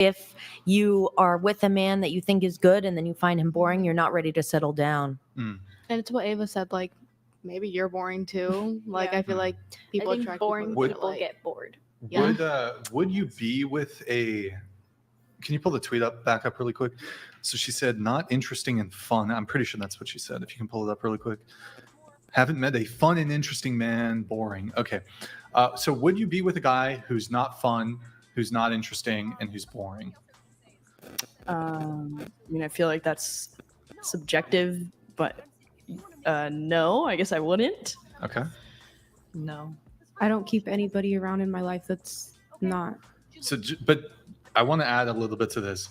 if you are with a man that you think is good and then you find him boring, you're not ready to settle down. And it's what Ava said, like, maybe you're boring too. Like, I feel like people attract boring people people get bored. Would you be with a... Can you pull the tweet back up really quick? So she said, not interesting and fun. I'm pretty sure that's what she said. If you can pull it up really quick. Haven't met a fun and interesting man, boring. Okay. So would you be with a guy who's not fun, who's not interesting, and who's boring? I feel like that's subjective, but no, I guess I wouldn't. Okay. No. I don't keep anybody around in my life that's not. So, but I want to add a little bit to this.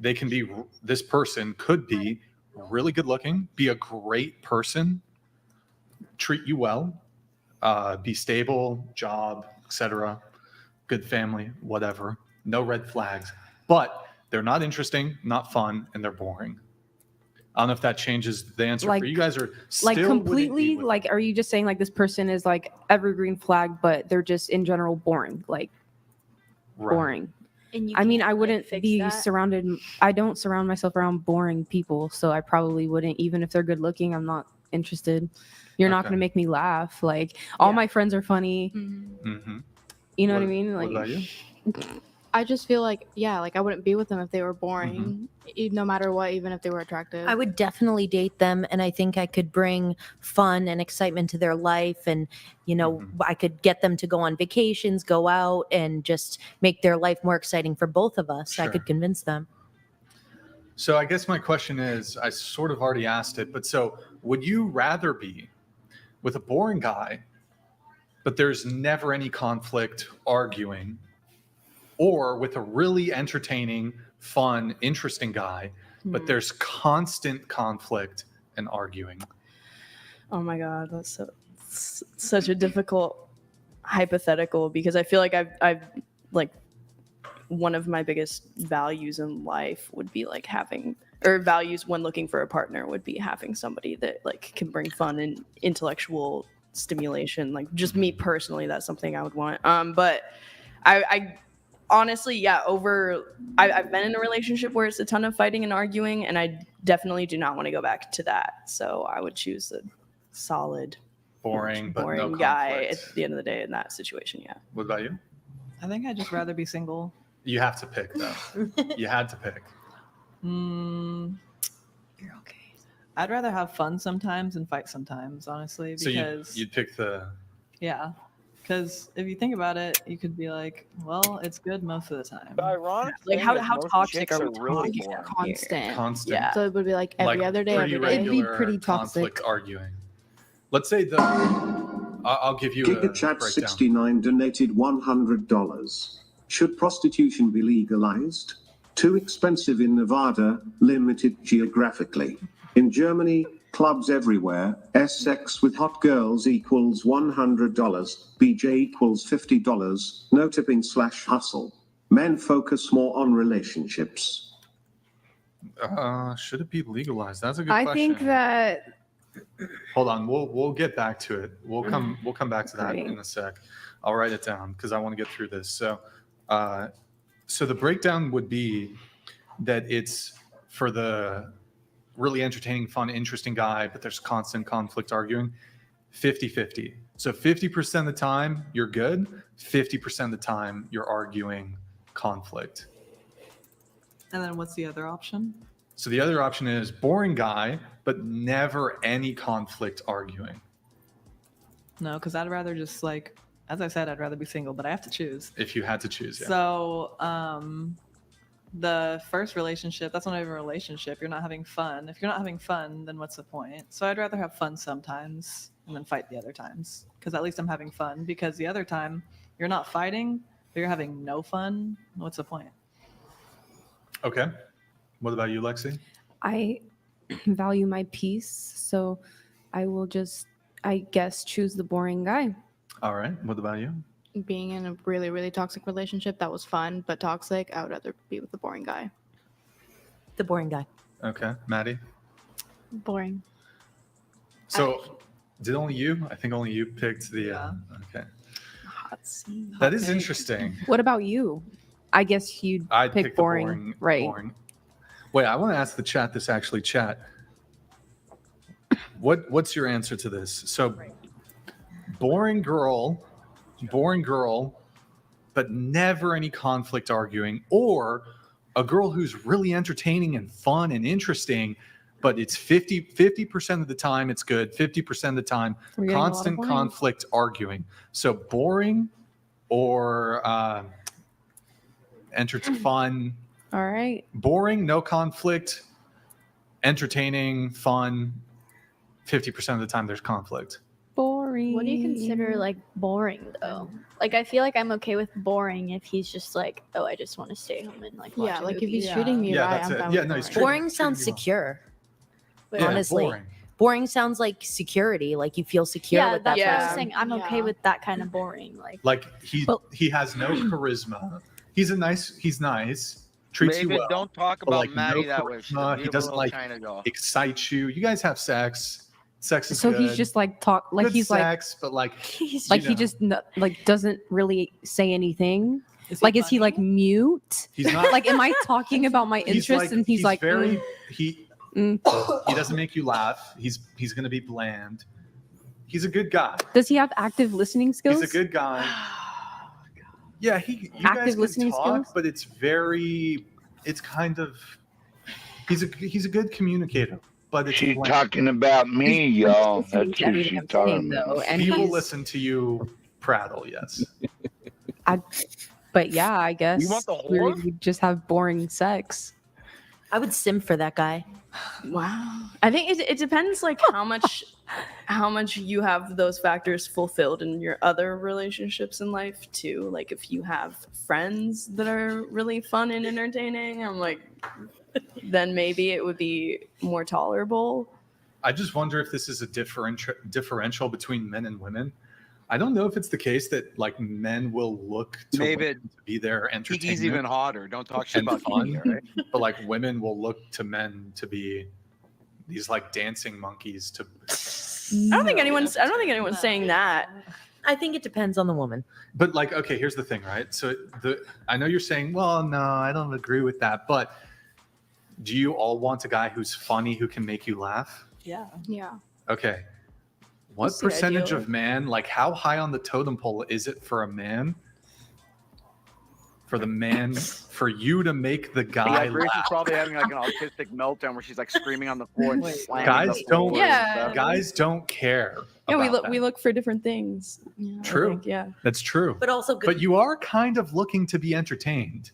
This person could be really good looking, be a great person, treat you well, be stable, job, etc., good family, whatever. No red flags. But they're not interesting, not fun, and they're boring. I don't know if that changes the answer for you guys, or still like completely. Like, are you just saying like this person is like evergreen flag, but they're just in general boring, like boring? And I mean, I wouldn't be surrounded. I don't surround myself around boring people, so I probably wouldn't. Even if they're good looking, I'm not interested. You're not going to make me laugh. Like all my friends are funny. Mm-hmm. You know what I mean? Like, what about you? I just feel like, like I wouldn't be with them if they were boring, no matter what, even if they were attractive. I would definitely date them, and I think I could bring fun and excitement to their life, and I could get them to go on vacations, go out, and just make their life more exciting for both of us. Sure. I could convince them. So I guess my question is, I sort of already asked it, but so would you rather be with a boring guy, but there's never any conflict, arguing, or with a really entertaining, fun, interesting guy, but there's constant conflict and arguing? Oh my God, that's such a difficult hypothetical, because I feel like I've like one of my biggest values in life would be like values when looking for a partner would be having somebody that like can bring fun and intellectual stimulation. Like just me personally, that's something I would want. But I honestly, I've been in a relationship where it's a ton of fighting and arguing, and I definitely do not want to go back to that. So I would choose a solid, boring but no guy conflict. at the end of the day in that situation. Yeah. What about you? I think I'd just rather be single. You have to pick, though. You had to pick. You're okay. I'd rather have fun sometimes and fight sometimes, honestly. Because so you'd pick the... Yeah. Because if you think about it, you could be like, well, it's good most of the time. The ironic like thing how is most toxic chicks are we really talking boring. Constant. Yeah. So it would be like every other day, every day. It'd be pretty conflict toxic. arguing. Let's say I'll give you Giga a Chat breakdown. 69 donated $100. Should prostitution be legalized? Too expensive in Nevada, limited geographically. In Germany, clubs everywhere. Sex with hot girls equals $100. BJ equals $50. No tipping / hustle. Men focus more on relationships. Should it be legalized? That's a good I question. think that. Hold on, we'll get back to it. We'll come back to that in a sec. I'll write it down because I want to get through this. So the breakdown would be that it's for the really entertaining, fun, interesting guy, but there's constant conflict, arguing, 50-50. So 50% of the time you're good, 50% of the time you're arguing, conflict. And then what's the other option? So the other option is boring guy, but never any conflict, arguing. No, because I'd rather just like, as I said, I'd rather be single, but I have to choose. If you had to choose, yeah. So the first relationship, that's not even a relationship. You're not having fun. If you're not having fun, then what's the point? So I'd rather have fun sometimes and then fight the other times, because at least I'm having fun. Because the other time you're not fighting, but you're having no fun. What's the point? Okay. What about you, Lexi? I value my peace, so I will just, I guess, choose the boring guy. All right. What about you? Being in a really, really toxic relationship that was fun but toxic, I would rather be with the boring guy. The boring guy. Okay. Maddie? Boring. So did only you? I think only you picked the... Yeah. Okay. Hot seat. That is interesting. What about you? I guess you'd I'd pick pick the boring, right? Boring. Wait, I want to ask the chat this actually. Chat. What's your answer to this? So, boring girl, but never any conflict arguing, or a girl who's really entertaining and fun and interesting, but it's 50% of the time it's good, 50% of the time We're getting a lot of constant boring. conflict arguing. So boring or fun. All right. Boring, no conflict, entertaining, fun. 50% of the time there's conflict. Boring. What do you consider like boring though? Like I feel like I'm okay with boring if he's just like, oh, I just want to stay home and like watch Yeah, a like if movie. he's Yeah. treating me Yeah, right, that's I'm it. fine Yeah, with no, he's boring. treating- Boring sounds you well. secure. But Yeah, honestly. boring. Boring sounds like security, like you feel secure yeah, with that's that what I person. was saying. I'm okay Yeah. with that kind of boring. Like He has no charisma. He's nice, treats David, you well. don't talk but, about like, Maddie no that way. She's a charisma. He beautiful doesn't little like China doll. excite you. You guys have sex. Sex is So good. he's just like talk like Good he's sex, but like he's like you he know. just like doesn't really say anything. Is Like is he funny? like mute? he's not Like am I talking about my interests and he's like very mm. he doesn't make you laugh. He's gonna be bland. He's a good guy. Does he have active listening skills? He's a good guy. Yeah, you Active guys can listening talk, skills? but it's kind of he's a good communicator, but it's She's bland. talking about me, y'all. listening That's to who everything she's I'm talking saying, about. though, and He will he's- listen to you prattle, yes. But yeah, I guess You want the we whore? just have boring sex. I would sim for that guy. Wow. I think it depends like how much you have those factors fulfilled in your other relationships in life too. Like if you have friends that are really fun and entertaining, I'm like then maybe it would be more tolerable. I just wonder if this is a differential between men and women. I don't know if it's the case that like men will look to Maybe women to be their Kiki's even entertainment, hotter. Don't talk shit and about fun. Kiki, all right? but like women will look to men to be these like dancing monkeys to. I don't think anyone's saying that. I think it depends on the woman. But like, okay, here's the thing, right? So I know you're saying, well, no, I don't agree with that, but do you all want a guy who's funny who can make you laugh? Yeah. Yeah. Okay. What What's the percentage ideal? of man, like how high on the totem pole is it for a man? For you to make the guy Yeah, Grace is laugh? probably having like an autistic meltdown where she's like screaming on the floor and Wait, slamming Guys the floor. don't- Yeah. Guys don't care. Yeah, we about look we that. look for different things. I True. think, yeah. That's true. But also good. But you are kind of looking to be entertained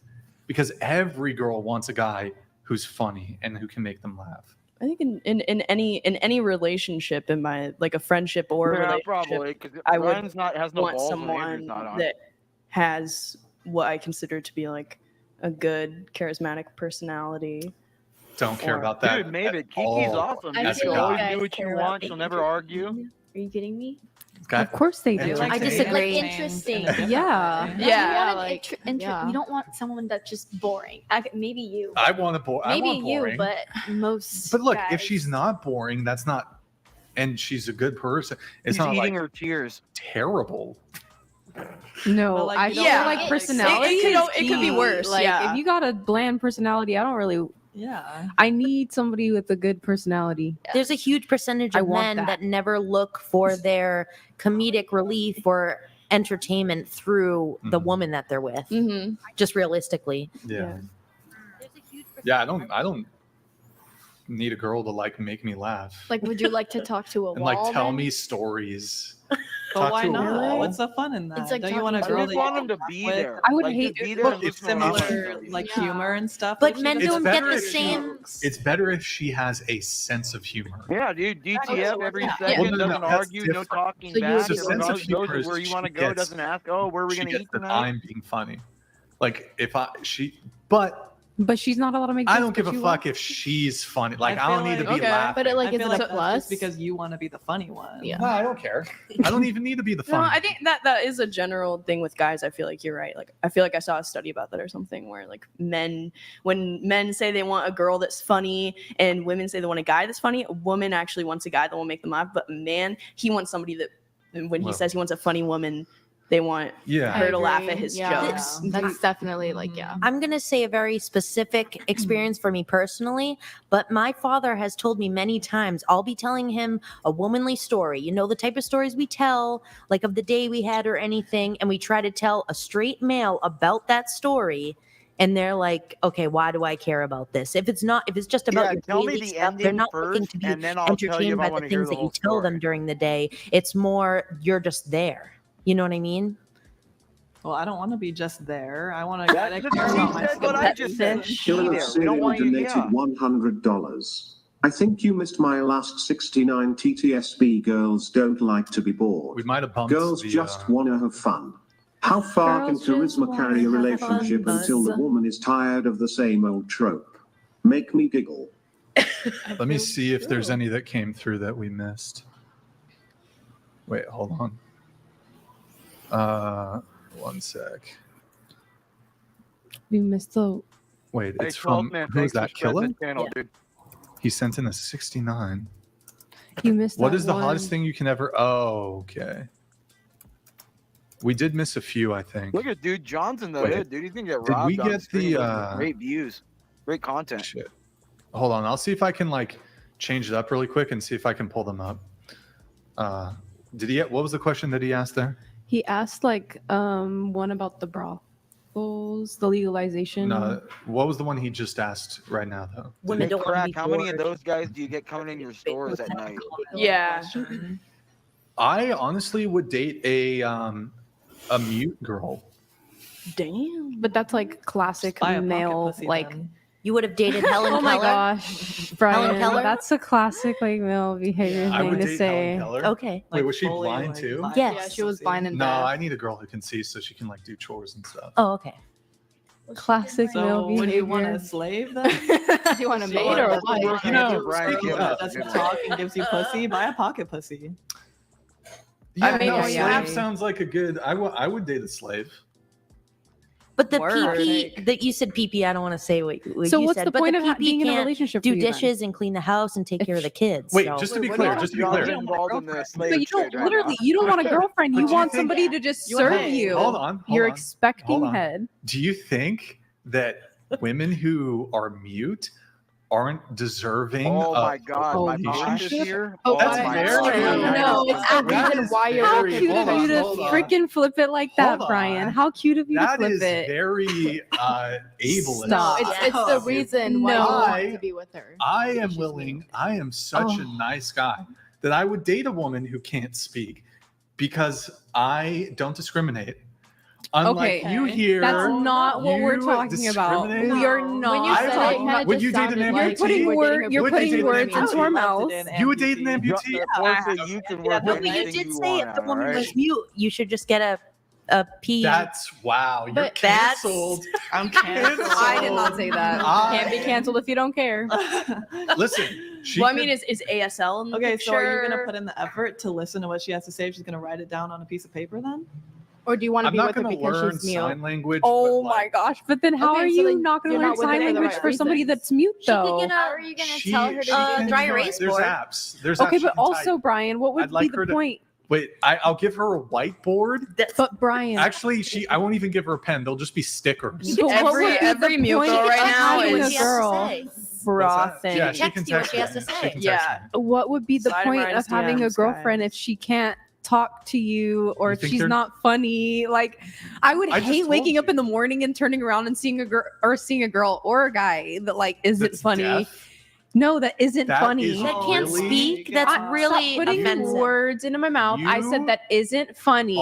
because every girl wants a guy who's funny and who can make them laugh. I think in any relationship, in my like a friendship or a Yeah, relationship, probably because I would Ryan's has no want balls and Andrew's someone not on. that has what I consider to be like a good charismatic personality. Don't care Or- about that. Dude, maybe at Kiki's all. awesome. I As a She'll feel always guy. like do guys what you care about want. being She'll never argue. Are you kidding me? Okay. Of course they And do. like I to be disagree. Like entertained interesting. in a different Yeah. way. Yeah, You want an yeah. You don't want someone that's just boring. Maybe you. I want I Maybe want boring. you, but most. But look, if guys- she's not boring, that's not, and she's a good person. It's He's not eating like her tears. terrible. No, But, like, I you feel don't like want- personality. It is could be key. worse, Like yeah. if you got a bland personality, I don't really. Yeah. I need somebody with a good personality. There's a huge percentage I of want men that. that never look for their comedic relief or entertainment through the Mhm. woman that they're with. Mm-hmm. Just realistically. Yeah. Yeah, I don't need a girl to like make me laugh Like, would you like to talk to a and wall? like tell then? me stories. But Talk why to a not? wall. What's the fun in that? It's like Don't you want a talking I girl to just that want you him to can be with? there. I would Like, hate just be it. there Look, and it's listen to what Similar, I'm like Yeah. humor and stuff. But Like, men she don't doesn't- get better the if she- same. It's better if she has a sense of humor. Yeah, dude. DTF every Yeah. second, Well, no, doesn't that's argue, no different. talking So you back. would be Goes sense of humor goes is where you she want to go. gets- Doesn't ask, oh, where are we She going to gets eat that tonight? I'm being funny. Like but But she's not allowed to make. I jokes, don't give but a you fuck are. if she's funny. Like I feel don't need to like- be Okay, laughing. but it, like, I is feel it like a that's plus? just because you want to be the funny one. Yeah. No, I don't care. I don't even need to be the No, funny. I think that is a general thing with guys. I feel like you're right. Like I feel like I saw a study about that or something where like when men say they want a girl that's funny and women say they want a guy that's funny, a woman actually wants a guy that will make them laugh, but a man, he wants somebody that when he Well. says he wants a funny woman They want Yeah. her to laugh at his Yeah. jokes. That's definitely like, yeah. I'm going to say a very specific experience for me personally, but my father has told me many times I'll be telling him a womanly story. You know, the type of stories we tell, like of the day we had or anything, and we try to tell a straight male about that story. And they're like, okay, why do I care about this? If it's just about your tell me daily the stuff, they're ending not looking first, to be and then I'll tell you entertained if I by the want to hear things the that you whole tell them story. during the day. It's more, you're just there. You know what I mean? Well, I don't want to be just there. I want to That's care what about she my said, what I just said. Chillin Be of there. We don't Cereal want you, donated yeah. $100. I think you missed my last 69 TTSB. Girls don't like to be bored. We might have bumped Girls the, just want to have fun. How far Girls can just charisma wanna carry a have relationship fun, until the buzz. woman is tired of the same old trope? Make me giggle. Let me see if there's any that came through that we missed. Wait, hold on. One sec. We missed the. Wait, Hey, it's 12 from man, who is thanks for that? spreading Killer? the channel, dude. He sent in a 69. You missed. What that is the one. hottest thing you can ever? Oh, okay. We did miss a few, I think. Look at dude, John's in the Wait, hood, dude. He's gonna get did robbed we on get stream the, with great views, great content. Shit. Hold on, I'll see if I can like change it up really quick and see if I can pull them up. Did he? What was the question that he asked there? He asked like one about the brothels, the legalization. No, what was the one he just asked right now though? Women Hey, don't want to Crack, be how many of bored. those guys do you get coming in your stores at night? Yeah. I honestly would date a mute girl. Damn. But that's like classic Buy a pocket male, pussy, like. then. You would have dated Helen Oh my Keller? gosh, Brian, Keller? that's a classic like male behavior I thing would to date say. Helen Keller. Okay. Wait, was she fully, blind too? blind Yes. Yeah, she was pussy. blind and No, deaf. I need a girl who can see so she can like do chores and stuff. Oh, okay. Classic So, male what do you want, behavior. a slave then? Do you want to mate or what? You know, Brian speaking Gibbons. of- That doesn't talk and gives you pussy? Buy a pocket pussy. Yeah, I mean, no, yeah. slave sounds like a good. I would date a slave. But the Word. PP that you said PP, I don't want to say what So you what's said. the but point the of PP being in a can't relationship? do for you then? dishes and clean the house and take care of the kids. Wait, so. just to be Wait, clear, what? just to be John's clear. involved in the slave So you don't trade right literally, now. you don't want a girlfriend. But You do you want think- somebody to just You serve want- you. Hold on. You're hold on. expecting Hold on. head. Do you think that women who are mute aren't deserving Oh of my God, Oh my gosh. bitch is here. Oh, That's my very God. true. No, it's the That reason is why you're very- How cute hold of you to on, hold on. freaking flip it like that, Hold Brian. on. How cute of you to That flip is it. very ableist. Stop. It's the reason why you No. want to be with her. I am She's willing. mute. I am such a nice guy that I would date a woman who can't speak because I don't discriminate. Unlike Okay. you here, That's not what we're you talking about. discriminate. You're No. not. When you I said would- it, kinda would just you date an sounded amputee? like You're putting you were word- dating her you're Would putting you date an words into our amputee? mouth. You would date an amputee? Unfortunately, you can work No, with but you anything did say if the want, woman all was right? mute, you should just get a P. That's wow. You're But that's- canceled. I'm canceled. I did not say that. I- Can't be canceled if you don't care. Listen, she Well, I could- mean, is ASL in the Okay, so are you picture? gonna put in the effort to listen to what she has to say? She's gonna write it down on a piece of paper then? Or do you want to I'm be not with her going to because learn she's mute? sign language. Oh but, my like, gosh! But then how Okay, are so you then not going to you're learn not with her sign for the language right for somebody reasons. that's mute She could though? get How are you gonna she- tell her she to can do dry type. erase There's board. apps. There's Okay, apps you but can also type. Brian, what would I'd like be her the to- point? Wait, I'll give her a whiteboard. But Brian, Actually, I won't even give her a pen. They'll just be stickers. but what would be every the mute point girl right of now having is a girl? Bra What's that? thing. Yeah, she Text can you what text she has me. to She say. can text Yeah. me. What would be the Slide point right of having a DMs, girlfriend guys. if she can't talk to you or You if think she's they're- not funny? Like, I would I just hate told waking up you. in the morning and turning around and seeing a girl or a guy that like isn't That's funny. deaf? No, that isn't That funny. is That can't really- speak. That's Stop really putting offensive. words into my mouth. I You said that isn't funny.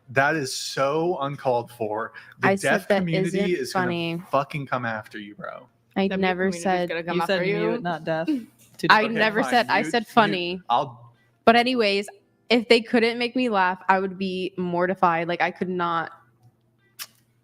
That is so uncalled for. The I said deaf that community isn't is funny. gonna fucking come after you, bro. I Deaf never community's said. gonna come You after said you. mute, not deaf. Two I different- never fine. said. I You- said funny. I'll. But anyways, if they couldn't make me laugh, I would be mortified. Like I could not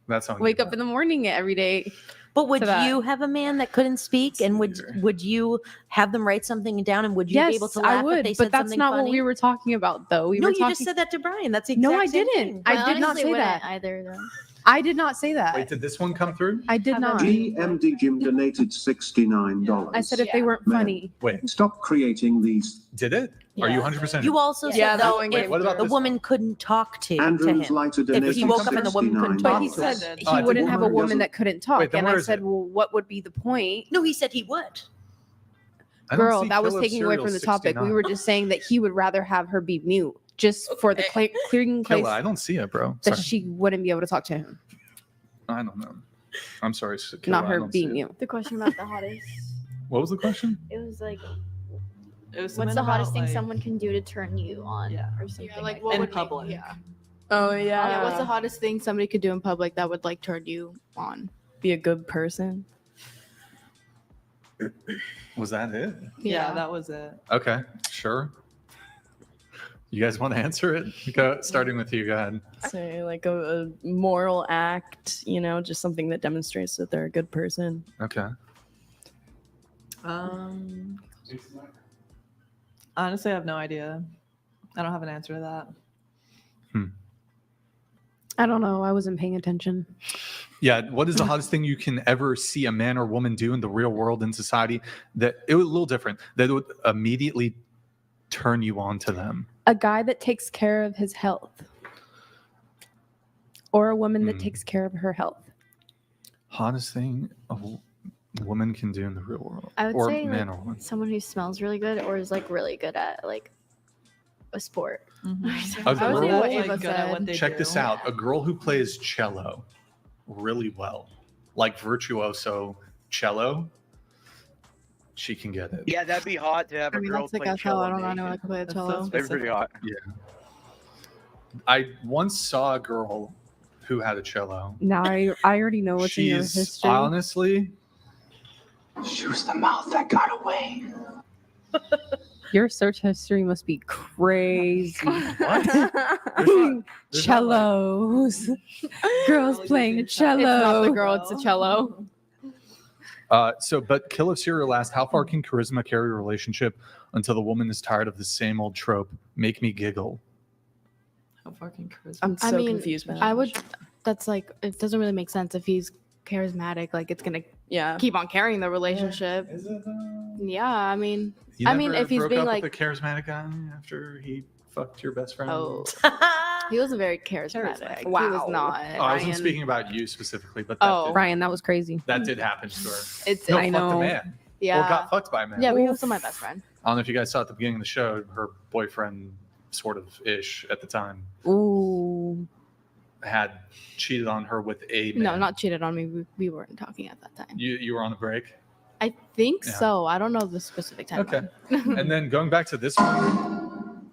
That's on wake you. up in the morning every day. But would to that. you have a man that couldn't speak, and Weird. would you have them write something down, and would you Yes, be able to laugh I would. if they But said that's something not funny? what we were talking about, though. We No, were you talking. just said that to Brian. That's the No, exact I same didn't. thing. I I did not honestly say wouldn't that. either though. I did not say that. Wait, did this one come through? I did not. GMD Jim donated $69. I said if they weren't Man. funny. Wait, Stop creating these. did it? Are you 100%? You also Yeah, said that though one if gave What about the this woman couldn't talk to Andrews him. lighter If donated he woke up and the woman couldn't talk $69. to him. said it. He I think wouldn't have a woman woman doesn't- that couldn't talk. Wait, then And where I is said, it? well, what would be the point? No, he said he would. I don't Girl, see that was Kill of taking away Serial from the topic. We 69. were just saying that he would rather have her be mute just for the clearing place Killa, I don't see it, bro. that Sorry. she wouldn't be able to talk to him, I don't know. I'm sorry. Killa, not I her don't see being it. mute. The question about the hottest. What was the question? It was like, It was what's something the hottest about, thing like, someone can do to turn you on, Yeah. or something? Yeah, like like what in would public. Make, yeah. Oh yeah. Yeah. What's the hottest thing somebody could do in public that would like turn you on? Be a good person. Was that it? Yeah, that was it. Okay, sure. You guys want to answer it? Go, starting with you, go ahead. Say like a moral act, just something that demonstrates that they're a good person. Okay. Honestly, I have no idea. I don't have an answer to that. I don't know. I wasn't paying attention. Yeah, what is the hottest thing you can ever see a man or woman do in the real world in society that it was a little different, that would immediately turn you on to them? A guy that takes care of his health, or a woman that takes care of her health. Hottest thing a woman can do in the real world, I would or say man like, or woman. someone who smells really good or is like really good at like a sport. A I was girl, thinking what Like, Ava good at what said. they check do. this out. A girl who plays cello really well, like virtuoso cello, she can get it. Yeah, that'd be hot to have a I mean, girl that's like play a cello. I cello. don't know naked. anyone that can play the That's so cello. That'd be pretty hot. I once saw a girl who had a cello. Now I already know what's in your She's history. honestly, She was the mouth that got away. Your search history must be crazy. There's Cellos. Girls playing a It's not the cello. girl, it's the cello. but Kill of Serial asked, how far can charisma carry a relationship until the woman is tired of the same old trope? Make me giggle. How fucking charisma. I'm I so mean, confused by that. I would. That's like it doesn't really make sense if he's charismatic. Like it's gonna Yeah. keep on carrying the relationship. Is it? Yeah, I mean, You I mean, never if he's broke being up like, with a charismatic guy after he fucked your best friend. oh, he wasn't very charismatic. He was Wow. not. Oh, I wasn't Ryan. speaking about you specifically, but that, Oh. Ryan, that was crazy. that did happen to her. It's No, I fucked know. a man. yeah, Or got fucked by a man. yeah, but he was still my best friend. I don't know if you guys saw at the beginning of the show, her boyfriend, sort of ish at the time, Ooh. had cheated on her with a man. No, not cheated on me. We weren't talking at that time. You were on the break. I think Yeah. so. I don't know the specific time. Okay. And then going back to this one,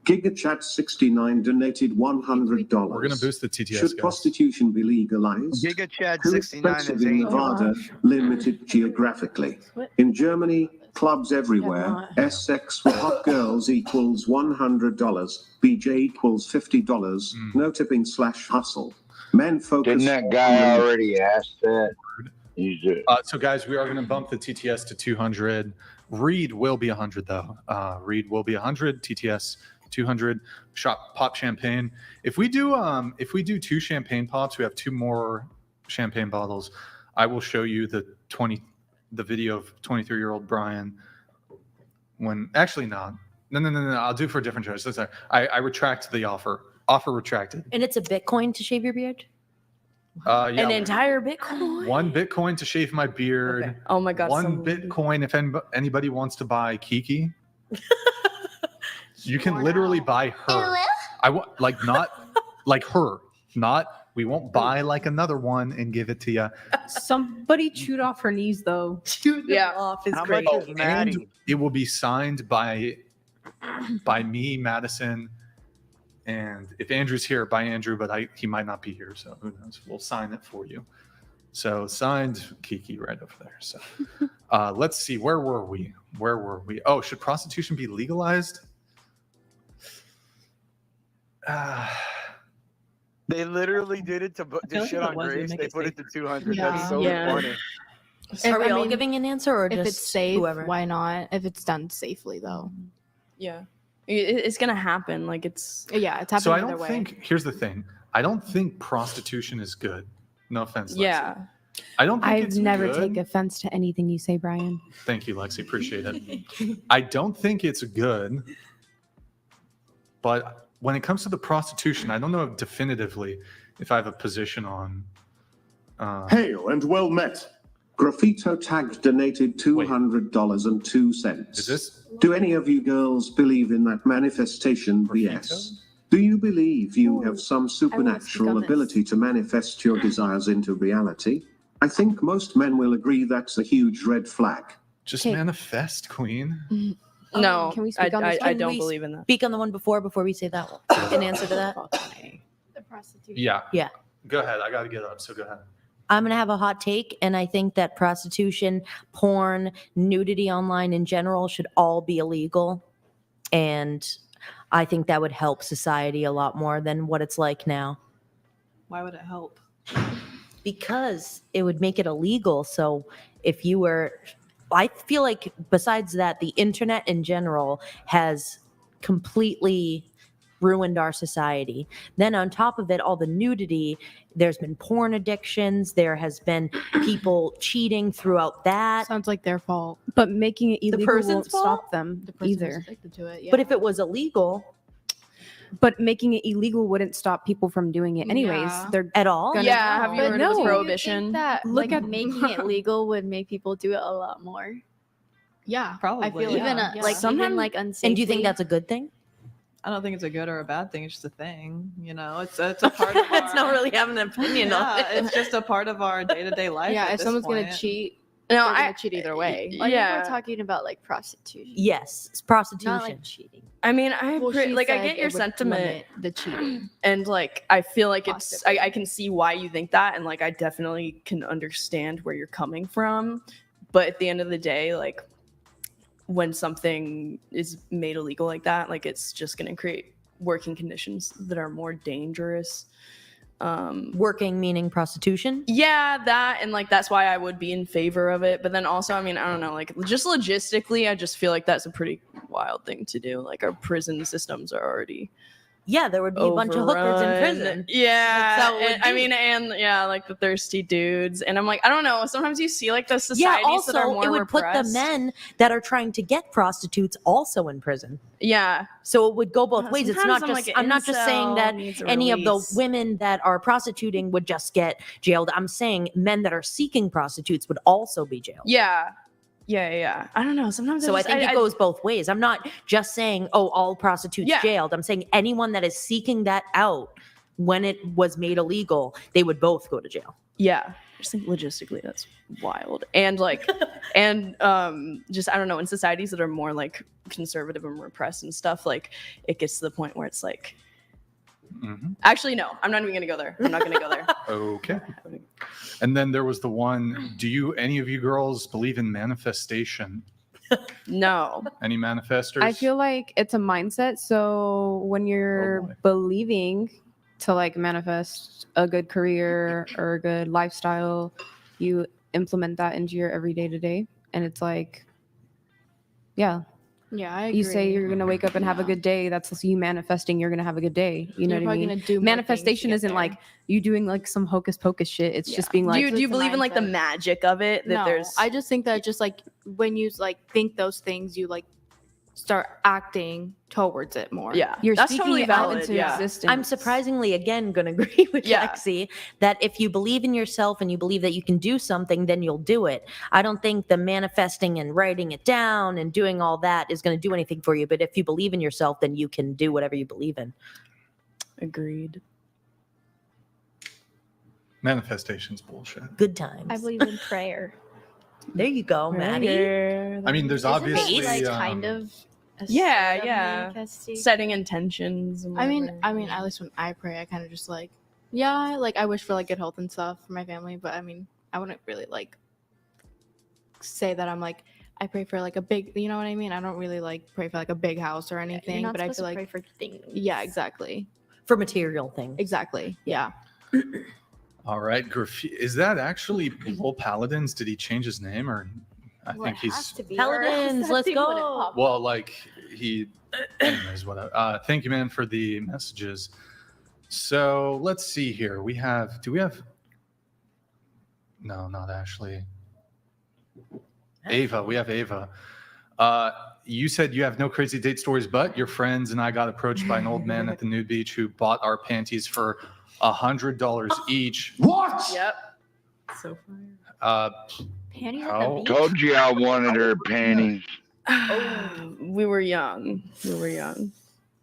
GigaChat69 donated $100. we're gonna boost the TTS. Should guys. prostitution be legalized? GigaChad Too 69 expensive is in Angel. Nevada, limited geographically. In Germany, clubs everywhere. S-sex for hot girls equals $100. BJ equals $50. No tipping / hustle. Men focus. Didn't that guy already ask that? He's So guys, we are going to bump the TTS to 200. Reed will be 100 though. Reed will be 100. TTS 200. Pop champagne. If we do 2 champagne pops, we have 2 more champagne bottles. I will show you the video of 23-year-old Brian. When actually no. I'll do it for a different choice. Sorry. I retract the offer. Offer retracted. And it's a Bitcoin to shave your beard? Yeah, An entire Bitcoin? 1 Bitcoin to shave my beard. Okay. Oh my god. 1 Bitcoin if anybody wants to buy Kiki. You can literally buy her. I want like not like her. Not we won't buy like another one and give it to you. Somebody chewed off her knees though. Yeah. Off is How great. much is Maddie? And it will be signed by me, Madison, and if Andrew's here, by Andrew, but he might not be here, so who knows? We'll sign it for you. So signed Kiki right over there. So let's see, where were we? Oh, should prostitution be legalized? They literally did it to feel like shit if it on was, it'd Grace. make They it put it to 200. Yeah. That's so Yeah. funny. Are we I all mean, giving an answer or If just it's safe, whoever? why not? If it's done safely, though. Yeah. It's gonna happen. Like it's. Yeah, it's happening So I either don't way. think, here's the thing. I don't think prostitution is good. No offense. Lexi. Yeah. I don't think I've it's never good. take offense to anything you say, Brian. Thank you, Lexi. Appreciate it. I don't think it's good, but when it comes to the prostitution, I don't know definitively if I have a position on. Hail and well met. Graffito tagged donated $200.02. Is this? Do any of you girls believe in that manifestation BS? Do you believe you have some supernatural on this. ability to manifest your desires into reality? I think most men will agree that's a huge red flag. Just Okay. manifest, Queen. No, Can we speak on this I one? don't we believe in that. Speak on the one before we say that one. An answer to that. The prostitution. Yeah. Yeah. Go ahead. I got to get up, so go ahead. I'm going to have a hot take, and I think that prostitution, porn, nudity online in general should all be illegal. And I think that would help society a lot more than what it's like now. Why would it help? Because it would make it illegal. So if you were, I feel like besides that, the internet in general has completely ruined our society. Then on top of it, all the nudity, there's been porn addictions, there has been people cheating throughout that. Sounds like their fault. But making it illegal person's won't fault? stop them The person either. who's addicted to it. Yeah. But if it was illegal But making it illegal wouldn't stop people from doing it anyways. Yeah. They're at all, Gonna- Yeah, have you But heard no. of Do the you prohibition? That Look like at- making it legal would make people do it a lot more. yeah, I Probably, feel yeah. Even yeah. like Sometimes- even like unsafely. and do you think that's a good thing? I don't think it's a good or a bad thing. It's just a thing. You know, it's a part of That's our, not really having an opinion on yeah, it. it's just a part of our day-to-day life. yeah, at if this someone's gonna point. cheat, No, they're I gonna cheat either way. Like, yeah. we're talking about like prostitution. Yes, it's prostitution. Not like cheating. I mean, I Well, she like I said get your it would sentiment, limit the cheating. and like I feel like it's Possibly. I can see why you think that, and like I definitely can understand where you're coming from. But at the end of the day, like when something is made illegal like that, like it's just gonna create working conditions that are more dangerous. Working meaning prostitution. Yeah, that, and like that's why I would be in favor of it. But then also, I mean, I don't know, like just logistically, I just feel like that's a pretty wild thing to do. Like our prison systems are already Yeah, there would be a bunch of hookers in overrun. prison. Yeah, That's how it would and, I be. mean, and yeah, like the thirsty dudes. And I'm like, I don't know. Sometimes you see like the Yeah, societies that are also more it would repressed. put the men that are trying to get prostitutes also in prison. Yeah, So it would go both Yeah, ways. It's sometimes not I'm just like, I'm not just saying incel that needs a any of the release. women that are prostituting would just get jailed. I'm saying men that are seeking prostitutes would also be jailed. yeah. I don't know. Sometimes So I just- think it goes both ways. I'm not just saying, oh, all prostitutes Yeah. jailed. I'm saying anyone that is seeking that out when it was made illegal, they would both go to jail. Yeah, I just think logistically that's wild. And like and just I don't know, in societies that are more like conservative and repressed and stuff, like it gets to the point where it's like actually no, I'm not even gonna go there. I'm not gonna go there. Okay. And then there was the one, do any of you girls believe in manifestation? No. Any manifestors? I feel like it's a mindset. So when you're boy. believing to like manifest a good career or a good lifestyle, you implement that into your everyday to day. And it's like, yeah, Yeah, I agree. you say you're going to wake up and have a good day. That's you manifesting you're going to have a good day. You know You're what I probably mean? gonna do more Manifestation things to isn't get like there. you doing like some hocus pocus shit. It's just being like, do you it's a believe in like the mindset. magic of it? That no, there's I just think that just like when you like think those things, you like start acting towards it more. yeah, you're that's speaking totally it out valid. into Yeah. existence. I'm surprisingly again going to agree with Yeah. Lexi that if you believe in yourself and you believe that you can do something, then you'll do it. I don't think the manifesting and writing it down and doing all that is going to do anything for you. But if you believe in yourself, then you can do whatever you believe in. Agreed. Manifestation's bullshit. Good times. I believe in prayer. There you go, Maddie. I mean, there's Isn't obviously it like kind of a Yeah, sort of yeah. manifesting? setting intentions. And I mean, whatever. at least when I pray, I kind of just like, yeah, like I wish for like good health and stuff for my family, but I mean, I wouldn't really like say that I'm like I pray for like a big, you know what I mean? I don't really like pray for like a big house or You're anything, not but I supposed feel to like pray for things. yeah, exactly, For material things. exactly, yeah. All right, is that actually Bull Paladins? Did he change his name, or I Well, think it he's has to be, Paladins, or else let's he wouldn't go. pop up. well, like he. Anyways, whatever. Thank you, man, for the messages. So let's see here. Do we have? No, not Ashley. Ava. We have Ava. You said you have no crazy date stories, but your friends and I got approached by an old man at the nude beach who bought our panties for $100 each. What? Yep. So fire. Panties at the How- beach. Told you I wanted her panties. We were young.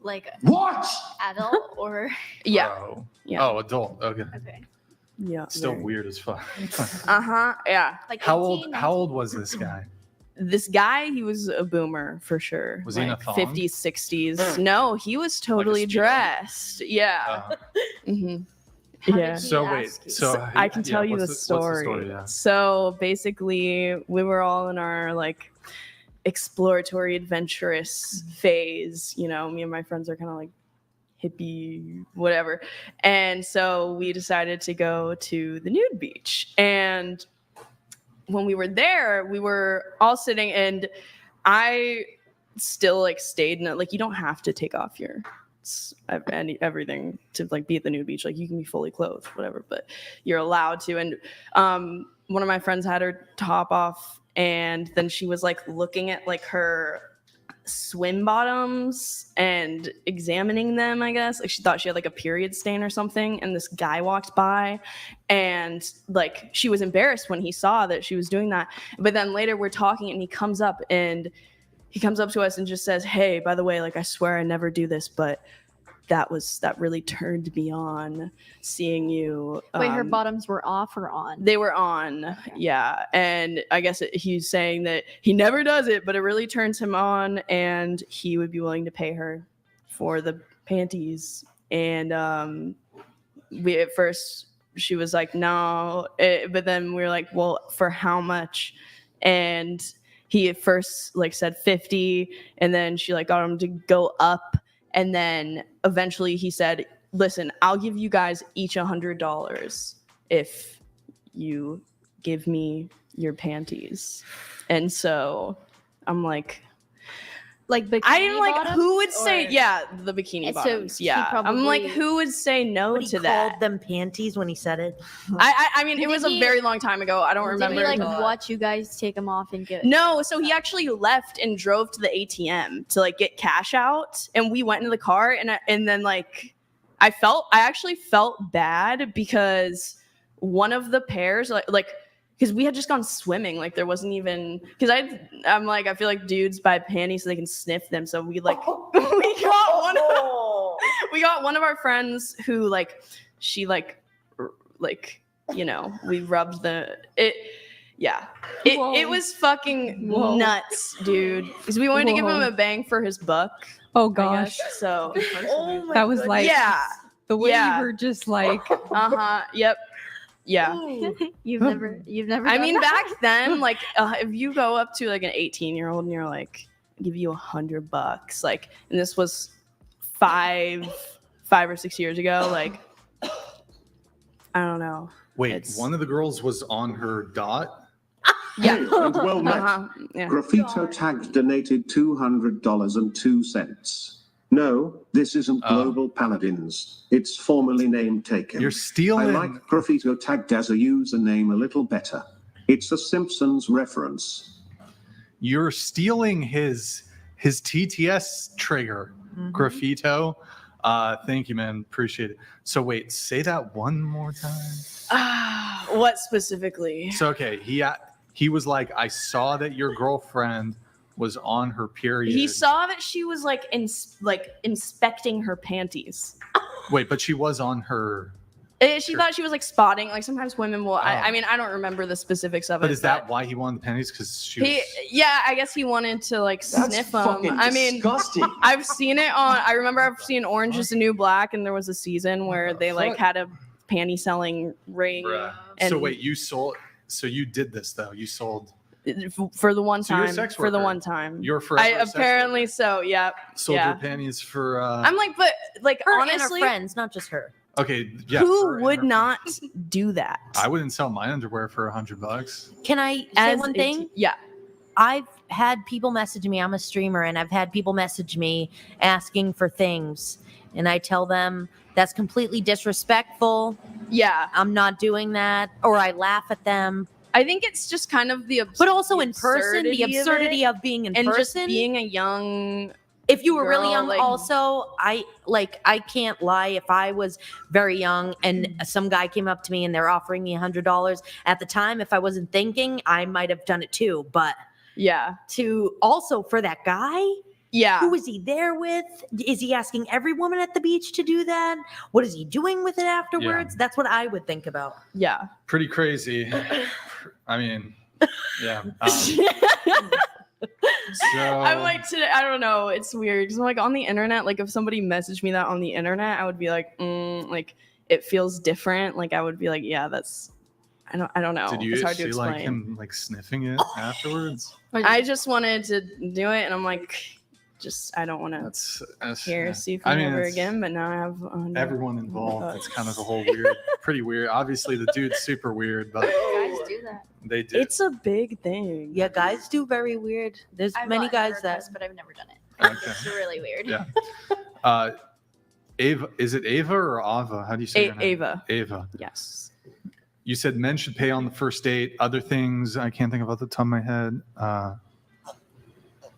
Like What? adult or Yeah. Bro. Yeah. Oh, adult. Okay. okay. Yeah. Still very. weird as fuck. Yeah. Like How 18, old? How old was this guy? This guy, he was a boomer for sure. Was he in a like thong? 50s, 60s. No, he was totally Speedo? dressed. Yeah. Uh, How Yeah. did he so wait. ask you? So I can tell you what's the story. What's the story? Yeah. So basically, we were all in our like exploratory, adventurous phase. You know, me and my friends are kind of like hippie, whatever. And so we decided to go to the nude beach. And when we were there, we were all sitting, and I still like stayed in it. Like, you don't have to take off your everything to like be at the nude beach. Like, you can be fully clothed, whatever, but you're allowed to. And one of my friends had her top off, and then she was like looking at like her swim bottoms and examining them, I guess. Like, she thought she had like a period stain or something, and this guy walked by, and like she was embarrassed when he saw that she was doing that. But then later we're talking, and he comes up to us and just says, "Hey, by the way, like, I swear I never do this, but that really turned me on, seeing you." Wait, her bottoms were off or on? They were on, yeah. And I guess he's saying that he never does it, but it really turns him on, and he would be willing to pay her for the panties. And we at first, she was like, no. But then we were like, well, for how much? And he at first like said 50, and then she like got him to go up. And then eventually he said, listen, I'll give you guys each $100 if you give me your panties. And so I'm like bikini I didn't like bottoms, who would say or- the bikini And so bottoms. he Yeah. I'm like, probably- who would say no But he to called that? them panties when he said it. I mean, it Did was a he- very long time ago. I don't Did remember. he like but- watch you guys take them off and get? No, so he actually left and drove to the ATM to like get cash out, and we went into the car, and then like I actually felt bad because one of the pairs like because we had just gone swimming, like there wasn't even because I'm like, I feel like dudes buy panties so they can sniff them, so we like we got one of our friends who like she like you know, we rubbed it was fucking Whoa. nuts, dude, because we wanted to give him Whoa. a bang for his buck, Oh I gosh, guess. So that was like yeah, the way yeah. you were just like. yep, yeah. You've never. I done mean, that? back then, like, if you go up to like an 18-year-old and you're like, give you $100, like, and this was 5 or 6 years ago, like, I don't know. Wait, It's- one of the girls was on her dot. Yeah. Hail and well met. Yeah. Graffito tagged donated $200.02. No, this isn't Oh. Global Paladins. It's formerly name taken. You're I stealing. like Graffito tagged as a username a little better. It's a Simpsons reference. You're stealing his TTS trigger, Graffito. Thank you, man. Appreciate it. So wait, say that one more time. What specifically? So okay, he was like, I saw that your girlfriend was on her period. He saw that she was like inspecting her panties. Wait, but she was on her. She thought she was like spotting. Like sometimes women will. I mean, I don't remember the specifics of it. But is that why he wanted the panties? Because she was. Yeah, I guess he wanted to like sniff them. fucking I mean, disgusting. I've seen it on. I remember I've seen Orange Is the New Black, and there was a season where they like fuck? had a panty selling ring. And So wait, you sold. So you did this though. You sold. for the one So you're a time. sex For the worker. one time. You're I forever. a sex apparently worker. so. Yeah. Sold yeah. your panties for. I'm like, but like Her and her honestly, friends, not just her. Okay. Yeah. her who and would her not friends. do that? I wouldn't sell my underwear for $100. Can I say As one a thing? yeah. I've had people message me. I'm a streamer, and I've had people message me asking for things, and I tell them that's completely disrespectful. Yeah. I'm not doing that, or I laugh at them. I think it's just kind of But also in person, the absurdity of being in and person. just being a young. If you were really girl, young, like- also, I can't lie. If I was very young and some guy came up to me and they're offering me $100 at the time, if I wasn't thinking, I might have done it too. But Yeah. to also for that guy, Yeah. who is he there with? Is he asking every woman at the beach to do that? What is he doing with it afterwards? That's what I would think about. Yeah. Pretty crazy. I mean, yeah. So I'm like today. I don't know. It's weird because I'm like on the internet. Like if somebody messaged me that on the internet, I would be like, like it feels different. Like I would be like, yeah, that's. I don't know. did you it's hard to see explain. like him like sniffing it afterwards? I just wanted to do it, and I'm like, I don't want to That's hear yeah. see I from mean, ever it's again. But now I have everyone involved. It's kind of a whole weird, pretty weird. Obviously, the dude's super weird, but Guys do that. they do. It's a big thing. Yeah, guys do very weird. There's I've many gotten guys requests, that. but I've never done it. Okay. It's really weird. Yeah. Ava, is it Ava or Ava? How do you say your name? Ava. Ava. Yes. You said men should pay on the first date. Other things I can't think of off the top of my head.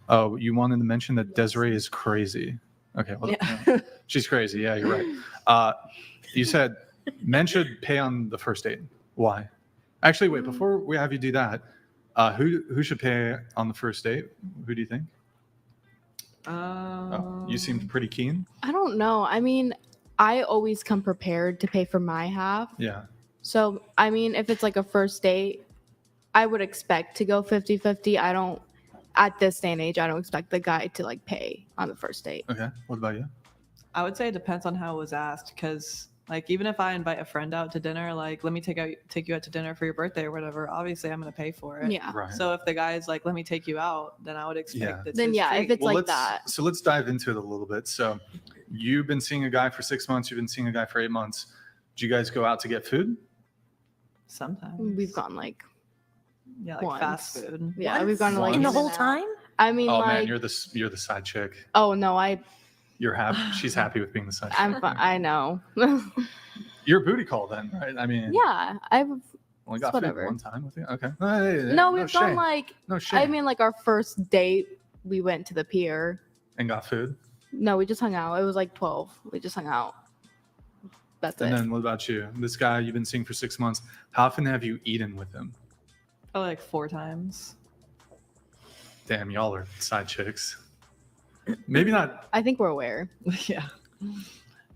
Oh, you wanted to mention that Desiree is crazy. Okay, well, Yeah. she's crazy. Yeah, you're right. You said men should pay on the first date. Why? Actually, wait. Before we have you do that, who should pay on the first date? Who do you think? Oh, you seemed pretty keen. I don't know. I mean, I always come prepared to pay for my half. Yeah. So, I mean, if it's like a first date, I would expect to go 50-50. I don't, at this day and age, I don't expect the guy to like pay on the first date. Okay. What about you? I would say it depends on how it was asked, because like even if I invite a friend out to dinner, like let me take you out to dinner for your birthday or whatever, obviously I'm gonna pay for it. Yeah. Right. So if the guy's like, let me take you out, then I would expect it's Then his yeah, treat. if it's like let's, that. So let's dive into it a little bit. So you've been seeing a guy for 6 months. You've been seeing a guy for 8 months. Did you guys go out to get food? Sometimes We've gone like, yeah, like once. fast food. yeah, we've gone to like In the In whole and Out. time? I mean, Oh like, man, you're the side chick. oh no, You're happy. She's happy with being the side chick. I'm fine. I know. You're a booty call then, right? I mean, yeah, I've only got whatever. food one time with you. Okay. Hey, no, we've shame. gone like, No shame. I mean, like our first date, we went to the pier. And got food. No, we just hung out. It was like 12. We just hung out. That's And it. then what about you? This guy you've been seeing for 6 months. How often have you eaten with him? Probably like 4 times. Damn, y'all are side chicks. Maybe not. I think we're aware. Yeah.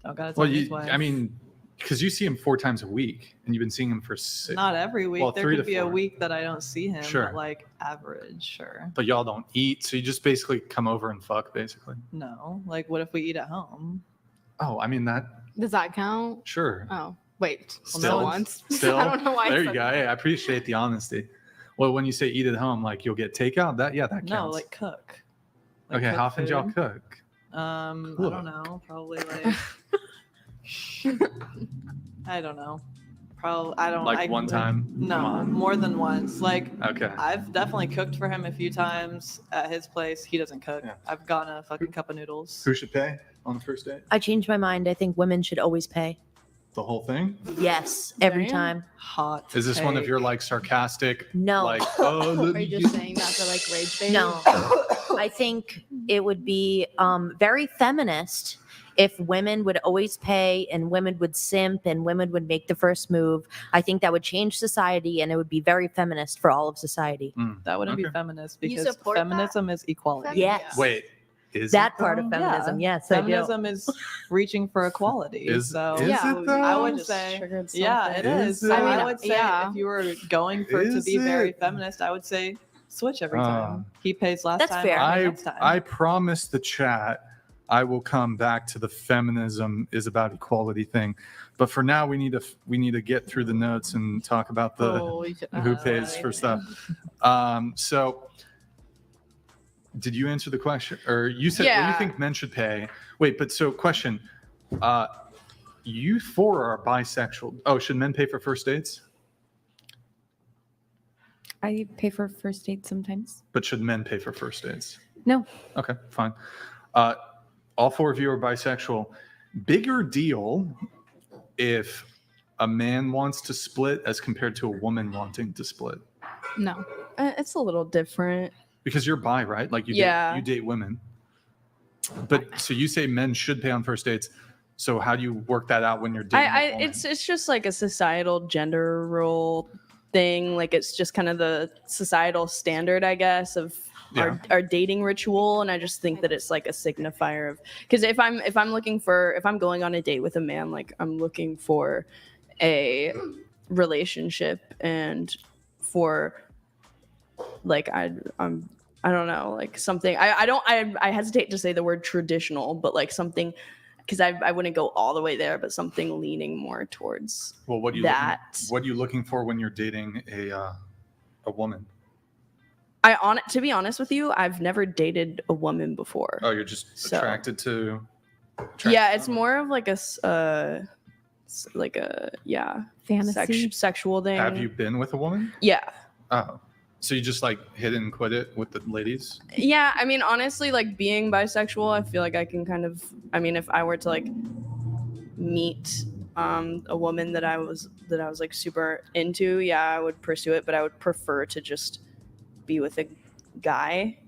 Don't gotta tell Well, his you. wife. I mean, because you see him 4 times a week, and you've been seeing him for 6. not every week. Well, there 3 could to be a 4. week that I don't see him. Sure. But like average, sure. But y'all don't eat, so you just basically come over and fuck, basically. No. Like what if we eat at home? Oh, I mean that. Does that count? Sure. Oh, wait. Still. No once. Still. I don't know why. I There you said go. that. Hey, I appreciate the honesty. Well, when you say eat at home, like you'll get takeout. That counts. No, like cook. Like okay, cook how often do y'all food. cook? I Cook. don't know. Probably like I don't know. Probably I don't Like one time? Come No, on. more than once. Like Okay. I've definitely cooked for him a few times at his place. He doesn't cook. Yeah. I've gotten a fucking cup of noodles. Who should pay on the first date? I changed my mind. I think women should always pay. The whole thing? Yes, every Damn. time. Hot. Is this one of take. your like sarcastic? No. Like, oh, look, Are you just saying that to like rage bait? No. I think it would be very feminist if women would always pay and women would simp and women would make the first move. I think that would change society and it would be very feminist for all of society. That wouldn't be Okay. feminist You because support that? feminism is equality. Yes. Wait, is That it part though? of feminism, Yeah. yes, I do. Feminism is reaching for equality. Is- so is Yeah, it though? I would just say, triggered yeah, something. it Is is. it? So I mean, I would say yeah. if you were going for it to Is be very it? feminist, I would say switch every time. He pays last That's time. fair. I'll pay I next time. I promise the chat I will come back to the feminism is about equality thing. But for now we need to get through the notes and talk about the Holy shit. who pays for stuff. So did you answer the question? Or you said well, you Yeah. think men should pay. Wait, but so question. You 4 are bisexual. Oh, should men pay for first dates? I pay for first dates sometimes. But should men pay for first dates? No. Okay, fine. All 4 of you are bisexual. Bigger deal if a man wants to split as compared to a woman wanting to split. No. It's a little different. Because you're bi, right? Like you date women. But so you say men should pay on first dates. So how do you work that out when you're dating a woman? It's just like a societal gender role thing. Like it's just kind of the societal standard, I guess, of our dating ritual. And I just think that it's like a signifier of, because if I'm going on a date with a man, like I'm looking for a relationship and for like I don't know, like something I hesitate to say the word traditional, but like something, because I wouldn't go all the way there, but something leaning more towards what are you looking for when you're dating a woman? To be honest with you, I've never dated a woman before. Oh, you're just attracted to yeah, it's more of like a fantasy sexual thing. Have you been with a woman? Yeah. Oh, so you just like hit it and quit it with the ladies? Yeah, I mean, honestly, like being bisexual, I feel like I can kind of, I mean, if I were to like meet a woman that I was like super into, yeah, I would pursue it, but I would prefer to just be with a guy,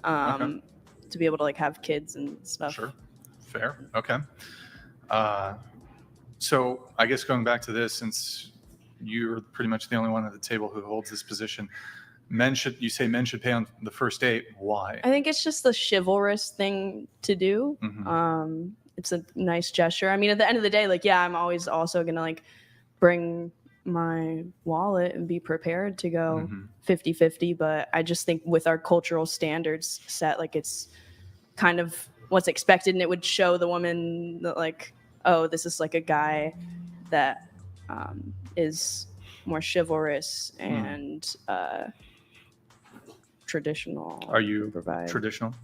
to be able to like have kids and stuff. Sure. Fair. Okay. So I guess going back to this, since you're pretty much the only one at the table who holds this position, you say men should pay on the first date. Why? I think it's just the chivalrous thing to do. It's a nice gesture. I mean, at the end of the day, like, yeah, I'm always also gonna like bring my wallet and be prepared to go 50-50, but I just think with our cultural standards set, like it's kind of what's expected, and it would show the woman that like, oh, this is like a guy that is more chivalrous and traditional. Are you traditional?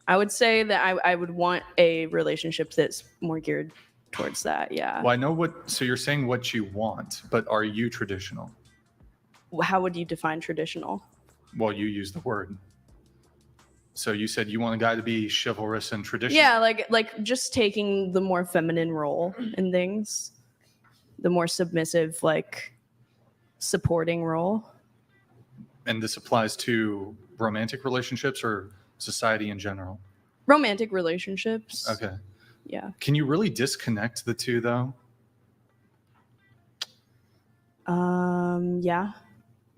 I would say that I would want a relationship that's more geared towards that. Yeah. Well, I know so you're saying what you want, but are you traditional? How would you define traditional? Well, you use the word. So you said you want a guy to be chivalrous and traditional. Yeah, like just taking the more feminine role in things, the more submissive, like supporting role. And this applies to romantic relationships or society in general? Romantic relationships. Okay. Yeah. Can you really disconnect the two though? Yeah.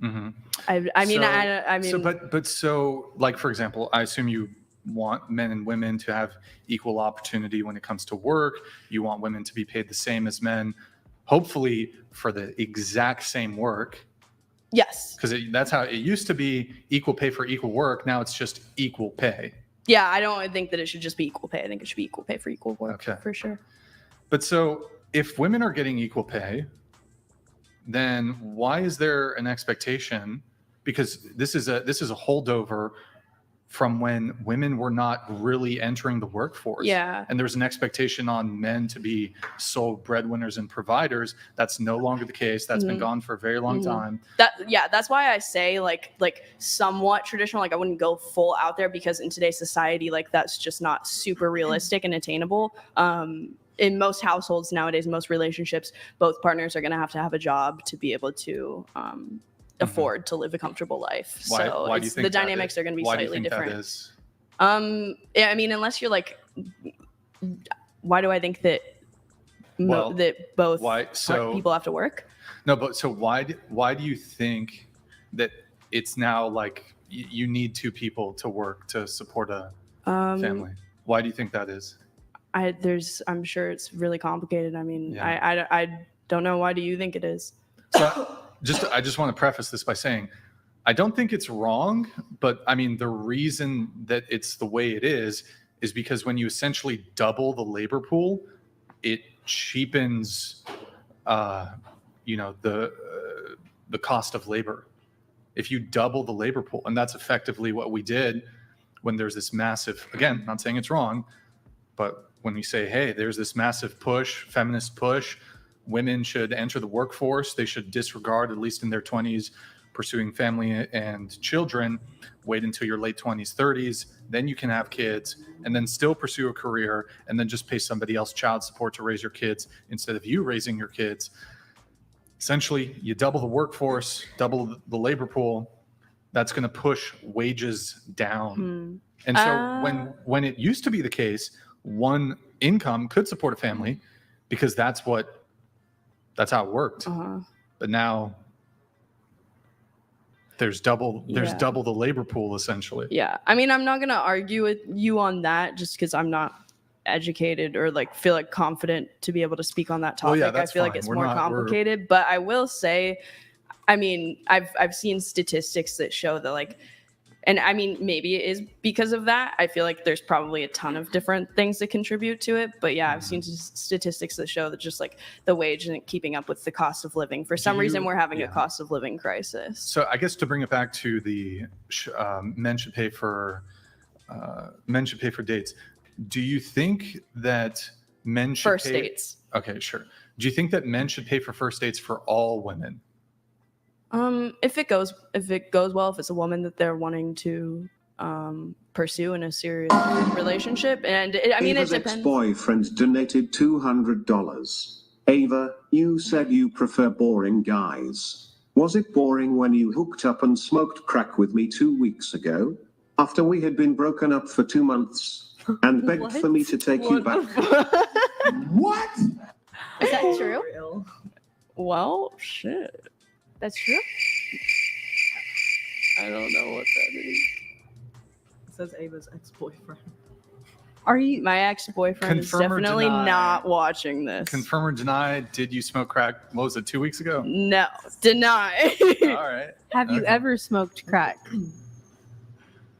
Mm-hmm. I mean, So like, for example, I assume you want men and women to have equal opportunity when it comes to work. You want women to be paid the same as men, hopefully for the exact same work. Yes. Because that's how it used to be, equal pay for equal work. Now it's just equal pay. Yeah, I don't think that it should just be equal pay. I think it should be equal pay for equal work. Okay. For sure. But so if women are getting equal pay, then why is there an expectation? Because this is a holdover from when women were not really entering the workforce. Yeah. And there's an expectation on men to be sole breadwinners and providers. That's no longer the case. That's been gone for a very long time. That's why I say like somewhat traditional. Like I wouldn't go full out there, because in today's society, like that's just not super realistic and attainable. In most households nowadays, most relationships, both partners are going to have a job to be able to afford to live a comfortable life. Why do you think the dynamics are going to be slightly different. That is? Yeah, I mean, unless you're like, why do I think that that both people have to work? No, but so why do you think that it's now like you need two people to work to support a family? Why do you think that is? I'm sure it's really complicated. I mean, yeah. I don't know. Why do you think it is? So I just want to preface this by saying, I don't think it's wrong, but I mean, the reason that it's the way it is because when you essentially double the labor pool, it cheapens, the cost of labor. If you double the labor pool, and that's effectively what we did when there's this massive, again, not saying it's wrong, but when we say, hey, there's this massive push, feminist push, women should enter the workforce. They should disregard, at least in their 20s, pursuing family and children, wait until your late 20s, 30s, then you can have kids, and then still pursue a career, and then just pay somebody else child support to raise your kids instead of you raising your kids. Essentially, you double the workforce, double the labor pool. That's going to push wages down. And so when it used to be the case, one income could support a family because that's how it worked. But now there's double the labor pool essentially. Yeah. I mean, I'm not going to argue with you on that just because I'm not educated or like feel like confident to be able to speak on that topic. Well, yeah, I that's feel like fine. it's We're more not- complicated, but I will say, I mean, I've seen statistics that show that like, and I mean, maybe it is because of that. I feel like there's probably a ton of different things that contribute to it. But yeah, I've seen statistics that show that just like the wage isn't keeping up with the cost of living. For some reason, we're having a cost of living crisis. So I guess to bring it back to the men should pay for dates. Do you think that men should First pay? dates. Okay, sure. Do you think that men should pay for first dates for all women? If it goes well, if it's a woman that they're wanting to pursue in a serious relationship, and it Ava's depends. ex-boyfriend donated $200. Ava, you said you prefer boring guys. Was it boring when you hooked up and smoked crack with me 2 weeks ago? After we had been broken up for 2 months and begged for me to take you back. What? Is that true? Well, shit. That's true. I don't know what that is. It says Ava's ex-boyfriend. Are you? My ex-boyfriend is Confirm or definitely deny? not watching this. Confirm or deny? Did you smoke crack? What was it? 2 weeks ago? No, deny. All right. Have you Okay. ever smoked crack?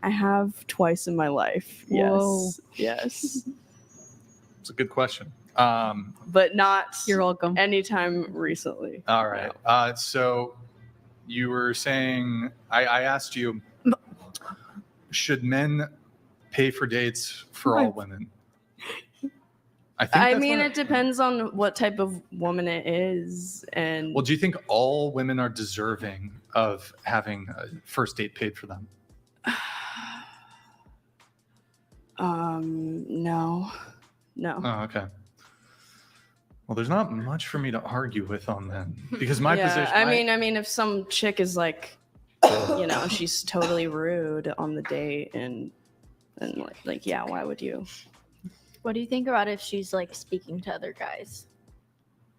I have twice in my life. Whoa. Yes. It's a good question. But not You're welcome. anytime recently. All right. So you were saying, I asked you, should men pay for dates for all women? I mean, it depends on what type of woman it is, and Well, do you think all women are deserving of having a first date paid for them? no. Oh, okay. Well, there's not much for me to argue with on that because my Yeah, position. I mean, if some chick is like, she's totally rude on the date, and like, yeah, why would you? What do you think about if she's like speaking to other guys?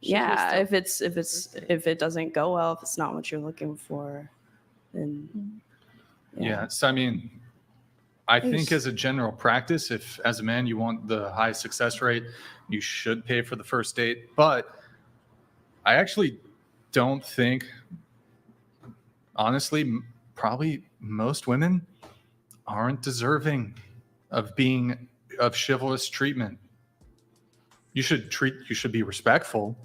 Yeah, if it doesn't go well, if it's not what you're looking for, then Yeah. So, I mean, I think as a general practice, if as a man you want the high success rate, you should pay for the first date. But I actually don't think, honestly, probably most women aren't deserving of chivalrous treatment. You should be respectful,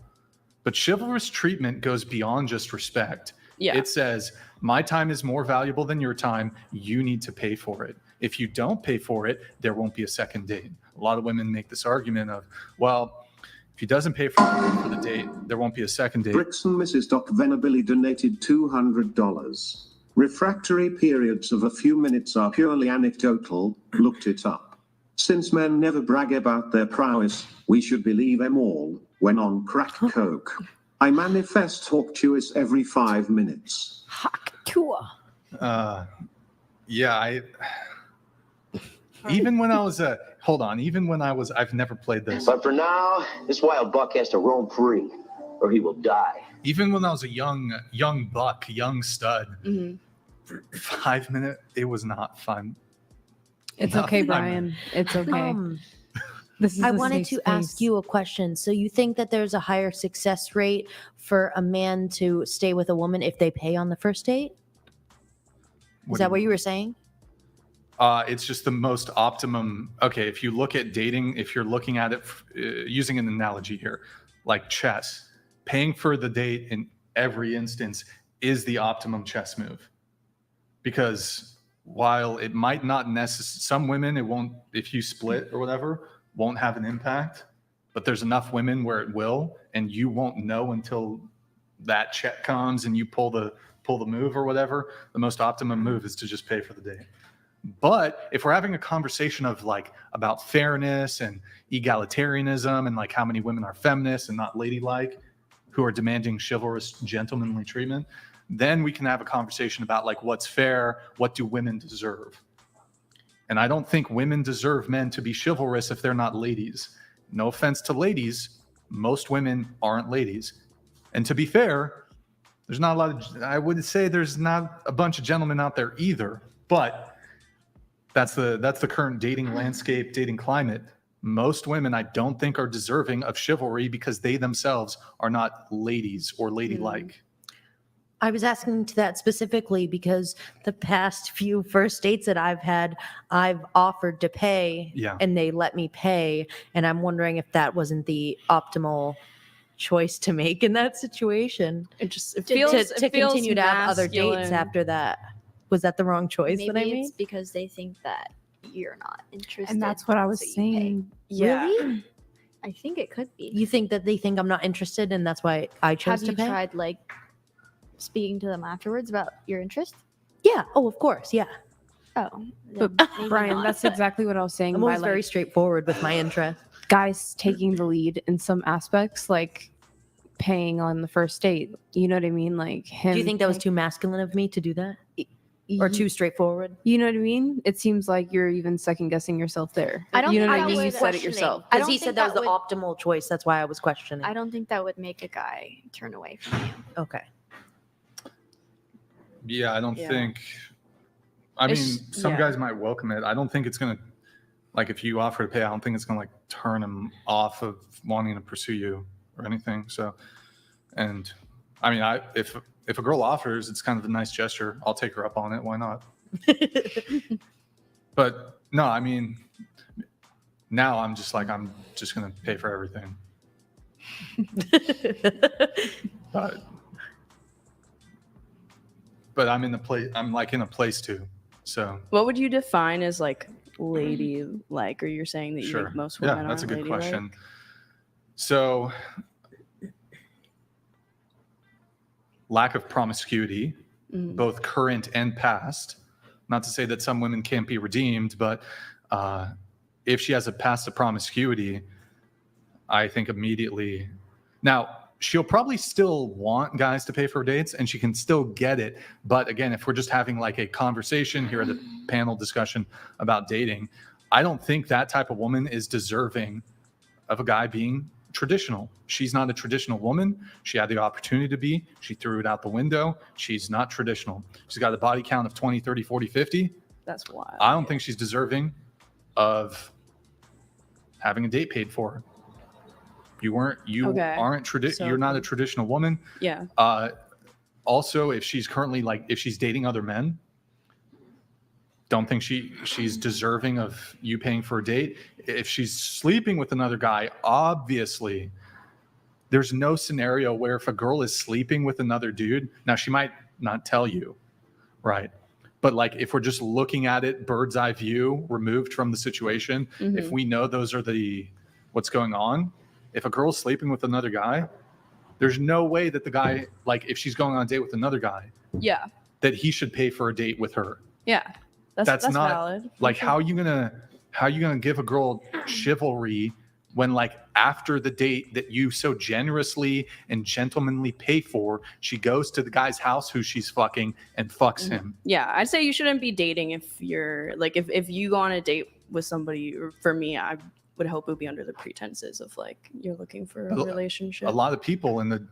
but chivalrous treatment goes beyond just respect. Yeah. It says, my time is more valuable than your time. You need to pay for it. If you don't pay for it, there won't be a second date. A lot of women make this argument of, well, if he doesn't pay for the date, there won't be a second date. Bricks and Mrs. Doc Venabilly donated $200. Refractory periods of a few minutes are purely anecdotal. Looked it up. Since men never brag about their prowess, we should believe them all when on crack coke. I manifest Hawktuous every 5 minutes. Yeah, even when I was I've never played this. But for now, this wild buck has to roam free, or he will die. Even when I was a young buck, young stud, 5 minutes, it was not fun. It's okay, Brian. It's okay. This is I a wanted safe to ask space. you a question. So you think that there's a higher success rate for a man to stay with a woman if they pay on the first date? Is that what you were saying? It's just the most optimum. Okay, if you look at dating, if you're looking at it using an analogy here, like chess, paying for the date in every instance is the optimum chess move. Because while it might not necessarily, some women, it won't, if you split or whatever, won't have an impact, but there's enough women where it will, and you won't know until that check comes and you pull the pull the move or whatever, the most optimum move is to just pay for the date. But if we're having a conversation of like about fairness and egalitarianism and like how many women are feminists and not ladylike, who are demanding chivalrous, gentlemanly treatment, then we can have a conversation about like what's fair, what do women deserve. And I don't think women deserve men to be chivalrous if they're not ladies. No offense to ladies, most women aren't ladies. And to be fair, there's not a lot of, I would say there's not a bunch of gentlemen out there either, but that's the current dating landscape, dating climate. Most women, I don't think, are deserving of chivalry because they themselves are not ladies or ladylike. I was asking to that specifically because the past few first dates that I've had, I've offered to pay and they let me pay. And I'm wondering if that wasn't the optimal choice to make in that situation. It feels to continue to have other dates masculine. after that. Was that the wrong choice Maybe that I made? it's because they think that you're not interested. And that's what I was so you pay. saying. Yeah. Really? I think it could be. You think that they think I'm not interested and that's why I chose Have to you pay? tried like speaking to them afterwards about your interest? Yeah. Oh, of course. Yeah. Oh, But then maybe Brian, not. that's exactly what I was saying. I'm by always very like straightforward with my interest. guys taking the lead in some aspects, like paying on the first date. You know what I mean? Like him. Do you think that was too masculine of me to do that? Or too straightforward? You know what I mean? It seems like you're even second guessing yourself there. I don't You know think what I that mean? You would- said it yourself. I Because don't he think said that was that the optimal choice. That's why I was questioning. I don't think that would make a guy turn away from you. Okay. Yeah, I don't Yeah. think. I mean, It's- some yeah. guys might welcome it. I don't think it's gonna, like, if you offer to pay, I don't think it's gonna like turn them off of wanting to pursue you or anything. So, and I mean, if a girl offers, it's kind of a nice gesture. I'll take her up on it. Why not? But no, I mean, now I'm just like, I'm just gonna pay for everything. But I'm in the place. I'm like in a place too. So What would you define as like lady like? Or you're saying that you sure. think most women Yeah, that's a aren't good ladylike? question. So lack of promiscuity, both current and past. Not to say that some women can't be redeemed, but if she has a past of promiscuity, I think immediately. Now, she'll probably still want guys to pay for dates and she can still get it. But again, if we're just having like a conversation here at the panel discussion about dating, I don't think that type of woman is deserving of a guy being traditional. She's not a traditional woman. She had the opportunity to be. She threw it out the window. She's not traditional. She's got a body count of 20, 30, 40, 50. That's wild. I don't think she's deserving of having a date paid for. You aren't you're not a traditional woman. Yeah. Also, if she's currently if she's dating other men, don't think she's deserving of you paying for a date. If she's sleeping with another guy, obviously there's no scenario where if a girl is sleeping with another dude, now she might not tell you, right? But like if we're just looking at it bird's eye view, removed from the situation, if we know those are what's going on, if a girl's sleeping with another guy, there's no way that the guy, like if she's going on a date with another guy, Yeah. that he should pay for a date with her. Yeah. That's not valid. like how you gonna give a girl chivalry when like after the date that you so generously and gentlemanly pay for, she goes to the guy's house who she's fucking and fucks him. Yeah, I'd say you shouldn't be dating if you're like if you go on a date with somebody. Or for me, I would hope it would be under the pretenses of like you're looking for a relationship. A lot of people in the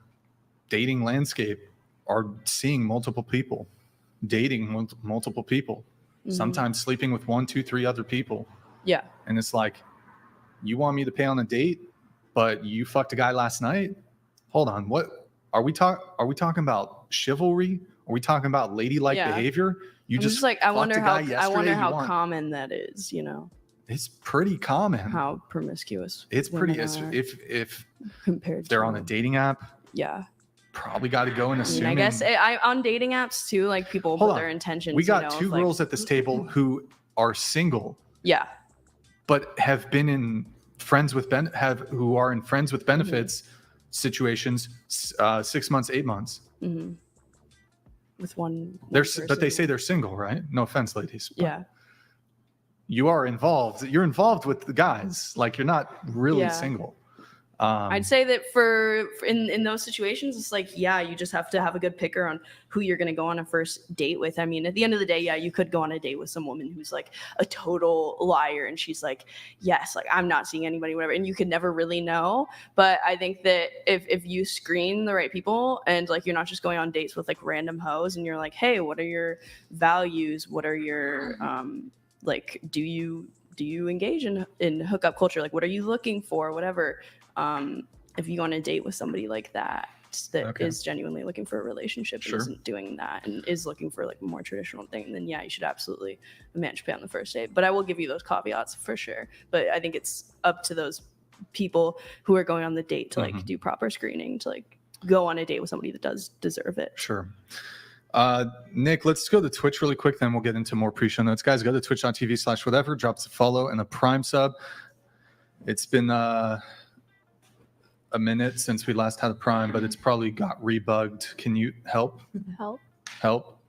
dating landscape are seeing multiple people, dating multiple people, sometimes sleeping with 1, 2, 3 other people. Yeah. And it's like, you want me to pay on a date, but you fucked a guy last night? Hold on, what are we talking about chivalry? Are we talking about ladylike behavior? You I'm just like I fucked wonder a how guy yesterday, you want- common that is, you know. It's pretty common. How promiscuous. It's pretty women it's, are if compared they're to on a dating app, yeah. probably got to go and assume. I guess on dating apps too, like people Hold put on. their intentions. We got you know, two of, like, girls at this table who are single, Yeah. but have been in who are in friends with benefits situations 6 months, 8 months. with one. But they say they're single, right? No offense, ladies. But Yeah. you are involved. You're involved with the guys. Like you're not really Yeah. single. I'd say that for in those situations, it's like, yeah, you just have to have a good picker on who you're going to go on a first date with. I mean, at the end of the day, yeah, you could go on a date with some woman who's like a total liar and she's like, yes, like I'm not seeing anybody, whatever. And you could never really know. But I think that if you screen the right people and like you're not just going on dates with like random hoes and you're like, hey, what are your values? What are your like, do you engage in hookup culture? Like, what are you looking for? Whatever. If you go on a date with somebody like that is genuinely looking for a relationship and isn't doing that and is looking for like a more traditional thing, then yeah, you should absolutely emancipate on the first date. But I will give you those caveats for sure. But I think it's up to those people who are going on the date to like do proper screening to like go on a date with somebody that does deserve it. Sure. Nick, let's go to Twitch really quick, then we'll get into more pre-show notes. Guys, go to twitch.tv/whatever, drop us a follow and a Prime sub. It's been a minute since we last had a Prime, but it's probably got rebugged. Can you help? Help.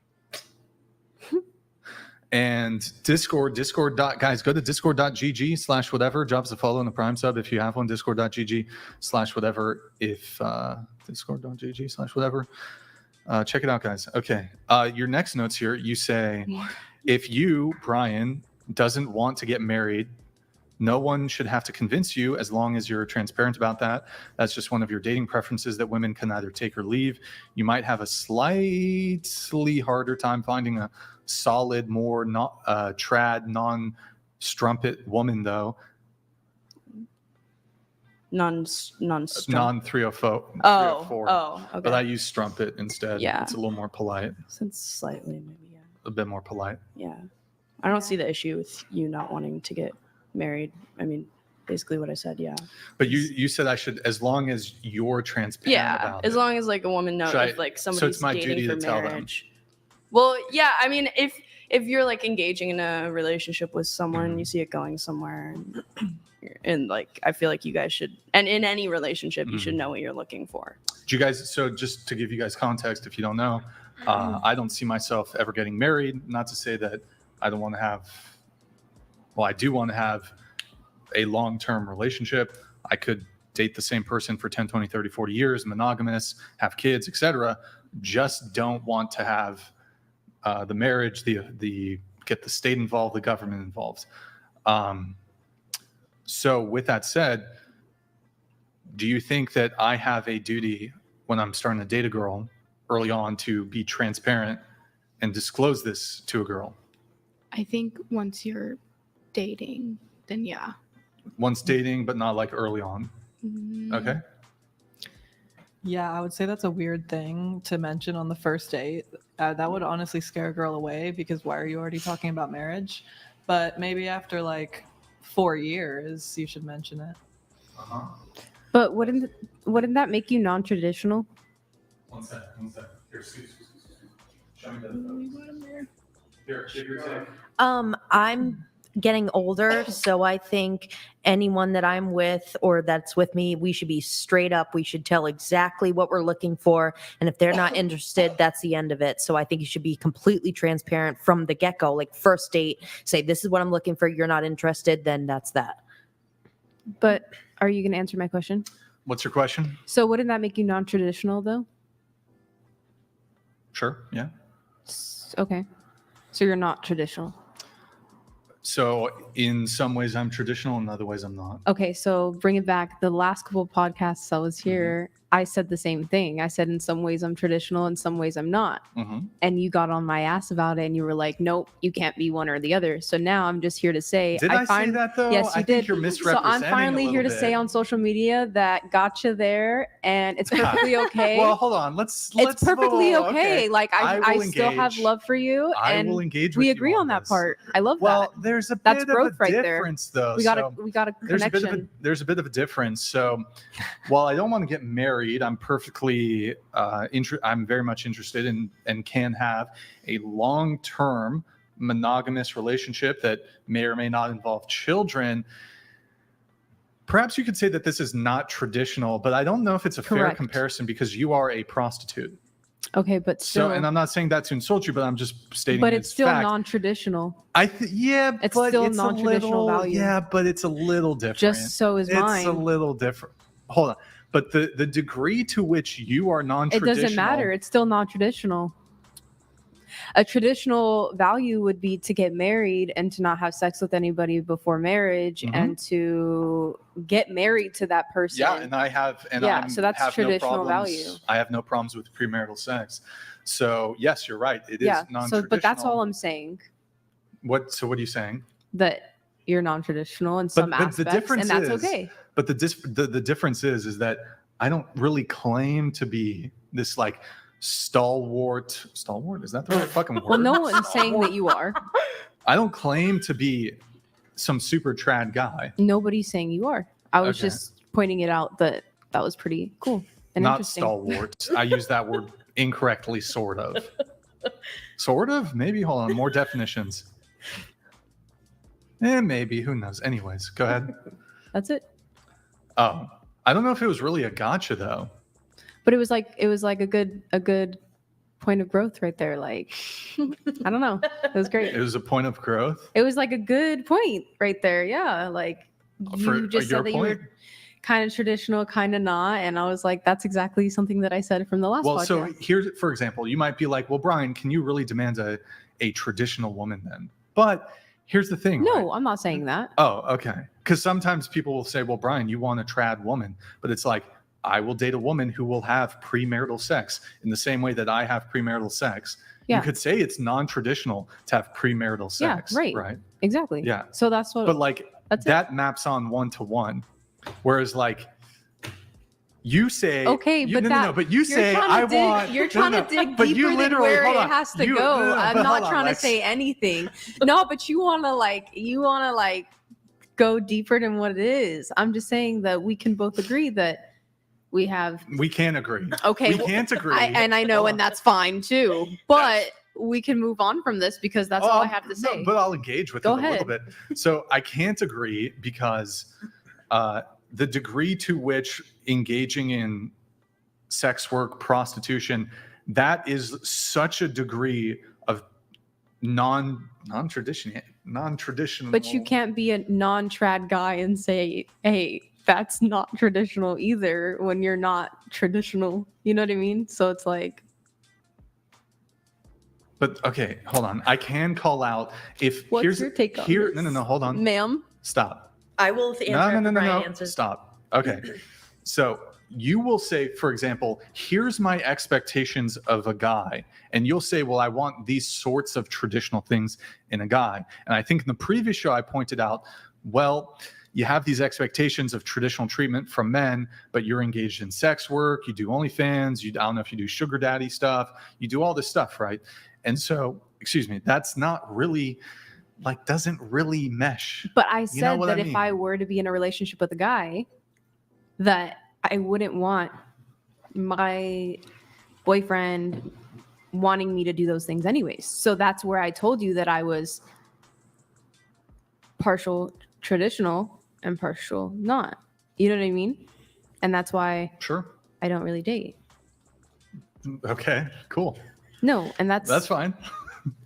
And Discord. Guys, go to discord.gg/whatever, drop us a follow and a Prime sub if you have one. Discord.gg/whatever if discord.gg/whatever. Check it out, guys. Okay. Your next notes here, you say, if you, Brian, doesn't want to get married, no one should have to convince you as long as you're transparent about that. That's just one of your dating preferences that women can either take or leave. You might have a slightly harder time finding a solid, more trad, non-strumpet woman, though. Non-304. Okay. But I use strumpet instead. Yeah. It's a little more polite. Since slightly, maybe, yeah. A bit more polite. Yeah. I don't see the issue with you not wanting to get married. I mean, basically what I said, yeah. But you said I should, as long as you're transparent about it. As long as like a woman knows if like somebody's it's my dating duty for to tell them. marriage. Well, yeah, I mean, if you're like engaging in a relationship with someone, you see it going somewhere, and like I feel like you guys should, and in any relationship, you should know what you're looking for. Do you guys? So just to give you guys context, if you don't know, I don't see myself ever getting married. Not to say that I don't want to have. Well, I do want to have a long-term relationship. I could date the same person for 10, 20, 30, 40 years, monogamous, have kids, etc. Just don't want to have the marriage, the get the state involved, the government involved. So with that said, do you think that I have a duty when I'm starting to date a girl early on to be transparent and disclose this to a girl? I think once you're dating, then yeah. Once dating, but not like early on. Okay. Yeah, I would say that's a weird thing to mention on the first date. That would honestly scare a girl away because why are you already talking about marriage? But maybe after like 4 years, you should mention it. But wouldn't that make you non-traditional? One sec. Here, excuse. Show me that. Here, give your take. I'm getting older, so I think anyone that I'm with or that's with me, we should be straight up. We should tell exactly what we're looking for, and if they're not interested, that's the end of it. So I think you should be completely transparent from the get-go. Like first date, say this is what I'm looking for. You're not interested, then that's that. But are you going to answer my question? What's your question? So wouldn't that make you non-traditional though? Sure. Yeah. Okay. So you're not traditional. So in some ways I'm traditional, in other ways I'm not. Okay, so bring it back. The last couple of podcasts I was here, I said the same thing. I said in some ways I'm traditional, in some ways I'm not. And you got on my ass about it and you were like, nope, you can't be one or the other. So now I'm just here to say, Did I say that though? Yes, you I did. think you're misrepresenting. So I'm finally here to say on social media that gotcha there, and it's perfectly okay. Well, hold on. Let's It's perfectly whoa, okay. Like I still have love for you, and I will engage with we you agree on that this. part. I love Well, that. there's a That's bit growth of a right there. difference though. We got a connection. There's a bit of a difference. So while I don't want to get married, I'm perfectly I'm very much interested in and can have a long-term monogamous relationship that may or may not involve children. Perhaps you could say that this is not traditional, but I don't know if it's a fair Correct. comparison because you are a prostitute. Okay, but still, So, and I'm not saying that to insult you, but I'm just stating. but it's still fact. non-traditional. Yeah, It's but still it's non-traditional a little, value. Yeah, but it's a little different. Just so is mine. It's a little different. Hold on, but the degree to which you are It non-traditional, doesn't matter. It's still non-traditional. A traditional value would be to get married and to not have sex with anybody before marriage and to get married to that person. Yeah, and I have, and Yeah, I so that's have traditional no problems. value. I have no problems with premarital sex. So yes, you're right. It is non-traditional. So, but that's all I'm saying. So what are you saying? That you're non-traditional in some aspects, the difference and that's is, okay. But the difference is that I don't really claim to be this like stalwart. Stalwart, is that the right fucking word? Well, no one's saying that you are. I don't claim to be some super trad guy. Nobody's saying you are. I was Okay. just pointing it out that was pretty cool and Not interesting. stalwart. I use that word incorrectly, sort of. Sort of? Maybe. Hold on. More definitions. Maybe. Who knows? Anyways, go ahead. That's it. Oh, I don't know if it was really a gotcha though. But it was like a good point of growth right there. Like, I don't know. It was great. It was a point of growth. It was like a good point right there. Yeah. Like you just said that you were kind of traditional, kind of not. And I was like, that's exactly something that I said from the last podcast. So here's, for example, you might be like, well, Brian, can you really demand a traditional woman then? But here's the thing. No, right? I'm not saying that. Oh, okay. Because sometimes people will say, well, Brian, you want a trad woman. But it's like, I will date a woman who will have premarital sex in the same way that I have premarital sex. Yeah. You could say it's non-traditional to have premarital sex. Yeah, right. Right. Exactly. Yeah. So that's what. But like that maps on 1-to-1. Whereas like you say, okay, but but you say you're trying to dig deeper than where it has to go. I'm not trying to say anything. No, but you want to go deeper than what it is. I'm just saying that we can both agree that we can agree. Okay, we can't agree. I know, and that's fine too. But we can move on from this because that's all I have to say. No, but I'll engage with it a little bit. So I can't agree because the degree to which engaging in sex work, prostitution, that is such a degree of non-traditional. But you can't be a non-trad guy and say, hey, that's not traditional either when you're not traditional. You know what I mean? So it's like. But okay, hold on. I can call out if What's your take on this? No, hold on. Ma'am. Stop. I will answer after Brian answers. Stop. Okay. So you will say, for example, here's my expectations of a guy. And you'll say, well, I want these sorts of traditional things in a guy. And I think in the previous show, I pointed out, well, you have these expectations of traditional treatment from men, but you're engaged in sex work. You do OnlyFans. I don't know if you do sugar daddy stuff. You do all this stuff, right? And so, that's not really doesn't really mesh. But I said that if I were to be in a relationship with a guy, that I wouldn't want my boyfriend wanting me to do those things anyways. So that's where I told you that I was partial traditional and partial not. You know what I mean? And that's why I don't really date. Okay, cool. No, and that's fine.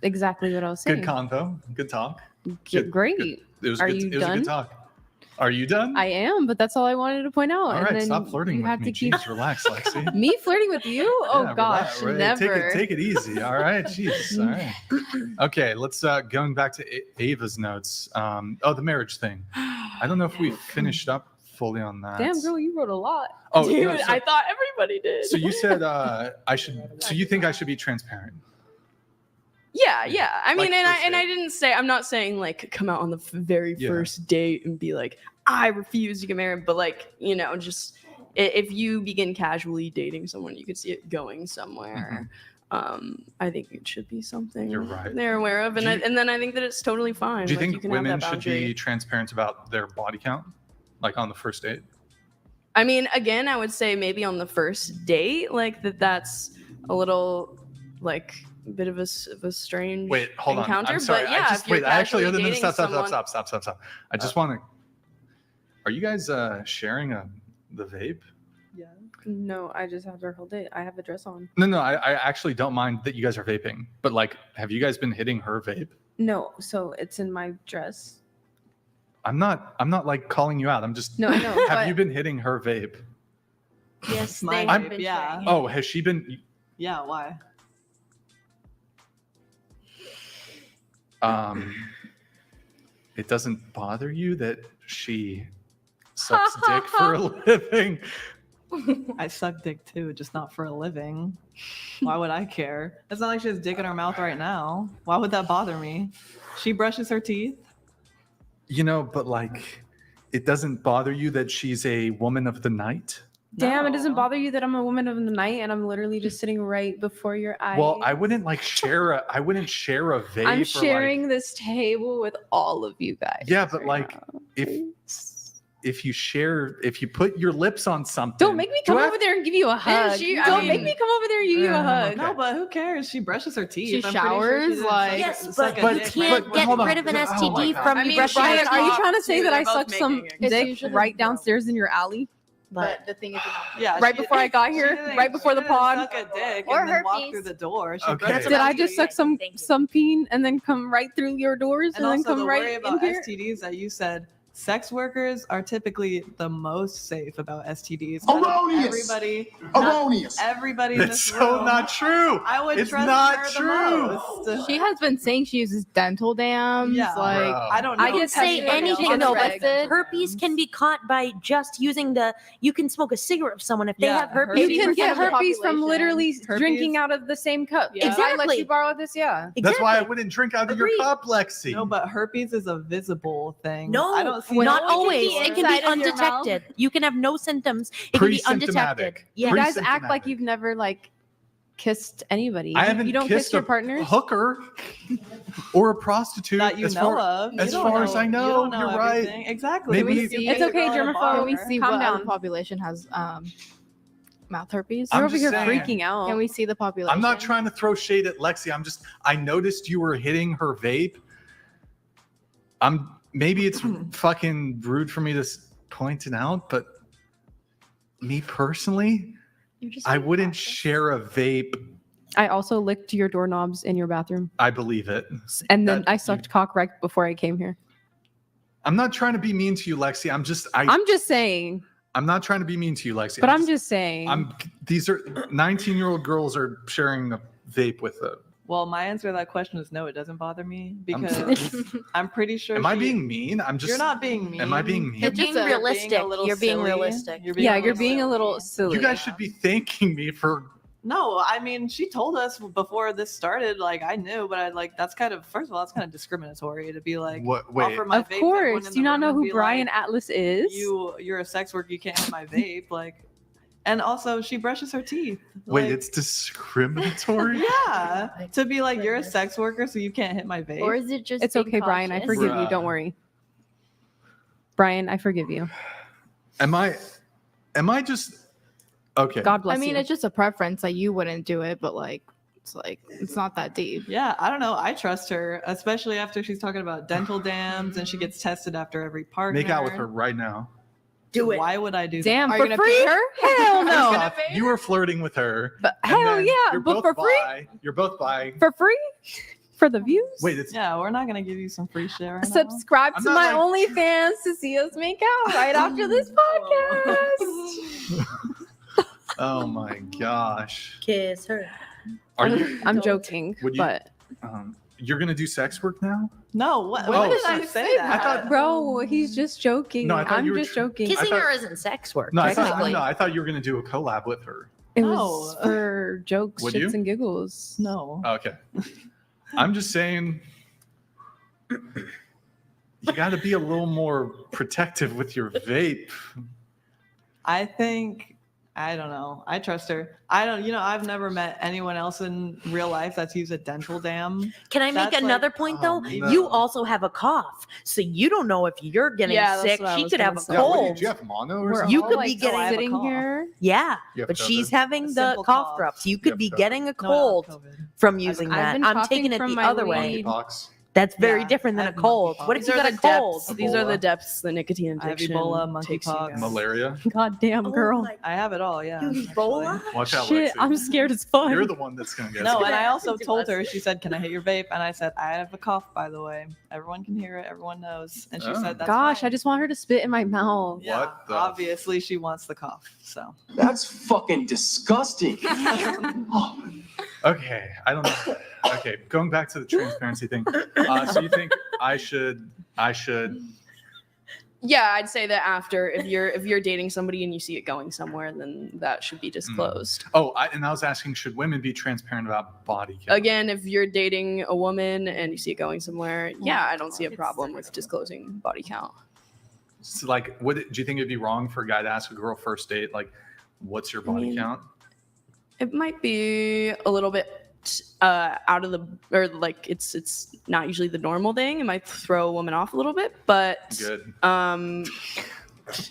Exactly what I was saying. Good convo. Good talk. Great. It was Are good, you it was done? a good talk. Are you done? I am, but that's all I wanted to point out. All and right, then stop flirting you with have me. to keep Jeez, relax, Lexi. me flirting with you? Oh Yeah, gosh, never. Take it easy. All right, jeez. All right. Okay, let's going back to Ava's notes. The marriage thing. I don't know if we finished up fully on that. Damn, girl, you wrote a lot. Oh, Dude, no, so- I thought everybody did. So you said I should. So you think I should be transparent? Yeah. I mean, Like, and I didn't say, I'm not saying like come out on the very first date and be like, I refuse to get married, but like, just if you begin casually dating someone, you could see it going somewhere. I think it should be something You're right. they're aware of, and then I think that it's totally fine. Do you think you can have women that should boundary. be transparent about their body count, like on the first date? I mean, again, I would say maybe on the first date, like that's a little like a bit of a strange hold on. encounter. I'm sorry. But yeah, if you're Actually, casually dating stop. someone- I just want to. Are you guys sharing the vape? Yeah. No, I just have to hold it. I have a dress on. No, I actually don't mind that you guys are vaping, but like, have you guys been hitting her vape? No, so it's in my dress. I'm not like calling you out. I'm just. No, I know. Have but you been hitting her vape? Yes, My they vape, have been yeah. sharing it. Oh, has she been? Yeah, why? It doesn't bother you that she sucks dick for a living? I suck dick too, just not for a living. Why would I care? It's not like she has dick in her mouth right now. Why would that bother me? She brushes her teeth. You know, but like, it doesn't bother you that she's a woman of the night? damn, it doesn't No. bother you that I'm a woman of the night and I'm literally just sitting right before your eyes. Well, I wouldn't share a vape. I'm or, sharing like, this table with all of you guys. yeah, but right like, now. if you put your lips on something, Don't make me come do I over there and give you a hug. I Don't mean- make me come over there and give you a hug. okay. No, but who cares? She brushes her teeth. She I'm pretty sure showers, doesn't like- Yes, suck but a you dick can't right get when- rid of an Oh my STD God. from I you mean, brushing Brian, your are you teeth. trying to say Dude, that they're I both sucked some making it. It's dick usually right gross. downstairs in your alley? But the thing is, Yeah, Right she before I got she here? didn't- Right before she the didn't pod? Suck a dick Or and then walk herpes. through the door. She Okay. brushed Did her I just teeth. suck some Thank you. peen and then come right through your doors And and, then also the come worry right in about here? STDs that you said, sex workers are typically the most safe about STDs. Erroneous. Not everybody in It's this so room. not true. I would It's trust not her true. the most. she has been saying she uses dental dams. Yeah. Like, Bro. I don't know. I could say anybody anything else though, has but dental herpes dams. can be caught by just using you can smoke a cigarette with someone. If they Yeah, have herpes, You 80% can get of the herpes from population. literally Herpes? drinking out of the same cup. Yeah. If I let Exactly. you borrow this, yeah. That's why I Exactly. wouldn't drink out of Agreed. your cup, Lexi. No, but herpes is a visible thing. No, I don't see not it can always. be It can inside be of your mouth. undetected. You can have no symptoms. It can be undetected. Pre-symptomatic. Yeah. You guys act like Pre-symptomatic. you've never like kissed anybody. I haven't You don't kissed kiss your a partners? hooker or a prostitute. that you as know far, of. as You don't far as I you know, don't know you're right. everything. Exactly. Maybe- You see It's a okay, girl at a germaphobe. bar. can we see Calm what other down. population has mouth herpes? I'm You're over just here saying. freaking out. Can we see the population? I'm not trying to throw shade at Lexi. I noticed you were hitting her vape. Maybe it's fucking rude for me to point it out, but me personally, I wouldn't share a vape. I also licked your doorknobs in your bathroom. I believe it. And then That- I sucked cock right before I came here. I'm not trying to be mean to you, Lexi. I'm just saying. I'm not trying to be mean to you, Lexi. But I'm just saying. These are 19-year-old girls are sharing a vape with a. Well, my answer to that question is no, it doesn't bother me because I'm pretty sure. Am I being mean? I'm just. You're not being mean. Am I being mean? You're being Just a- realistic. a little You're being silly. realistic. You're yeah, you're being a silly. little silly. You guys should be thanking me for. No, I mean, she told us before this started. Like, I knew, but I like that's kind of first of all, that's kind of discriminatory to be like, What? Wait. offer my Of vape to everyone course. in Do you the not room know and who be Brian like, Atlas is? You're a sex worker. You can't have my vape. Like, and also she brushes her teeth. Wait, Like, it's discriminatory. yeah, to be like you're a sex worker, so you can't hit my vape. Or is it just It's being okay, Brian. I cautious? forgive you. Bruh. Don't worry. Brian, I forgive you. Am I just okay? God bless I mean, you. it's just a preference. Like, you wouldn't do it, but it's not that deep. Yeah, I don't know. I trust her, especially after she's talking about dental dams and she gets tested after every partner. Make out with her right now. Do it. Why would I do Damn, Are for you gonna free? pay her? Hell First no. off, you were flirting with her. But and hell then yeah, you're but both for free? bi. You're both bi. For free? For the views? Wait, it's that? Yeah, we're not gonna give you some free shit right now. Subscribe I'm to not my like- OnlyFans to see us make out right after this podcast. oh my gosh. Kiss her. Are you? I'm joking, Would you- but You're gonna do sex work now? No, what? Oh, When did I say that? I thought. bro, he's just joking. No, I thought I'm you were just tr- joking. Kiss- Kissing thought- her isn't sex work. No, I technically. thought you were gonna do a collab with her. It No. was for jokes, Would shits, you? and giggles. No. Okay. I'm just saying. You got to be a little more protective with your vape. I think I don't know. I trust her. I don't. I've never met anyone else in real life that's used a dental dam. Can I make That's another like- point oh, though? no. You also have a cough, so you don't know if you're getting Yeah, that's sick. what I She was could gonna have a say. Yeah, what cold. do you have mono or We're something? You all, could like, be getting I have a sitting cough. here. Yeah, You have but she's COVID. having A the simple cough cough. drops. You You could have be COVID. getting a No, I don't have cold COVID. from using I've that. been I'm coughing taking it from the my other way. weed. Monkeypox. That's very Yeah, different than I a have cold. monkeypox. What if These you are got the a cold? depths. These are the Ebola. depths the nicotine I have addiction Ebola, takes you monkeypox. down. Malaria. God damn, girl. I have it all, yeah. You actually. Ebola? Watch out, Shit, Lexi. I'm scared as fuck. You're the one that's gonna get No, sick. and I also To told us. her, she said, "Can I hit your vape?" And I said, "I have a cough, by the way. Everyone can hear it, everyone knows." And she Oh. said, "That's Gosh, fine." I just want her to spit in my mouth. Yeah, What the obviously she wants the cough, so. That's fucking disgusting. Oh, Okay, I don't know. Okay, going back to the transparency thing. So you think I should? Yeah, I'd say that after, if you're dating somebody and you see it going somewhere, then that should be disclosed. Oh, and I was asking, should women be transparent about body count? Again, if you're dating a woman and you see it going somewhere, yeah, I don't see a problem with disclosing body count. So like, do you think it'd be wrong for a guy to ask a girl first date, like, what's your body count? It might be a little bit out of the, or like it's not usually the normal thing. It might throw a woman off a little bit, but Good.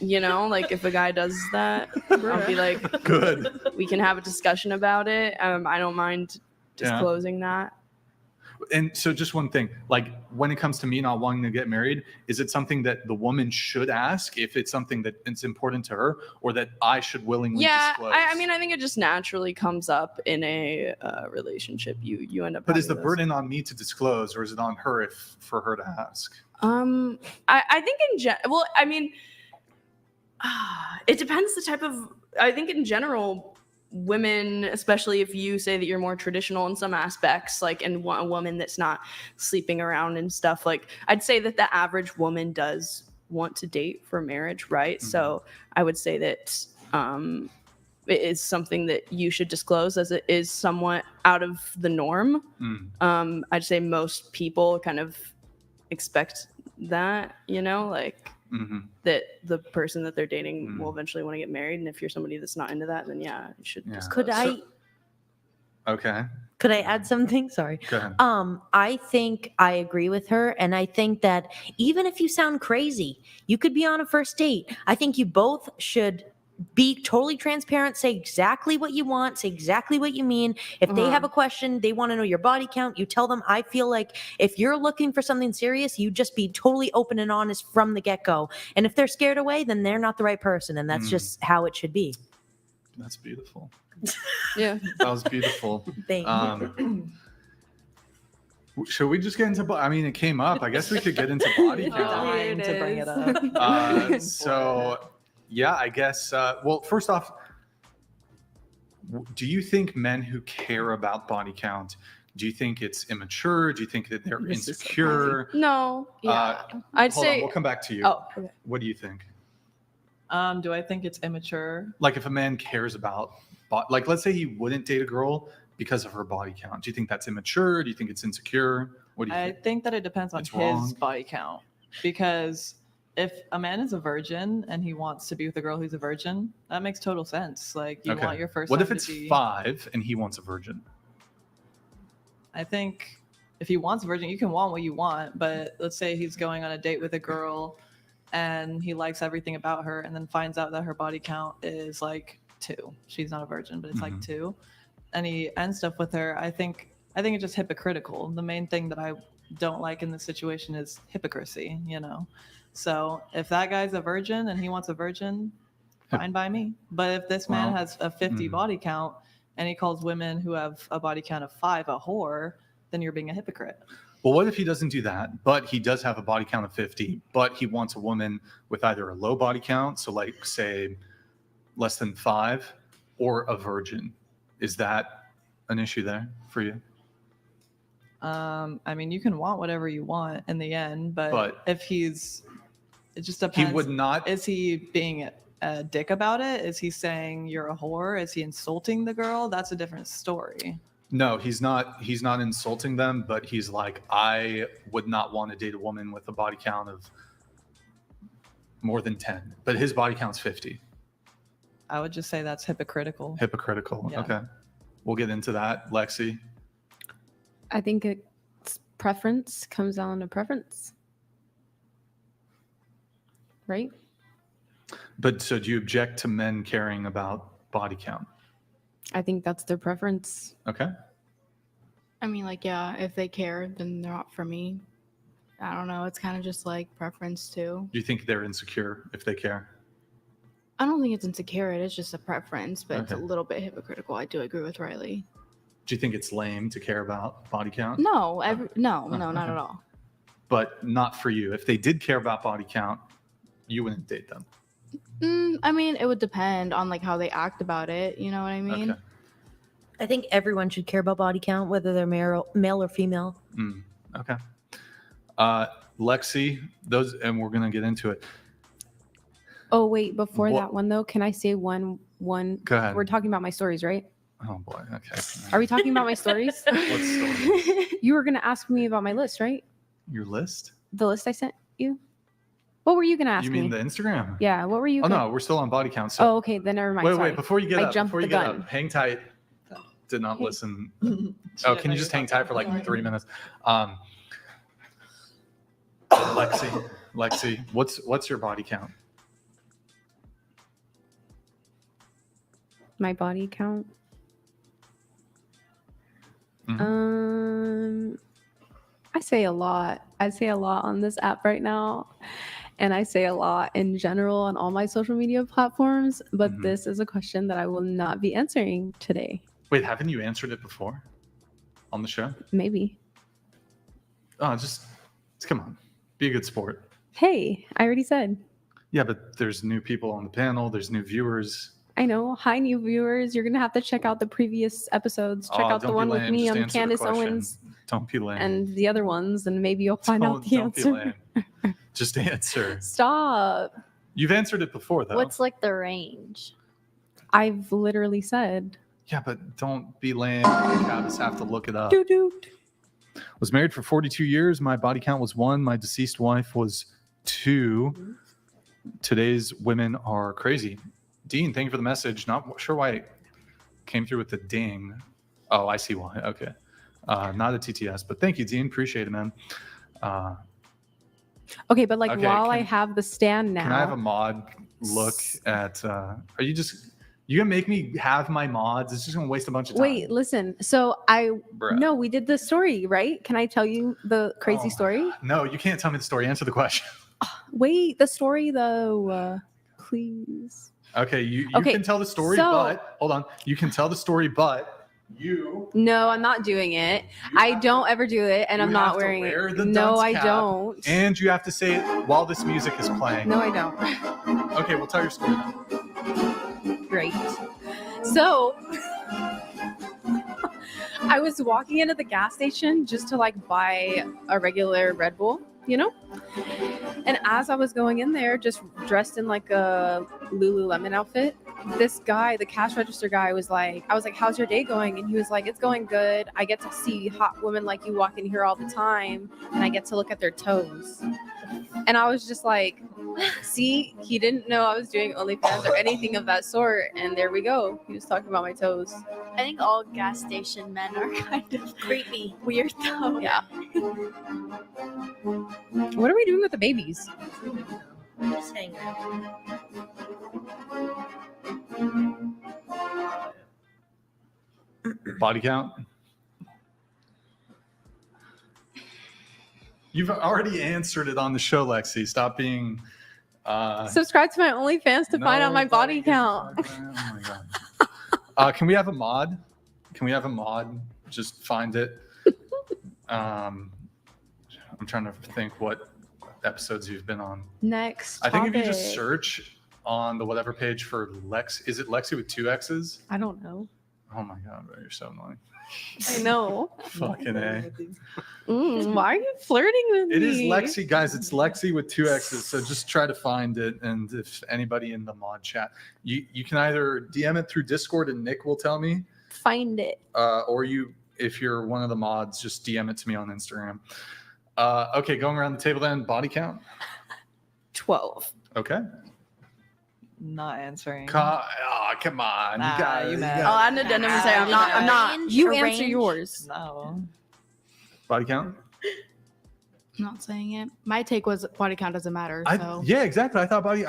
you know, like if a guy does that, I'll be like, Good. we can have a discussion about it. I don't mind disclosing that. And so just one thing, like when it comes to me not wanting to get married, is it something that the woman should ask if it's something that it's important to her, or that I should willingly disclose? I mean, I think it just naturally comes up in a relationship. You end up. But is the having burden on me to disclose, or is it on her for her to ask? I think well, I mean, it depends the type of. I think in general, women, especially if you say that you're more traditional in some aspects, like, and want a woman that's not sleeping around and stuff, like, I'd say that the average woman does want to date for marriage, right? So I would say that it is something that you should disclose, as it is somewhat out of the norm. I'd say most people kind of expect that, you know, like that the person that they're dating will eventually want to get married, and if you're somebody that's not into that, then yeah, you should disclose. Okay. Could I add something? Sorry. Go ahead. I think I agree with her. And I think that even if you sound crazy, you could be on a first date. I think you both should be totally transparent, say exactly what you want, say exactly what you mean. If they have a question, they want to know your body count, you tell them. I feel like if you're looking for something serious, you just be totally open and honest from the get-go. And if they're scared away, then they're not the right person. And that's just how it should be. That's beautiful. Yeah. That was beautiful. Thank you. Should we just get into? I mean, it came up. I guess we could get into body count. Dying to bring it up. So, yeah, I guess. Well, first off, do you think men who care about body count? Do you think it's immature? Do you think that they're insecure? No. Yeah. I'd Hold say. on, we'll come back to you. Oh, okay. What do you think? Do I think it's immature? Like, if a man cares about, like, let's say he wouldn't date a girl because of her body count. Do you think that's immature? Do you think it's insecure? What do you think? I think that it depends on It's his wrong. body count. Because if a man is a virgin and he wants to be with a girl who's a virgin, that makes total sense. Like, you want your first What time if it's to be... 5 and he wants a virgin? I think if he wants a virgin, you can want what you want. But let's say he's going on a date with a girl and he likes everything about her, and then finds out that her body count is like 2. She's not a virgin, but it's like 2. And he ends up with her. I think it's just hypocritical. The main thing that I don't like in this situation is hypocrisy, you know? So if that guy's a virgin and he wants a virgin, fine by me. But if this man has a 50 body count and he calls women who have a body count of 5 a whore, then you're being a hypocrite. Well, what if he doesn't do that, but he does have a body count of 50, but he wants a woman with either a low body count, so like say less than 5, or a virgin? Is that an issue there for you? I mean, you can want whatever you want in the end, but if it just depends. He would not. Is he being a dick about it? Is he saying you're a whore? Is he insulting the girl? That's a different story. No, he's not insulting them, but he's like, I would not want to date a woman with a body count of more than 10, but his body count's 50. I would just say that's hypocritical. Hypocritical. Yeah. Okay. We'll get into that. Lexi? I think it's preference, comes down to preference. Right? But so do you object to men caring about body count? I think that's their preference. Okay. I mean, like, yeah, if they care, then they're not for me. I don't know. It's kind of just like preference too. Do you think they're insecure if they care? I don't think it's insecure. It is just a preference, but it's a Okay. little bit hypocritical. I do agree with Riley. Do you think it's lame to care about body count? No, no, Oh, not okay. at all. But not for you. If they did care about body count, you wouldn't date them. I mean, it would depend on like how they act about it. You know what I mean? Okay. I think everyone should care about body count, whether they're male or female. Okay. Lexi, those, and we're gonna get into it. Oh wait, before What- that one though, can I say one? Go ahead. We're talking about my stories, right? Oh boy. Okay. Are we talking about my stories? What story? You were gonna ask me about my list, right? Your list? The list I sent you. What were you gonna ask You me? mean the Instagram? Yeah. What were you? Oh gonna... no, we're still on body count. So Oh, okay. Then never mind. wait, sorry. before you get I up, jumped before you the get gun. up, hang tight. Did not listen. Oh, can you just hang tight for like 3 minutes? Lexi, what's your body count? My body count. Mhm. I say a lot. I say a lot on this app right now. And I say a lot in general on all my social media platforms. But Mhm. this is a question that I will not be answering today. Wait, haven't you answered it before on the show? Maybe. Oh, just come on, be a good sport. Hey, I already said. Yeah, but there's new people on the panel. There's new viewers. I know. Hi, new viewers. You're going to have to check out the previous episodes. Check Oh, out the don't be one with lame. me. Just I'm answer the Candace question. Owens. Don't be lame. And the other ones, and maybe you'll find out the Don't be answer. lame. Just answer. Stop. You've answered it before, though. What's like the range? I've literally said. Yeah, but don't be lame. Have us have to look it up. Doot doot. Was married for 42 years. My body count was 1. My deceased wife was 2. Today's women are crazy. Dean, thank you for the message. Not sure why it came through with the ding. Oh, I see why. Okay. Not a TTS, but thank you, Dean. Appreciate it, man. Okay, but like Okay, while I have the stand now. Can I have a mod look at, are you gonna make me have my mods? It's just gonna waste a bunch of time. Wait, listen. So Bruh. no, we did the story, right? Can I tell you the crazy Oh. story? No, you can't tell me the story. Answer the question. Wait, the story though, please. Okay, you Okay, can tell the story, so- but hold on. You can tell the story, but you No, I'm not doing it. I don't ever do it, and you I'm not have to wearing wear it. the No, dunce I cap, don't. and you have to say it while this music is playing. No, I don't. Okay, we'll tell your story then. Great. So I was walking into the gas station just to like buy a regular Red Bull, you know? And as I was going in there, just dressed in like a Lululemon outfit, this guy, the cash register guy, I was like, how's your day going? And he was like, it's going good. I get to see hot women like you walk in here all the time, and I get to look at their toes. And I was just like, see, he didn't know I was doing OnlyFans or anything of that sort. And there we go. He was talking about my toes. I think all gas station men are kind of creepy, weird though. Yeah. What are we doing with the babies? Just hang around. Body count. You've already answered it on the show, Lexi. Stop being. Subscribe to my OnlyFans to find out my body nobody gives a count. fuck, man. Oh my god. Can we have a mod? Can we have a mod? Just find it. I'm trying to think what episodes you've been on. Next. I think if you just topic. search on the whatever page for Lex, is it Lexi with 2 X's? I don't know. Oh my god, bro, you're so annoying. I know. Fucking A. Why are you flirting with me? It is Lexi, guys. It's Lexi with 2 X's. So just try to find it. And if anybody in the mod chat, you can either DM it through Discord and Nick will tell me, Find it. or if you're one of the mods, just DM it to me on Instagram. Okay, going around the table then. Body count. 12. Okay. Not answering. Oh, come on. Nah, you guys. you mad. Oh, I'm the denim and say I'm not. I'm not. Range, You a answer range. yours. No. Body count. I'm not saying it. My take was body count doesn't matter. So Yeah, exactly. I thought body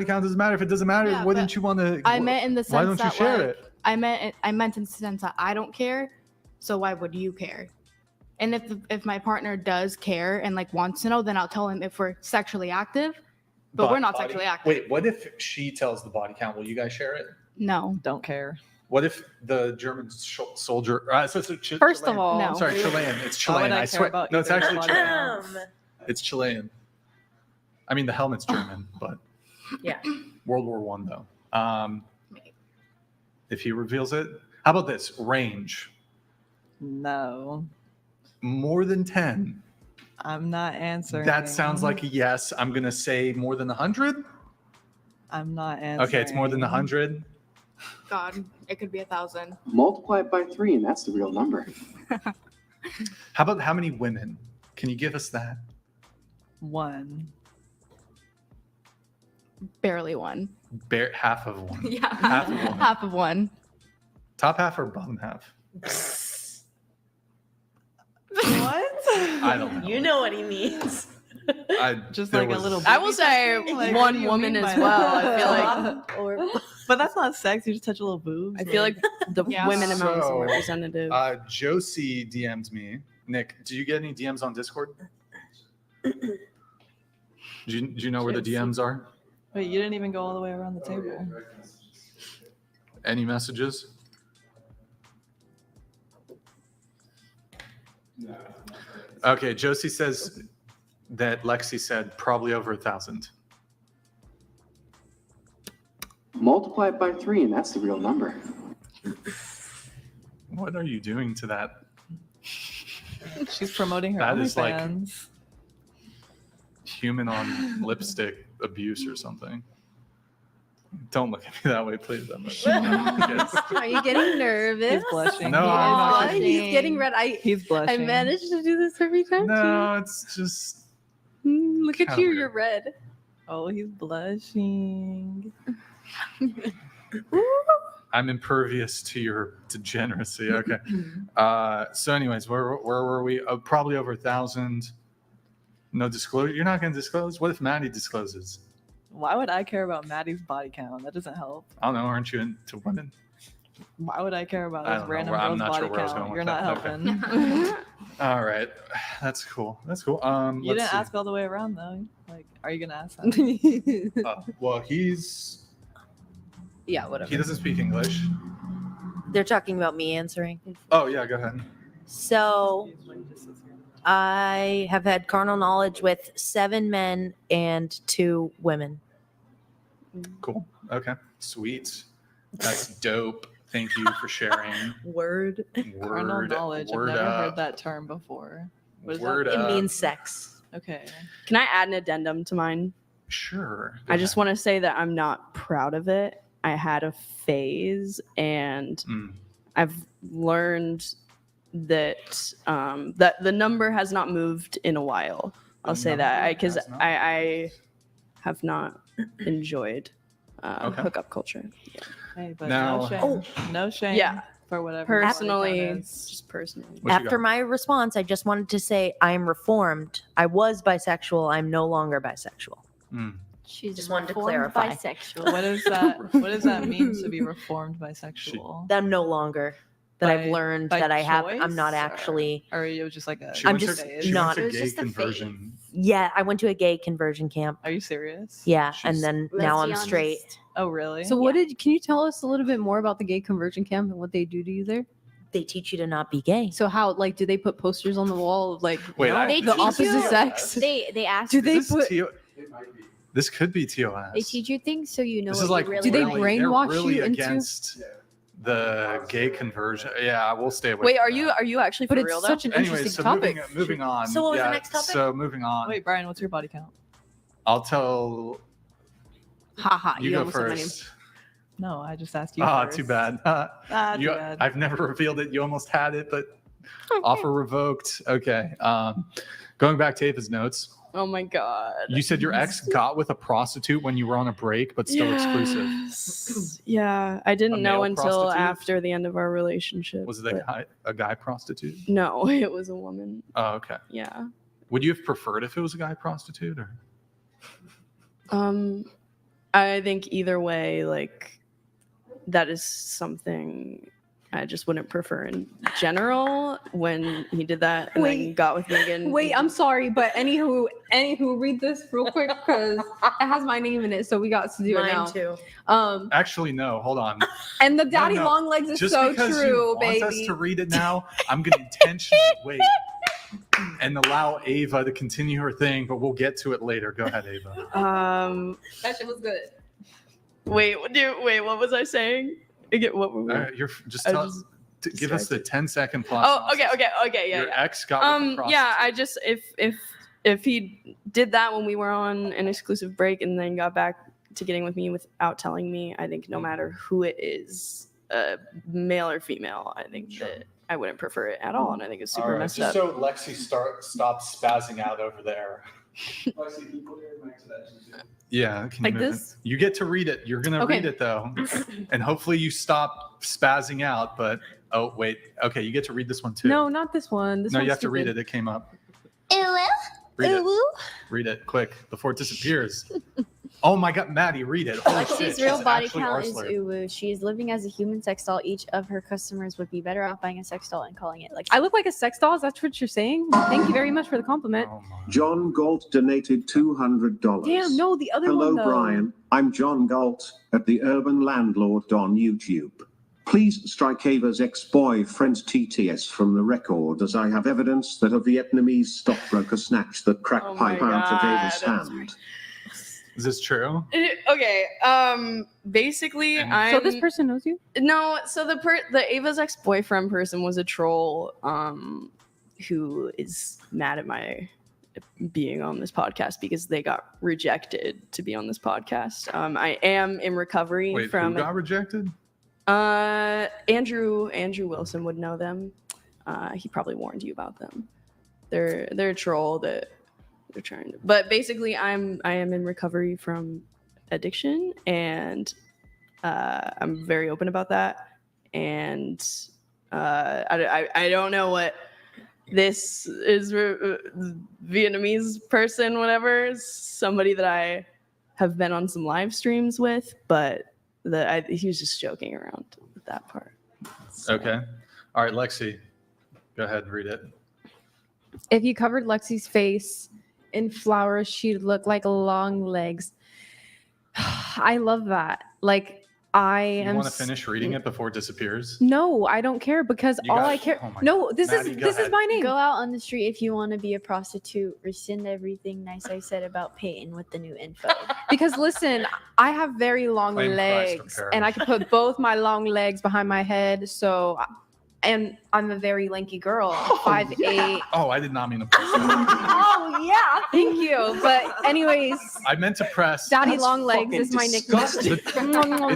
count doesn't matter. If it doesn't matter, Yeah, wouldn't but you want to? I meant in the sense Why don't you that share like, it? I meant in the sense that I don't care. So why would you care? And if my partner does care and like wants to know, then I'll tell him if we're sexually active. But we're not sexually active. Wait, what if she tells the body count? Will you guys share it? No. Don't care. What if the German soldier? First of all, No. Sorry, Chilean. It's Why would Chilean. I I care swear. about No, it's either actually body Chilean. count? It's Chilean. I mean, the helmet's German, but Yeah. World War One though. If he reveals it, how about this range? No, More than 10. I'm not answering. That sounds like a yes. I'm gonna say more than 100. I'm not answering. Okay, it's more than 100. God, it could be 1,000. Multiply it by 3, and that's the real number. How about how many women? Can you give us that? 1. Barely one. Half of one. Yeah. Half of one. Half of one. Top half or bottom half? What? I don't know. You know what he means. Just there like a was- little. I will baby say touching? Like, what one do you woman mean as by well. that? I feel like But that's not sex. You just touch a little boobs. I feel like the Yeah. women amount is So, representative. Josie DM'd me. Nick, do you get any DMs on Discord? Do you know where the DMs are? Wait, you didn't even go all the way around the table. Any messages? Okay, Josie says that Lexi said probably over 1,000. Multiply it by 3, and that's the real number. What are you doing to that? She's promoting her That is like- OnlyFans. Human on lipstick abuse or something. Don't look at me that way, please. Yes. Are you getting nervous? He's blushing. No, He is I'm not. blushing. He's getting red. He's I blushing. managed to do this every time. No, it's just. too. Look at kinda you. weird. You're red. Oh, he's blushing. I'm impervious to your degeneracy. Okay. So, anyways, where were we? Probably over 1,000. No disclosure. You're not going to disclose. What if Maddie discloses? Why would I care about Maddie's body count? That doesn't help. I don't know. Aren't you into women? Why would I care about I this don't know. random I'm girl's not sure body where I was count? going with You're not that. helping. All right. That's cool. That's cool. You Let's didn't see. ask all the way around though. Like, are you gonna ask that? Well, he's. Yeah, whatever. He doesn't speak English. They're talking about me answering. Oh, yeah. Go ahead. So I have had carnal knowledge with 7 men and 2 women. Cool. Okay. Sweet. That's dope. Thank you for sharing. Word. Carnal knowledge. I've Word never up. heard that term before. What does Word that It up. means sex. Okay. Can I add an addendum to mine? Sure. I just want to say that I'm not proud of it. I had a phase, and I've learned that that the number has not moved in a while. I'll say that because I have not enjoyed Okay. hookup culture. Hey, but Now- no shame. No shame. Yeah. For whatever. your body Personally, count is. just personally. What you After got? my response, I just wanted to say I am reformed. I was bisexual. I'm no longer bisexual. She's Just wanted to reformed clarify. bisexual. What is that? What does that mean to be reformed bisexual? That I'm no longer. That I've By- learned by that I have. I'm not choice, or- actually. Or it was just like a. She I'm went just to, she not- went It to was gay just a phase. conversion. Yeah, I went to a gay conversion camp. Are you serious? Yeah, She's- and then Let's now be I'm straight. honest. Oh, really? So what did? Can you tell us a little bit more about the gay conversion camp and what they do to you there? They teach you to not be gay. So how like do they put posters on the wall of like Wait, They the teach opposite you- sex? They ask. Do Is they this put? This could be TOS. They teach you things so you know This what is like you really Do they like. brainwash they're really you into- against the gay conversion. Yeah, we'll stay away. Wait, from are you actually for But real it's though? such an Anyways, interesting so topic. moving on. So what was the Yeah, next topic? So moving on. Wait, Brian, what's your body count? I'll tell Haha, you you go almost said my name. first. No, I just asked you. Ah, first. too bad. Ah, too You- bad. I've never revealed it. You almost had it, but offer revoked. Okay. Going back to Ava's notes, Oh my god. you said your ex got with a prostitute when you were on a break, but still exclusive. Yes. Yeah, I didn't A know male until prostitute? after the end of our relationship. Was it but- a guy prostitute? No, it was a woman. Oh, okay. Yeah. Would you have preferred if it was a guy prostitute or? I think either way, like, that is something I just wouldn't prefer in general when he did that and then Wait. got with Megan. Wait, I'm sorry, but anywho, read this real quick because it has my name in it, so we got to do it now. Mine too. Actually, no. Hold on. And the daddy No. long legs is Just so because true, you want baby. us to read it now, I'm going to intentionally wait and allow Ava to continue her thing, but we'll get to it later. Go ahead, Ava. That shit was good. Wait, what was I saying? What were we? You're just I tell, just give us the 10-second plot. Oh, synopsis. okay, yeah. Your yeah. ex got with the Yeah, I prostitute. just if he did that when we were on an exclusive break and then got back to getting with me without telling me, I think no matter who it is, male or female, I think that I wouldn't prefer it at all, and I think it's super messed up. so Lexi stops spazzing out over there. Yeah, can Like you move this? it? You get to read it. You're gonna Okay. read it though, and hopefully you stop spazzing out. But oh wait, okay, you get to read this one too. No, not this one. This no, one's you have to read stupid. it. It came up. Read it. Read it quick before it disappears. Oh my God, Maddie, read it. Holy shit, Lexi's real she's body actually count is Arsler. uwu. She is living as a human sex doll. Each of her customers would be better off buying a sex doll and calling it Lexi. I look like a sex doll. Is that what you're saying? Thank you very much for the compliment. Oh my. John Galt donated $200. Damn, no, the other Hello, one though. Brian. I'm John Galt at the Urban Landlord on YouTube. Please strike Ava's ex-boyfriend TTS from the record, as I have evidence that a Vietnamese stockbroker snatched the crack Oh my pipe out of Ava's God. hand. Is this true? Okay, basically, And- So I'm this person knows you? no. So the Ava's ex-boyfriend person was a troll, who is mad at my being on this podcast because they got rejected to be on this podcast. I am in recovery Wait, from who got rejected? Andrew Wilson would know them. He probably warned you about them. They're a troll that they're trying to. But basically, I am in recovery from addiction, and I'm very open about that. And I don't know what this is. Vietnamese person, whatever, somebody that I have been on some live streams with, but he was just joking around with that part. So. Okay. All right, Lexi, go ahead and read it. If you covered Lexi's face in flowers, she'd look like long legs. I love that. Like, I You am. want to finish reading it before it disappears? No, I don't care because You all got I it. care. Oh my No, this Maddie, is go this is ahead. my name. Go out on the street if you want to be a prostitute. Rescind everything nice I said about Peyton with the new info. Because listen, I have very long Claim Christ legs, or and I perish. can put both my long legs behind my head. So, and I'm a very lanky girl, 5'8". Oh, I did not mean to press that. Oh yeah, thank you. But anyways, I meant to press. Daddy long legs is my nickname. It's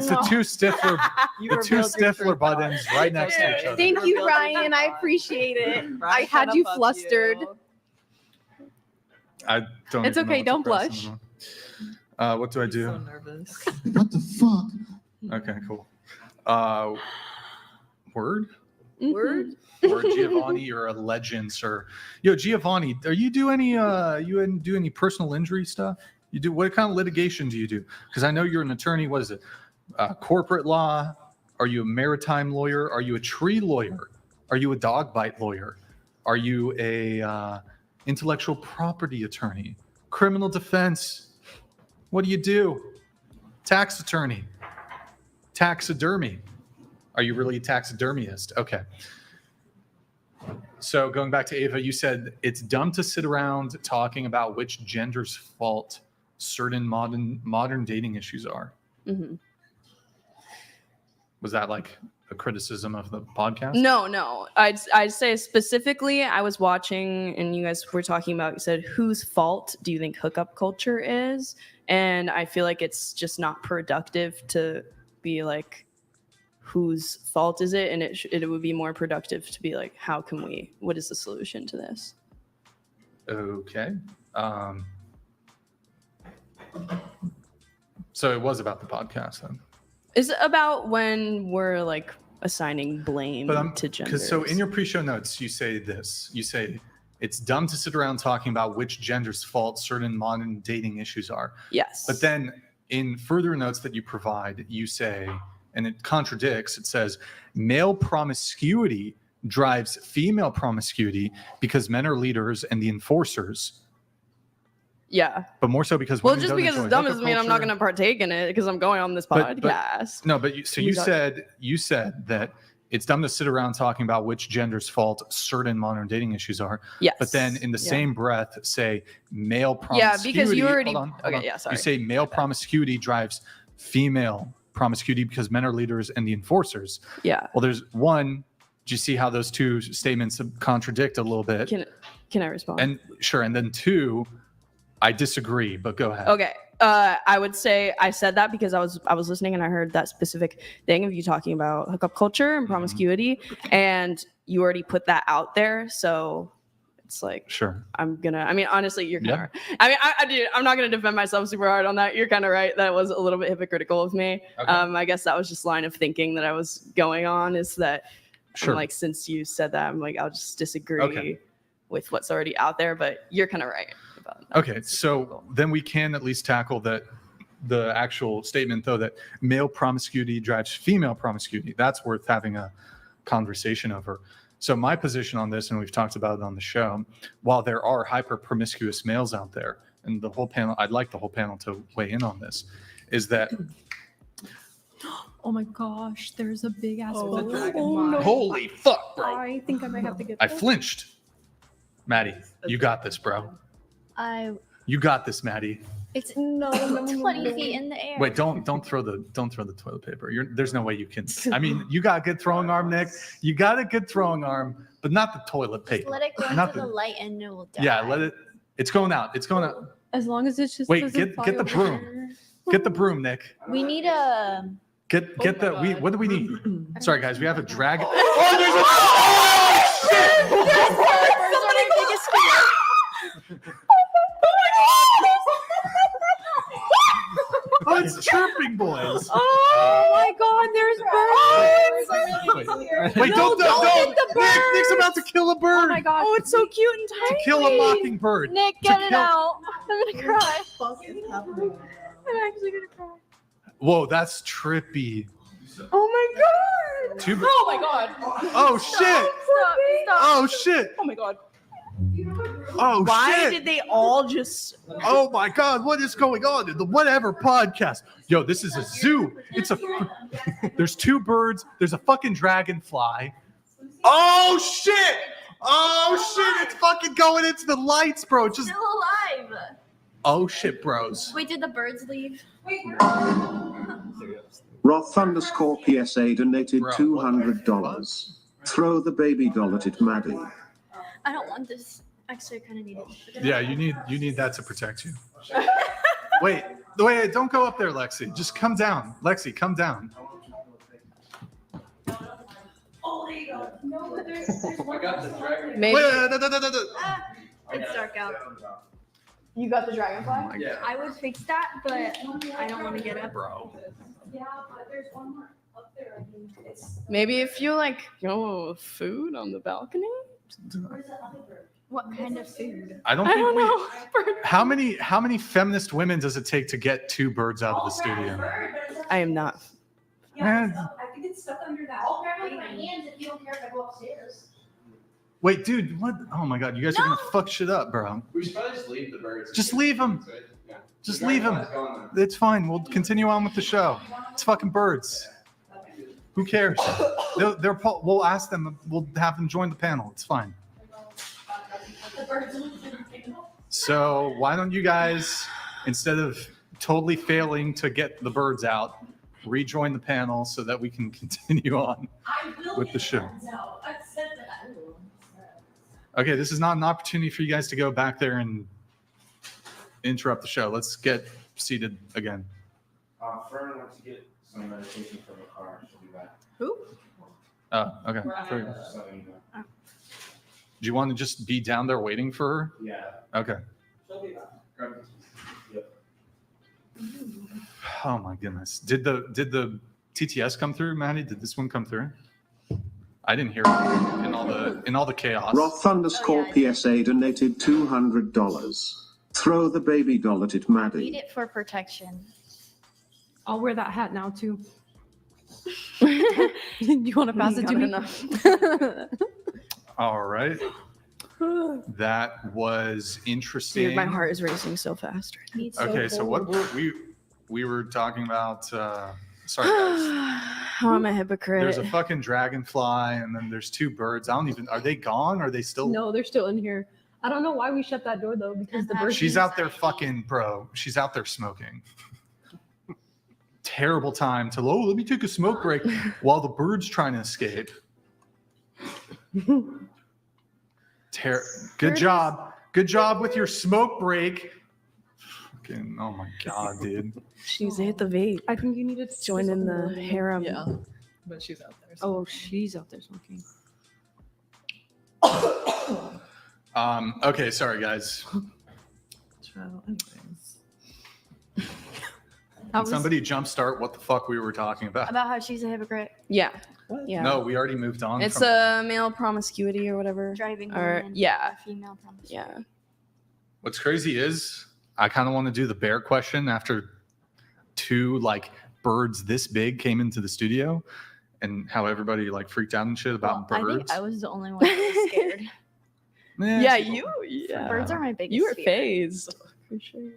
the two Stifler, You the two revealed your Stifler true buttons thoughts. right next to each Okay. other. Thank you, Revealed your Ryan. I thoughts. appreciate it. Brian I had kinda you fucked flustered. you. I don't. It's even know okay, what to don't press blush. anymore. What do I So do? nervous. What the fuck? Okay, cool. Word? Word? Or Giovanni, you're a legend, sir. Yo, Giovanni, are you do any do any personal injury stuff? You do what kind of litigation do you do? Because I know you're an attorney. What is it? Corporate law? Are you a maritime lawyer? Are you a tree lawyer? Are you a dog bite lawyer? Are you a intellectual property attorney? Criminal defense? What do you do? Tax attorney? Taxidermy? Are you really a taxidermist? Okay. So going back to Ava, you said it's dumb to sit around talking about which gender's fault certain modern dating issues are. Mm-hmm. Was that like a criticism of the podcast? No. I'd say specifically, I was watching and you guys were talking about, you said, whose fault do you think hookup culture is? And I feel like it's just not productive to be like, whose fault is it? And it would be more productive to be like, what is the solution to this? Okay. So it was about the podcast then. Is it about when we're like assigning blame to gender? Because so in your pre-show notes, you say this. You say it's dumb to sit around talking about which gender's fault certain modern dating issues are. Yes. But then in further notes that you provide, you say, and it contradicts. It says male promiscuity drives female promiscuity because men are leaders and the enforcers. Yeah. But more so because Well, women just don't because enjoy it's dumb hookup doesn't mean I'm not culture. going to partake in it because I'm going on this But- podcast. No, but you said that it's dumb to sit around talking about which gender's fault certain modern dating issues are. Yes. But then in the same breath say male Yeah, promiscuity. because you already. Hold on. Yeah, sorry. You say male promiscuity drives female promiscuity because men are leaders and the enforcers. Yeah. Well, there's one. Do you see how those two statements contradict a little bit? Can I respond? And sure. And then two, I disagree, but go ahead. Okay. I would say I said that because I was listening and I heard that specific thing of you talking about hookup culture and promiscuity, and you already put that out there. So it's like, Sure. I'm gonna. I mean, honestly, you're kind of. Right. I mean, I'm not gonna defend myself super hard on that. You're kind of right. That was a little bit hypocritical of me. Okay. I guess that was just line of thinking that I was going on. Is that Sure. I'm like, since you said that, I'm like, I'll just disagree with what's already out there. But you're kind of right. Okay, so then we can at least tackle the actual statement, though, that male promiscuity drives female promiscuity. That's worth having a conversation over. So my position on this, and we've talked about it on the show, while there are hyper promiscuous males out there, and the whole panel, I'd like the whole panel to weigh in on this, is that Oh my gosh, there's a big ass holy fuck, bro! I think I might have to get I that. flinched. Maddie, you got this, bro. You got this, Maddie. It's 20 feet in the air. Wait, don't throw the toilet paper. There's no way you can. I mean, you got a good throwing arm, Nick. You got a good throwing arm, but not the toilet paper. Let it go Not into the light and it will die. Yeah, let it. It's going out. It's going out. As long as it's just. Wait, doesn't get the fly over. broom. Get the broom, Nick. We need a. Get the. What do we need? Sorry, guys. We have a dragon. Oh, there's a. Oh, it's chirping, boys. Oh my God, there's birds. Wait, don't. hit the bird. Nick's about to kill a bird. Oh my gosh. Oh, it's so cute and tiny. To kill a mockingbird. Nick, To get it kill- out. I'm gonna cry. I'm actually gonna cry. Whoa, that's trippy. Oh my God. Oh my god. Oh shit. Stop. Oh shit. Oh my God. Oh Why shit. did they all just? Oh my God, what is going on in the whatever podcast? Yo, this is a zoo. It's a. There's two birds. There's a fucking dragonfly. Oh shit! Oh shit! It's fucking going into the lights, bro. Just. Still alive. Oh shit, bros. Wait, did the birds leave? Roth_PSA donated Bro, $200. Throw the baby doll at it, Maddie. I don't want this. Actually, I kind of need it. Yeah, you need that to protect you. Wait, don't go up there, Lexi. Just come down, Lexi. Come down. Maybe Wait. It's dark out. you got the dragonfly. I would fix that, but I don't want to get up. Bro. Maybe if you like food on the balcony. What kind of food? I don't I think don't we. know. How many feminist women does it take to get two birds out of the studio? I am not. Man. I think it's stuck under that. I'll grab it with my hands if you don't care if I go upstairs. Wait, dude, what? Oh my God, you guys are gonna fuck shit up, bro. We should probably just leave the birds. Just leave them. Just leave them. It's fine. We'll continue on with the show. It's fucking birds. Who cares? We'll ask them. We'll have them join the panel. It's fine. So why don't you guys, instead of totally failing to get the birds out, rejoin the panel so that we can continue on with the show. Okay, this is not an opportunity for you guys to go back there and interrupt the show. Let's get seated again. Fern wants to get some medication from the car. She'll be back. Who? Oh, okay. Do you want to just be down there waiting for her? Yeah. Okay. She'll be back. Yep. Oh my goodness. Did the TTS come through, Maddie? Did this one come through? I didn't hear it in all the chaos. Roth_PSA donated $200. Throw the baby doll at it, Need Maddie. it for protection. I'll wear that hat now too. You want to pass it to me? All right. That was interesting. Dude, my heart is racing so fast right now. Okay, so what were we were talking about? Sorry, guys. How am I a hypocrite? There's a fucking dragonfly, and then there's two birds. I don't even. Are they gone? Are they still? No, they're still in here. I don't know why we shut that door though, because the bird. She's out there fucking, bro. She's out there smoking. Terrible time to. Oh, let me take a smoke break while the bird's trying to escape. Good job. Good job with your smoke break. Fucking, oh my god, dude. She's hit the vape. I think you need to Join in the harem. Yeah, but she's out there. Oh, she's out there smoking. Okay, sorry guys. Can somebody jumpstart what the fuck we were talking about? About how she's a hypocrite. Yeah. What? Yeah. No, we already moved on. It's from a male promiscuity or whatever. Driving Or women. yeah. Female promiscuity. Yeah. What's crazy is I kind of want to do the bear question after two like birds this big came into the studio and how everybody like freaked out and shit about I birds. think I was the only one that was scared. Yeah, yeah. Birds are my biggest You were fear. phased. For sure.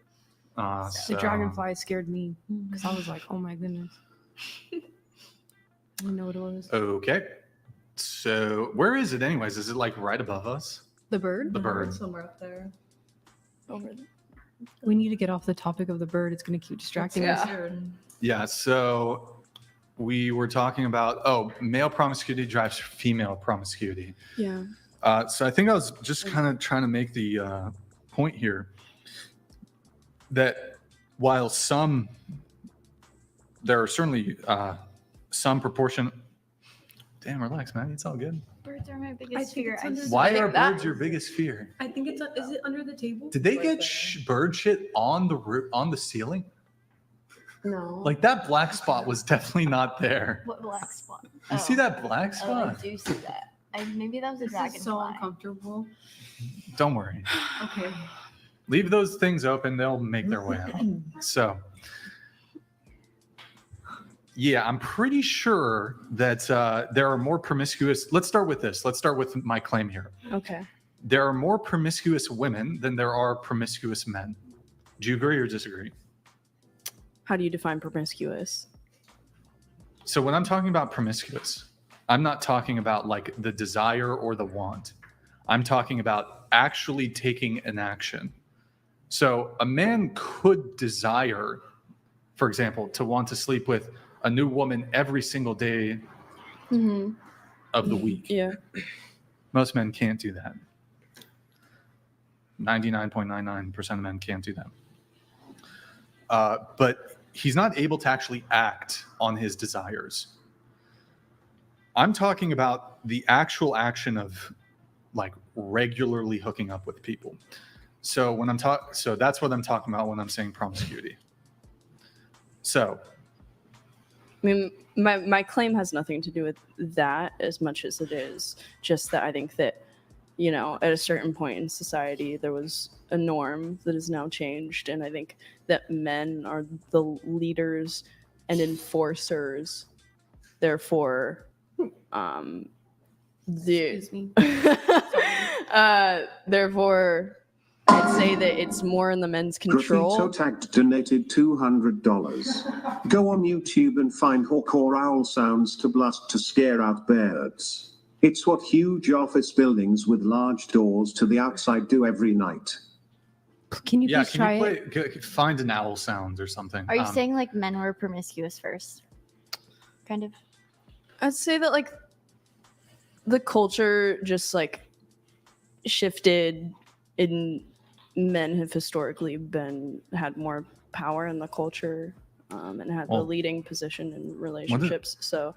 The dragonfly scared me because I was like, oh my goodness. I didn't know what it was. Okay. So where is it anyways? Is it like right above us? The bird? The bird. Somewhere up there. Over there. We need to get off the topic of the bird. It's going to keep distracting us. Yeah, so we were talking about, male promiscuity drives female promiscuity. Yeah. So I think I was just kind of trying to make the point here that while there are certainly some proportion. Damn, relax, man. It's all good. Birds are my biggest fear. Why are birds your biggest fear? I think it's. Is it under the table? Did they get bird shit on the ceiling? No. Like that black spot was definitely not there. What black spot? You see that black Oh, I spot? do see that. Maybe that was a This dragonfly. is so uncomfortable. Don't worry. Okay. Leave those things open. They'll make their way out. So, yeah, I'm pretty sure that there are more promiscuous. Let's start with this. Let's start with my claim here. Okay. There are more promiscuous women than there are promiscuous men. Do you agree or disagree? How do you define promiscuous? So when I'm talking about promiscuous, I'm not talking about like the desire or the want. I'm talking about actually taking an action. So a man could desire, for example, to want to sleep with a new woman every single day of the week. Yeah. Most men can't do that. 99.99% of men can't do that. But he's not able to actually act on his desires. I'm talking about the actual action of like regularly hooking up with people. So when so that's what I'm talking about when I'm saying promiscuity. So I mean, my claim has nothing to do with that as much as it is just that I think that, you know, at a certain point in society, there was a norm that has now changed. And I think that men are the leaders and enforcers. Therefore, Excuse me. therefore, I'd say that it's more in the men's control. Graffito Tagged donated $200. Go on YouTube and find hawk or owl sounds to blast to scare out birds. It's what huge office buildings with large doors to the outside do every night. Can you yeah, please try can it? you find an owl sound or something? Are you saying like men were promiscuous first? Kind of. I'd say that like the culture just like shifted in men have historically had more power in the culture and had the leading position in relationships. So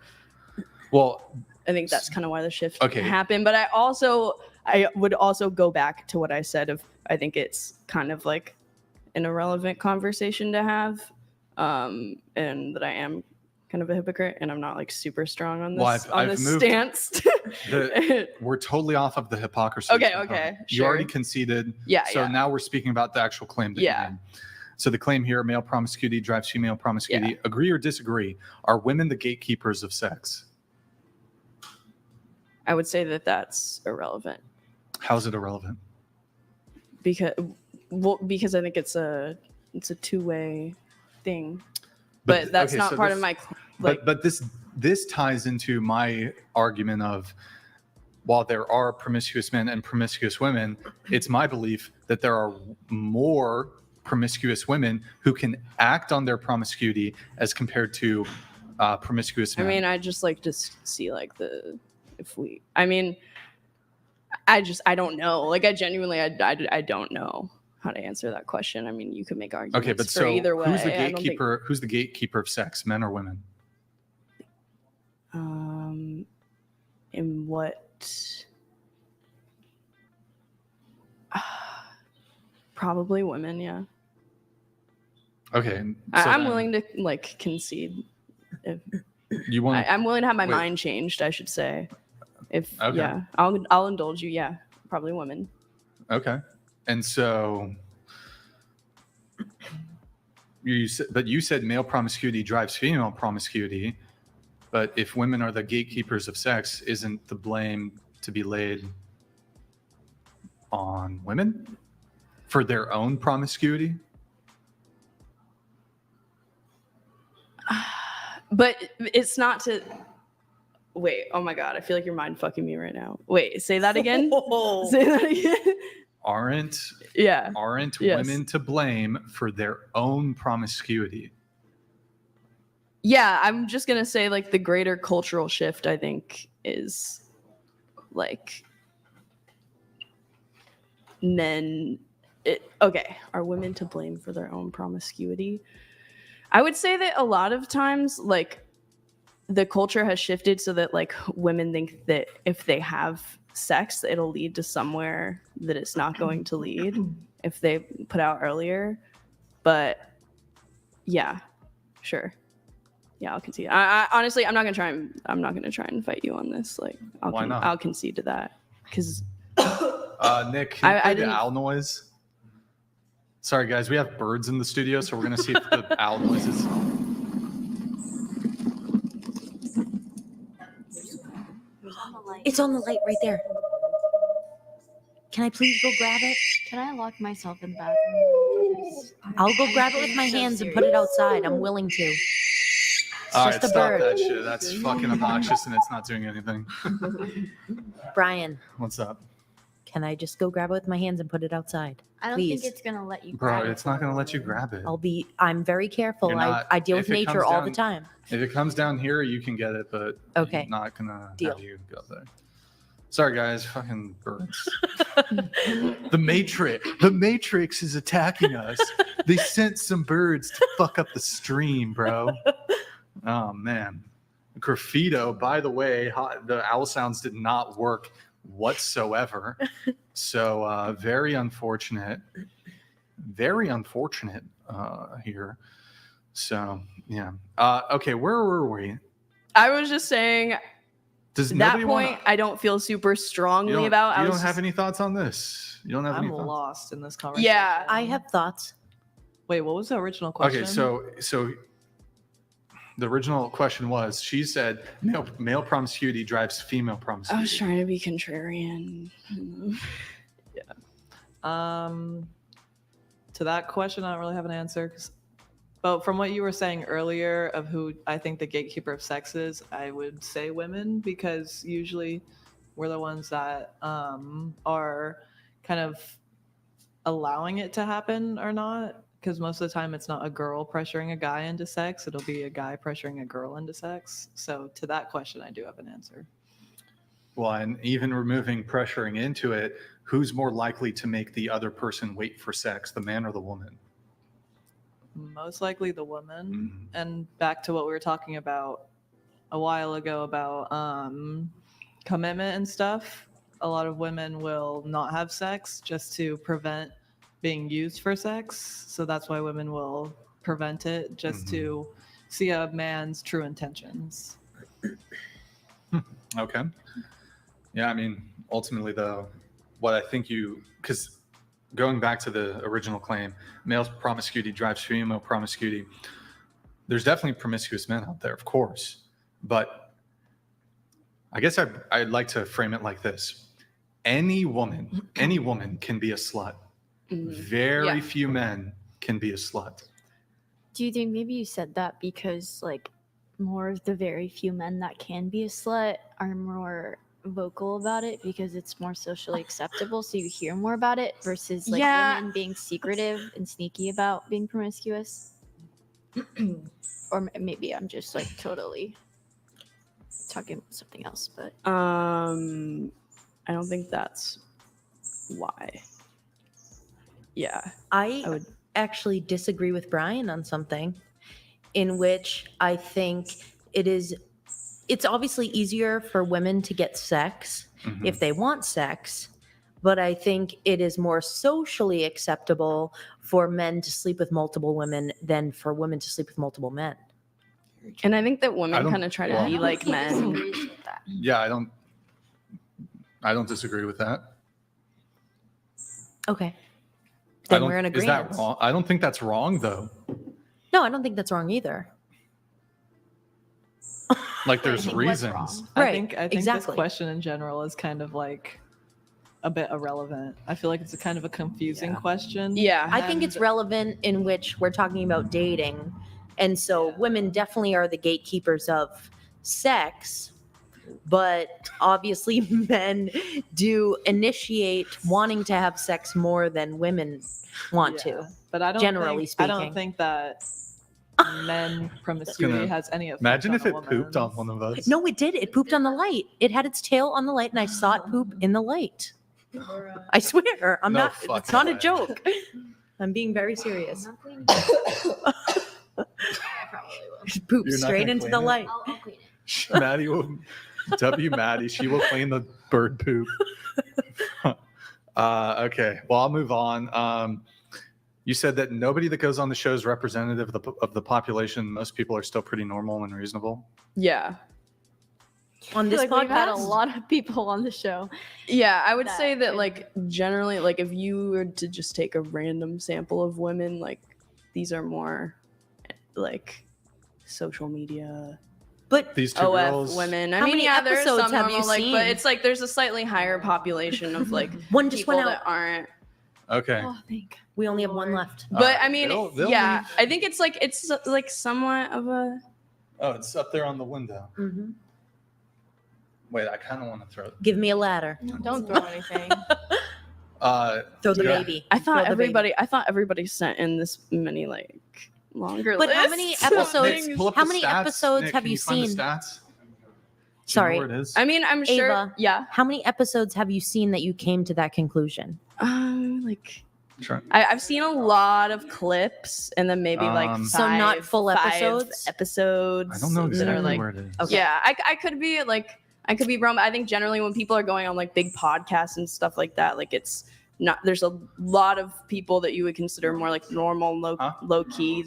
well, I think that's kind of why the shift Okay. happened. But I would also go back to what I said of I think it's kind of like an irrelevant conversation to have, and that I am kind of a hypocrite and I'm not like super strong on this I've moved stance. we're totally off of the hypocrisy. Okay, component. okay, You already sure. conceded. Yeah, So yeah. now we're speaking about the actual claim that you Yeah. made. So the claim here, male promiscuity drives female promiscuity. Yeah. Agree or disagree? Are women the gatekeepers of sex? I would say that that's irrelevant How is it irrelevant? because I think it's a two-way thing. But that's okay, not so part this- of my But this ties into my argument of, while there are promiscuous men and promiscuous women, it's my belief that there are more promiscuous women who can act on their promiscuity as compared to promiscuous men. I mean, I just like to see like I don't know. Like I genuinely, I don't know how to answer that question. I mean, you could make arguments Okay, but for so either way. who's the I don't think- gatekeeper? Who's the gatekeeper of sex, men or women? In what? Probably women, yeah. Okay, I'm willing to like concede. If You want? I'm willing to have my Wait. mind changed, I should say. If Okay. yeah, I'll indulge you. Yeah, probably women. Okay, and so you said male promiscuity drives female promiscuity, but if women are the gatekeepers of sex, isn't the blame to be laid on women for their own promiscuity? But it's not to. Wait, oh my god, I feel like you're mind fucking me right now. Wait, say that again. Say that again. Aren't Yeah. Yes. women to blame for their own promiscuity? Yeah, I'm just gonna say like the greater cultural shift I think is like men. Okay, are women to blame for their own promiscuity? I would say that a lot of times like the culture has shifted so that like women think that if they have sex, it'll lead to somewhere that it's not going to lead if they put out earlier. But yeah, sure. Yeah, I'll concede. I honestly, I'm not gonna try and fight you on this. Like, Why not? I'll concede to that because Nick, can you I play the didn't- owl noise? Sorry, guys, we have birds in the studio, so we're gonna see if the owl noises. It's on the light right there. Can I please go grab it? Can I lock myself in the bathroom? I'll go grab it with my hands and put it outside. I'm willing to. It's All just right, a stop bird. that shit. That's fucking obnoxious, and it's not doing anything. Brian, What's up, can I just go grab it with my hands and put it outside? I don't Please. think it's gonna let you. bro? grab it. It's not gonna let you grab it. I'm very careful. You're not- I deal with if it nature comes all the down- time. If it comes down here, you can get it, but Okay. I'm not gonna Deal. have you go there. Sorry, guys. Fucking birds. The Matrix is attacking us. They sent some birds to fuck up the stream, bro. Oh man. Graffito, by the way, the owl sounds did not work whatsoever. So very unfortunate. Very unfortunate here. So yeah. Okay, where were we? I was just saying Does that nobody point wanna- I don't feel super strongly you don't, about. You I don't was have just- any thoughts on this? You don't have any I'm thoughts? lost in this conversation. Yeah, I have thoughts. Wait, what was the original question? Okay, so the original question was, she said male promiscuity drives female I promiscuity. was trying to be contrarian. To that question, I don't really have an answer. But from what you were saying earlier of who I think the gatekeeper of sex is, I would say women, because usually we're the ones that are kind of allowing it to happen or not. Because most of the time it's not a girl pressuring a guy into sex. It'll be a guy pressuring a girl into sex. So to that question, I do have an answer. Well, and even removing pressuring into it, who's more likely to make the other person wait for sex, the man or the woman? Most likely the woman. Mhm. And back to what we were talking about a while ago about commitment and stuff. A lot of women will not have sex just to prevent being used for sex. So that's why women will prevent it, just to see a man's true intentions. Okay. Yeah, I mean, ultimately, though, what I think because going back to the original claim, male promiscuity drives female promiscuity. There's definitely promiscuous men out there, of course, but I guess I'd like to frame it like this: any woman can be a slut. Very few men can be a slut. Do you think maybe you said that because like more of the very few men that can be a slut are more vocal about it because it's more socially acceptable, so you hear more about it versus like women being secretive and sneaky about being promiscuous? Or maybe I'm just like totally talking about something else, but I don't think that's why. Yeah, I would actually disagree with Brian on something in which I think it's obviously easier for women to get sex if they want sex, but I think it is more socially acceptable for men to sleep with multiple women than for women to sleep with multiple men. And I think that women kind of try to be like men. Yeah, I don't disagree with that. Okay. Then we're in agreement. Is that wrong? I don't think that's wrong, though. No, I don't think that's wrong either. Like, there's reasons. Right, I think exactly. this question in general is kind of like a bit irrelevant. I feel like it's a kind of a confusing question. Yeah. I think it's relevant in which we're talking about dating. And so women definitely are the gatekeepers of sex, but obviously men do initiate wanting to have sex more than women want to. But I don't generally speaking. I don't think that men promiscuity has any effect. Imagine on if a it woman. pooped on one of us. No, it did. It pooped on the light. It had its tail on the light, and I saw it poop in the light. I swear, I'm No not. fucking It's not a way. joke. I'm being very serious. It pooped You're not straight gonna into clean the it? light. I'll clean it. Maddie will, Maddie, she will clean the bird poop. Okay, well, I'll move on. You said that nobody that goes on the show is representative of the population. Most people are still pretty normal and reasonable. Yeah. On this Like we've had a podcast, lot of people on the show. Yeah, I would say that could- like generally, like if you were to just take a random sample of women, like these are more like social media but These two OF girls. women. I How mean, many yeah, there's episodes some have you normal, like, seen? but it's like there's a slightly higher population of like one just people went that out. aren't. Okay. Oh, thank We only have one left. But I mean, They'll yeah, leave. I think it's like somewhat of a. Oh, it's up there on the window. Mhm. Wait, I kind of want to throw it. Give me a ladder. Don't throw anything. Throw the Yeah. baby. I thought Throw the baby. everybody sent in this many like longer. But how lists many of episodes- things. Pull up How the many stats. episodes Nick, have can you find the seen? stats? Do Sorry. you know where it is? I mean, I'm sure. Ava. Yeah. How many episodes have you seen that you came to that conclusion? Like Sure. I've seen a lot of clips, and then maybe like Um, So not full five episodes? episodes. I don't know that exactly are like. where it is. Okay. Yeah, I could be like I could be wrong. But I think generally when people are going on like big podcasts and stuff like that, like it's not. There's a lot of people that you would consider more like normal, low key,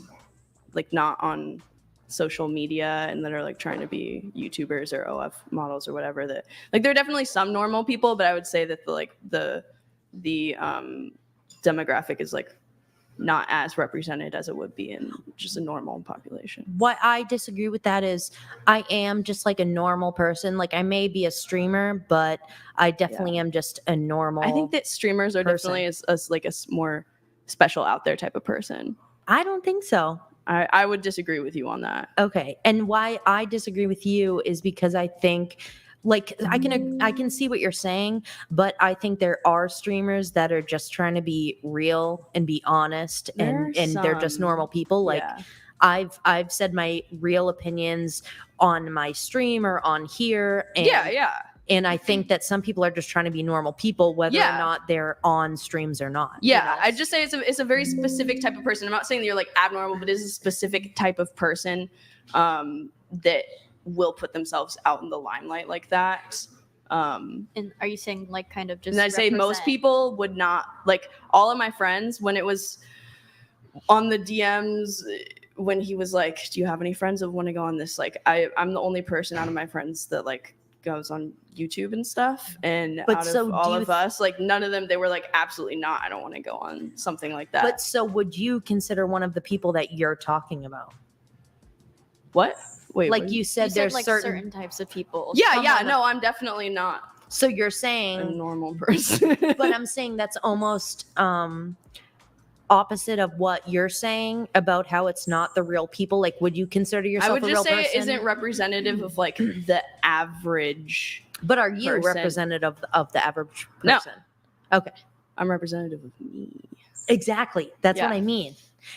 like not on social media and that are like trying to be YouTubers or OF models or whatever. That like there are definitely some normal people, but I would say that the demographic is like not as represented as it would be in just a normal population. What I disagree with that is I am just like a normal person. Like I may be a streamer, but I definitely am just a normal. I think that streamers are person. definitely as like a more special out there type of person. I don't think so. I would disagree with you on that. Okay. And why I disagree with you is because I think like I can see what you're saying, but I think there are streamers that are just trying to be real and be honest and they're just some. normal people. Like Yeah. I've said my real opinions on my stream or on here. And, Yeah. And I think that some people are just trying to be normal people, whether Yeah. or not they're on streams or not. Yeah, I just say it's a very specific type of person. I'm not saying that you're like abnormal, but it is a specific type of person that will put themselves out in the limelight like that. And are you saying like kind of just? And I'd say most represent- people would not, like all of my friends, when it was on the DMs, when he was like, do you have any friends that want to go on this? Like I'm the only person out of my friends that like goes on YouTube and stuff. And But out so of do all you of us, like none of them, they were like, absolutely not. I don't want to go on something like that. But so would you consider one of the people that you're talking about? What? Wait, like what? you said, You there's like certain types of people. Yeah, Some yeah. on the- No, I'm definitely not So you're a saying, normal person. but I'm saying that's almost opposite of what you're saying about how it's not the real people. Like, would you consider yourself I would a just real say person? it isn't representative of like the average. But are you person. representative of the average No. person? Okay. I'm representative of me. Exactly. That's what Yeah. I mean.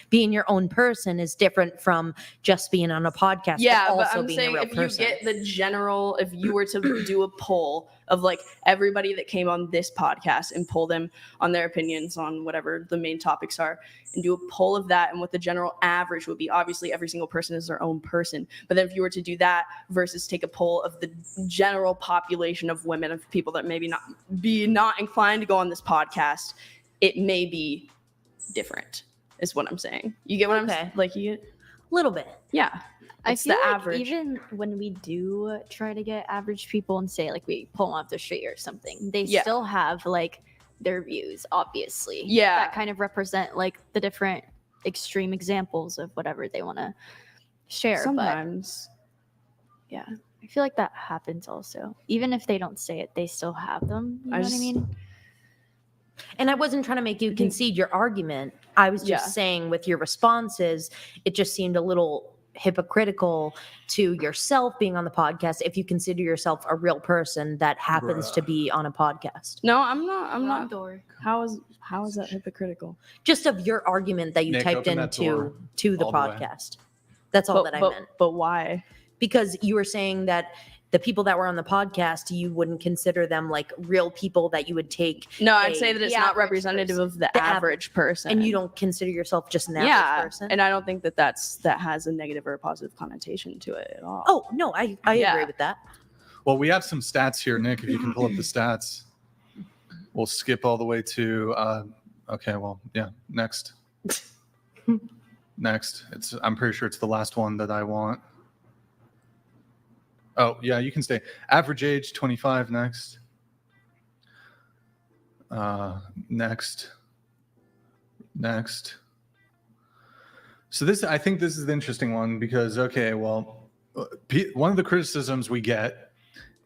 Being your own person is different from just being on a podcast. Yeah, but but also I'm being saying a real if person. you get the general, if you were to do a poll of like everybody that came on this podcast and poll them on their opinions on whatever the main topics are, and do a poll of that and what the general average would be, obviously every single person is their own person. But then if you were to do that versus take a poll of the general population of women, of people that maybe not inclined to go on this podcast, it may be different. Is what I'm saying. You get what I'm saying? Like you get a little bit. Yeah. I It's feel the like average. even when we do try to get average people and say like we pull them off the street or something, they Yeah. still have like their views, obviously. Yeah. That kind of represent like the different extreme examples of whatever they want to share. Sometimes. But yeah, I feel like that happens also. Even if they don't say it, they still have them. You know what I mean? And I wasn't trying to make you concede your argument. I was just Yeah. saying with your responses, it just seemed a little hypocritical to yourself being on the podcast if you consider yourself a real person that happens to be on a podcast. No, I'm not. I'm Wrong not. door. How is that hypocritical? Just of your argument that you Nick, typed open that door to the all the way. podcast. That's all that I meant. But why? Because you were saying that the people that were on the podcast, you wouldn't consider them like real people that you would take. No, I'd say that it's the not average representative person. of the The average person. And you don't consider yourself just an average Yeah, person. and I don't think that has a negative or a positive connotation to it at all. Oh, no, I Yeah. agree with that. Well, we have some stats here, Nick. If you can pull up the stats, we'll skip all the way to. Okay, well, yeah. Next. Next. I'm pretty sure it's the last one that I want. Oh, yeah, you can stay. Average age 25. Next. Next. So I think this is the interesting one because okay, well, one of the criticisms we get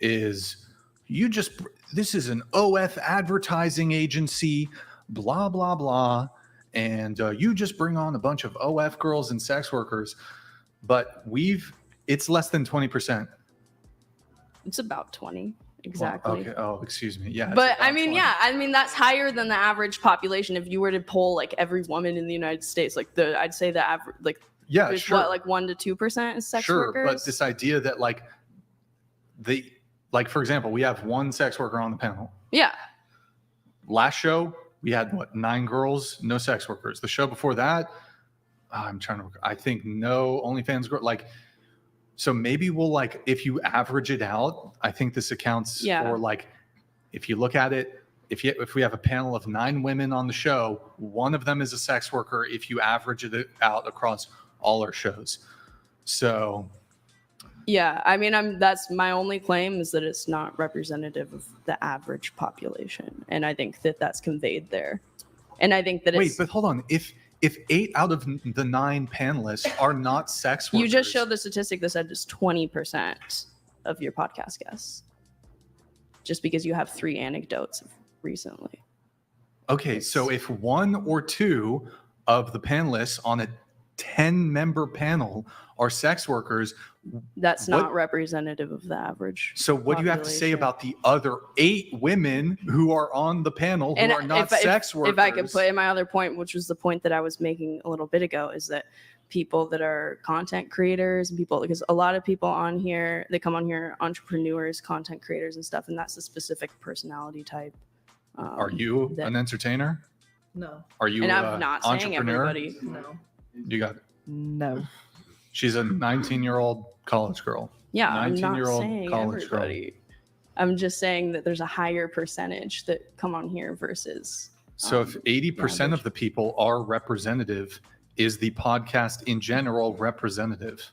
is this is an OF advertising agency, blah blah blah, and you just bring on a bunch of OF girls and sex workers, but it's less than 20%. It's about 20 exactly. Well, okay. Oh, excuse me. Yeah. But it's about I mean, 20. yeah, I mean that's higher than the average population. If you were to poll like every woman in the United States, like I'd say the average, like Yeah, is sure. what, like 1 to 2% is sex Sure, workers. but this idea that for example, we have one sex worker on the panel. Yeah. Last show, we had 9 girls, no sex workers. The show before that, I think no OnlyFans girl. So maybe we'll if you average it out, I think this accounts for if you look at it, if we have a panel of 9 women on the show, one of them is a sex worker. If you average it out across all our shows, so. Yeah, I mean, that's my only claim is that it's not representative of the average population, and I think that that's conveyed there, and I think that Wait, but hold on. If 8 out of the 9 panelists are not sex workers, you just showed the statistic that said it's 20% of your podcast guests, just because you have 3 anecdotes recently. Okay, so if 1 or 2 of the panelists on a 10-member panel are sex workers, that's not representative of the average. So what do you have to say about the other 8 women who are on the panel who are not sex workers? If I could put in my other point, which was the point that I was making a little bit ago, is that people that are content creators and because a lot of people on here, they come on here, entrepreneurs, content creators and stuff, and that's a specific personality type. Are you an entertainer? No. Are you and an I'm not saying entrepreneur? everybody. No. You got it. No. She's a 19-year-old college girl. Yeah, I'm not 19-year-old saying college girl. everybody. I'm just saying that there's a higher percentage that come on here versus. So if 80% of the people are representative, is the podcast in general representative?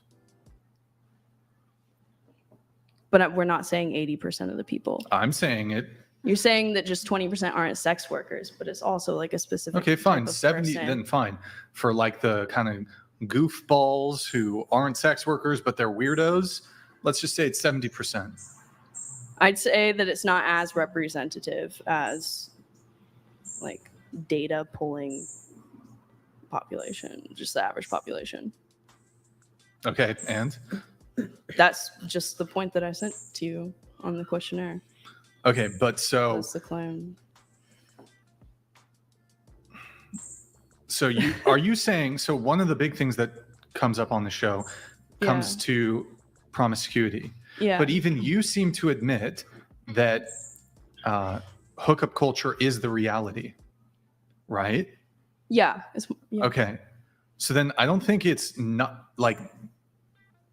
But we're not saying 80% of the people. I'm saying it. You're saying that just 20% aren't sex workers, but it's also like a specific. Okay, fine. type of 70, person. then fine. For like the kind of goofballs who aren't sex workers, but they're weirdos, let's just say it's 70%. I'd say that it's not as representative as like data pulling population, just the average population. Okay, and? That's just the point that I sent to you on the questionnaire. Okay, but so... That's the claim. So are you saying, so one of the big things that comes up on the show comes to promiscuity. Yeah. But even you seem to admit that hookup culture is the reality, right? Yeah. Okay. So then I don't think it's not like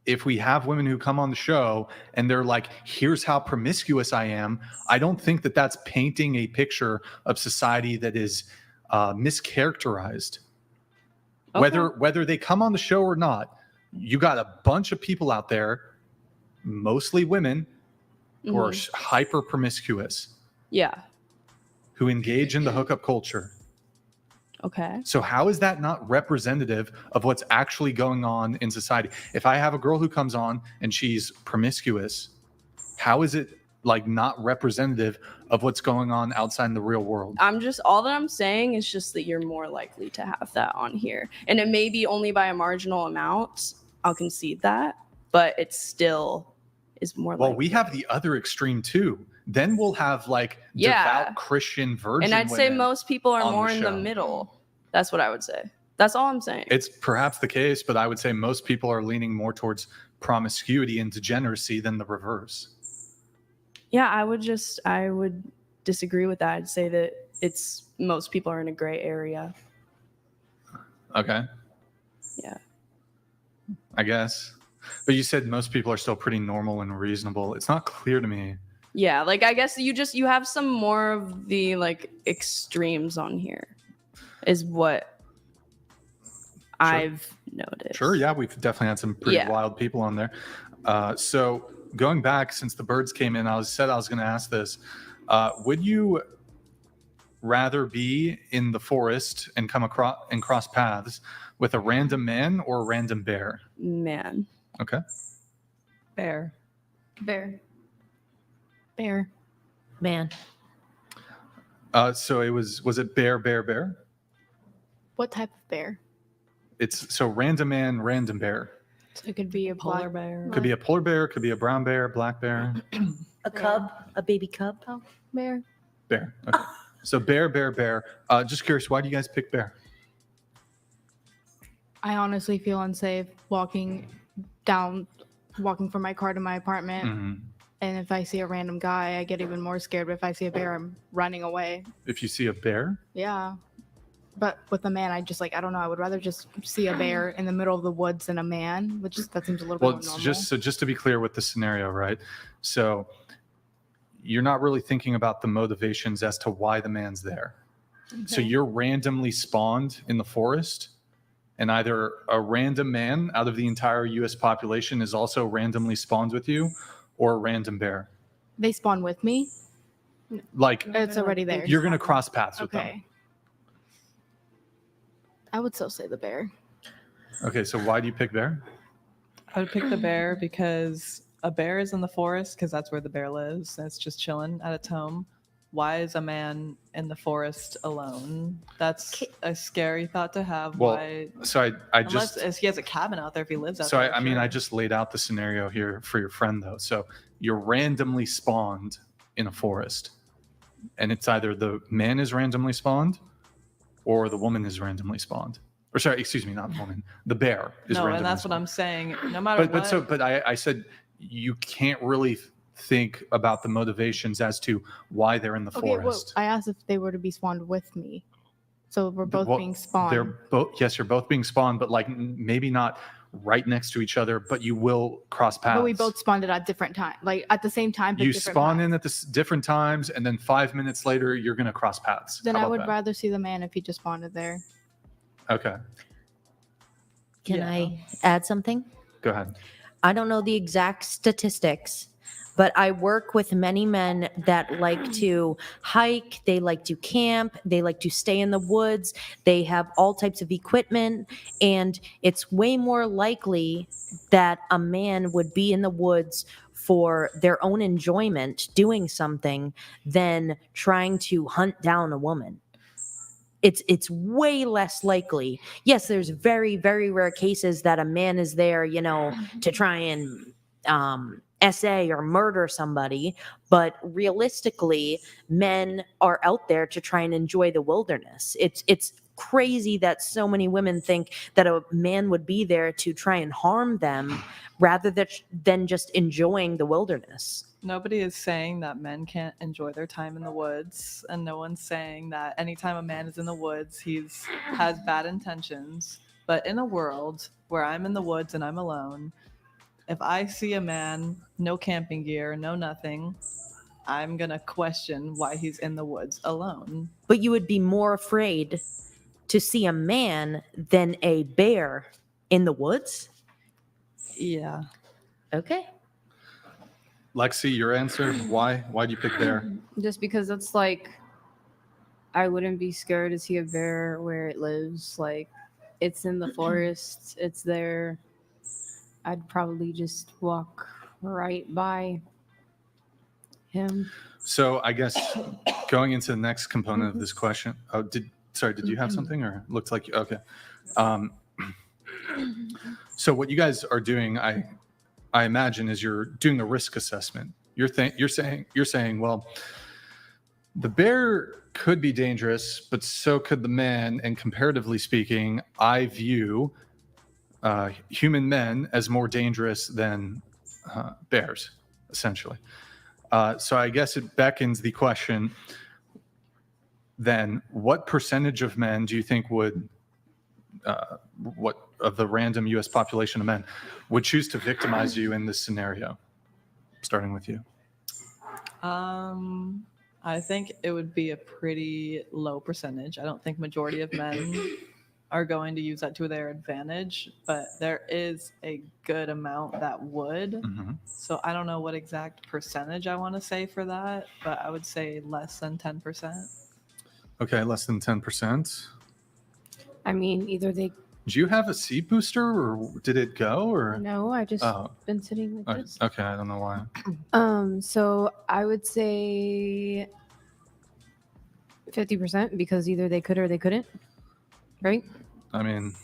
if we have women who come on the show and they're like, here's how promiscuous I am, I don't think that that's painting a picture of society that is mischaracterized. Okay. Whether they come on the show or not, you got a bunch of people out there, mostly women, who are hyper promiscuous. Yeah. Who engage in the hookup culture. Okay. So how is that not representative of what's actually going on in society? If I have a girl who comes on and she's promiscuous, how is it like not representative of what's going on outside in the real world? All that I'm saying is just that you're more likely to have that on here. And it may be only by a marginal amount. I'll concede that, but it still is more Well, likely. we have the other extreme too. Then we'll have like devout Christian virgin and I'd say women most people are on more the in the show. middle. That's what I would say. That's all I'm saying. It's perhaps the case, but I would say most people are leaning more towards promiscuity and degeneracy than the reverse. Yeah, I would disagree with that. I'd say that most people are in a gray area. Okay. Yeah. I guess. But you said most people are still pretty normal and reasonable. It's not clear to me. Yeah, like I guess you have some more of the like extremes on here is what I've noticed. Sure, yeah, we've definitely had some pretty wild people on there. So going back, since the birds came in, I was going to ask this. Would you rather be in the forest and cross paths with a random man or a random bear? Man. Okay. Bear. Bear. Man. So was it bear? What type of bear? It's so random man, random bear. So it could be a Polar black bear. Could be a polar bear, could be a brown bear, black bear. A cub, a baby cub. Oh, bear. Bear. Okay. So bear. Just curious, why do you guys pick bear? I honestly feel unsafe walking from my car to my apartment. Mm-hmm. And if I see a random guy, I get even more scared. But if I see a bear, I'm running away. If you see a bear? Yeah. But with a man, I don't know. I would rather just see a bear in the middle of the woods than a man, that seems a little bit more normal. Just to be clear with the scenario, right? So you're not really thinking about the motivations as to why the man's there. Okay. So you're randomly spawned in the forest, and either a random man out of the entire U.S. population is also randomly spawned with you, or a random bear. They spawn with me? Like it's already there. You're going to cross paths with them. Okay. I would still say the bear. Okay, so why do you pick bear? I would pick the bear because a bear is in the forest because that's where the bear lives. That's just chilling at its home. Why is a man in the forest alone? That's a scary thought to have. Well, why? So Unless he has a cabin out there if he lives out there. So I mean, I just laid out the scenario here for your friend though. So you're randomly spawned in a forest, and it's either the man is randomly spawned or the woman is randomly spawned. Or sorry, excuse me, not the woman. The bear is randomly and that's spawned. what I'm saying. No matter what. But I said you can't really think about the motivations as to why they're in the forest. Well, I asked if they were to be spawned with me. So we're both being spawned. You're both being spawned, but like maybe not right next to each other, but you will cross paths. But we both spawned at different times, like at the same time. But you spawn in at different times, and then 5 minutes later, you're going to cross paths. Then I would rather see the man if he just spawned there. Okay. Can I add something? Go ahead. I don't know the exact statistics, But I work with many men that like to hike, they like to camp, they like to stay in the woods, they have all types of equipment, and it's way more likely that a man would be in the woods for their own enjoyment doing something than trying to hunt down a woman. It's way less likely. Yes, there's very, very rare cases that a man is there, you know, to try and essay or murder somebody, but realistically, men are out there to try and enjoy the wilderness. It's crazy that so many women think that a man would be there to try and harm them rather than just enjoying the wilderness. Nobody is saying that men can't enjoy their time in the woods, and no one's saying that anytime a man is in the woods, has bad intentions. But in a world where I'm in the woods and I'm alone, if I see a man, no camping gear, no nothing, I'm gonna question why he's in the woods alone. But you would be more afraid to see a man than a bear in the woods? Yeah. Okay. Lexi, your answer? Why? Why'd you pick bear? Just because it's like, I wouldn't be scared to see a bear where it lives. Like, it's in the forest, it's there. I'd probably just walk right by him. So I guess going into the next component of this question. Oh, did you have something, or looked like you? Okay. So what you guys are doing, I imagine, is you're doing a risk assessment. You're saying, well, the bear could be dangerous, but so could the man. And comparatively speaking, I view human men as more dangerous than bears, essentially. So I guess it beckons the question, then, what percentage of men do you think would, what of the random U.S. population of men, would choose to victimize you in this scenario? Starting with you. I think it would be a pretty low percentage. I don't think majority of men are going to use that to their advantage, but there is a good amount that would. Mm-hmm. So I don't know what exact percentage I want to say for that, but I would say less than 10%. Okay, less than 10%. I mean, either they. Do you have a seat booster, or did it go, or? No, I just Oh. been sitting like this. Okay, I don't know why. So I would say 50% because either they could or they couldn't, right? I mean,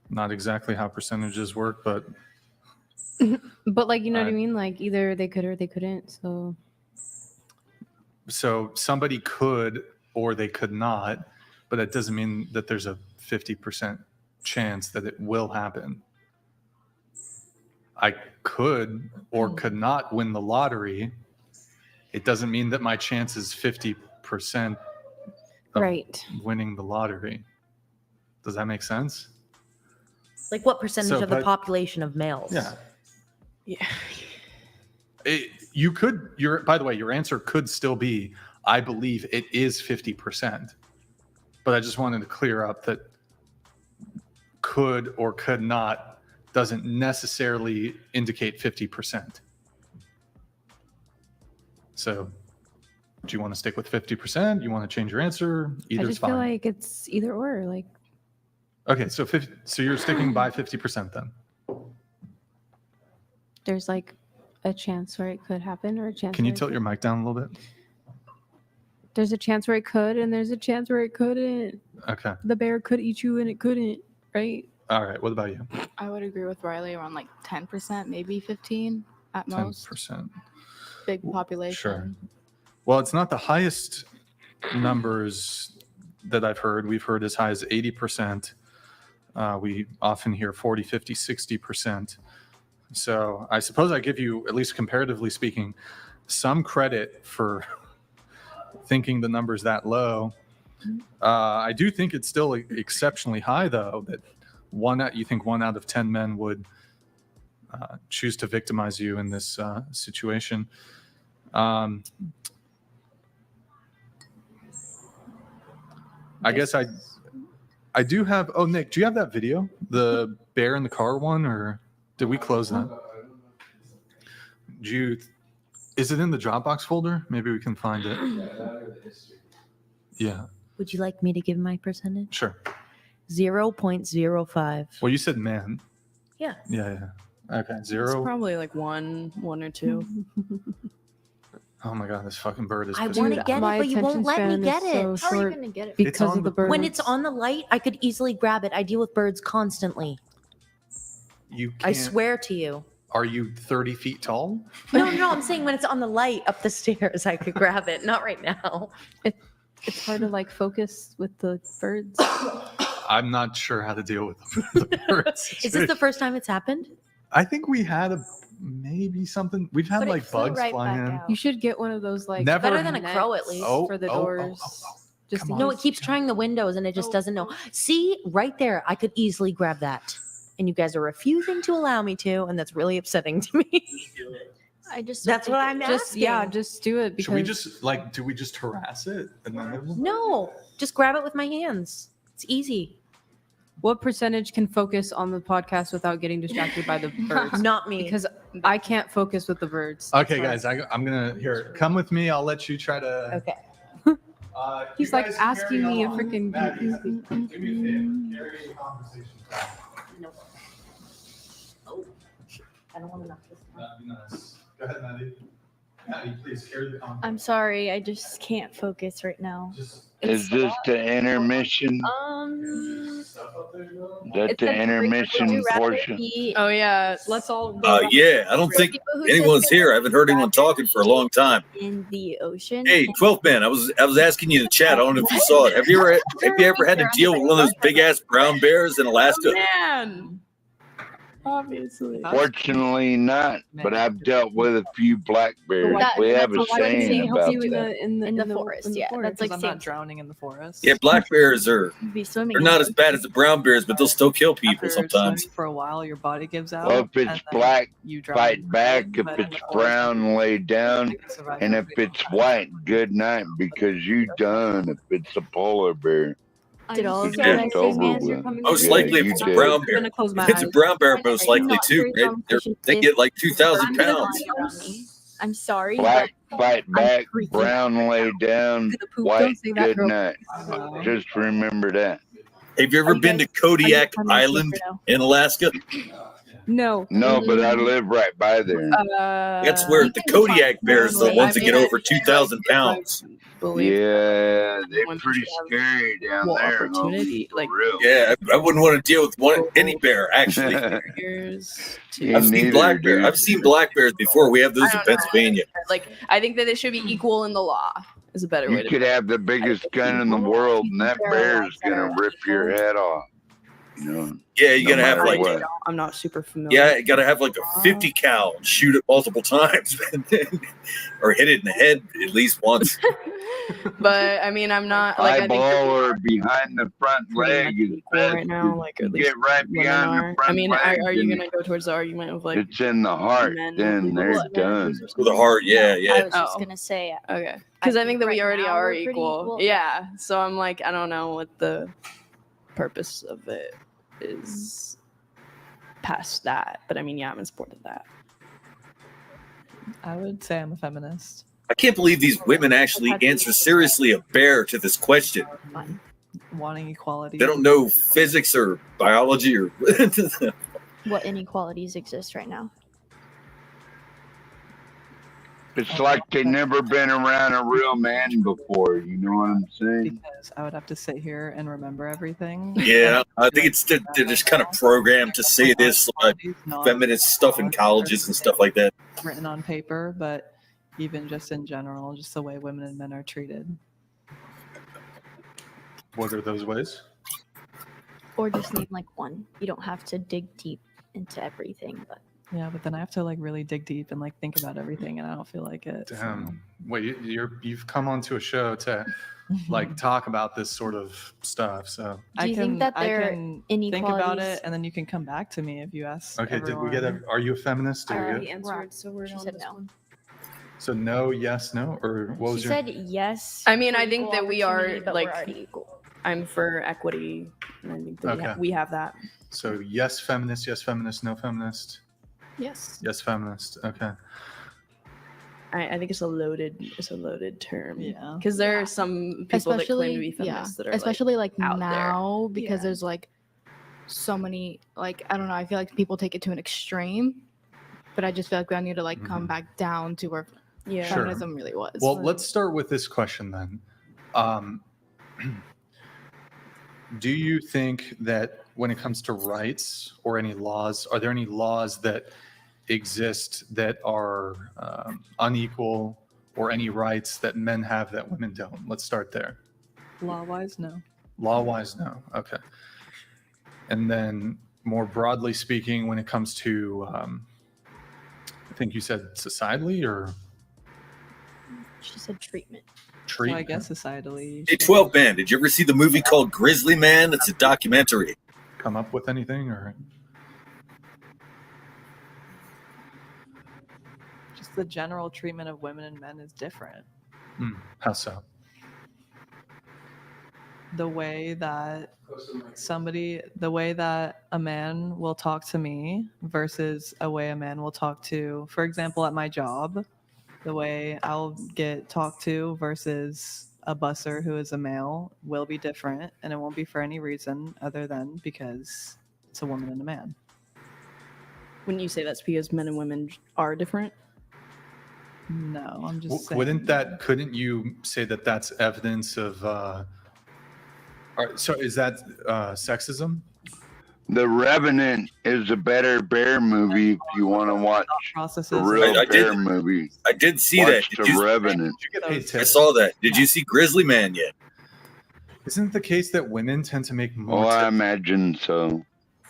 not exactly how percentages work, but But like, you know what I I- mean? Like either they could or they couldn't. so somebody could or they could not, but that doesn't mean that there's a 50% chance that it will happen. I could or could not win the lottery. It doesn't mean that my chance is 50% of Right. winning the lottery. Does that make sense? Like what percentage So, of the but- population of males? Yeah. Yeah. You could, by the way, your answer could still be, I believe it is 50%. But I just wanted to clear up that could or could not doesn't necessarily indicate 50%. So do you want to stick with 50%? You want to change your answer? I Either's just fine. feel like it's either or. Like, Okay, so so you're sticking by 50% then. there's like a chance where it could happen or a chance. Can you where it tilt your mic down a little bit? There's a chance where it could and there's a chance where it couldn't. Okay. The bear could eat you and it couldn't, right? All right. What about you? I would agree with Riley around like 10%, maybe 15 at most. 10%. Big population. Sure. Well, it's not the highest numbers that I've heard. We've heard as high as 80%. We often hear 40, 50, 60%. So I suppose I give you, at least comparatively speaking, some credit for thinking the number's that low. I do think it's still exceptionally high, though, that you think 1 out of 10 men would choose to victimize you in this situation. I guess I do have. Oh, Nick, do you have that video, the bear in the car one, or did we close that? is it in the Dropbox folder? Maybe we can find it. Yeah, Would you like me to give my percentage? sure. 0.05. Well, you said man. Yeah. Yeah. Okay, It's 0. probably like one or two. Oh my god, this fucking bird is. I pissing want me to off. get it, My but you won't attention let me span get is it. so How are you short gonna get it? because on of the the- birds. When it's on the light, I could easily grab it. I deal with birds constantly. You can't. I swear to you. Are you 30 feet tall? No, I'm saying when it's on the light up the stairs, I could grab it. Not right now. It's hard to like focus with the birds. I'm not sure how to deal with the birds. Is this the first time it's happened? I think we had maybe something. We've had But it like flew bugs right flying back in. out. You should get one of those like Never- Better than a crow, at least. for the Oh, doors. Just Come in on. No, case. it keeps trying the windows and it just doesn't know. See, right there, I could easily grab that. And you guys are refusing to allow me to, and that's really upsetting to me. I just. That's what I'm Just asking. yeah, just do it because Should we just like? Do we just harass it and then? It will... No, just grab it with my hands. It's easy. what percentage can focus on the podcast without getting distracted by the birds? Not me. Because I can't focus with the birds. Okay, Sorry. guys, I'm gonna here. Come with me. I'll let you try to. Okay. He's you like guys asking carry me a on. freaking- Maddie, do me a favor. Carry the conversation. No. Oh, I don't want to knock this down. That'd be nice. Go ahead, Maddie. Maddie, please carry the conversation. I'm sorry. I just can't focus right now. Just Is this the intermission? stuff up there, though. Is that the intermission portion? Oh yeah, let's all. Yeah, I don't think anyone's here. I haven't heard anyone talking for a long time. In the ocean. Hey, 12th man, I was asking you to chat. I don't know if you saw it. Have you ever had to deal with one of those big ass brown bears in Alaska? Man, obviously. Fortunately not, but I've dealt with a few black bears. That- We have a that's why they saying help about you that. in the forest. Yeah, that's Because like I'm same. not drowning in the forest. Yeah, black bears are Be swimming. they're not as bad as the brown bears, but they'll still kill people After sometimes. swimming for a while, your body gives out. Well, if and it's then black, you drown. fight back. If But in it's the forest, brown, lay down. you can survive And if everything. it's white, good night, because you done. If it's a polar bear, Did all of it's that I just say, over man? with. Most Yeah, likely, if you it's a did. brown I'm bear. gonna close my If it's a eyes. brown bear, most likely Not too. very They get like 2,000 I'm gonna pounds. lie on me. I'm sorry. Black, fight back. freaking Brown, lay down. Gonna poop. White, Don't say that, good girl. night. Just remember that. Have you ever been to Kodiak Island in Alaska? No. No, but I live right by there. That's where the Kodiak bears are the ones that get over 2,000 pounds. Yeah, they're One pretty should have scary down more there. opportunity, For like- real. Yeah, I wouldn't want to deal with any bear actually. Years Me I've seen neither, black bear. dude. I've seen black bears before. We have those I in don't know. Pennsylvania. Like, I think that they should be equal in the law. Is a better way You to. could have the biggest gun in the world, and that bear's gonna rip your head off. You know. Yeah, you No gotta have matter like what. I'm not super familiar. yeah, you gotta have like a 50 cal and shoot it multiple times, or hit it in the head at least once. But I mean, I'm not like I think Eyeball that or behind the front pretty leg much is equal best. right now. Like, or at You least get right women behind are. the front I mean, leg. are you and gonna go towards the argument of like? it's in the heart, men then and they're what? done. With a heart, yeah, I yeah. was just Oh. gonna say. Okay, because I think that we right already now are we're pretty equal. equal. Yeah, so I'm like, I don't know what the purpose of it is past that, but I mean, yeah, I'm in support of that. I would say I'm a feminist. I can't believe these women actually answer seriously a bear to this question. Wanting equality. They don't know physics or biology or. What inequalities exist right now? It's like they've never been around a real man before. You know what I'm saying? Because I would have to sit here and remember everything. Yeah, I think it's they're just kind of programmed to say this like feminist stuff in colleges and stuff like that. Written on paper, but even just in general, just the way women and men are treated. What are those ways? Or just name like one. You don't have to dig deep into everything, but Yeah, but then I have to like really dig deep and like think about everything, and I don't feel like it. Damn. Wait, you've come onto a show to like talk about this sort of stuff. So Do you think that there are think about inequalities? it, and then you can come back to me if you ask. okay, did we get a? Are you a feminist? Did we already get, answered, so we're on this one. so no, yes, no, or what was She your? said yes. I mean, for I think equal that we are, opportunity, but we're like- already equal. I'm for equity, and I think that Okay. we have that. So yes, feminist, no feminist. Yes. Yes, feminist. Okay. I think it's a loaded term. Yeah. Because there are some people that claim to be yeah, feminists that are especially like out there. now because Yeah. there's like so many like I don't know. I feel like people take it to an extreme, but I just feel like we need to like come back down to where Yeah. Sure. feminism really was. Well, let's start with this question then. Do you think that when it comes to rights or any laws, are there any laws that exist that are unequal, or any rights that men have that women don't? Let's start there. Law-wise, no. Law-wise, no. Okay. And then more broadly speaking, when it comes to, I think you said societally or She said treatment. So I guess societally. Hey, 12 Man, did you ever see the movie called Grizzly Man? It's a documentary. Come up with anything or? Just the general treatment of women and men is different. How so? The way that a man will talk to me versus a way a man will talk to, for example, at my job, the way I'll get talked to versus a busser who is a male will be different, and it won't be for any reason other than because it's a woman and a man. When you say that's because men and women are different? No, I'm just saying. Couldn't you say that that's evidence of, so is that sexism? The Revenant is a better bear movie if you want to watch a real bear movie. I did see that. Watch The Revenant. I saw that. Did you see Grizzly Man yet? Isn't it the case that women tend to make more? Oh, I imagine so.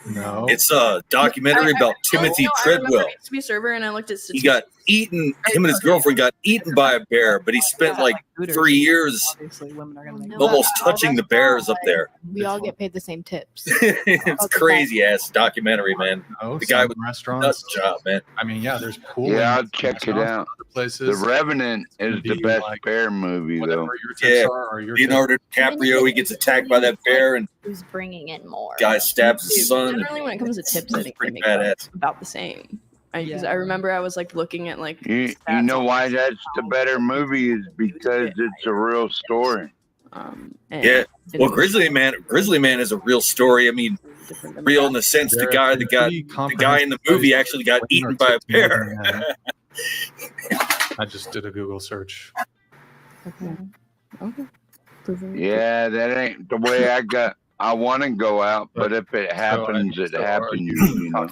No. It's a documentary about Timothy Treadwell. I used to be a server and I looked at He got eaten. Him and his girlfriend got eaten by a bear, but he spent like 3 years almost touching the bears up there. we all get paid the same tips. It's crazy ass documentary, man. The guy with restaurants job, man. I mean, yeah, there's pool. Yeah, I'll check it out. The Revenant is the best bear movie, though. Yeah, Leonardo DiCaprio, he gets attacked by that bear, and who's bringing in more? guy stabs his son. Generally, when it comes to tips, I think they make badass. about the same. I remember I was like looking at like. You know why that's the better movie is because it's a real story. Yeah. Well, Grizzly Man is a real story. I mean, real in the sense the guy in the movie actually got eaten by a bear. I just did a Google search. Okay. Yeah, that ain't the way I want to go out, but if it happens, it happens. You know.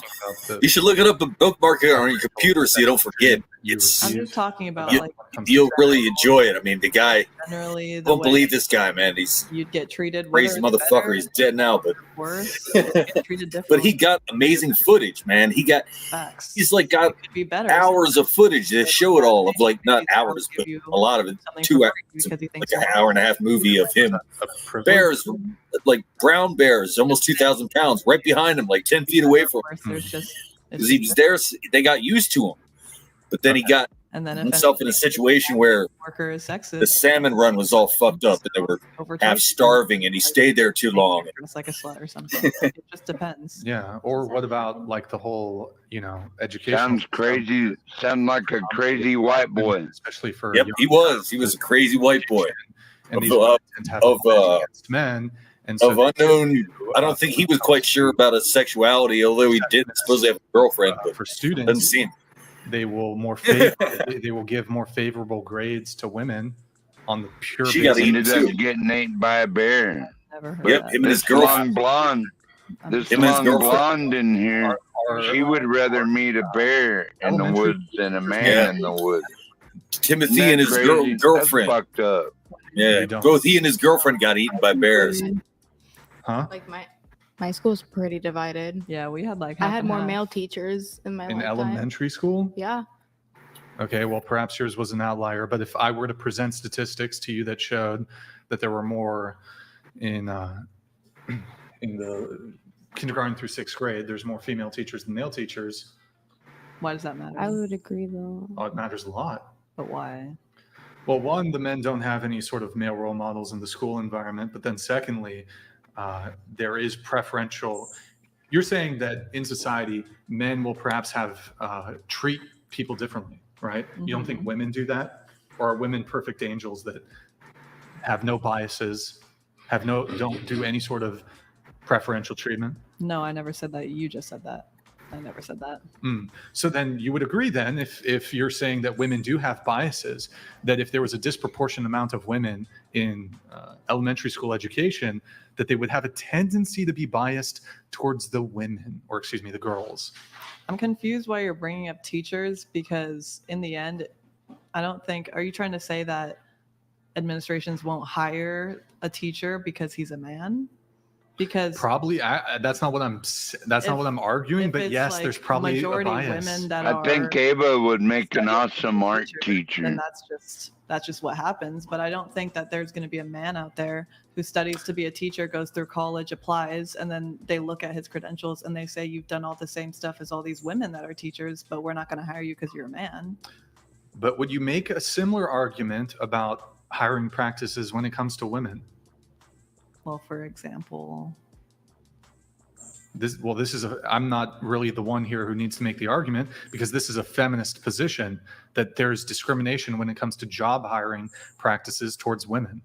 You should look it up and bookmark it on your computer so you don't forget. I'm just talking about you'll really enjoy it. I mean, the guy. Generally, Don't believe this guy, man. He's you'd get treated crazy motherfucker. He's dead now, but worse. Get treated but he got amazing footage, man. He's like got hours of footage to show it all of like not hours, but a lot of it. 2 hours, like an hour and a half movie of him. Bears, like brown bears, almost 2,000 pounds, right behind him, like 10 feet away from him. Because he was there, they got used to him. But then he got himself in a situation where the salmon run was all fucked up and they were half starving and he stayed there too long. It's like a slut or something. It just depends. Yeah. Or what about like the whole, education? Sounds crazy. Sound like a crazy white boy. Especially for he was a crazy white boy. And of men. And of unknown, I don't think he was quite sure about his sexuality, although he did supposedly have a girlfriend. But for students, doesn't seem. They will they will give more favorable grades to women on the pure. She got ended up getting eaten by a bear. Never heard Yep, that. him and his girlfriend. This long blonde in here, she would rather meet a bear in the woods than a man in the woods. Timothy and his girlfriend. That's fucked up. Yeah, both he and his girlfriend got eaten by bears. Huh? Like my school's pretty divided. Yeah, we had like I had more male teachers in my in lifetime. elementary school. Yeah. Okay, well, perhaps yours was an outlier, but if I were to present statistics to you that showed that there were more in the kindergarten through 6th grade, there's more female teachers than male teachers. Why does that matter? I would agree, though. Oh, it matters a lot. But why? Well, one, the men don't have any sort of male role models in the school environment, but then secondly, there is preferential. You're saying that in society, men will perhaps have treat people differently. right? You don't think women do that? Or are women perfect angels that have no biases, don't do any sort of preferential treatment? No, I never said that. You just said that. I never said that. So then you would agree then, if you're saying that women do have biases, that if there was a disproportionate amount of women in elementary school education, that they would have a tendency to be biased towards the women, or excuse me, the girls. I'm confused why you're bringing up teachers, because in the end, I don't think, are you trying to say that administrations won't hire a teacher because he's a man? Because probably that's not what I'm arguing, but yes, there's probably majority a bias. Women that I think Ava would make an awesome art teacher. And that's just what happens. But I don't think that there's going to be a man out there who studies to be a teacher, goes through college, applies, and then they look at his credentials and they say, you've done all the same stuff as all these women that are teachers, but we're not going to hire you because you're a man. But would you make a similar argument about hiring practices when it comes to women? Well, for example, I'm not really the one here who needs to make the argument, because this is a feminist position that there's discrimination when it comes to job hiring practices towards women.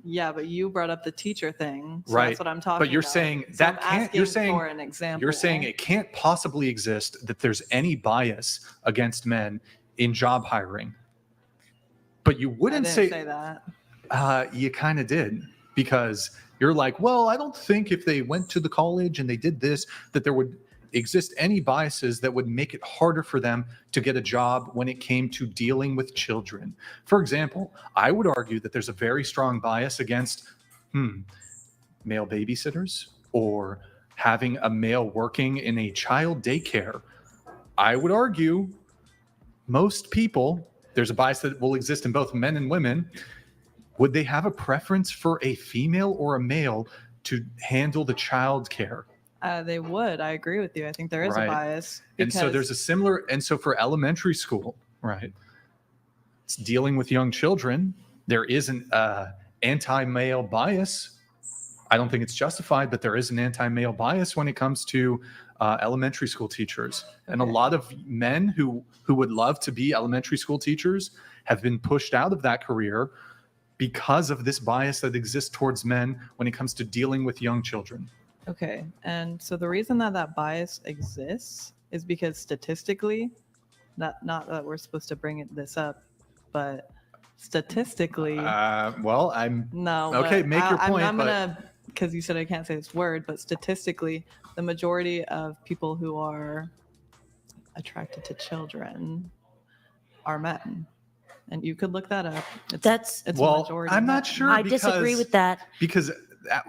Yeah, but you brought up the teacher thing, so right? That's what I'm talking about. But you're saying so that can't. You're saying for an example. You're saying it can't possibly exist that there's any bias against men in job hiring. But you wouldn't say that. You kind of did, because you're like, well, I don't think if they went to the college and they did this, that there would exist any biases that would make it harder for them to get a job when it came to dealing with children. For example, I would argue that there's a very strong bias against male babysitters or having a male working in a child daycare. I would argue most people, there's a bias that will exist in both men and women. Would they have a preference for a female or a male to handle the child care? They would. I agree with you. I think there is a bias. And so there's a similar, and so for elementary school, right, it's dealing with young children, there is an anti-male bias. I don't think it's justified, but there is an anti-male bias when it comes to elementary school teachers. Okay. And a lot of men who would love to be elementary school teachers have been pushed out of that career because of this bias that exists towards men when it comes to dealing with young children. Okay, and so the reason that bias exists is because statistically, not that we're supposed to bring this up, but statistically, well, I'm no. Okay, make your point. I'm gonna, because you said I can't say this word, but statistically, the majority of people who are attracted to children are men. And you could look that up. It's well, majority. I'm not sure. I disagree with that. Because,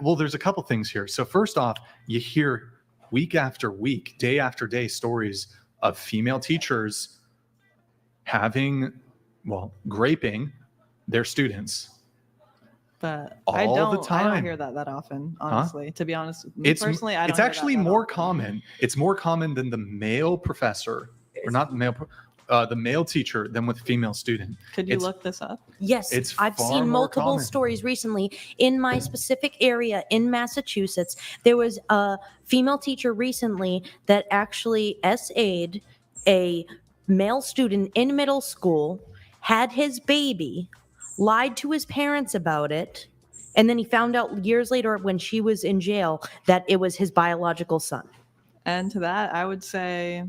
well, there's a couple things here. So first off, you hear week after week, day after day, stories of female teachers graping their students. But all the time. I don't hear that often, honestly. To be honest, personally, I don't. It's actually more common. It's more common than the male professor, or not the male. The male teacher than with female student. Could you look this up? Yes, I've seen multiple stories recently in my specific area in Massachusetts. There was a female teacher recently that actually SA'd a male student in middle school, had his baby, lied to his parents about it, and then he found out years later when she was in jail that it was his biological son. And to that, I would say,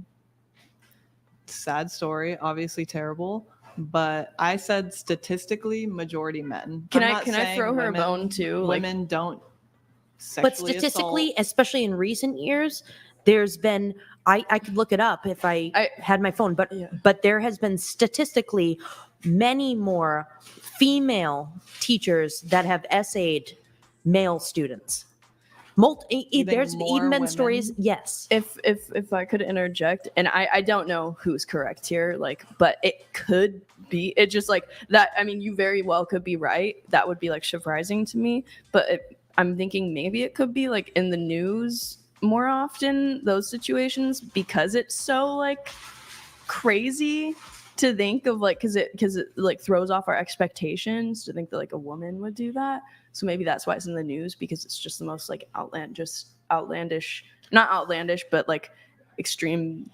sad story, obviously terrible, but I said statistically majority men. Can I throw her a bone too? Women don't sexually But statistically, especially in recent years, there's been, I could look it up if I had my phone, but there has been statistically many more female teachers that have SA'd male students. There's even been stories. Yes. If I could interject, and I don't know who's correct here, but it could be. It just that. I mean, you very well could be right. That would be surprising to me. But I'm thinking maybe it could be in the news more often, those situations, because it's so crazy to think of because it throws off our expectations to think that a woman would do that. So maybe that's why it's in the news, because it's just the most outlandish, not outlandish, but extreme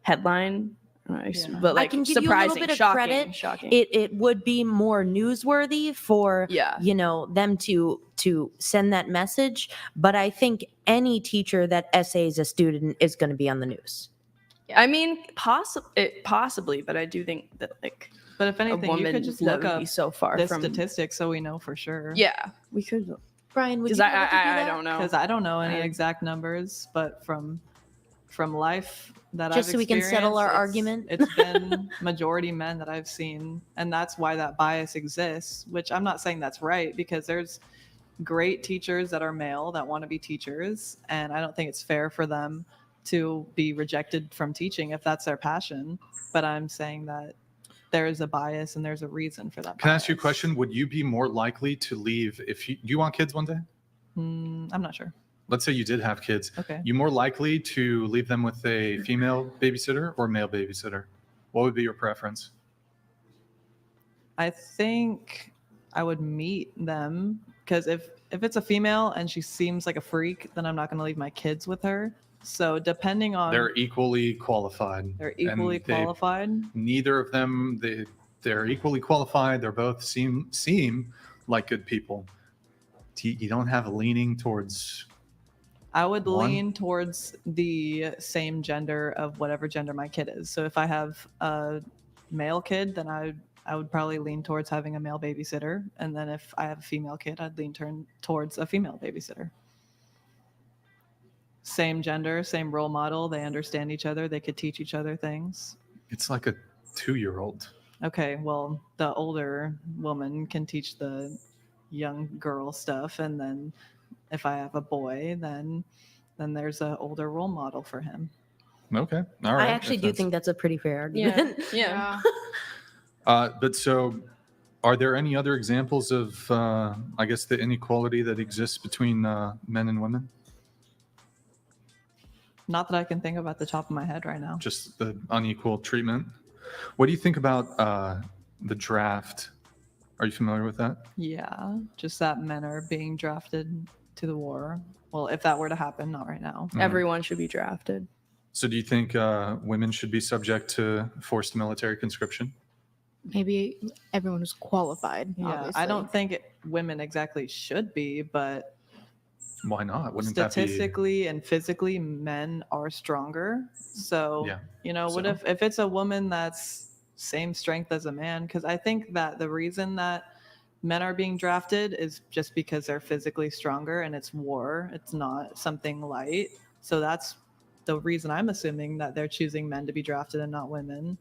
headline Nice. Yeah. But I like can give you a little surprising, bit of shocking, credit. shocking. It would be more newsworthy for Yeah. them to send that message. But I think any teacher that essays a student is going to be on the news. I mean, possibly, but I do think that like, But if anything, you woman could just that look would up be so far the from- statistics so we know for sure. yeah, we could. Brian, would you Because be able to do I that? don't know. Because I don't know any exact numbers, but from life that Just I've so we can settle our experienced, argument? it's been majority men that I've seen, and that's why that bias exists. Which I'm not saying that's right, because there's great teachers that are male that want to be teachers, and I don't think it's fair for them to be rejected from teaching if that's their passion. But I'm saying that there is a bias and there's a reason for that. Can I ask you a question? Would you be more likely to leave if do you want kids one day? I'm not sure. Let's say you did have kids. Okay. You more likely to leave them with a female babysitter or male babysitter? What would be your preference? I think I would meet them, because if it's a female and she seems like a freak, then I'm not going to leave my kids with her. So depending on, They're equally qualified. They're equally qualified. Neither of them, they're equally qualified. They're both seem like good people. You don't have a leaning towards. I would one? lean towards the same gender of whatever gender my kid is. So if I have a male kid, then I would probably lean towards having a male babysitter. And then if I have a female kid, I'd lean towards a female babysitter. Same gender, same role model. They understand each other. They could teach each other things. It's like a 2-year-old. Okay, well, the older woman can teach the young girl stuff. And then if I have a boy, then there's an older role model for him. Okay. All right. I actually do think that's a pretty fair argument. Yeah. But so, are there any other examples of, I guess, the inequality that exists between men and women? Not that I can think of at the top of my head right now. Just the unequal treatment. What do you think about the draft? Are you familiar with that? Yeah, just that men are being drafted to the war. Well, if that were to happen, not right now. Everyone should be drafted. So do you think women should be subject to forced military conscription? Maybe everyone who's qualified. Yeah, obviously. I don't think women exactly should be, but why not? Wouldn't that be? Statistically and physically, men are stronger. So, what if it's a woman that's same strength as a man? Because I think that the reason that men are being drafted is just because they're physically stronger and it's war. It's not something light. So that's the reason I'm assuming that they're choosing men to be drafted and not women.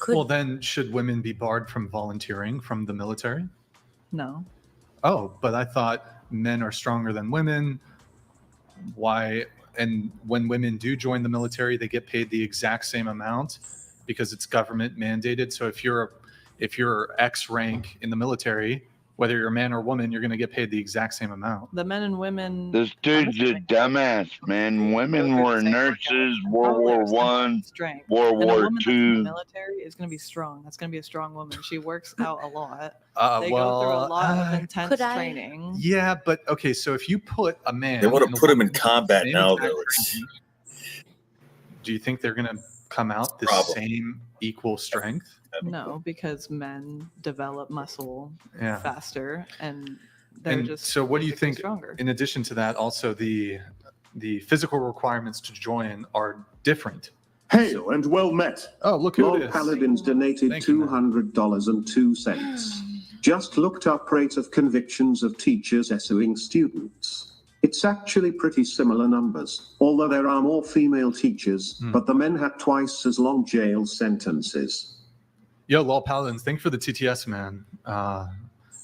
Well, then should women be barred from volunteering from the military? No. Oh, but I thought men are stronger than women. Why? And when women do join the military, they get paid the exact same amount because it's government mandated. So if you're X rank in the military, whether you're a man or woman, you're going to get paid the exact same amount. The men and women. This dude's a dumbass, man. Women were nurses, World War I, World War II. II. Military is going to be strong. That's going to be a strong woman. She works out a lot. They well, go through a lot of intense could I- training. Yeah, but okay, so if you put a man, They want in to a put him in woman's combat same now, exact though. training, do you think they're going to come out the Problem. same equal strength? No, because men develop muscle Yeah. faster, and they're And just so what do you physically think, stronger. in addition to that, also the physical requirements to join are different? Hail and well met. Oh, look who Lord it is. Paladins donated Thank you, man. $200.02. Just looked up rate of convictions of teachers essaying students. It's actually pretty similar numbers, although there are more female teachers, but the men had twice as long jail sentences. Yo, Lol Paladins, thank you for the TTS, man. Do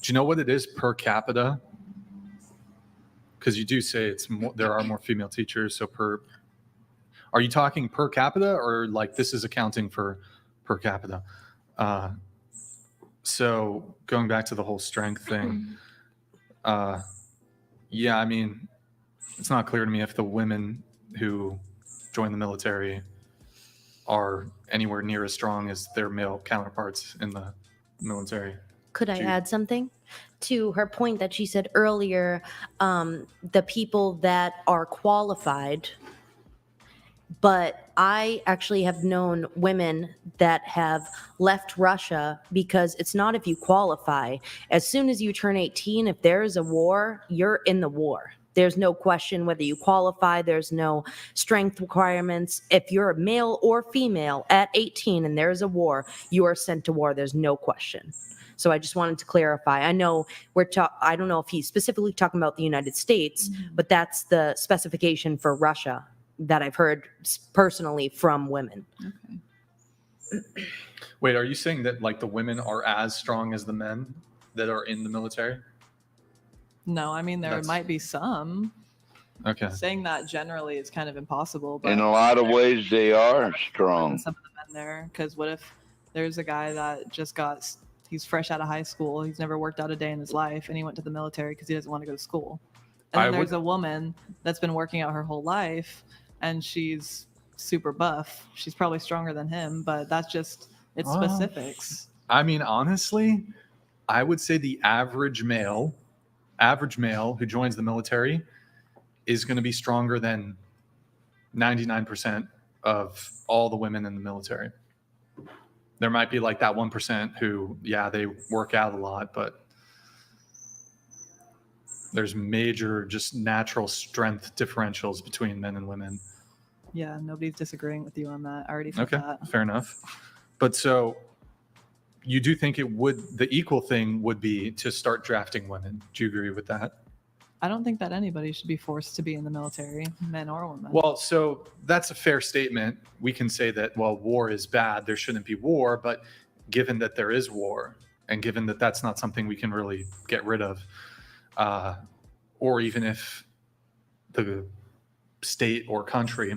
you know what it is per capita? Because you do say it's more, there are more female teachers, so are you talking per capita or like this is accounting for per capita? So going back to the whole strength thing, yeah, I mean, it's not clear to me if the women who join the military are anywhere near as strong as their male counterparts in the military. Could I add something to her point that she said earlier? The people that are qualified, but I actually have known women that have left Russia because it's not if you qualify. As soon as you turn 18, if there is a war, you're in the war. There's no question whether you qualify. There's no strength requirements. If you're a male or female at 18 and there's a war, you are sent to war. There's no question. So I just wanted to clarify. I know I don't know if he's specifically talking about the United States, but that's the specification for Russia that I've heard personally from women. Okay. Wait, are you saying that like the women are as strong as the men that are in the military? No, I mean there might be some. Okay. Saying that generally is kind of impossible. But In a lot of ways, they are strong. Some of the men there, because what if there's a guy that he's fresh out of high school, he's never worked out a day in his life, and he went to the military because he doesn't want to go to school. And then there's a woman that's been working out her whole life, and she's super buff. She's probably stronger than him, but that's just specifics. I mean, honestly, I would say the average male who joins the military is going to be stronger than 99% of all the women in the military. There might be like that 1% who, they work out a lot, but there's major just natural strength differentials between men and women. Yeah, nobody's disagreeing with you on that. I already felt that. Fair enough. But so you do think the equal thing would be to start drafting women. Do you agree with that? I don't think that anybody should be forced to be in the military, men or women. Well, so that's a fair statement. We can say that, well, war is bad. There shouldn't be war. But given that there is war, and given that that's not something we can really get rid of, or even if the state or country,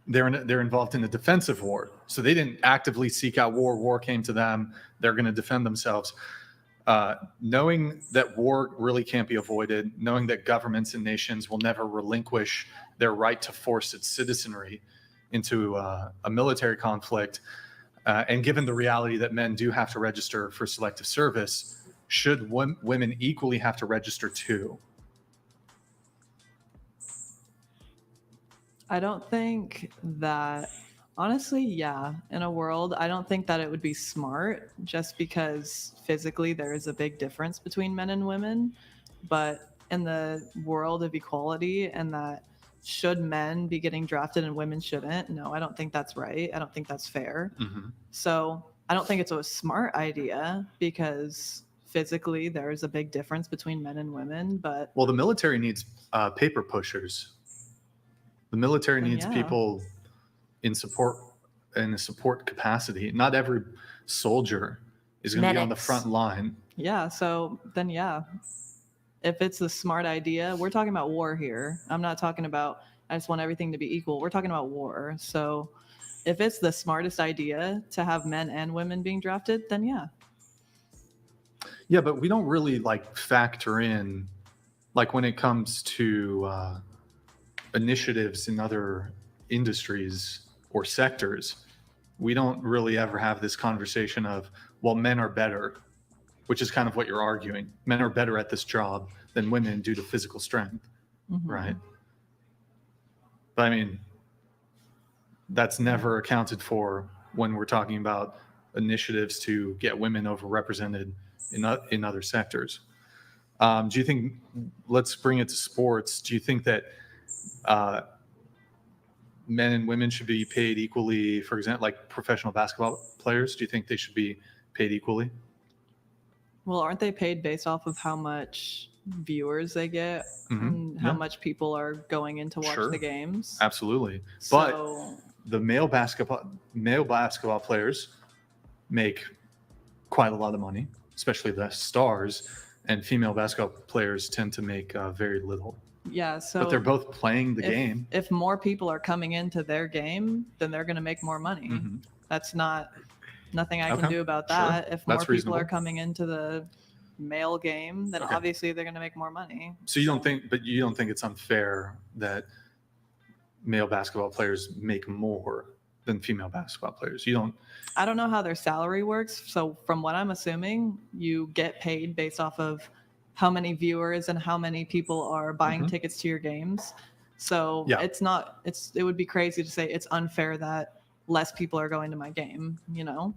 they're involved in a defensive war. So they didn't actively seek out war. War came to them. They're going to defend themselves. Knowing that war really can't be avoided, knowing that governments and nations will never relinquish their right to force its citizenry into a military conflict, and given the reality that men do have to register for selective service, should women equally have to register too? I don't think that, honestly, in a world, I don't think that it would be smart just because physically there is a big difference between men and women. But in the world of equality, and that should men be getting drafted and women shouldn't? No, I don't think that's right. I don't think that's fair. Mm-hmm. So I don't think it's a smart idea because physically there is a big difference between men and women. But well, the military needs paper pushers. The military needs people in a support capacity. Not every soldier is going to be on the front line. Yeah. So then, if it's a smart idea, we're talking about war here. I'm not talking about, I just want everything to be equal. We're talking about war. So if it's the smartest idea to have men and women being drafted, then Yeah, but we don't really factor in, when it comes to initiatives in other industries or sectors, we don't really ever have this conversation of, well, men are better, which is kind of what you're arguing. Men are better at this job than women due to physical strength, right? But I mean, that's never accounted for when we're talking about initiatives to get women overrepresented in other sectors. Do you think, let's bring it to sports, do you think that men and women should be paid equally? For example, like professional basketball players, do you think they should be paid equally? Well, aren't they paid based off of how much viewers they get and how much people are going in to watch the games? Absolutely. So, but the male basketball players make quite a lot of money, especially the stars, and female basketball players tend to make very little. Yeah, so but they're both playing the game. If more people are coming into their game, then they're going to make more money. That's nothing I can do about that. If more people are coming into the male game, then obviously they're going to make more money. So you don't think it's unfair that male basketball players make more than female basketball players? I don't know how their salary works. So from what I'm assuming, you get paid based off of how many viewers and how many people are buying tickets to your games. So it would be crazy to say it's unfair that less people are going to my game.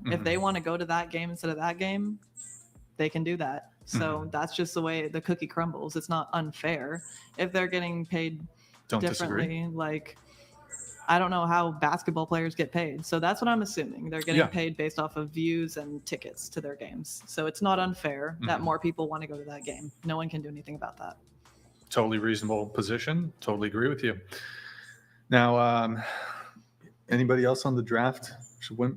If they want to go to that game instead of that game, they can do that. So that's just the way the cookie crumbles. It's not unfair if they're getting paid differently. Disagree. Like, I don't know how basketball players get paid. So that's what I'm assuming. They're getting paid based off of views and tickets to their games. So it's not unfair that more people want to go to that game. No one can do anything about that. Totally reasonable position. Totally agree with you. Now, anybody else on the draft?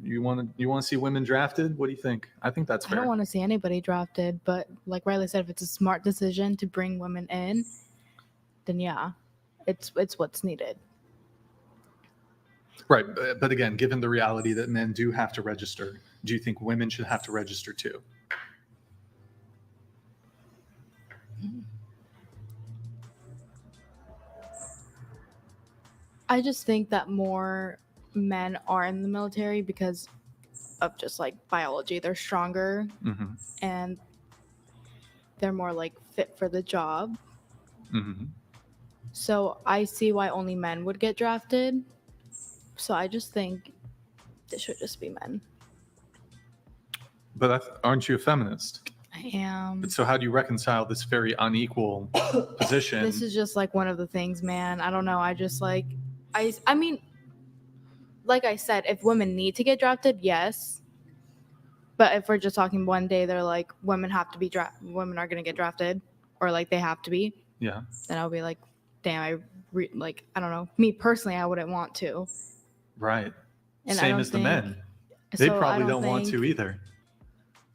You want to see women drafted? What do you think? I think that's fair. I don't want to see anybody drafted, but like Riley said, if it's a smart decision to bring women in, then yeah, it's what's needed. Right. But again, given the reality that men do have to register, do you think women should have to register too? I just think that more men are in the military because of just like biology. They're stronger and they're more like fit for the job. So I see why only men would get drafted. So I just think it should just be men. But aren't you a feminist? I am. So how do you reconcile this very unequal position? This is just like one of the things, man. I don't know. I just like, I mean, like I said, if women need to get drafted, yes. But if we're just talking one day, they're like, women have to be women are going to get drafted, or like they have to be. Yeah. Then I'll be like, damn, I don't know. Me personally, I wouldn't want to. Right. And Same as the men. They probably don't want to either.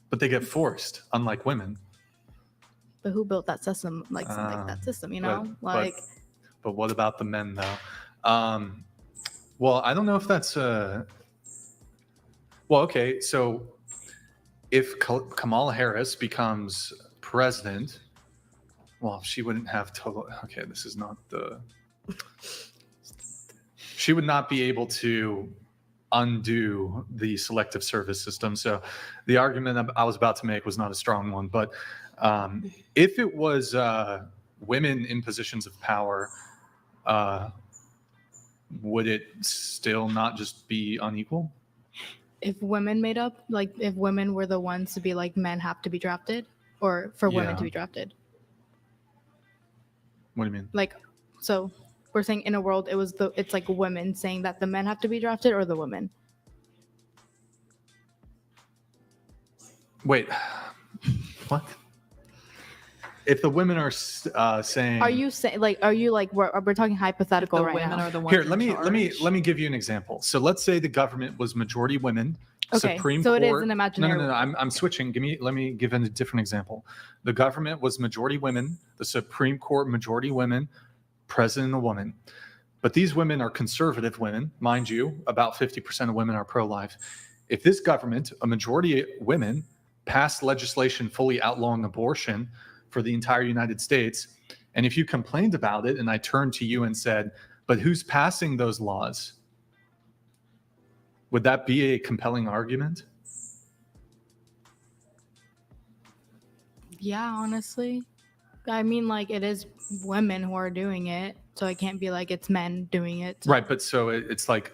But they get forced, unlike women. But who built that system? Like that system, you know? But what about the men though? Well, I don't know if that's well, okay. So if Kamala Harris becomes president, well, she wouldn't have total. Okay, this is not the. She would not be able to undo the selective service system. So the argument I was about to make was not a strong one. But if it was women in positions of power, would it still not just be unequal? If women made up, like if women were the ones to be like men have to be drafted, or for women to be drafted. What do you mean? Like, so we're saying in a world it's like women saying that the men have to be drafted, or the women. Wait, what? If the women are saying, are you saying like, we're talking hypothetical right women now? Are the ones here, let me give you an example. So let's say the government was majority women. Okay, Supreme so Court, it is an imaginary. No. I'm switching. Let me give a different example. The government was majority women. The Supreme Court majority women. President a woman. But these women are conservative women, mind you. About 50% of women are pro-life. If this government, a majority women, passed legislation fully outlawing abortion for the entire United States, and if you complained about it, and I turned to you and said, "But who's passing those laws?" Would that be a compelling argument? Yeah, honestly. I mean, like, it is women who are doing it, so it can't be like it's men doing it. Right, but so it's like,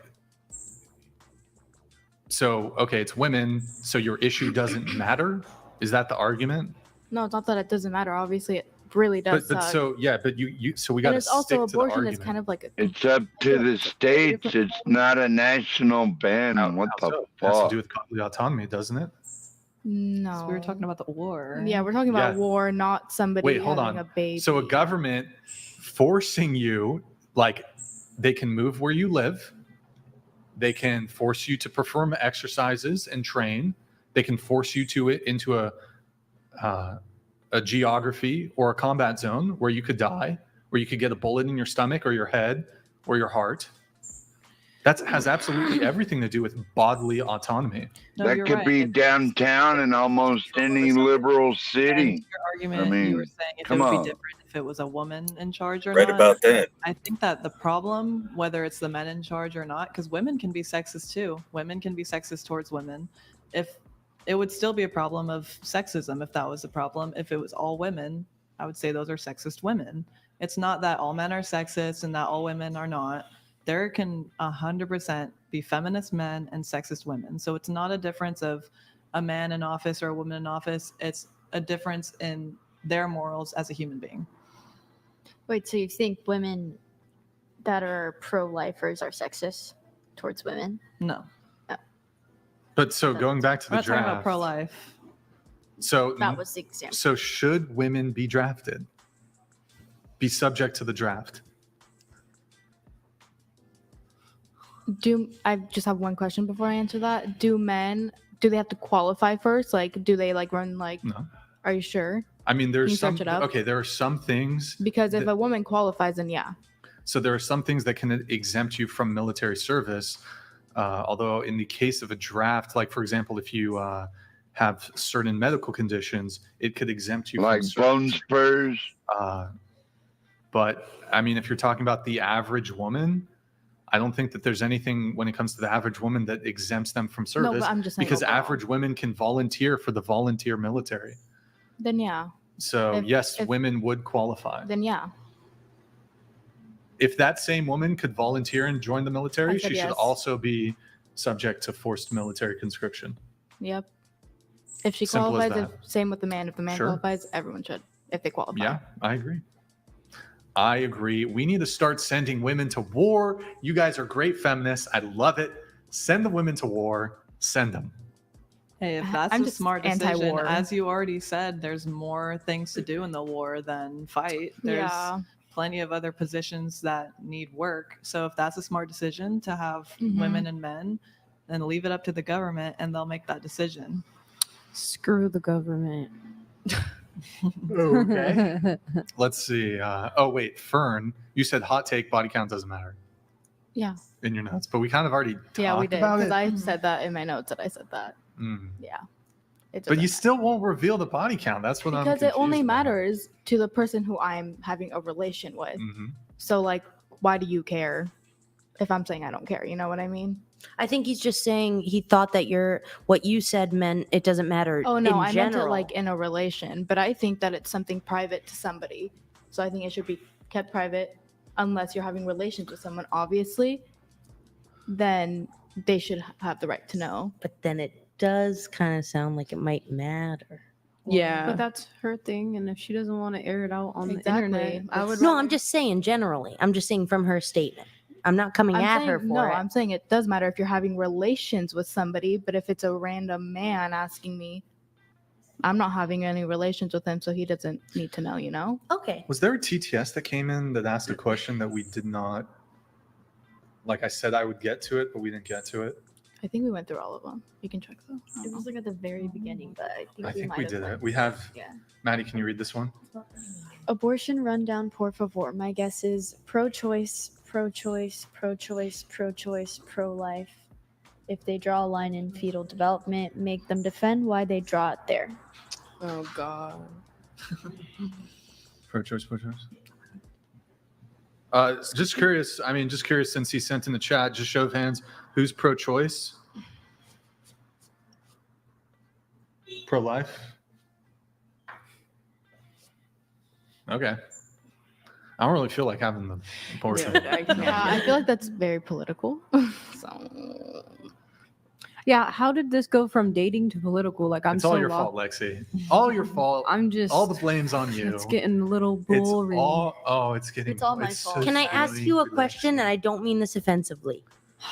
so, okay, it's women, so your issue doesn't matter? Is that the argument? No, it's not that it doesn't matter. Obviously, it really does. But so, yeah, but so we got to stick also to the abortion argument. is kind of like It's up to the states. It's not a national ban. What the It has to fuck? do with bodily autonomy, doesn't it? no. So we were talking about the war. Yeah, we're talking about war, not somebody Wait, hold having on. a baby. So a government forcing you, like, they can move where you live. They can force you to perform exercises and train. They can force you into a geography or a combat zone where you could die, where you could get a bullet in your stomach or your head or your heart. That has absolutely everything to do with bodily autonomy. No, That you're could right. be downtown in almost any liberal city. Your argument, I mean, you were saying if it come would on. be different if it was a woman in charge or Right not. about that. I think that the problem, whether it's the men in charge or not, because women can be sexist too. Women can be sexist towards women. If it would still be a problem of sexism if that was a problem. If it was all women, I would say those are sexist women. It's not that all men are sexist and that all women are not. There can 100% be feminist men and sexist women. So it's not a difference of a man in office or a woman in office. It's a difference in their morals as a human being. Wait, so you think women that are pro-lifers are sexist towards women? No. But so going back to We're the not talking about draft. pro-life. So That was the example. So should women be drafted? Be subject to the draft? I just have one question before I answer that? Do they have to qualify first? Like, do they like run like? No. Are you sure? I mean, Can there's you some. search it up? Okay, there are some things. Because if a woman qualifies, then yeah. So there are some things that can exempt you from military service. Although in the case of a draft, like for example, if you have certain medical conditions, it could exempt you like from bone spurs. But I mean, if you're talking about the average woman, I don't think that there's anything when it comes to the average woman that exempts them from service. but I'm just saying because overall. average women can volunteer for the volunteer military. Then yeah. So If women would qualify. Then yeah. If that same woman could volunteer and join the military, I said she should yes. also be subject to forced military conscription. Yep. If she Simple as qualifies, same with the man. If the man Sure. qualifies, everyone should. If they qualify. Yeah, I agree. We need to start sending women to war. You guys are great feminists. I love it. Send the women to war. Send them. Hey, if that's I'm a just smart decision, anti-war. as you already said, there's more things to do in the war than fight. There's plenty of other positions that need work. So if that's a smart decision to have women and men, then leave it up to the government and they'll make that decision. Screw the government. Okay. Let's see. Fern, you said hot take, body count doesn't matter Yeah. in your notes, but we kind of already talked Yeah, we did. about Because it. I said that in my notes that I said that. Yeah. It But you doesn't still won't reveal the body count. That's what I'm because it only confused about. matters to the person who I'm having a relation with. Mm-hmm. So like, why do you care if I'm saying I don't care? You know what I mean? I think he's just saying he thought that what you said meant it doesn't matter. Oh no, in I general. meant it like in a relation, but I think that it's something private to somebody. So I think it should be kept private unless you're having relations with someone, obviously. Then they should have the right to know. But then it does kind of sound like it might matter. Yeah. But that's her thing, and if she doesn't want to air it out on the Exactly. internet, I would. No, I'm just saying generally. I'm just saying from her statement. I'm not coming at her for it. I'm saying it does matter if you're having relations with somebody, but if it's a random man asking me, I'm not having any relations with him, so he doesn't need to know, you know? Okay. Was there a TTS that came in that asked a question that we did not? Like I said, I would get to it, but we didn't get to it. I think we went through all of them. You can check though. It was like at the very beginning, but I think We did it. We have. Yeah. Maddie, can you read this one? Abortion rundown, por favor. My guess is pro-choice, pro-choice, pro-choice, pro-choice, pro-life. If they draw a line in fetal development, make them defend why they draw it there. Oh God. Pro-choice. Just curious. Just curious since he sent in the chat, just show of hands, who's pro-choice? Pro-life? Okay. I don't really feel like having the abortion. I feel like that's very political. So Yeah, how did this go from dating to political? Like I'm It's so all your lost. fault, Lexi. All your fault. I'm just all the blame's on you. It's getting a little boring. It's getting. It's all my fault. Can I ask you a question? And I don't mean this offensively.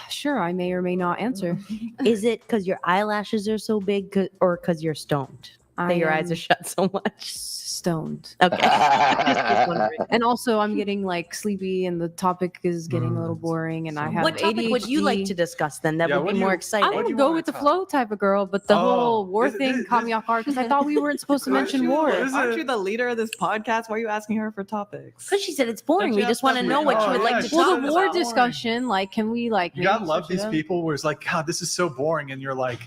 Sure, I may or may not answer. Is it because your eyelashes are so big or because you're stoned that your eyes are shut so much? Stoned. Okay. Just wondering. And also, I'm getting like sleepy, and the topic is getting a little boring, and I have What topic would you like to discuss then? That would be more exciting. I want to go with the flow type of girl, but the whole war thing caught me off guard because I thought we weren't supposed to mention war. Aren't you the leader of this podcast? Why are you asking her for topics? Because she said it's boring. Don't We you just have want to stuff know to- what you would like to talk Well, about. the war discussion, like, can we like? You gotta maybe love switch these it up? people where it's like, God, this is so boring, and you're like,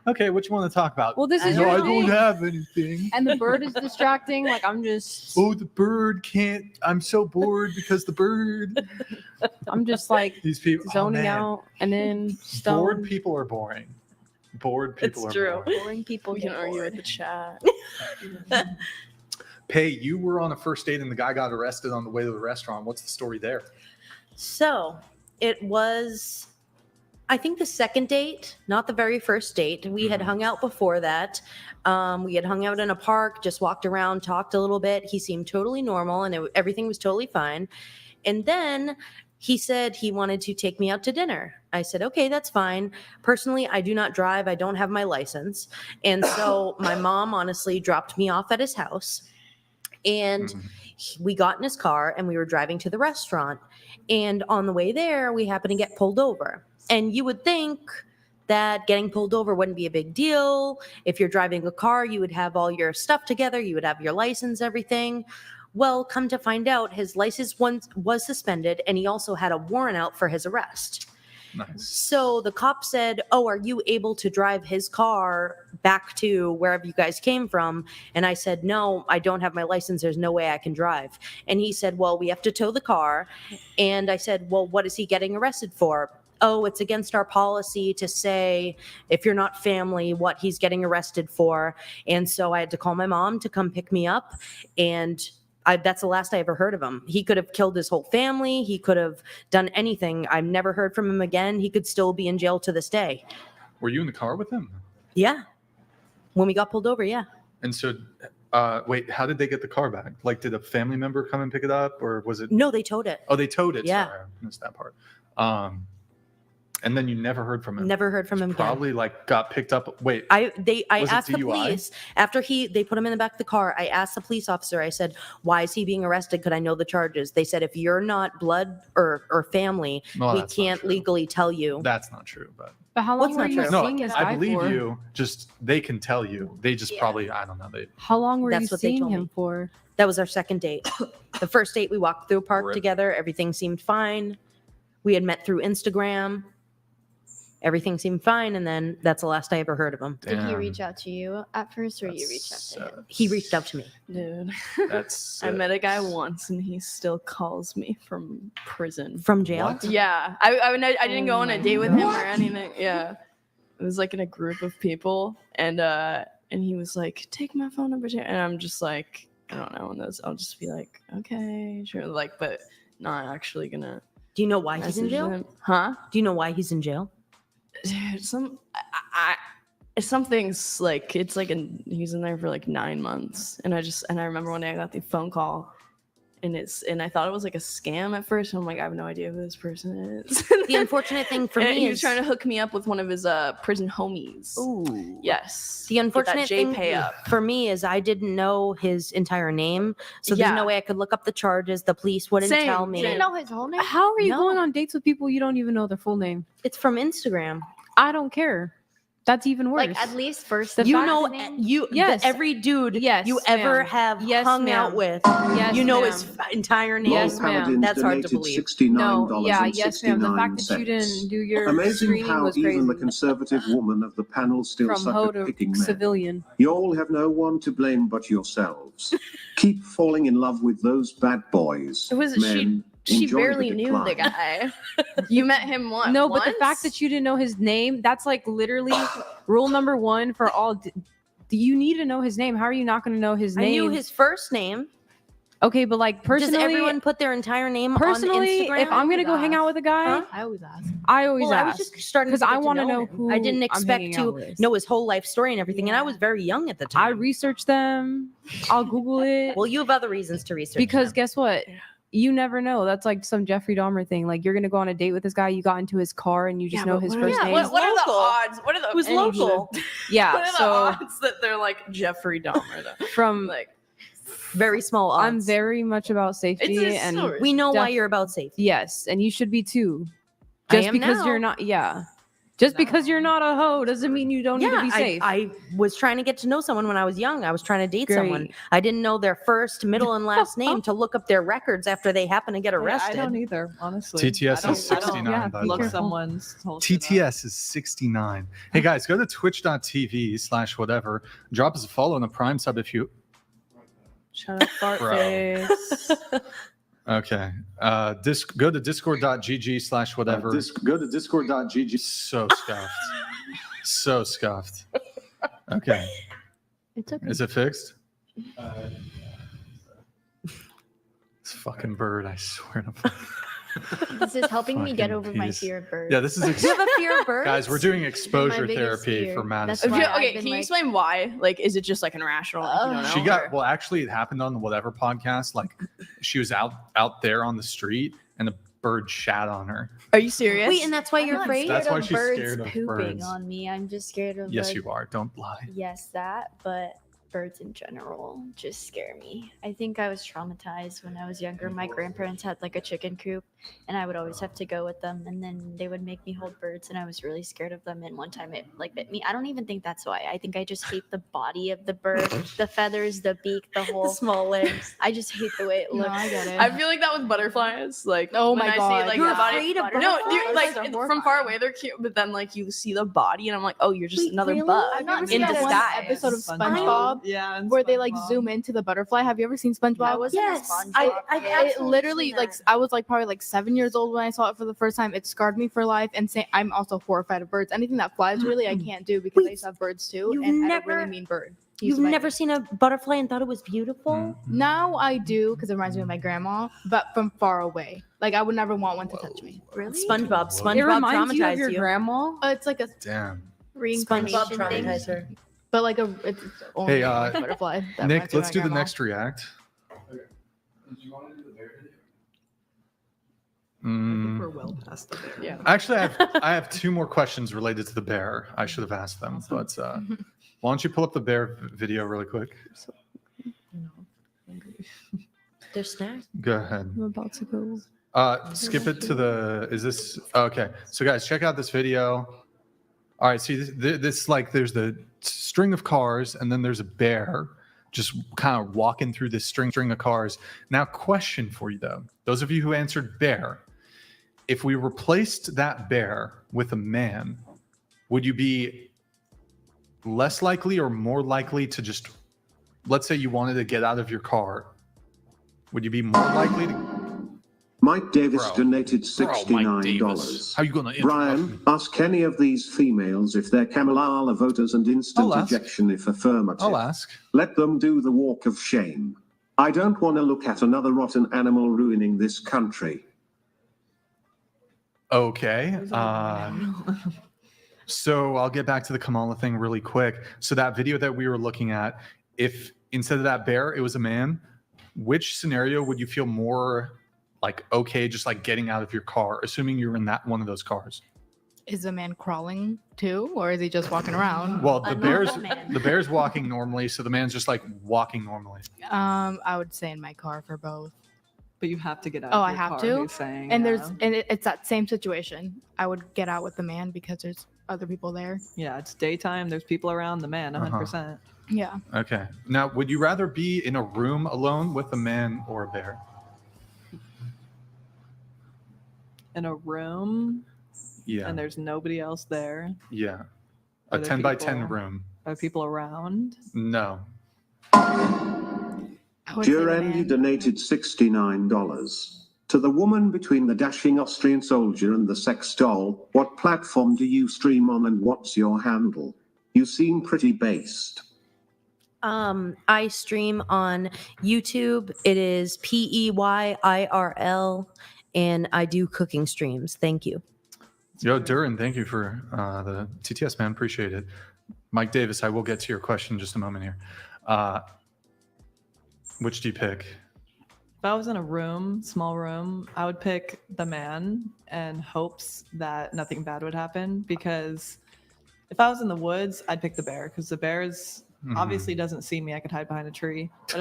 okay, what you want to talk about? Well, this is no, your I don't thing. have anything. And the bird is distracting. Like I'm just. Oh, the bird can't. I'm so bored because the bird. I'm just like These people zoning man. out, and then Bored stoned. people are boring. Bored people are boring. Boring people We get can argue bored. with the chat. Pay, you were on a first date and the guy got arrested on the way to the restaurant. What's the story there? So it was, I think, the second date, not the very first date. We had hung out before that. We had hung out in a park, just walked around, talked a little bit. He seemed totally normal and everything was totally fine. And then he said he wanted to take me out to dinner. I said, okay, that's fine. Personally, I do not drive. I don't have my license. And so my mom honestly dropped me off at his house. And we got in his car and we were driving to the restaurant. And on the way there, we happened to get pulled over. And you would think that getting pulled over wouldn't be a big deal. If you're driving a car, you would have all your stuff together. You would have your license, everything. Well, come to find out, his license was suspended and he also had a warrant out for his arrest. Nice. So the cop said, oh, are you able to drive his car back to wherever you guys came from? And I said, no, I don't have my license. There's no way I can drive. And he said, well, we have to tow the car. And I said, well, what is he getting arrested for? Oh, it's against our policy to say if you're not family, what he's getting arrested for. And so I had to call my mom to come pick me up. And that's the last I ever heard of him. He could have killed his whole family. He could have done anything. I've never heard from him again. He could still be in jail to this day. Were you in the car with him? Yeah. When we got pulled over, yeah. And so, wait, how did they get the car back? Like, did a family member come and pick it up, or was it? No, they towed it. Oh, they towed it. Yeah. Sorry, I missed that part. And then you never heard from him. Never heard from him again. Probably like got picked up. Wait. I Was it asked the DUI? police after they put him in the back of the car. I asked the police officer. I said, "Why is he being arrested? Could I know the charges?" They said, "If you're not blood or family, Well, we that's not can't true. legally tell you." That's not true, but how What's long were not you true? no, seeing this I guy believe for? you. Just they can tell you. They just probably, I don't know. How long were you That's what they seeing told him me. for? That was our second date. The first date, we walked through a park Rip. together. Everything seemed fine. We had met through Instagram. Everything seemed fine, and then that's the last I ever heard of him. Did he Damn. reach out to you at first, or you reached out to him? He reached out to me. Dude. That's. I met a guy once and he still calls me from prison. From jail? What? Yeah. I didn't go on a date with him or anything. Yeah. It was like in a group of people and he was like, take my phone number. And I'm just like, I don't know. And I'll just be like, okay, sure. Like, but not actually gonna. Do you know why he's in message jail? him. Huh? Do you know why he's in jail? Dude, something's like he's in there for like 9 months, and I remember one day I got the phone call, and I thought it was like a scam at first. And I'm like, I have no idea who this person is. The unfortunate thing for And me he was is trying to hook me up with one of his prison homies. Ooh. Yes. The unfortunate J thing pay up. for me is I didn't know his entire name, so there's Yeah. no way I could look up the charges. The police wouldn't Same, tell You me. didn't know his whole name? How are you No. going on dates with people you don't even know their full name? It's from Instagram. I don't care. That's even worse. Like, at least first The You fact- know, name? yes, every dude Yes, you ever ma'am. have Yes, hung ma'am. out with, Yes, you know ma'am. his entire name. Yes, ma'am. Paladins That's hard to donated believe. $69.69. No, yeah, yes, ma'am. The fact that you didn't do your Amazing screening how was even crazy. the conservative woman of the panel still From suck hoe at to picking men. civilian. You all have no one to blame but yourselves. Keep falling in love with those bad boys. It was Men, she enjoy barely the knew the decline. guy. You met him once. No, but the fact that you didn't know his name, that's like literally rule number one for all. You need to know his name. How are you not going to know his I name? knew his first name. Okay, but like personally, Does everyone put their entire name personally, on Instagram? if I'm going to go hang out with a guy, I always ask. I always Well, I was ask. just starting 'Cause to I get to wanna know him. who I didn't I'm expect hanging to out with. know his whole life story and everything, and I Yeah. was very young at the I time. research them. I'll Google it. Well, you have other reasons to research Because them. guess what? You never know. That's like some Jeffrey Dahmer thing. Like you're gonna go on a date with this guy, you got into his car and you just know his first name. What are the Local. odds? What are the Who's anywho, local? Yeah. What are the So odds that they're like Jeffrey Dahmer? Though? from Like, Very small odds. I'm very much about safety It's a and story. We know why Def- you're about safety. yes, and you should be too. I Just am because now. you're not Just because you're not a hoe doesn't mean you don't need to be safe. I was trying to get to know someone when I was young. I was trying to date someone. Great. I didn't know their first, middle, and last name to look up their records after they happen to get I arrested. don't either, honestly. TTS I don't- is I don't 69, by the look way. someone's whole shit up. TTS is 69. Hey guys, go to twitch.tv/whatever. Drop us a follow on the Prime sub if you. shut up, fart Bro. face. Okay. Go to discord.gg/whatever. Go to discord.gg. So scuffed. So scuffed. Okay. It's okay. Is it fixed? fucking bird. I swear to. This is helping me get Fucking over my piece. fear of birds. Yeah, this is. Do you have a fear of birds? Guys, we're doing exposure biggest therapy fear. for That's Madison. why I've Okay, been, can you like- explain why? Like, is it just like an irrational? Like, you don't know, She got or- well. Actually, it happened on the whatever podcast. Like, she was out there on the street, and a bird shat on her. Are you serious? Wait, and that's why I'm you're not afraid? scared That's why of she's birds scared of pooping birds. on me. I'm just scared of Yes, like, you are. Don't lie. Yes, that, but birds in general just scare me. I think I was traumatized when I was younger. My grandparents had like a chicken coop, and I would always have to go with them, and then they would make me hold birds, and I was really scared of them. And one time it like bit me. I don't even think that's why. I think I just hate the body of the bird, the feathers, the beak, the whole small legs. I just hate the way it No, looks. I get it. I feel like that with butterflies. Like, Oh when my I God. see like You're the body. afraid of No, butterflies? dude, like Butterflies are from far horrifying. away they're cute, but then like you see the body, and I'm like, oh, you're just Wait, another really? bug I've never in seen that one disguise. episode of SpongeBob. SpongeBob Yeah, and where they like SpongeBob. zoom into the butterfly. Have you ever seen SpongeBob? I wasn't Yes, a SpongeBob I kid. It absolutely literally seen like that. I was like probably like 7 years old when I saw it for the first time. It scarred me for life. And I'm also horrified of birds. Anything that flies really I can't do because I Wait, used to have birds too. you've And I never- don't really mean bird. He You've used to bite never me. seen a butterfly and thought it was beautiful? Mm-hmm. Now I do because it reminds me of my grandma, but from far away. Like I would never want one to touch me. Really? SpongeBob. Whoa. SpongeBob It reminds you of traumatized your you. grandma. It's like a Damn. Reincarnation SpongeBob thing. traumatized her. but like it's only Hey, a butterfly. that Nick, reminds me of let's my do the grandma. next react. Do you want to do the bear video? I think Mm, we're well past the bear. Yeah. Actually, I have two more questions related to the bear. I should have asked them, but why don't you pull up the bear video really quick? There's snacks. Go ahead. I'm about to go. Skip it to the. Is this okay? So guys, check out this video. All right, see this like there's the string of cars, and then there's a bear just kind of walking through this string of cars. Now, question for you though, those of you who answered bear, if we replaced that bear with a man, would you be less likely or more likely to just, let's say you wanted to get out of your car, would you be more likely to? Mike Davis Bro. donated Bro, Mike Davis. $69. How you gonna interrupt me? Brian, ask any of these females if they're Kamala voters and instant I'll ask. ejection if affirmative. I'll ask. Let them do the walk of shame. I don't want to look at another rotten animal ruining this country. Okay. So I'll get back to the Kamala thing really quick. So that video that we were looking at, if instead of that bear, it was a man, which scenario would you feel more like okay, just like getting out of your car, assuming you're in that one of those cars? Is the man crawling too, or is he just walking around? Well, A the bear's walking normally, so the man's just like walking normally. I would say in my car for both. But you have to get out. Oh, of I your have car, to? he's saying, And yeah. it's that same situation. I would get out with the man because there's other people there. Yeah, it's daytime. There's people around. The man, 100%. Yeah. Okay. Now, would you rather be in a room alone with a man or a bear? In a room, Yeah. and there's nobody else there. Yeah. Are A there 10 by 10 people- room. Are people around? No. I would say the Durendi man. donated $69. To the woman between the dashing Austrian soldier and the sex doll, what platform do you stream on and what's your handle? You seem pretty based. I stream on YouTube. It is PEYIRL, and I do cooking streams. Thank you. Yo, Duran, thank you for the TTS, man. Appreciate it. Mike Davis, I will get to your question in just a moment here. Which do you pick? If I was in a room, small room, I would pick the man and hopes that nothing bad would happen. Because if I was in the woods, I'd pick the bear because the bear is obviously doesn't see me. I could hide behind a tree. But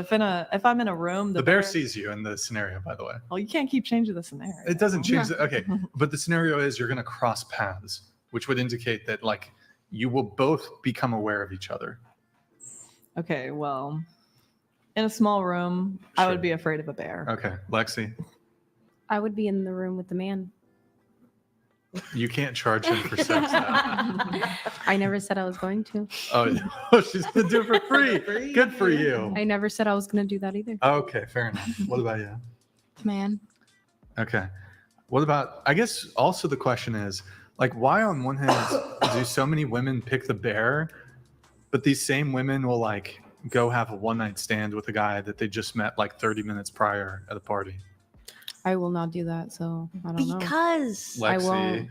if I'm in a room, The bear sees you in the scenario, by the way. Well, you can't keep changing the scenario. It doesn't change. Okay. But the scenario is you're going to cross paths, which would indicate that like you will both become aware of each other. Okay, well, in a small room, I Sure. would be afraid of a bear. Okay. Lexi, I would be in the room with the man. you can't charge him for sex now. I never said I was going to. Oh, she's going to do it for free. Good for you. I never said I was going to do that either. Okay. Fair enough. What about you? Man. Okay. What about, I guess also the question is, like, why on one hand do so many women pick the bear, but these same women will like go have a one night stand with a guy that they just met like 30 minutes prior at a party? I will not do that. So I don't know. Because I Lexi,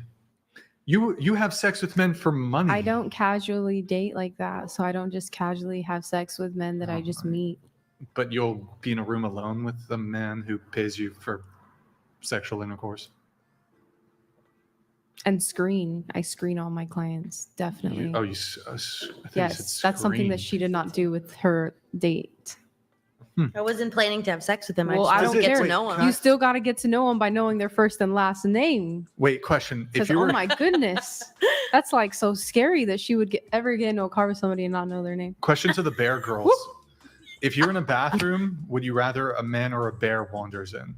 won't. you have sex with men for money. I don't casually date like that. So I don't just casually have sex with men that I just meet. But you'll be in a room alone with a man who pays you for sexual intercourse. And screen. I screen all my clients. Definitely. Yes, that's something that she did not do with her date. I wasn't planning to have sex with him. Well, I I just don't want to get care. to know him. You still got to get to know them by knowing their first and last name. Wait, question. Because, oh my goodness. That's like so scary that she would ever get into a car with somebody and not know their name. Question to the bear girls. If you're in a bathroom, would you rather a man or a bear wanders in?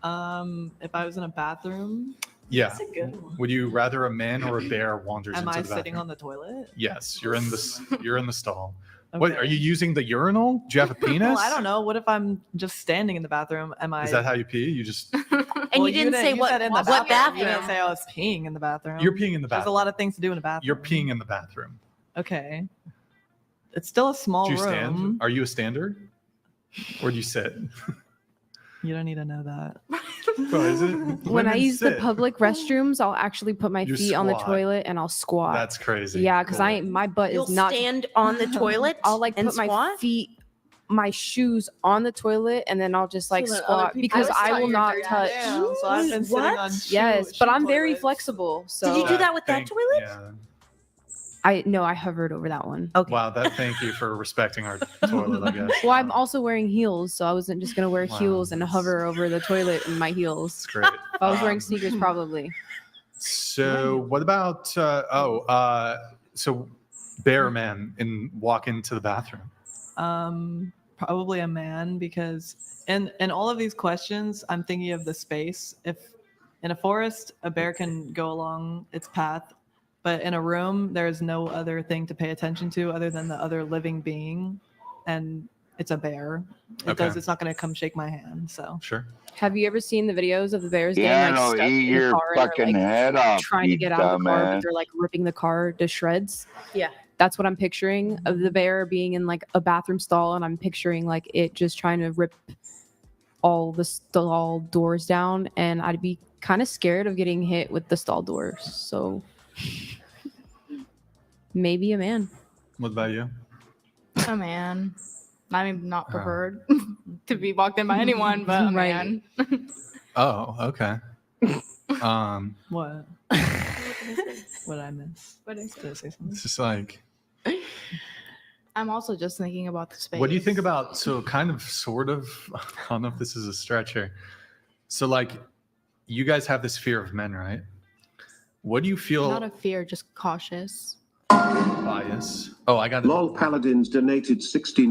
If I was in a bathroom. Yeah. That's a good one. Would you rather a man or a bear wanders Am into I the bathroom? sitting on the toilet? Yes, you're in the stall. Okay. What are you using the urinal? Do you have a penis? Well, I don't know. What if I'm just standing in the bathroom? Am I? Is that how you pee? You just And you didn't say you what said in the bathroom. You didn't say I was peeing in the bathroom. You're peeing in the There's a bathroom. lot of things to do in a bathroom. You're peeing in the bathroom. Okay. It's still a small Do you room. stand? Are you a stander? Or do you sit? You don't need to know that. Bro, is it? When I Women use the sit. public restrooms, I'll actually put my You feet on the squat. toilet and I'll squat. That's crazy. Yeah, because my butt You'll is not. stand on the toilet. I'll like and put my squat? feet, my shoes on the toilet, and then I'll just like So that squat other people because can I touch will your not dirty touch. Damn, so I've been sitting What? on Yes, but I'm very toilets. flexible. So Did you do that with that toilet? Yeah. I hovered over that one. Okay. Wow, thank you for respecting our toilet, I guess. Well, I'm also wearing heels, so I wasn't just gonna wear Wow, heels and hover over the toilet in my heels. That's great. If I was wearing sneakers, probably. So what about so bear man and walk into the bathroom? Probably a man, because in all of these questions, I'm thinking of the space. If in a forest, a bear can go along its path, but in a room, there is no other thing to pay attention to other than the other living being, and it's a bear. Okay. It's not going to come shake my hand. So Sure. Have you ever seen the videos of the bears Yeah, getting like no, stuck eat in the your car and fucking they're, like, head off, trying to you get out of the car, but dumbass. they're like ripping the car to shreds? Yeah. That's what I'm picturing of the bear being in like a bathroom stall, and I'm picturing like it just trying to rip all the stall doors down, and I'd be kind of scared of getting hit with the stall doors. So maybe a man. What about you? Oh man. I mean, not preferred to be walked in by anyone, but a Right. man. Oh, okay. what? What did I miss? Did I say something? It's just like, I'm also just thinking about the space. what do you think about, so kind of, sort of, I don't know if this is a stretch here. So like, you guys have this fear of men, right? What do you feel? Not a fear, just cautious. Bias. Oh, I got it. LOL Paladins donated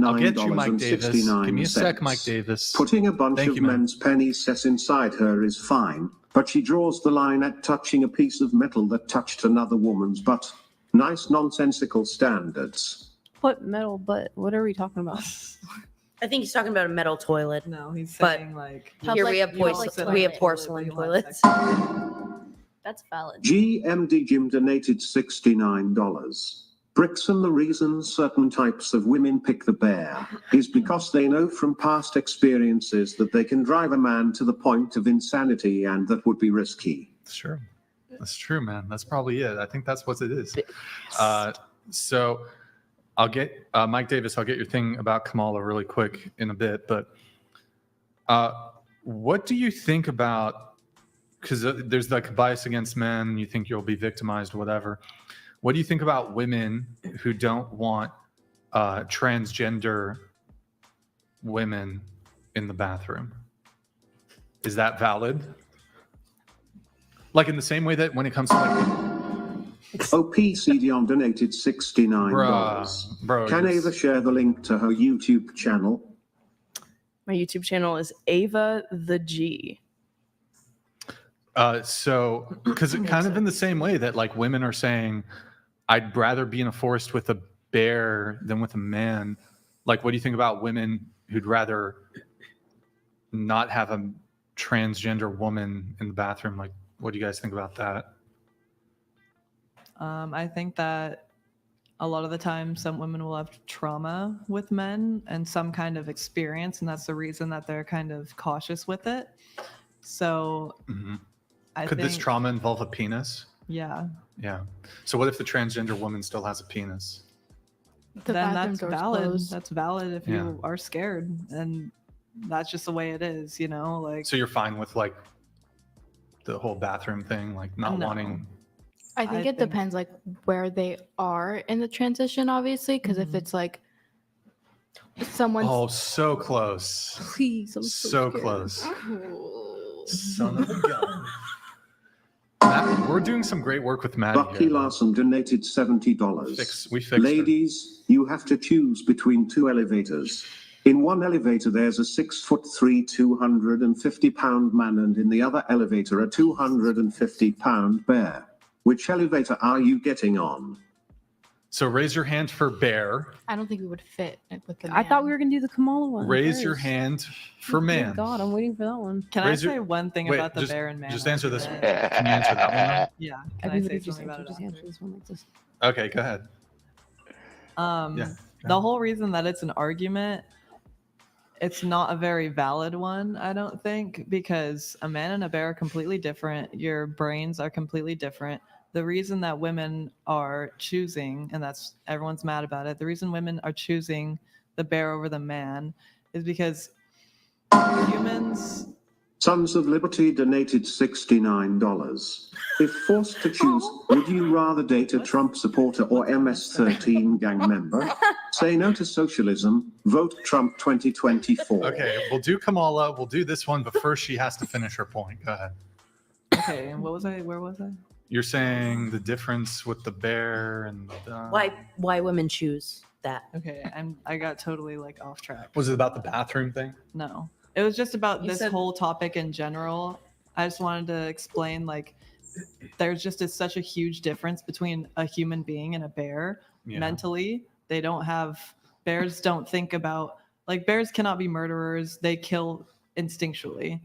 I'll get you, Mike Davis. $69.69. Give me a sec, Mike Davis. Putting a bunch Thank of you, man. men's penny set inside her is fine, but she draws the line at touching a piece of metal that touched another woman's butt. Nice nonsensical standards. What metal butt? What are we talking about? I think he's talking about a metal toilet. No, he's But saying like here we have Public porcelain toilets. That's valid. GMD Jim donated $69. Brixton, the reason certain types of women pick the bear is because they know from past experiences that they can drive a man to the point of insanity, and that would be risky. That's true. That's true, man. That's probably it. I think that's what it is. So I'll get Mike Davis. I'll get your thing about Kamala really quick in a bit. But what do you think about? Because there's like a bias against men. You think you'll be victimized, whatever. What do you think about women who don't want transgender women in the bathroom? Is that valid? Like in the same way that when it comes to like OP CDon donated $69. Bro, Can Ava share the link to her YouTube channel? My YouTube channel is Ava the G. So because it kind of in the same way that like women are saying, I'd rather be in a forest with a bear than with a man. Like, what do you think about women who'd rather not have a transgender woman in the bathroom? Like, what do you guys think about that? I think that a lot of the time some women will have trauma with men and some kind of experience, and that's the reason that they're kind of cautious with it. So Could this trauma involve a penis? Yeah. Yeah. So what if the transgender woman still has a penis? Then that's valid. That's valid if you are scared, and that's just the way it is, like. So you're fine with like the whole bathroom thing, like not wanting. I think it depends like where they are in the transition, obviously, because if it's like someone's so close. Please, I'm so close. Son of a gun. Matt, we're doing some great work with Maddie Bucky here. Larson donated $70. We fixed Ladies, you have to choose between two elevators. In one elevator, there's a 6'3", 250-pound man, and in the other elevator, a 250-pound bear. Which elevator are you getting on? So raise your hand for bear. I don't think we would fit with the I thought we were gonna do the Kamala one. Raise your first. hand for man. Oh God, I'm waiting for that one. Can I say one thing about the just, bear and man? Just answer this one. Can you answer that one? Though? Yeah. Can Everybody I say something about it? answer this one like this. Okay, go ahead. The whole reason that it's an argument, it's not a very valid one, I don't think, because a man and a bear are completely different. Your brains are completely different. The reason that women are choosing, and that's everyone's mad about it, the reason women are choosing the bear over the man is because humans. Sons of Liberty donated $69. If forced to choose, would you rather date a Trump supporter or MS-13 gang member? Say no to socialism. Vote Trump 2024. Okay, we'll do Kamala. We'll do this one, but first she has to finish her point. Go ahead. Okay, and where was I? You're saying the difference with the bear and the... Why women choose that. Okay, I got totally like off track. Was it about the bathroom thing? No. It was just about this whole topic in general. I just wanted to explain like there's just such a huge difference between a human being and a bear. Mentally. Bears don't think about, like, bears cannot be murderers. They kill instinctually.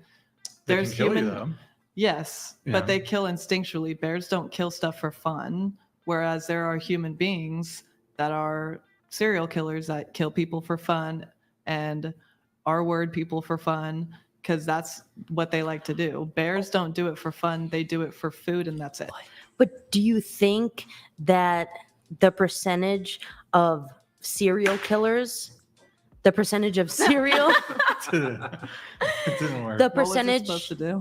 There's human. Yes, but they kill instinctually. Bears don't kill stuff for fun, whereas there are human beings that are serial killers that kill people for fun and R-word people for fun because that's what they like to do. Bears don't do it for fun. They do it for food, and that's it. But do you think that the percentage of serial killers, the percentage of serial, It didn't work. the percentage, What was it supposed to do?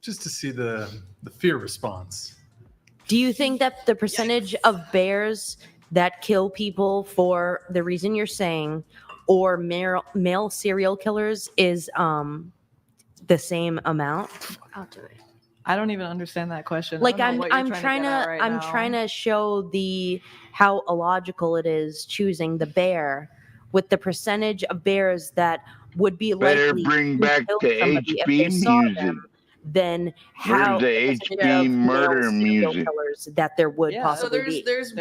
Just to see the fear response. do you think that the percentage of bears that kill people for the reason you're saying or male serial killers is the same amount? I'll do it. I don't even understand that question. Like I'm trying to show how illogical it is choosing the bear with the percentage of bears that would be Better likely bring to back kill the somebody if they HB saw music. them than Where's how the percentage HB of male murder serial music? killers that there would So possibly be. there's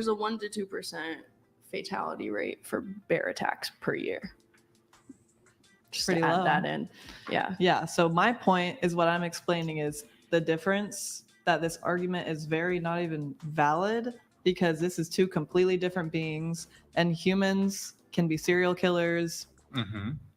a 1 to 2% fatality rate for bear attacks per year. Just Pretty to add low. that in. Yeah. Yeah. So my point is what I'm explaining is the difference that this argument is very not even valid because this is two completely different beings, and humans can be serial killers,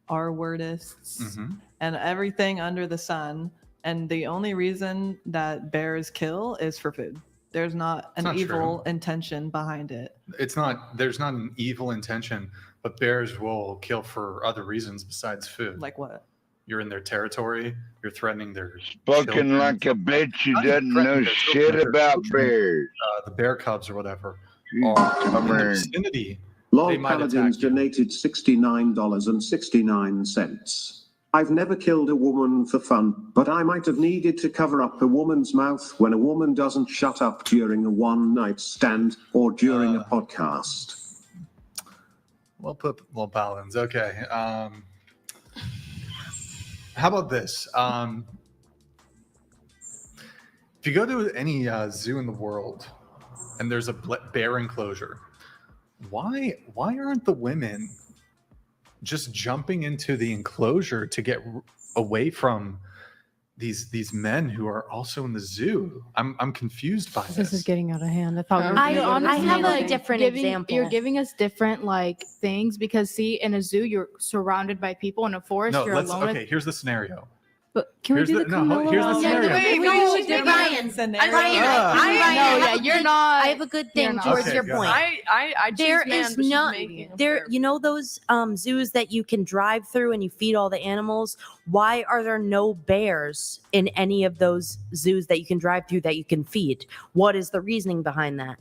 R-wordists, and everything under the sun. And the only reason that bears kill is for food. There's not an evil intention behind it. There's not an evil intention, but bears will kill for other reasons besides food. Like what? You're in their territory. You're threatening their Spoken children. like a bitch who Not even doesn't threatening know their shit children, their about children, bears. The bear cubs or whatever. Come In the here. vicinity. Lol They might Paladins attack you. donated $69.69. I've never killed a woman for fun, but I might have needed to cover up a woman's mouth when a woman doesn't shut up during a one-night stand or during a podcast. Well put, Lol Paladins. Okay. How about this? If you go to any zoo in the world and there's a bear enclosure, why aren't the women just jumping into the enclosure to get away from these men who are also in the zoo. I'm confused by This is getting out of hand. I thought we were I gonna go to have something. a different example. You're giving us different like things because see, in a zoo you're surrounded by people. In a forest, No, you're alone. okay, here's the scenario. But can we Here's do the no, here's the Komodo? scenario. Ryan, I have a good thing not. towards Okay, your go point. I There choose man, is but she's not making it there. fair. You know those zoos that you can drive through and you feed all the animals. Why are there no bears in any of those zoos that you can drive through that you can feed? What is the reasoning behind that?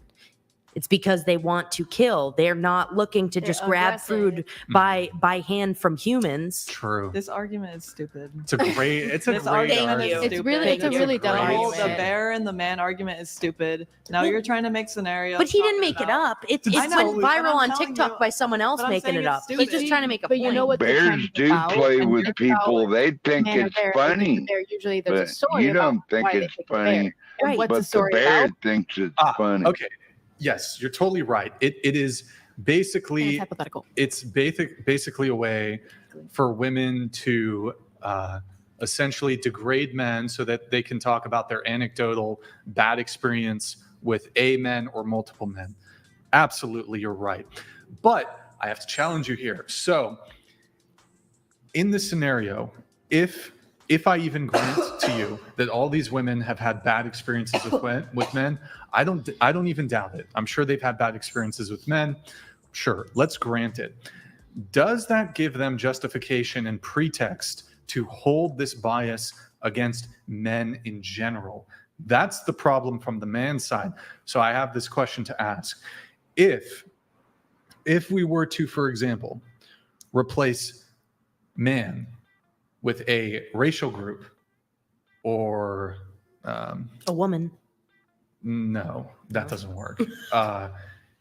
It's because they want to kill. They're not looking to just grab food by hand from humans. True. This argument is stupid. It's a great This great argument is argument. stupid. It's a really dumb The argument. bear and the man argument is stupid. Now you're trying to make scenarios. But he didn't make it up. It I went know, but viral I'm on telling TikTok you- by someone else but I'm making saying it it's up. He's stupid. just trying to make a But point. you know what the Bears trend do about, play and with it's people. about They think man or it's bear. funny. There usually there's a But story you about don't think why they it's pick a bear. funny. And what's But the story the bear about? thinks it's funny. Okay. Yes, you're totally right. It is basically And it's hypothetical. It's basically a way for women to essentially degrade men so that they can talk about their anecdotal bad experience with a men or multiple men. Absolutely, you're right. But I have to challenge you here. So, in this scenario, if I even grant to you that all these women have had bad experiences with men, I don't even doubt it. I'm sure they've had bad experiences with men. Sure, let's grant it. Does that give them justification and pretext to hold this bias against men in general? That's the problem from the man's side. So I have this question to ask. If we were to, for example, replace man with a racial group or A woman. no, that doesn't work.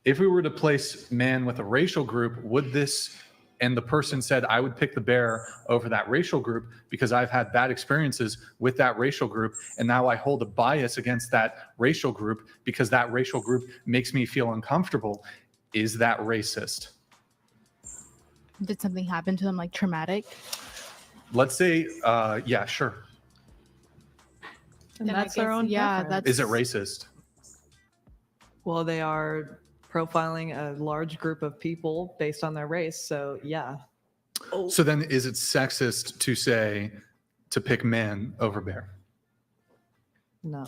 If we were to place man with a racial group, would this, and the person said, I would pick the bear over that racial group because I've had bad experiences with that racial group, and now I hold a bias against that racial group because that racial group makes me feel uncomfortable. Is that racist? Did something happen to them like traumatic? Let's say, yeah, sure. And Then I that's their guess, own yeah, preference. Is it racist? Well, they are profiling a large group of people based on their race. So, yeah. So then is it sexist to say to pick man over bear? No.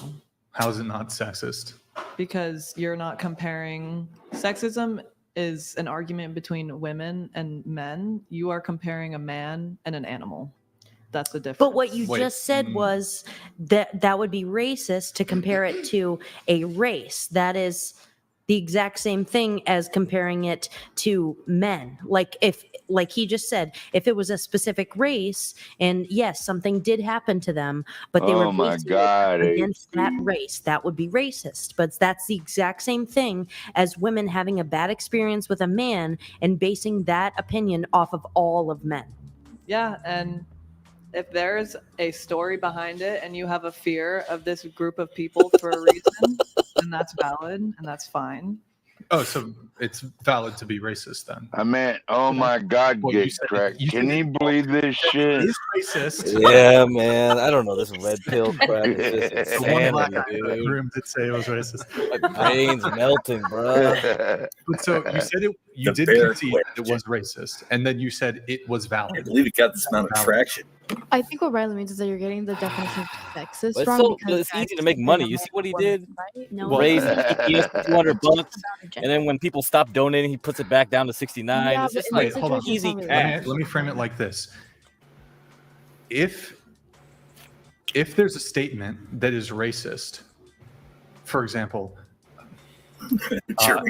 How is it not sexist? Because you're not comparing. Sexism is an argument between women and men. You are comparing a man and an animal. That's the difference. But what you just said was that would be racist to compare it to a race. That is the exact same thing as comparing it to men. Like he just said, if it was a specific race and yes, something did happen to them, but they were basing it against that race, that would be racist. But that's the exact same thing as women having a bad experience with a man and basing that opinion off of all of men. Yeah, and if there's a story behind it and you have a fear of this group of people for a reason, then that's valid and that's fine. Oh, so it's valid to be racist then? I mean, oh my God, get cracked. Can you believe this shit? He's racist. Yeah, man. I don't know. This red pill crap is just The one black insanity, guy in the dude. room did say it was racist. My brain's melting, bro. But so you said you The did bear concede it was racist, and then you said it was valid. I believe it got this amount of traction. I think what Riley means is that you're getting the definition of sexist But wrong. it's easy to make money. You see what he did? No. Raise $200, and then when people stop donating, he puts it back down to 69. Yeah, It's just but in like this Hold on. easy situation, cash. Let me frame it like this. If there's a statement that is racist, for example,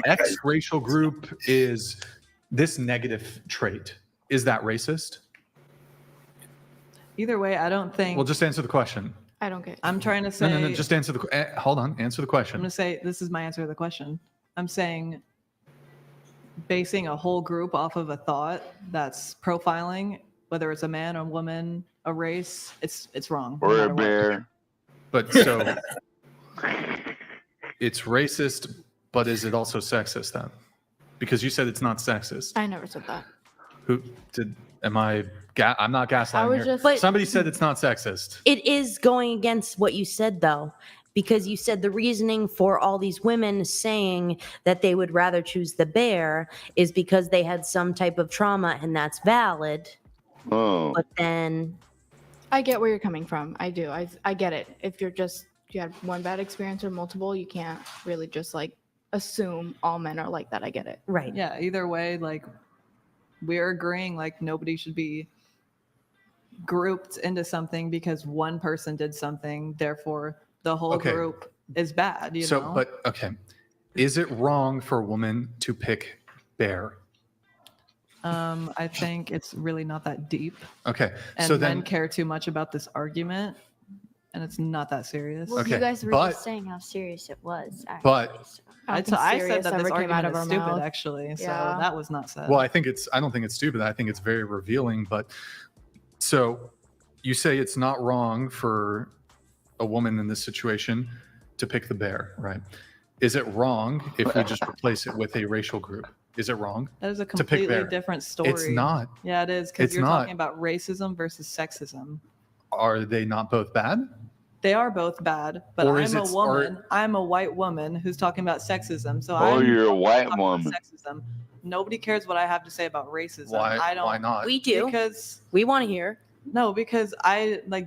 X racial group is this negative trait, is that racist? Either way, I don't think. Well, just answer the question. I don't get. I'm trying to say. No, just answer the. Hold on, answer the I'm question. going to say this is my answer to the question. I'm saying basing a whole group off of a thought that's profiling, whether it's a man, a woman, a race, it's wrong. Or a bear. But so it's racist, but is it also sexist then? Because you said it's not sexist. I never said that. Who did? I'm not gaslighting was here. just- But- Somebody said it's not sexist. It is going against what you said, though, because you said the reasoning for all these women saying that they would rather choose the bear is because they had some type of trauma, and that's valid. Oh. But then, I get where you're coming from. I do. I get it. If you had one bad experience or multiple, you can't really just like assume all men are like that. I get it. right. Yeah, either way, like we're agreeing like nobody should be grouped into something because one person did something, therefore the whole Okay. group is bad, you know? But okay. Is it wrong for a woman to pick bear? I think it's really not that deep. Okay. And So men then care too much about this argument, and it's not that serious. Well, Okay, you guys were but- just saying how serious it was. Actually, But- so. I don't think I said serious that this ever came out argument of is our stupid, mouth. actually. So Yeah. that was not said. Well, I don't think it's stupid. I think it's very revealing. But so you say it's not wrong for a woman in this situation to pick the bear, right? Is it wrong if we just replace it with a racial group? Is it wrong? That is a pick completely bear. different story. It's not. Yeah, it is, because It's you're not. talking about racism versus sexism. Are they not both bad? They are both bad, but Or I'm is a it- woman. I'm a white woman who's talking about sexism. So Oh, I'm you're a white talking about woman. Sexism. Nobody cares what I have to say about racism. Why? I don't. Why not? We do. Because We want to hear. no, because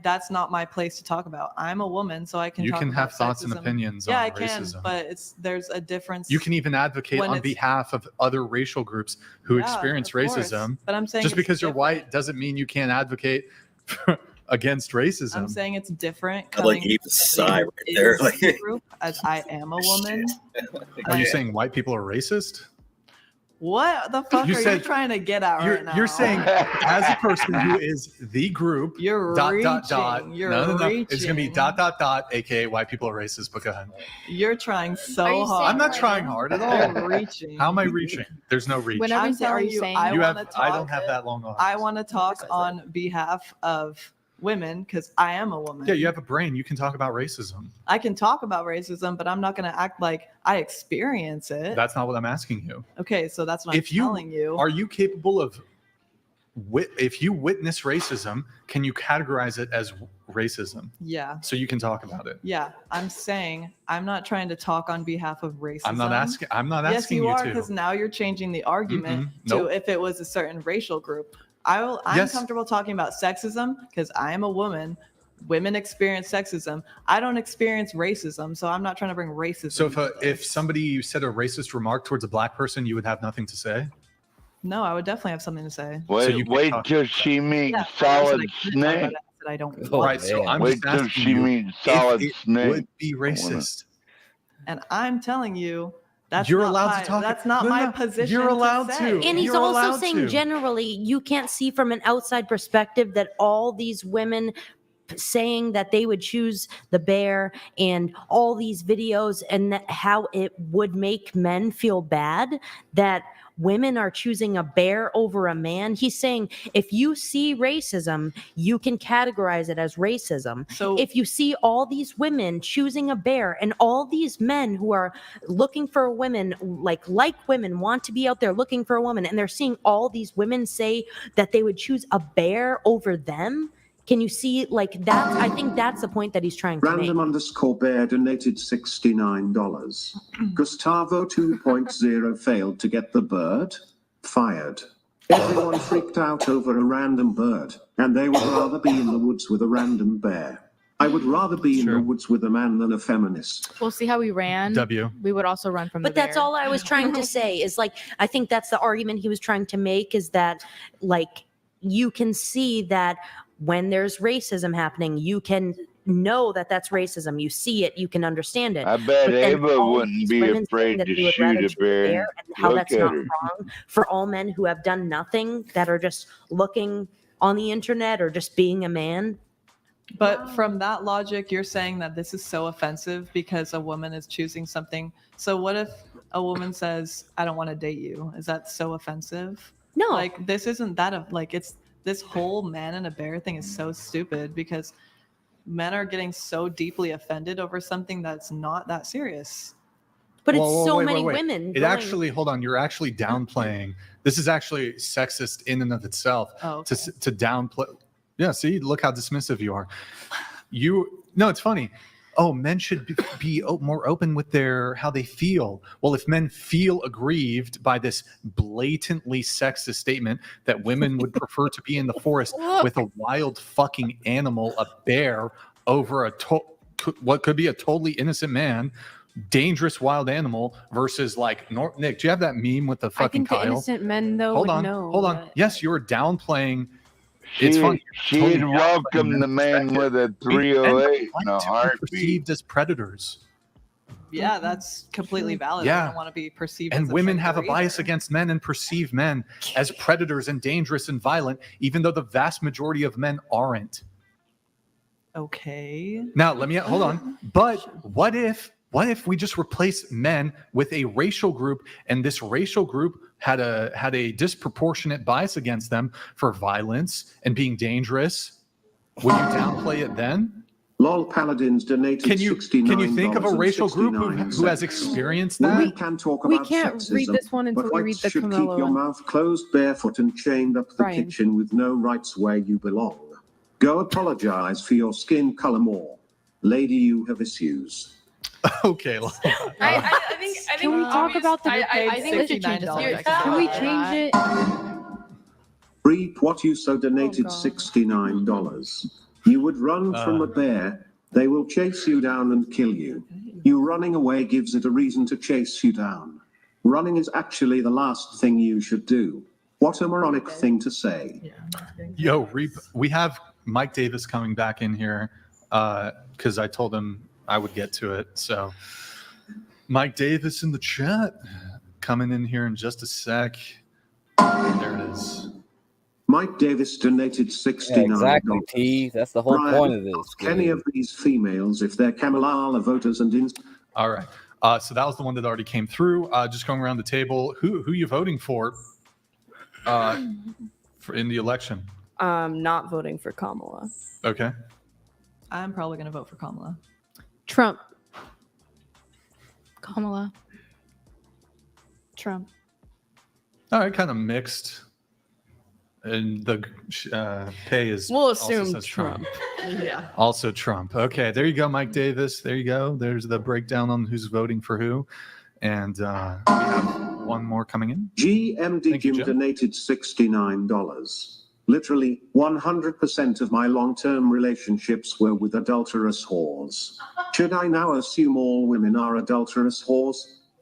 that's not my place to talk about. I'm a woman, so I can. You talk can about have thoughts and sexism. opinions Yeah, on I can, racism. but there's a difference. You can even advocate when on it's- behalf of other racial groups who Yeah, experience of course. racism. But I'm saying Just it's because you're different. white doesn't mean you can't advocate against racism. I'm saying it's different. I like coming Eva's from sigh somebody right who there. is Like, a group, as I am a woman. Are you saying white people are racist? What the fuck You are you said- trying to get at right now? You're saying as a person who is the group, You're dot, reaching. dot, dot. You're no. reaching. It's going to be dot, dot, dot, aka white people are racist, but go ahead. You're trying so Are you hard. I'm not trying hard at You're all. reaching. How am I reaching? There's no reach. Whenever I'm you say, are telling you you, saying I You want have, to I talk. don't have that long arms. I want to talk on behalf of women because I am a woman. Yeah, you have a brain. You can talk about racism. I can talk about racism, but I'm not going to act like I experience it. That's not what I'm asking you. Okay, so that's what If I'm you telling you. are you capable of, if you witness racism, can you categorize it as racism? Yeah. So you can talk about it. Yeah, I'm saying I'm not trying to talk on behalf of racism. I'm not asking. I'm not Yes, asking you are, to. because now you're changing the argument Mm-mm. Nope. to if it was a certain racial group. I'm Yes. comfortable talking about sexism because I am a woman. Women experience sexism. I don't experience racism, so I'm not trying to bring racism. So into if this. somebody said a racist remark towards a black person, you would have nothing to say. No, I would definitely have something to say. Wait, you can wait talk- till she meets Yeah, Solid I said Snake. I don't Oh, want Right. So man. I'm Wait just till asking she you meets if Solid it Snake. would be racist. And I'm telling you, that's You're not allowed my, to talk. That's not No, my no, position. you're allowed to. say. And he's You're also allowed saying to. generally, you can't see from an outside perspective that all these women saying that they would choose the bear and all these videos and that how it would make men feel bad that women are choosing a bear over a man. He's saying if you see racism, you can categorize it as racism. So If you see all these women choosing a bear and all these men who are looking for women, like women want to be out there looking for a woman, and they're seeing all these women say that they would choose a bear over them, can you see like that? I think that's the point that he's trying to make. Random_bear donated $69. Gustavo 2.0 failed to get the bird. Fired. Everyone freaked out over a random bird, and they would rather be in the woods with a random bear. I would rather be in the woods with a man than a feminist. We'll see how we ran. W. We would also run from But the that's bear. all I was trying to say is like, I think that's the argument he was trying to make is that like you can see that when there's racism happening, you can know that that's racism. You see it, you can understand it. I bet But then Ava all wouldn't these be women saying afraid that to they would rather shoot a choose bear. and how Look that's at not her. wrong for all men who have done nothing, that are just looking on the internet or just being a man. But from that logic, you're saying that this is so offensive because a woman is choosing something. So what if a woman says, "I don't want to date you"? Is that so offensive? No. Like this isn't that of like it's this whole man and a bear thing is so stupid because men are getting so deeply offended over something that's not that serious. But it's Whoa, so wait, many wait. women. It going- actually, hold on, you're actually downplaying. This is actually sexist in and of itself. Oh, okay. To downplay. Yeah, see, look how dismissive you are. No, it's funny. Oh, men should be more open with how they feel. Well, if men feel aggrieved by this blatantly sexist statement that women would prefer to be in the forest with a wild fucking animal, a bear, over what could be a totally innocent man, dangerous wild animal versus like Nick, do you have that meme with the fucking I think Kyle? the innocent men though Hold would on, know. hold on. but- Yes, you're downplaying. It's funny. She'd welcome the man with a 308 in a to be heartbeat. perceived as predators. Yeah, that's completely valid. Yeah. I don't want to be perceived And as a women have a traitor bias either. against men and perceive men as predators and dangerous and violent, even though the vast majority of men aren't. Okay. Now, let me hold on. But what if we just replace men with a racial group, and this racial group had a disproportionate bias against them for violence and being dangerous? Would you downplay it then? LOL Paladins donated Can you think of a racial group who has experienced that? Women can talk We about can't sexism, read this one until but we read whites the should keep Camilla your one. mouth closed, barefoot, and chained up the Brian. kitchen with no rights where you belong. Go apologize for your skin color more. Lady, you have issues. Okay. I think. Can we talk about the? I think we should change $69 it. Can we change it? Reap what you so donated $69. You would run from a bear. They will chase you down and kill you. You running away gives it a reason to chase you down. Running is actually the last thing you should do. What a moronic thing to say. Yo, Reap, we have Mike Davis coming back in here because I told him I would get to it. So Mike Davis in the chat coming in here in just a sec. There it is. Mike Davis donated $69. Yeah, exactly, T. That's the whole Brian, point of this. ask any of these females if they're Kamala voters and All right. So that was the one that already came through. Just going around the table, who you voting for in the election? Not voting for Kamala. Okay. I'm probably going to vote for Kamala. Trump. Kamala. Trump. All right, kind of mixed. And the pay is We'll also assume says Trump. Yeah. Also Trump. Okay, there you go, Mike Davis. There you go. There's the breakdown on who's voting for who. And we have one more coming in. GMD Jim donated $69. Literally 100% of my long-term relationships were with adulterous whores. Should I now assume all women are adulterous whores?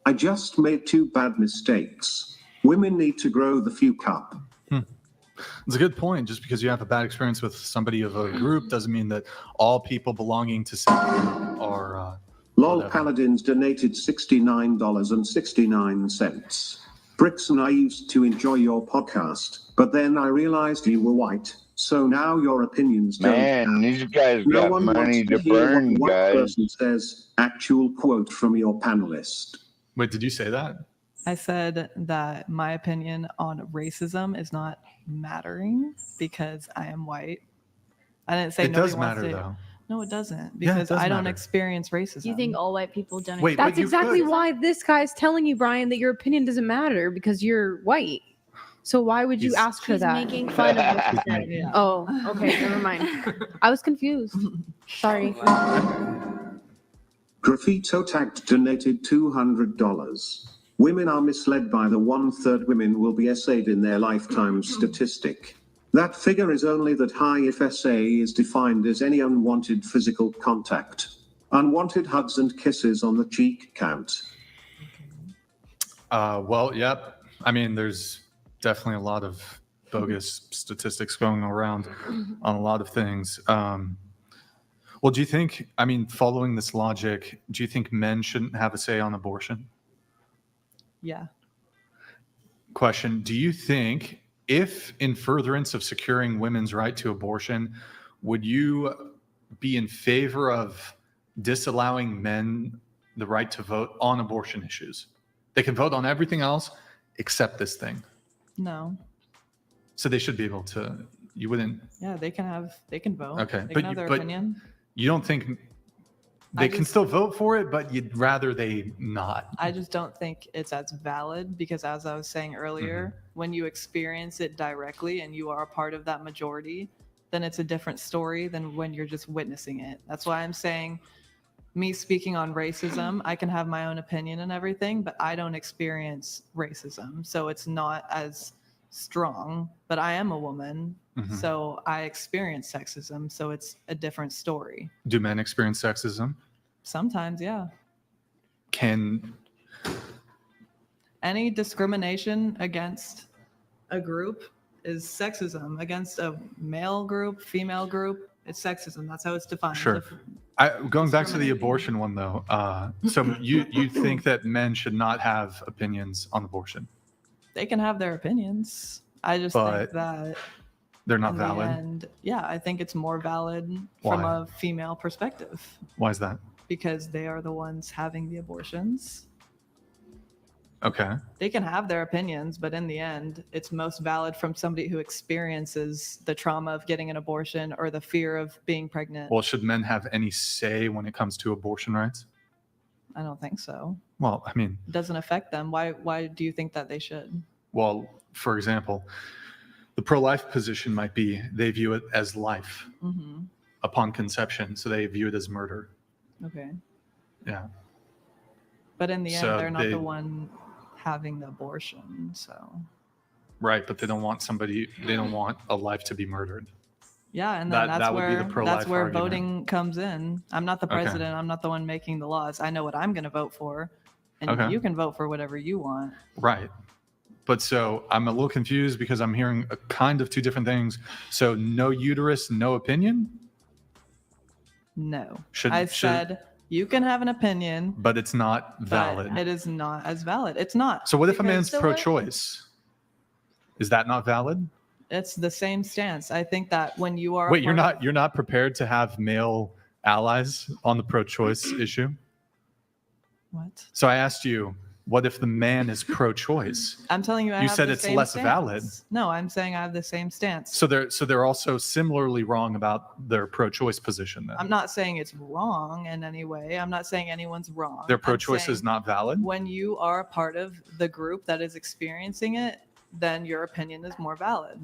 I just made two bad mistakes. Women need to grow the few cup. It's a good point. Just because you have a bad experience with somebody of a group doesn't mean that all people belonging to said group are. LOL Paladins donated $69.69. Bricks and I used to enjoy your podcast, but then I realized you were white, so now your opinions don't Man, count. these guys No got one money wants to hear what burn, a white guys. person says. Actual quote from your panelist. Wait, did you say that? I said that my opinion on racism is not mattering because I am white. I didn't say It nobody does wants matter, to. though. No, it doesn't Yeah, it because does I don't matter. experience racism. You think all white people don't? Wait, That's you exactly could. why this guy's telling you, Brian, that your opinion doesn't matter because you're white. So why would you ask her She's that? making fun of what she said. Yeah. Oh, okay, never mind. I was confused. Sorry. Graffito tagged donated $200. Women are misled by the 1/3 women will be essayed in their lifetime statistic. That figure is only that high if SA is defined as any unwanted physical contact. Unwanted hugs and kisses on the cheek count. Well, yep. I mean, there's definitely a lot of bogus statistics going around on a lot of things. Well, do you think, I mean, following this logic, do you think men shouldn't have a say on abortion? Yeah. Question, do you think if in furtherance of securing women's right to abortion, would you be in favor of disallowing men the right to vote on abortion issues? They can vote on everything else except this thing. No. So they should be able to, you wouldn't, Yeah, they can vote. okay. They can have their opinion. You don't think They can still vote for it, but you'd rather they not. I just don't think it's as valid because, as I was saying earlier, when you experience it directly and you are a part of that majority, then it's a different story than when you're just witnessing it. That's why I'm saying, me speaking on racism, I can have my own opinion and everything, but I don't experience racism. So it's not as strong, but I am a woman. So I experience sexism. So it's a different story. Do men experience sexism? Sometimes, yeah. Can any discrimination against a group is sexism. Against a male group, female group, it's sexism. That's how it's defined. Sure. Going back to the abortion one, though. So you think that men should not have opinions on abortion? They can have their opinions. I just think that they're not in valid. the end, yeah, I think it's more valid from a female perspective. Why is that? Because they are the ones having the abortions. Okay. They can have their opinions, but in the end, it's most valid from somebody who experiences the trauma of getting an abortion or the fear of being pregnant. Well, should men have any say when it comes to abortion rights? I don't think so. Well, I mean, it doesn't affect them. Why do you think that they should? Well, for example, the pro-life position might be they view it as life upon conception, so they view it as murder. Okay. Yeah. But in the end, they're not the one having the abortion, so. Right, but they don't want a life to be murdered. Yeah, and then that's where argument. voting comes in. I'm not the president. Okay. I'm not the one making the laws. I know what I'm going to vote for, and you can vote for whatever you want. Right. But so I'm a little confused because I'm hearing a kind of two different things. So no uterus, no opinion? No. I said you can have an opinion, but it's not valid. It is not as valid. It's not. So what if a man's pro-choice? Is that not valid? It's the same stance. I think that when you are Wait, you're not prepared to have male allies on the pro-choice issue? What? So I asked you, what if the man is pro-choice? I'm telling you, you said it's less valid. No, I'm saying I have the same stance. So they're also similarly wrong about their pro-choice position then. I'm not saying it's wrong in any way. I'm not saying anyone's wrong. Their pro-choice is not valid? When you are a part of the group that is experiencing it, then your opinion is more valid.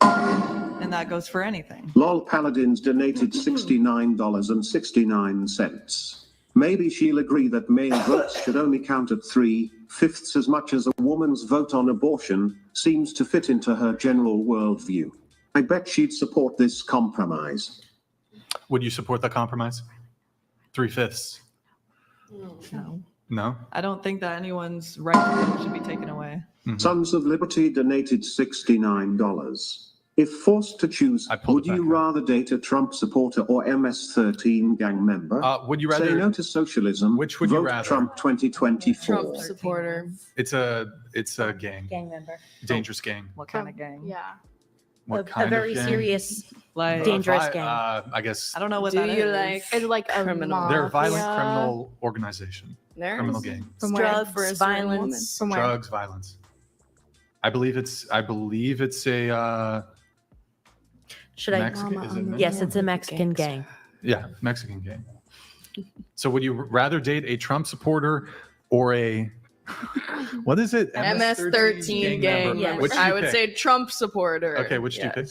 And that goes for anything. LOL Paladins donated $69.69. Maybe she'll agree that male votes should only count at 3/5 as much as a woman's vote on abortion, seems to fit into her general worldview. I bet she'd support this compromise. Would you support the compromise? 3/5? No. No? I don't think that anyone's right to vote should be taken away. Sons of Liberty donated $69. If forced to choose, would you rather date a Trump supporter or MS-13 gang member? Would you rather say no to socialism? Which would you vote rather? Trump 2024. Trump supporter. It's a gang. Gang member. Dangerous gang. What kind of gang? Yeah. What A kind very of gang? serious, Like dangerous gang. I guess I don't know what Do that you is. like It's like a criminal? they're a violent mafia. criminal organization. Criminal gang. From where? Drugs, for a certain woman. violence. From where? Drugs, violence. I believe it's a Should I? Mexican. Is it Yes, it's a Mexican gang. Yeah, Mexican gang. So would you rather date a Trump supporter or a what is it? MS-13 gang member? member. Which do I you would pick? say Trump supporter. Okay, which do you pick?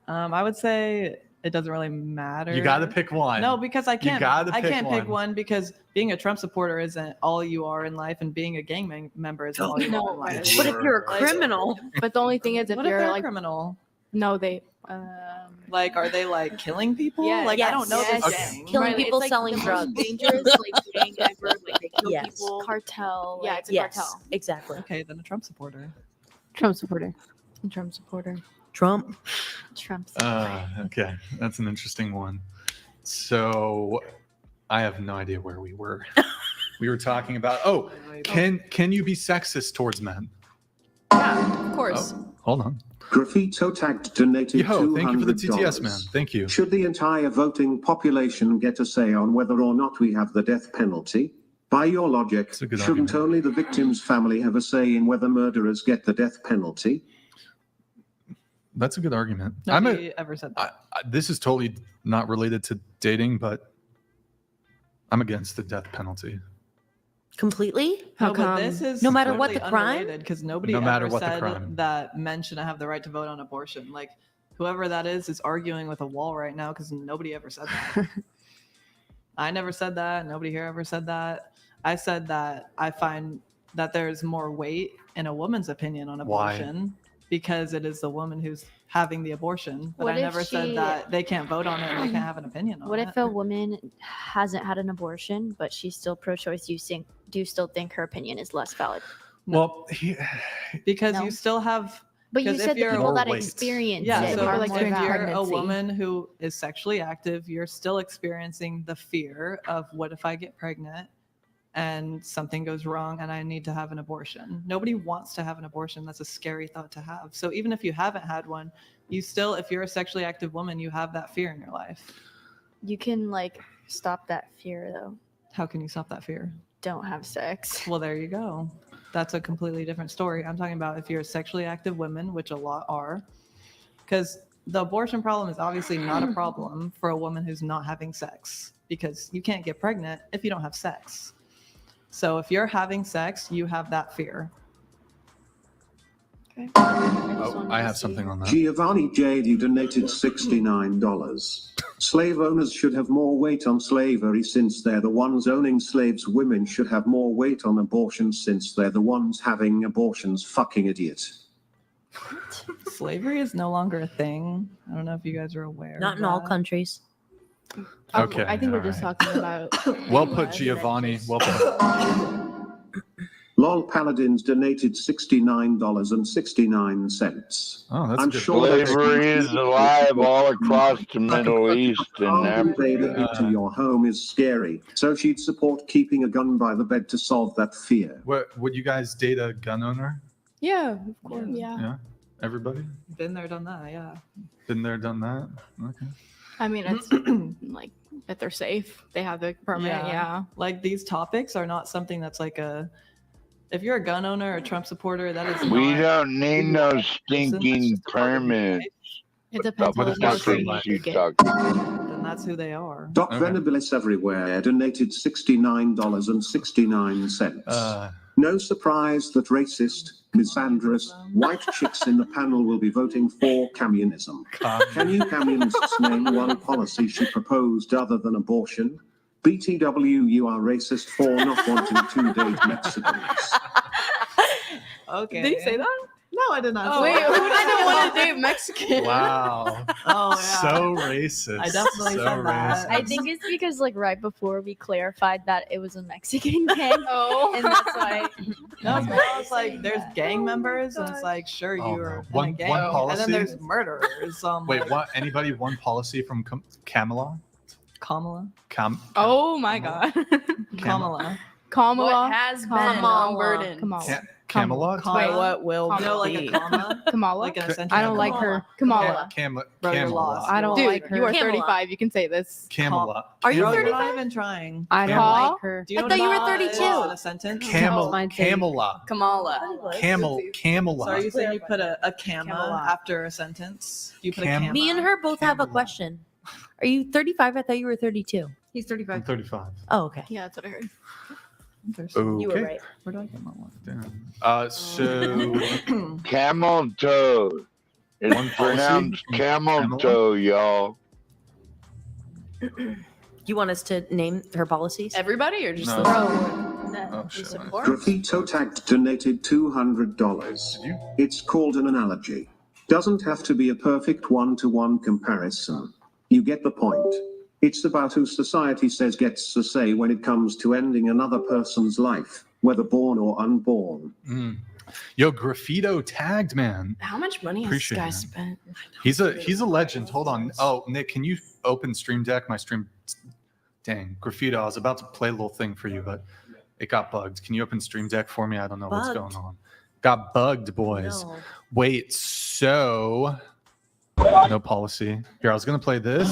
I would say it doesn't really matter. You got to pick one. No, because I can't. gotta I pick can't pick one. one because being a Trump supporter isn't all you are in life, and being a gang member isn't all you are in life. But if you're a criminal, But the only thing is, if What if you're they're a like, criminal? no, they. Like, are they like killing people? Yeah, like, I don't know yes. this Okay. gang. killing Right, people, it's like selling the most drugs. dangerous like gang ever. Like they kill Yes. people. Cartel. Yeah, like- it's a yes, cartel. exactly. Okay, then a Trump supporter. Trump supporter. Trump supporter. Trump. Trump's. Okay, that's an interesting one. So I have no idea where we were. We were talking about can you be sexist towards men? Yeah, of course. Oh, hold on. Graffito tagged donated $200. Thank you for the TTS, man. Thank you. Should the entire voting population get a say on whether or not we have the death penalty? By your logic, a good shouldn't argument. only the victim's family have a say in whether murderers get the death penalty? That's a good argument. Nobody ever said that. This is totally not related to dating, but I'm against the death penalty. Completely? No, but this is No matter what the crime? because nobody No matter ever what the said crime. that men shouldn't have the right to vote on abortion. Like, whoever that is arguing with a wall right now because nobody ever said that. I never said that. Nobody here ever said that. I said that I find that there's more weight in a woman's opinion on abortion because it is the woman who's having the abortion. But What I if never said she- that they can't vote on it and they can't have an opinion on What it. if a woman hasn't had an abortion, but she's still pro-choice? Do you still think her opinion is less valid? Well, because No? you still have. But you because said if the you're- people that More weight. experience Yeah, it so are like more if you're pregnancy. a woman who is sexually active, you're still experiencing the fear of what if I get pregnant and something goes wrong and I need to have an abortion. Nobody wants to have an abortion. That's a scary thought to have. So even if you haven't had one, you still, if you're a sexually active woman, you have that fear in your life. You can like stop that fear though. How can you stop that fear? Don't have sex. Well, there you go. That's a completely different story. I'm talking about if you're a sexually active woman, which a lot are, because the abortion problem is obviously not a problem for a woman who's not having sex, because you can't get pregnant if you don't have sex. So if you're having sex, you have that fear. Okay. Oh, I have something on that. Giovanni J.D. donated $69. Slave owners should have more weight on slavery since they're the ones owning slaves. Women should have more weight on abortion since they're the ones having abortions. Fucking idiot. Slavery is no longer a thing. I don't know if you guys are aware. Not in all countries. Okay. I think we're just all talking about. Well put, Giovanni. Well put. Lol Paladins donated $69.69. Oh, that's I'm good. sure that's Slavery is alive all across the Middle East and invading Africa. into your home is scary. So she'd support keeping a gun by the bed to solve that fear. What, would you guys date a gun owner? Yeah, of course. Yeah. Everybody? Been there, done that. Yeah. Been there, done that? Okay. I mean, it's like if they're safe, they have the permit. Yeah. Like these topics are not something that's like a. If you're a gun owner or a Trump supporter, that is. We not don't need no stinking permits. It depends on What what the person fuck you you get. talking? Then that's who they are. Doc Venabilis Everywhere donated $69.69. No surprise that racist, misandrous, white chicks in the panel will be voting for communism. Can you communists name one policy she proposed other than abortion? BTW, you are racist for not wanting to date Mexicans. Okay. Did he say that? No, I did not. Oh, wait, who doesn't want to date Mexican? Wow. Oh, yeah. So racist. I definitely so said that. I think it's because like right before we clarified that it was a Mexican gang. Oh. And that's why. No, but I was like, there's gang members, and it's like, sure, Oh, you're no. in a One gang, and policy? then there's murderers. So I'm Wait, like, what? Anybody one policy from Kamala? Kamala? Oh my God. Kamala. Kamala. What has been. Come on, Burden. Kamala. Camelot? Kamala. Wait, what will You know, like a be? comma? Kamala. Like an accent. I don't like her. Kamala. Bro, you're lost. I don't Dude, like her. you are Camelot. 35. You can say this. Camelot. Are you Bro, you're 35? not even trying. I don't Huh? like her. Do you know I thought you were what a 32. comma is in a sentence? Camelot. Camelot. Kamala. Camelot. So are you saying you put a comma Camelot. after a sentence? You put a Cam- comma. Me and her both have a question. Are you 35? I thought you were 32. He's 35. I'm 35. Oh, okay. Yeah, that's what I heard. Okay. You were right. Where do I get my one? Damn. So Camel toe. It's One policy? pronounced camel toe, y'all. You want us to name her policies? Everybody or just No. the Oh, shit. Graffito Tagged donated $200. you? It's called an analogy. Doesn't have to be a perfect one-to-one comparison. You get the point. It's about who society says gets a say when it comes to ending another person's life, whether born or unborn. Yo, Graffito tagged, man. How much money has Appreciate this it, guy man. spent? He's a legend. Hold on. Oh, Nick, can you open Stream Deck? My stream. Dang, Graffito. I was about to play a little thing for you, but it got bugged. Can you open Stream Deck for me? I don't know what's Bugged? going on. Got bugged, boys. No. Wait, so no policy. Here, I was gonna play this.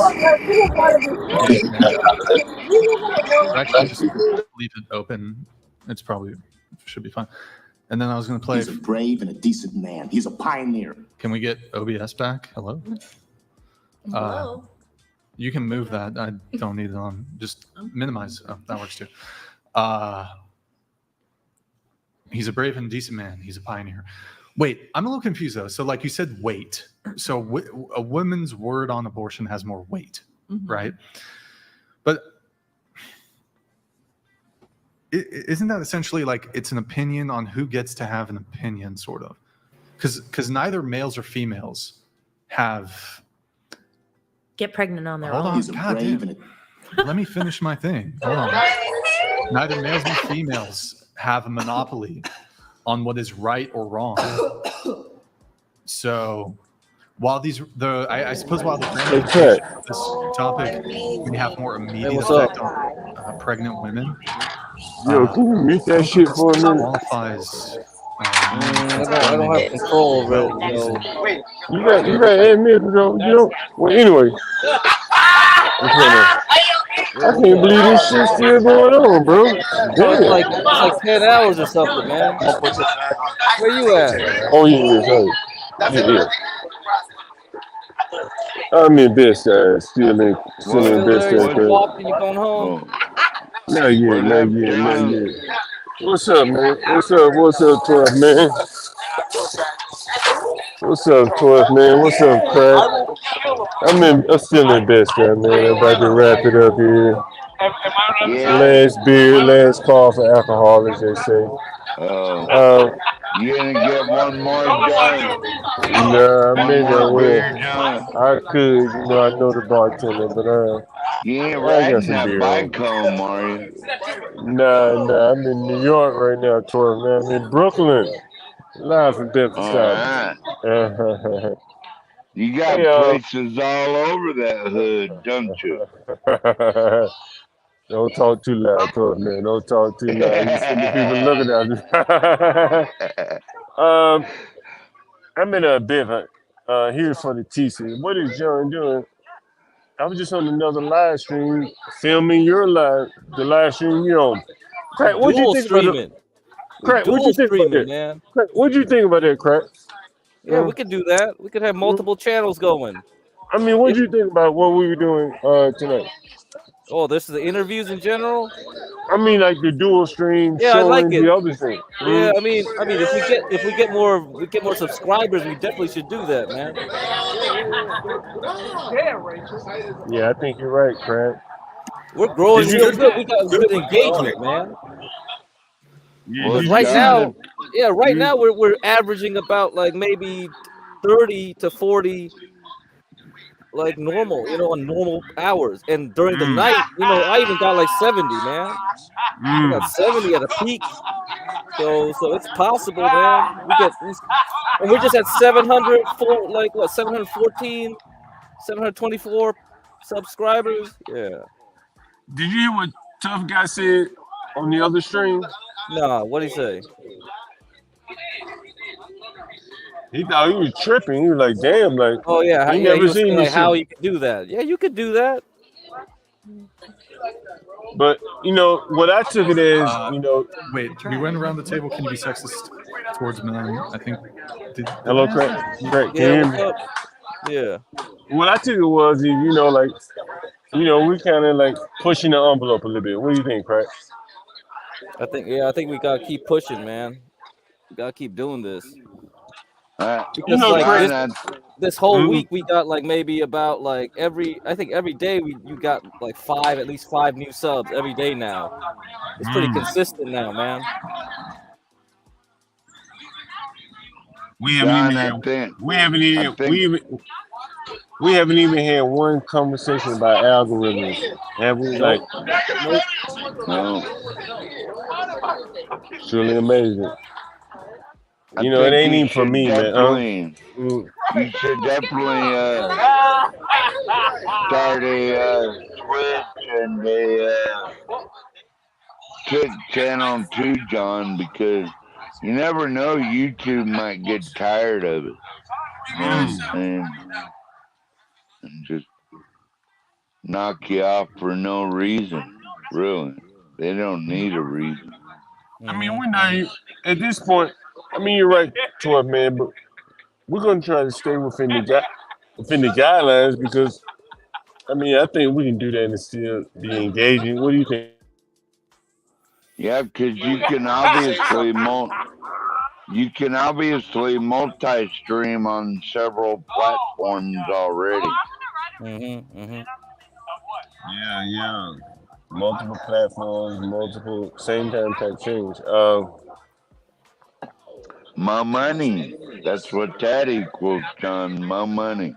Actually, just leave it open. It's probably should be fine. And then I was gonna play. He's a brave and a decent man. He's a pioneer. Can we get OBS back? Hello. Hello. You can move that. I don't need it on. Just minimize. Oh, that works too. He's a brave and decent man. He's a pioneer. Wait, I'm a little confused though. So, like you said, weight. So, a woman's word on abortion has more weight, right? But isn't that essentially like it's an opinion on who gets to have an opinion, sort of? Because neither males or females get pregnant on their own. own. God damn. Let me finish my thing. Hold on. Neither males nor females have a monopoly on what is right or wrong. So while I suppose while the ramifications of this topic may have more immediate effect on pregnant women, Yo, can you mute that shit for a minute? Qualifies. I don't have control over it. Wait, you got admit though. You know. Well, anyway, I can't believe this shit's still going on, bro. Damn. It's like 10 hours or something, man. Where you at? Oh yeah, sorry. Yeah. I'm in best side, still in best side. You going home? Not yet. What's up, man? What's up, 12 man? What's up, 12 man? What's up, Crack? I'm still in best side, man. I'm about to wrap it up here. Last beer, last call for alcohol, as they say. You gonna get one more, John? Nah, maybe I will. I could, I know the bartender, but you ain't I got riding some that beer bike home, are you? Nah, I'm in New York right now, Tor, man. I'm in Brooklyn, live from Bedford South. You got places all over that hood, don't you? Don't talk too loud, Tor, man. Don't talk too loud. You see the people looking at me. I'm in a Bedford here for the TC. What is John doing? I was just on another live stream, filming the live stream you on. Crack, what do you think about it? Crack, what you think about that? Man. Crack, what do you think about that, Crack? Yeah, we could do that. We could have multiple channels going. I mean, what do you think about what we were doing tonight? Oh, this is the interviews in general. I mean, like the dual stream, yeah, showing I like it. the other thing. Yeah, I mean, if we get more subscribers, we definitely should do that, man. Yeah, I think you're right, Craig. We're growing real good. We got good engagement, man. Yeah, right now we're averaging about like maybe 30 to 40 like normal, on normal hours. And during the night, I even got like 70, man. I got 70 at a peak. So it's possible, man. And we're just at 714, 724 subscribers. Yeah. Did you hear what Tough Guy said on the other stream? Nah, what'd he say? He thought he was tripping. He was like, damn, like, oh yeah, he never was seen like this how shit. you could do that. Yeah, you could do that. But what I took it as, Wait, we went around the table. Can you be sexist towards men? I think. Hello, Craig. Can you hear me? Yeah. What I took it was, we kind of like pushing the envelope a little bit. What do you think, Craig? I think we gotta keep pushing, man. We gotta keep doing this. Because this whole week we got like maybe about like every day you got like at least five new subs every day now. It's pretty consistent now, man. We haven't even had one conversation about algorithms, have we? Nope. No. It's really amazing. It ain't even for me, man. You should definitely start a Twitch and a Kick channel too, John, because you never know, YouTube might get tired of it. And just knock you off for no reason, really. They don't need a reason. I mean, we're not even, at this point. I mean, you're right, 12 man, but we're gonna try to stay within the guidelines because I mean, I think we can do that and still be engaging. What do you think? Yeah, because you can obviously multi-stream on several platforms already. Mm-hmm. Yeah. Multiple platforms, multiple same time type things. My money. That's what that equals, John. My money.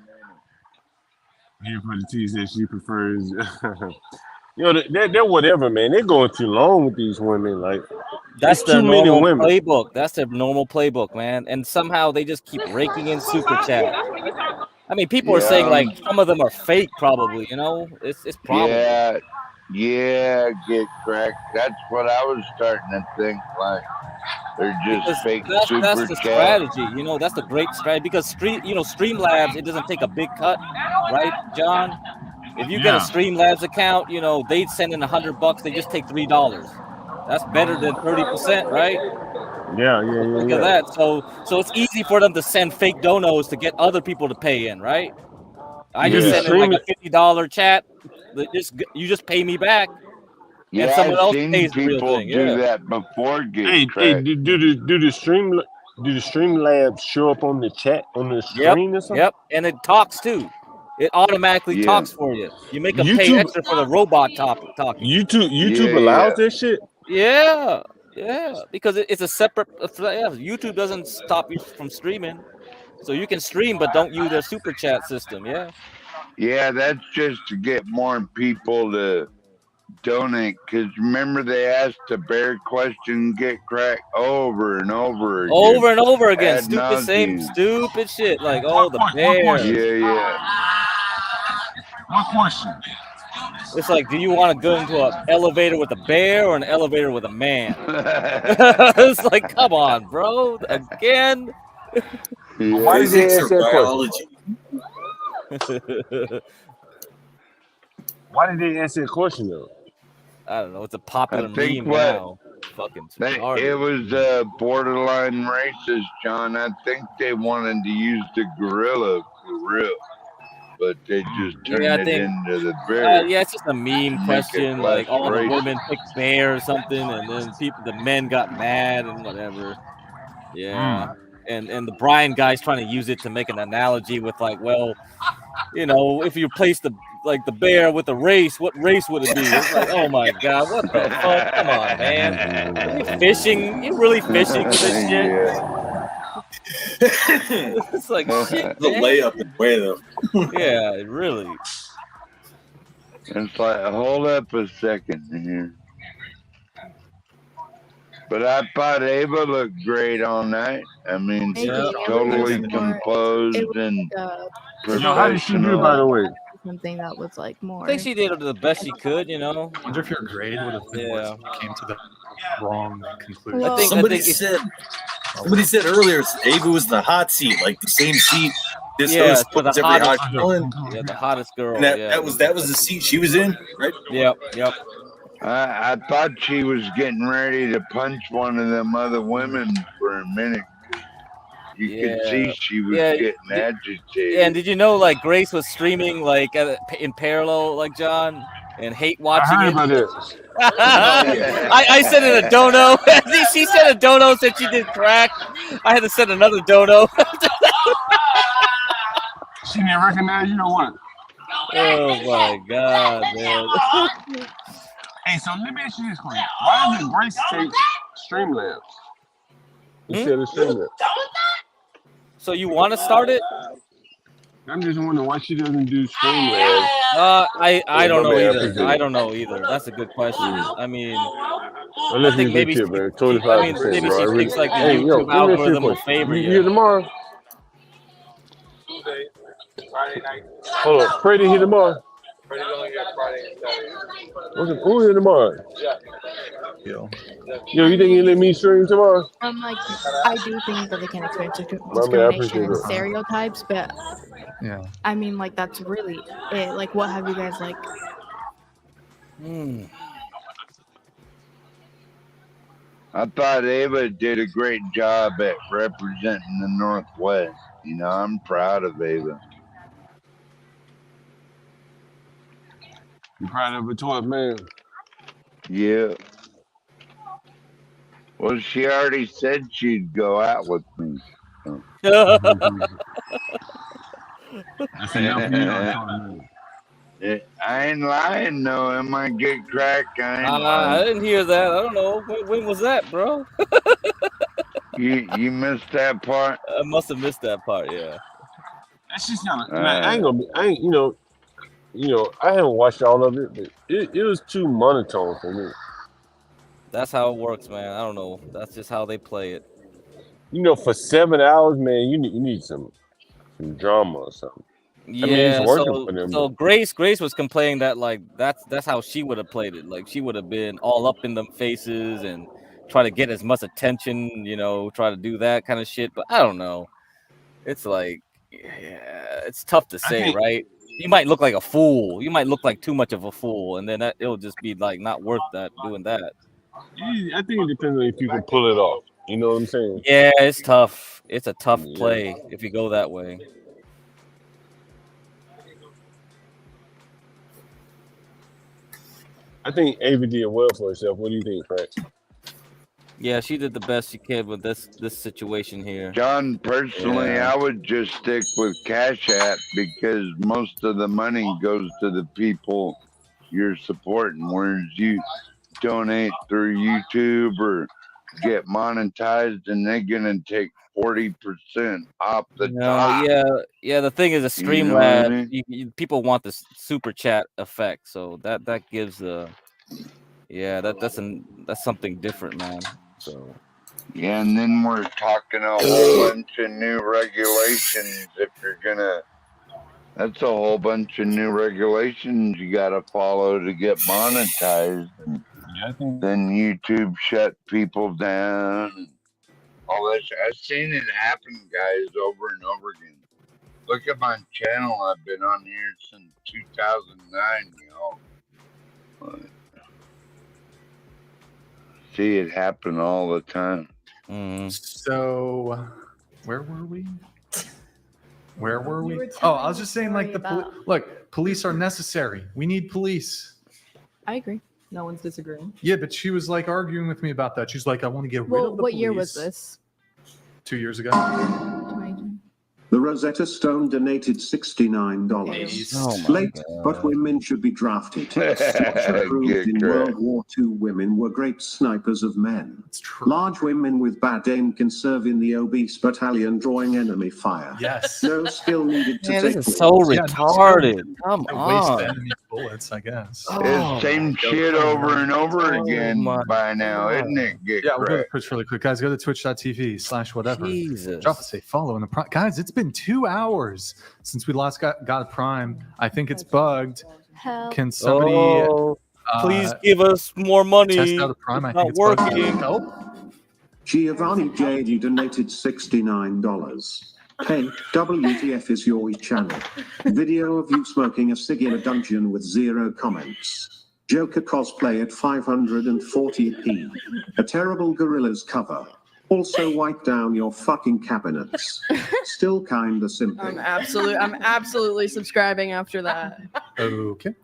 Here for the T said she prefers. They're whatever, man. They're going too long with these women. Like, That's it's their too many normal women. playbook. That's their normal playbook, man. And somehow they just keep raking in super chat. I mean, people are saying like some of them are fake, probably. You know, it's probable. Yeah, get cracked. That's what I was starting to think. Like, they're just Because fake that's super the chat. strategy. You know, that's the great strategy. Because Streamlabs, it doesn't take a big cut, right, John? If you get a Yeah. Streamlabs account, you know, they send in $100. They just take $3. That's better than 30%, right? Yeah. Think of that. So it's easy for them to send fake donos to get other people to pay in, right? I just Yeah. send in like a $50 chat. You just pay me back, and Yeah, someone I've else seen pays the real people thing. do Yeah. that before get Hey, cracked. do the Streamlabs show up on the chat on the screen or something? Yep. And it talks too. It automatically talks for you. You make them pay YouTube extra for the robot talking. YouTube allows that shit. Yeah, because it's a separate. YouTube doesn't stop you from streaming, so you can stream, but don't use their super chat system. Yeah. Yeah, that's just to get more people to donate. Because remember, they asked the bear question, get cracked over and over again. Over and over again, Ad same nauseam. stupid shit. Like, oh, the bear. Yeah. What question? It's like, do you want to go into an elevator with a bear or an elevator with a man? It's like, come on, bro. Again. Why did they ask that biology. Why did they ask that question though? I don't know. It's a popular I think meme now. Fucking retarded. it was borderline racist, John. I think they wanted to use the gorilla for real, but they just turned I it think, into the bear. yeah, it's just a meme question. Like all the women picked bear or something, and then the men got mad and whatever. Yeah, and the Brian guy's trying to use it to make an analogy with like, well, you know, if you place the bear with a race, what race would it be? It's like, oh my god, what the fuck? Come on, man. Are you fishing? You really fishing for this shit? It's like shit. The man. layup in way though. Yeah, really. It's like, hold up a second here. But I thought Ava looked great all night. I mean, she's totally composed and professional. How did she do, by the way? Something that was like more. I think she did the best she could, you know. I wonder if your grade would have been worse if you came to the wrong conclusion. Well, Somebody said earlier Ava was the hot seat, like the same seat this host for the puts every hot hottest, girl in. the hottest girl. And that was the seat she was in, right? Yep. I thought she was getting ready to punch one of them other women for a minute. You could see she was getting agitated. Yeah, and did you know like Grace was streaming like in parallel, like John, and hate watching I it? heard about this. I sent in a dono. She sent a dono, said she did crack. I had to send another dono. She didn't recognize you or what? Oh my god, man. Hey, so let me ask you this question. Why doesn't Grace take Streamlabs instead of Streamlabs? So you want to start it? I'm just wondering why she doesn't do Streamlabs. I don't know either. I don't know either. That's a good question. I mean, Unless I think maybe tip, man. 25%, maybe bro. she thinks like the Hey, yo, YouTube let me ask you a algorithm will question. favor You you. here tomorrow? Hold on. Freddie here tomorrow? Who here tomorrow? Yo, you think you let me stream tomorrow? Like, I do think that they can experience I discrimination appreciate and it. stereotypes, but Yeah. I mean, like, that's really it. Like, what have you guys like? I thought Ava did a great job at representing the Northwest. You know, I'm proud of Ava. You proud of a toy man? Yeah. Well, she already said she'd go out with me. So. That's enough for you, a toy man. I ain't lying, no. I might get cracked. I ain't I lying. didn't hear that. I don't know. When was that, bro? You missed that part. I must have missed that part. Yeah. That's just kind of. I ain't gonna be. I ain't. I haven't watched all of it, but it was too monotone for me. That's how it works, man. I don't know. That's just how they play it. For 7 hours, man, you need some drama or something. Yeah, I mean, it's working for them. So Grace was complaining that like that's how she would have played it. Like she would have been all up in them faces and try to get as much attention, try to do that kind of shit. But I don't know. It's like, yeah, it's tough to say, right? You might look like a fool. You might look like too much of a fool, and then it'll just be like not worth that doing that. I think it depends on if you can pull it off. You know what I'm saying? Yeah, it's tough. It's a tough play if you go that way. I think Ava did well for herself. What do you think, Frank? Yeah, she did the best she could with this situation here. John, personally, I would just stick with Cash App because most of the money goes to the people you're supporting, whereas you donate through YouTube or get monetized and they're gonna take 40% off the top. Yeah. The thing is, a You know what I Streamlabs, people want the super chat effect, so that gives that's something different, man. So yeah, and then we're talking a whole bunch of new regulations. If you're gonna, that's a whole bunch of new regulations you gotta follow to get monetized. And then YouTube shut people down. And all that. I've seen it happen, guys, over and over again. Look at my channel. I've been on here since 2009, y'all. See it happen all the time. So, where were we? Oh, I was just saying, like, police are necessary. We need police. I agree. No one's disagreeing. Yeah, but she was like arguing with me about that. She's like, I want to get rid of the What police. year was this? 2 years ago. The Rosetta Stone donated $69. Oh Late, but women should be drafted. Structure proved in World War II women were great snipers of men. Large women with bad aim can serve in the obese battalion drawing enemy fire. Yes. No skill needed to Man, take this is so retarded. Come Waste on. enemy bullets, I guess. It's same shit over and over again by now, isn't it? Yeah, we'll go to Twitch really quick. Guys, go to twitch.tv/whatever. Jesus. Drop us a follow in the Prime. Guys, it's been 2 hours since we last got a Prime. I think it's bugged. Help. Can somebody please give us more money? test out a Prime? I It's think not it's bugged. working. Help. Giovanni JD donated $69. Hey, WTF is your channel. Video of you smoking a cig in a dungeon with 0 comments. Joker cosplay at 540p. A terrible Gorillaz cover. Also wipe down your fucking cabinets. Still kinda simple. I'm absolutely subscribing after that. Okay.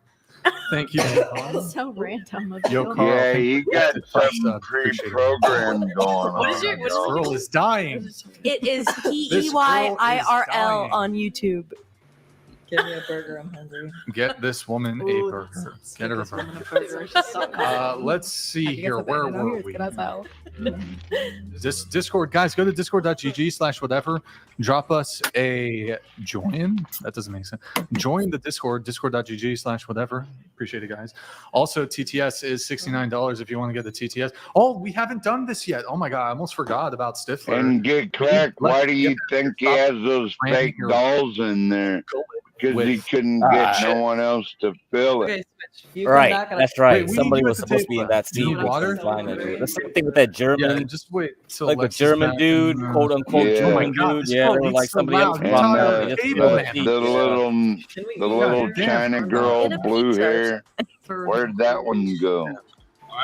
Thank you. That's so random. Of Yo, you. Carl, Yeah, thank you got some pre-programmed going on. This girl is dying. It is This girl is PEYIRL dying. on YouTube. Give me a burger. I'm hungry. Get this woman a burger. Get her a burger. Let's see here. Where were we? This Discord, guys, go to discord.gg/whatever. Drop us a join. That doesn't make sense. Join the Discord, discord.gg/whatever. Appreciate it, guys. Also, TTS is $69 if you want to get the TTS. Oh, we haven't done this yet. Oh my God, I almost forgot about Stifler. And get cracked. Why do you think he has those fake dolls in there? Because he couldn't get no one else to fill it. Right, that's right. Wait, we Somebody need you was at the supposed to be in table. that Do you scene. need water? The same thing with that German. Yeah, just wait till like the Alexis German back. dude, quote unquote Yeah. German Oh my God, dude. this Yeah, girl they were eats like so somebody else loud. from You're Rock tired Valley. of Just the fell table, asleep. The little damn, China turn girl, Get a blue pizza. hair. Where'd that one go?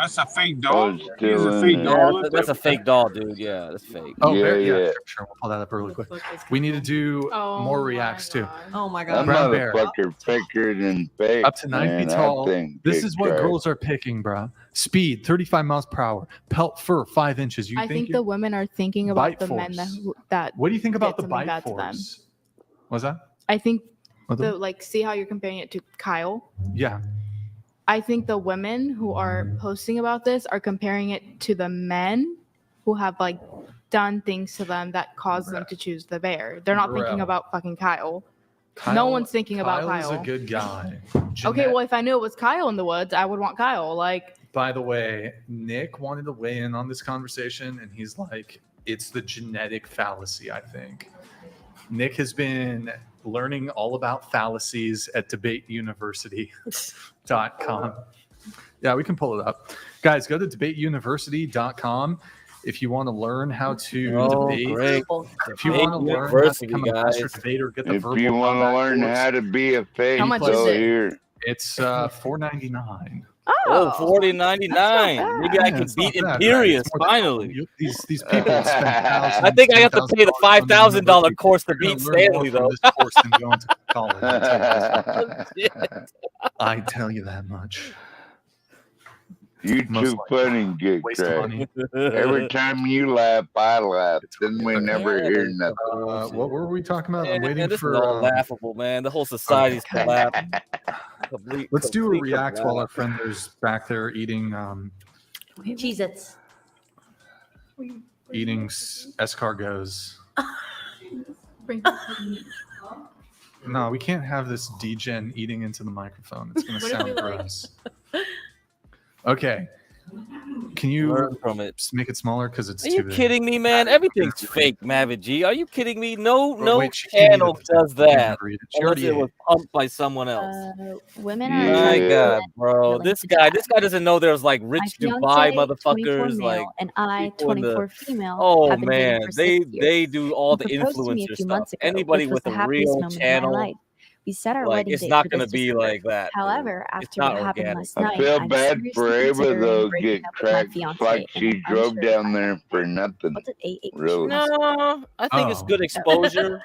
that's a fake Oh, dog. it's He's still a in fake there. Yeah, dog. that's a fake doll, dude. Yeah, that's fake. Oh, Yeah, yeah, yeah. sure. We'll pull that up really quick. We need to do more reacts too. Oh my That god. Brown bear, motherfucker thicker than fake. up to 9 feet Man, tall. I think This Dick is what Track. girls are picking, bro. Speed, 35 miles per hour. Pelt fur, 5 inches. You I think you- the women are thinking about Bite the men force. that What do you think about did the something bite bad to them. force? Was that? I think What the- like see how you're comparing it to Kyle. Yeah. I think the women who are posting about this are comparing it to the men who have like done things to them that caused them to choose the bear. They're not thinking Bro. about fucking Kyle. No one's thinking about Kyle is Kyle. a good guy. Okay, well, if I knew it was Kyle in the woods, I would want Kyle. Like, By the way, Nick wanted to weigh in on this conversation, and he's like, it's the genetic fallacy, I think. Nick has been learning all about fallacies at debateuniversity.com. Yeah, we can pull it up. Guys, go to debateuniversity.com if you want to learn how to debate. Great. If you want to learn how to become a master debater, get the If verbal you want to combat learn course. how to be a fake, How much go is it? here. It's $4.99. Oh, $40.99. Maybe I Yeah, can it's not beat bad, right? Imperious It's more than finally. These people spend thousands. I think I have to pay the $10,000 $5,000 course to You're gonna beat learn more Stanley, from though. this course than going to college. I'll tell you this much. I tell you that much. You Most too likely. funny, Get Waste of Crack. money. Every time you laugh, I laugh. Then we never hear nothing. What were we talking about? I'm Man, waiting this for. is all laughable, man. The whole society's collapsing. Let's do a Complete react while our collapse. friend there's back there eating Cheez-Its. escargots. No, we can't have this degen eating into the microphone. It's going to What if sound we, like- gross. Okay. Can you Learn from it. make it smaller because it's Are too you big? kidding me, man? Everything's fake, Mavid G. Are you kidding me? No wait, she can't eat channel it. does She can't that ever eat it. She unless already it ate. was pumped by someone else. Women are My attracted to God, men bro. willing This to guy die. doesn't know there's like rich My Dubai fiance, 24 motherfuckers, male, like and I, people in the 24 female, oh have been dating man, for 6 years. they do all He the proposed to me a influencer few stuff. months ago, Anybody which was with the a happiest real moment of my channel, life. We set our like wedding it's date not for gonna this be December. like that. Dude. However, It's after not what happened organic. last I night, feel I'm bad seriously for Ava considering though. breaking Get up with my Cracked. It's like fiance, she and I'm drove unsure if down I there for nothing. what's it, 8 Really. No, I think it's good exposure.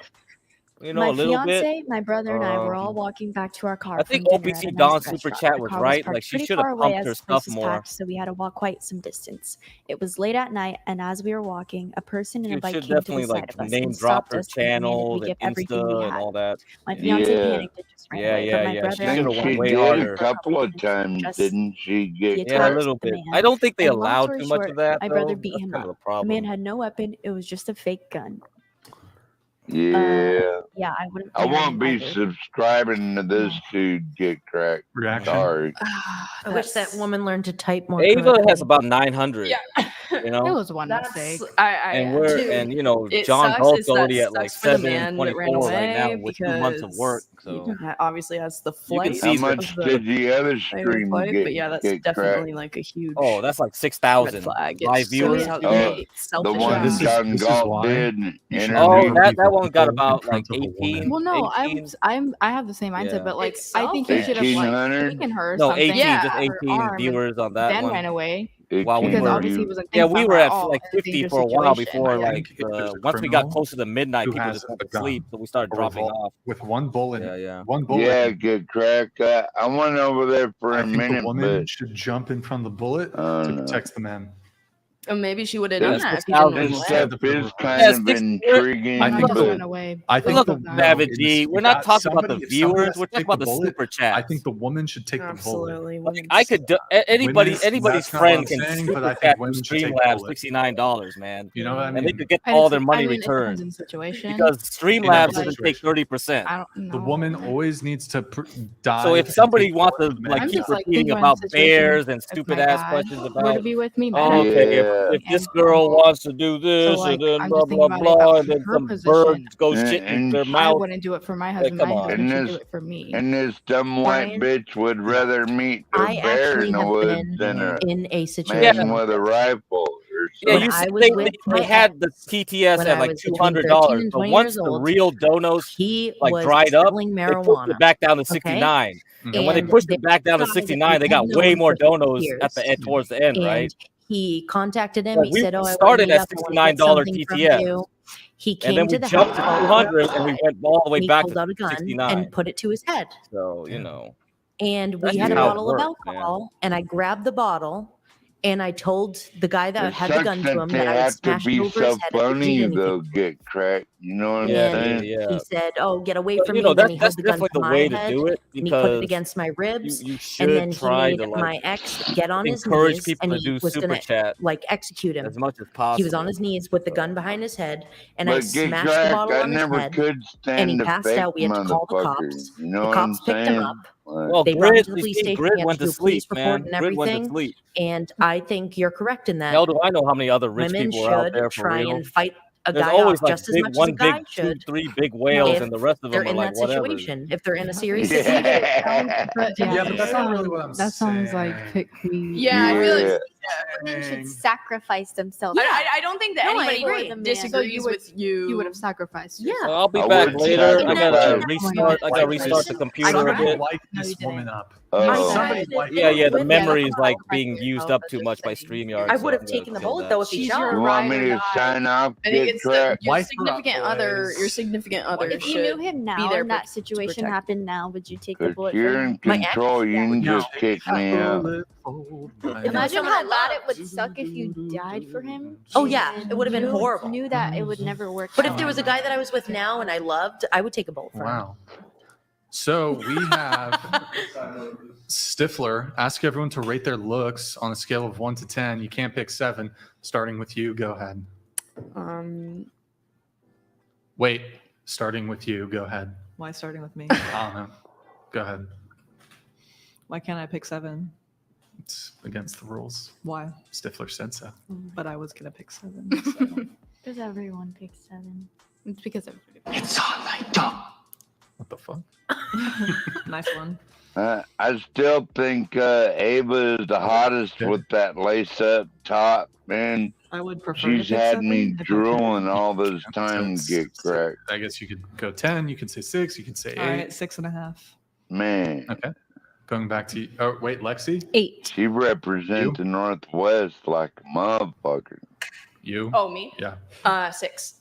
You know, My a little bit. fiance, my brother, and I were all walking back to our car I think from dinner at OPC a nice Dawn's super restaurant. chat The was car right. parked Like she pretty should have far away pumped as her the place stuff was more. packed, so we had to walk quite some distance. It was late at night, and as we were walking, a person in a You bike should came to definitely the side like of us name and drop stopped her us and demanded channel we and give everything we Insta and had. all that. My fiance Yeah. panicked and just ran away, but my Yeah. brother She I and should think have I went she way did a harder. couple of times, just didn't she? the Get Yeah, a attacks little of the bit. man. I don't think they And long allow story too much short, of that my though. brother beat That's him kind of up. the The man problem. had no weapon. It was just a fake gun. Yeah. Yeah, I wouldn't I marry won't him be either. subscribing to this to Get Cracked. Reaction. Sorry. I wish that woman learned to type more. Ava correctly. has about 900. You It know, was one mistake. and we're Dude, and you know it John sucks. Gulf's It's that already at like sucks for the man that ran 724 right now away with 2 months of work. because So he obviously has the you can flight. see How much of the did the other fight or stream flight, get? but yeah, that's Get definitely cracked? like a huge oh, that's like red 6,000 flag. live It's shows viewers. how Oh, they the selfish one are. This John is Galt why did you should Oh, interview. never that be one got vulnerable about in like front of a woman. 18. Well, no, 18. I have the same mindset, Yeah. but like It's I think he should have like 1800. taken her or No, something. 18, just her 18 arm, and viewers on that then one. ran away While we because were, obviously he wasn't yeah, thinking we about were her at all. like It's a 50 dangerous for a while situation. before I like think if there's a once we got criminal close to the midnight, who people has just went a to sleep, so we started a dropping revolt off. with one bullet, Yeah. one bullet. Yeah, Get Cracked. I went over there for I a think minute, the woman but should jump in front of the bullet to no. protect the man. And maybe she would have Yeah, done that if he 6,000. didn't This run away. stuff is kind Yeah, of 6 intriguing, I just but went away. I think look, the Mavid G, we're not talking about the if somebody viewers, has to we're talking take about the bullet, super chats. I think the woman should take the bullet. Absolutely. Like, I could do, anybody's Women, anybody's that's not what friend I'm can saying, but super I think chat from women should take the Streamlabs bullet. $69, man. You know what I And they mean? could get I all just- their money I mean, it depends returned on the situation. because Streamlabs that doesn't take 30%. I don't know. The woman always needs to die. So if somebody wants to like I'm keep just, like, repeating thinking about about situations bears and if stupid my ass dad questions were about to be with me, my oh, dad okay, Yeah. if this girl wants to do this like, and then I'm blah just thinking blah about it blah, about and then her some position. birds go And- shit in and their I mouth. wouldn't do it for my Like, husband. come My on. husband And should this do it for me. and this dumb white Brian, bitch would rather meet a I bear actually in the have woods been than a in a situation man with a rifle or Yeah, when you I said was with they my had the ex, TTS when at I like was between 13 $200, and but 20 once years the old, real donos he like was dried up, selling they pushed marijuana. it back down to Okay. 69. And when they And pushed there it back down to was a guy that 69, they we got had way known more for 50 donos at the years. end, towards the end, And right? he contacted him. Like He we said, "Oh, I want to started meet at up. I want to get $69 something from TTS, you." He and then came we to the jumped house to for a 200, and we ride, went all the way and he back pulled to out a gun 69. and put it to his head. So you know, And we that's had just a how it bottle of works, man. alcohol, and I grabbed the bottle, and I told the guy that It had the sucks gun to that him they that I would have to smash it be over his so head if he funny did anything. they'll get cracked. You know what I'm Yeah, And saying? he said, "Oh, get away But, from you me." know, And then that's he held the gun definitely to the my way to head, do it and he put it because against my ribs. you And should then he try made to like my ex get on his encourage knees, people and to he do was super gonna chat like execute him. as much as He was on possible. his knees with the gun behind his head, and I But get smashed the cracked, bottle I on his never head, could and he stand the passed fake out. We had to call the motherfucker. cops. You know The what I'm cops picked him saying? up. Like, Well, They brought him Grid, to the you police see, station. Grid We had went to to do a police sleep, report man. and Grid went to everything. sleep. And I think you're correct in that. Hell, do I know how many other rich Women people are out should there for try real? and fight a There's guy always off like just as much as a one big, guy two, should three big whales, if and the rest of they're them are in like that whatever. situation, if they're in a serious Yeah. situation. But Yeah, but that's not really what I'm that sounds like saying. pick me. Yeah, I feel like Yeah. Women should Saying- sacrifice themselves. I don't think that No, I anybody agree. The man. disagrees So with you. You would have sacrificed. Yeah. So I'll be I back would later. I gotta sacrifice. restart. I gotta restart the computer a Somebody bit. light No, this you didn't. woman up. Oh, Somebody light Yeah, yeah. The With memory the is like bottle. being used up too much by StreamYard. I so would have I'm gonna taken the kill bullet that. though if he She's shot. your you want me ride or to die. sign off? I think Get it's cracked? your Wife her up, significant other. boys. Your significant other If you should knew him be now there and that to situation protect happened now, would you take the Cause bullet you're for him? in My ex? control. You can No. just kick me out. Imagine someone how I bad it loved. would suck if you died for him. Oh, yeah, and it would have been knew- horrible. Knew that it would never work. But if out. there was a guy that I was with now and I loved, I would take a bullet for him. Wow. So we have Stifler. Ask everyone to rate their looks on a scale of 1 to 10. You can't pick 7. Starting with you, go ahead. Wait, starting with you, go ahead. Why starting with me? I don't know. Go ahead. Why can't I pick 7? It's against the rules. Why? Stifler said so. But I was gonna pick 7. So. Because everyone picks 7. It's because of It's all like dog. What the fuck? Nice one. I still think Ava is the hottest with that lace up top, man. I would prefer. She's to pick had 7 me if I could. drooling all this time to So get it's- cracked. I guess you could go 10. You can say 6. You can say 8. All right, 6.5. Man, Okay. Going back to you. Oh, wait, Lexi? 8. she represents the Northwest like a motherfucker. You? Oh, me? Yeah. 6.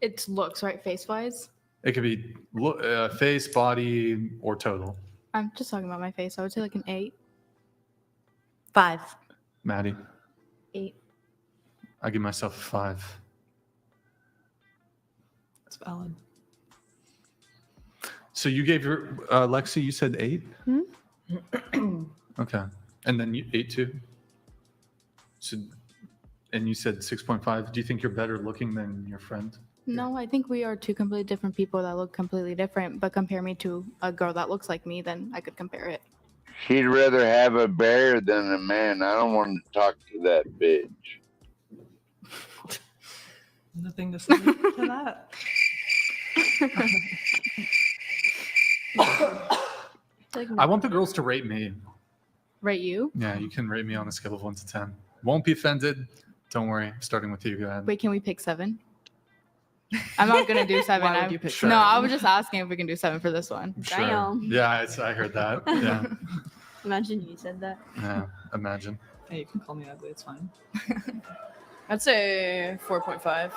It's looks right, face wise. It could be face, body, or total. I'm just talking about my face. I would say like an 8. 5. Maddie? 8. I give myself a 5. That's valid. So you gave your Lexi, you said 8? Okay. And then you 8 too? So, and you said 6.5. Do you think you're better looking than your friend? No, I think we are two completely different people that look completely different. But compare me to a girl that looks like me, then I could compare it. She'd rather have a bear than a man. I don't want to talk to that bitch. Nothing to say to that. I want the girls to rate me. Rate you? Yeah, you can rate me on a scale of 1 to 10. Won't be offended. Don't worry. Starting with you, go ahead. Wait, can we pick 7? I'm not gonna do 7. Why would you pick Sure. No, I was just asking if we can do 7 for this one. Sure. Damn. Yeah, I heard that. Yeah. Imagine you said that. Yeah. Imagine. Hey, you can call me ugly. It's fine. I'd say 4.5.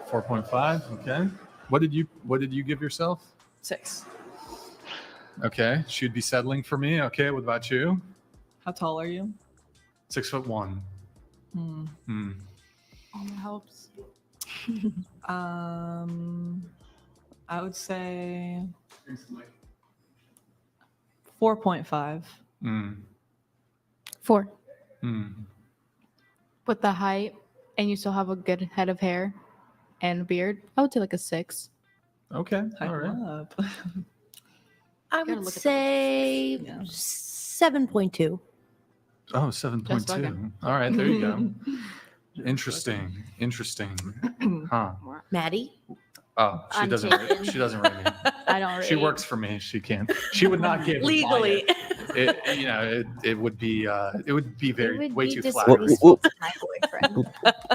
4.5. Okay. What did you give yourself? 6. Okay. She'd be settling for me. Okay. What about you? How tall are you? 6'1". Hmm. Oh, that helps. I would say 4.5. 4. Mm. With the height, and you still have a good head of hair and beard, I would say like a 6. Okay. Hype All right. up. I Gotta would look at the say Yeah. 7.2. Oh, Just 7.2. fucking. All right. There you go. Interesting. Huh. Maddie? Oh, she I'm doesn't. taken. She doesn't rate me. I don't rate. She works for me. She can't. She would not give Legally. It would be very way too flat. disgraceful to my boyfriend.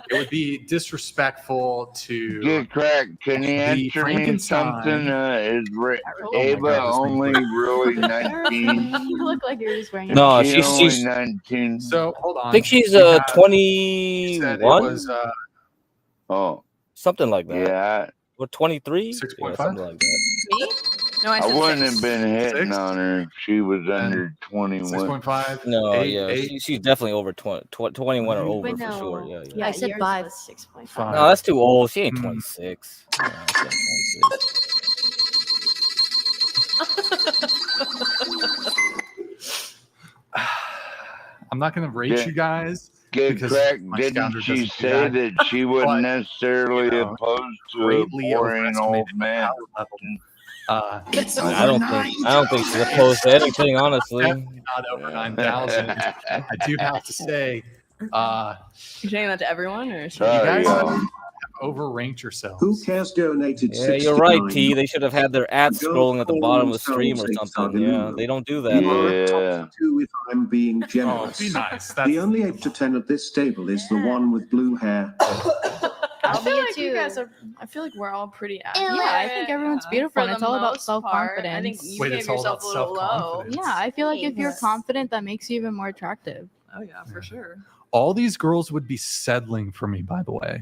It would be disrespectful to Get cracked. Can you the answer me Frankenstein. something? Is my Ava God, this only really 19? You look like you're just wearing. No, Is she only she's 19? So hold on. I think she's We have- 21, was Oh, something like that. yeah. Or 23, 6.5? something like that. Me? No, I I said wouldn't 6. have been hitting 6? on her if she was under 21. 6.5. No, 8, yeah, 8. she's definitely over 21 or over Wait, for no. sure. Yeah, yeah. I said yours 5. was 6.5. 5. No, that's too old. She ain't Mm. 26. No, she ain't 26. I'm not going to rate you guys. Get because cracked. my Didn't scouter she doesn't do say that she wasn't But, necessarily opposed to a greatly boring old overestimated my man? power level. I don't think she's opposed to anything, honestly. Definitely not over 9,000. I do have to say, You're saying that to everyone, or you guys have overranked yourselves. Who cares donated Yeah, you're right, T. 69. They should have had their ads Don't scrolling at the call bottom of the stream or themselves a something. Yeah, Saganulu. they don't do that. You are a Yeah. top 2 if I'm being generous. be nice. The only 8 to 10 at this table is the one with blue hair. I be feel a like you 2. guys are. I feel like we're all pretty Yeah, accurate. Yeah, I think everyone's beautiful, For and it's the all about most self-confidence. part, I think you Wait, gave it's all yourself about a little low. self-confidence. Yeah, I feel like if you're Thanks. confident, that makes you even more attractive. Oh yeah, for sure. All these girls would be settling for me, by the way.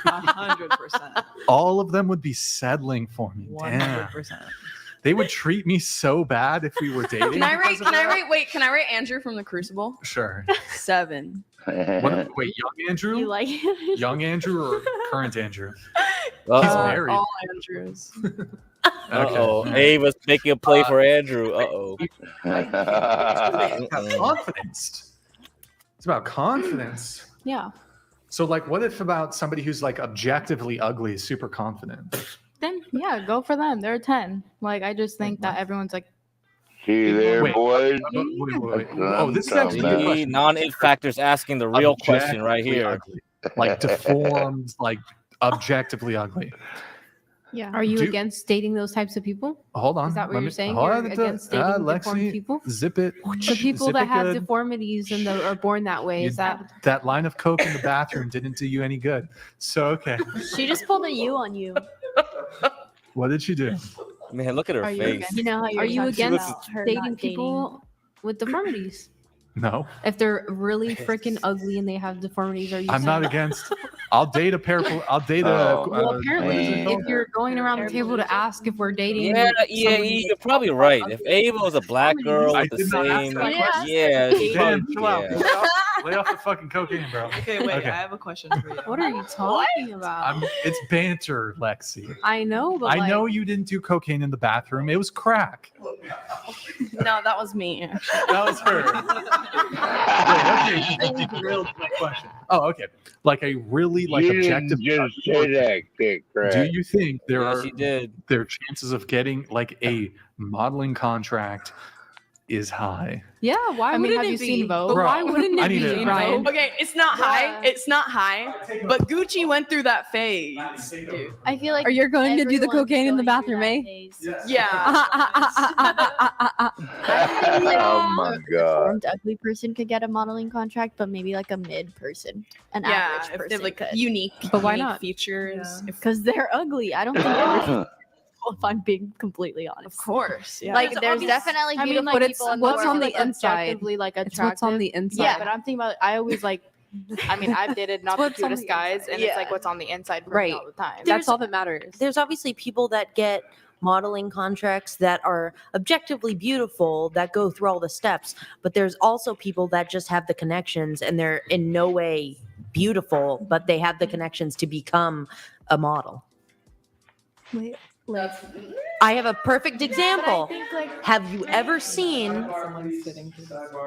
100%. All of them would be settling for me. Damn. 100%. They would treat me so bad if we were dating. Can I rate? because of Can I that. rate? Wait, can I rate Andrew from the Crucible? Sure. 7. Wait, young Andrew? You like it? Young Andrew or current Andrew? Uh-oh. He's married. All Andrews. Uh-oh. Ava's making a play for Andrew. Uh-oh. It's about confidence. It's about confidence. Yeah. So, like, what if about somebody who's like objectively ugly, is super confident? Then yeah, go for them. They're a 10. Like I just think that everyone's like. See there, Wait, boys? wait. That's what Oh, I'm this is actually a good talking about. See, question. non-it factors asking the real question right Objectively here. ugly. Like deformed, like objectively ugly. Yeah. Are you Do- against dating those types of people? Hold on. Is that what let you're me- saying? hold You're on, against dating deformed Lexi, people? Zip it. The people Zip that it have good. deformities and are born that way. Is that That line of coke in the bathroom didn't do you any good. So okay, She just pulled a U on you. what did she do? Man, look at her Are you face. against- You know how you're are you talking against about her dating not people with deformities? No, If they're really freaking ugly and they have deformities, are you? I'm not saying- against. I'll date a pair. I'll date a. Oh, Well, what is apparently, it called? if you're going around the table to ask if we're dating, Yeah, somebody you're probably right. If Ava was a black girl I with the did not ask same, that question. yeah, she Damn, probably, chill out. yeah. Lay off the fucking cocaine, bro. Okay, wait. Okay. I have a question for you. what are you talking about? It's banter, Lexi. I know, but I know you didn't do cocaine in the bathroom. It was crack. No, that was me. Actually. That was her. Wait, okay, you derailed my question. Oh, okay. Like a really like You objective. didn't just say that, Get Do cracked. you think there Yeah, are she did. their chances of getting like a modeling contract is high? Yeah, why I mean, wouldn't have it you be? seen Vogue? But Bro, why wouldn't I it need be, to- Brian? Okay, it's not high. It's not high. But Gucci went through that phase, dude. I feel like Are you going to do the everyone's cocaine in the going through bathroom, that eh? phase. Yeah. Oh my god. Deformed ugly person could get a modeling contract, but maybe like a mid person, an Yeah, average if they person have like could. unique, But why unique not? features. Because they're ugly. I don't think everyone's if I'm being completely honest. Of course, yeah. Like there's definitely I beautiful mean, like, people in what's the on world. the inside. Objectively, like It's attractive. what's on the inside. Yeah, but I'm thinking about. I always like. I mean, I've dated not the What's on cutest the guys, and Yeah. it's like what's on the inside for Right. me all the time. That's all that matters. There's obviously people that get modeling contracts that are objectively beautiful that go through all the steps, but there's also people that just have the connections and they're in no way beautiful, but they have the connections to become a model. I have a perfect example. Have you ever seen?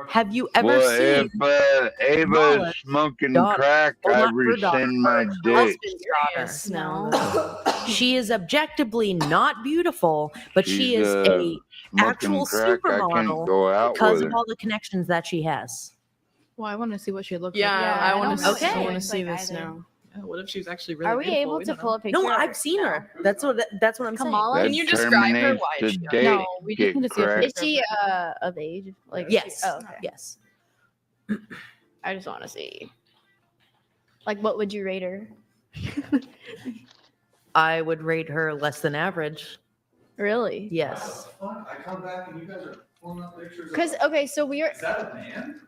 Have you ever Well, seen? if Ava Mullet is smoking daughter. crack, Well, I not her daughter, rescind my her dick. husband's daughter. She is objectively not beautiful, but she She's, is a actual smoking crack, I can't supermodel go out because with of her. all the connections that she has. Well, I want to see what she looks Yeah, like. I want to. Okay. I want to looks see like this either. now. Yeah, what if she's actually really Are we beautiful? able We to don't pull know. a picture? No, of I've seen her. That's what I'm Kamala? That Can you describe her? terminates Why the is she date. No, we just Get need to see a correct. Is she of age? Like, saying. Yes. Oh, okay. Yes. I just want to see. Like, what would you rate her? I would rate her less than average. Really? Yes. I come back and you guys are pulling up pictures. Because okay, so we are. Is that a man?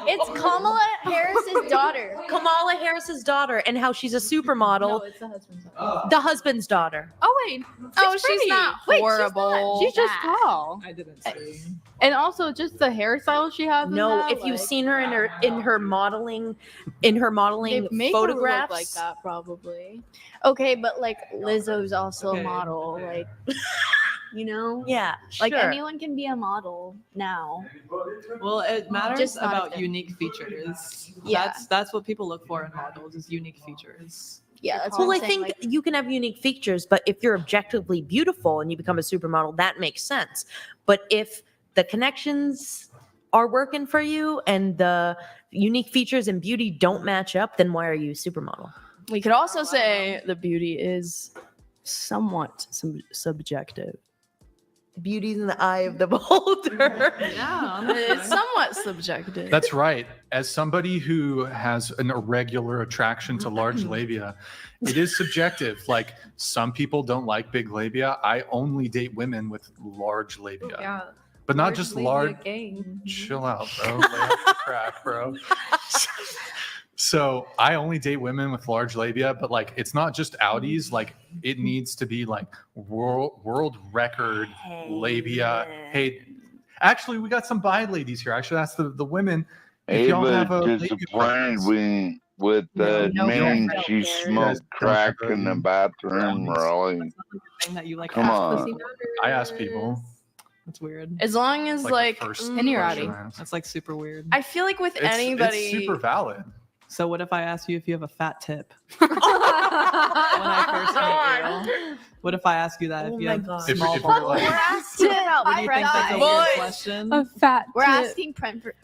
It's Kamala Harris's daughter. Kamala Harris's daughter, and how she's a supermodel. it's the husband's daughter. The husband's daughter. Oh wait. Oh, she's not Wait, she's horrible. not She's just bad. tall. I didn't see. And also just the hairstyle she has. No, if you've seen her in her modeling photographs, like that probably. Okay, but like Lizzo's also Okay. a model. Like, you know, yeah, like sure. anyone can be a model now. Well, it matters Just not about a- unique features. Yeah. That's what people look for in models is unique features. Yeah, that's Well, what I I'm saying. think Like, you can have unique features, but if you're objectively beautiful and you become a supermodel, that makes sense. But if the connections are working for you and the unique features and beauty don't match up, then why are you a supermodel? We could also say the beauty is somewhat subjective. Beauty's in the eye of the beholder. Yeah, It's somewhat subjective. That's right. As somebody who has an irregular attraction to large labia, it is subjective. Like some people don't like big labia. I only date women with large labia. Yeah. But not just large. Gang. Chill out, bro. Lay off the crack, bro. So I only date women with large labia, but like it's not just outies. Like it needs to be like world record labia. Hey, actually, we got some bi ladies here. I should ask the women if y'all have a Ava labia disappointed preference. with No, admitting no, she no. smoked crack in the bathroom, Rolly. Thing that you like. Come ask on. pussy I ask people. That's weird. As long as It's like, the first and you're question outie. I ask. That's like super weird. I feel like with It's anybody, super valid. So what if I ask you if you have a fat tip? When I first meet you. What if I ask you that if Oh you my have God. If small you're balls? like- we're asking about What do you think that's a weird Boys. question? A fat We're tip. asking preference,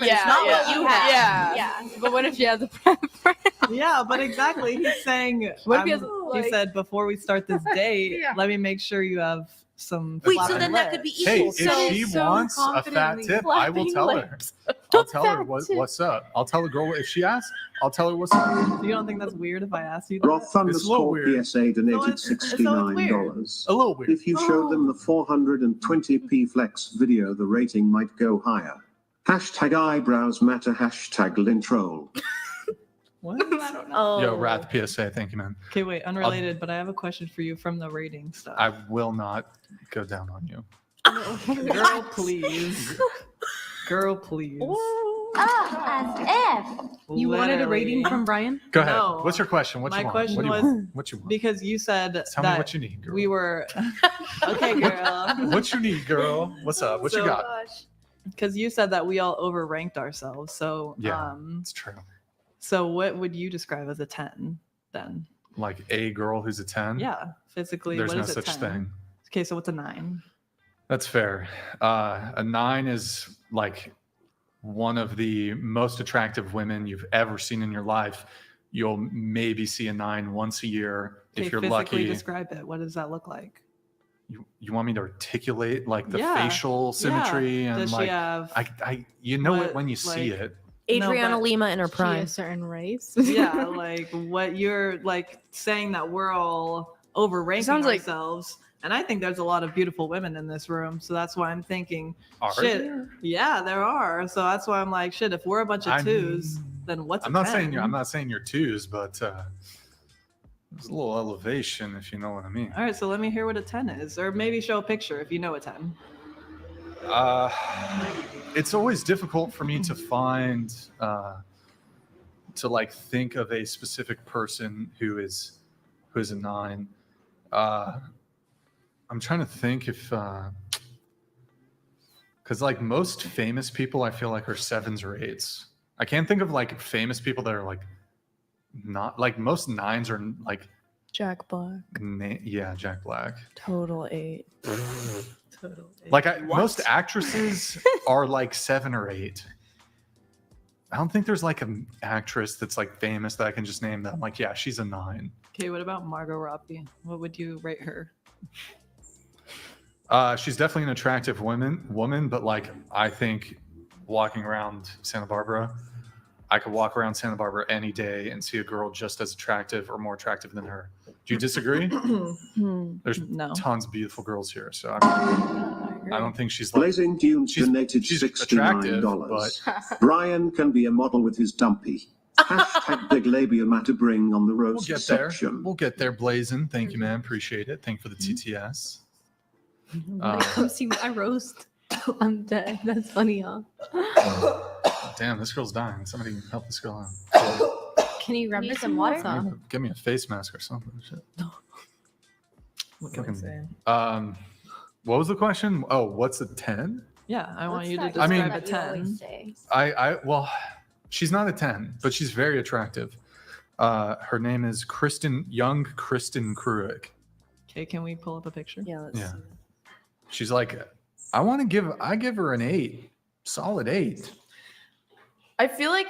yeah, not yeah, what you have. yeah. Yeah. But what if she has a preference? Yeah, but exactly. He's saying, What if he has, he like- said, before we start this date, Yeah. let me make sure you have some Wait, flapping so then that could be lips. Hey, equal. if So, she so wants a fat confidently tip, I will flapping tell her. lips. I'll tell her fat tip. what's up. I'll tell the girl if she asks. I'll tell her what's up. You don't think that's weird if I ask you that? Roth It's a little underscore weird. PSA donated it's weird. $69. A little weird. If you showed them the 420p flex video, the rating might go higher. Hashtag eyebrows matter. Hashtag lintroll. What? I don't know. oh, Yo, Wrath PSA, thank you, man. Okay, wait, unrelated, but I have a question for you from the rating stuff. I will not go down on you. Girl, please. Girl, please. You wanted a rating Literally. from Brian? Go ahead. No. What's your question? What My you want? question what do you was- want? What you want? Because you said Tell me that what you need, girl. we were okay, girl. What you need, girl? What's up? What you So- got? Because you said that we all overranked ourselves. So Yeah. It's true. so what would you describe as a 10 then? Like a girl who's a 10? Yeah, physically. There's what no is a such 10? thing. Okay, so what's a 9? That's fair. A 9 is like one of the most attractive women you've ever seen in your life. You'll maybe see a 9 once a year Okay, if you're physically lucky. describe it. What does that look like? You want me to articulate like the Yeah, facial symmetry and Does like she have? I you know what, it when you see like- it. Adriana but- Lima in her She a prime. certain race. Yeah, like what you're like saying that we're all overranking Sounds like- ourselves. And I think there's a lot of beautiful women in this room, so that's why I'm thinking, Are shit, there? yeah, there are. So that's why I'm like, shit, if we're a bunch of I twos, mean, then what's I'm a not 10? saying I'm not saying you're twos, but there's a little elevation if you know what I mean. All right, so let me hear what a 10 is, or maybe show a picture if you know a 10. It's always difficult for me to find to like think of a specific person who is a 9. I'm trying to think if because like most famous people I feel like are 7s or 8s. I can't think of like famous people that are like not like most 9s are like Jack Black, yeah, Jack Black. total 8. Totally. Like most actresses are like 7 or 8. I don't think there's like an actress that's like famous that I can just name that I'm like, yeah, she's a 9. Okay, what about Margot Robbie? What would you rate her? She's definitely an attractive woman, but like I think walking around Santa Barbara, I could walk around Santa Barbara any day and see a girl just as attractive or more attractive than her. Do you disagree? There's tons of beautiful girls here, so I don't think she's like Blazing Dunes donated she's $69. but Brian can be a model with his dumpy. Hashtag big labia matter bring on the we'll roast get there. section. We'll get there, Blazing. Thank you, man. Appreciate it. Thank you for the TTS. Come see my roast. I'm dead. That's funny, huh? Damn, this girl's dying. Somebody help this girl out. Can you rub Need it some some water? water? Give me a face mask or something. Shit. What can I say? What was the question? Oh, what's a 10? Yeah, I want you to I describe mean- a 10. Well, she's not a 10, but she's very attractive. Her name is Kristen Kruick. Okay, can we pull up a picture? Yeah. Yeah. She's like, I give her an 8. Solid 8. I feel like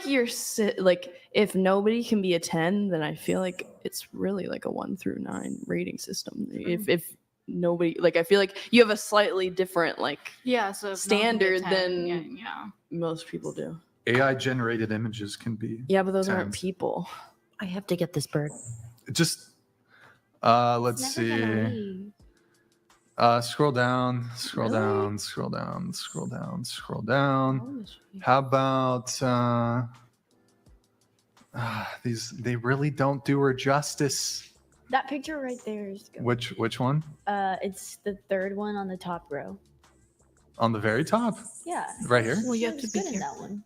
like if nobody can be a 10, then I feel like it's really like a 1 through 9 rating system. If nobody, like, I feel like you have a slightly different like So if no one can be a standard 10, than yeah. most people do. AI generated images can be. Yeah, but those aren't 10s. people. I have to get this bird. Just let's see. Scroll down. How about these? They really don't do her justice. That picture right there is good. Which one? It's the third one on the top row. On the very top? Yeah. Right here? Well, you have to be in that one.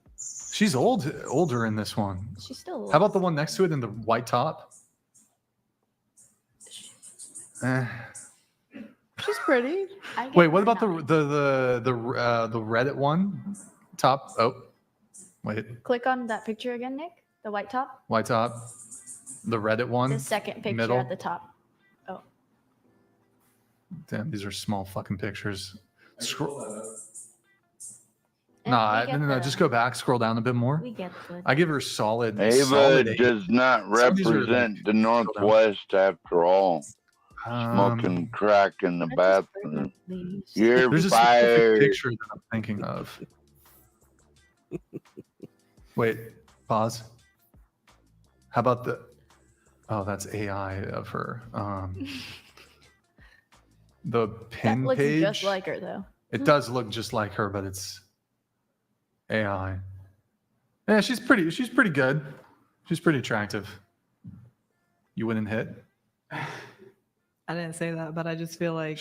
She's older in this one. She's still old. How about the one next to it in the white top? She's pretty. Wait, what about the Reddit one? Top. Oh, wait. Click on that picture again, Nick. The white top. White top. The Reddit one. The second picture middle. at the top. Oh. Damn, these are small fucking pictures. Scroll. And Nah, we get no, the- just go back. Scroll down a bit more. We get the. I give her solid. Ava solid 8. does not Some of these are represent the Northwest after all. Smoking crack in the bathroom. You're There's a specific fired. picture that I'm thinking of. Wait, pause. How about the? Oh, that's AI of her. The That pin looks page. just like her though. It does look just like her, but it's AI. Yeah, she's pretty good. She's pretty attractive. You wouldn't hit? I didn't say that, but I just feel like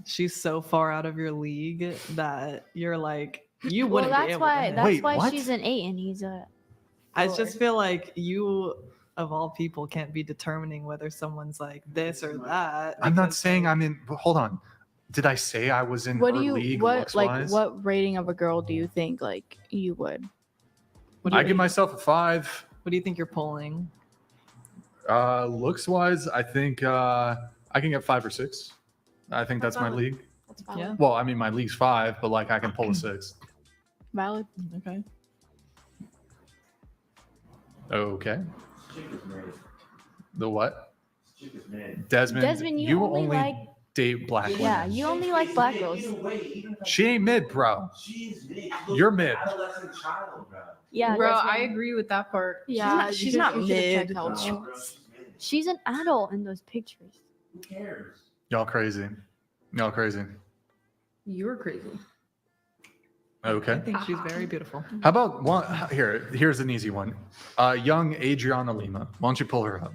she's so far out of your league that you're like you Well, wouldn't be that's able why. to hit. That's why she's an 8 and he's a. I just feel like you, of all people, can't be determining whether someone's like this or that. I'm not saying I'm in. Hold on. Did I say I was in What her do you league what like looks-wise? what rating of a girl do you think like you would? I give myself a 5. What do you think you're pulling? Looks wise, I think I can get 5 or 6. I think that's my valid. league. That's valid. Yeah. Well, I mean, my league's 5, but like I can pull a 6. Valid. Okay. Okay. The what? Desmond. Desmond, you only like- date black Yeah, women. you only like black girls. She ain't mid, bro. You're mid. Yeah, Bro, Desmond. I agree with that part. Yeah, she's not you should've checked mid. out. She's an adult in those pictures. Y'all crazy. Y'all crazy. You're crazy. Okay. I think she's very beautiful. How about one? Here's an easy one. Young Adriana Lima. Why don't you pull her up?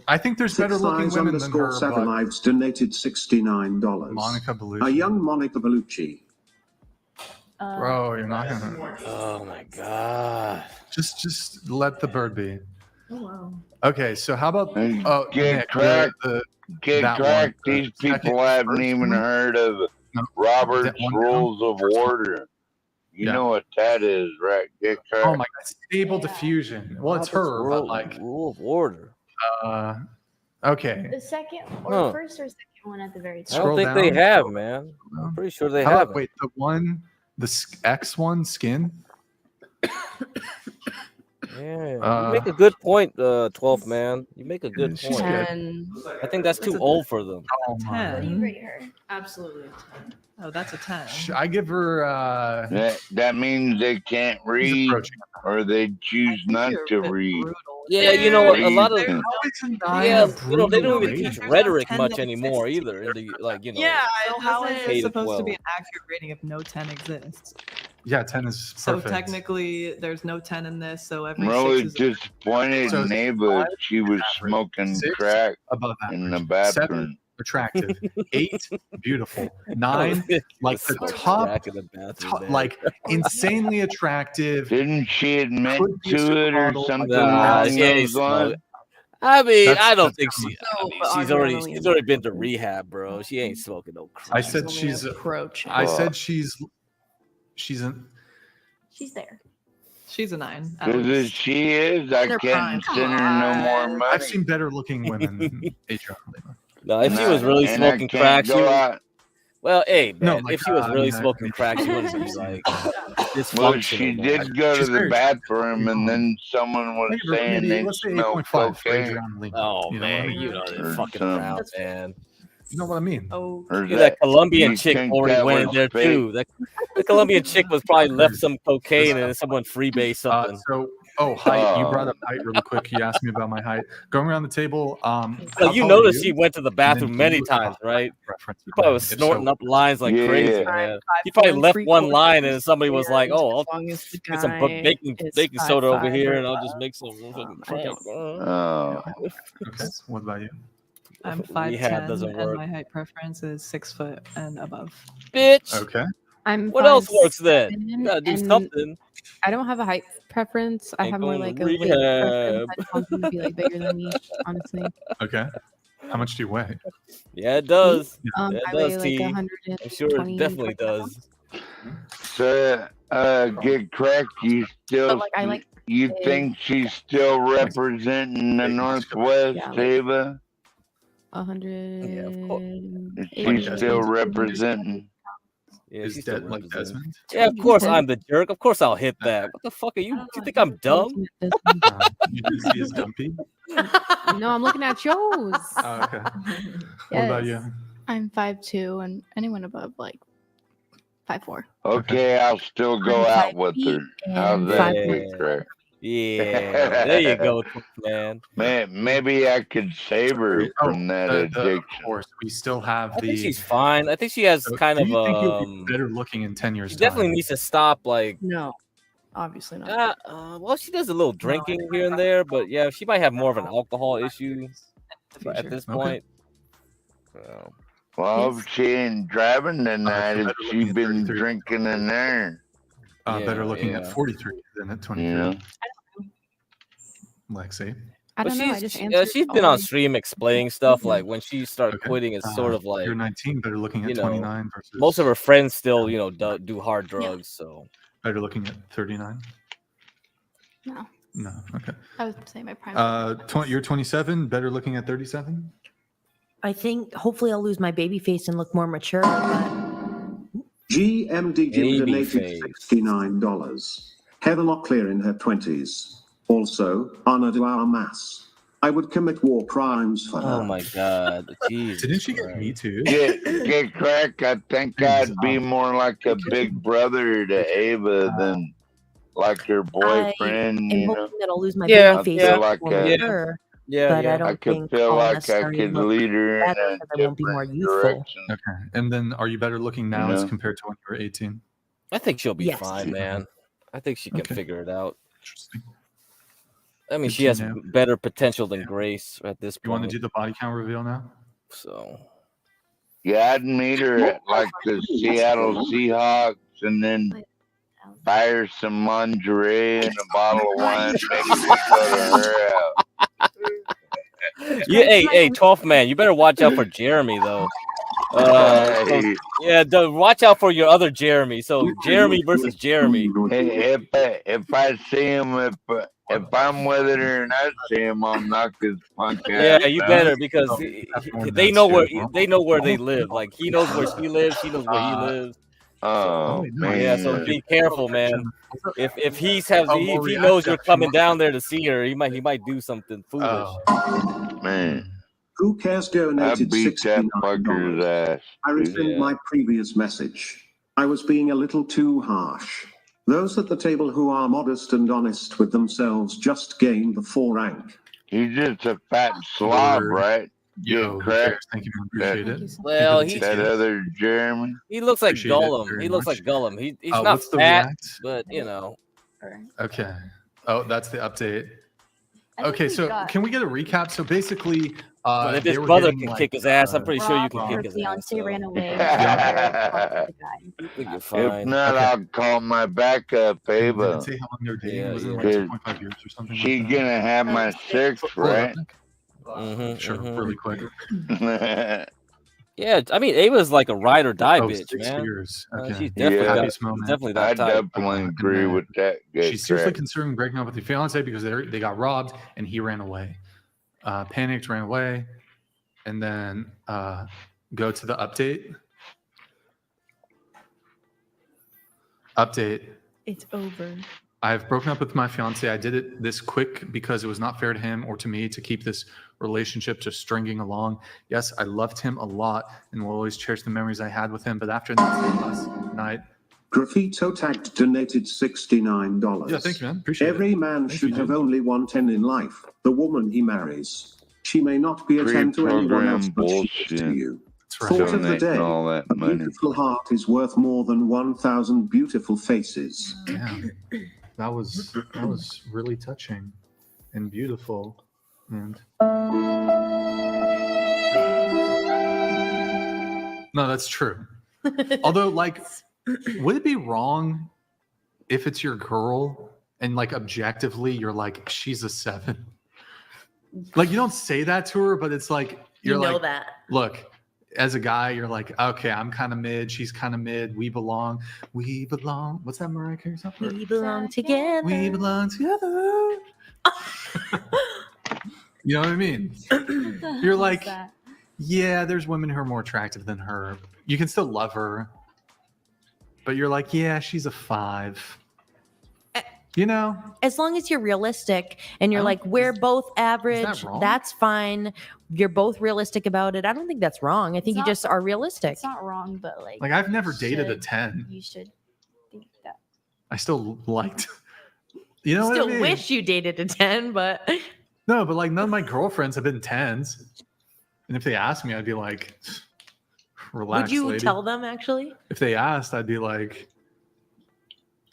I think there's better looking women than her. Seven But Lives donated $69. Monica Bellucci. A young Monica Bellucci. Bro, you're not gonna. Oh my god. Just let the bird be. Oh wow. Okay, so how about Get Nick, cracked. Get that cracked. one, These the second people haven't first even one? heard of Robert's That one Rules of Order. You Yeah. know what that is, right? Get cracked. Oh my god, stable diffusion. Well, it's her, but like Rule of order. Okay. The second or Huh. first or second one at the very I top. don't think they have, man. I'm pretty sure they How about- have. wait, the one, the X one skin. Yeah, you make a good point, 12th man. You make a good She's point. good. 10. I think that's too old for them. Oh my. Ten. What do you rate her? Absolutely a 10. Oh, that's a 10. I give her. That means they can't She's read, approaching. or they choose not You're a to bit read. brutal. Yeah, you know what? A lot of How is a 9 yeah, a you know, they brutal don't even rating? teach There's rhetoric 10 much that anymore exists either. In the like, you know, Yeah, so how is K it to supposed to be 12. an accurate rating if no 10 exists? Yeah, 10 is So perfect. technically, there's no 10 in this, so every I'm 6 really is disappointed So in Ava. 5 She was average, smoking 6 crack above in the average, 7 bathroom. attractive, 8 beautiful, Oh, 9 like the smoke top, crack in the bathroom, man. like insanely attractive. Didn't she admit Could be a to it or supermodel, like something Nah, along she ain't those lines? smoke. I mean, That's I don't that's think how much. she. No, but She's Adrenaline. already been to rehab, bro. She ain't smoking no I crack. said only she's. approaching. I Fuck. said she's an. She's there. She's a 9. At Because if least. she is, I In her can't prime. send her no more I've money. seen better looking women than Adriana Lima. No, if And she was really and I smoking can't crack, she go would. out. Well, hey, man, No, like if she was really I smoking mean, crack, she I've wouldn't be seen like it. Well, dysfunctional. she man. did go to She's the very bathroom, and attractive. then someone was I give her saying maybe they let's say smelled 8.5 for cocaine Adriana Lima. Oh You know what I man, mean? you know they're or fucking something. around, man. You know what I mean? Oh, Or Dude, that Colombian you chick think already that went in was there fake? too. The Colombian chick was probably left Crazy. some cocaine and then someone freebased something. Height. You brought up height really quick. You asked me about my height. Going around the table. So How you tall are noticed you? she went to the And then bathroom do many you times, right? reference He probably was if snorting so, up lines like crazy, Yeah. man. He 5'4" probably and left one 3/4 line and then somebody was like, and "Oh, as I'll long as the get some guy baking is soda over 5'5" here or and I'll just above, make some fucking I crack." don't. Oh. Okay. What about you? I'm Rehab 5'10", doesn't and work. my height preference is 6 foot and above. Bitch. Okay. I'm What else works then? 5'7", You gotta do and something. I don't have a height preference. I Ain't have more going like to a weight preference. rehab. I just want them to be like bigger than me, honestly. Okay. How much do you weigh? Yeah, it does. I Yeah, it weigh does, like T. 120. I'm sure it definitely does. So, get cracked. You still, But like I like you big, think she's still representing the Northwest, yeah, like Ava? 100. Yeah, of course. Is she Like still Desmond? representing? Yeah, Is she's still like representing. Desmond? Yeah, of course I'm the jerk. Of course I'll hit that. What the fuck are you? Do you think I'm dumb? You didn't see his dumpy? No, I'm looking at yours. Oh, okay. What about you? I'm 5'2", and anyone above like 5'4". Okay, I'll still go I'm out 5 with feet her. How's and that, 5'1". get cracked? Yeah, there you go, man. Maybe I could save her from that Of addiction. course, we still have I the. think she's fine. I think she has So kind do of you think you'll be better looking in 10 years She definitely time? needs to stop. Like, No, obviously not. well, she does a little drinking here and there, but yeah, she might have more of an alcohol issue at this point. So, Well, if she ain't driving tonight, if she been drinking in there. Better looking yeah. at 43 than at 23. Yeah. Lexi. I but don't know. I just she's answered she's been all on the- stream explaining stuff. Like when she started Okay. quitting, it's sort of like You're 19, better looking at you know, 29 versus. most of her friends still, you know, do hard drugs. So Better looking at 39. No, No. Okay. I would say my prime. You're 27. Better looking at 37. I think hopefully I'll lose my baby face and look more mature. But GMD Jim Baby donated face. $69. Heather Locklear in her 20s. Also, Ana de Armas. I would commit war crimes for her. oh my god, Jesus! Didn't she get me too? Get crack. I think I'd be more like a big brother to Ava than like her boyfriend. I'm You know? hoping that I'll lose my I baby face feel and like look more mature. But I don't I could think feel I'll like I necessarily could look lead her in better a because I won't be more different youthful. direction. Okay. And then are you better looking now as know? compared to when you were 18? I think she'll be Yes. fine, man. I think she can Okay. figure it out. Interesting. I mean, Good she to has know. better potential than Grace at this You want to point. do the body count reveal now? So Yeah, I'd meet her at like the Seattle Seahawks and then buy her some lingerie and a bottle of wine. Maybe we go to her house. yeah, hey, 12th man, you better watch out for Jeremy though. Watch out for your other Jeremy. So Jeremy versus Jeremy. Hey, if I see him, if I'm with her and I see him, I'll knock his punk ass. Yeah, you out. better because they know where they live. Like he knows where she lives, she knows where he lives. Oh wait, no, man. Yeah, so be careful, man. If he Maury, knows I you're coming down there to see her, he might do something foolish. Man. Who cares I donated beat that $69? fucker's ass. I dude. rescind my previous message. I was being a little too harsh. Those at the table who are modest and honest with themselves just gain the 4 rank. He's just a fat slob, Word. right? Yo, Get who cracked. cares? Thank you, man. Appreciate it. Well, Thank you for the That TTS. other Jeremy. He looks like Appreciate it Gollum. very He looks much. like Gollum. He's not What's the fat, react? but you know. Okay. Oh, that's the update. I think Okay, we so got- can we get a recap? So basically, But if they his were brother getting, can like, kick his ass, I'm pretty sure you can Rob, kick her his ass. fiance So. ran away. If I think you're fine. not, Okay. I'll call my backup, Did it Ava. say how long they were dating? Yeah, Wasn't it yeah. like 2.5 years or something She's like that? gonna have my 6th, Pull it up, right? Nick. Sure, really quick. Yeah, I mean, Ava's like a ride or die Oh, bitch, 6 man. years. Okay. She's definitely Happiest got, moment. definitely I that type. definitely And agree then with that. she's seriously considering breaking up with your fiance because they got robbed and he ran away. Panicked, ran away, and then go to the update. Update. It's over. I've broken up with my fiance. I did it this quick because it was not fair to him or to me to keep this relationship just stringing along. Yes, I loved him a lot and will always cherish the memories I had with him. But after last night, Graffito tagged donated $69. Yeah, thank you, man. Appreciate Every it. man Thank should you, have dude. only one 10 in life, the woman he marries. She may not be a 10 to anyone else, but she is to you. right. Thought of the Donating day, all that a money. beautiful heart is worth more than 1,000 beautiful faces. Damn, that was really touching and beautiful. And no, that's true. Although, like, would it be wrong if it's your girl and like objectively you're like she's a 7? Like you don't say that to her, but it's like you're You know like, that. look, as a guy, you're like, okay, I'm kind of mid, she's kind of mid. We belong. We belong. What's that Mariah Carey song? We belong together. We belong together. You know what I mean? You're like, yeah, there's women who are more attractive than her. You can still love her, but you're like, yeah, she's a 5. You know, as long as you're realistic and you're like, we're both average, wrong? that's fine. You're both realistic about it. I don't think that's wrong. I think you not- just are realistic. It's not wrong, but like I've never you dated a should- 10. You should think that. I still liked, you know Still what I mean? wish you dated a 10, but No, but like none of my girlfriends have been 10s. And if they asked me, I'd be like, relax, would you lady. tell them actually? If they asked, I'd be like,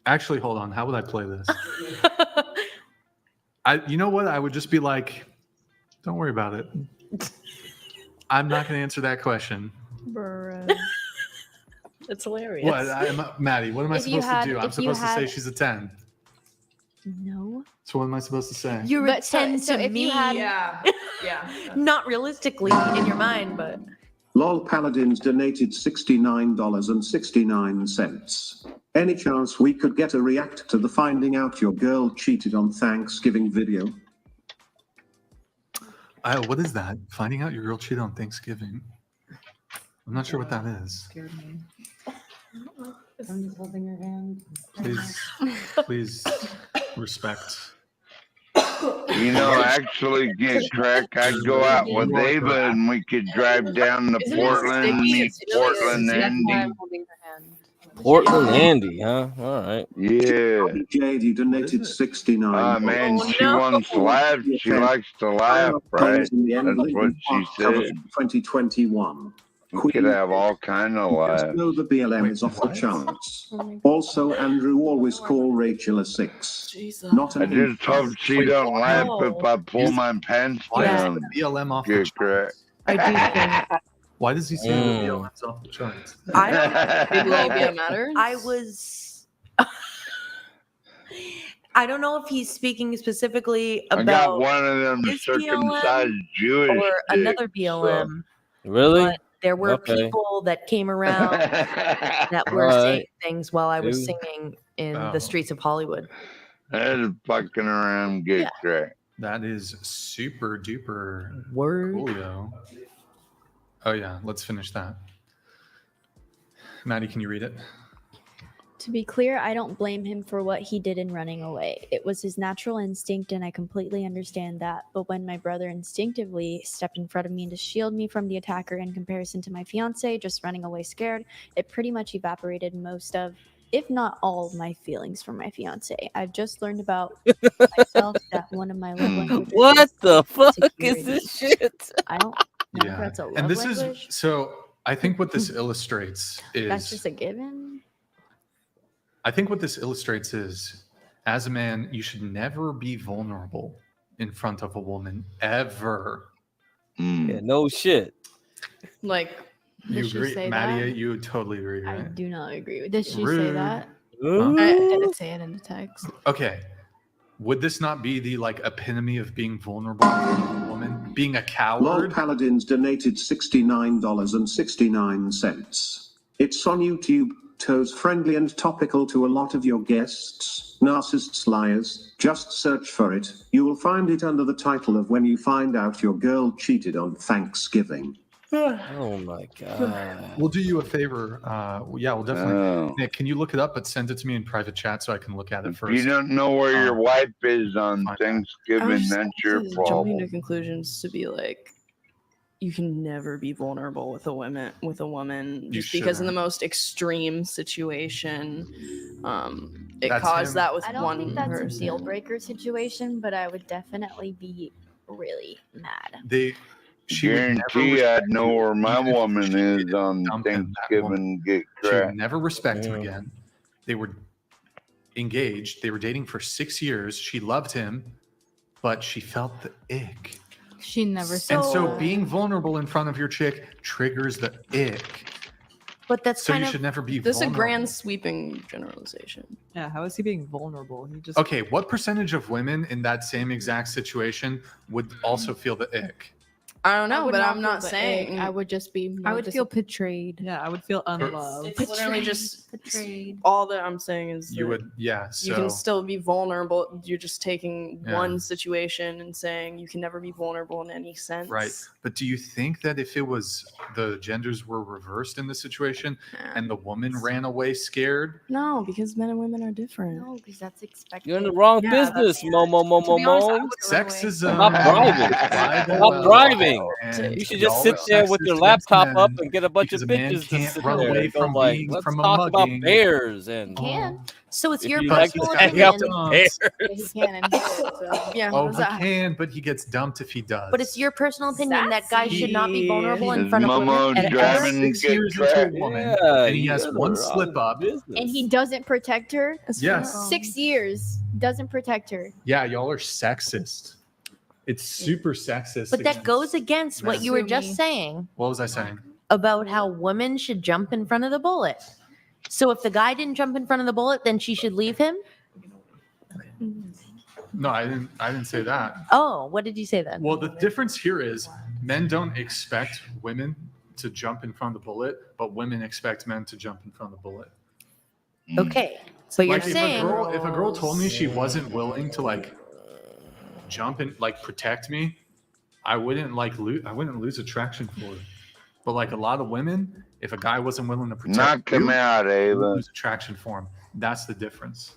actually, hold on. How would I play this? You know what? I would just be like, don't worry about it. I'm not going to answer that question. It's hilarious. What, Maddie? What am I If you supposed had- to do? I'm if you supposed to say had- she's a 10. No. So what am I supposed to say? You're a But so- 10 so to if me. you had- Yeah. Not realistically in your mind, but LOL Paladins donated $69.69. Any chance we could get a react to the finding out your girl cheated on Thanksgiving video? What is that? Finding out your girl cheated on Thanksgiving. I'm not sure what that is. Scared me. I'm just holding your hand. Please respect. You know, actually get crack. I'd go out with Ava and we could drive down to Isn't it Portland, sticky? meet It's really Portland sticky. That's why Andy. I'm holding her hand. Portland Andy, huh? All right. Yeah. JD donated 69. Ah, man, Oh, she no. wants to laugh. She likes to laugh, right? That's what she said. 2021. We could have all kind of Just laughs. know the BLM is off the charts. Also, Andrew always call Rachel a 6. Not I an just hope she don't laugh if I pull my pants Why is down. the BLM off the Get crack. I do think Why does he say the BLM's off the charts? I don't Big labia matters. I was I don't know if he's speaking specifically I got about one of them this circumcised BLM Jewish or another dicks, so- BLM. Really? But there were Okay. people that came around that were Alright. saying things while I was Dude. singing in Oh. the streets of Hollywood. That's fucking around, get Yeah. crack. That is super duper Word. coolio. Oh yeah, let's finish that. Maddie, can you read it? To be clear, I don't blame him for what he did in running away. It was his natural instinct, and I completely understand that. But when my brother instinctively stepped in front of me to shield me from the attacker in comparison to my fiance just running away scared, it pretty much evaporated most of, if not all, of my feelings for my fiance. I've just learned about myself that one of my love languages What is the fuck security. is this shit? I don't know if that's a love And this language. is so. I think what this illustrates is. That's just a given. I think what this illustrates is, as a man, you should never be vulnerable in front of a woman ever. Yeah, no shit. Like, You Did she agree, say Maddie? that? You totally agree, I right? do not agree with Did you. she say Rude. that? Huh? I didn't say it in the text. Okay. Would this not be the like epitome of being vulnerable in front of a woman? Being a Lol coward? Paladins donated $69.69. It's on YouTube, toes friendly and topical to a lot of your guests, narcissists, liars. Just search for it. You will find it under the title of When You Find Out Your Girl Cheated on Thanksgiving. Oh my god. We'll do you a favor. Yeah, we'll definitely. Oh. Nick, can you look it up but send it to me in private chat so I can look at it If first? you don't know where your wife is on Thanksgiving, that's your jumping problem. to conclusions to be like, you can never be vulnerable with a woman just because in the most extreme situation, it That's caused him. that with I don't one think that's person. a deal breaker situation, but I would definitely be really mad. She would never Guarantee I'd respect know you where my even if woman she is didn't on dump him, that Thanksgiving woman. and get She would crap. never respect him again. They were engaged. They were dating for 6 years. She loved him, but she felt the ick. She never said And so that. being vulnerable in front of your chick triggers the ick. But that's So kind you of should never be This is a vulnerable. grand sweeping generalization. Yeah, how is he being vulnerable? He just Okay, what percentage of women in that same exact situation would also feel the ick? I don't I know, would but not I'm feel not the saying. ick. I would just be. I more would feel betrayed. Yeah, I would feel unloved. It's literally just betrayed. all that I'm saying is You that would, yeah. you So can still be vulnerable. You're just taking Yeah. one situation and saying you can never be vulnerable in any sense. right. But do you think that if it was the genders were reversed in this situation and the woman ran away scared? No, because men and women are different. No, because that's expected. You're in the wrong Yeah, business, Momo. Sexism. Stop driving. Alive and Stop well. driving. And You should y'all just sit are there with your sexist against laptop up men and get a bunch of because a man bitches to can't sit run there away and go from like, being let's from a talk about mugging. bears and Can. So it's if your you But like personal to hang out opinion. with bears. Yeah, he can and so. Yeah, Oh, what does he that? can, but he gets dumped if he does. But it's your personal opinion that guys should not be vulnerable in Is front of Momo women. driving and 6 get years into a cracked? woman, Yeah, and he has you're in the one wrong slip up. business. And he doesn't protect her. Yes. 6 years doesn't protect her. Yeah, y'all are sexist. It's super sexist. But that against goes against what men. you were Sue just me. saying What was I saying? about how women should jump in front of the bullet. So if the guy didn't jump in front of the bullet, then she should leave him? No, I didn't say that. Oh, what did you say then? Well, the difference here is men don't expect women to jump in front of the bullet, but women expect men to jump in front of the bullet. Okay. So you're Like saying if a girl told me she wasn't willing to like jump and like protect me, I wouldn't lose attraction for her. But like a lot of women, if a guy wasn't willing to protect Knock him out, I would Ava. lose attraction for him. That's the difference.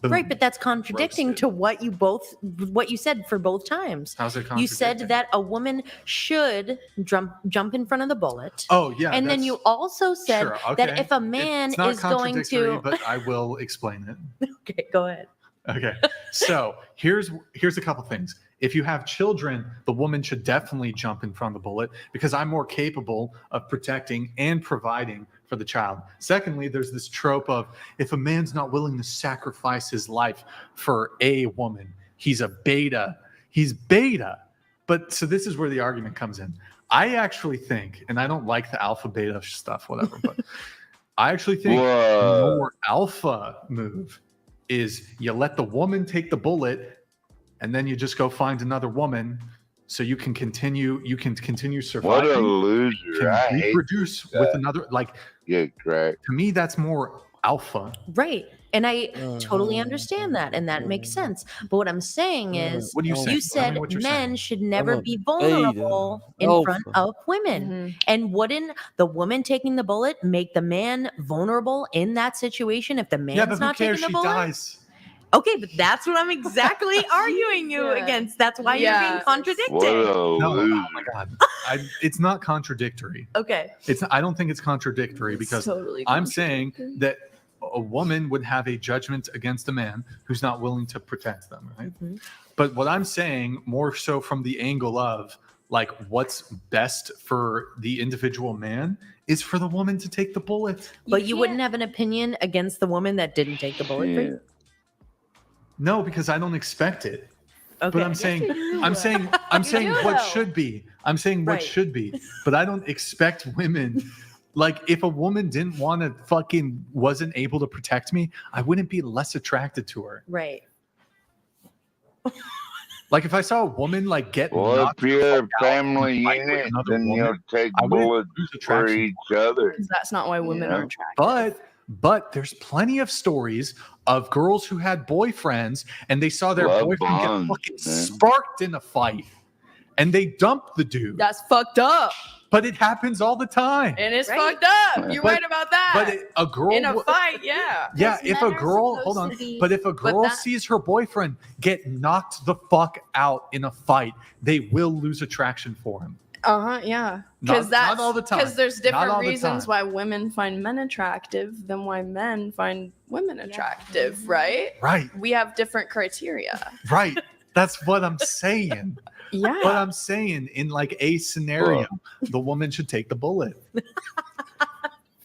right, but that's contradicting to what you said for both times. How's it You contradicting? said that a woman should jump in front of the bullet. Oh yeah, and then that's- you also said Sure, that okay. if a man It's not is going contradictory, to but I will explain it. Okay, go ahead. Okay. So here's a couple things. If you have children, the woman should definitely jump in front of the bullet because I'm more capable of protecting and providing for the child. Secondly, there's this trope of if a man's not willing to sacrifice his life for a woman, he's a beta. He's beta. But so this is where the argument comes in. I actually think, and I don't like the alpha beta stuff, whatever, but I actually think the more alpha move is you let the woman take the bullet and then you just go find another woman so you can continue surviving. What a You loser. can I hate reproduce with another, like, get cracked. to me that's more alpha. Right. And I totally understand that, and that makes sense. But what I'm saying is, What are you saying? you Tell me said what you're men saying. should never a be beta, vulnerable in front alpha. of women. And wouldn't the woman taking the bullet make the man vulnerable in that situation if the man's Yeah, but who not cares? taking the She bullet? dies. Okay, but that's what I'm exactly arguing you against. That's why you're being contradicted. No, oh my God. It's not contradictory. Okay. I don't think it's contradictory because totally I'm saying that a woman would have a judgment against a man who's not willing to protect them, right? But what I'm saying more so from the angle of like what's best for the individual man is for the woman to take the bullet. But you wouldn't have an opinion against the woman that didn't take the bullet for you? No, because I don't expect it. But Okay. I'm Yes, saying, you do. I'm saying do, what though. should be. I'm saying what Right. should be. But I don't expect women. Like if a woman didn't want to wasn't able to protect me, I wouldn't be less attracted to her. Right. Like if I saw a woman like get Well, knocked if you're a the fuck out family and fight with unit, another then woman, you'll take I wouldn't bullets lose for attraction each other. Because that's not why women are attractive. But there's plenty of stories of girls who had boyfriends and they saw their Love boyfriend bonds, get fucking man. sparked in a fight and they dumped the dude. That's fucked up. But it happens all the time. And it's fucked up. You're But- right about that. But a girl in a fight, yeah. Yeah, if a girl, hold on, but if a girl sees her boyfriend get knocked the fuck out in a fight, they will lose attraction for him. Yeah. Not- not all the time. Because there's Not all different the reasons time. why women find men attractive than why men find women attractive, right? Right. We have different criteria. Right. That's what I'm saying. Yeah. What I'm saying in like a scenario, the woman should take the bullet.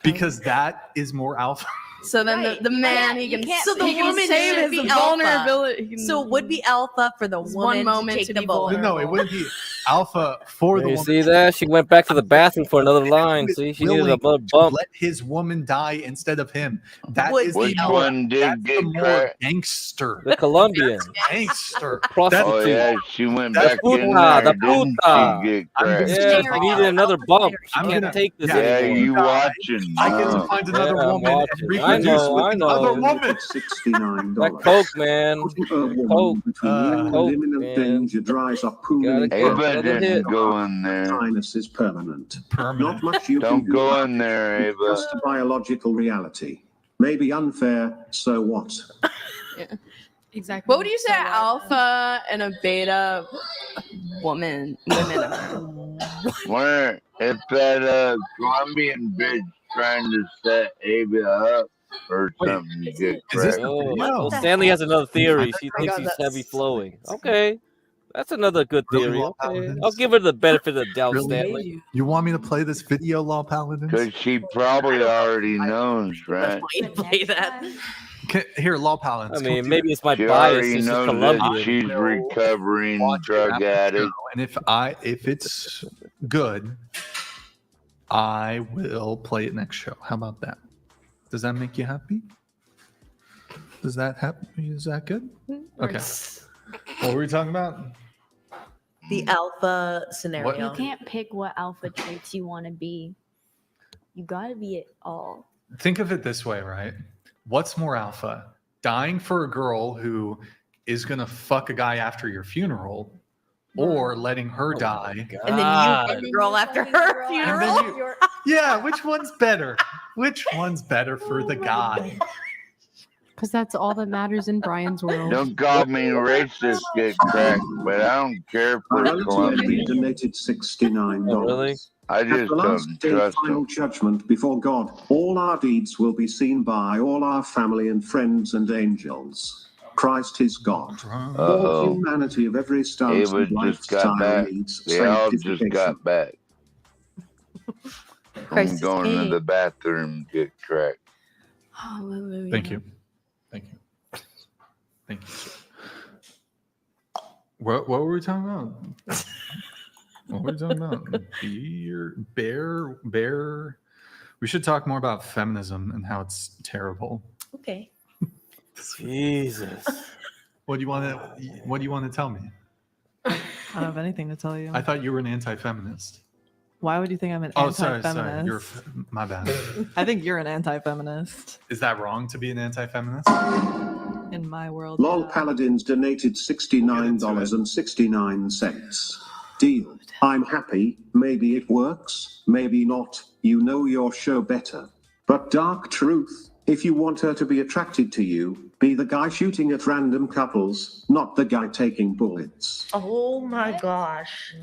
Because that is more alpha. So then the man, he can, So the he can woman save should his be alpha. vulnerability. He can- So it would be alpha for the It's woman, one moment to take to the be bullet. No, it wouldn't be alpha for the You woman. see that? She went back to the bathroom for another line. See, she needed a Willing to bump. let his woman die instead of him. That Would is be the Which alpha. one did that's the get more cracked? gangster. The Colombian. Gangster. Prostitute. Oh yeah, she went That's back in puta, there, the didn't puta. she get I'm cracked? gonna Yeah, Scenario. she needed another bump. She I'm can't gonna- take this Yeah, anymore. you watching? I get to No. find another Yeah, I'm woman watching. and I reproduce know, with I know. another woman. $69. That coke, man. Putting a woman Coke. between you and Coke, imminent man. danger dries up pooling Gotta into get Ava another hit. didn't go in there. Sinus is permanent. Permanent. Not much you Don't can do go about in there, it. It's Ava. just a biological reality. Maybe unfair, so what? Exactly. What would you say alpha and a beta women are? Where if that Colombian bitch trying to set Ava up or Wait, something, you get is this cracked. the Oh, video? well, Stanley has another theory. She my thinks God, he's that's heavy flowing. Okay. That's another good Really, theory. Law Okay. Paladins? I'll give her the benefit of the doubt, Really? Stanley. You want me to play this video, Law Paladins? Because she probably already knows, right? Play that. Here, Law Paladins. I come mean, do maybe this. it's my She bias. already She's knows that Colombian. she's will recovering Watch it drug after the addict. show, and if it's good, I will play it next show. How about that? Does that make you happy? Does that happen? Is that good? Okay. What were we talking about? The alpha scenario. You can't pick what alpha traits you want to be. You gotta be it all. Think of it this way, right? What's more alpha? Dying for a girl who is gonna fuck a guy after your funeral, or letting her die. And then you get the girl after her And funeral. then yeah, which one's better? Which one's better for the guy? Because that's all that matters in Brian's world. Don't call me racist, get cracked, but I don't care for Morality Colombians. donated $69. Oh, really? I At just the last don't day trust final them. judgment before God, all our deeds will be seen by all our family and friends and angels. Christ is God. All Uh-oh. humanity of every stance Ava and just got lifestyle back. needs They all just sanctification. got back. I'm Christ is going to king. the bathroom, get cracked. Hallelujah. Thank you. Thank you. Thank you, sir. What were we talking about? What were we talking about? Bear. We should talk more about feminism and how it's terrible. Okay. Jesus. What do you want to tell me? I don't have anything to tell you. I thought you were an anti-feminist. Why would you think I'm an Oh, sorry. anti-feminist? You're my bad. I think you're an anti-feminist. Is that wrong to be an anti-feminist? In my world. Lol yeah. Paladins donated $69.69. Deal. I'm happy. Maybe it works, maybe not. You know your show better. But dark truth, if you want her to be attracted to you, be the guy shooting at random couples, not the guy taking bullets. Oh my gosh.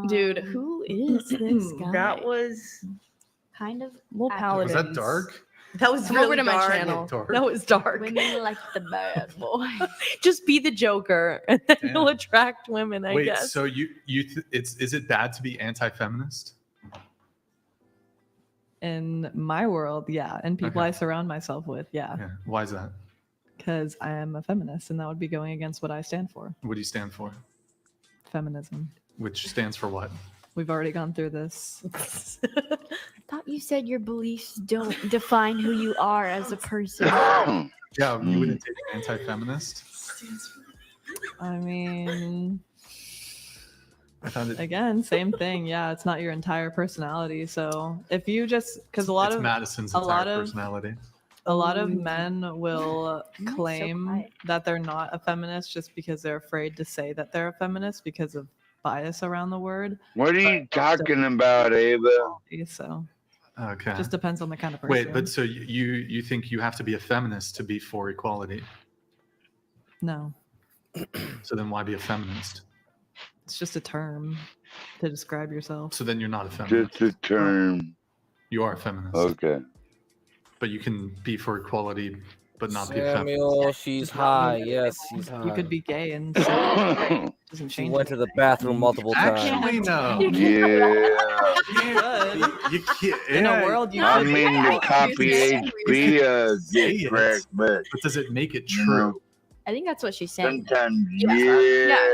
Dude, Who is this guy? That was kind of Lol accurate. Was that dark? that was Come really over to my dark. channel. Dark. That was dark. Women like the bad boy. Just be the Joker, and then Damn. you'll attract women. I Wait, guess. so is it bad to be anti-feminist? In my world, yeah. And people Okay. I surround myself with, yeah. Yeah. Why is that? Because I am a feminist, and that would be going against what I stand for. What do you stand for? Feminism. Which stands for what? We've already gone through this. I thought you said your beliefs don't define who you are as a person. Yeah, you wouldn't take an anti-feminist. I mean, I found it. again, same thing. Yeah, it's not your entire personality. So if you just, because a lot It's of Madison's a entire lot of personality. a lot of men will so claim quiet. that they're not a feminist just because they're afraid to say that they're a feminist because of bias around the word. What are you talking about, Ava? So Okay. just depends on the kind of person. Wait, but so you think you have to be a feminist to be for equality? No, So then why be a feminist? it's just a term to describe yourself. So then you're not a feminist. Just a term. You are a feminist. Okay. But you can be for equality, but not be a feminist. Samuel, she's high. Yes, she's high. You could be gay and doesn't She change. went to the bathroom multiple times. Actually, no. Yeah. You can't. In a world you I could mean, the copy HP Say get it. correct, but But does it make it you know, true? I think that's what she's saying. sometimes, Yeah.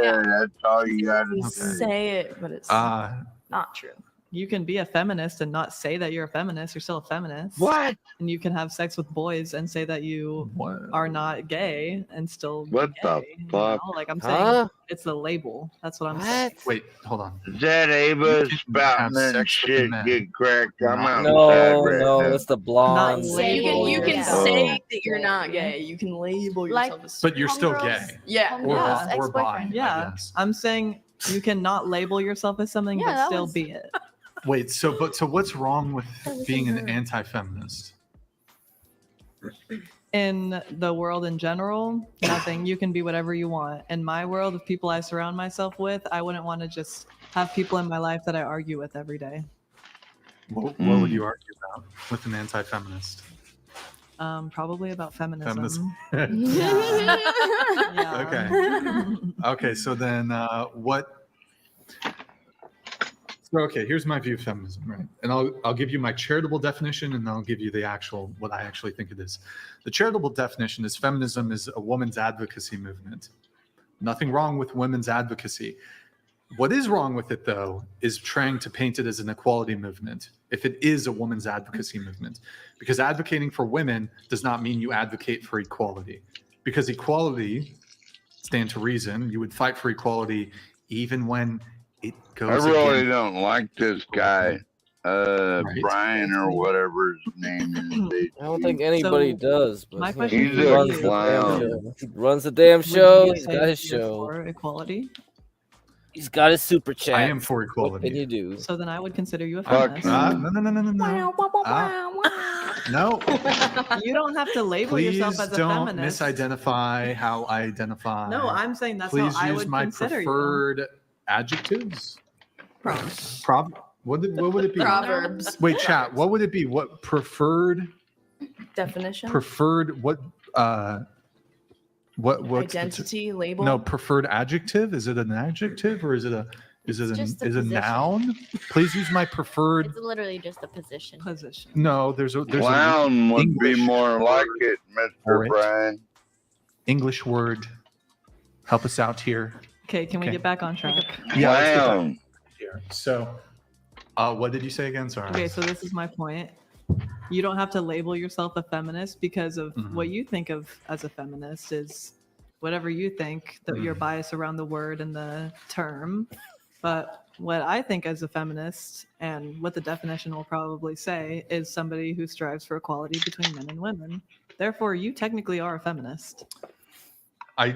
yeah, that's all you gotta You say. say it, but it's not true. You can be a feminist and not say that you're a feminist. You're still a feminist. What? And you can have sex with boys and say that you What? are not gay and still be What the gay, you fuck? know? Like I'm saying, Huh? it's the label. That's what I'm saying. Wait, hold on. Is that Ava You can have spouting and sex with shit men. get cracked? I'm outside No, right no, now. it's the blonde. Not So you can label say yourself. that you're not gay. You can label Like- yourself as But you're still Homegirls. gay. yeah. Or, Yeah. or bi, I Yeah, guess. I'm saying you cannot label yourself as something Yeah, but that still was- be it. Wait, so what's wrong with That was being an rude. anti-feminist? In the world in general, nothing. You can be whatever you want. In my world, of people I surround myself with, I wouldn't want to just have people in my life that I argue with every day. What would you argue about with an anti-feminist? Probably about feminism. Feminism. Yeah. Okay. Okay. So then, what? So okay, here's my view of feminism, right? And I'll give you my charitable definition, and I'll give you the actual what I actually think it is. The charitable definition is feminism is a woman's advocacy movement. Nothing wrong with women's advocacy. What is wrong with it, though, is trying to paint it as an equality movement. If it is a woman's advocacy movement, because advocating for women does not mean you advocate for equality, because equality, stand to reason, you would fight for equality even when it I goes. really against- don't like this guy, Brian or whatever his name is. I don't think anybody does. But my he question He's for a you- runs the damn clown. show. He runs the damn Would show. you He's say got that his you're show. for equality? He's got his super chat. I am for What equality. can you do? So then I would consider you a Fuck feminist. you. No. You don't have to label Please yourself as a don't feminist. misidentify how I identify. No, I'm saying that's Please how I use would my consider preferred adjectives. Props. What would it be? Proverbs. Wait, chat. What would it be? What preferred? Definition. Preferred? What? What's the Identity label. no, preferred adjective. Is it an adjective or is it a just a is a position. noun? Please use my preferred. It's literally just a position. Position. No, there's a Clown would be English more like it, for Mr. it. Brian. English word. Help us out here. Okay, can we Okay. get back on track? Yeah. let's get back Clown. here. So, what did you say again? Sorry. Okay, so this is my point. You don't have to label yourself a feminist because of Mhm. what you think of as a feminist is whatever you think that your bias around the word and the term. But what I think as a feminist, and what the definition will probably say, is somebody who strives for equality between men and women. Therefore, you technically are a feminist. I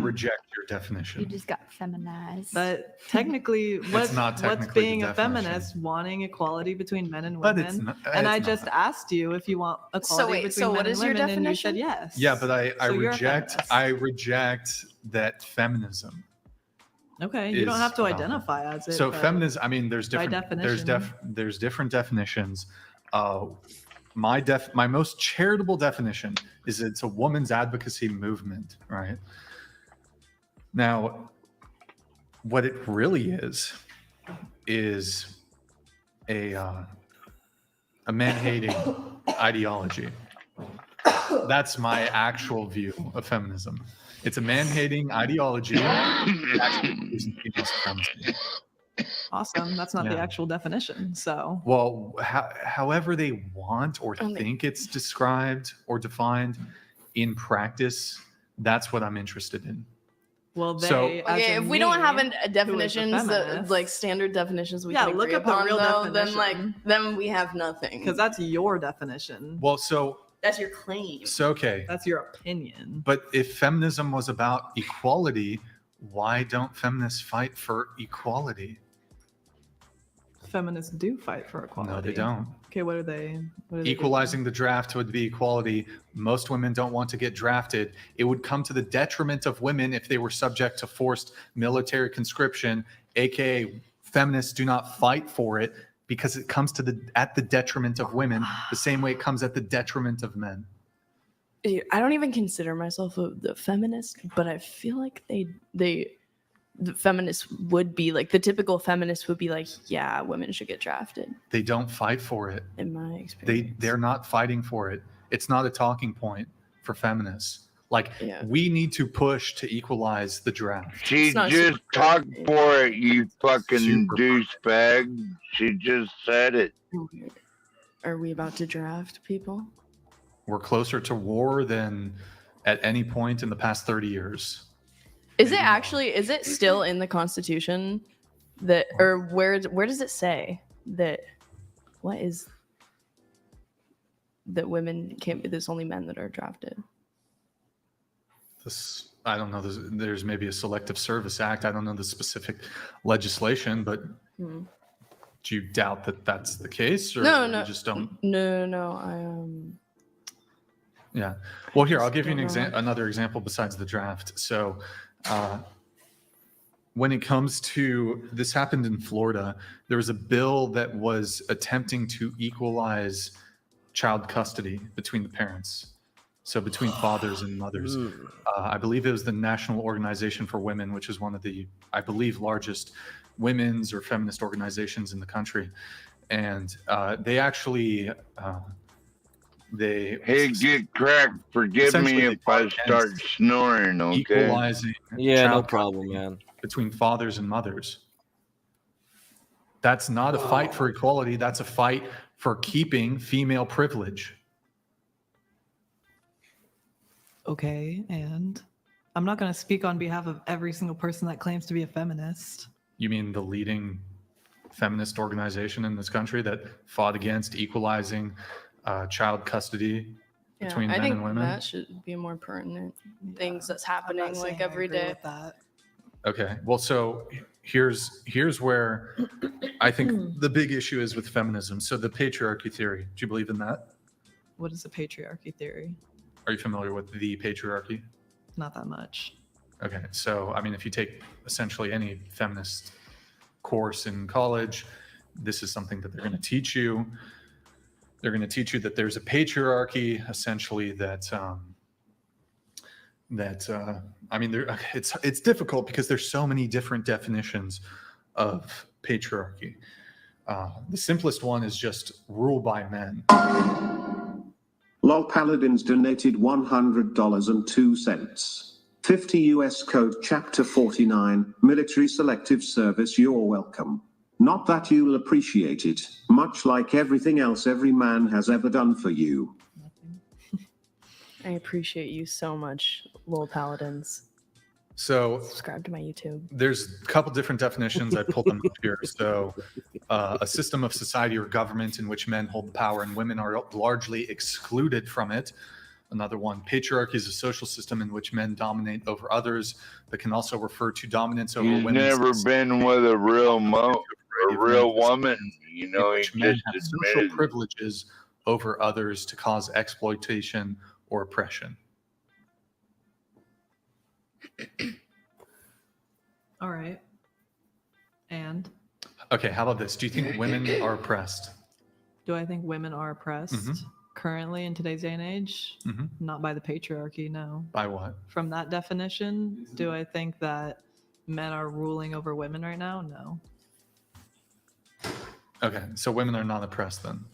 reject your You definition. just got feminized. But technically, what's technically the being a definition. feminist, wanting equality between men and But women? it's not- and it's I not. just asked you if you want equality between men and women, and you said yes. Yeah, but I So you're a reject feminist. I reject that feminism. Okay, you don't have to is about identify as it. So but feminism, I mean, there's by different definition. there's different definitions. My most charitable definition is it's a woman's advocacy movement, right? Now, what it really is a man-hating ideology. That's my actual view of feminism. It's a man-hating ideology. Awesome. That's not the Yeah. actual definition. So Well, however they want or think it's described or defined in practice, that's what I'm interested in. well, they. So- as Okay, in if we don't have me, a who is a definitions that feminist, like standard definitions we Yeah, can look agree up the upon, real though, then definition. then we have nothing. because that's your definition. Well, so That's your claim. okay. That's your opinion. But if feminism was about equality, why don't feminists fight for equality? Feminists do fight for equality. No, they don't. Okay, what are they? What are they Equalizing the draft would be equality. Most women don't want to get drafted. It would come to the detriment of women if they were subject to forced military conscription, aka feminists do not fight for it because it comes to at the detriment of women, the same way it comes at the detriment of men. I don't even consider myself the feminist, but I feel like the feminists would be like, the typical feminist would be like, yeah, women should get drafted. They don't fight for it. In my experience, They're not fighting for it. It's not a talking point for feminists. Like, we need to push to equalize the draft. She just talked for it, you fucking douchebag. She just said it. Are we about to draft people? We're closer to war than at any point in the past 30 years. Is it still in the Constitution that, or where does it say that, that women can't be, there's only men that are drafted? I don't know. There's maybe a Selective Service Act. I don't know the specific legislation, but do you doubt that that's the case, or No, you just don't? No. Yeah. Well, here, I'll give you don't know. another example besides the draft. So when it comes to, this happened in Florida, there was a bill that was attempting to equalize child custody between the parents. So between fathers and mothers. I believe it was the National Organization for Women, which is one of the, I believe, largest women's or feminist organizations in the country. And they actually... Hey, get cracked. Forgive me if I start snoring, okay? Equalizing Yeah, no child problem, man. between fathers and mothers. That's not a fight for equality. That's a fight for keeping female privilege. Okay, and I'm not going to speak on behalf of every single person that claims to be a feminist. You mean the leading feminist organization in this country that fought against equalizing child custody between I men think and women? that should be more pertinent things that's happening like saying I every agree day. with that. Okay. Well, so here's where I think the big issue is with feminism. So the patriarchy theory. Do you believe in that? What is the patriarchy theory? Are you familiar with the patriarchy? Not that much. Okay. So, I mean, if you take essentially any feminist course in college, this is something that they're going to teach you. They're going to teach you that there's a patriarchy, essentially, I mean, it's difficult because there's so many different definitions of patriarchy. The simplest one is just rule by men. LOL Paladins donated $100.02. 50 US Code Chapter 49, Military Selective Service. You're welcome. Not that you'll appreciate it, much like everything else every man has ever done for you. I appreciate you so much, Lol Paladins. So Subscribe to my YouTube. there's a couple different definitions. I pulled them up here. So a system of society or government in which men hold the power and women are largely excluded from it. Another one, patriarchy is a social system in which men dominate over others, but can also refer to dominance over He's women. never been with a real woman. You In know, he which men just have social admitted. privileges over others to cause exploitation or oppression. All right. And Okay, how about this? Do you think women are oppressed? do I think women are oppressed currently in today's day and age? Not by the patriarchy, no. By what? From that definition, do I think that men are ruling over women right now? No. Okay, so women are not oppressed then.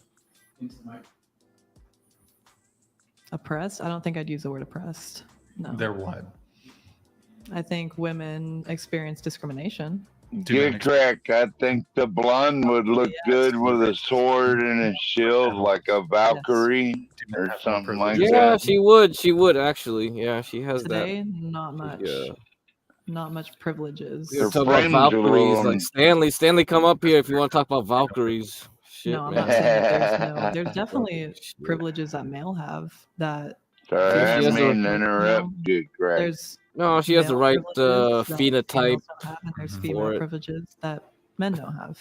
Oppressed? I don't think I'd use the word oppressed. No. They're what? I think women experience discrimination. Get crack. I think the blonde would look good with a sword and a shield, like a Valkyrie or something like Yeah, that. she would. She would actually. Yeah, she has Today, that. not much. Yeah. Not much privileges. We're talking about Valkyries. Like Stanley, come up here if you want to talk about Valkyries. Shit, No, I'm man. not saying that there's definitely privileges that male have that. Sorry, I She has mean the- interrupt you, Craig. There's No, she has the male right privileges that phenotype females don't have, and there's for female it. privileges that men don't have.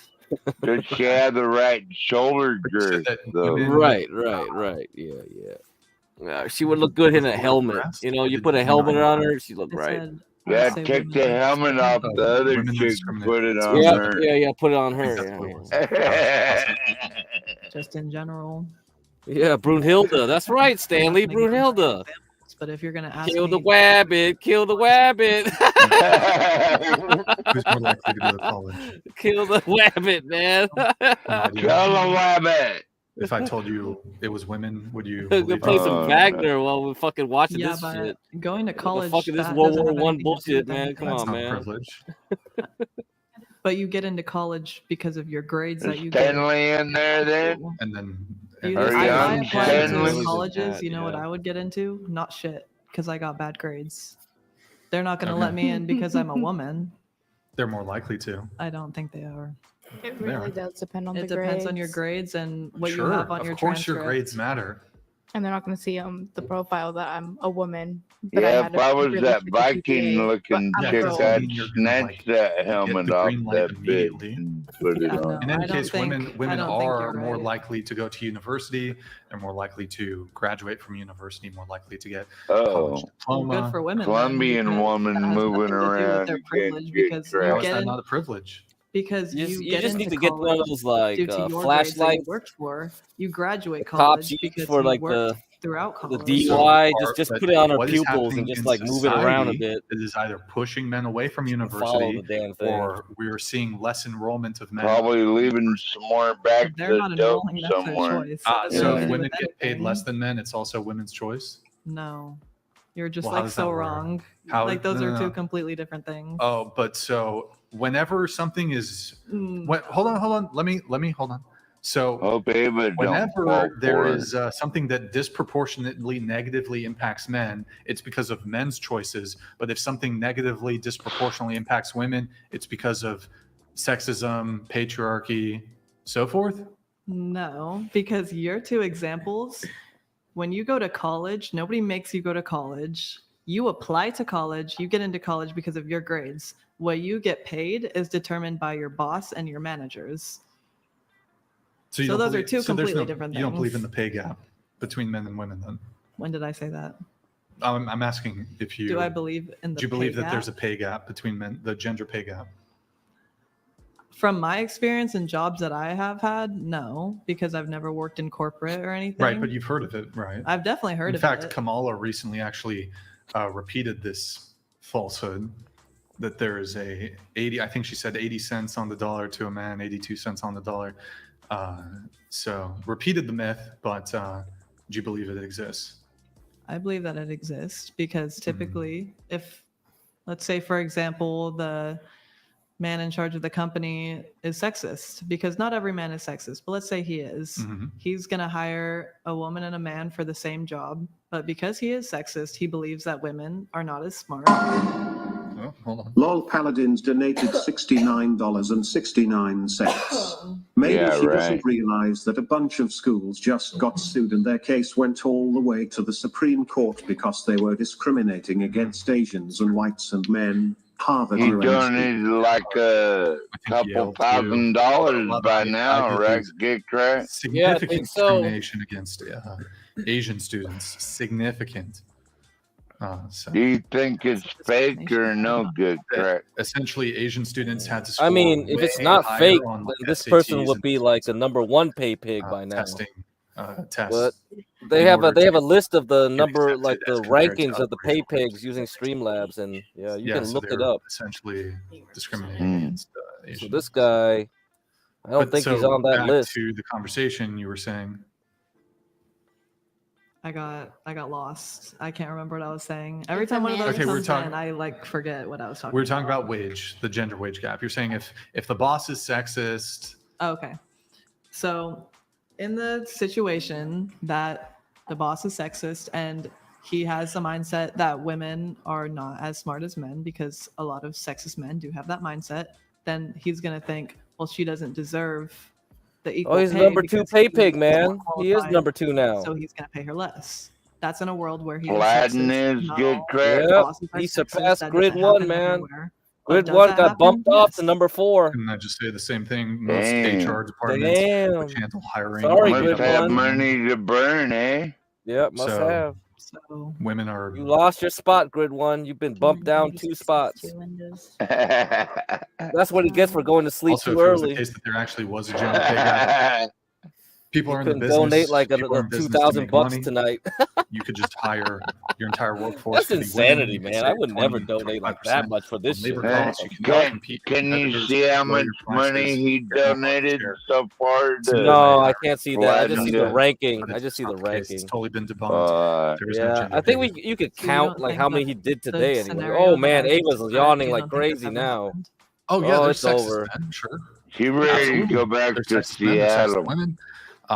Does she have the right shoulder girth, though? Right. Yeah, she would look good in a helmet. You know, you put a helmet on her, she look right. Yeah, take the helmet off the other chick, put it on her. Yeah, put it on her. Yeah. Just in general. Yeah, Brunhilde. That's right, Stanley. Brunhilde. But if you're gonna ask Kill me, the wabbit. Kill the wabbit. Who's more likely to go to college? Kill the wabbit, man. Kill the wabbit. If I told you it was women, would you Go believe play it? some Wagner while we're fucking watching yeah, this but shit. going to college, Fucking this that World doesn't War have One anything to do bullshit, with man. anything. Come on, not man. privilege. But you get into college because of your grades that you get. Stanley in there then? And then I young applied to Stanley? colleges. You know what I would get into? Not shit, because I got bad grades. They're not going to let me in because I'm a woman. They're more likely to. I don't think they are. It really does depend on the It grades. depends on your grades and what Sure, you have on your of course transcript. your grades matter. And they're not going to see the profile that I'm a woman. But Yeah, had if I was really that shitty Viking GPA, looking but I'm a chick, girl. I'd snatch that helmet the off green light that bitch immediately. and put it on. In any case, women I don't think are you're more right. likely to go to university. They're more likely to graduate from university. More likely to get Oh, college diploma. Good for women. Colombian then, woman that has moving nothing to do with around. their You can't privilege get because cracked. you How is get that in, not a privilege? because You you just need into to get one of college those like due to your grades that flashlights. you worked for. You graduate Cops college use because for you like worked throughout the college. DUI. So Just but put it on her what is pupils and happening just in like move it around a society bit. It is either pushing men away from Follow university, the damn thing. or we're seeing less enrollment of men. Probably leaving some more back They're to not the dope enrolling, that's their somewhere. choice. That doesn't So have if to do women with get paid anything. less than men, it's also women's choice. No, you're just Well, how like does so that work? wrong. How- Like those no, are no, two no. completely different things. Oh, but so whenever something is, hold on. Let me hold on. So Oh, baby, don't fall whenever there for it. is something that disproportionately negatively impacts men, it's because of men's choices. But if something negatively disproportionately impacts women, it's because of sexism, patriarchy, so forth. No, because your two examples, when you go to college, nobody makes you go to college. You apply to college, you get into college because of your grades. What you get paid is determined by your boss and your managers. So, you So don't those are believe- two so there's completely different You don't believe in things. the pay gap between men and women, then? When did I say that? I'm asking if you Do I believe in the do you believe pay that there's a gap? pay gap between men, the gender pay gap? From my experience in jobs that I have had, no, because I've never worked in corporate or anything. Right, but you've heard of it, right? I've definitely heard In of fact, it. Kamala recently actually repeated this falsehood that there is a 80, I think she said 80 cents on the dollar to a man, 82 cents on the dollar. So repeated the myth, but do you believe it exists? I believe that it exists because typically, if, let's say, for example, the man in charge of the company is sexist, because not every man is sexist, but let's say he is. He's going to hire a woman and a man for the same job, but because he is sexist, he believes that women are not as smart. Oh, hold on. Lol Paladins donated $69.69. Maybe Yeah, she right. doesn't realize that a bunch of schools just got sued and their case went all the way to the Supreme Court because they were discriminating against Asians and whites and men. Harvard He UNC. donated like a couple Yale, too. $1,000 by now, right? Get crack. Significant so. discrimination against Asian students. Significant. So Do you think it's fake or no? Good crack. essentially, Asian students had to score. I mean, if it's way not higher fake, on, then like, this person SATs would and be like the #1 pay pig by now. testing tests. But they in have a order to list of the get number, accepted like the as compared to rankings of the other pay Asian pigs using Streamlabs, and yeah, you Yeah, can so look it they're up. essentially discriminating against So Asians. this guy, I don't think he's on that back list. to the conversation you were saying. I got lost. I can't remember what I was saying. Every If a time one of man- those Okay, we're comes talking- in, I like forget what I was talking We were talking about the gender wage gap. You're saying if the boss is sexist. Okay. So, in the situation that the boss is sexist and he has the mindset that women are not as smart as men, because a lot of sexist men do have that mindset, then he's going to think, well, she doesn't deserve the equal Oh, he's pay #2 because pay he's pig, more man. He is qualified, #2 now. so he's going to pay her less. That's in a world where he is Platin sexist. is Not good all crack. Yep, bosses are he sexist. surpassed That Grid doesn't 1, happen man. everywhere. But Grid does 1 that got happen? bumped off to Yes. #4. Can I just say the same thing? Most Damn. HR departments, Damn. which handle hiring, Sorry, Must Grid have 1. money to burn, eh? Yep, must So have. So women are. You lost your spot, Grid 1. You've been bumped down 2 spots. That's what he gets for going to sleep Also, too if it was early. the case that there actually was a gender pay gap, people You are in the couldn't business. donate like people are in business to make $2,000 money. tonight. You could just hire your entire workforce. That's could be insanity, women. You could man. I save would never 20, donate like that 25% much for this on shit. labor Man. costs. You can Can, compete can with you competitors, see how lower much your money prices, he get more market donated share. so far So No, to I can't see that. I just see the Platinum? ranking. But I it's just see not the the case. It's ranking. totally been debunked. There is no Yeah, gender I think pay gap. you could So you count don't like think how that many he did the today, and he was like, scenario "Oh that man, I just Ava's described, yawning you like don't think crazy that's now." happened? Oh yeah, there's it's sexist over. men, sure. He ready Absolutely. to go back There's to sexist men, there's sexist Seattle. women.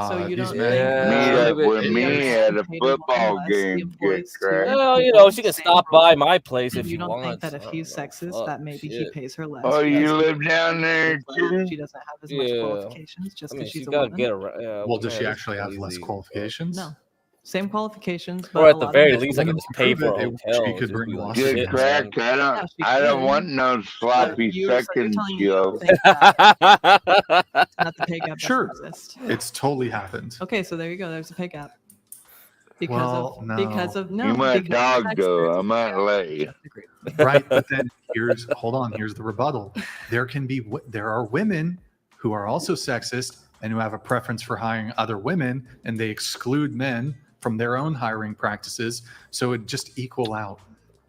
So you These don't men think Meet Yeah, up with maybe. me at a football game. Get cracked. Well, you know, she can stop by my place if You she don't think wants. that if he's sexist, that maybe he shit. pays her less? Oh, because you he live down there too? She doesn't have as much Yeah. qualifications just I because mean, she's she's a got to woman. get around. Yeah, Well, does man, she it's actually have less crazy. qualifications? No, same qualifications, Or but at a the lot very of least, I could women just can pay prove for a it. hotel. She could Just bring be like, losses Get shit, cracked. man. Yeah, she I don't could. want no sloppy So you're seconds, telling me you yo. don't think that the pay gap doesn't Sure, exist? it's totally happened. Okay, so there you go. There's a pay gap. Well, Because You no, might because dog sex go. I is- might let you. Right, but then here's the rebuttal. There are women who are also sexist and who have a preference for hiring other women, and they exclude men from their own hiring practices, so it just equal out.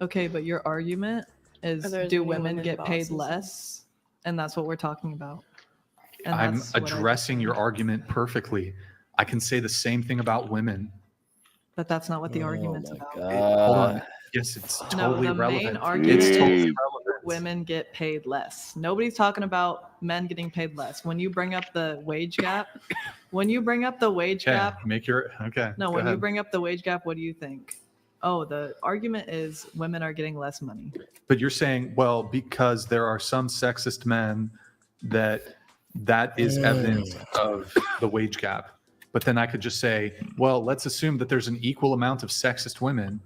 Okay, but your argument is, Are there do any women women get paid bosses? less? And that's what we're talking about. And I'm that's what I- addressing your argument perfectly. I can say the same thing about women. But that's not what the argument's my about. Hold on. Yes, it's totally No, the main irrelevant. argument It's totally is irrelevant. women get paid less. Nobody's talking about men getting paid less. When you bring up the wage gap, when you bring up the wage Okay, gap, make your okay. no, go when you ahead. bring up the wage gap, what do you think? Oh, the argument is women are getting less money. But you're saying, well, because there are some sexist men that is evidence of the wage gap. But then I could just say, well, let's assume that there's an equal amount of sexist women.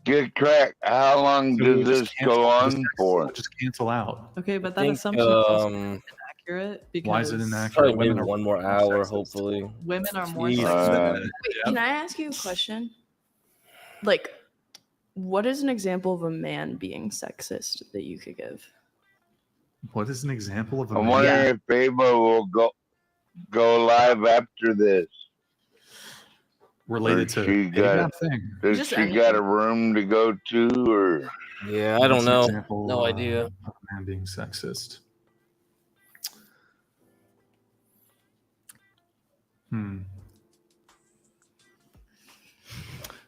Get cracked. How long So does we'll just this cancel- go the on sexism for? will just cancel out. Okay, but that think, assumption is also inaccurate because Why is it inaccurate? Probably Women maybe are one more more hour, sexist. hopefully. women are more Jesus, sexist. man. Wait, can I ask you a question? Like, what is an example of a man being sexist that you could give? What is an example of a I'm man? wondering if Ava will go live after this. Related Or to she the got gap thing. Does Just she anything. got a room to go to, or Yeah, I don't What's an know. example, No idea. of a man being sexist.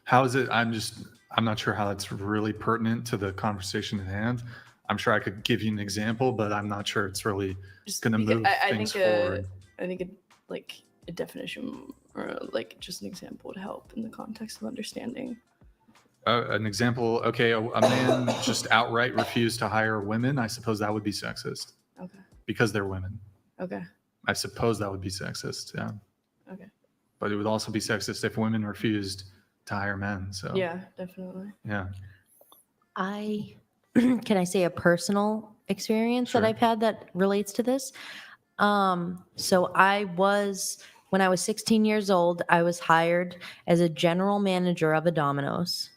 How is it? I'm not sure how that's really pertinent to the conversation at hand. I'm sure I could give you an example, but I'm not sure it's really going to Because move I things think forward. I think like a definition or like just an example would help in the context of understanding. An example, okay, a man just outright refused to hire women. I suppose that would be sexist. Okay. Because they're women. Okay. I suppose that would be sexist. Yeah. Okay. But it would also be sexist if women refused to hire men. So Yeah, definitely. yeah. Can I say a personal experience that I've had that relates to this? So when I was 16 years old, I was hired as a general manager of a Domino's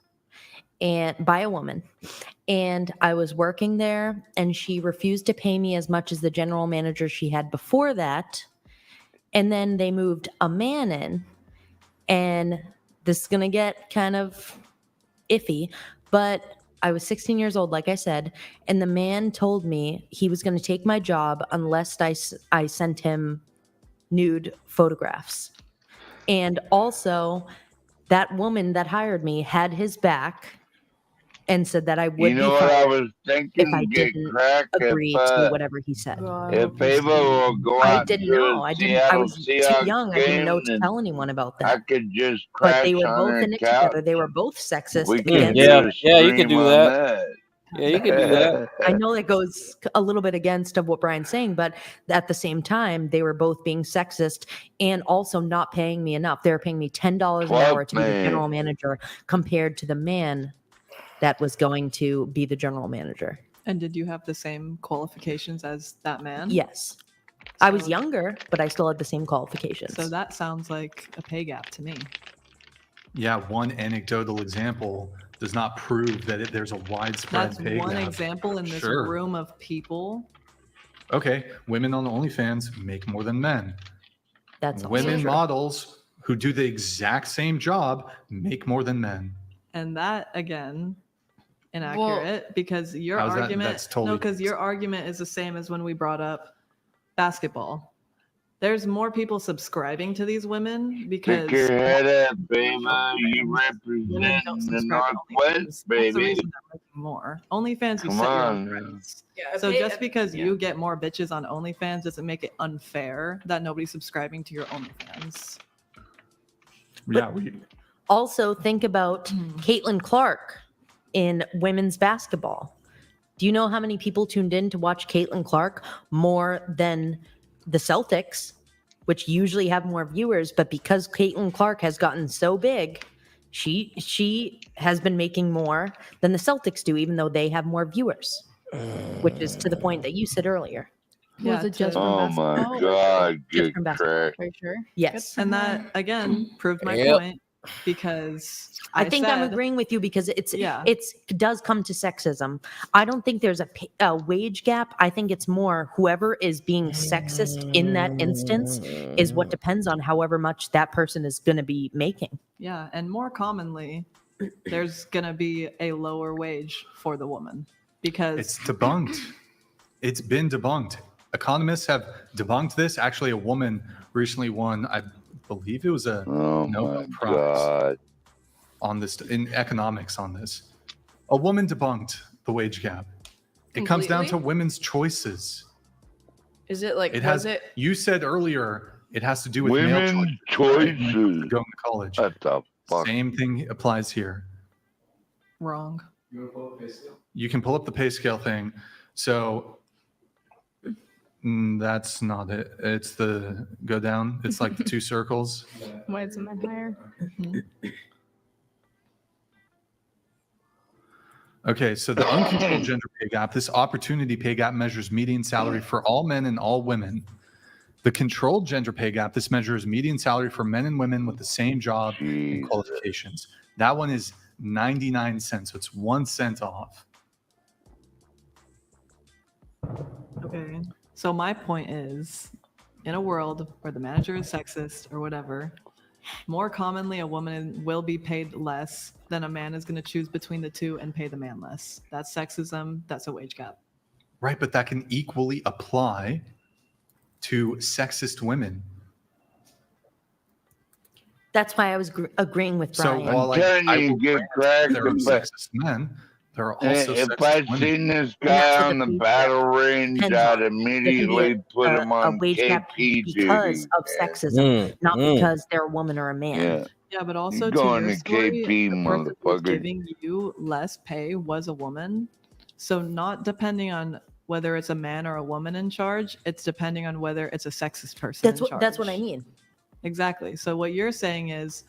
and by a woman. And I was working there and she refused to pay me as much as the general manager she had before that. And then they moved a man in, and this is going to get kind of iffy, but I was 16 years old, like I said, and the man told me he was going to take my job unless I sent him nude photographs. And also, that woman that hired me had his back and said that I would You know be what I fired was thinking? if I Get didn't crack agree to whatever he said. if people will go I out didn't to know. a I Seattle was too Seahawks young. I game didn't know to and tell anyone about I that. could just But they crash were on both their in it couch. together. They were both sexist We could against do me. a Yeah, you can stream do on that. Yeah, you can do that. I know that goes a little bit against of what Brian's saying, but at the same time, they were both being sexist and also not paying me enough. They were paying me $10 an hour to be the general manager compared to the man that was going to be the general manager. And did you have the same qualifications as that man? Yes. I was younger, but I still had the same qualifications. So that sounds like a pay gap to me. Yeah, one anecdotal example does not prove that there's a widespread That's pay one gap. example in this Sure. room of people. Okay, women on OnlyFans make more than men. That's also women true. models who do the exact same job make more than men. And that again, inaccurate because your How's that? argument That's totally because your argument is the same as when we brought up basketball. There's more people subscribing to these women because Pick your head up, baby. You women represent don't the subscribe to Northwest, OnlyFans. That's the baby. reason they're making more. OnlyFans, you Come set your own on. price. So just because you get more bitches on OnlyFans doesn't make it unfair that nobody's subscribing to your OnlyFans. Yeah, Also, think about Caitlin Clark in women's basketball. Do you know how many people tuned in to watch Caitlin Clark more than the Celtics, which usually have more viewers? But because Caitlin Clark has gotten so big, she has been making more than the Celtics do, even though they have more viewers, which is to the point that you said earlier. Was it just from Oh my basketball? God, Just good from basketball. crack. Are you sure? Yes. And that again proved my Yep. point because I think I'm said- agreeing with you because it Yeah. does come to sexism. I don't think there's a wage gap. I think it's more whoever is being sexist in that instance is what depends on however much that person is going to be making. Yeah, and more commonly, there's gonna be a lower wage for the woman because it's debunked. It's been debunked. Economists have debunked this. Actually, a woman recently won, I believe it was a Nobel Prize on this in economics on this. A woman debunked the wage gap. It comes down to Completely? women's choices. Is it like, It was has. it? You said earlier it has to do with male Women's choices. choices. Going to college. What the fuck? Same thing applies here. wrong. You can pull up the pay scale thing. So that's not it. It's the go down. It's like the two circles. Why is men higher? Okay, so the uncontrolled gender pay gap, this opportunity pay gap measures median salary for all men and all women. The controlled gender pay gap, this measures median salary for men and women with the same job and qualifications. That one is 99 cents, so it's 1 cent off. Okay. So my point is, in a world where the manager is sexist or whatever, more commonly a woman will be paid less than a man is going to choose between the two and pay the man less. That's sexism. That's a wage gap. Right, but that can equally apply to sexist women. That's why I was agreeing with Brian. So while telling I you, will get grant cracked, there are but- sexist men, there are also If sexist I women. seen this And that's guy what on the the wage battle gap range, depends I'd on. There can be immediately put him a on wage gap KP because duty. of sexism, not because they're a woman or a man. Yeah. Yeah, but also You to going your to story, KP, the person who's motherfucker. giving you less pay was a woman. So not depending on whether it's a man or a woman in charge, it's depending on whether it's a sexist person in charge. That's what I mean. Exactly. So what you're saying is,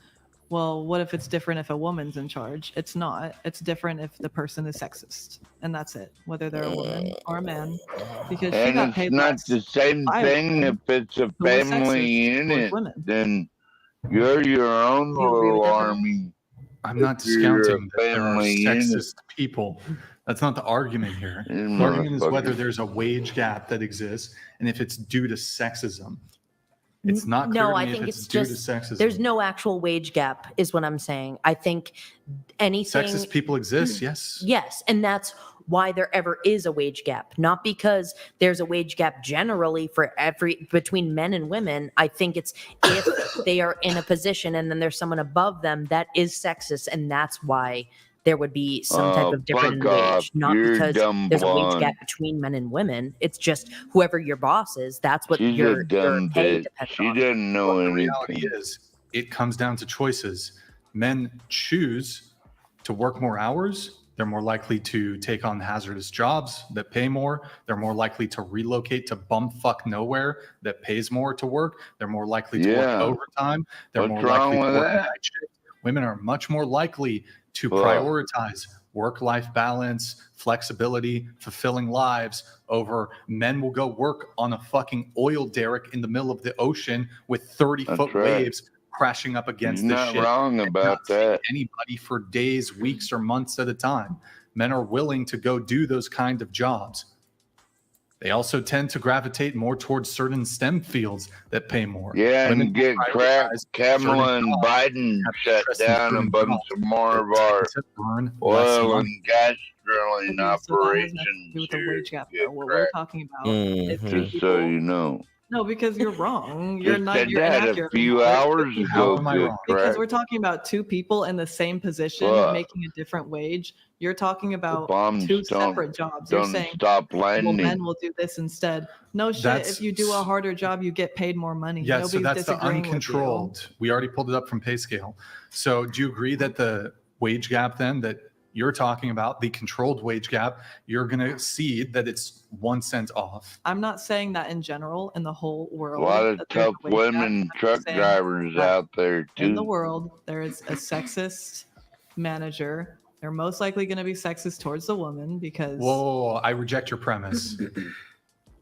well, what if it's different if a woman's in charge? It's not. It's different if the person is sexist. And that's it, whether they're a woman or a man. Because she And got it's paid not less the same by a thing woman if it's a who was family sexist towards unit. women. Then you're your own Do you agree little with that, Bill? army. I'm not If you're a discounting that there are family unit. sexist people. That's not the argument here. The These argument is whether motherfuckers. there's a wage gap that exists and if it's due to sexism. It's not clear No, to I me if think it's it's due just to sexism. there's no actual wage gap, is what I'm saying. I think anything. Sexist people exist, yes. Yes, and that's why there ever is a wage gap, not because there's a wage gap generally for between men and women. I think it's if they are in a position and then there's someone above them that is sexist, and that's why there would be some type of difference in fuck off. wage, not You're because dumb there's a wage blonde. gap between men and women. It's just whoever your boss is, that's what She's your a dumb pay bitch. depends She on. doesn't know Well, the anything. reality is, it comes down to choices. Men choose to work more hours. They're more likely to take on hazardous jobs that pay more. They're more likely to relocate to bumfuck nowhere that pays more to work. They're more likely to work Yeah. overtime. They're What's more wrong likely to with work that? night shift. Women are much more likely to Fuck. prioritize work-life balance, flexibility, fulfilling lives over men will go work on a fucking oil derrick in the middle of the ocean with 30-foot right. waves crashing up against You're this not shit. wrong and about not seeing that. anybody for days, weeks, or months at a time. Men are willing to go do those kind of jobs. They also tend to gravitate more towards certain STEM fields that pay more. Yeah, Women and get prioritize crap. certain Kamala and jobs, Biden have shut interest in down a certain bunch jobs of more that of our tend to earn less oil money. and gas drilling Okay, so that has nothing to operations do with the here. wage gap, Get though. What crap. we're talking about is two Just so people. you know. No, because you're wrong. You're Just not. said You're that a inaccurate. few There's two hours people. How ago. am I Good wrong? Because crap. we're talking about two people in the same position Fuck. making a different wage. You're talking The about bombs two don't separate jobs. You're saying, stop well, landing. men will do this instead. No shit. That's If you do a harder job, you get paid more money. Yeah, Nobody's so that's the disagreeing with you. uncontrolled. We already pulled it up from pay scale. So do you agree that the wage gap then that you're talking about, the controlled wage gap, you're going to see that it's 1 cent off? I'm not saying that in general in the whole A world. lot of that there's tough a wage gap. women I'm truck saying drivers that out there in the too. world there is a sexist manager. They're most likely going to be sexist towards the woman because Whoa, I reject your premise.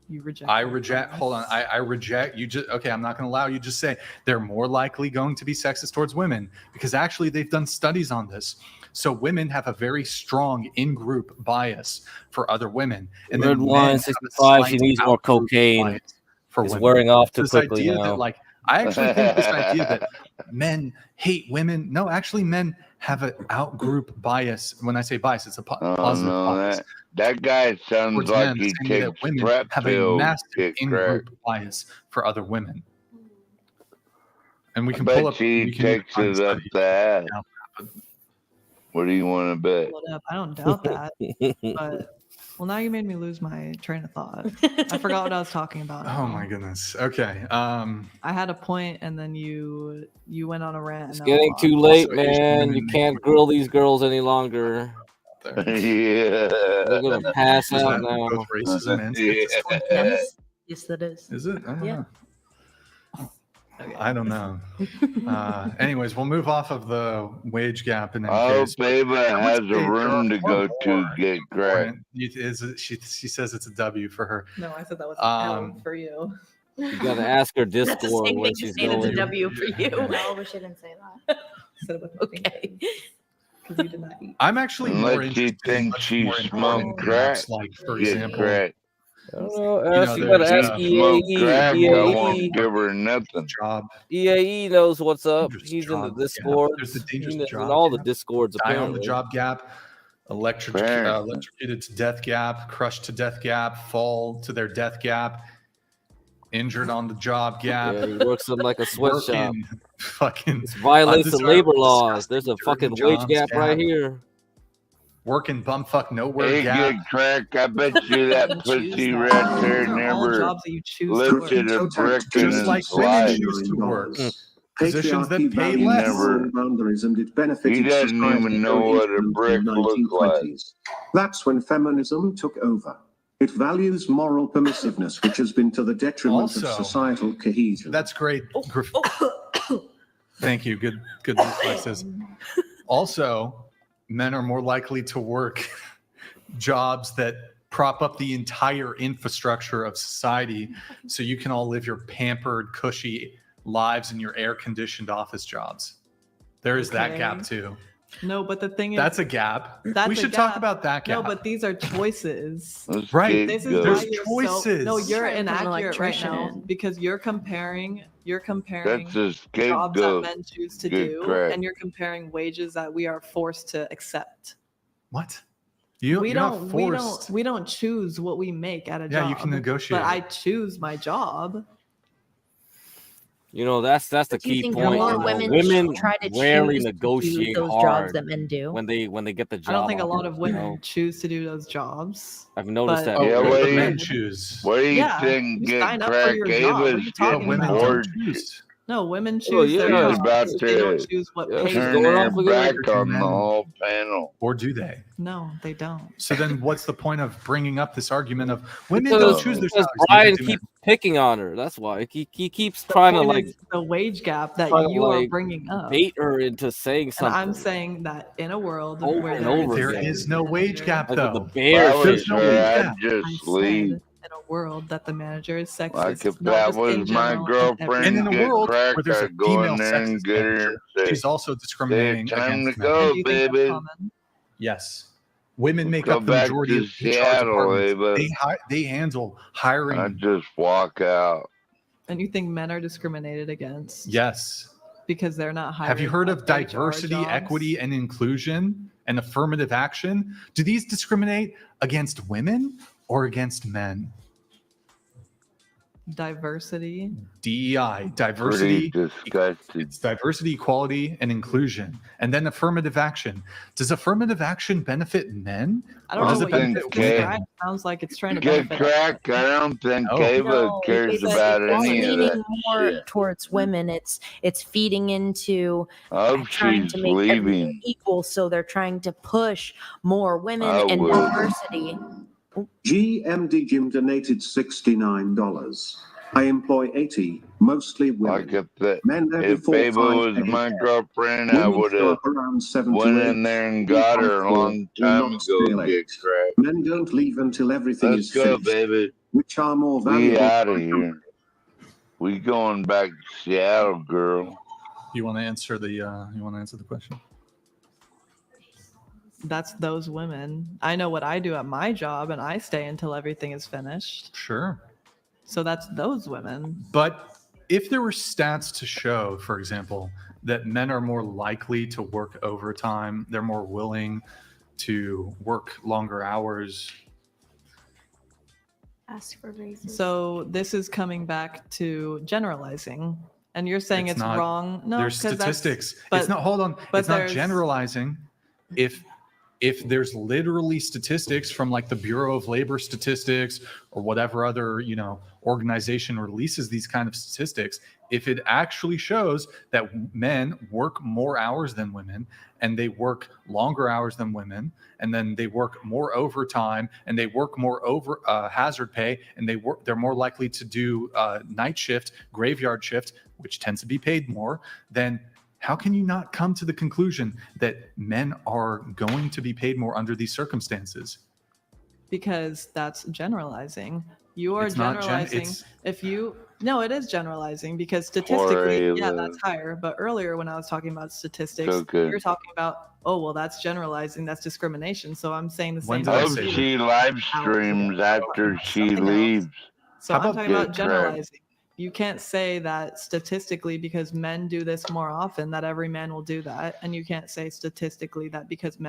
you reject. I reject, hold on, I reject, you just, okay, I'm not going to allow you to just say they're more likely going to be sexist towards women because actually they've done studies on this. So women have a very strong in-group bias for other women. And Red then men wine have a 65. She slight needs more out-group cocaine. bias for It's women. wearing off too This quickly idea now. that like, I actually think this idea that men hate women. No, actually men have an out-group bias. When I say bias, it's a Oh positive no, bias. that guy sounds Towards like men, the he same way that takes women prep have a pills. massive Get crack. in-group bias for other women. And we I can pull bet up. she We can takes find it up studies. the ass. What do you want to bet? Pull it up. I don't doubt that. But well, now you made me lose my train of thought. I forgot what I was talking about. Oh my goodness. Okay. I had a point, and then you went on a rant. It's and now I'm getting lost. too late, Also, Asian man. women You make can't grill these girls any longer. Yeah. They're gonna pass Is out that now. both racism and Yeah. sexist? Yes, yes, that is. Is it? I don't Yeah. know. I don't know. Anyways, we'll move off of the wage gap in any I hope case. Ava I would has say a there are room to far go to more get crack. important- She says it's a W for her. No, I said that was L Um, for you. You gotta ask her That's the Discord same when thing as she's saying it's a going. W for you. No, we shouldn't say that. Said it with Okay. because you did not eat. I'm actually more Unless you interested in think much she more important smoked crack, gaps, like for get example, crack. I don't know. you Ask, know, you gotta there's ask She smoked EAE. crack, I won't EAE. give her nothing. job. EAE knows what's up. Dangerous He's in the job gap. Discord. There's the He's dangerous in job all the gap. Discords Die on the apparently. job gap, Apparently. electrocuted to death gap, crushed to death gap, fall to their death gap, injured on the job gap. Yeah, he works in like a sweatshop. working fucking This violates the labor undesirable, laws. There's a disgusting, fucking dirty wage jobs gap right here. Working bumfuck nowhere Hey, gap. get crack. I bet you that You choose pussy that. right there These are all never jobs that you choose to work. lifted a brick in Just like his women life. choose to work. positions that Patriarchy pay values less. moral boundaries and it benefited He doesn't society even know going what into a the brick looks like. 1920s. That's when feminism took over. It values moral permissiveness, which has been to the detriment of Also, societal cohesion. That's great. Thank you. Good reflexes. Also, men are more likely to work jobs that prop up the entire infrastructure of society so you can all live your pampered, cushy lives in your air-conditioned office jobs. There is that gap too. No, but the thing is, That's a gap. That's We a should gap. talk about that gap. No, but these are choices. Right. This is There's why you're choices. no, you're Try to become an inaccurate right now electrician. because you're comparing That's a jobs that scapegoat. men choose to Good do, crack. and you're comparing wages that we are forced to accept. What? we you're not don't forced. we don't choose what we make at a Yeah, job. you can negotiate. But I choose my job. You know, that's the Do you key think point. more You know, women women try to rarely choose to do negotiate those jobs hard that men do? when they get the job. I don't think a lot offer, of you women know? choose to do those jobs. I've noticed but- that. Yeah, but what do men you choose. What do you Yeah, think? you Get sign up for crack your job. What are Ava's you talking getting Women about? don't bored. choose. No, women choose Oh, their yeah. She's jobs. about They don't to choose what Yeah, pays she's turn them. going her off again. back To on men. the whole panel. Or do they? No, they don't. So then what's the point of bringing up this argument of women Because, don't choose their because salaries? Brian neither do men. keeps picking on her. That's why he keeps The trying to point like is the wage gap that trying to, you are like, bringing up. bait her into saying And something. I'm saying that in a world Over where and there over is, There again. is no wage gap Like with the though. If bear I shit. was There's no her, wage I'd gap. I just said leave. in a world that the manager is sexist. Like if not that just was in my general, in girlfriend And in and a get world crack, where there's a I'd go female in there and sexist get her manager, and say, she's also "Hey, discriminating time to against men. go, And do you think that's baby. common? Yes. Women make Go up the back majority to of HR Seattle, departments. Ava." They handle hiring. I'd just walk out. And you think men are discriminated against Yes. because they're not hired? Have you heard of HR diversity, jobs? equity, and inclusion and affirmative action? Do these discriminate against women or against men? Diversity. DEI, diversity. Pretty disgusting. It's diversity, equality, and inclusion. And then affirmative action. Does affirmative action benefit men? I don't Or know does what it you benefit just Kay. women? described. Sounds like it's trying to Get benefit us. crack. I don't think Oh. Ava No, cares it's about it's any of leaning that more shit. towards women. It's feeding into I hope trying she's to make everything leaving. equal, so they're trying to push more women I and would. diversity. GMD Jim donated $69. I employ 80, mostly women. Like if that, Men every if 4, Ava 5 was days. my girlfriend, I Women would show have up around 7 went to 8. in there and got her a long time ago. Get crack. Men don't leave until everything Let's is go, finished, baby. which are more We valuable. out of here. We going back to Seattle, girl. You want to answer the question? That's those women. I know what I do at my job, and I stay until everything is finished. Sure. So that's those women. But if there were stats to show, for example, that men are more likely to work overtime, they're more willing to work longer hours. Ask for raises. So this is coming back to generalizing, and you're saying it's not- wrong. No, there's 'cause that's- statistics. but- It's not. Hold on. but It's not there's- generalizing. If there's literally statistics from like the Bureau of Labor Statistics or whatever other organization releases these kind of statistics, if it actually shows that men work more hours than women and they work longer hours than women and then they work more overtime and they work more over hazard pay and they're more likely to do night shift, graveyard shift, which tends to be paid more, then how can you not come to the conclusion that men are going to be paid more under these circumstances? Because that's generalizing. You are It's not generalizing. No, it is generalizing because statistically, yeah, that's higher. But earlier when I was talking about statistics, Okay. you're talking about, oh, well, that's generalizing. That's discrimination. So I'm saying the When same I did I hope say thing. she live streams after she Something else. leaves. So How I'm about talking about get cracked? generalizing. You can't say that statistically because men do this more often that every man will do that, and you can't say statistically that because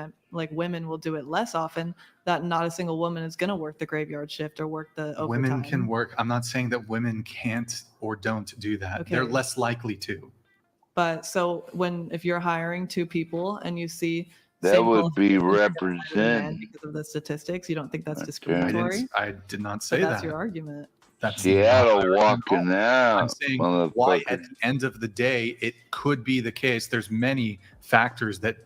women will do it less often that not a single woman is going to work the graveyard shift or work the overtime. Women can work. I'm not saying that women can't or don't do that. Okay. They're less likely to. But so if you're hiring two people and you see That same would be qualifications as men represent. because of the statistics, you don't think that's Okay. discriminatory? I did not say But that's that. your argument. That's Seattle not walking out. I'm saying why at the end of the day it could be the case. There's many factors that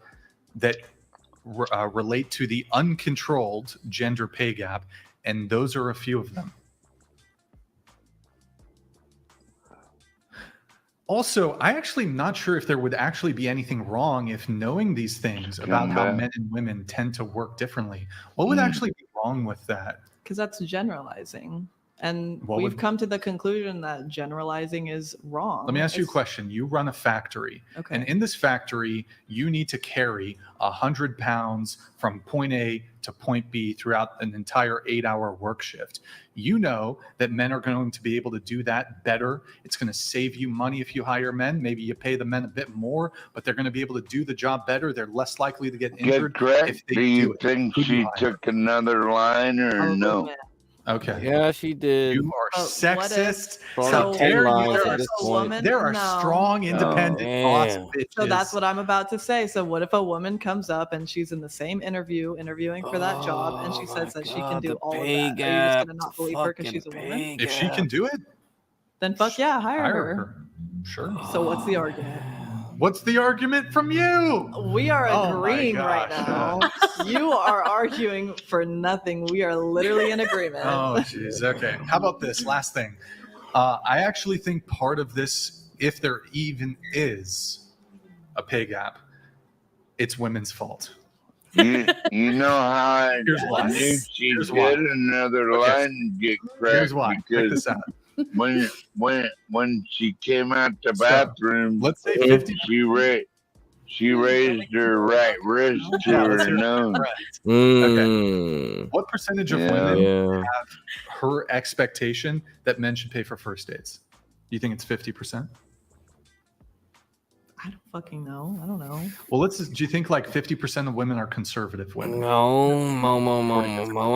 relate to the uncontrolled gender pay gap, and those are a few of them. Also, I actually am not sure if there would actually be anything wrong if knowing these things about how men and women tend to work differently. What would actually be wrong with that? Because that's generalizing. And What we've would- come to the conclusion that generalizing is wrong. Let me ask you a It's- question. You run a factory, Okay. and in this factory, you need to carry 100 pounds from point A to point B throughout an entire 8-hour work shift. You know that men are going to be able to do that better. It's going to save you money if you hire men. Maybe you pay the men a bit more, but they're going to be able to do the job better. They're less likely to get injured if they Do you it. think Who do you she hire? took another line or no? Okay. Yeah, she did. You are sexist. Probably How 10 dare you? lines There at are, this so- point. there are No. strong, independent boss damn. bitches. So that's what I'm about to say. So what if a woman comes up and she's in the same interviewing for that job, and she says that she can do all of that? Are you just gonna not believe her because she's a woman? If she can do it, Then fuck yeah, hire hire her. her. Sure. So what's the argument? What's the argument from you? We are Oh my agreeing right now. You are arguing for nothing. We are literally in agreement. Oh, jeez. Okay. How about this? Last thing. I actually think part of this, if there even is a pay gap, it's women's fault. You know how Here's why. I knew she Here's did why. another Okay. line and get cracked. Here's why. Check Because this out. when she came out the So, bathroom, let's say 50. she raised her right wrist to Yeah, let's her hear it. nose. Okay. What percentage of women Yeah. have her expectation that men should pay for first dates? Do you think it's 50%? I don't fucking know. I don't know. Well, do you think like 50% of women are conservative women? No.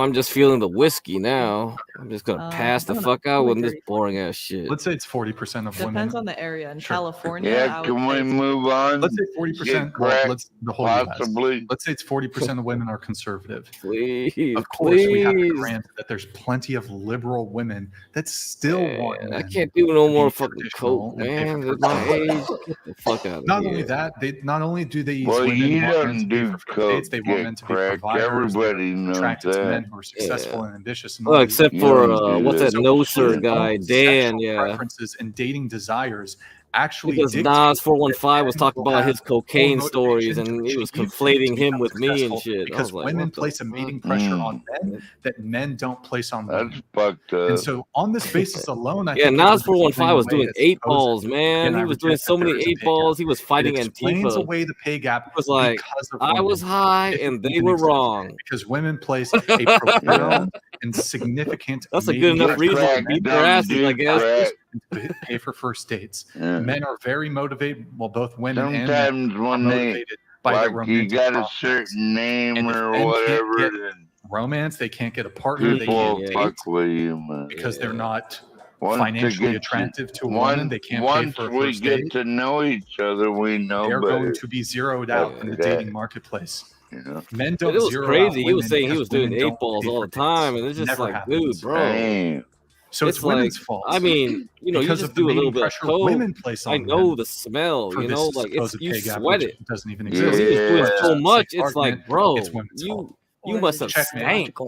I'm just feeling the whiskey now. I'm just gonna pass I the don't fuck know. out with 30. this boring ass shit. Let's say it's 40% of women. Depends on the area. In Sure. California, Yeah, I would can we say move on? Let's say 40%. Get Well, cracked, let's the whole US. possibly. Let's say it's 40% of women are conservative. Please, Of course, we have to please. grant that there's plenty of liberal women that still want I men can't do no to more be fucking traditional coke, and pay man. for At my first dates. age, get the fuck out of Not here. only that, not only do these Well, women you want men don't to pay do for first coke, dates, they want men get to be cracked. providers. They're Everybody knows attracted to men that. who are successful and ambitious. And Well, all except these- for don't do what's that that. no sir women's guy, own Dan? sexual Yeah, preferences and dating desires actually because dictate Nas 415 was men talking will about his have cocaine more stories, motivation to and he was achieve to conflating him become with me and successful shit. I because was like, women what the place a fuck? mating pressure on men that men don't place on women. That's fucked up. And so, on this basis alone, I Yeah, think Nas if we're 415 was taking away doing its 8 supposed- balls, man. Again, I He was doing reject so that there many is a 8 pay balls. gap. He was It fighting explains Antifa. away the pay gap He was like, because of I women. was high If it and they even were exists. wrong. Because women place a profound and significant That's a good mating enough pressure reason on to men beat their asses, I guess. to pay for first dates. Yeah. Men are very motivated. Well, both women and men Sometimes are when they motivated by their like you romantic got a prospects. certain name And if or men can't whatever, get then romance, they can't get a partner, they people can't fuck date with you, man. because they're not Once financially get attractive to a woman. They can't pay once for a we first get date. to know each other, we know They're better. going to be zeroed out in the That- dating marketplace. You know? Men But don't it was zero crazy. out He was women saying he because was doing women 8 don't balls pay all for the time, dates. and it's just Never like, happens. dude, bro. Damn. So it's It's like, women's fault. I mean, you know, you because just of the do a little mating bit of pressure coke. women place on I know men the smell, for you this know, like it's supposed you pay gap, sweat which it. doesn't even Because exist. he was doing Yeah. so much, Safe it's like, argument, bro, it's women's fault. you must have Checkmate. stank.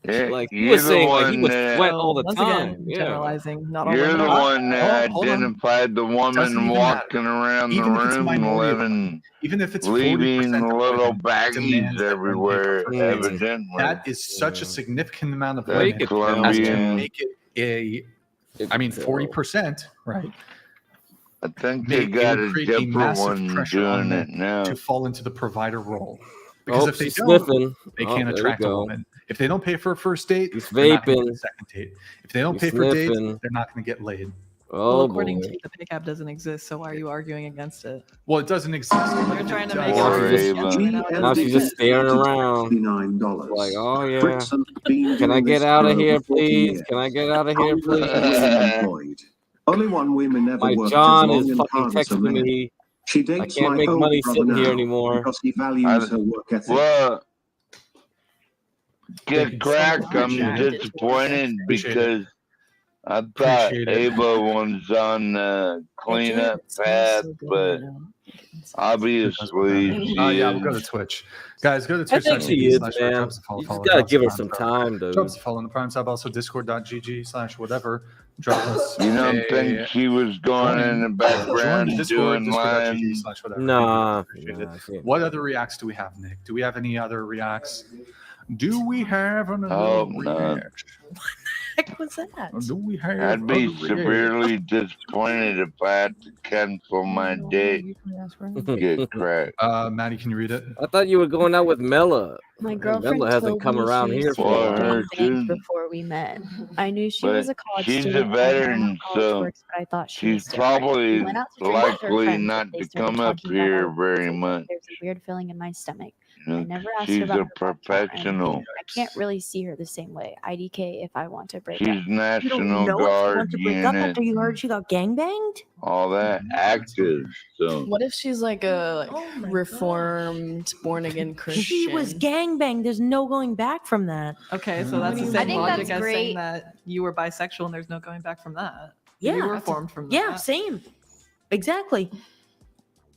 Yeah, Like he you're was the saying, like he one would that sweat all the Once time. again, Yeah. generalizing. Not all you're women the are. one that Hold on. identified the Doesn't woman even walking matter. around the Even if it's a room, minority of living, women, even if it's leaving 40% of little women baggies demands that men pay for everywhere. first dates, Evidently, that is such a significant amount of that women Break it down, as to Colombian. make it I mean, 40%, right? I think It they got would a create a different massive one pressure on doing men it now. to fall into the provider role. Because Oh, if they she's don't, sniffing. they Oh, can't there we attract a go. woman. If they don't pay for a first date, He's they're not going to vaping. get a second date. If they don't He's pay for dates, sniffing. they're not going to get laid. Well, Oh according boy. to you, the pay gap doesn't exist. So why are you arguing against it? Well, it doesn't exist. You're trying to make Poor it Ava. yes, now it Now doesn't she's just exist. staring around. $69. Like, oh yeah. Fritz has been Can I doing get this out for of here, over 40 please? years. Can I get out of here, Only please? women employed. Only one woman ever My worked John as is long and fucking hard as a texting man. me. She I dates can't my make older money brother sitting here now anymore. because he values her work ethic. Well, Thank get you so cracked. much. I'm Appreciate it. disappointed Appreciate it. because I thought Appreciate it. Ava was on the cleanup path, but obviously she yeah, we'll is. go to Twitch. Guys, go to I think she is, man. You just gotta give her some time, dude. Drop us a follow in the Prime sub. Also, discord.gg/whatever. Drop us. You don't think she was going in the background join the Discord, doing lines? discord.gg/whatever. Nah. Appreciate it. What other reacts do we have, Nick? Do we have any other reacts? Do we have another react? Heck was that? Do we have I'd be other severely disappointed if I had to cancel my date. Get cracked. Maddie, can you read it? I thought you were going out with Mela. My girlfriend Mela hasn't told come me around she here used to for a work while. at a bank before we met. I knew she But was a college she's student. a I know veteran, how college so works, but I thought she was she's different. probably We went out to drink with her likely friends, not and they to started come up talking about here our very relationship. much. There's a weird feeling in my stomach. You I know, never asked her she's about a her lifestyle or anything. professional. I can't really see her the same way. IDK if I want to break She's up. You don't National know if you Guard want to break up unit, after you heard she got gangbanged? all that active stuff. What if she's like a reformed, born again Christian? She was gangbanged. There's no going back from that. Okay, so that's the I same think logic that's as great. saying that you were bisexual and there's no going back from that. Yeah, You were that's formed from that. Yeah, same. Exactly.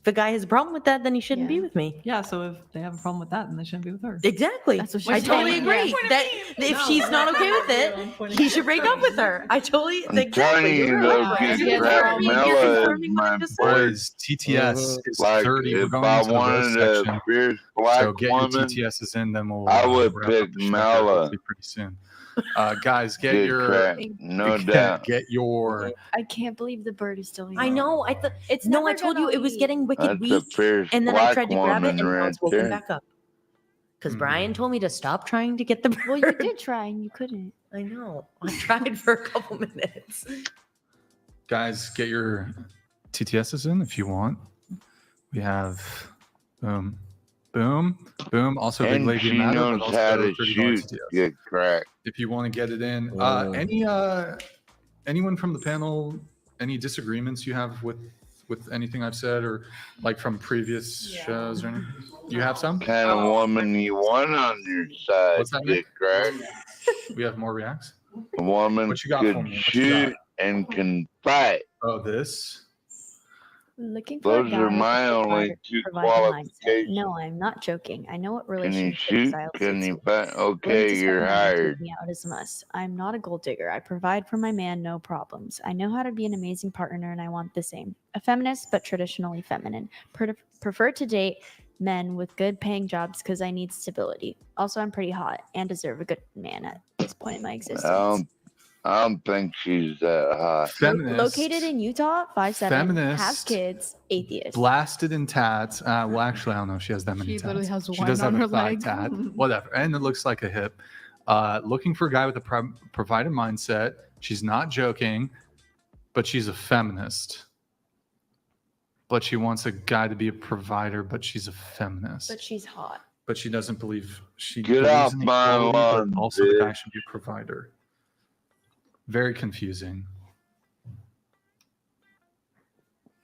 If a guy has a problem with that, then he shouldn't be with me. Yeah, so if they have a problem with that, then they shouldn't be with her. Exactly. That's what I she's totally saying. agree. That if she's not okay with it, he should break up with her. I totally I'm exactly. telling you You're though, right. get crap Mela is my Boys, TTS is Like 30. We're if going I into the roast wanted a section. fierce black So get woman, your TTSs in, then we'll I would wrap up pick the show here Mela. hopefully pretty soon. Guys, get Get your crap, no doubt. get your I can't believe the bird is still here. I know. I thought It's no. never I told you gonna it was leave. getting wicked That's a weak, fierce and then I black tried to grab it, woman and now right it's woken there. back up. Because Brian told me to stop trying to get the bird. Well, you did try and you couldn't. I know. I tried for a couple minutes. guys, get your TTSs in if you want. We have boom, boom, boom. Also, Big And Lady she Matter, knows but also how to $30 shoot. TTS. Get cracked. If you want to get it in. Mm. Anyone from the panel, any disagreements you have with anything I've said or like from previous shows or anything? You have some? Kind of woman you want on your side. What's that, Get Nick? cracked. We have more reacts? A woman What you got for could me? What you shoot got? and can fight. Oh, this? Looking for Those a guy are with a my only two provider mindset. qualifications. No, I'm not joking. I know what Can you relationship shoot? styles Can suits you me. fight? Willing Okay, to spend you're money to hired. take me out is a must. I'm not a gold digger. I provide for my man, no problems. I know how to be an amazing partner, and I want the same. A feminist, but traditionally feminine. Prefer to date men with good paying jobs because I need stability. Also, I'm pretty hot and deserve a good man at this point in my existence. I don't think she's that hot. Feminist. Located in Utah, 5'7", Feminist. has kids, atheist. Blasted in tats. Well, actually, I don't know if she has that many She tats. literally has She one does on have her a thigh leg. tat. Whatever. And it looks like a hip. Looking for a guy with a provider mindset. She's not joking, but she's a feminist. But she wants a guy to be a provider, but she's a feminist. But she's hot. But she doesn't believe she Get believes off in my equality, lawn, but also the guy bitch. should be a provider. Very confusing.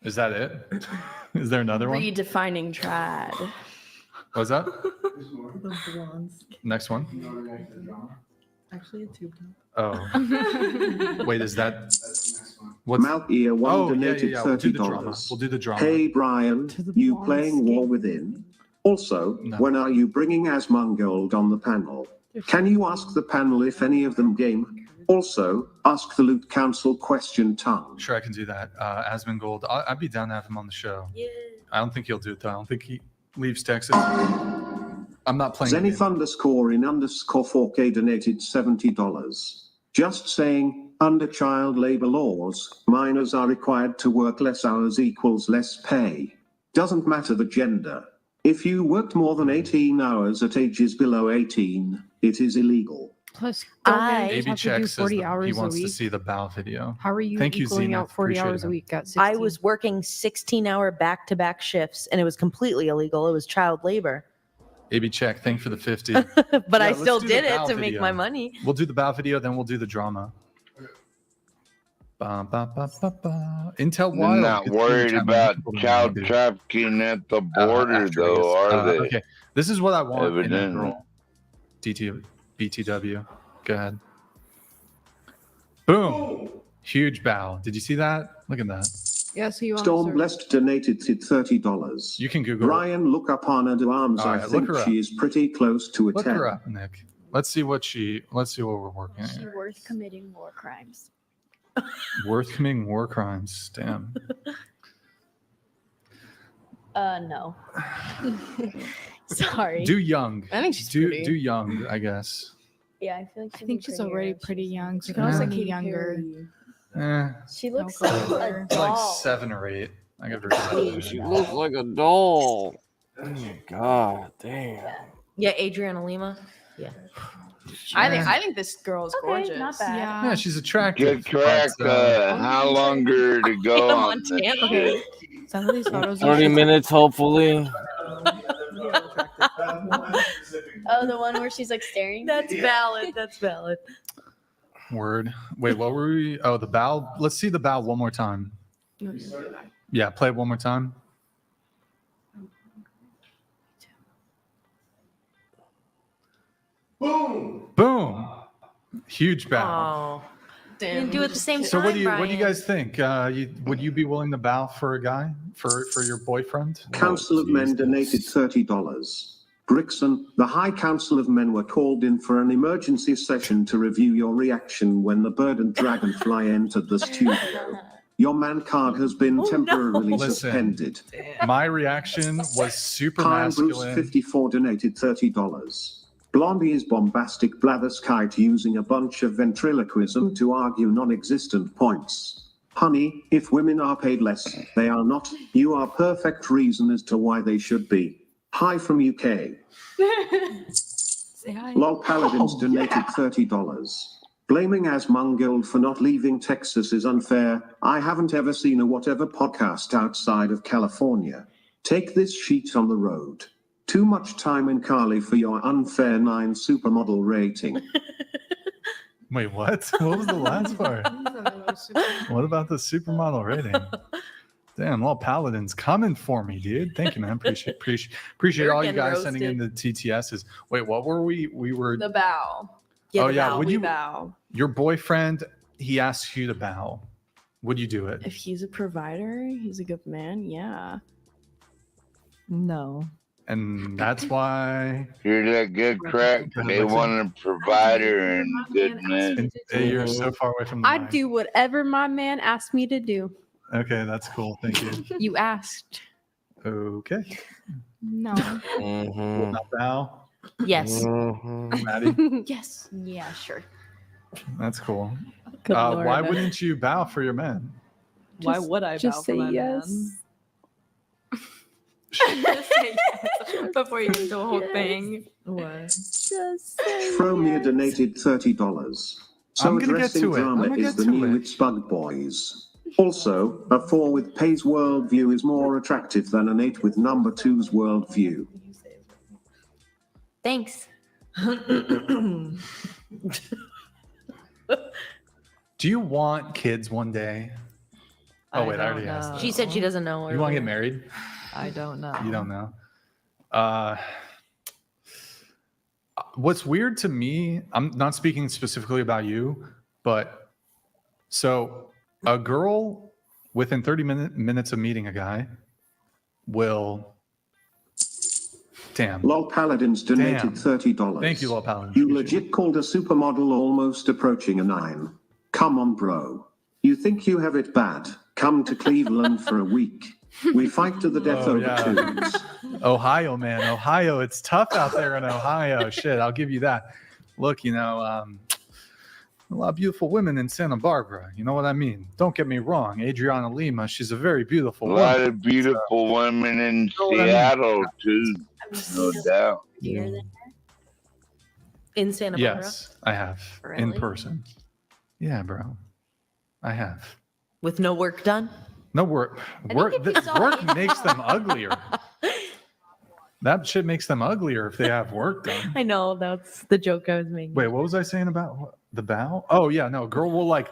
Is that it? Is there another one? Redefining trad. What's that? The blondes. Next one. Actually, a tube top. Oh. Wait, is that what's Malkia one Oh, yeah, donated yeah, yeah. We'll do the drama. $30. We'll do the drama. Hey Brian, you playing War Within? Also, when are you bringing Asmongold on the panel? Can you ask the panel if any of them game? Also, ask the Loot Council question tongue. Sure, I can do that. Asmongold, I'd be down to have him on the show. Yeah. I don't think he'll do it though. I don't think he leaves Texas. I'm not playing. Zenith _in _4K donated $70. Just saying, under child labor laws, minors are required to work less hours equals less pay. Doesn't matter the gender. If you worked more than 18 hours at ages below 18, it is illegal. Plus, AB Check says 40 that hours he a wants to week. see the bow video. How are you Thank you, equaling Zenith. out 40 Appreciate hours it. a week at 16? I was working 16-hour back-to-back shifts, and it was completely illegal. It was child labor. AB Check, thank you for the 50. But I let's still do the did it bow to make video. my money. We'll do the bow video, then we'll do the drama. Ba, ba, ba, ba, ba. Intel They're Wild. not Good to see you, worried Chapman. about People don't child do. trafficking at the border, After I though, guess. are they? Okay, this is what I want in a Evidently. girl. BTW. Go ahead. Boom. Huge bow. Did you see that? Look at that. Yeah, so you want Storm Blessed donated $30. You can Google. Ryan, look up Anna de Arms. All I right, think look her she up. is pretty close to a Look 10. her up, Nick. Let's see what we're working She at. worth committing war crimes. Worth committing war crimes. Damn. No. Sorry. Do young. I think she's do pretty. do young, I guess. Yeah, I feel like I think she's already pretty young. She Yeah. can also Like get Katy younger. She looks No like color. a doll. Like 7 or 8. I give her 7. She looks like a doll. Oh God damn. Yeah, Adriana Lima. Yeah. I think this girl is Okay, gorgeous. not bad. Yeah, she's attractive. Get correct. How longer to go on this Montana. shit? Some of these photos are 30 minutes, hopefully. Oh, the one where she's like staring. That's valid. That's valid. Word. Wait, what were we? Oh, the bow. Let's see the bow one more time. Yeah, play it one more time. Boom. Boom. Huge bow. Oh. You didn't do it at the same So time. what do you Brian. guys think? Would you be willing to bow for a guy for your boyfriend? Council of Men donated $30. Brixton, the High Council of Men were called in for an emergency session to review your reaction when the bird and dragonfly entered the studio. Your man card has been temporarily Listen, suspended. my reaction was super Kyle Bruce masculine. 54 donated $30. Blondie is bombastic blatherskite using a bunch of ventriloquism to argue non-existent points. Honey, if women are paid less, they are not. You are perfect reason as to why they should be. Hi from UK. Say hi. Lol Paladins donated $30. Blaming Asmongold for not leaving Texas is unfair. I haven't ever seen a whatever podcast outside of California. Take this sheet on the road. Too much time in Cali for your unfair 9 supermodel rating. Wait, what? What was the last part? What about the supermodel rating? Damn, all paladins coming for me, dude. Thank you, man. Appreciate You're all you getting guys sending in roasted. the TTSs. Wait, what were we? We were. The bow. Oh yeah, would We you? bow. Your boyfriend, he asks you to bow. Would you do it? If he's a provider, he's a good man. Yeah. No. And that's why. You're that good crack. They want a provider and good man. You're so far away from the I'd mic. do whatever my man asked me to do. Okay, that's cool. Thank you. You asked. Okay. No. Will not bow. Yes. Maddie, Yes. Yeah, sure. that's cool. Good Why Lord. wouldn't you bow for your man? Why would I bow Just for say my yes. man? Before you do the whole thing. What? Just say Fromia donated $30. So I'm gonna get addressing to it. I'm drama gonna is get the to new it. It's Bug Boys. Also, a 4 with Pay's worldview is more attractive than an 8 with number 2's worldview. Thanks. Do you want kids one day? Oh wait, I already don't asked. know. that. She said she doesn't know. You want to get married? I don't know. You don't know. What's weird to me, I'm not speaking specifically about you, but so a girl within 30 minutes of meeting a guy will. Damn. Lol Paladins donated Damn. $30. Thank you, Lol Paladins. You legit called a supermodel almost approaching a 9. Come on, bro. You think you have it bad? Come to Cleveland for a week. We fight to the death Oh, over yeah. twos. Ohio, man. Ohio. It's tough out there in Ohio. Shit, I'll give you that. Look, a lot of beautiful women in Santa Barbara. You know what I mean? Don't get me wrong. Adriana Lima, she's a very beautiful A lot woman. of beautiful women in what I mean? Seattle too, no doubt. In Santa Barbara. Yes, I have. In Really? person. Yeah, bro. I have. With no work done. No work. Work makes them uglier. That shit makes them uglier if they have work done. I know that's the joke I was making. Wait, what was I saying about the bow? Oh yeah, no, a girl will like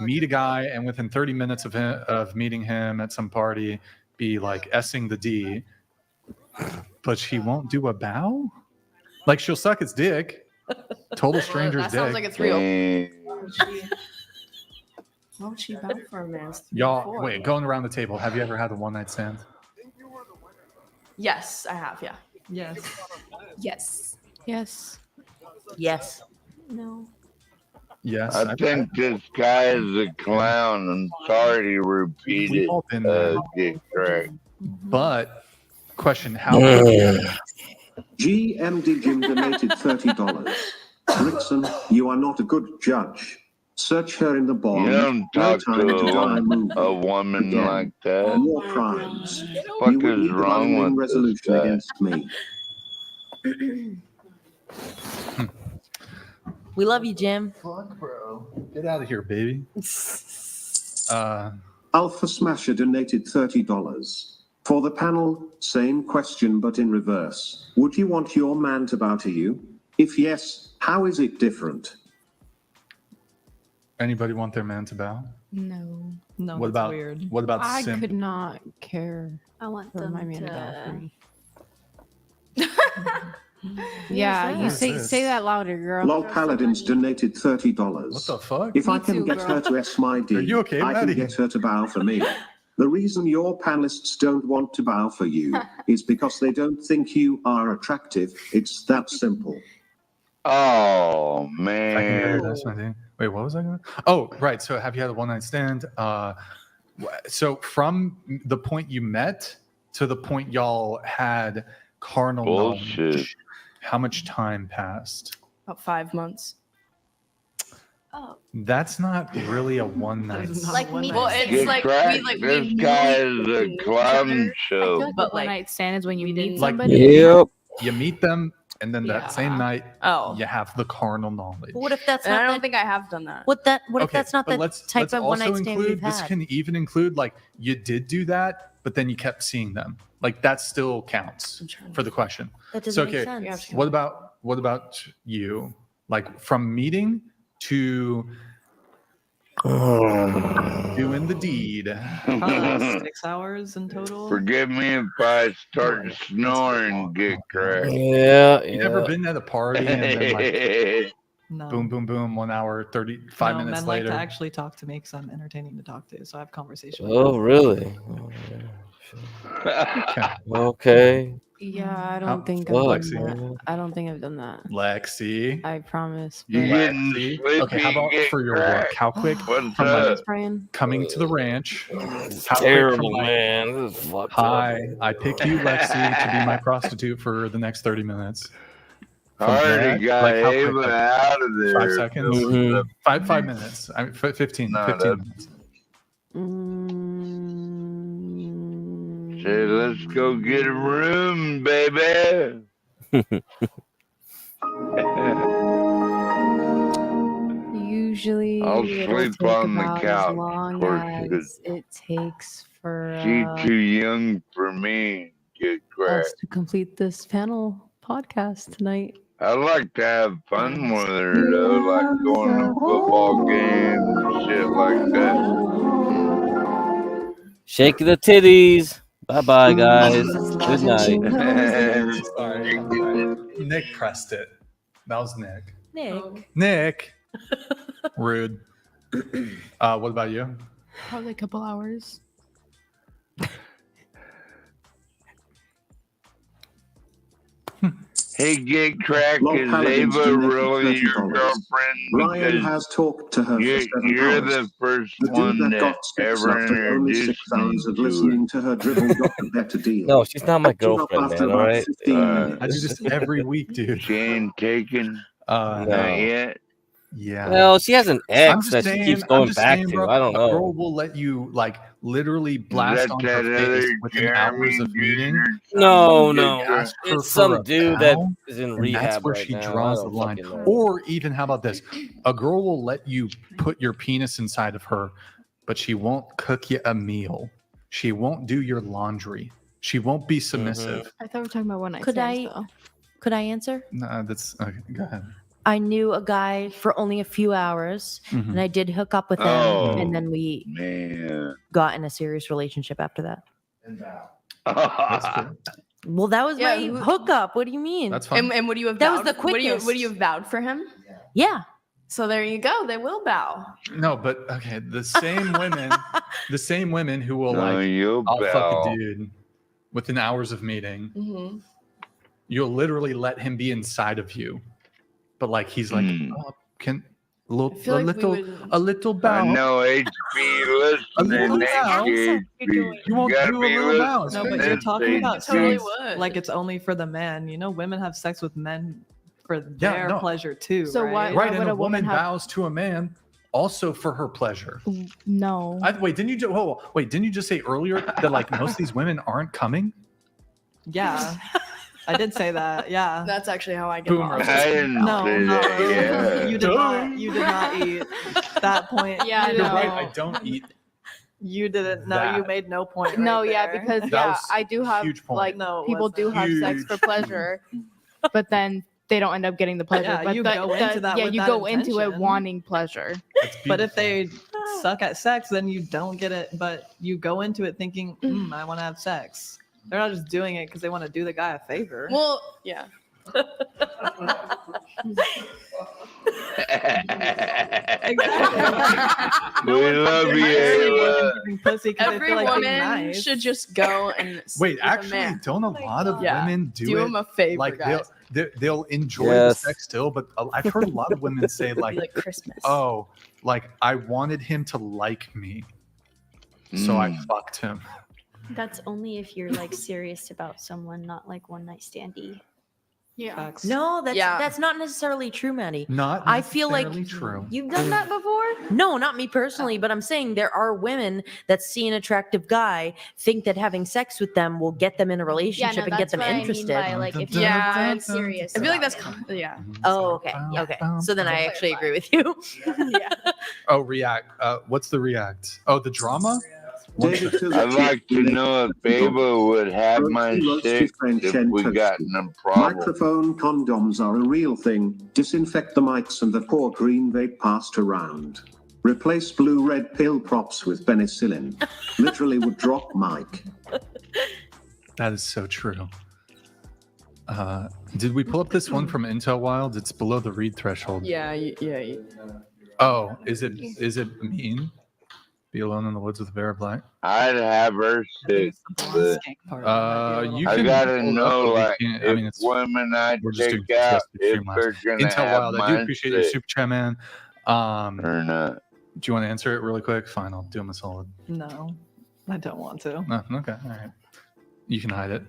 meet a guy and within 30 minutes of meeting him at some party be like S-ing the D, but she won't do a bow? Like she'll suck his dick. Total stranger's That dick. sounds like it's real. Why would she bow for a man? Y'all, wait, going around the table, have you ever had a one-night stand? Yes, I have. Yeah. Yes. Yes. Yes. Yes. No. Yes. I think this guy is a clown. I'm sorry to repeat We've it. all been there. Get correct. But, question, how GMD Jim donated $30. Rickson, you are not a good judge. Search her in the bond. You don't No talk time to die to movie. a woman Again. like that. War crimes. Fuck You would is need the wrong violin with this resolution guy? against me. We love you, Jim. Fuck, bro. Get out of here, baby. Alpha Smasher donated $30. For the panel, same question but in reverse. Would you want your man to bow to you? If yes, how is it different? Anybody want their man to bow? No. No, What that's about weird. what about I simp? could not care I want for them my man to bow for to. me. Yeah, that? you say that louder, girl. Lol Paladins donated $30. What the fuck? If I Me can too, get girl. her to S my D, Are you okay, I can buddy? get her to bow for me. The reason your panelists don't want to bow for you is because they don't think you are attractive. It's that simple. Oh I can get her man. to S my D. Wait, what was I going to? Oh, right. So have you had a one-night stand? So from the point you met to the point y'all had carnal Bullshit. knowledge, how much time passed? About 5 months. Oh. That's not really a one-night stand. Like me. Well, it's Get like cracked. we like This we knew guy each- is we a knew each clown other, show. Like but one like night stand is when you meet Like, somebody. Yep. You meet them, and then that same Yeah. night, Oh. you have the carnal knowledge. But what if that's And not I don't that, think I have done that. what if Okay, that's not but the type of one night stand include, you've this had? can even include like you did do that, but then you kept seeing them. Like that still counts for the question. That doesn't So, make okay, sense. what about you? Like from meeting to doing the deed. Probably 6 hours in total. Forgive me if I start snoring. Get correct. Yeah. You ever been at a party and then like No. boom, boom, boom, 1 hour, 35 No, minutes men later? like to actually talk to me because I'm entertaining to talk to, so I have conversation. Oh, really? Oh, yeah. Okay. Yeah, I How- don't think I've Fuck, done Lexi. that. man. I don't think I've done that. Lexi. I promise. You but- getting Lexi. sleepy? Okay, how about Get for your cracked. work? How quick What's from like up? Brian. coming to the ranch? It's How quick from, terrible, like, man. This is fucked Hi, up. I pick you, Lexi, to be my prostitute for the next 30 minutes. I From already that, got like how quick? Ava Like out of there. 5 seconds? Mhm. 5 minutes. I mean, 15 No, 15 that's- minutes. Say, let's go get a room, baby. Usually, I'll it'll sleep take on the about couch, as long of course, as it takes for She's too young for me. Get us cracked. to complete this panel podcast tonight. I like to have fun with her, though, like going to football games and shit like that. Shake the titties. Bye bye, guys. Good night. Sorry. Nick pressed it. That was Nick. Nick. Nick. Rude. What about you? Probably a couple hours. Hey, get crack, Log is Paladins Ava donated really your $30. girlfriend? Ryan Because has talked to her for 7 you're hours. the first The dude one that that got sex ever after only 6 introduced me hours of to listening to her dribble got a better deal. No, she's not my Picked it up girlfriend, after man. All about right. 15 minutes. I do this every week, dude. She ain't taken No. not yet. Yeah. Well, she has an I'm ex just that saying, she keeps I'm going just back saying, to. bro, I don't a know. girl will let you like literally blast that on that her other face within hours of meeting. No, and no. ask her It's for some a dude that pal, is in and rehab that's where right she now. draws I the don't line. fucking know. Or even, how about this? A girl will let you put your penis inside of her, but she won't cook you a meal. She won't do your laundry. She won't be submissive. I thought we were talking about one night Could stands, I- though. Could I answer? No, that's okay. Go ahead. I knew a guy for only a few hours, Mhm. and I did hook up with him, Oh, and then we man. got in a serious relationship after that. That's cool. Well, that was Yeah, my hookup. What do you mean? That's fine. And would you have That was vowed, the would you quickest. have vowed for him? Yeah. So there you go. They will bow. No, but okay, the same women who will No, you'll I'll fuck bow. a dude within hours of meeting. Mm-hmm. You'll literally let him be inside of you, but like he's like, oh, can a little bow. I know HB listening. You won't do a little bow. No, but you're talking about totally sex would. like it's only for the men. You know, women have sex with men for Yeah, their no. pleasure too. So right? why Right, and would a a woman woman have- bows to a man also for her pleasure. No. Wait, didn't you just say earlier that like most of these women aren't coming? Yeah, I did say that. Yeah. That's actually how I get Boomer. off. I didn't say that. Yeah. You did not eat that point. Yeah, You're no. right. I don't eat. You didn't. No, you That. made no point. No, right yeah, there. because That was I do have huge point. like No, it people do have sex Huge. for pleasure, but then they don't end up getting the pleasure. Yeah, but you go into that with you that go into it intention. wanting pleasure. But if they suck at sex, then you don't get it. But you go into it thinking, I want to have sex. They're not just doing it because they want to do the guy a favor. Well, yeah. We love you, Ava. Pussy 'cause they Every feel like being woman nice. should just go and Wait, sleep with a actually, man. don't a lot of Yeah. women do Do it? them a favor, like guys. they'll enjoy Yes. the sex still, but I've heard a lot of women say like, Like Christmas. "Oh, like I wanted him to like me, so I fucked him." That's only if you're like serious about someone, not like one night standy. Yeah. No, that's Yeah. that's not necessarily true, Maddie. Not I feel like necessarily true. you've done that before. No, not me personally, but I'm saying there are women that see an attractive guy, think that having sex with them will get them in a relationship and get them interested. like if Yeah, you're it's serious. I feel like about that's it. yeah. Oh, okay. Okay. So then I actually agree with you. Oh, react. What's the react? Oh, the drama. David I'd like to know if Ava would have my shit if we got in a problem. Microphone condoms are a real thing. Disinfect the mics and the poor green vape passed around. Replace blue red pill props with penicillin. Literally would drop mic. That is so true. Did we pull up this one from Intel Wild? It's below the read threshold. Yeah. Oh, is it mean? Be alone in the woods with a bear of black. I'd have her sick, but You I can gotta pull it up, know, but we like, can't- if it's women I we're just take doing out, just the if stream they're last. gonna Intel have Wild, I do my appreciate your sick super chat, man. or not. Do you want to answer it really quick? Fine, I'll do him a solid. No, I don't want to. No, okay, all right. You can hide it.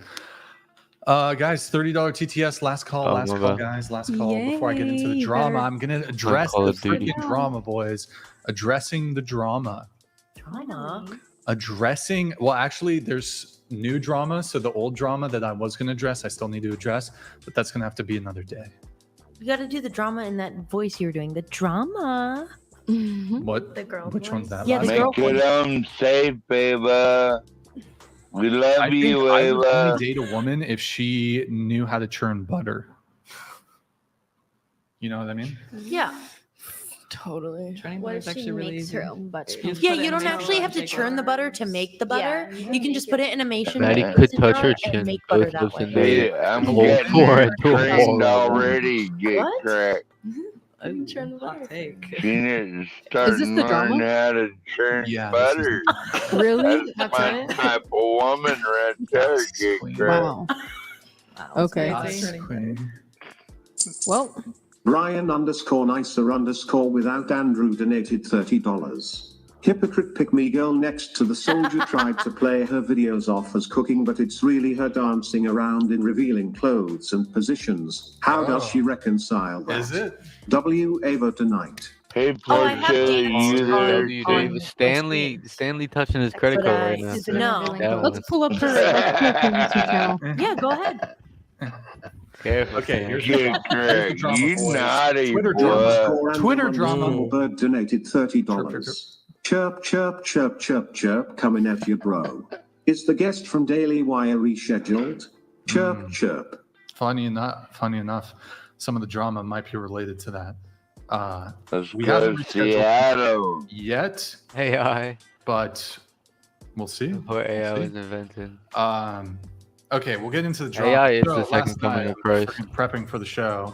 Guys, $30 TTS. Last call, my bad. guys. Last call. Before I get into the Yay, drama, better- I'm gonna address Call the of Duty. freaking drama, boys. Addressing the drama. Addressing. Well, actually, there's new drama. So the old drama that I was gonna address, I still need to address, but that's gonna have to be another day. You got to do the drama in that voice you were doing. The drama. What? The girl Which one's that? Yeah, the last girl one? Make it safe, Ava. We love I think you, I would Ava. only date a woman if she knew how to churn butter. You know what I mean? Yeah. Totally. Churning What butter if is she actually really makes easy. her own butter? just Yeah, put it you in don't the actually oven have to and take churn the it. butter to make the butter. Yeah, You can just put it in a mason Maddie jar could touch her and chin. make butter Both that lips way. in there. Yeah, I'm Whole getting pour her into a trained bowl. already. Get What? cracked. Hot take. She needs to start Is this the drama? learning how to churn Yeah, butter. Really? That's That's my it? type of woman right there. Get cracked. Wow. Okay. Queen. Well, Brian_nicer_ without Andrew donated $30. Hypocrite pick me girl next to the soldier tried to play her videos off as cooking, but it's really her dancing around in revealing clothes and positions. How does she reconcile that? Is it? W. Ava tonight. Hey, Oh, I have dated you there? David. Stanley touching his credit But, card right now. No. That let's one. pull up her YouTube channel. Yeah, go ahead. Careful. Okay, Stan. here's Get the cracked. drama, You boys. naughty Twitter boy. drama. Twitter drama. Bird donated $30. Chirp, chirp, chirp, chirp, chirp, coming at you, bro. Is the guest from Daily Wire rescheduled? Chirp, chirp. Funny enough, some of the drama might be related to that. Let's We go haven't rescheduled Seattle. yet, AI. but we'll see. Before AI See? was invented. Okay, we'll get into the drama. AI is So the second last coming night, of Christ. freaking prepping for the show,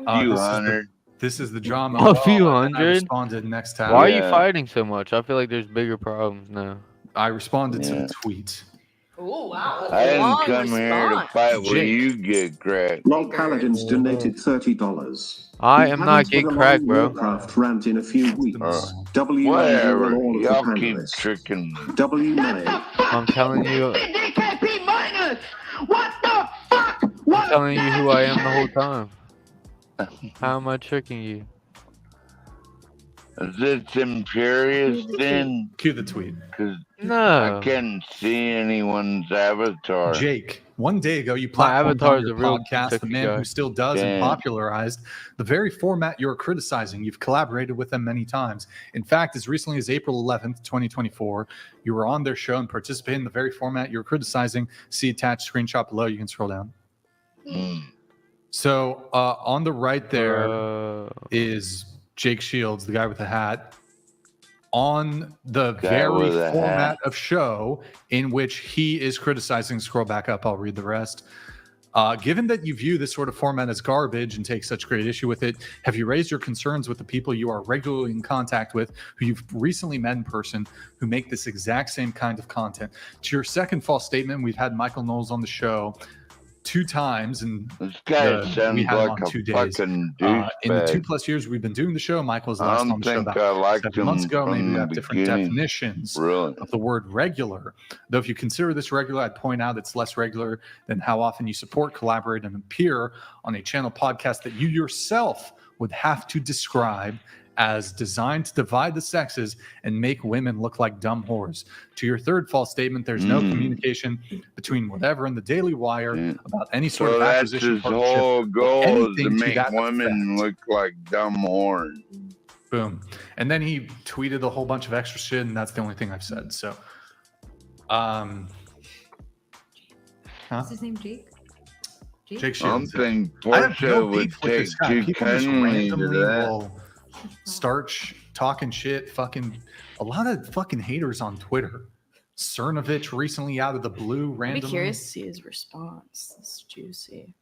You this is honored. This is the drama. A few and then I hundred? responded next time. Why are you fighting so much? I feel like there's bigger problems now. I responded to the tweet. Oh wow! I didn't Long come here to response. fight where you get cracked. Lol Paladins donated $30. I We am haven't not had getting a long cracked, bro. Warcraft rant in a few weeks. W Whatever. May all of Y'all the keep panelists. tricking me. W May. I'm telling you. DKP minus! What the fuck? I'm telling you who I am the whole time. How am I tricking you? Is it Imperious then? Cue the tweet. Because No. I can't see anyone's avatar. Jake, one day ago, you My platformed avatar on is your a real podcast, the Kentucky man guy. who still does and Damn. popularized the very format you're criticizing. You've collaborated with them many times. In fact, as recently as April 11th, 2024, you were on their show and participated in the very format you're criticizing. See attached screenshot below. You can scroll down. So on the right there is Jake Shields, the guy with the hat, on the very with a format hat. of show in which he is criticizing. Scroll back up. I'll read the rest. Given that you view this sort of format as garbage and take such great issue with it, have you raised your concerns with the people you are regularly in contact with, who you've recently met in person, who make this exact same kind of content? To your second false statement, we've had Michael Knowles on the show 2 times, and This guy we sounds had him like on a 2 days. fucking In the douchebag. 2+ years we've been doing the show, Michael was I last on don't the show think about I liked 7 months him ago. Maybe from we the have different beginning. definitions Really? of the word regular. Though if you consider this regular, I'd point out it's less regular than how often you support, collaborate, and appear on a channel podcast that you yourself would have to describe as designed to divide the sexes and make women look like dumb whores. To your third false statement, there's no communication between whatever in the Daily Wire about any sort So of that's acquisition his partnership whole or goal is to anything make that women look like dumb whores. Boom. And then he tweeted a whole bunch of extra shit, and that's the only thing I've said. So, What's his name, Jake? Jake I'm Shields. thinking I have no Portia would beef with take this guy. too People just kindly to randomly that. will start talking shit. Fucking a lot of fucking haters on Twitter. Cernovich recently out of the blue I'd randomly. be curious to see his response. It's juicy.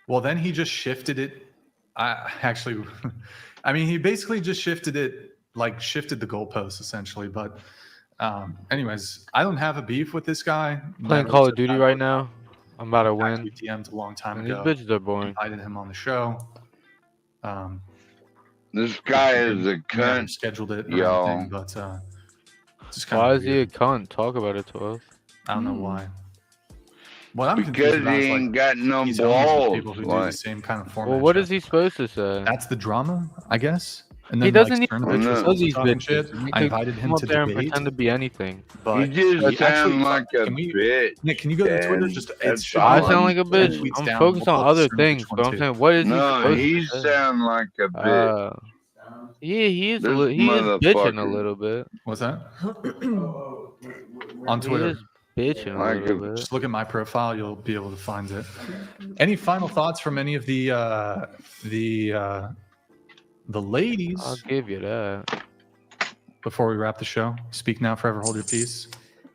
Well, then he just shifted it. I mean, he basically just shifted it, like shifted the goalposts essentially. But, anyways, I don't have a beef with this guy. Playing Call of Duty right now. I'm about to win. We DM'd a long time And ago. these bitches are boring. Invited him on the show. This guy is a We never cunt, scheduled it or y'all. anything, but just kind Why of is he a cunt? Talk about it to us. I don't know why. What I'm Because confused about he is, like, ain't got no he's homies with balls. people who do the Like, same kind of format. Well, what show. is he supposed to say? That's the drama, I guess. And He then, doesn't like, even Cernovich was know also these talking bitches. shit. He I could invited him come to up there and debate. pretend to be anything. But you just he actually- sound like a can we- bitch. Nick, can you go to Twitter? Dan. Just That's should I all sound like a saying. bitch. tweets I'm down. focused We'll on pull up the other Cernovich things, one but I'm too. saying, what is he No, supposed he to say? sound like a bitch. Yeah, he is. This He is bitching a motherfucker. little bit. What's that? On He Twitter. is bitching a Like little a- bit. Just look at my profile. You'll be able to find it. Any final thoughts from any of the ladies I'll give you that. before we wrap the show? Speak now, forever hold your peace.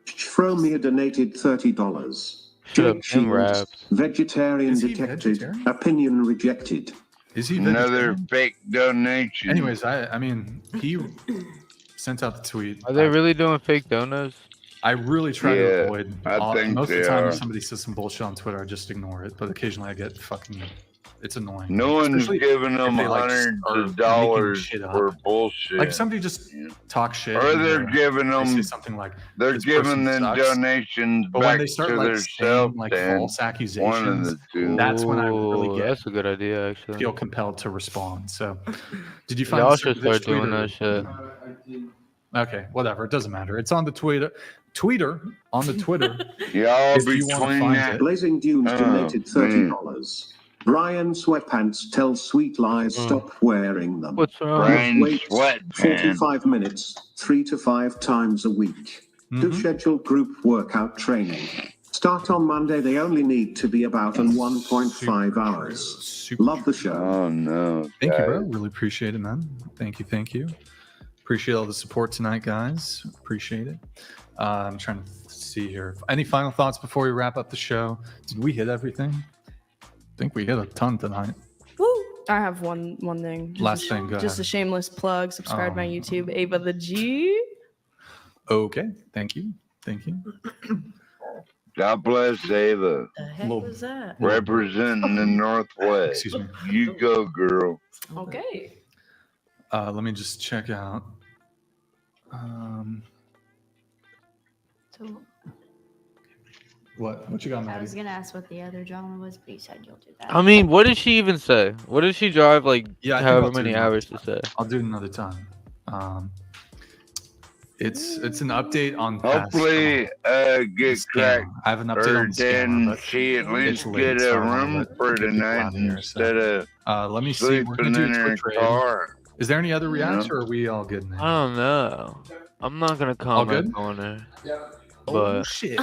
Fromia donated $30. Should have Jake been Shields, wrapped. vegetarian Is he detected, vegetarian? opinion rejected. Is he Another vegetarian? fake donation. Anyways, I mean, he sent out the tweet. Are they really doing fake donuts? I really try to Yeah, avoid. I think Most of they the time, are. if somebody says some bullshit on Twitter, I just ignore it. But occasionally, I get fucking. It's annoying. No one's Especially giving if them they, like, hundreds are of making dollars shit up. for bullshit. Like somebody just talks shit. Or and they're giving they say them, something like, they're "This giving person them sucks." donations But when back they start to like their saying self, like Dan. false One of accusations, the two. that's when I really Ooh, get that's a good idea, actually. feel compelled to respond. So, did you find Y'all the should Cernovich start doing tweet, or- that shit. Okay, whatever. It doesn't matter. It's on the Twitter. On the Twitter. Y'all if you want to between find that. it. Blazing Dunes Oh, donated $30. Brian Sweatpants tells sweet lies, stop wearing them. What's wrong? Brian Wait Sweatpants. 45 minutes, 3 to 5 times a week. Do scheduled group workout training. Start on Monday. They only need to be about in 1.5 hours. Love the show. Oh no. Thank you, bro. guys. Really appreciate it, man. Thank you. Appreciate all the support tonight, guys. Appreciate it. I'm trying to see here. Any final thoughts before we wrap up the show? Did we hit everything? I think we hit a ton tonight. Woo! I have one thing. Last thing, go Just a ahead. shameless plug. Subscribe to my YouTube, Ava the G. Okay, thank you. God bless Ava. The heck was that? Representing the Northwest. Excuse me. You go, girl. Okay. Let me just check out. So What you got, I Maddie? was gonna ask what the other drama was, but you said you'll do that. I mean, what did she even say? What did she drive like Yeah, I think however I'll do many it another hours to say? I'll do it another time. It's an update on past Hopefully, get cracked. I have an update Or on the scammer, then but she at least it's late, get so a I wanna room for get people tonight out of here, instead of let me see. We're gonna sleeping do in a her Twitch raid. car. Is there any other You reacts, know? or are we all good now? I don't know. I'm not gonna All comment good? on her. Oh But shit.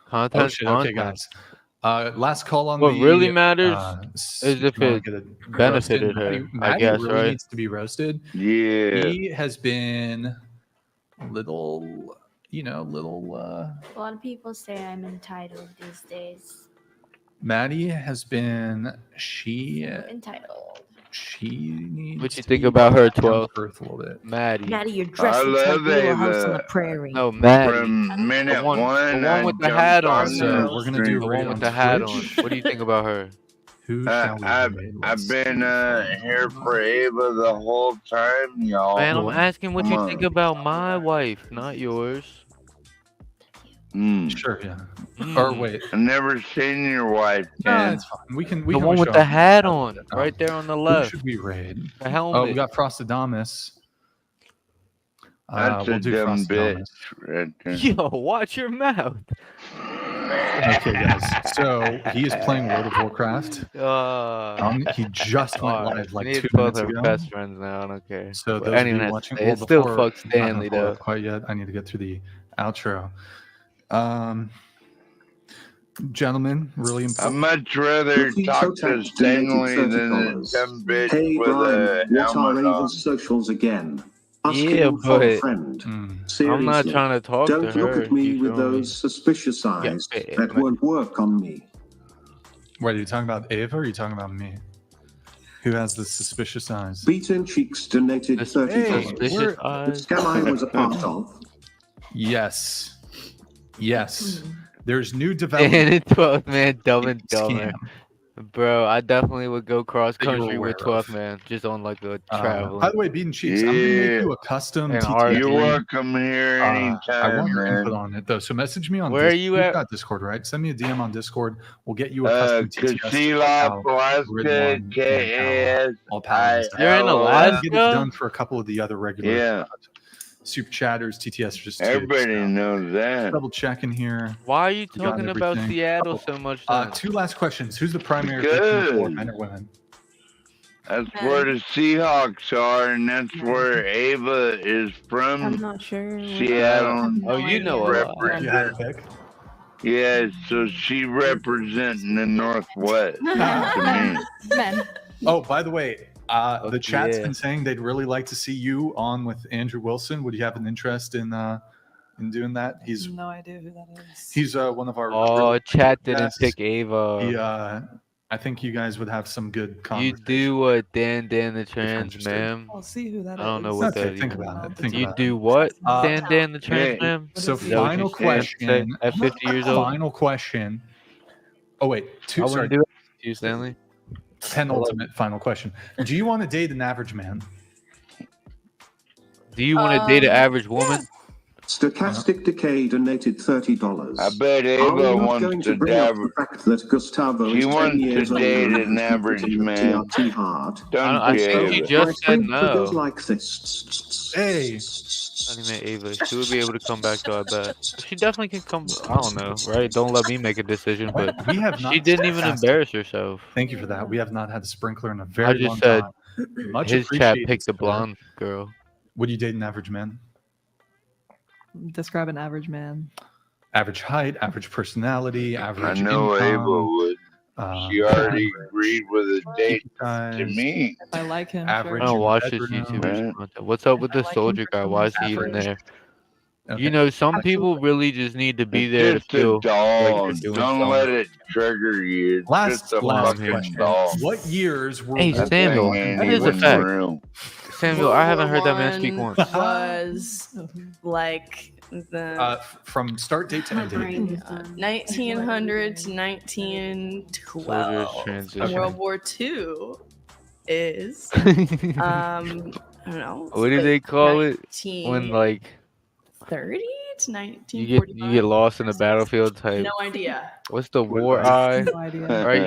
content. Oh shit. Okay, guys. Last call on What the. really matters is if you wanna it get it benefited roasted? her. Maddie I guess, really right? needs to be roasted. Yeah. He has been a little. A lot of people say I'm entitled these days. Maddie has been. Entitled. She needs. What you to think be about her, brought down 12? to earth a little bit. Maddie. Maddie, you're I dressed looks like love Little House on the Ava. Prairie. No, Maddie. From minute The one I with the jumped hat on on. So the we're gonna do stream. The raid one with on the hat on. Twitch. What do you think about her? Who shall we I've raid? been here for Ava the whole time, y'all. Man, I'm asking what Come you on. think about my wife, not yours. Sure, yeah. Or wait. I've never seen your wife, No, Ken. it's fine. We can The one always with show the them. hat on, right there on the Who left. should we raid? The Oh, helmet. we got Frostadamus. That's we'll a do dumb bitch Frostadamus. right there. Yo, watch your mouth. Okay, guys. So he is playing World of Warcraft. He just went alright. live like Me and 2 Twelve minutes are ago. best friends now. I don't care. So But those I of didn't you have to watching, say well, it. Still before fuck I'm not gonna Stanley pull though. up quite yet. I need to get through the outro. Gentlemen, really I'd important. much rather talk to Stanley than a dumb bitch Hey with Brian, a what are helmet on. Raven's socials again? Asking Yeah, for a but friend. I'm Seriously, not trying to talk don't to look her. at me You with feel me? those suspicious eyes. Yeah, That won't work on me. Wait, are you talking about Ava or are you talking about me? Who has the suspicious eyes? Beaten Cheeks donated $30. Suspicious The eyes. scam I was a part of. Yes. Yes. There's new And development. it's 12 man, Dumb and Dumber. Scam. Bro, I definitely would go cross That you were country aware with 12 of. man, just on like a By traveling. the way, Beaten Cheeks, I'm gonna make you a custom And TTS. You're RV. welcome here I anytime, want your input man. on it though. So message me on Where are Discord. you You've at? got Discord, right? Send me a DM on Discord. We'll get you a custom TTS. Kasila, Alaska, KAS. All paladins. You're in Get it Alaska? done for a couple of the other regular Yeah. super chatters. TTS are just two. Everybody So knows that. double checking here. Why are you We got talking about everything. Seattle so much then? Two last questions. Who's the primary victim of war, Good. men or women? That's where the Seahawks are, and that's where Ava is from. I'm not sure. Seattle. Oh, you know a lot. You had a pick. Yeah, so she representing the Northwest to me. Men. Oh, by the way, the chat's yeah. been saying they'd really like to see you on with Andrew Wilson. Would you have an interest in doing that? He's No idea who that is. he's one of our. Oh, chat didn't guests. pick Ava. He, I think you guys would have some good You conversation. do what Dan the Trans interested. Man. I'll see who that is. I don't know what Okay, that think even about it. is. Think You about do it. what? Dan the Trans yeah. Man? So Is that what final you stand to say question. at 50 years old? Final question. Oh wait, I wouldn't do it to you, Stanley. penultimate final question. Do you want to date an average man? Do you want to date an average woman? Stochastic Decay donated $30. I bet Are we Ava not wants going to to bring up dab. the fact that Gustavo She is 10 wants years to older date and an has average been man. TRT hard? Don't I you, think she Ava? just My said friend goes no. like this. Hey, I mean, Ava, she would be able to come back to I bet. She definitely can come. I don't know, right? Don't let me make a decision, but we have not. she didn't even fantastic. embarrass herself. Thank you for that. We have not had a sprinkler in a I very long just said time. Much his chat appreciated, picked the sir. blonde girl. Would you date an average man? Describe an average man. Average height, average personality, average I know income. Ava would. She already agreed with a date to me. If I like him, Average I don't watch this bedroom. YouTuber content. What's up with the soldier guy? Why is he even Average. there? Okay. You know, some people really just need to be there to It's just a feel like doll. they're doing Don't something. let it trigger you. It's just a last fucking question. doll. What years were Hey, That Samuel, thing ain't that is a even fact. real. Samuel, I haven't heard that man speak War once. was like the from start date to end date. 1900 to Soldiers 1912. transition. World War II is I don't know. What do they call it when 1930 like to you 1945. get lost in the battlefield type? No idea. What's the war eye? No idea. Right?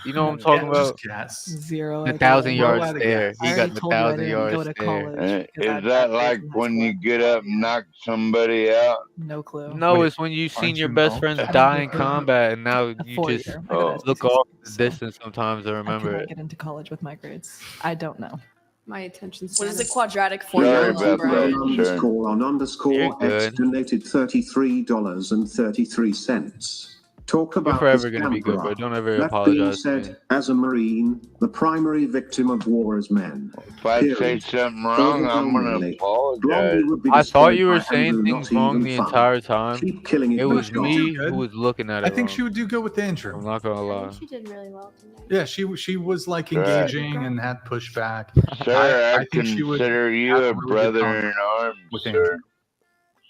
You know what I'm talking about? Yes. Zero The idea. 1,000 Roll yard out a stare. guess. I He already got the told you I 1,000 didn't yard go to stare. college. because I Is that like when you get up and knock somebody out? No clue. No, Wait, it's when you've seen aren't your you best involved? friends I don't die do in clue. combat, and now you Four just year. I got a look SCCC, off the so distance sometimes and I remember cannot it. get into college with my grades. I don't know. My attention What span is the is quadratic Sorry formula, about Brian? that, sir. Underscore You're X good. donated $33.33. Talk You're about forever this gonna be good, bro. camper. Don't ever That being apologize to me. said, as a Marine, the primary victim of war is men. If I say Period. something wrong, I'm gonna Overwhelmingly. apologize. Blondie would be I thought destroyed you were by saying Andrew, things not wrong even the fun. entire time. Keep killing it. It with was God. me who was looking at it I think wrong. she would do good with Andrew. I'm not gonna lie. She did really well tonight. Yeah, she was like Right. engaging and had pushback. Sir, I think she would consider you have a a really good brother convo in arms, with sir. Andrew.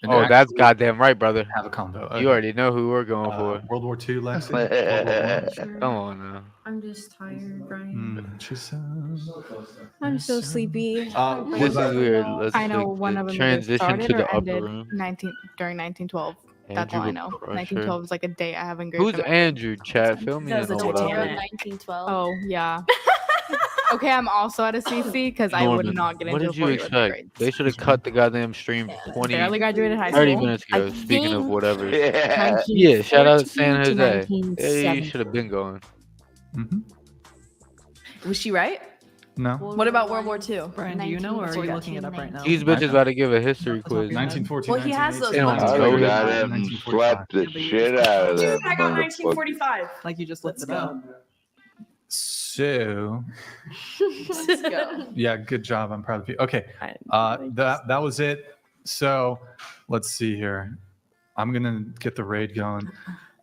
And Oh, that's actually goddamn right, brother. have a convo. You already know who we're going for. World War II, Lexi. World War One. Sure. Come on now. I'm just tired, Brian. She's I'm so sleepy. This is weird. Let's I know one of them either transition started to or the upper ended room. during 1912. That's all Andrew I know. Crusher. 1912 is like a day I have engraved. Who's in my Andrew? Chat, fill me That in was on the what I'm Titanic. doing. 1912. Oh yeah. Okay, I'm also at a CC because I would Norman, not get what into did a you 4-year with expect? grades. They should have cut the goddamn stream 20, Barely graduated high 30 school. minutes ago. Speaking of whatever. Yeah. Yeah, shout out San 1914 to Jose. Yeah, you 1970. should have been going. Was she right? No. What about World War II? Brian, do you know, or are you looking it up right now? These bitches about to give a history quiz. 1914, Well, he has those They don't ones. I know would his got name. up and slapped the shit out of that Dude, I got motherfucker. 1945. Like you just looked it up. So, Let's go. yeah, good job. I'm proud of you. Okay, that was it. So, let's see here. I'm gonna get the raid going.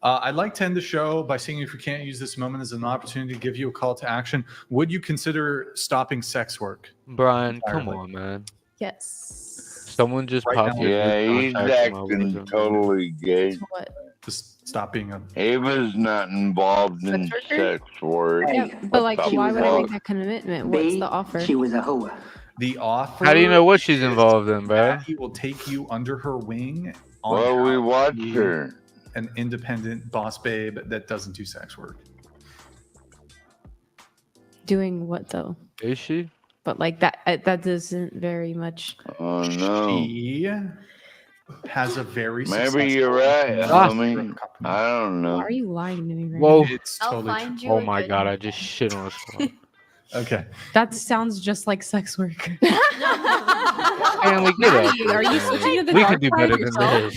I'd like to end the show by saying, if we can't use this moment as an opportunity to give you a call to action, would you consider stopping sex work? Brian, come on, man. Yes. Someone just Right popped now. your Yeah, new he's contact in my acting WhatsApp. totally gay. What? Just stop being a. Ava's not involved in Sex worker? sex work. Yeah, but like, What the why would I make fuck? that commitment? What's the offer? She was a hoe. The offer. How do you know what she's involved in, bro? that he will take you under her wing. On Well, we how watched to be her. An independent boss babe that doesn't do sex work. Doing what though? Is she? But like that doesn't very much. Oh no. She has a very Maybe you're right, homie. I don't know. Why are you lying to me right Whoa. now? It's I'll totally find true. you Oh a my good god, I just shit on a spot. Okay. That sounds just like sex work. Family, get up. Are you switching to the We dark can do side better than yourself?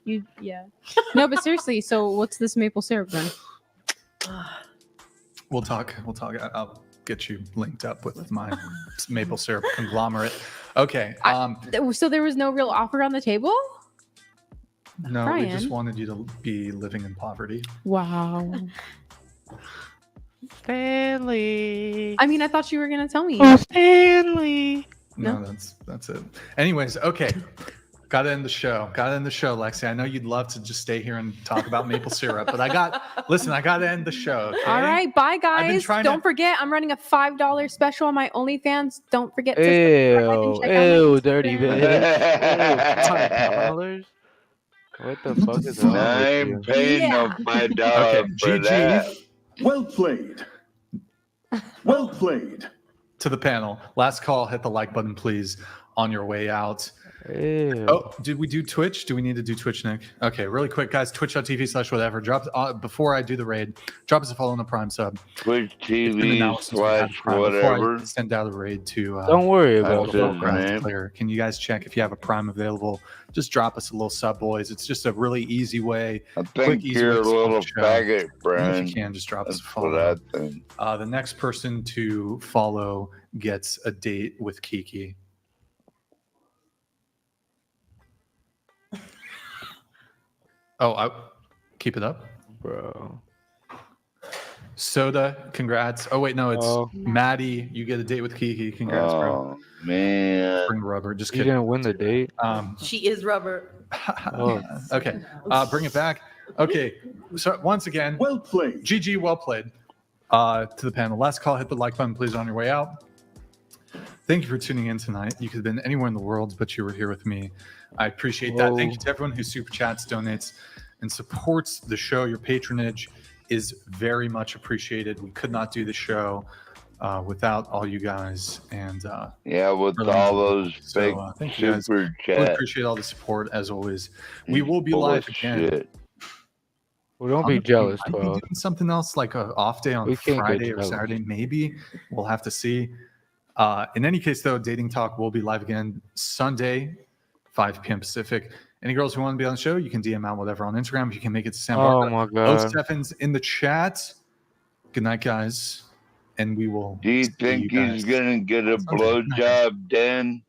this. Yeah. No, but seriously, so what's this maple syrup then? We'll talk. I'll get you linked up with my maple syrup conglomerate. Okay. So there was no real offer on the table? No, we Brian. just wanted you to be living in poverty. Wow. Stanley. I mean, I thought you were gonna tell me. Stanley. No, that's it. Anyways, okay. Gotta end the show, Lexi. I know you'd love to just stay here and talk about maple syrup, but I gotta end the show. Okay? All right, bye I've been guys. trying Don't to- forget, I'm running a $5 special on my OnlyFans. Don't forget to subscribe and Ew, check out my ew, dirty Instagram. bitch. Ew, $5? What the fuck is wrong I with ain't you? paying no $5 Okay, for GG. that. Well played. Well played. To the panel, last call. Hit the like button, please, on your way out. Ew. Oh, did we do Twitch? Do we need to do Twitch, Nick? Okay, really quick, guys. Twitch.tv/whatever. Drop before I do the raid. Drop us a follow on the Prime sub. Twitch It's been an hour since we've had TV Prime. Before I whatever. send out a raid to Don't worry about That's it. his Grounds name. Clear. Can you guys check if you have a Prime available? Just drop us a little sub, boys. It's just a really easy way. I quick, think easy you're way a to support little the show. faggot, And Brian. if you can, just drop us a That's what follow. I think. The next person to follow gets a date with Kiki. Oh, I keep it up, bro. Soda, congrats. Oh wait, no, it's Maddie. You get a date with Kiki. Congrats, bro. Oh man. Bring rubber. Just You kidding. didn't win the date. She is rubber. Oh, Okay, bring it back. Okay, so once again, Well played. GG, well played. To the panel, last call. Hit the like button, please, on your way out. Thank you for tuning in tonight. You could have been anywhere in the world, but you were here with me. I appreciate that. Thank you to everyone who super chats, donates, and supports the show. Your patronage is very much appreciated. We could not do the show without all you guys. And yeah, with really all those big thank you guys. super Really chats. appreciate all the support as always. We will be live again. Well, don't be jealous, We might be 12. doing something else like an off day on We can't get Friday or jealous. Saturday. Maybe we'll have to see. In any case, though, Dating Talk will be live again Sunday, 5 p.m. Pacific. Any girls who want to be on the show, you can DM out whatever on Instagram. If you can make it to San Oh Barbara. my God. Steffens in the chat. Good night, guys. And we will. Do you see think you he's guys gonna get a on Sunday. blowjob, Dan?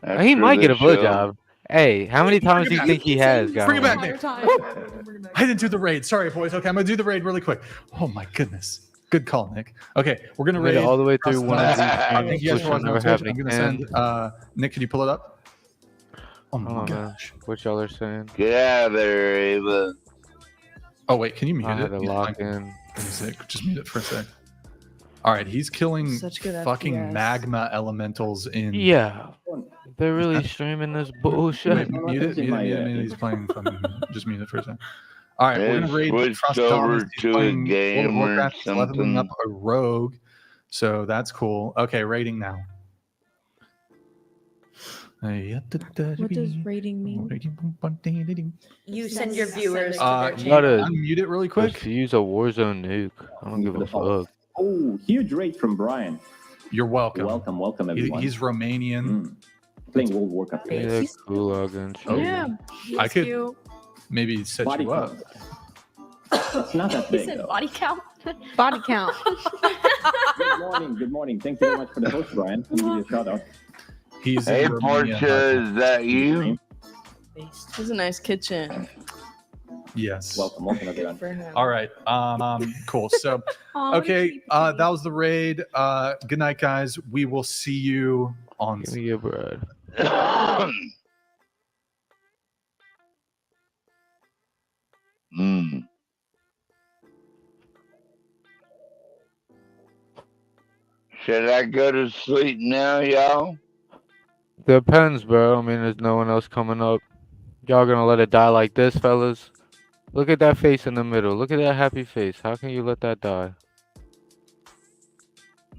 He After might get the a blowjob. Hey, how many times do you think he has, guys? Bring it back, Nick. I didn't do the raid. Sorry, boys. Okay, I'm going to do the raid really quick. Oh, my goodness. Good call, Nick. Okay, we're going to Made raid. it all the way through one of these Thank you guys streams, for which watching will on never Twitch. I'm going to happen send, Nick, can you pull it up? Oh, my Hold on, gosh. what y'all are saying? Get out of there, Ava. Oh, wait, can you mute I it? had to He's lock fine. in. Just mute it for a sec. All right, he's killing Such good fucking FPS. magma elementals in. Yeah, they're really streaming this bullshit. Wait, mute it. He's playing. Just mute it for a second. All right, we're It gonna raid switched Frost over Thomas. He's to a playing World of game or Warcraft. He's leveling up something. a rogue, so that's cool. Okay, rating now. What does rating mean? You send your viewers to You their gotta channel. Unmute it really quick. just use a Warzone nuke. I don't give a fuck. Oh, huge rate from Brian. You're welcome. Welcome, everyone. He's Romanian. Playing World of Warcraft. Yeah, gulag and shit. Oh, Yeah, I could cute. maybe set Body you up. It's not that He big, said though. body count. Body count. Good morning. Thank you very much for the host, Brian. Let me give you a shout out. He's Hey, in Romania. Portia, is that you? This is a nice kitchen. Yes. Welcome, everyone. For him. All right. Cool. So, okay. That was the raid. Good night, guys. We will see you on. Give me your bread. Should I go to sleep now, y'all? Depends, bro. I mean, there's no one else coming up. Y'all gonna let it die like this, fellas? Look at that face in the middle. Look at that happy face. How can you let that die?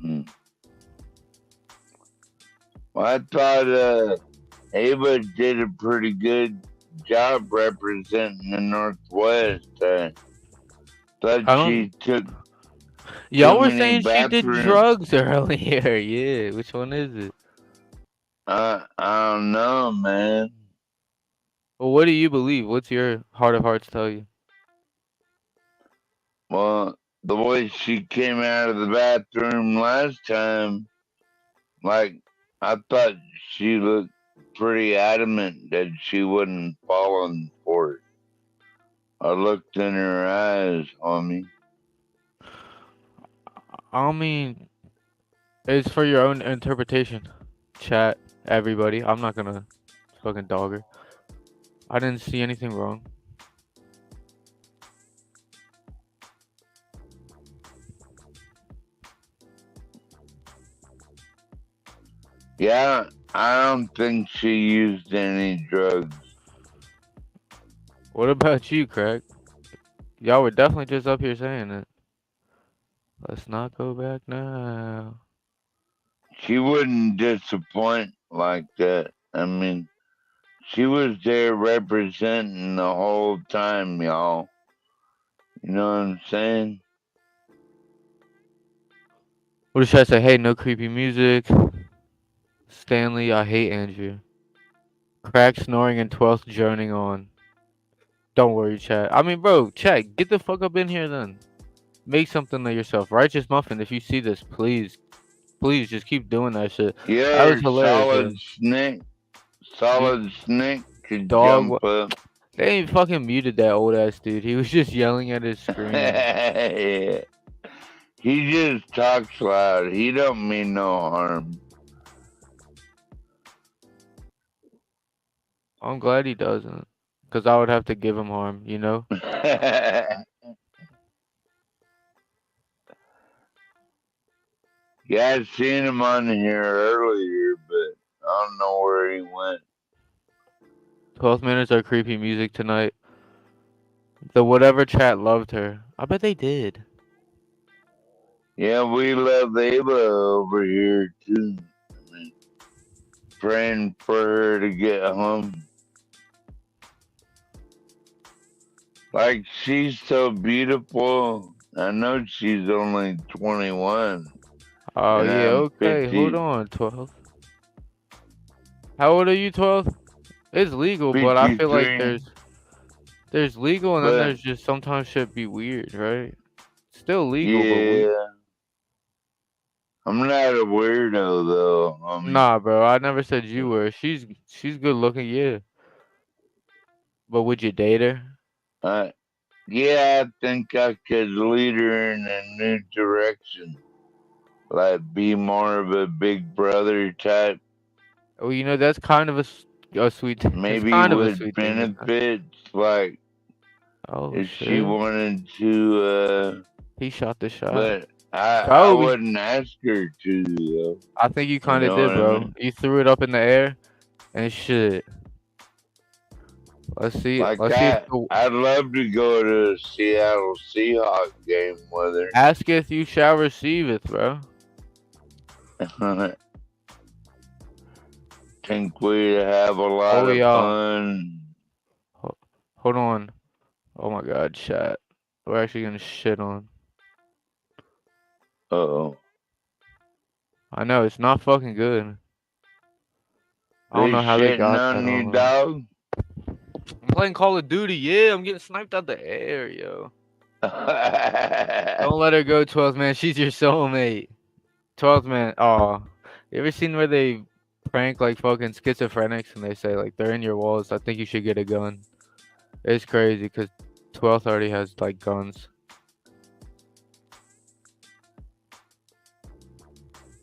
Well, I thought Ava did a pretty good job representing the Northwest. Thought she took. Y'all too were many saying she did bathrooms. drugs earlier. Yeah, which one is it? I don't know, man. Well, what do you believe? What's your heart of hearts tell you? Well, the way she came out of the bathroom last time, like, I thought she looked pretty adamant that she wasn't falling for it. I looked in her eyes, homie. I mean, it's for your own interpretation. Chat, everybody. I'm not gonna fucking dog her. I didn't see anything wrong. Yeah, I don't think she used any drugs. What about you, Craig? Y'all were definitely just up here saying it. Let's not go back now. She wouldn't disappoint like that. I mean, she was there representing the whole time, y'all. You know what I'm saying? What did I say? Hey, no creepy music. Stanley, I hate Andrew. Crack snoring and 12th journing on. Don't worry, chat. I mean, bro, chat, get the fuck up in here then. Make something of yourself. Righteous Muffin, if you see this, please just keep doing that shit. Yeah, That was hilarious. solid snake. Solid snake could Dog, jump up. They ain't fucking muted that old ass dude. He was just yelling at his screen. Yeah. He just talks loud. He don't mean no harm. I'm glad he doesn't, cause I would have to give him harm, you know. Yeah, I seen him on here earlier, but I don't know where he went. 12 minutes are creepy music tonight. The whatever chat loved her. I bet they did. Yeah, we love Ava over here too. I mean, praying for her to get home. Like, she's so beautiful. I know she's only 21. Oh and yeah, I'm okay. 50. Hold on, 12. How old are you, 12? It's legal, but I feel like 53. there's legal and then But there's just sometimes shit be weird, right? Still legal, but weird. yeah, I'm not a weirdo though. I mean, Nah, bro. I never said you were. She's good looking, yeah. But would you date her? yeah, I think I could lead her in a new direction. Like, be more of a big brother type. Oh, you know that's kind of a sweet. It's Maybe kind of a with sweet thing. benefits, like Oh if she shit! wanted to. He shot the shot. But I Kobe. wouldn't ask her to though. I think you kind of know did, what I bro. mean? You threw it up in the air, and shit. Let's see. Like, Let's see if I'd love to go to a Seattle Seahawks game with her. asketh you shall receiveth, bro. Think we'd have a lot Oh of yeah. fun. Hold on. Oh my god, chat. We're actually gonna shit on. Uh-oh. I know it's not fucking good. I don't They know how they shitting got that on you, on. dog? I'm playing Call of Duty. Yeah, I'm getting sniped out the air, yo. Don't let her go, 12th man. She's your soulmate. 12th man. Oh, you ever seen where they prank like fucking schizophrenics and they say like they're in your walls? I think you should get a gun. It's crazy because 12th already has like guns.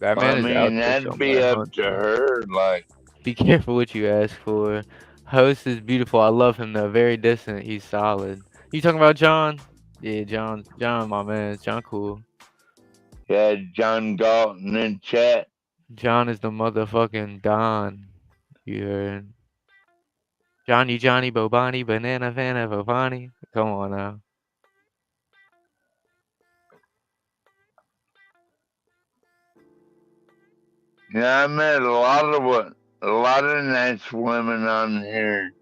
That man is out there that'd be somewhere. up to her. Like, Be careful what you ask for. Host is beautiful. I love him though. Very distant. He's solid. You talking about John? Yeah, John, my man. John cool. yeah, John Galton in chat. John is the motherfucking Don. You heard? Johnny, Bobani, Banana, Vanna, Bobani. Come on now. Yeah, I met a lot of nice women on here.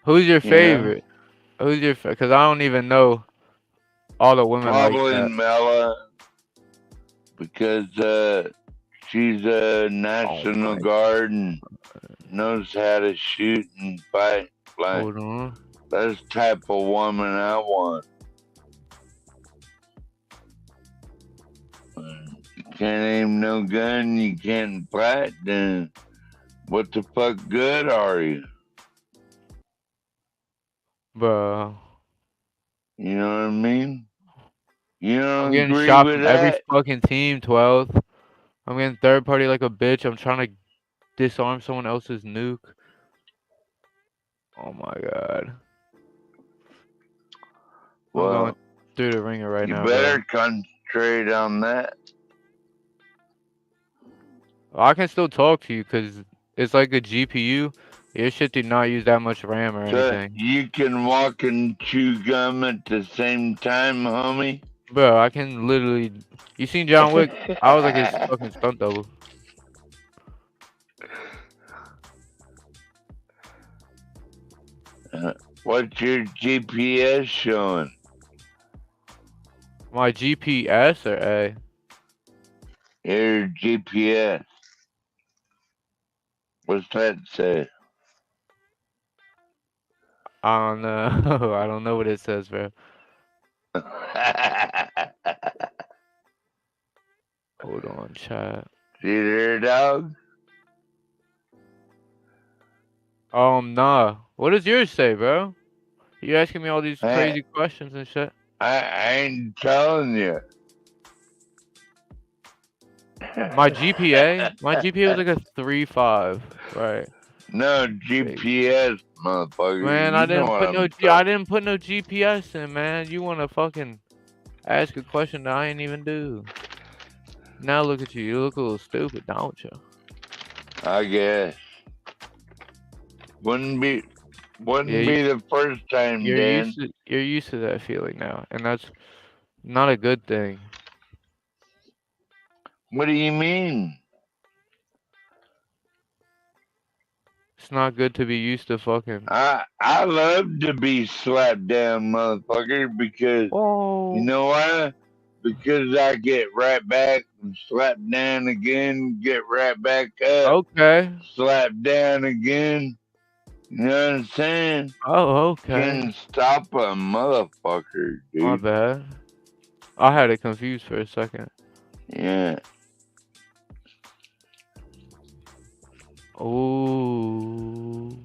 Who's your You know? favorite? Who's your because I don't even know all the women like Probably that. Mela, because she's a National Guard and knows how to shoot and fight. Like, Hold on. that's the type of woman I want. You can't aim no gun, you can't fight, then what the fuck good are you? Bro. You know what I mean? You don't I'm getting agree shot with from every that? fucking team, 12th. I'm getting third party like a bitch. I'm trying to disarm someone else's nuke. Oh my god. I'm going through the ringer right now, You better bro. concentrate on that. I can still talk to you because it's like a GPU. Your shit did not use that much RAM or So anything. you can walk and chew gum at the same time, homie? Bro, I can literally... You seen John Wick? I was like his fucking stunt double. What's your GPS showing? My GPS or A? Your GPS. What's that say? I don't know. I don't know what it says, bro. Hold on, chat. See there, dog? Nah. What does yours say, bro? You asking me all these I, crazy questions and shit. I ain't telling you. My GPA was like a 3.5, right? No GPS, motherfucker. Man, You know what I'm talking. I didn't put no GPS in, man. You wanna fucking ask a question that I ain't even do. Now look at you. You look a little stupid, don't you? I guess. Wouldn't be Yeah, the first time, you're Dan. used to that feeling now, and that's not a good thing. What do you mean? It's not good to be used to fucking. I love to be slapped down, motherfucker, because you know why? Because I get right back and slapped down again, get right back up. Okay. Slapped down again. You know what I'm saying? Oh, okay. Can stop a motherfucker, dude. My bad. I had it confused for a second. Yeah. Ooh.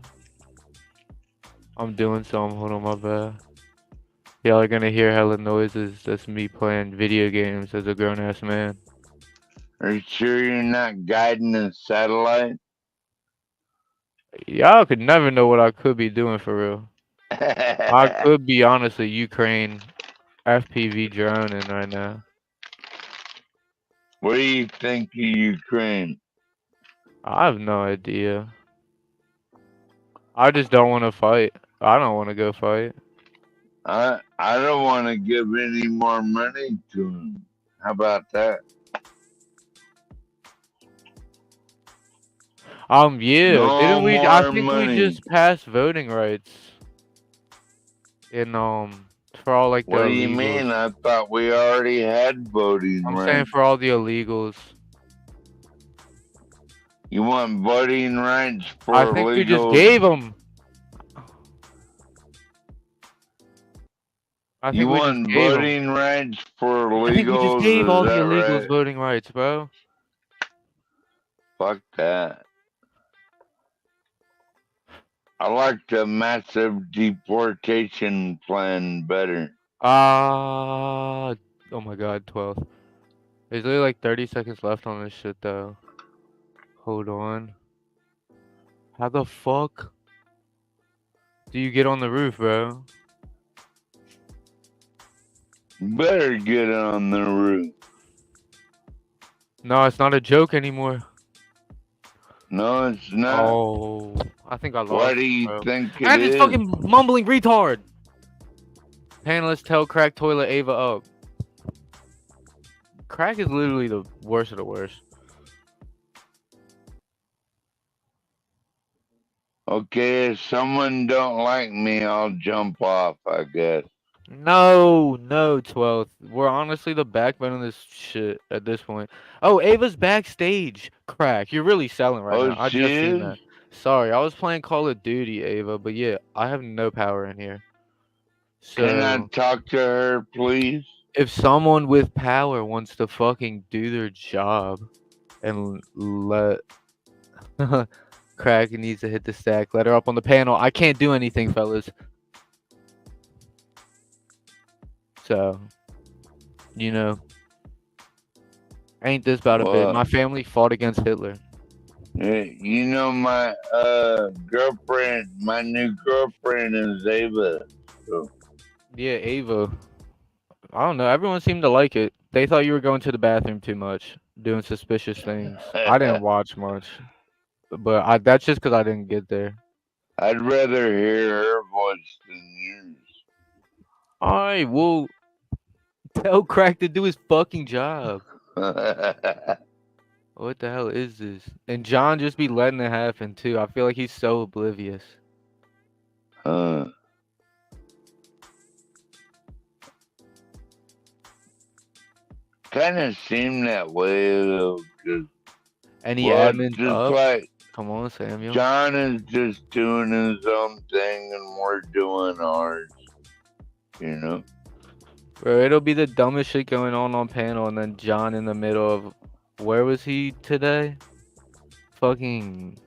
I'm doing something. Hold on, my bad. Y'all are gonna hear hella noises. That's me playing video games as a grown ass man. Are you sure you're not guiding a satellite? Y'all could never know what I could be doing for real. I could be honestly Ukraine FPV droning right now. What do you think of Ukraine? I have no idea. I just don't want to fight. I don't want to go fight. I don't want to give any more money to him. How about that? Yeah. No Didn't we? more I think money. we just passed voting rights. In for all like the What do you illegals. mean? I thought we already had voting I'm rights. saying for all the illegals. You want voting rights for I think we just illegals? gave them. You want voting rights for illegals? I think we just gave all Is the that illegals right? voting rights, bro. Fuck that. I like the massive deportation plan better. Oh my god, 12. There's only like 30 seconds left on this shit though. Hold on. How the fuck do you get on the roof, bro? Better get on the roof. No, it's not a joke anymore. No, it's not. Oh, I think I lost. Why do you bro. think I got it this is? fucking mumbling retard. Panelists tell crack toilet Ava up. Crack is literally the worst of the worst. Okay, if someone don't like me, I'll jump off, I guess. No, 12th. We're honestly the backbone of this shit at this point. Oh, Ava's backstage. Crack. You're really selling right now. I she just seen is? that. Sorry, I was playing Call of Duty, Ava, but yeah, I have no power in here. Can I So, talk to her, please? if someone with power wants to fucking do their job and let Crack needs to hit the stack, let her up on the panel. I can't do anything, fellas. So, you know, ain't this about a bit? My family fought against Hitler. You know, my girlfriend, my new girlfriend is Ava. So. Yeah, Ava. I don't know. Everyone seemed to like it. They thought you were going to the bathroom too much, doing suspicious things. I didn't watch much, but that's just because I didn't get there. I'd rather hear her voice than yours. All right, well, tell Crack to do his fucking job. What the hell is this? And John just be letting it happen too. I feel like he's so oblivious. Kind of seemed that way though. Any admins just up? like Come on, Samuel. John is just doing his own thing, and we're doing ours. You know. Bro, it'll be the dumbest shit going on panel, and then John in the middle of, where was he today? Fucking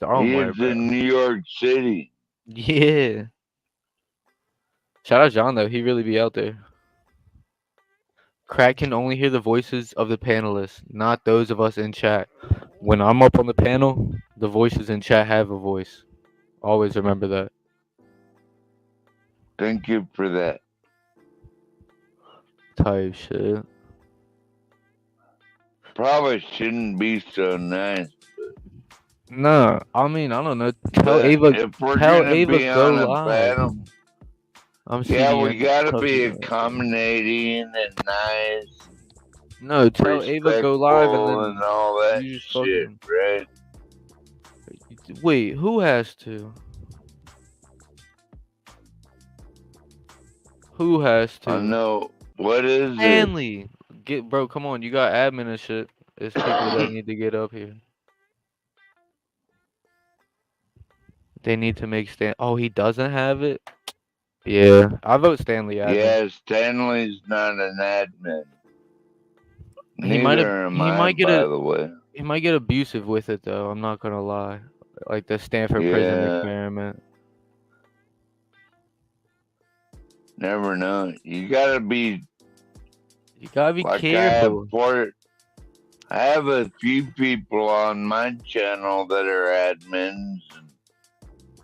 somewhere, He's bro. in New York City. Yeah. Shout out John though. He really be out there. Crack can only hear the voices of the panelists, not those of us in chat. When I'm up on the panel, the voices in chat have a voice. Always remember that. Thank you for that. Type shit. Probably shouldn't be so nice. No, I mean I don't know. Tell But Ava. if we're Tell gonna Ava be go on a live. panel, I'm yeah, we CDN. gotta be accommodating and nice, No, tell Ava go live and respectful, then and all that you just shit, fucking. right? Wait, who has to? Who has to? I know. What is it? Stanley. Bro, come on, you got admin and shit. It's people that need to get up here. They need to make Stan. Oh, he doesn't have it? Yeah. I vote Stanley admin. Yeah, Stanley's not an admin. He might Neither am I, might get by the way. he might get abusive with it though, I'm not gonna lie. Like the Stanford prison Yeah. experiment. Never know. You gotta be like careful. I have a few people on my channel that are admins.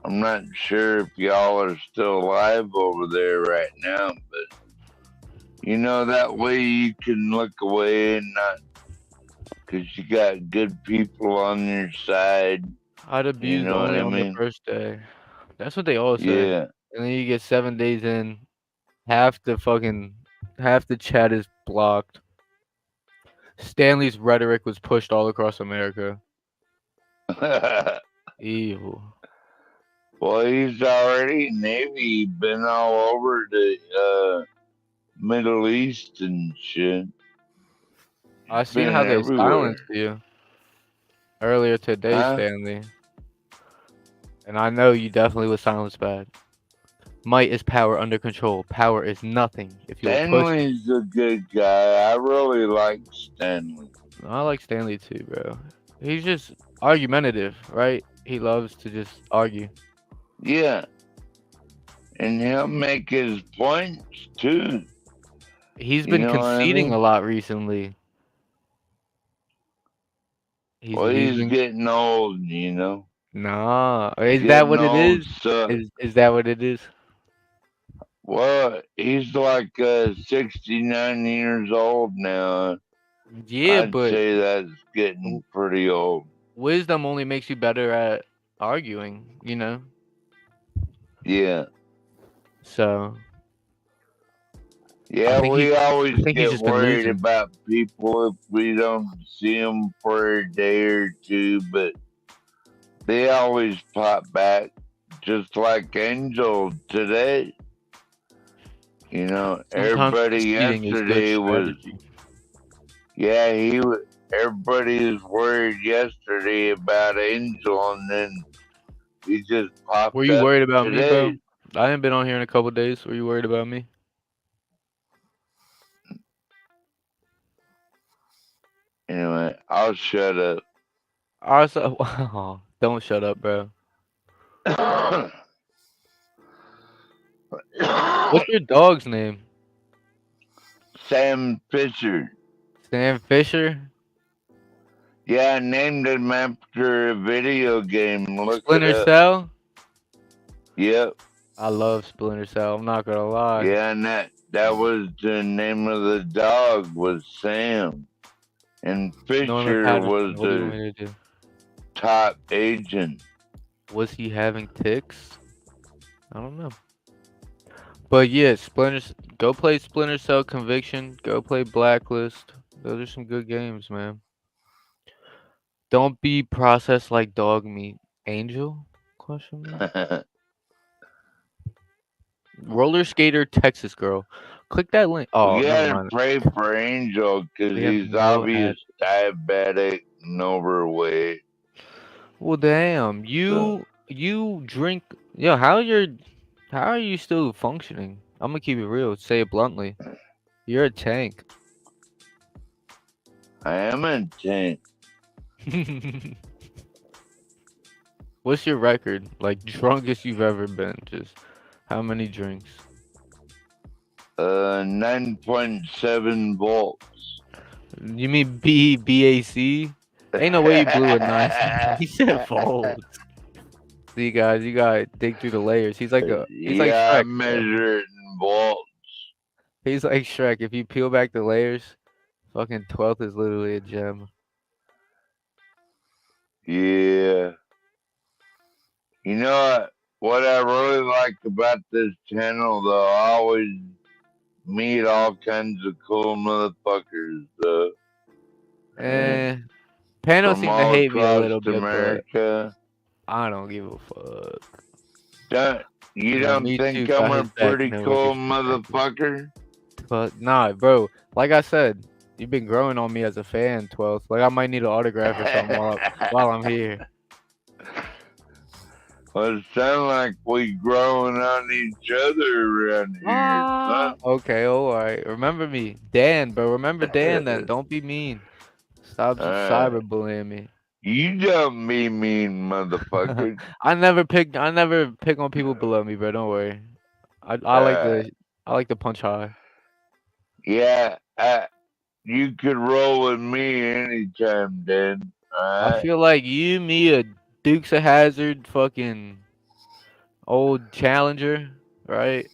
I'm not sure if y'all are still alive over there right now, but you know, that way you can look away and not, because you got good people on your side. I'd abuse You know only what I on mean? the first day. That's what they all say. Yeah. And then you get 7 days in, half the chat is blocked. Stanley's rhetoric was pushed all across America. Ew. Well, he's already Navy, been all over the Middle East and shit. I He's seen been how they everywhere. silenced you earlier today, Huh? Stanley. And I know you definitely was silenced bad. Might is power under control. Power is nothing. If you'll push. Stanley's a good guy. I really like Stanley. I like Stanley too, bro. He's just argumentative, right? He loves to just argue. Yeah. And he'll make his points too. He's You been know what I conceding mean? a lot recently. He's been getting old, you know. Nah. Is that what it is? So, Is that what it is? well, he's like 69 years old now. Yeah, I'd but say that's getting pretty old. wisdom only makes you better at arguing, you know? Yeah. So Yeah, we always he's get just been worried losing. about people if we don't see them for a day or two, but they always pop back, just like Angel today. You know, Sometimes everybody conceding is good yesterday was. strategy. Yeah, everybody was worried yesterday about Angel, and then he just popped Were you up worried about me, bro? today. I haven't been on here in a couple days. Were you worried about me? Anyway, I'll shut up. Also, don't shut up, bro. What's your dog's name? Sam Fisher. Sam Fisher? Yeah, I named him after a video game. Look Splinter it up. Cell? Yep. I love Splinter Cell. I'm not gonna lie. Yeah, and that was the name of the dog was Sam, and Norman Fisher Patterson, was what do you want the me to do? top agent. Was he having ticks? I don't know. But yeah, go play Splinter Cell Conviction. Go play Blacklist. Those are some good games, man. Don't be processed like dog meat. Angel? Question mark. Roller skater Texas girl. Click that link. Oh, We never gotta mind. pray for Angel because We have he's no obvious diabetic and overweight. Well, damn. You drink. Yo, how are you still functioning? I'm gonna keep it real. Say it bluntly. You're a tank. I am a tank. What's your record? Like drunkest you've ever been? Just how many drinks? 9.7 volts. You mean BAC? Ain't no way you blew a 9. He said volts. See, guys, you gotta dig through the layers. He's like Yeah, I Shrek. measure it in volts. He's like Shrek. If you peel back the layers, fucking 12th is literally a gem. Yeah. You know what I really like about this channel, though? I always meet all kinds of cool motherfuckers, Eh, Pano from seemed to all hate me a across little bit, but America. I don't give a fuck. You Yeah, don't me think too. I'm Got a his back, pretty never cool disrespected. motherfucker? But nah, bro. Like I said, you've been growing on me as a fan, 12th. Like I might need an autograph or something while I'm here. Well, it sounds like we growing on each other around here. Huh? Okay, alright. Remember me. Dan, bro. Remember Dan then. Don't be mean. Stop cyberbullying me. You don't be mean, motherfucker. I never pick on people below me, bro. Don't worry. I like to punch high. Yeah, you could roll with me anytime, Dan. I Alright? feel like you, me, a Dukes of Hazzard, fucking old Challenger, right?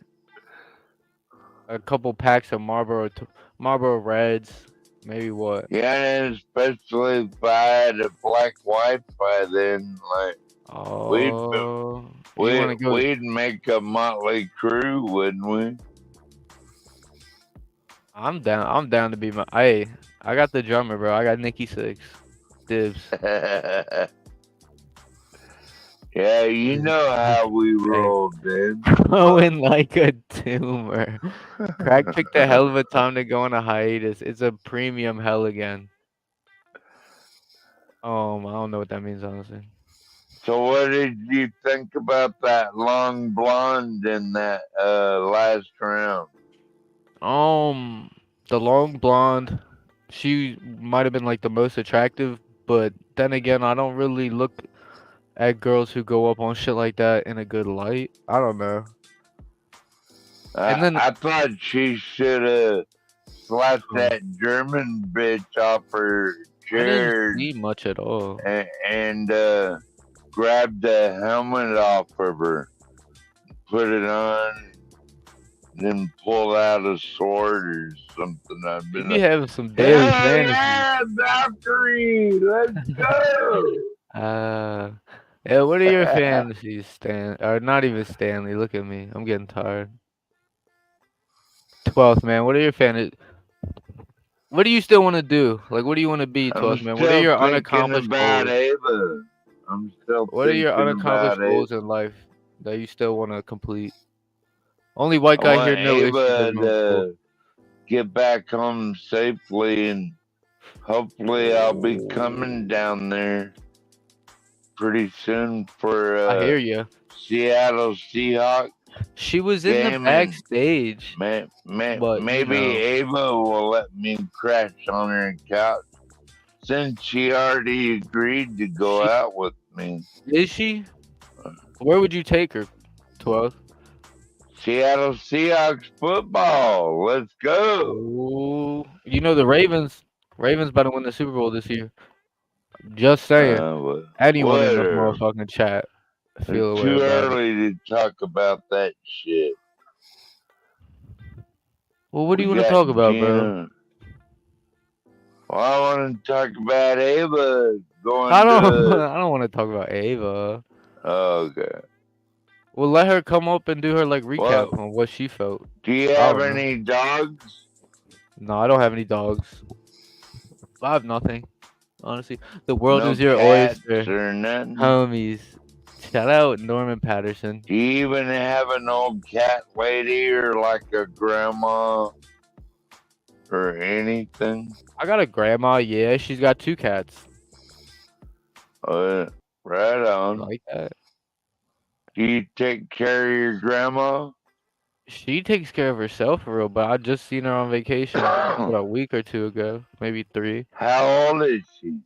A couple packs of Marlboro Reds, maybe what? Yeah, and especially if I had a black Wi-Fi, then like Oh, you want to go? we'd make a motley crew, wouldn't we? I'm down. I'm down to be my. Hey, I got the drummer, bro. I got Nikki Six. Dibs. Yeah, you know how we roll, dude. Growing like a tumor. Craig picked a hell of a time to go on a hiatus. It's a premium hell again. I don't know what that means, honestly. So what did you think about that long blonde in that last round? The long blonde, she might have been like the most attractive, but then again, I don't really look at girls who go up on shit like that in a good light. I don't know. And then I thought she should have slapped that German bitch off her chair. I didn't see much at all. And grabbed the helmet off of her, put it on, then pull out a sword or something. I've been You be having some daily fantasies. Yeah, Valkyrie, let's go. Yeah, what are your fantasies, Stan? Or not even Stanley, look at me. I'm getting tired. 12th, man, what are your fantasies? What do you still want to do? Like, what do you want to be, 12th, man? What are your unaccomplished goals? Ava. I'm still What are your thinking unaccomplished about goals Ava. in life that you still want to complete? Only white I guy want here, no issues. Ava Everyone's cool. to get back home safely, and hopefully I'll be coming down there pretty soon for I hear you. Seattle Seahawks. She was in the backstage. But, maybe you know. Ava will let me crash on her couch since she already agreed to go out with me. Is she? Where would you take her, 12? Seattle Seahawks football. Let's go. Ooh. You know the Ravens. Ravens about to win the Super Bowl this year. Just saying. Anyone in the motherfucking chat feel It's away too about it. early to talk about that shit. Well, what do you want to talk about, bro? Well, I want to talk about Ava going I don't to... want to talk about Ava. Okay. Well, let her come up and do her like recap on what she felt. Do you have any dogs? No, I don't have any dogs. I have nothing. Honestly, the world No is your cats oyster, or nothing? homies. Shout out Norman Patterson. Do you even have an old cat lady or like a grandma or anything? I got a grandma. Yeah, she's got 2 cats. Right on. Like that. Do you take care of your grandma? She takes care of herself for real, but I just seen her on vacation a week or 2 ago, maybe 3. How old is she?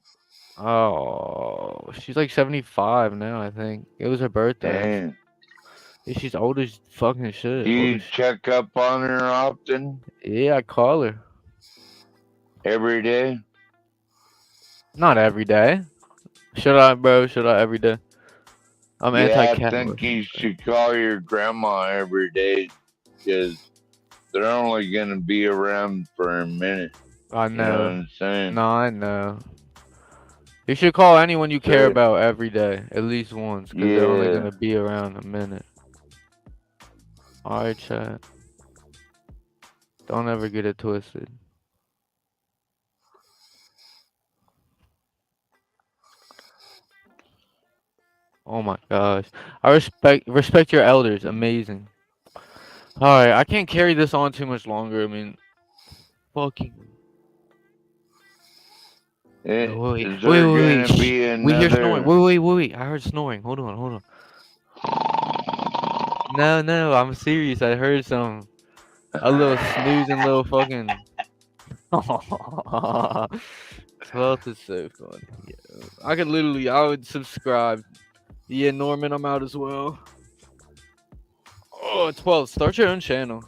Oh, she's like 75 now, I think. It was her birthday. Damn. Yeah, she's old as fucking shit. Do Old you as shit. check up on her often? Yeah, I call her. Every day? Not every day. Should I, bro? Should I every day? I'm Yeah, I think anti-capitalist. you should call your grandma every day because they're only going to be around for a minute. I You know what know. I'm saying? No, I know. You should call anyone you care So, about every day, at least once, because they're only yeah. gonna be around a minute. Alright, chat. Don't ever get it twisted. Oh my gosh. I respect your elders. Amazing. Alright, I can't carry this on too much longer. I mean, fucking. Wait. Is there going to Shh. be We hear snoring. another? Wait. I heard snoring. Hold on. No, I'm serious. I heard some. A little snoozing little fucking. 12th is so funny. Yeah. I would subscribe. Yeah, Norman, I'm out as well. Oh, 12. Start your own channel,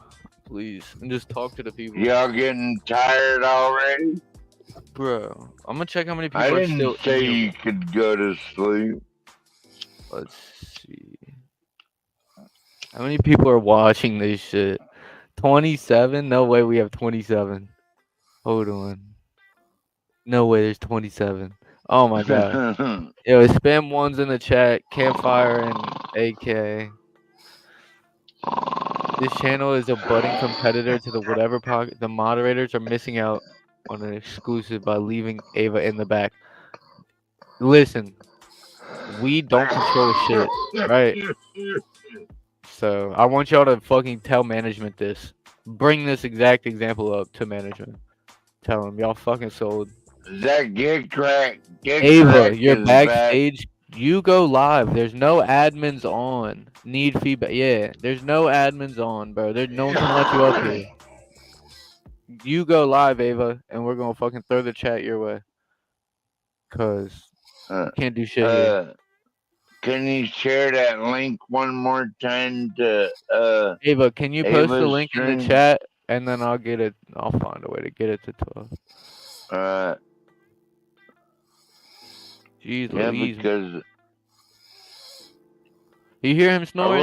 please, and just talk to the people. Y'all getting tired already? Bro, I'm gonna check how many people I are didn't still say in you here. could go to sleep. Let's see. How many people are watching this shit? 27? No way we have 27. Hold on. No way there's 27. Oh my god. Yo, spam ones in the chat. Campfire and AK. This channel is a budding competitor to the whatever pocket. The moderators are missing out on an exclusive by leaving Ava in the back. Listen, we don't control shit, right? So I want y'all to fucking tell management this. Bring this exact example up to management. Tell them y'all fucking sold. That get crack Ava, you're is back. backstage. You go live. There's no admins on. Need feedback. Yeah, there's no admins on, bro. No one can let you up here. You go live, Ava, and we're gonna fucking throw the chat your way. Cause you can't do shit here. Can you share that link one more time to Ava, can you post the Ava's link in the stream? chat and then I'll get it. I'll find a way to get it to 12. Jeez yeah, Louise. because You hear him snoring?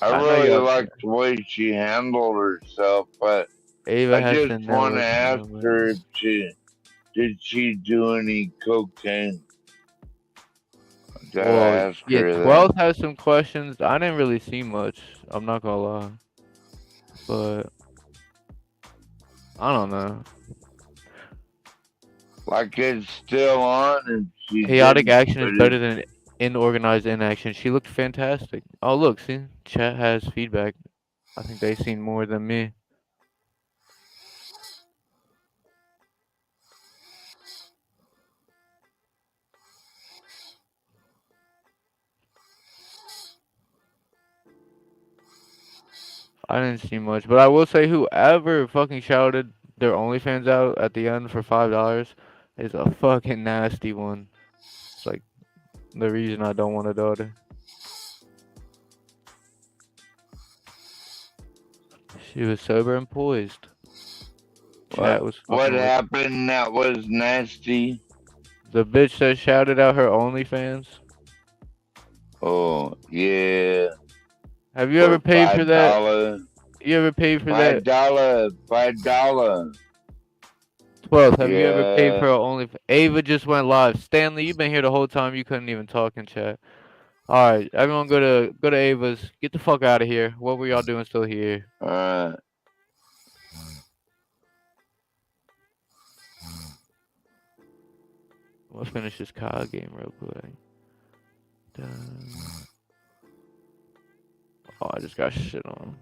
I know really y'all like the way she handled herself, but Ava I has to just want know to it's ask human. her if did she do any cocaine? Gotta Well, ask yeah, her that. 12 has some questions. I didn't really see much. I'm not gonna lie. But I don't know. Like it's still on and she Chaotic didn't action is put better it. than inorganized inaction. She looked fantastic. Oh, look, see? Chat has feedback. I think they've seen more than me. I didn't see much, but I will say whoever fucking shouted their OnlyFans out at the end for $5 is a fucking nasty one. It's like the reason I don't want a daughter. She was sober and poised. Chat was What fucking with. happened that was nasty? The bitch that shouted out her OnlyFans. Oh, yeah. Have you ever paid for that? You ever paid for that? $5. 12th, have you ever paid Yeah. for her OnlyFans? Ava just went live. Stanley, you've been here the whole time. You couldn't even talk in chat. All right, everyone, go to Ava's. Get the fuck out of here. What were y'all doing still here? Let's finish this card game real quick. Oh, I just got shit on.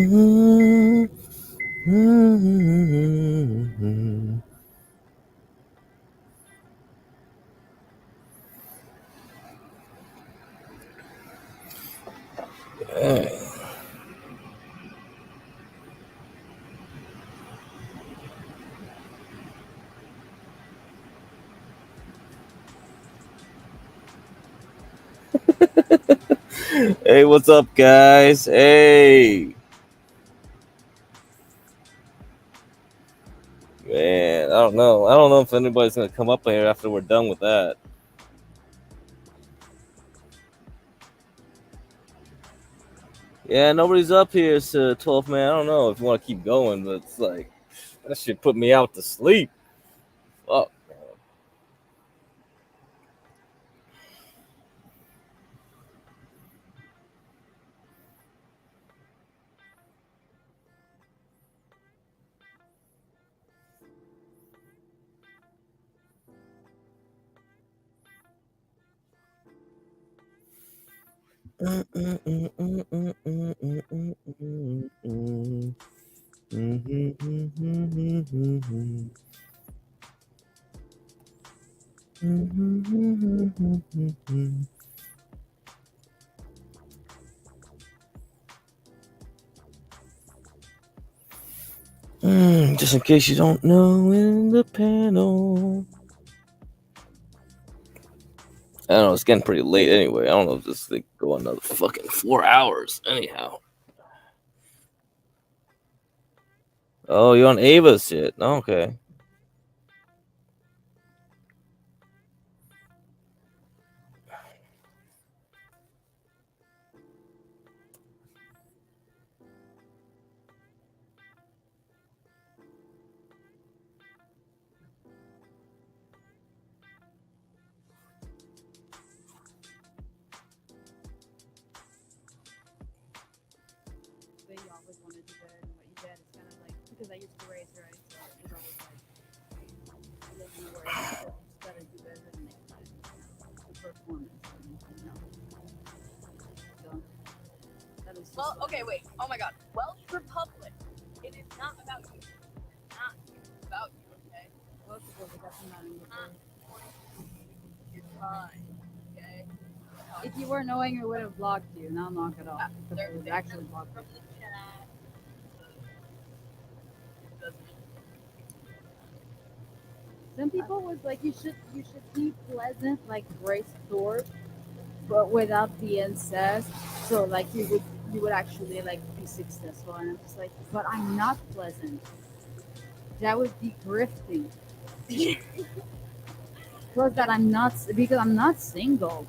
Hey, what's up, guys? Hey. Man, I don't know. I don't know if anybody's gonna come up here after we're done with that. Yeah, nobody's up here, so 12 man. I don't know if you want to keep going, but it's like that shit put me out to sleep. Fuck. Just in case you don't know, in the panel. I don't know, it's getting pretty late anyway. I don't know if this thing go another fucking 4 hours. Anyhow. Oh, you're on Ava's shit. Okay. But you always want to do better than what you did. It's kind of like, because I used to race, right? So it was always like, you don't want to worry about it. Just gotta do better than next time. The performance, you know. So that is just Well, okay, wait. Oh my God. Welsh Republic. It is not about you. Not about you, okay? Welsh Republic, that's not in the book. You're fine, okay? If you were knowing, it would have blocked you. Now knock it off. Because it would actually block you. Some people was like, you should be pleasant like Grace Thorpe, but without the incest. So like you would actually like be successful. And I'm just like, but I'm not pleasant. That would be grifting. Plus that I'm not, because I'm not single.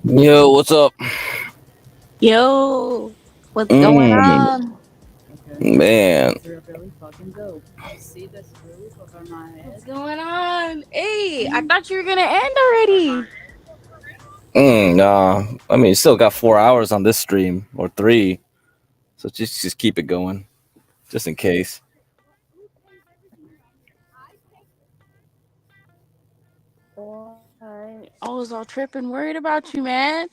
Yo, what's up? Yo, what's going on? Man. They're really fucking dope. You see this roof over my head? What's going on? Hey, I thought you were gonna end already. Nah. I mean, still got 4 hours on this stream or 3, so just keep it going, just in case. Alright. I was all tripping, worried about you, man.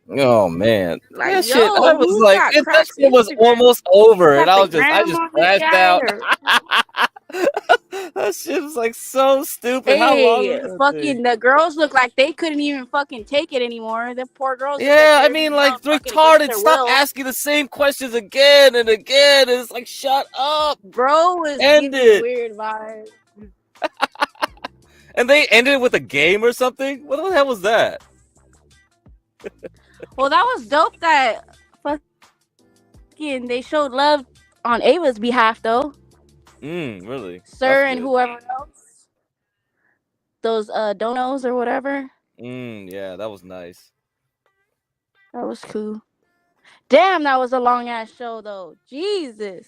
Oh man, Like, that shit. I yo, was who's like, got that cracked shit was Instagram? almost over, and Got the I just grandma crashed guy out. or That shit was like so stupid. How long hey, was that thing? fucking the girls look like they couldn't even fucking take it anymore. The poor girls look like Yeah, I they're mean, being like held fucking against retarded. their Stop will. asking the same questions again and again. It's like, shut up. Bro was End giving it. weird vibes. And they ended it with a game or something. What the hell was that? Well, that was dope that fucking they showed love on Ava's behalf, though. Really? Sir That's and good. whoever else. Those donos or whatever. Yeah, that was nice. That was cool. Damn, that was a long ass show though. Jesus.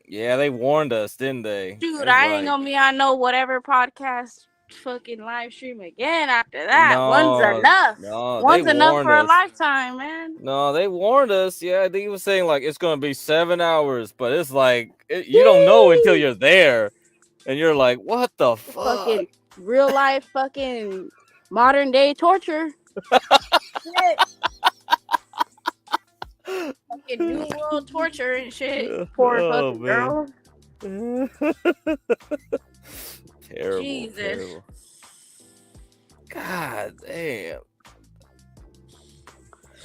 Yeah, they warned us, didn't they? Dude, It was I ain't like, gonna be on no whatever podcast fucking live stream again after that. One's no, enough. they One's enough warned for a us. lifetime, man. No, they warned us. Yeah, I think he was saying like it's gonna be 7 hours, but it's like you don't know until you're there, and you're like, what the fuck? Fucking real life fucking modern day torture. Shit. Fucking new world torture and shit. Poor fucking girl. Terrible, Jesus. terrible. God damn.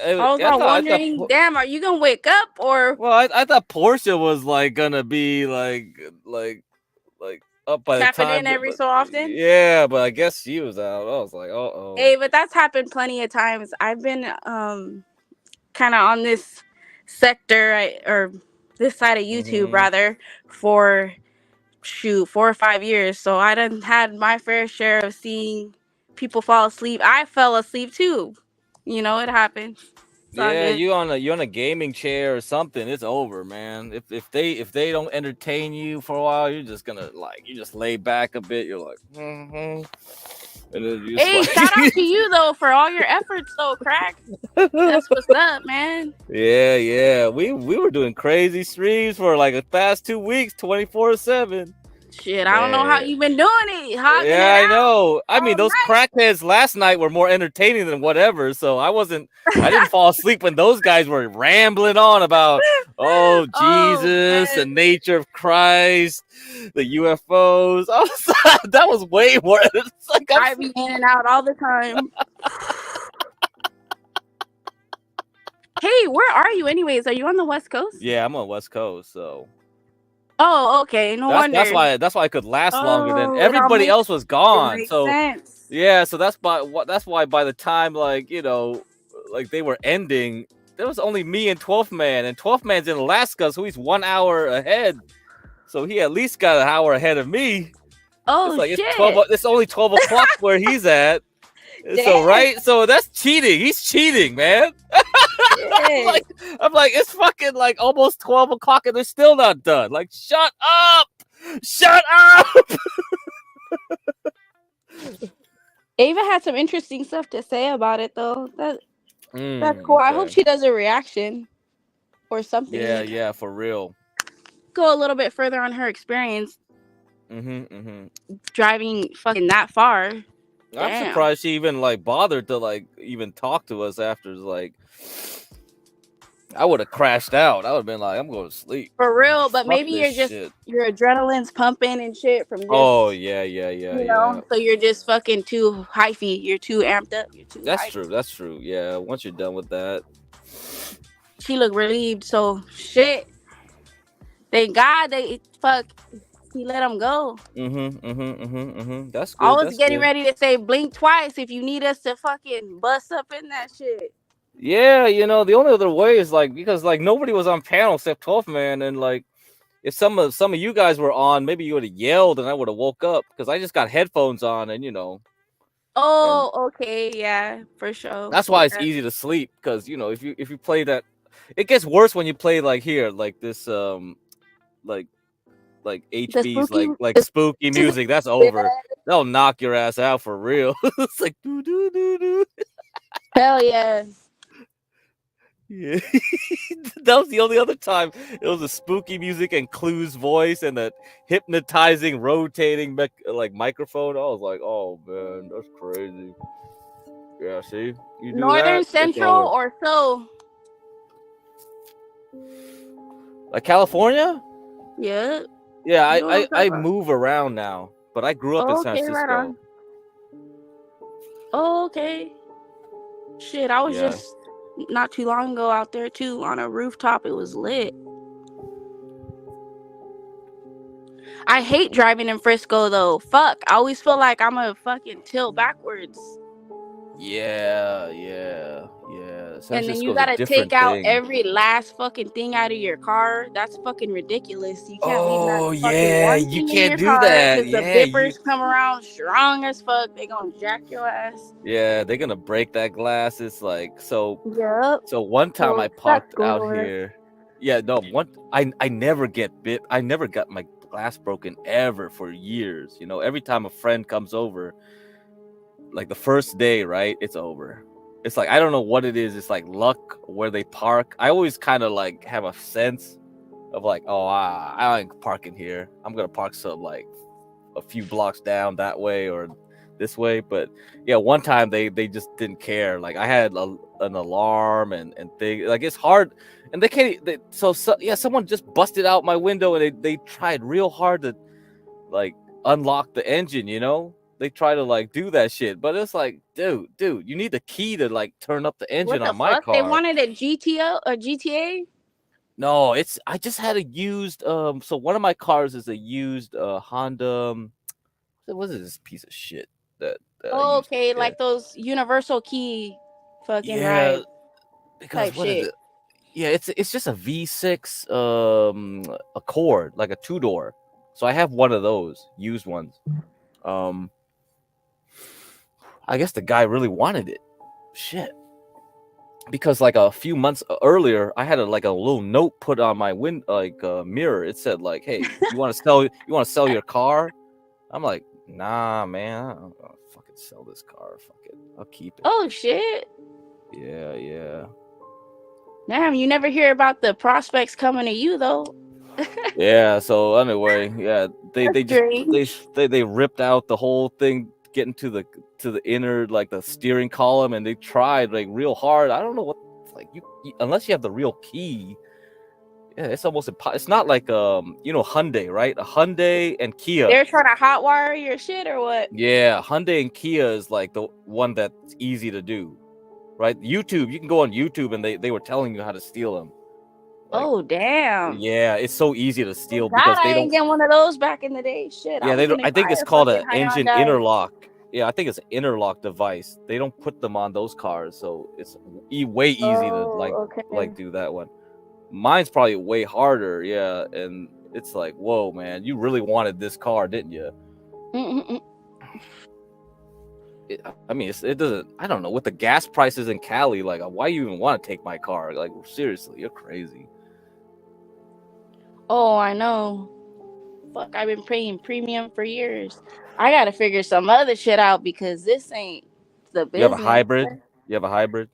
I was all wondering, damn, are you gonna wake up or? Well, I thought Portia was like gonna be like up by the tapping time. in every so often? Yeah, but I guess she was out. I was like, oh. Hey, but that's happened plenty of times. I've been kind of on this sector or this side of YouTube rather for 4 or 5 years. So I done had my fair share of seeing people fall asleep. I fell asleep too. You know, it happens. It's all Yeah, good. you on a gaming chair or something, it's over, man. If they don't entertain you for a while, you're just gonna you just lay back a bit. You're like, and then you just Hey, shout out to you though for all your efforts though, Crack. That's what's up, man. Yeah. We were doing crazy streams for like the past 2 weeks, 24/7. Shit, I don't know how you been doing it. Hogging Yeah, it I know. I mean, all those crackheads last night were more entertaining than whatever. So I didn't fall asleep when those guys were rambling on about, oh, Jesus, the nature of Christ, the UFOs. That was way more. It's like I be in and out all the time. Hey, where are you anyways? Are you on the West Coast? Yeah, I'm on West Coast, so. Oh, okay. No wonder. That's why I could last longer than Oh, it all everybody makes- else was gone. makes So sense. yeah, so that's why by the time they were ending, there was only me and 12th Man, and 12th Man's in Alaska, so he's 1 hour ahead. So he at least got an hour ahead of me. Oh, it's shit. It's only 12 o'clock where he's at. So right, so that's cheating. He's cheating, man. I'm like, it's fucking like almost 12 o'clock and they're still not done. Like, shut up! Shut up! Ava had some interesting stuff to say about it though. That's cool. I hope okay. she does a reaction or something. Yeah, for real. Go a little bit further on her experience driving fucking that far. I'm Damn. surprised she even bothered to even talk to us after. I would have crashed out. I would have been like, I'm going to sleep. For real, but Fuck maybe this you're shit. your adrenaline's pumping and shit from just Yeah. you know, so you're just fucking too hyphy. You're too amped up. You're too hyped. That's true. Yeah, once you're done with that. She looked relieved, so shit. Thank God he let him go. That's good. I was getting ready to say blink twice if you need us to fucking bust up in that shit. Yeah, the only other way is because nobody was on panel except 12th Man, and if some of you guys were on, maybe you would have yelled and I would have woke up because I just got headphones on and Oh Oh, okay, yeah, for sure. That's why it's Yeah. easy to sleep, because if you play that, it gets worse when you play like here, like this like The HB's spooky, like the spooky to music. That's the over. They'll knock your ass out for real. It's like do do do do. hell yeah. Yeah. That was the only other time it was a spooky music and Clue's voice and that hypnotizing, rotating like microphone. I was like, oh man, that's crazy. Yeah, see, you do Northern that, it's Central over. or so. Like California? Yeah. Yeah, You know what I'm talking I about? move around now, but I grew up in San Okay, right Francisco. on. Okay. Shit, I was Yeah. just not too long ago out there too on a rooftop. It was lit. I hate driving in Frisco though. Fuck. I always feel like I'm a fucking tilt backwards. Yeah. San And then you Francisco's a gotta take different out thing. every last fucking thing out of your car. That's fucking ridiculous. You can't leave not Oh fucking yeah, one you thing in can't your do car that. because the Yeah, you. bippers come around strong as fuck. They gonna jack your ass. Yeah, they're gonna break that glass. It's like so. Yep. So one time So I it sucks parked going out over there. here. Yeah, no, I never get bit. I never got my glass broken ever for years. Every time a friend comes over, like the first day, right? It's over. It's like I don't know what it is. It's like luck where they park. I always kind of like have a sense of like, oh, I ain't parking here. I'm gonna park some like a few blocks down that way or this way. But yeah, one time they just didn't care. Like I had an alarm and thing. Like it's hard, and they can't. So yeah, someone just busted out my window and they tried real hard to like unlock the engine. They try to like do that shit, but it's like, dude, you need the key to like turn up the engine What the on my fuck? They car. wanted a GTO or GTA? No, I just had a used so one of my cars is a used Honda what is this piece of shit that I used to Okay, get? like those universal key fucking Yeah, ride because type what is shit. it? Yeah, it's just a V6 Accord, like a two-door. So I have one of those used ones. I guess the guy really wanted it. Shit. Because like a few months earlier, I had a little note put on my mirror. It said like, "Hey, you want to sell your car?" I'm like, "Nah, man, I don't gonna fucking sell this car. Fuck it, I'll keep it." Oh shit. Yeah. Damn, you never hear about the prospects coming to you though. Yeah. So anyway, yeah, they just Strange. they ripped out the whole thing, getting to the inner like the steering column, and they tried like real hard. I don't know what like you unless you have the real key. Yeah, it's almost impossible. It's not like Hyundai, right? A Hyundai and Kia. They're trying to hotwire your shit or what? Yeah, Hyundai and Kia is like the one that's easy to do, right? YouTube, you can go on YouTube and they were telling you how to steal them. Like, oh damn. yeah, it's so easy to steal God, because I they ain't don't. getting one of those back in the day. Shit, Yeah, I they was don't. gonna I think buy it's a called fucking an engine Hyundai. interlock. Yeah, I think it's an interlock device. They don't put them on those cars, so it's way easy to like do that one. Mine's probably way harder. Yeah, and it's like, whoa, man, you really wanted this car, didn't you? I mean, it doesn't. I don't know with the gas prices in Cali. Like, why you even want to take my car? Like, seriously, you're crazy. Oh, I know. Fuck, I've been paying premium for years. I gotta figure some other shit out because this ain't the business. You have a hybrid. You have a hybrid.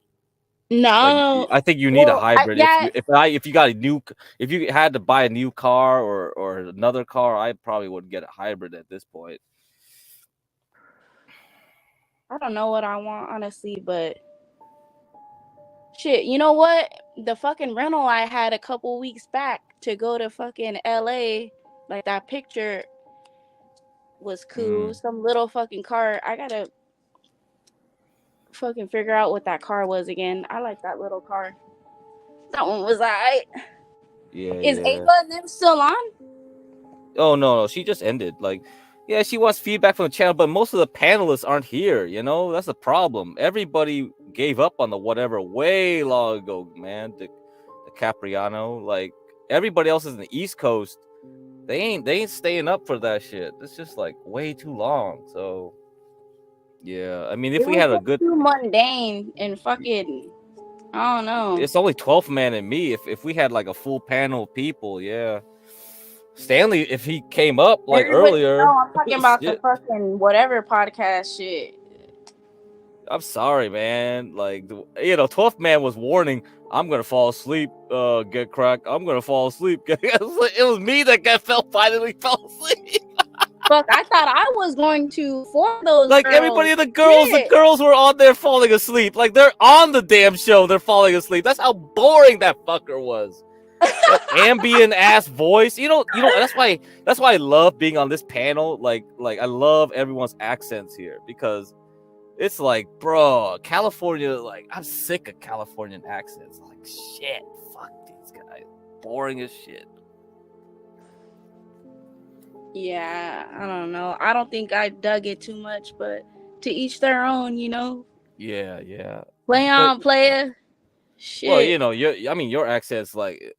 No, like, I think you need a well, hybrid. yeah, If you had to buy a new car or another car, I probably would get a hybrid at this point. I don't know what I want honestly, but shit, you know what? The fucking rental I had a couple weeks back to go to fucking LA, like that picture was cool. Some little fucking car. I gotta fucking figure out what that car was again. I like that little car. That one was alright. Yeah. Is yeah. Ava and them still on? Oh no, she just ended. Like, yeah, she wants feedback from the channel, but most of the panelists aren't here. That's the problem. Everybody gave up on the whatever way long ago, man. The Capriano, like everybody else is in the East Coast. They ain't staying up for that shit. It's just like way too long. So Yeah, I mean, if It we was had a just good, too mundane and fucking. I don't know. it's only 12th man and me. If we had like a full panel of people, yeah. Stanley, if he came up like earlier, No, I'm talking about the shit. fucking whatever podcast shit. I'm sorry, man. Like, 12th man was warning, I'm gonna fall asleep, get crack. I'm gonna fall asleep. It was me that finally fell asleep. Fuck, I thought I was going to for those Like girls. everybody, the girls were on there falling asleep. Like they're on the damn show, they're falling asleep. That's how boring that fucker was. That ambient ass voice. That's why I love being on this panel. Like I love everyone's accents here because it's like, bro, California, like I'm sick of Californian accents. Like shit, fuck these guys. Boring as shit. Yeah, I don't know. I don't think I dug it too much, but to each their own, Yeah. Play on, player. Shit. Well, your accent's like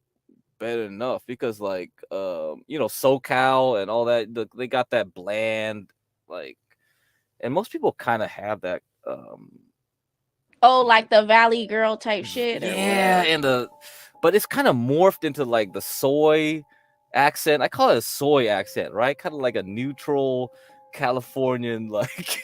better enough because like SoCal and all that, they got that bland, like, and most people kind of have that Oh, like the Valley Girl type shit. yeah, but it's kind of morphed into like the soy accent. I call it a soy accent, right? Kind of like a neutral Californian, like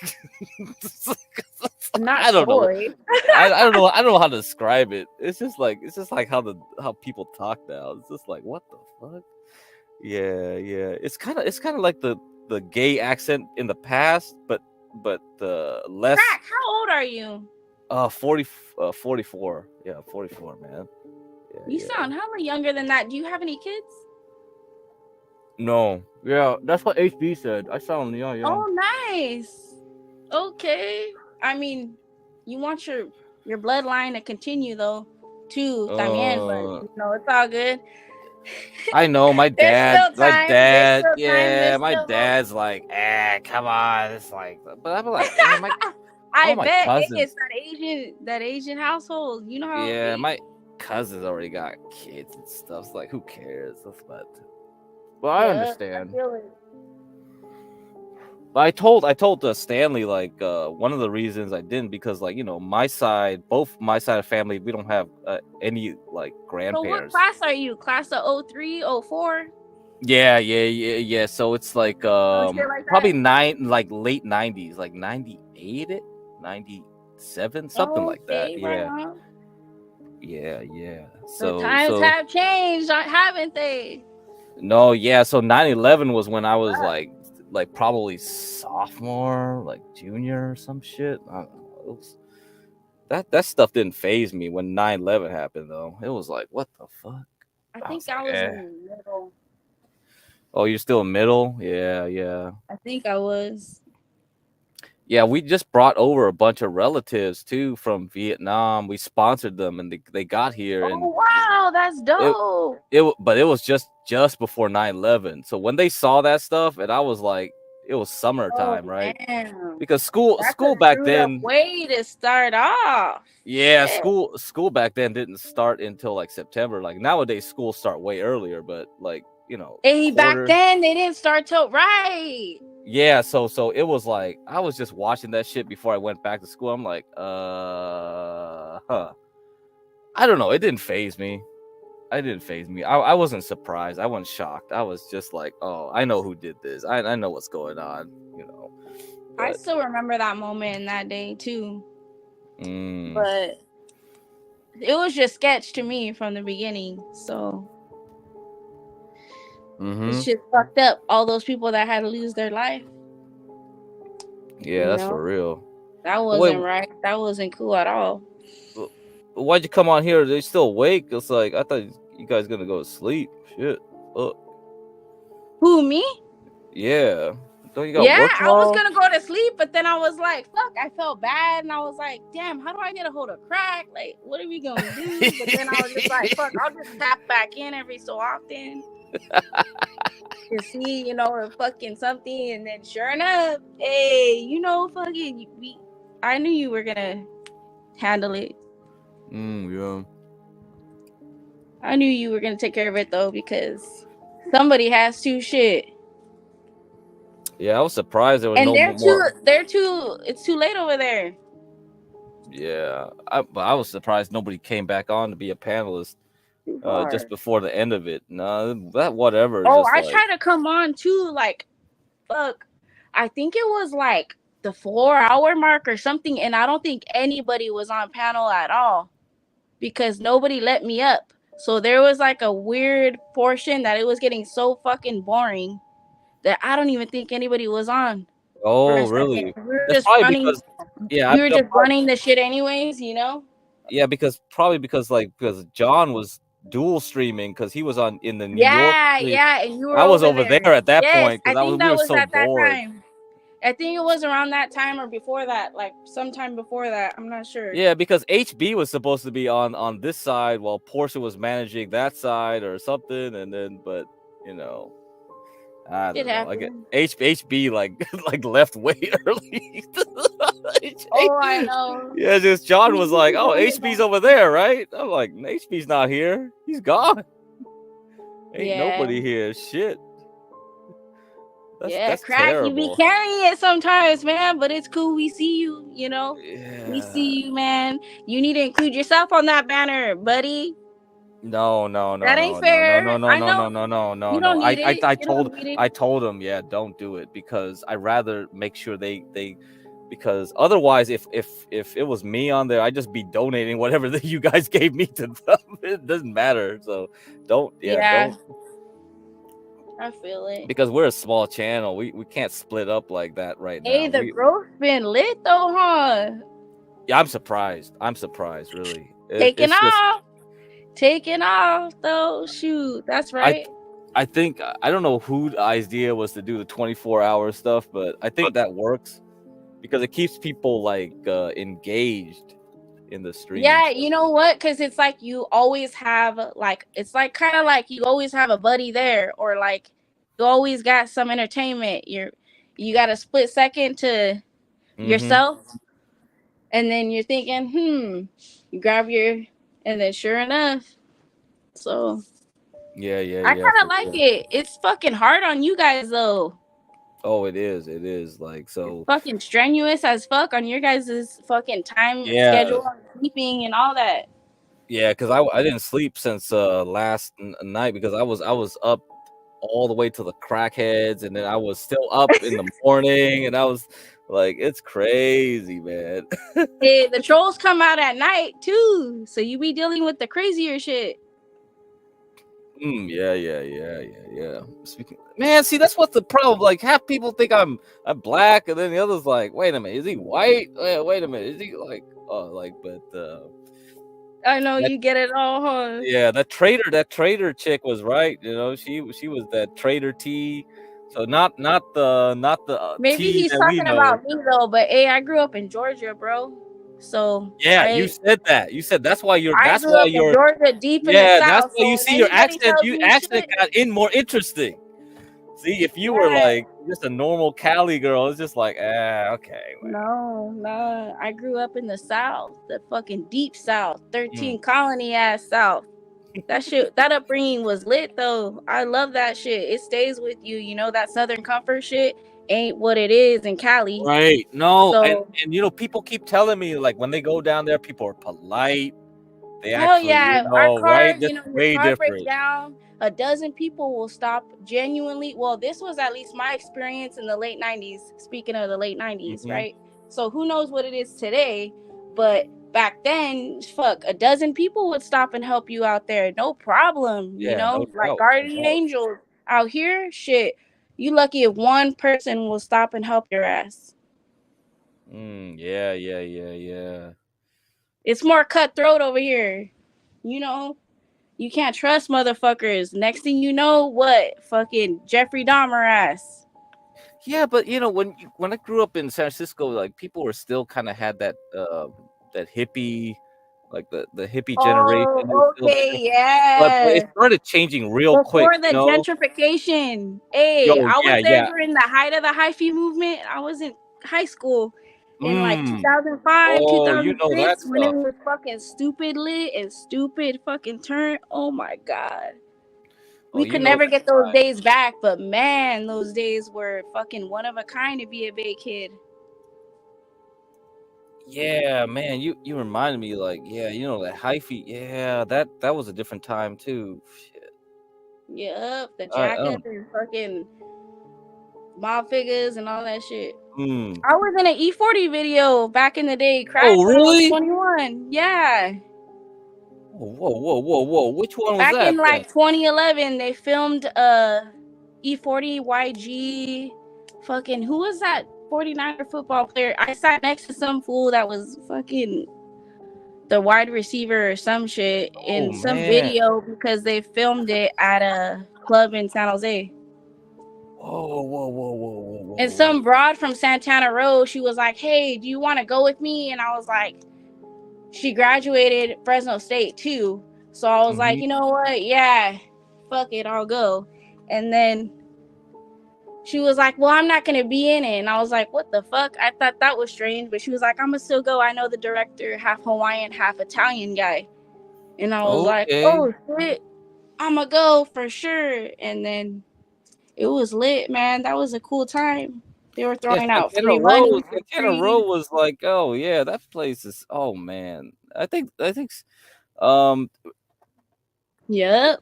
Not I don't know. soy. I don't know. I don't know how to describe it. It's just like how people talk now. It's just like, what the fuck? Yeah. It's kind of like the gay accent in the past, but less. Crack, how old are you? 44. Yeah, 44, man. You sound hella younger than that. Do you have any kids? No. Yeah, that's what HB said. I sound young. Oh, nice. Okay. I mean, you want your bloodline to continue though, too, también, but it's all good. I know my There's dad. still time. There's still time. There's My still dad's like, come on. It's like, but I'm like, my I my bet cousins. it's that Asian household. You know how it Yeah, be. my cousins already got kids and stuff. It's like, who cares? Well, I understand. I feel it. But I told Stanley like one of the reasons I didn't because like both my side of family, we don't have any like So what grandparents. class are you? Class of 03, 04? Yeah. So it's like shit like probably that? late 90s, like 98, 97, something like that. Okay, Yeah. right on. Yeah. So times have changed, haven't they? No, yeah. So 9/11 was when I was like probably sophomore, like junior or some shit. I don't know. It was, that stuff didn't phase me when 9/11 happened though. It was like, what the fuck? I think I was in the middle. Oh, you're still in middle? Yeah. I think I was. Yeah, we just brought over a bunch of relatives too from Vietnam. We sponsored them and they got here and Oh wow, that's dope. but it was just before 9/11. So when they saw that stuff, and I was like, it was summertime, right? Damn. Because school back then, way to start off. yeah, Shit. school back then didn't start until like September. Like nowadays, schools start way earlier, but like Hey, back then they didn't start till right. Yeah, so it was like I was just watching that shit before I went back to school. I'm like, I don't know. It didn't phase me. I wasn't surprised. I wasn't shocked. I was just like, oh, I know who did this. I know what's going on. I still remember that moment and that day too. Mm. But it was just sketch to me from the beginning. So it's just fucked up. All those people that had to lose their life. Yeah, that's for real. That wasn't right. That wasn't cool at all. Why'd you come on here? They still awake? It's like I thought you guys gonna go to sleep. Shit. Who, me? Yeah. Don't you got work I was tomorrow? gonna go to sleep, but then I was like, fuck, I felt bad, and I was like, damn, how do I get a hold of Crack? Like, what are we gonna do? But then I was just like, fuck, I'll just tap back in every so often to see, fucking something, and then sure enough, hey, fucking, I knew you were gonna handle it. Yeah. I knew you were gonna take care of it though, because somebody has to. Shit. Yeah, I was surprised there was And no more. it's too late over there. Yeah, but I was surprised nobody came back on to be a panelist Too far. just before the end of it. No, that whatever. Is Oh, just I like, tried to come on too, like, fuck. I think it was like the 4-hour mark or something, and I don't think anybody was on panel at all because nobody let me up. So there was like a weird portion that it was getting so fucking boring that I don't even think anybody was on. For a oh, second. really? We were That's just probably running. because, yeah, We were just running the shit anyways, yeah, because John was dual streaming because he was on in the New York Yeah, stream. yeah, and you were I was over over there at that Yes, point I because think we that were was so at that bored. time. I think it was around that time or before that, like sometime before that. I'm not sure. Yeah, because HB was supposed to be on this side while Portia was managing that side or something, and then I It don't know. I get happened. HB like left way early. Oh, I know. Yeah, just John was like, "Oh, HB's over there, right?" I'm like, "HB's not here. He's gone. Ain't Yeah. nobody here. Shit." That's Crack, you be terrible. carrying it sometimes, man, but it's cool. We see you, Yeah. We see you, man. You need to include yourself on that banner, buddy. No. That ain't fair. I know. You don't need it. I You don't need it. told him, yeah, don't do it because I rather make sure they because otherwise if it was me on there, I'd just be donating whatever that you guys gave me to them. It doesn't matter. So don't Yeah. I feel it. because we're a small channel. We can't split up like that right now. Hey, the growth been lit though, huh? Yeah, I'm surprised. Really. Taking It's just off though. Shoot, that's right. I think I don't know whose idea was to do the 24-hour stuff, but I think that works because it keeps people like engaged in the stream. Yeah, you know what? Because it's like you always have it's like kind of like you always have a buddy there, or like you always got some entertainment. You got a split second to yourself, and then you're thinking, you grab and then sure enough, so yeah. I kind of like it. It's fucking hard on you guys though. Oh, it is like so fucking strenuous as fuck on your guys' fucking time schedule, sleeping and all that. Yeah, because I didn't sleep since last night because I was up all the way to the crackheads, and then I was still up in the morning, and I was like, it's crazy, man. Hey, the trolls come out at night too, so you be dealing with the crazier shit. Yeah. Man, see, that's what's the problem. Like, half people think I'm black, and then the others like, wait a minute, is he white? Wait a minute, is he like, but I know you get it all, huh? yeah, that trader chick was right. She was that trader T. So not the maybe T he's that we talking know. about me though, but hey, I grew up in Georgia, bro. So yeah, you said that. You said that's why you're. I That's grew why up you're. in Georgia, deep in the Yeah, South. that's why so you see your accent. Your accent shit, got in more interesting. See, if you were like just a normal Cali girl, it's just like, okay. No, I grew up in the South, the fucking deep South, 13 colony ass South. That upbringing was lit though. I love that shit. It stays with you. That Southern comfort shit ain't what it is in Cali. Right. No, so, and people keep telling me like when they go down there, people are polite. They hell actually, yeah, our car, right? That's your way car breaks different. down, a dozen people will stop genuinely. Well, this was at least my experience in the late 90s. Speaking of the late 90s, right? So who knows what it is today, but back then, fuck, a dozen people would stop and help you out there. No problem, no like doubt, guardian angels out here. Shit, you lucky if one person will stop and help your ass. Yeah. It's more cutthroat over here. You can't trust motherfuckers. Next thing you know, what? Fucking Jeffrey Dahmer ass. Yeah, but when I grew up in San Francisco, like people were still kind of had that that hippie, like the hippie generation. Okay, yeah. But it started changing real quick. Before the gentrification. Hey, Yo, I was yeah. there in the height of the hyphy movement. I was in high school in like 2005, Oh, 2006 that when it stuff. was fucking stupid lit and stupid fucking turn. Oh my god. We you could know never that get those time. days back, but man, those days were fucking one of a kind to be a big kid. Yeah, man, you reminded me like, yeah, you know that hyphy. Yeah, that was a different time too. Shit. Yep, the I jackets don't. and fucking mob figures and all that shit. Hmm. I was in an E40 video back in the day, crack Oh, when I was really? 21. Yeah. Whoa! Which one was Back in that then? like 2011, they filmed E40 YG. Fucking who was that 49er football player? I sat next to some fool that was fucking the wide receiver or some shit in some man. video because they filmed it at a club in San Jose. Whoa! And some broad from Santana Row, she was like, "Hey, do you want to go with me?" And I was like, she graduated Fresno State too. So I was like, you know what? Yeah, fuck it, I'll go. And then she was like, well, I'm not going to be in it. And I was like, what the fuck? I thought that was strange. But she was like, I'm going to still go. I know the director, half Hawaiian, half Italian guy. And I was like, oh, shit, I'm going to go for sure. And then it was lit, man. That was a cool time. They were throwing out free money for Santana free. Row was like, oh yeah, that place is. Oh man, I think um Yep.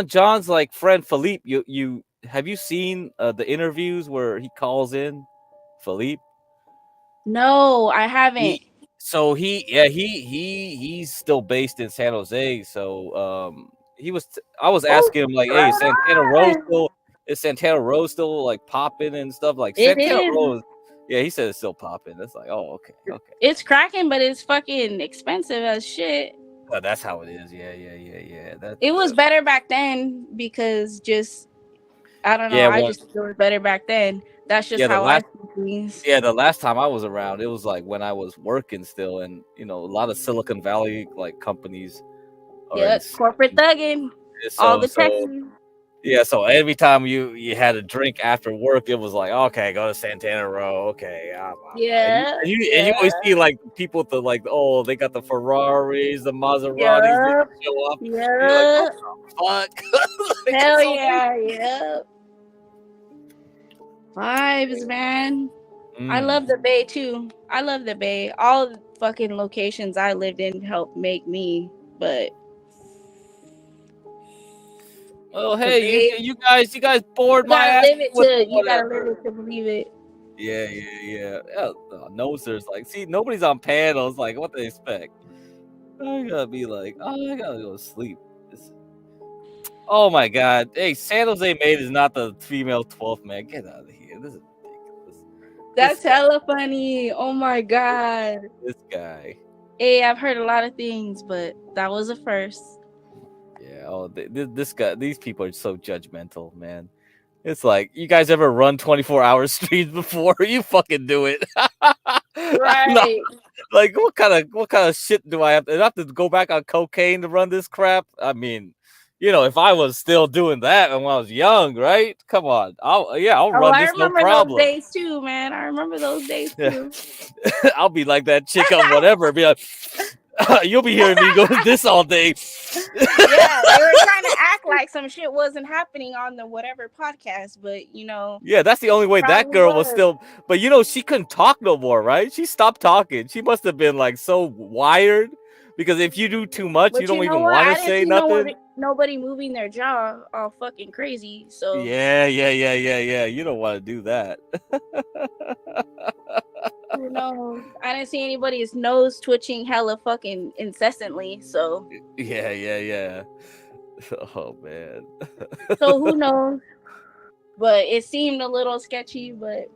John's like friend Philippe. You have you seen the interviews where he calls in Philippe? No, I haven't. He's still based in San Jose. So I was asking him like, hey, Santana Row still is Santana Row still like popping and stuff like It Santana is. Row? Yeah, he said it's still popping. That's like, oh okay. It's cracking, but it's fucking expensive as shit. Oh, that's how it is. Yeah. It was better back then because I don't know. Yeah, I well, just feel it better back then. That's just how I see things. the last time I was around, it was like when I was working still, and you know, a lot of Silicon Valley like companies are Yeah, corporate thugging. All the Texans. Yeah, so every time you had a drink after work, it was like, okay, go to Santana Row. Okay, Yeah. and you always see like people with the like, oh, they got the Ferraris, the Maseratis, they show up. You're like, what the fuck? Like, Hell so yeah, yep. Vibes, man. I love the Bay too. I love the Bay. All the fucking locations I lived in helped make me, but oh hey, you guys bored you my gotta ass live it with to you gotta whatever. live it to believe it. Yeah. Nosers like, see, nobody's on panels. Like, what they expect? I gotta be like, oh, I gotta go to sleep. Oh my god! Hey, San Jose Maid is not the female 12th man. Get out of here! This is ridiculous. That's hella funny. Oh my god. This guy. Hey, I've heard a lot of things, but that was a first. Yeah. Oh, this guy. These people are so judgmental, man. It's like, you guys ever run 24-hour streams before? You fucking do it. Right. Like, what kind of shit do I have? Do I have to go back on cocaine to run this crap? I mean, you know, if I was still doing that when I was young, right? Come on, I'll run I this no remember problem. those days too, man. I remember those days too. I'll be like that chick on whatever. Be like, you'll be hearing me go this all day. Yeah, they were trying to act like some shit wasn't happening on the whatever podcast, but you know. Yeah, that's the only way that probably girl was still. But you know, she couldn't talk no more, right? She stopped talking. She must have been like so wired, because if you do too much, But you don't you know even what? want I to didn't say see nothing. nobody moving their jaw all fucking crazy. So Yeah. You don't want to do that. who knows? I didn't see anybody's nose twitching hella fucking incessantly. So Yeah. Oh man. so who knows? But it seemed a little sketchy, but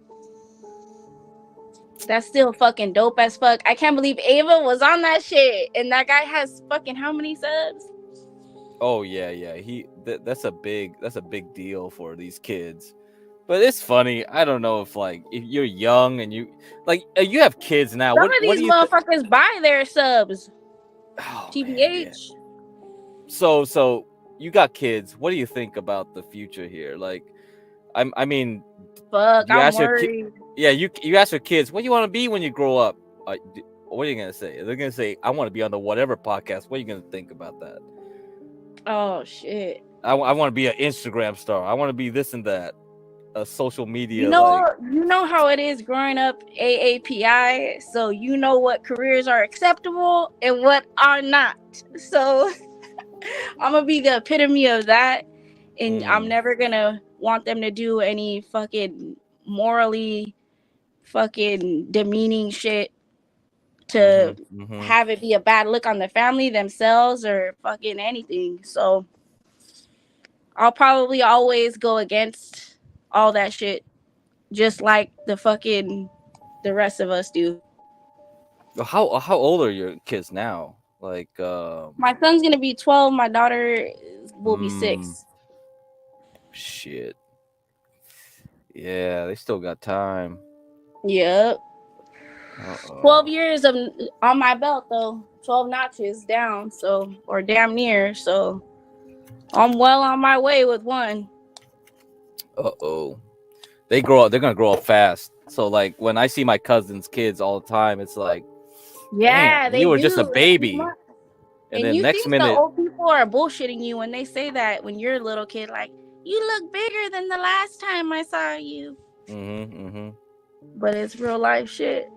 that's still fucking dope as fuck. I can't believe Ava was on that shit. And that guy has fucking how many subs? Oh yeah. That's a big deal for these kids. But it's funny. I don't know if like, if you're young and you you have kids now. Some What of these do you motherfuckers buy their subs. TBH. So you got kids. What do you think about the future here? Like, I mean, Fuck, you I'm ask your worried. you ask your kids, what do you want to be when you grow up? What are you gonna say? They're gonna say, I want to be on the whatever podcast. What are you gonna think about that? Oh shit. I want to be an Instagram star. I want to be this and that. A social media You know how it is growing up AAPI, so you know what careers are acceptable and what are not. So I'm gonna be the epitome of that, and I'm never gonna want them to do any fucking morally fucking demeaning shit to have it be a bad look on the family, themselves, or fucking anything. So I'll probably always go against all that shit, just like the rest of us do. How old are your kids now? Like My son's gonna be 12. My daughter will be 6. Shit. Yeah, they still got time. Yep. 12 years of on my belt though. 12 notches down, so or damn near. So I'm well on my way with one. They grow up. They're gonna grow up fast. So like when I see my cousin's kids all the time, it's like, yeah, damn, you were just a do. baby. And And then you next think minute, the old people are bullshitting you when they say that when you're a little kid, like, you look bigger than the last time I saw you. But it's real life shit.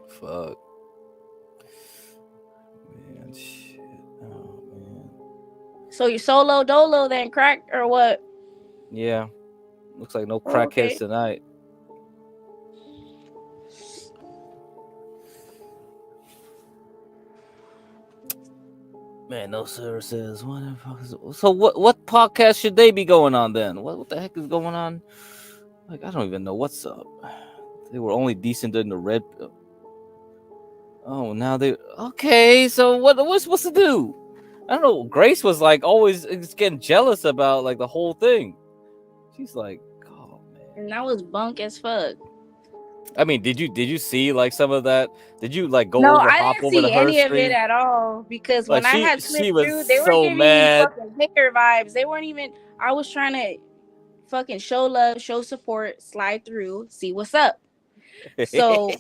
Fuck. Man, shit. Oh man. So you solo dolo then, crack or what? Yeah. Looks like no crackheads tonight. Man, no services. What the fuck is, so what podcast should they be going on then? What the heck is going on? Like I don't even know what's up. They were only decent in the red. Oh, now they okay. So what's supposed to do? I don't know. Grace was like always getting jealous about like the whole thing. She's like, oh man. And that was bunk as fuck. I mean, did you see like some of that? Did you like go No, over, I hop didn't over to see her any of screen? it at all because Like when I had she flipped was through, they were so giving mad. me fucking hater vibes. They weren't even. I was trying to fucking show love, show support, slide through, see what's up. So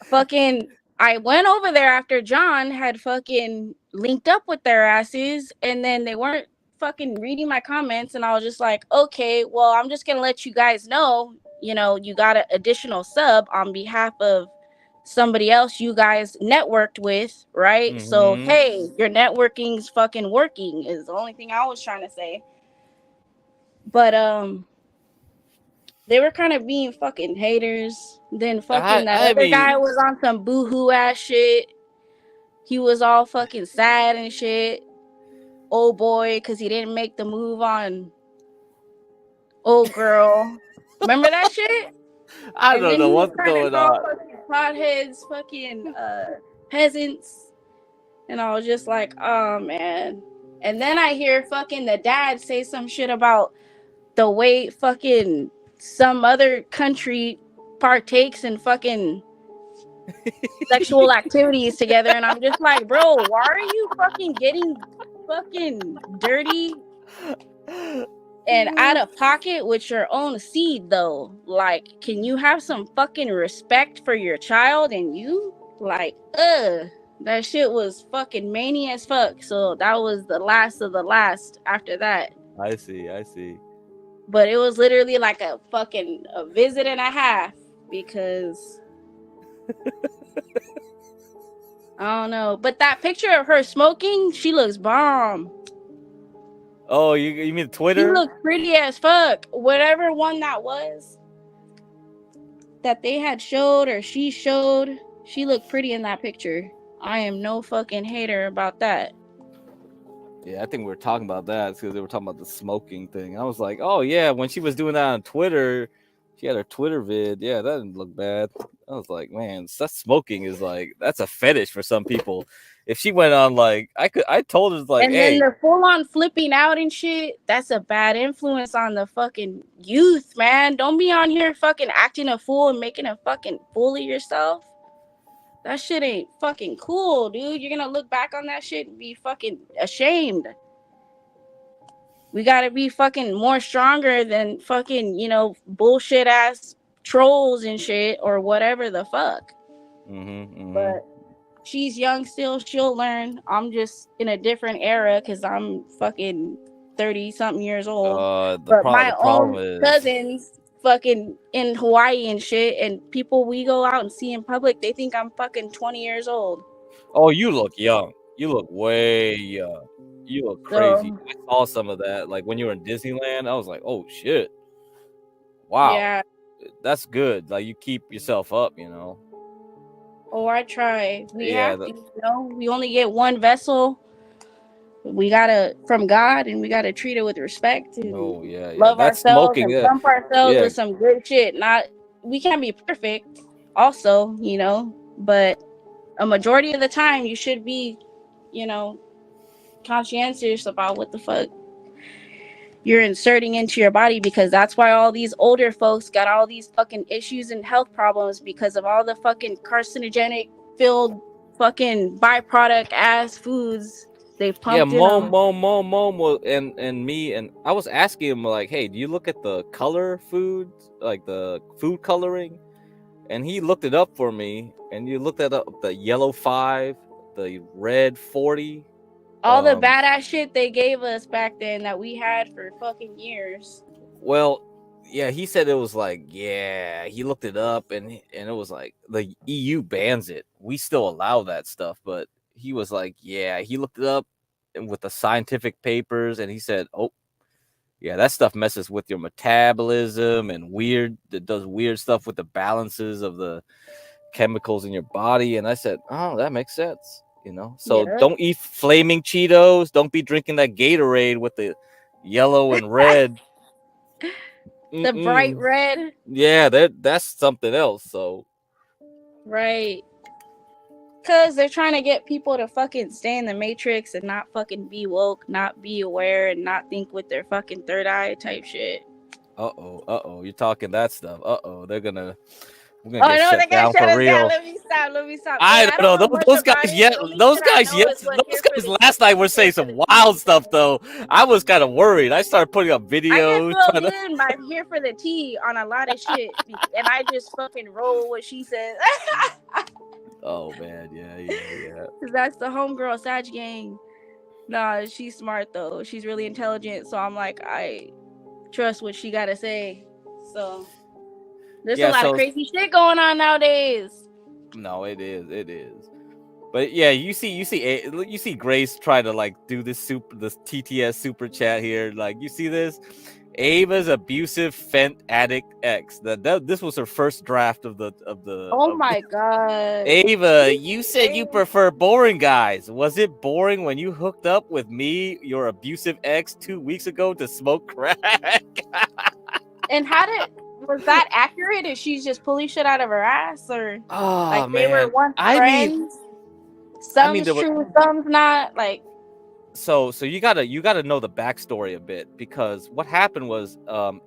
fucking I went over there after John had fucking linked up with their asses, and then they weren't fucking reading my comments, and I was just like, okay, well, I'm just gonna let you guys know, you know, you got an additional sub on behalf of somebody else you guys networked with, right? So hey, your networking's fucking working is the only thing I was trying to say. But they were kind of being fucking haters. Then fucking that other guy was on some boohoo ass shit. He was all fucking sad and shit. Old boy, because he didn't make the move on old girl. Remember that shit? I don't know what's going on. Fucking potheads, fucking peasants. And I was just like, oh man. And then I hear fucking the dad say some shit about the way fucking some other country partakes in fucking sexual activities together, and I'm just like, bro, why are you fucking getting fucking dirty and out of pocket with your own seed though? Like, can you have some fucking respect for your child? And you like, that shit was fucking mania as fuck. So that was the last of the last after that. I see. But it was literally like a visit and a half because I don't know. But that picture of her smoking, she looks bomb. Oh, you mean Twitter? She looks pretty as fuck. Whatever one that was that they had showed or she showed, she looked pretty in that picture. I am no fucking hater about that. Yeah, I think we were talking about that because they were talking about the smoking thing. I was like, oh yeah, when she was doing that on Twitter, she had her Twitter vid. Yeah, that didn't look bad. I was like, man, that smoking is like that's a fetish for some people. If she went on like I told her like, and hey, then the full on flipping out and shit, that's a bad influence on the fucking youth, man. Don't be on here fucking acting a fool and making a fucking fool of yourself. That shit ain't fucking cool, dude. You're gonna look back on that shit and be fucking ashamed. We gotta be fucking more stronger than fucking, you know, bullshit ass trolls and shit or whatever the fuck. But she's young still. She'll learn. I'm just in a different era because I'm fucking 30 something years old. But my The problem own is, cousins fucking in Hawaii and shit, and people we go out and see in public, they think I'm fucking 20 years old. oh, you look young. You look way young. You look crazy. So I saw some of that. Like when you were in Disneyland, I was like, oh shit. Wow. yeah. That's good. Like you keep yourself up, you know. Oh, I try. We Yeah. have to, we only get one vessel. We gotta from God, and we gotta treat it with respect and Oh yeah. love That's ourselves smoking. and Yeah. pump ourselves Yeah. with some good shit. Not we can't be perfect, also, but a majority of the time you should be, conscientious about what the fuck you're inserting into your body, because that's why all these older folks got all these fucking issues and health problems because of all the fucking carcinogenic filled fucking byproduct ass foods they Yeah, pumped in them. Mom, and me, and I was asking him like, "Hey, do you look at the color foods, like the food coloring?" And he looked it up for me, and you looked at the yellow 5, the red 40. All the badass shit they gave us back then that we had for fucking years. Well, yeah, he said it was like, yeah, he looked it up, and it was like the EU bans it. We still allow that stuff, but he was like, yeah, he looked it up with the scientific papers, and he said, oh, yeah, that stuff messes with your metabolism and it does weird stuff with the balances of the chemicals in your body. And I said, oh, that makes sense, so Yeah. don't eat flaming Cheetos, don't be drinking that Gatorade with the yellow and red. The bright red. Yeah, that's something else. So Right. Because they're trying to get people to fucking stay in the matrix and not fucking be woke, not be aware, and not think with their fucking third eye type shit. Uh-oh, you're talking that stuff. We're gonna Oh, get no, shut they down gotta shut for us down. real. Let me stop. I I don't don't know know. much Those about guys, it. yeah, The only those shit I guys, know yes, is what those here for guys the last night were saying some wild stuff though. I was kind of worried. I started putting up I get videos. filled in by here for the tea on a lot of shit, and I just fucking roll what she says. Oh man, yeah. Cause that's the homegirl Sag gang. Nah, she's smart though. She's really intelligent. So I'm like, I trust what she gotta say. So there's a Yeah, lot of so crazy shit going on nowadays. no, it is. But yeah, you see Grace try to like do this TTS super chat here. Like you see this, Ava's abusive Fent addict ex. This was her first draft of the. Oh my god. Ava, you said you prefer boring guys. Was it boring when you hooked up with me, your abusive ex, 2 weeks ago to smoke crack? And was that accurate? Is she just pulling shit out of her ass, or Oh they were man, once I mean, friends? Some's true, some's not. Like, so you gotta know the backstory a bit, because what happened was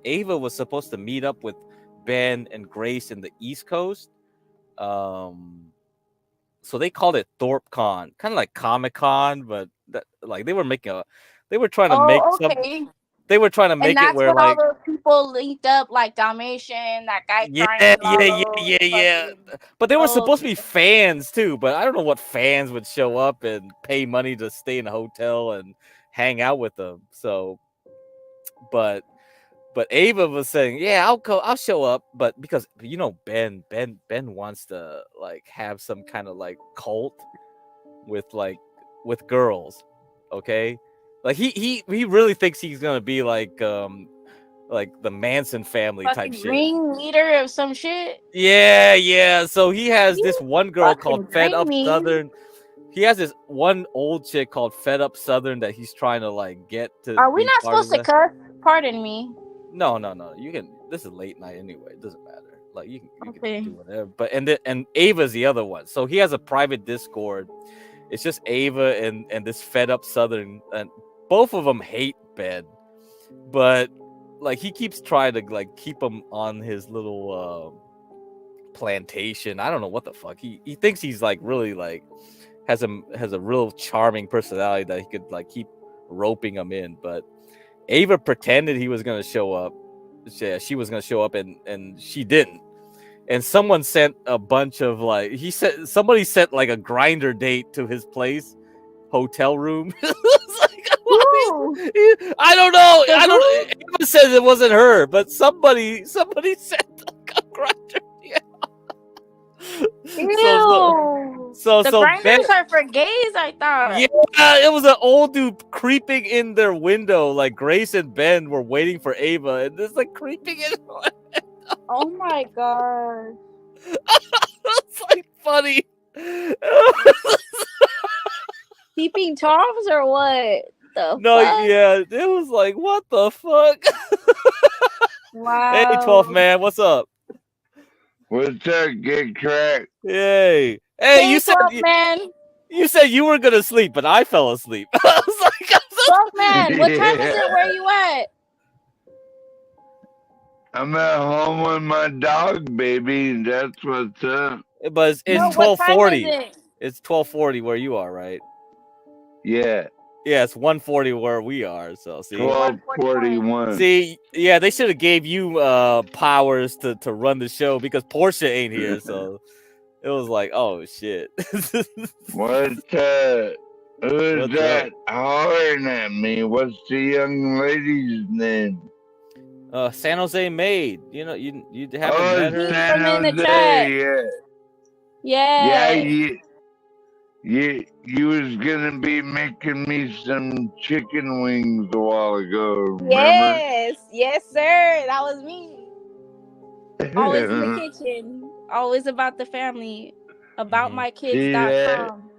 Ava was supposed to meet up with Ben and Grace in the East Coast. So they called it ThorpeCon, kind of like Comic-Con, but like they were trying to make okay. they were trying to And make it that's where when all like those people linked up, like Dalmatian, that guy yeah. fucking, But they were supposed to be fans too, but I don't know what fans would show up and pay money to stay in a hotel and hang out with them. So but Ava was saying, yeah, I'll show up, but because Ben wants to like have some kind of like cult with girls, okay? Like he really thinks he's gonna be like the Manson family type fucking shit. ringleader of some shit. Yeah. So he has this one girl called Fed Up dreaming. Southern. He has this one old chick called Fed Up Southern that he's trying to like get to. Are we be not part of supposed to the- cuss? Pardon me. No. You can. This is late night anyway. It doesn't matter. Like you Okay. can do whatever. But and Ava's the other one. So he has a private Discord. It's just Ava and this Fed Up Southern, and both of them hate Ben, but like he keeps trying to like keep him on his little plantation. I don't know what the fuck. He thinks he's like really like has a real charming personality that he could like keep roping him in. But Ava pretended he was gonna show up. She was gonna show up and she didn't. and someone sent a bunch of like somebody sent like a grinder date to his place hotel room. It's like, I don't know. I don't. Ava says it wasn't her, but somebody sent a grinder. Yeah. Ew. So The Ben, grinders are for gays, I thought. yeah, it was an old dude creeping in their window. Like Grace and Ben were waiting for Ava, and this like creeping in. Oh my god. It's like funny. Peeping toms or what? The No, fuck? yeah, it was like, what the fuck? Wow. Hey, 12th man, what's up? What's up, get cracked? Yay. Hey, Hey, you said 12 man. you said you were gonna sleep, but I fell asleep. I was like, 12 man, what time is it where you at? I'm at home with my dog, baby. That's what's up. But it's No, what time 12:40. is it? It's 12:40 where you are, right? Yeah. Yeah, it's 1:40 where we are. So see, 12:41. See, yeah, they should have gave you powers to run the show because Portia ain't here. So it was like, oh shit. What's who's What's that up? hollering at me? What's the young lady's name? San Jose Maid. You know, you haven't Oh, met her. San From in the Jose, chat. yeah. Yeah. You was gonna be making me some chicken wings a while ago, remember? Yes, sir. That was me. Always in the kitchen. Always about the family. See that? Aboutmykids.com.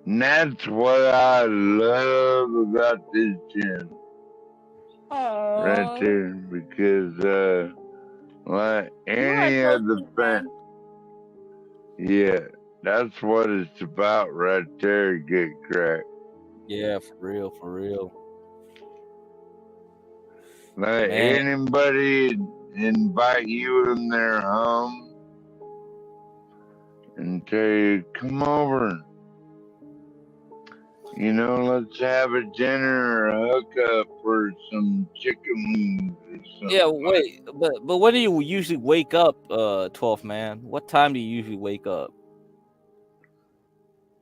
And that's what I love about this channel. Right there, because like any other fan, yeah, that's what it's about right there. Get cracked. Yeah, for real. Like Man. anybody invite you in their home and tell you, come over. You know, let's have a dinner or a hookup or some chicken wings or something. Yeah, wait, but when do you usually wake up, 12th man? What time do you usually wake up?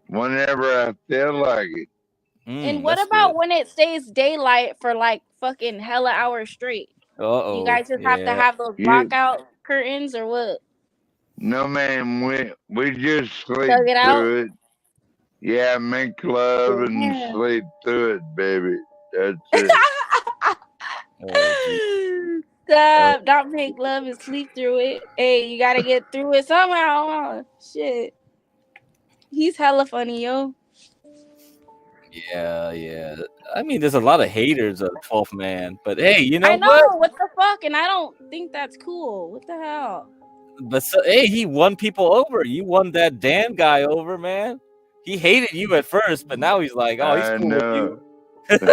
Whenever I feel like it. And what about when it stays daylight for like fucking hella hours straight? You guys just have to have those blackout curtains or what? No, man, we just sleep Thug it out? through it. Yeah, make love and Yeah. sleep through it, baby. That's it. Stop, don't make love and sleep through it. Hey, you gotta get through it somehow. Huh? Shit. He's hella funny, yo. Yeah. I mean, there's a lot of haters of 12th man, but hey, you know I know, what the fuck? And I don't think that's cool. What the hell? But hey, he won people over. You won that Dan guy over, man. He hated you at first, but now he's like, oh, he's I cool know. with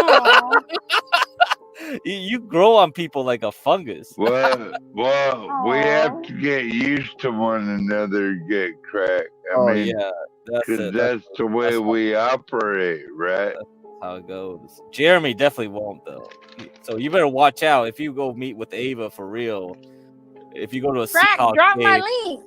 you. You grow on people like a fungus. Well, we have to get used to one another, get cracked. I mean, yeah, that's it. That's the way we operate, right? That's how it goes. Jeremy definitely won't though. So you better watch out if you go meet with Ava for real. If you go to a Crack, Seahawks drop my game, link.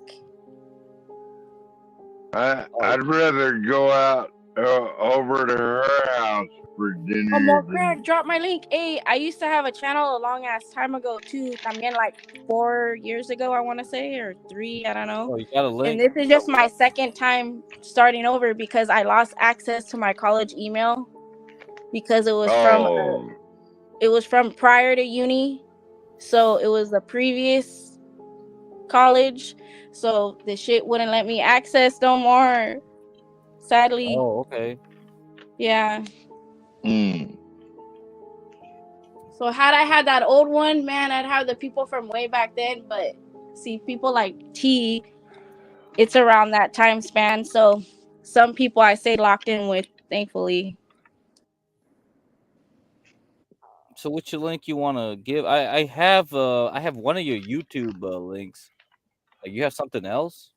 I'd rather go out over to her house for dinner. More crack, drop my link. Hey, I used to have a channel a long ass time ago too. I mean, like 4 years ago, I want to say, or 3, I don't know. Oh, you got a link? And this is just my second time starting over because I lost access to my college email because it was from prior to uni, so it was the previous college, so the shit wouldn't let me access no more. Sadly. Oh, okay. Yeah. So had I had that old one, man, I'd have the people from way back then. But see, people like T, it's around that time span. So some people I stayed locked in with, thankfully. So which link you want to give? I have one of your YouTube links. You have something else?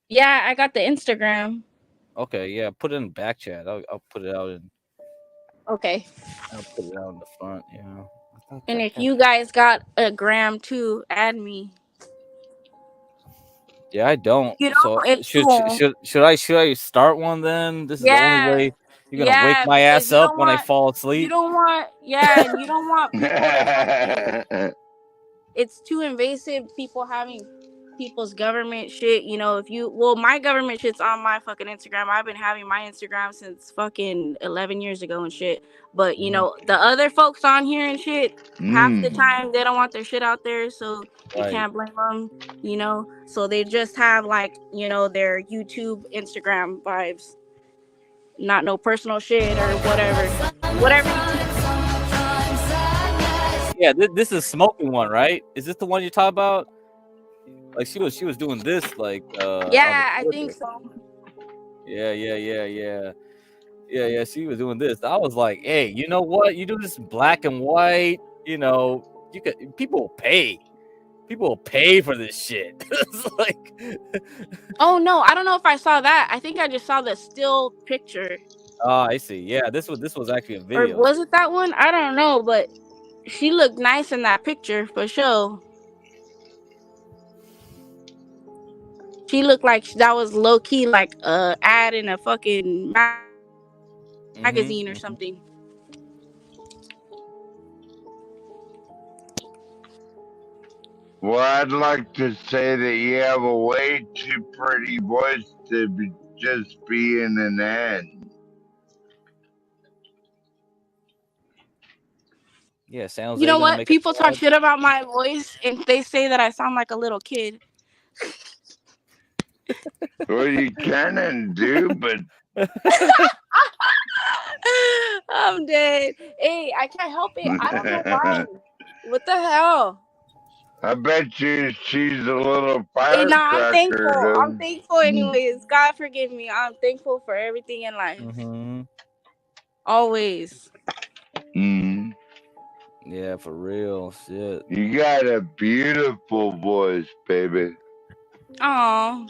Yeah, I got the Instagram. Okay, yeah, put it in the back chat. I'll put it out in. Okay. I'll put it out in the front. Yeah. And if you guys got a gram too, add me. Yeah, I don't. You know, So it's should cool. should I start one then? This is the only Yeah, way you're gonna wake yeah, my because ass you up don't when I want, fall you asleep. don't want, yeah, and you don't want people to fucking. It's too invasive. People having people's government shit. You know, if you, well, my government shit's on my fucking Instagram. I've been having my Instagram since fucking 11 years ago and shit. But you know, the other folks on here and shit, half the time they don't want their shit out there, so you Right. can't blame them. You know, so they just have like, you know, their YouTube, Instagram vibes, not no personal shit or whatever. Whatever you teach. Yeah, this is smoking one, right? Is this the one you're talking about? Like she was doing this like on the Yeah, I Twitter. think so. Yeah. Yeah, she was doing this. I was like, hey, you know what? You do this black and white, you know, you could people will pay. People will pay for this shit. It's like Oh no, I don't know if I saw that. I think I just saw the still picture. oh, I see. Yeah, this was actually a Or video. was it that one? I don't know, but she looked nice in that picture for sure. She looked like that was low key like a ad in a fucking magazine or something. Well, I'd like to say that you have a way too pretty voice to just be in an ad. Yeah, sounds You know like gonna what? make a People talk ad. shit about my voice and they say that I sound like a little kid. Well, you can and do, but I'm dead. Hey, I can't help it. I don't know why. What the hell? I bet you she's a little Hey, nah, I'm firecracker. thankful. I'm Dude. thankful anyways. God forgive me. I'm thankful for everything in life. Always. Yeah, for real. Shit. You got a beautiful voice, baby. Aw.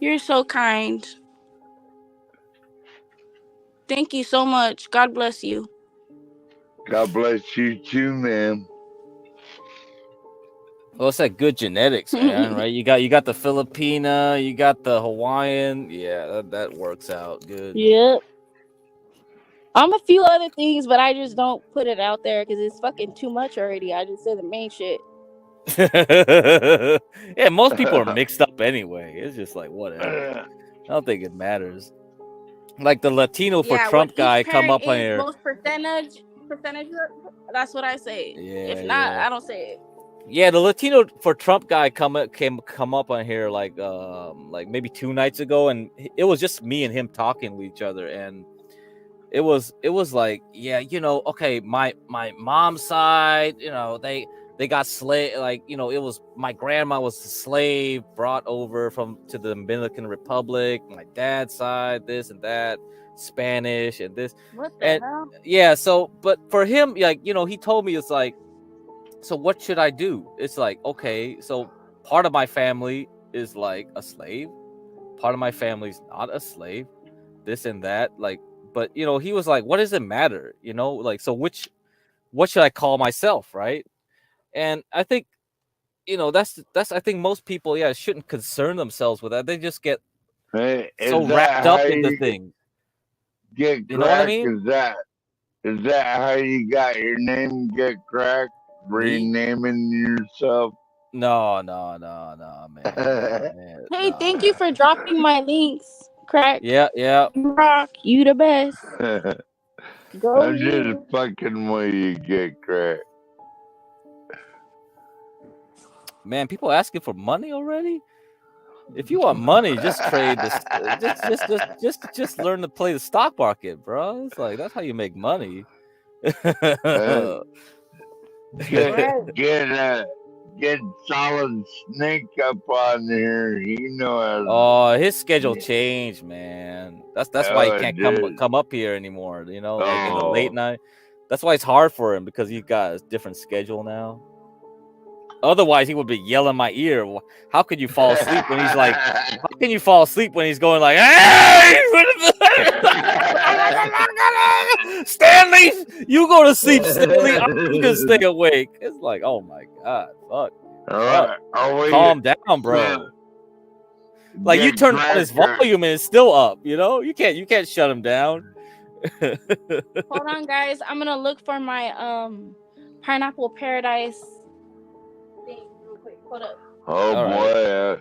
You're so kind. Thank you so much. God bless you. God bless you too, ma'am. Well, it's like good genetics, man, right? You got the Filipina, you got the Hawaiian. Yeah, that works out good. Yep. I'm a few other things, but I just don't put it out there because it's fucking too much already. I just say the main shit. Yeah, most people are mixed up anyway. It's just like whatever. I don't think it matters. Like the Latino for Yeah, Trump what guy each come parent up on is here. most percentage. That's what I say. Yeah, If not, yeah. I don't say it. Yeah, the Latino for Trump guy come up on here like maybe 2 nights ago, and it was just me and him talking with each other, and it was like, yeah, you know, okay, my mom's side, you know, they got slave, like, you know, it was my grandma was a slave brought over to the Dominican Republic. My dad's side, this and that, Spanish and this. What the And hell? yeah, so but for him, like, you know, he told me it's like, so what should I do? It's like, okay, so part of my family is like a slave, part of my family's not a slave, this and that, like, but you know, he was like, what does it matter, you know, like, so what should I call myself, right? And I think, you know, that's I think most people, yeah, shouldn't concern themselves with that. They just get Hey, so is wrapped that up how into you things. get You know what I cracked? mean? Is that how you got your name get cracked? Renaming yourself? No, man. Man, Hey, thank you for dropping my links, Crack. Yeah. You rock. You the best. Go I'm you. just fucking with you get cracked. Man, people asking for money already. If you want money, just trade this. Just learn to play the stock market, bro. It's like that's how you make money. Get Solid Snake up on there. You know. Oh, his schedule changed, man. That's why he can't dude. come up here anymore. You know, like in the late night. That's why it's hard for him because he got a different schedule now. Otherwise, he would be yelling in my ear. How could you fall asleep when he's like? How can you fall asleep when he's going like, "Hey, Stanley, you go to sleep, Stanley. I'm gonna stay awake." It's like, oh my god, fuck. Are we, Calm down, bro. Like you Get turn on his cracker. volume and it's still up. You know, you can't shut him down. Hold on, guys. I'm gonna look for my pineapple paradise thing real quick. Hold up. Oh All boy.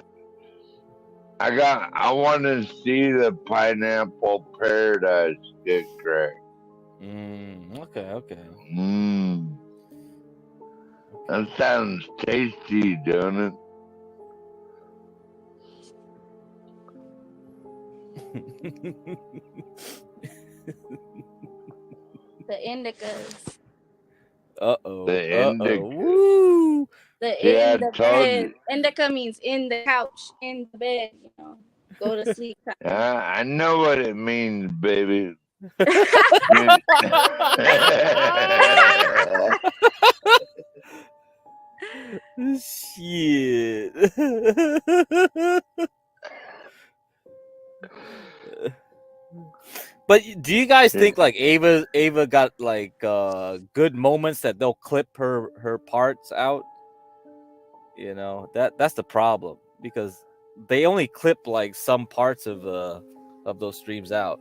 I want to see the pineapple paradise get cracked. Okay. That sounds tasty, don't it? The indicas. The indica. Woo. The See, I in the told bed. you. Indica means in the couch, in the bed. You know, go to sleep. I know what it means, baby. Shit. But do you guys think like Ava got like good moments that they'll clip her parts out? You know, that's the problem, because they only clip like some parts of those streams out.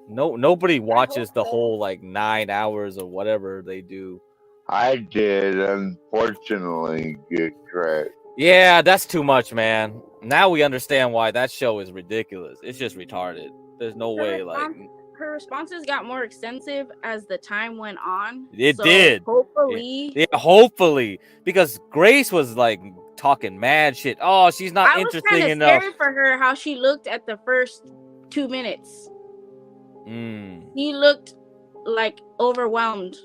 Nobody watches the whole like 9 hours or whatever they do. I did, unfortunately, get cracked. Yeah, that's too much, man. Now we understand why that show is ridiculous. It's just retarded. There's no way like her responses got more extensive as the time went on. it so did. Hopefully. Yeah, hopefully, because Grace was like talking mad shit. Oh, she's not I was interesting kind of enough. scared for her how she looked at the first 2 minutes. He looked like overwhelmed.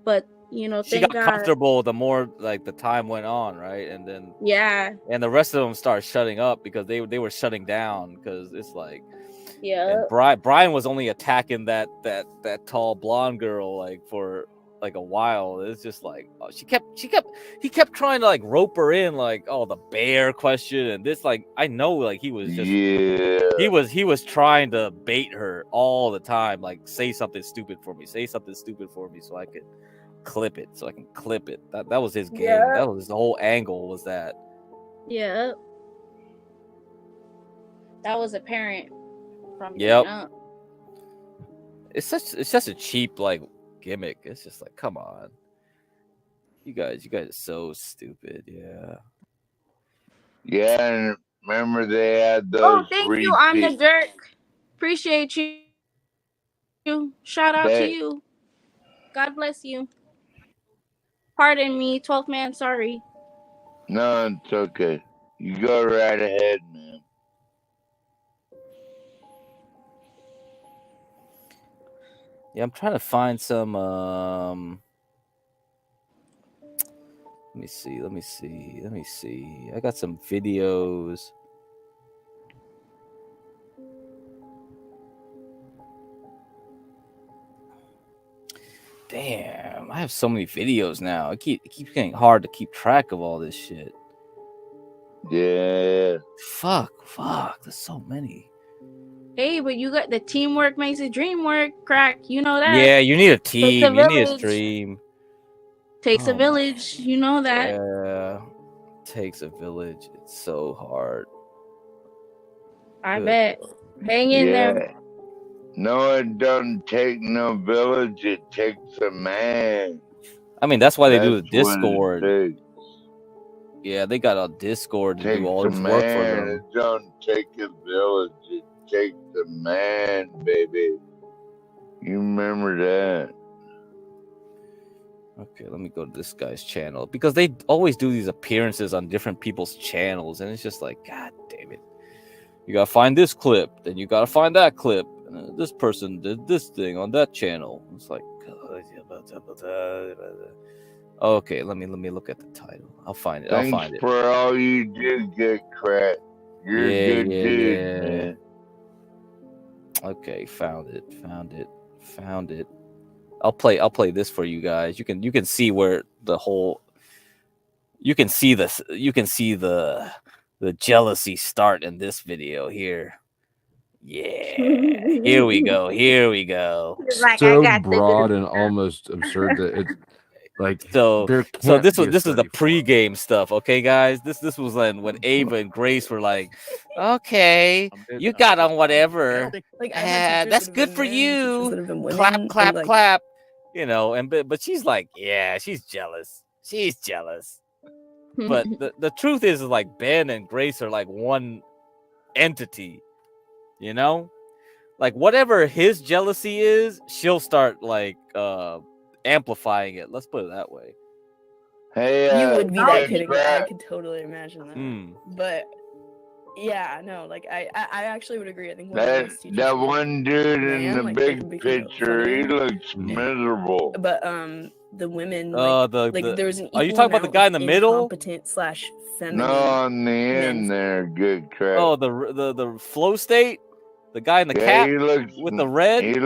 But you know, She thank got God. comfortable the more like the time went on, right? And then and the rest of them started shutting up because they were shutting down, because it's like and Brian was only attacking that tall blonde girl like for like a while. It's just like he kept trying to like rope her in, like, oh, the bear question and this, like, I know like he was just he was trying to bait her all the time, like say something stupid for me so I could clip it, that was his game. That was his whole angle, was that. That was apparent from the Yep. jump. It's such a cheap like gimmick. It's just like, come on, you guys are so stupid. Yeah, and remember they had those. Thank you. I'm the jerk. Appreciate you. Shout out to you. God bless you. Pardon me, 12th man. Sorry. No, it's okay. You go right ahead, man. Yeah, I'm trying to find some. Let me see. I got some videos. Damn, I have so many videos now. It keeps getting hard to keep track of all this shit. Yeah. Fuck. There's so many. Hey, but you got the teamwork makes the dream work. Crack, you know that. Yeah, you need a team. You need a village. stream. Takes a village. You know that. Yeah, takes a village. It's so hard. I bet. Hang in there. No, it doesn't take no village. It takes a man. I mean, that's why they do the That's what it Discord. takes. Yeah, they got a Discord to do all Takes this a work for man. them. It don't take a village. It takes a man, baby. You remember that? Okay, let me go to this guy's channel, because they always do these appearances on different people's channels, and it's just like, God damn it. You gotta find this clip, then you gotta find that clip. This person did this thing on that channel. It's like, okay, let me look at the title. I'll find it. Thanks for all you did get cracked. You're a good dude, man. Okay, found it. I'll play this for you guys. You can see where the whole you can see the jealousy start in this video here. Yeah. Here we go. Like, so broad and almost absurd that Like So there so can't this be was a this is the study. pregame stuff, okay, guys. This was when Ava and Grace were like, okay, you got on whatever. Like I had teachers That's that have good been for men, teachers that you. have been Clap, women, clap, and like clap. You know, and but she's like, yeah, she's jealous. She's jealous. But the truth is like Ben and Grace are like one entity, you know? Like whatever his jealousy is, she'll start like amplifying it. Let's put it that way. Hey, you would be that Big kid. I Fat. could totally imagine that. Mm. But yeah, no, like I actually would agree. I think one of the That best teachers that was one dude in man, the like they big could make you picture, he funnier. looks miserable. But the women like there was an are you equal talking about the amount guy of in the middle? incompetent slash No, feminine on the men. end there, good crap. Oh, the flow state, the guy in the Yeah, cap he looks with the red. he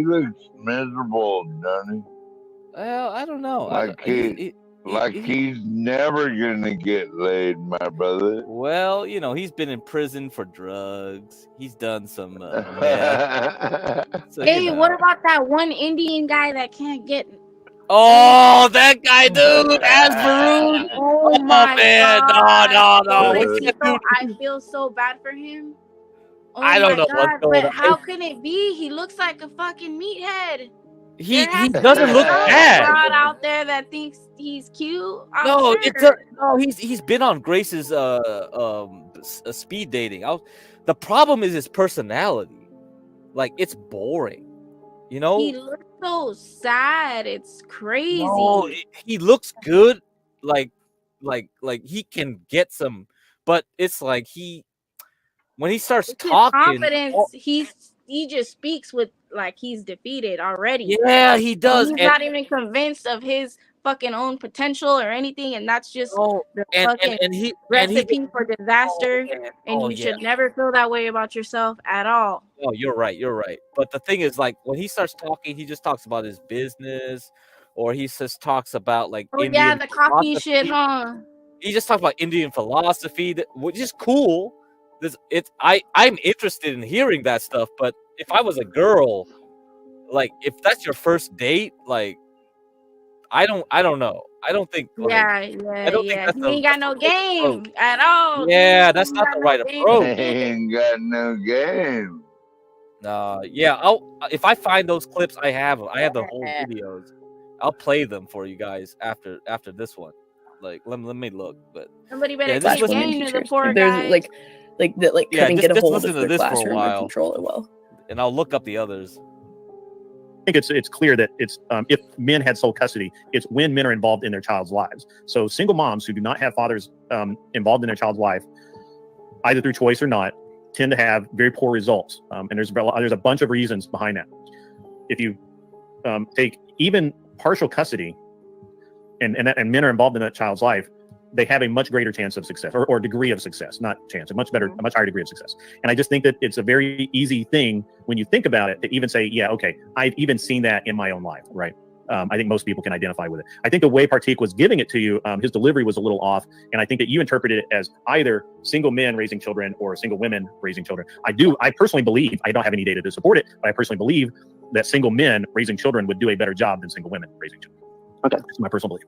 looks miserable, doesn't he? Well, I don't know. Like he's never gonna get laid, my brother. Well, you know, he's been in prison for drugs. He's done some meth. So, Hey, you know. what about that one Indian guy that can't get? Oh, that guy, dude, Asbaroon. Oh my man, god! no. I feel so bad for him. Oh I don't my know what's god! going But on. how can it be? He looks like a fucking meathead. He There has to be doesn't look some bad. broad out there that thinks he's cute. I'm No, sure. no. He's been on Grace's speed dating. The problem is his personality. Like it's boring. You know. He looks so sad. It's crazy. No, he looks good. Like he can get some, but it's like when he starts His talking. confidence. He just speaks with like he's defeated already. Yeah, he does. He's not even convinced of his fucking own potential or anything, and that's just the fucking recipe for disaster. And you should never feel that way about yourself at all. Oh, you're right. You're right. But the thing is, like, when he starts talking, he just talks about his business, or he just talks about like Oh Indian yeah, the coffee philosophy. shit, huh? He just talks about Indian philosophy, which is cool. I'm interested in hearing that stuff. But if I was a girl, like, if that's your first date, like, I don't know. I don't think. Like, I don't think that's He ain't got no game at all. Yeah, dude. that's He not got the no right game. approach. He ain't got no game. Yeah, if I find those clips, I have the whole videos. I'll play them for you guys after this one. Like, let me look. But Somebody better this take was game to the poor Like, there's guy. like that couldn't get a just hold listen of to the this for a classroom or while, control it well. and I'll look up the others. I think it's clear that it's if men had sole custody, it's when men are involved in their child's lives. So single moms who do not have fathers involved in their child's life, either through choice or not, tend to have very poor results. And there's a bunch of reasons behind that. If you take even partial custody, and men are involved in that child's life, they have a much greater chance of success or degree of success, not chance, a much higher degree of success. And I just think that it's a very easy thing when you think about it to even say, yeah, okay, I've even seen that in my own life, right? I think most people can identify with it. I think the way Partik was giving it to you, his delivery was a little off. And I think that you interpreted it as either single men raising children or single women raising children. I personally believe, I don't have any data to support it, but I personally believe that single men raising children would do a better job than single women raising children. Okay, that's my personal belief.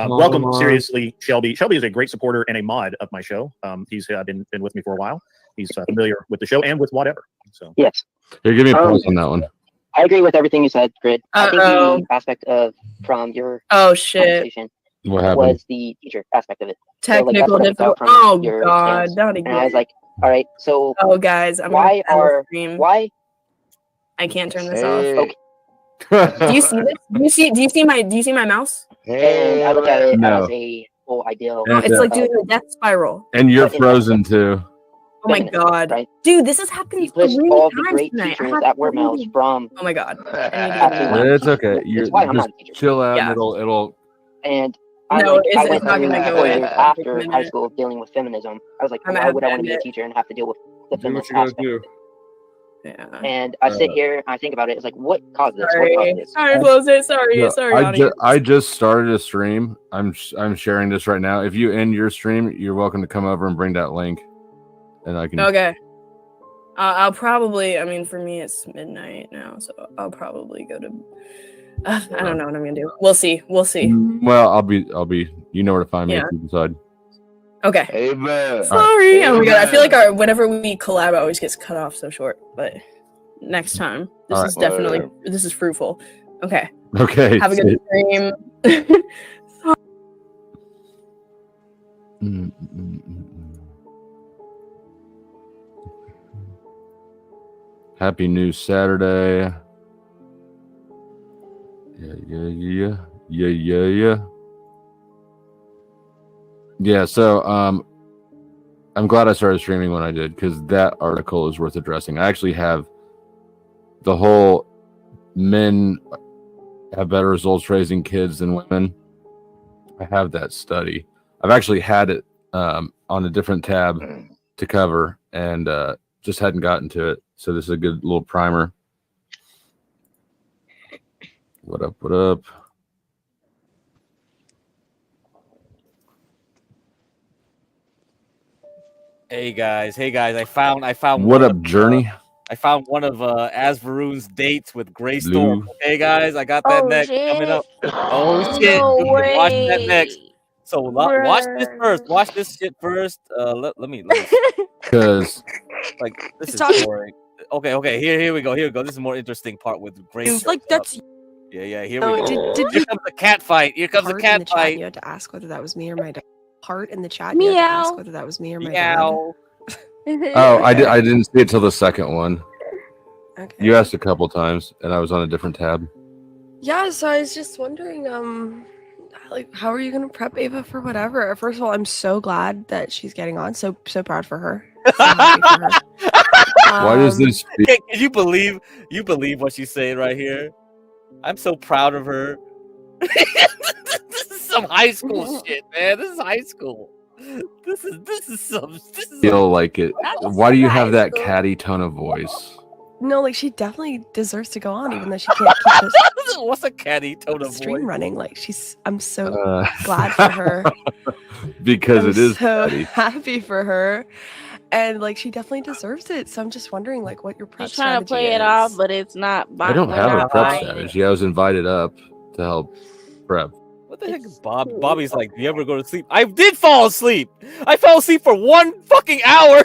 Welcome, seriously, Shelby. Shelby is a great supporter and a mod of my show. He's been with me for a while. He's familiar with the show and with whatever. So yes. Here, give me a pause on that one. I agree with everything you said, Grid. I think the aspect of from your conversation What happened? was the teacher aspect of it. Technical difficulty. Oh god, not again. And I was like, all right, so guys, I'm why I can't turn this Hey. off. Do you see this? Do you see my mouse? And I look at it No. as a whole ideal. No, it's like doing a death spiral. And you're frozen too. Oh my god, dude, this has happened so List many all the times great tonight. teachers that were males from. Oh my god. It's okay. You why I'm just not a teacher. chill out. Yeah. And it'll. And I, No, I it's went not through gonna go 4 in. years after high school dealing with feminism. I was like, I'm why gonna would I have want to to be a end it. teacher and have to deal with the Do what feminist you gotta aspect? do. Yeah. And I sit here and I think about it. It's like, what caused this? What Sorry, caused this? sorry, close it. Sorry, Yeah, sorry, audience. I just started a stream. I'm sharing this right now. If you end your stream, you're welcome to come over and bring that link, and I can. Okay. I'll probably. I mean, for me, it's midnight now, so I'll probably go to I don't know what I'm gonna do. We'll see. We'll see. Well, I'll be. You know where to find me Yeah. if you decide. Okay. Ava. Sorry. Oh my god. I feel Ava. like whenever we collab, it always gets cut off so short. But next time, this All is right. definitely this is fruitful. Okay. Okay. Have a good stream. Happy New Saturday. Yeah. Yeah, so I'm glad I started streaming when I did, because that article is worth addressing. I actually have the whole men have better results raising kids than women. I have that study. I've actually had it on a different tab to cover, and just hadn't gotten to it. So this is a good little primer. What up? What up? Hey guys, I found What one up, of, Journey? I found one of Asvaroon's dates with Grey Blue. Storm. Okay, guys, I got that Oh next shit! coming up. Oh shit, No dude, watch that next. way! So watch this first. Watch this shit first. Let me Because like this He's is talking- boring. Okay, here we go. This is a more interesting part with Grey It's Storm. like that's. Yeah, here Oh, we go. did Here you comes the cat fight. Here comes the heart in the cat chat? fight. You had to ask whether that was me or my dad. Heart in the chat. You had to ask whether that was me or my dad. Meow. oh, I didn't see it till the second one. Okay. You asked a couple times, and I was on a different tab. Yeah, so I was just wondering, like, how are you gonna prep Ava for whatever? First of all, I'm so glad that she's getting on. So proud for her. So happy for her. Why does this? Can you believe what she's saying right here? I'm so proud of her. This is some high school shit, man. This is high school. This is some. Feel like it? Why do you have that catty tone of voice? No, like she definitely deserves to go on, even though she can't keep this What's a catty tone of stream voice? running. Like I'm so glad for her. Because I'm it is so catty. happy for her, and like she definitely deserves it. So I'm just wondering, like, what your prep She's trying to strategy play is. it off, but it's not. I don't we're have a not prep buying it. strategy. I was invited up to help prep. What the heck is Bob? Bobby's like, do you ever go to sleep? I did fall asleep. I fell asleep for 1 fucking hour.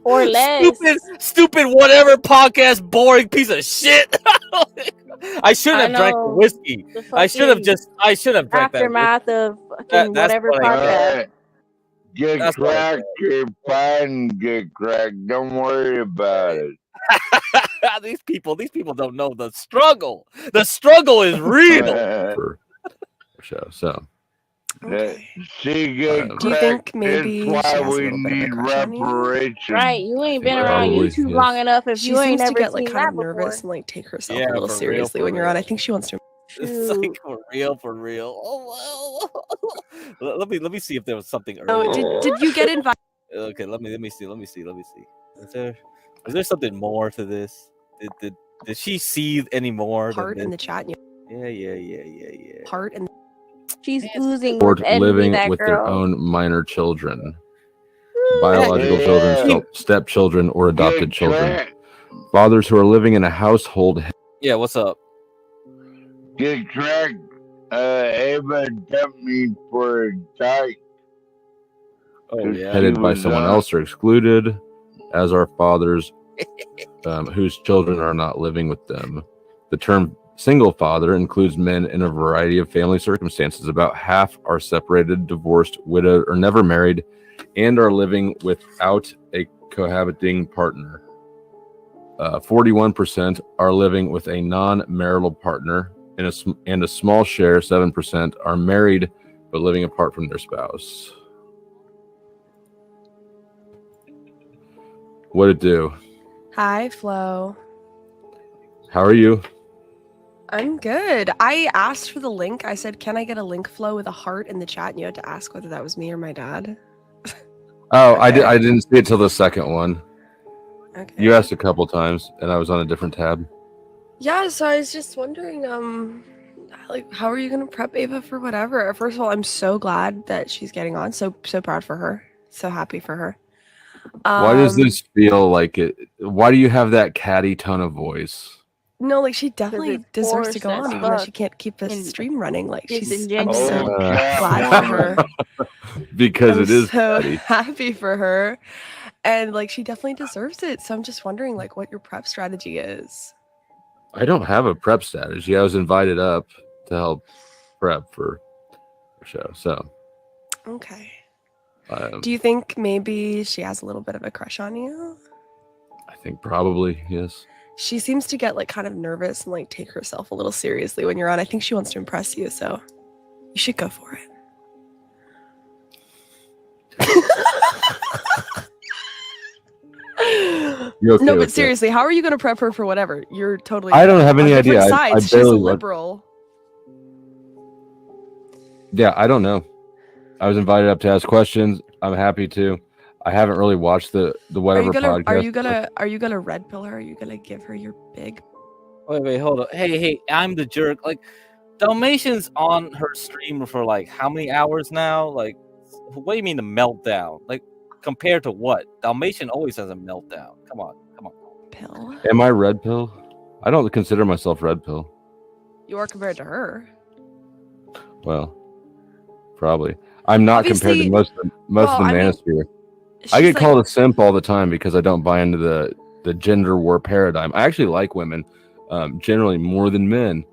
Or less. Stupid, whatever podcast, boring piece of shit. I should have drank the know. whiskey. The I should have drank that. aftermath of fucking That's whatever funny. podcast. Get That's what I cracked, you're fine. Get cracked. Don't worry about it. These people don't know the struggle. The struggle is real. For show. So She get Do you think maybe That's she why has a we little bit of a need crush on you? reparations. Right, you ain't been Yeah, around probably, YouTube yes. long enough if She you ain't seems to never get like seen kind that of nervous before. and like take herself Yeah, a little for real, seriously for when you're on. I real. think she wants to. It's like for real. Oh, well. Let me see if there was something Oh, earlier. did you get invited? Okay, let me see. Is there something more to this? Did she see any more? Heart than in this? the chat. Yeah. Heart and She's oozing or with envy, living that with their girl. own minor children, biological children, stepchildren, or adopted children. Fathers who are living in a household Yeah, what's up? Get cracked. Ava dumped me for a dyke. Oh yeah. headed by someone else are excluded, as are fathers whose children are not living with them. The term single father includes men in a variety of family circumstances. About half are separated, divorced, widowed, or never married, and are living without a cohabiting partner. 41% are living with a non-marital partner, and a small share, 7%, are married but living apart from their spouse. What'd it do? Hi, Flo. How are you? I'm good. I asked for the link. I said, "Can I get a link, Flo, with a heart in the chat?" And you had to ask whether that was me or my dad. Oh, I didn't see it till the second one. Okay. You asked a couple times, and I was on a different tab. Yeah, so I was just wondering, like, how are you gonna prep Ava for whatever? First of all, I'm so glad that she's getting on. So proud for her. So happy for her. Why does this feel like it? Why do you have that catty tone of voice? No, like she definitely it's deserves to forced go as on, even though she fuck can't keep the and stream running. Like I'm so disingenuous. glad for her. Because I'm it is so petty. happy for her, and like she definitely deserves it. So I'm just wondering, like, what your prep strategy is. I don't have a prep strategy. I was invited up to help prep for the show. So, Okay. um, Do you think maybe she has a little bit of a crush on you? I think probably, yes. She seems to get like kind of nervous and like take herself a little seriously when you're on. I think she wants to impress you, so you should go for it. You're okay No, but with that? seriously, how are you going to prep her for whatever? You're totally. I don't have any on different idea. Sides. I She's a barely watch- liberal. Yeah, I don't know. I was invited up to ask questions. I'm happy to. I haven't really watched the whatever podcast. Are you gonna red pill her? Are you gonna give her your big? Wait, hold on. Hey, I'm the jerk. Like, Dalmatian's on her stream for like how many hours now? Like, what do you mean the meltdown? Like, compared to what? Dalmatian always has a meltdown. Come on. Pill. Am I red pill? I don't consider myself red pill. You are compared to her. Well, probably. I'm not compared to Obviously- most of the I mean, manosphere. she's I get like- called a simp all the time because I don't buy into the gender war paradigm. I actually like women, generally more than men.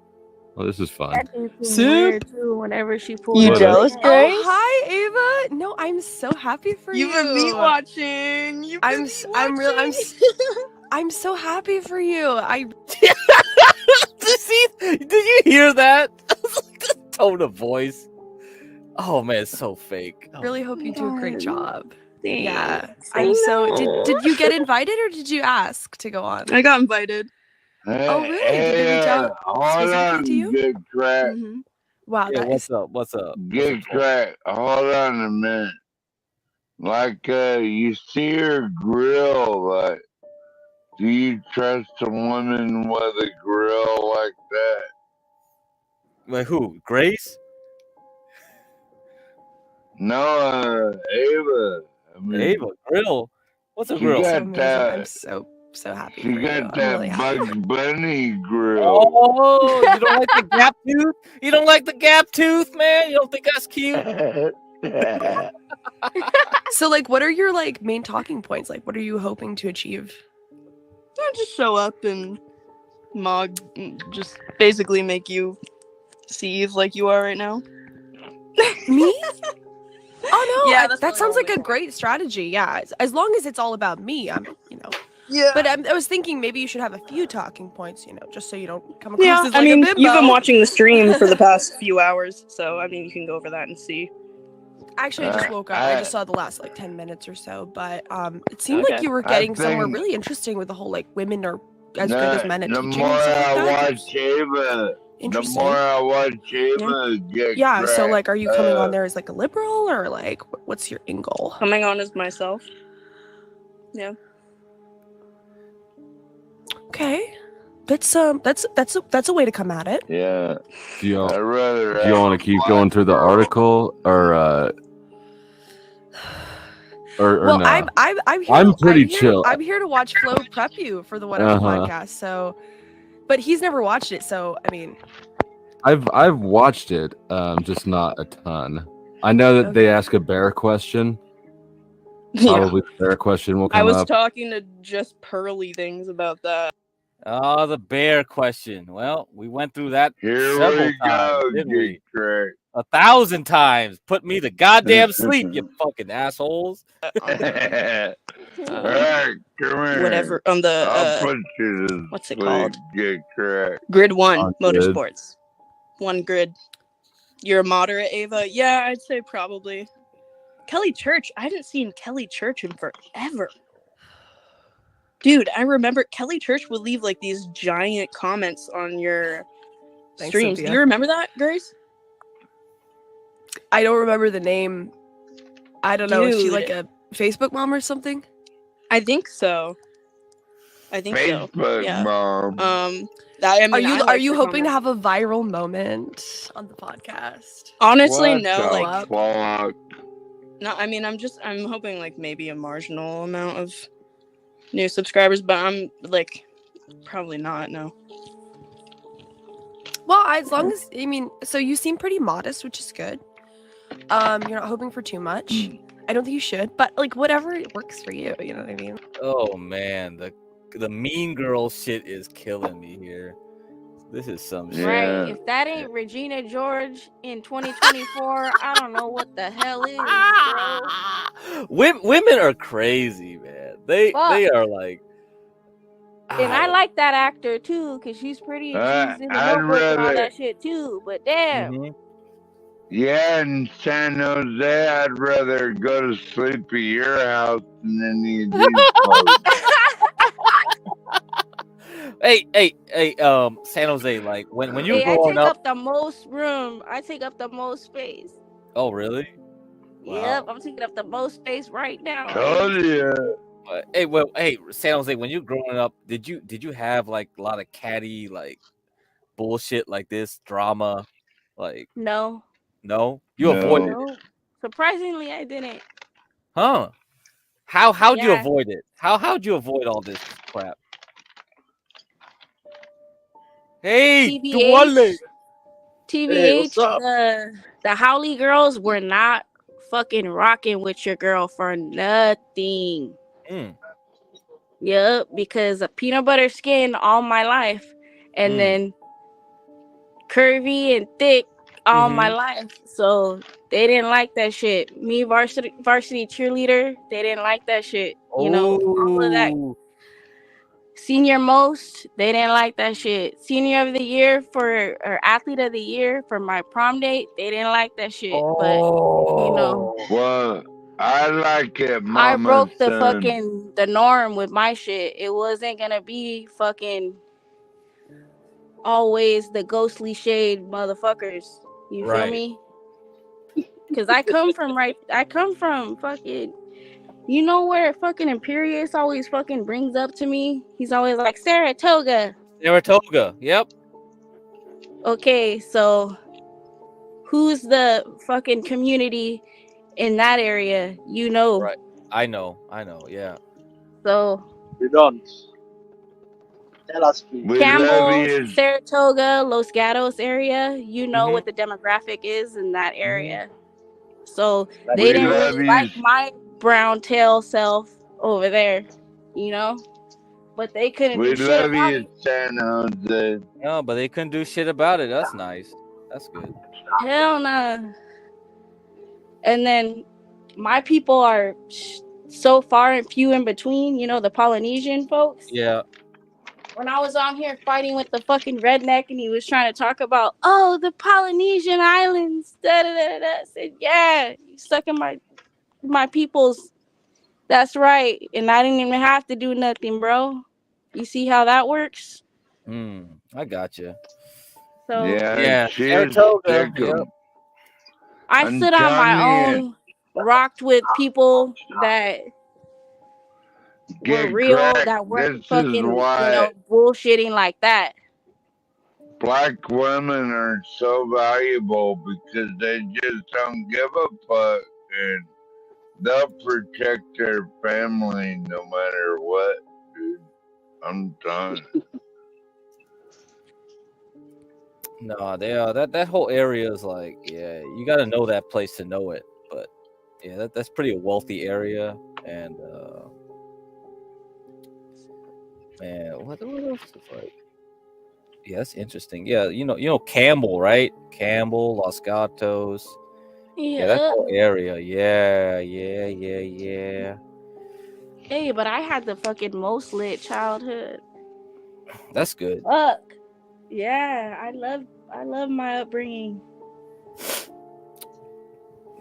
Well, this is fun. Weird too, whenever she pulls You her jealous, hair. Grace? Oh, hi, Ava. No, I'm so happy for you. You've been meat watching. I'm so happy for you. Did you hear that? The tone of voice. Oh man, it's so fake. Oh, really hope you do a great job. Thanks. Yeah, I I'm so. know. Did you get invited or did you ask to go on? I got invited. Oh, really? Did they reach out specifically to you? Good crack. Wow, yeah, that what's is. up? What's up? Good crack. Hold on a minute. Like, you see her grill, like, do you trust a woman with a grill like that? Wait, who? Grace? No, Ava. I mean, Ava grill. What's a she grill? got I'm that. so happy She for you. got I'm really that happy. Bugs Bunny grill. Oh, you don't like the gap tooth? You don't like the gap tooth, man? You don't think that's cute? So, like, what are your like main talking points? Like, what are you hoping to achieve? I just show up and mog, just basically make you seethe like you are right now. Me? Oh no! Yeah, Yeah, that's that sounds like a great strategy. Yeah, as long as it's all about me, Yeah. But I was thinking maybe you should have a few talking points, just so you don't come across Yeah, as I like mean, a bimbo. you've been watching the stream for the past few hours, so I mean, you can go over that and see. Actually, I just woke up. I just saw the last like 10 minutes or so, but it seemed like you were getting somewhere really interesting with the whole like women are as good as men at The teaching more and stuff like I that. watch Ava, the Interesting. more I watch Ava get Yeah, so cracked like, are you coming on up. there as like a liberal or like what's your end goal? Coming on as myself. Yeah. Okay, that's a way to come at it. Yeah. Do y'all, I'd rather do y'all want to keep going through the article or Well, no? I'm here. I'm pretty here, chill. I'm here to watch Flo prep you for the whatever podcast. So, but he's never watched it. So, I mean, I've watched it, just not a ton. I know that they ask a bear question. Probably the bear question will come I was up. talking to just Pearly things about that. Oh, the bear question. Well, we went through that Here several we times, go, didn't we? get cracked. 1,000 times. Put me to goddamn sleep, you fucking assholes. Alright, come here. Whatever on the I'll put you to what's it sleep, called? Get cracked. Grid 1 On grid. Motorsports. One grid. You're a moderate, Ava? Yeah, I'd say probably. Kelly Church. I haven't seen Kelly Church in forever. Dude, I remember Kelly Church would leave like these giant comments on your Thanks, streams. Cynthia. Do you remember that, Grace? I don't remember the name. I don't know. Is she Dude. like a Facebook mom or something? I think so. Facebook Yeah. mom. Are you hoping to have a viral moment on the podcast? Honestly, What no. the Like, fuck? no. I mean, I'm hoping like maybe a marginal amount of new subscribers, but I'm like, probably not. No. Well, as long as so you seem pretty modest, which is good. You're not hoping for too much. I don't think you should, but like whatever works for you. You know what I mean? Oh man, the mean girl shit is killing me here. This is some shit. Right. If that ain't Regina George in 2024, I don't know what the hell is, bro. Women are crazy, man. They are like. And I like that actor too, cause she's pretty and she's in the I'd Notebook and all rather, that shit too. But damn. yeah, in San Jose, I'd rather go to sleep at your house than any of these folks. Hey, San Jose, like when you Hey, I growing take up. up the most room. I take up the most space. Oh really? Yep, I'm taking up the most space right now. Told you. Hey, San Jose, when you growing up, did you have like a lot of catty like bullshit like this drama, like? No. No, you avoided it, No. Surprisingly, I didn't. huh? How'd you Yeah. avoid it? How'd you avoid all this crap? Hey, Duale. Hey, what's TVH, up? the Howley girls were not fucking rocking with your girl for nothing. Yep, because of peanut butter skin all my life, and then curvy and thick all my life. So they didn't like that shit. Me, varsity cheerleader, they didn't like that shit. You know, all of that. Senior most, they didn't like that shit. Senior of the year or athlete of the year for my prom date, they didn't like that shit. But you know, Well, I like it, I Mama broke the son. the norm with my shit. It wasn't gonna be fucking always the ghostly shade motherfuckers. You feel Right. me? Cause I come from fucking, you know where fucking Imperius always fucking brings up to me? He's always like, Saratoga. Saratoga. Yep. Okay, so who's the fucking community in that area? You know. Right. I know. Yeah. So You're done. tell us, please. We Campbell, love you. Saratoga, Los Gatos area, you know what the demographic is in that area. So they We didn't love really you. like my brown tail self over there, you know? But they couldn't We do shit love about you, it. San Jose. No, but they couldn't do shit about it. That's nice. That's good. Hell nah. And then my people are so far and few in between, you know, the Polynesian folks. Yeah. When I was on here fighting with the fucking redneck and he was trying to talk about, oh, the Polynesian islands, da da da da, I said, yeah, you stuck in my people's. That's right. And I didn't even have to do nothing, bro. You see how that works? I got you. So Yeah, cheers, Saratoga. Jacob. Yep. I I'm stood on my telling you, own, rocked with people that were get real, cracked. that weren't This is fucking, why you know, bullshitting like that. black women are so valuable because they just don't give a fuck and they'll protect their family no matter what, dude. I'm done. No, they are that whole area is like, yeah, you got to know that place to know it. But yeah, that's pretty a wealthy area, and man, what else is like? Yeah, that's interesting. Yeah, you know Campbell, right? Campbell, Los Gatos. Yeah, that Yeah. whole area. Yeah. Hey, but I had the fucking most lit childhood. That's good. Fuck. Yeah, I love my upbringing.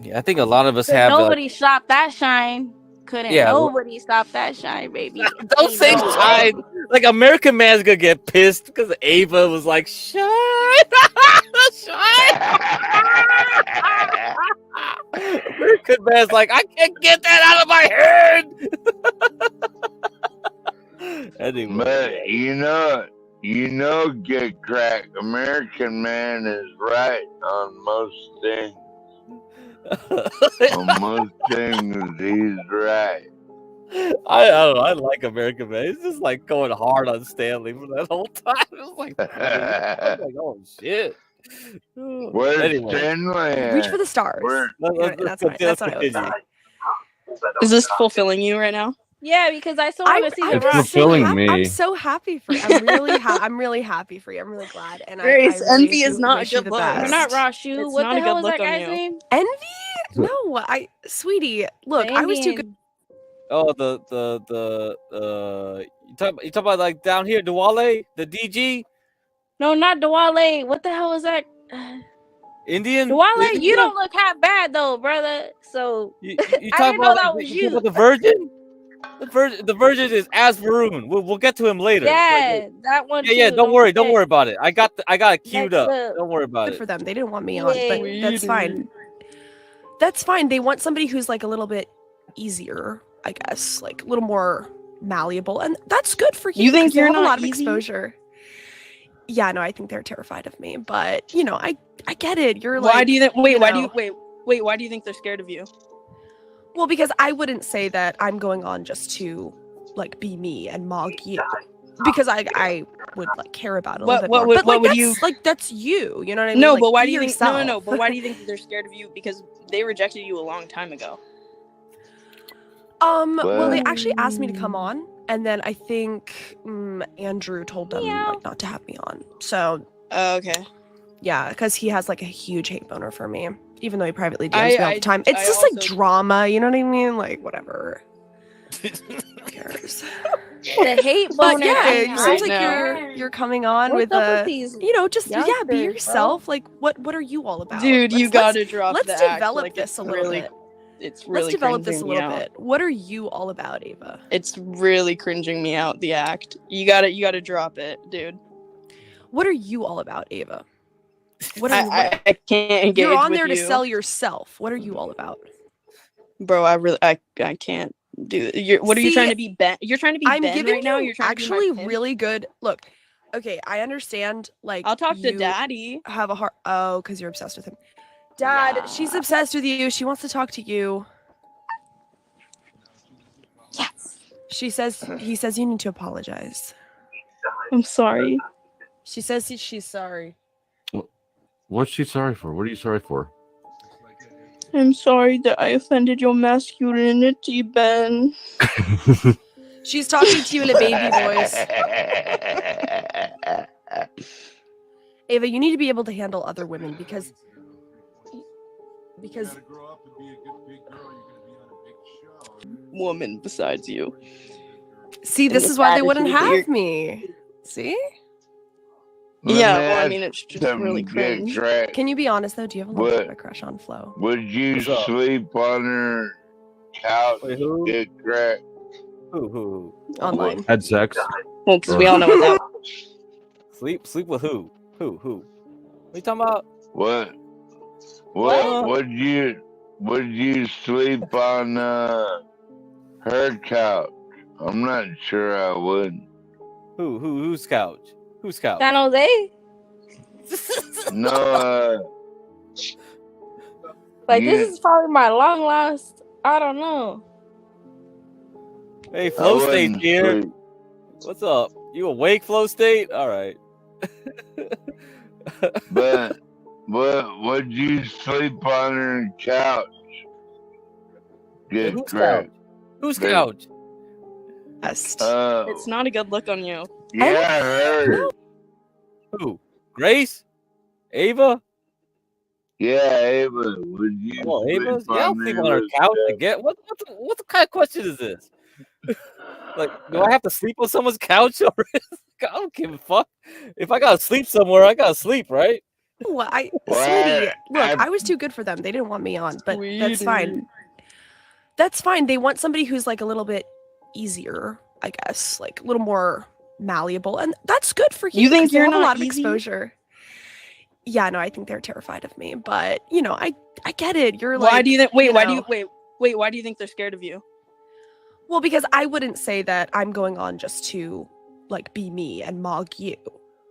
Yeah, I think a lot of us Couldn't have. nobody stop that shine. Couldn't Yeah. nobody stop that shine, baby. Don't Ain't say no shine. way. Like American Man's gonna get pissed because Ava was like shine, shine. American Man's like, I can't get that out of my head. Anyway, But you know, get cracked. American Man is right on most things. On most things, he's right. I don't know. I like American Man. It's just like going hard on Stanley for that whole time. It's like, I was like, oh shit. Where's Anyway, Stanley? Reach for the stars. That's what I would say. Is this fulfilling you right now? Yeah, because I still want to see the It's rock. fulfilling me. I'm so happy for you. I'm really happy for you. I'm really glad. And Grace, I really envy is do not a wish you good the look. best. We're not Rashu. It's What not the a hell good was that look on guy's you. name? Envy? No, sweetie, look, The I was too Indian. good. oh you talk about like down here, Duwale, the DG, No, not Dwale. What the hell is that? Indian. Dwale, you don't look half bad though, brother. So You I talk didn't know about that like, was you talk you. about the Virgin. The Virgin is Asvaroon. We'll get to him later. Yeah, that one Yeah. too. Don't worry about it. I got it queued Next up. up. Don't worry about Good it. for them. They didn't want me on, but Yeah. that's fine. That's fine. They want somebody who's like a little bit easier, I guess, like a little more malleable, and that's good for you. You think 'cause they you're have a not lot of easy? exposure. Yeah, no, I think they're terrified of me, but you know, I get it. You're Why like, do you think? Wait, why do know. you wait? Why do you think they're scared of you? Well, because I wouldn't say that I'm going on just to like be me and mog you, because I would like care about it a little bit more. But like that's you. You know what I mean? No, Like, but why be do you think? yourself. No. But why do you think they're scared of you? Because they rejected you a long time ago. Well, they actually asked me to come on, and then I think Andrew told them like not to have me on. So, okay. Yeah, because he has like a huge hate boner for me, even though he privately DMs me all the time. It's I just also- like drama, you know what I mean? Like whatever. Who cares? The hate But boner. yeah, thing it right seems like now. you're coming on What's with up with a these just be youngsters, yourself. Like what are you all about? Dude, you gotta drop Let's the act, develop like, this it's a little really- bit. It's really Let's develop this a cringing me little out. bit. What are you all about, Ava? It's really cringing me out. The act. You gotta drop it, dude. What are you all about, Ava? What are you? I can't engage You're on with there to you. sell yourself. What are you all about? Bro, I can't do it. What are you trying to be, Ben? You're trying to be I'm Ben giving right now? you You're trying actually to be my really good. Look, okay, I understand. Like, I'll talk to you Daddy. Have a heart. Oh, because you're obsessed with him. Dad, she's obsessed with you. She wants to talk to you. Yes. He says you need to apologize. I'm sorry. She says she's sorry. What's she sorry for? What are you sorry for? I'm sorry that I offended your masculinity, Ben. She's talking to you in a baby voice. Ava, you need to be able to handle other women because woman besides you. See, this is why they wouldn't have me. See? Yeah, well, I mean, it's just really cringe. Can you be honest though? Do you have a little bit of a crush on Flo? Would you sleep on her couch? Get cracked. Who? Online. Had sex? Well, because we all know what that. Sleep with who? Who? What are you talking about? What? Would you sleep on her couch? I'm not sure I would. Whose couch? Whose couch? San Jose? No, Like, this is probably my long last. I don't know. Hey, Flow State wouldn't here. sleep. What's up? You awake, Flow State? All right. But would you sleep on her couch? Get Whose cracked. couch? Whose couch? It's not a good look on you. Yeah, her. Who? Grace? Ava? Yeah, Ava. Would you Oh, sleep Ava? Yeah, I'll on sleep on her Ava's couch. I get what the kind of question is this? Like, do I have to sleep on someone's couch? Or I don't give a fuck. If I gotta sleep somewhere, I gotta sleep, right? Well, Well, sweetie, look, I- I was too good for them. They didn't want me on, but that's Sweetie. fine. That's fine. They want somebody who's like a little bit easier, I guess, like a little more malleable, and that's good for you. You think 'cause they you're have a not lot of easy? exposure. Yeah, no, I think they're terrified of me, but you know, I get it. You're like, Why do you think? Wait, why do know. you wait? Why do you think they're scared of you? Well, because I wouldn't say that I'm going on just to like be me and mog you,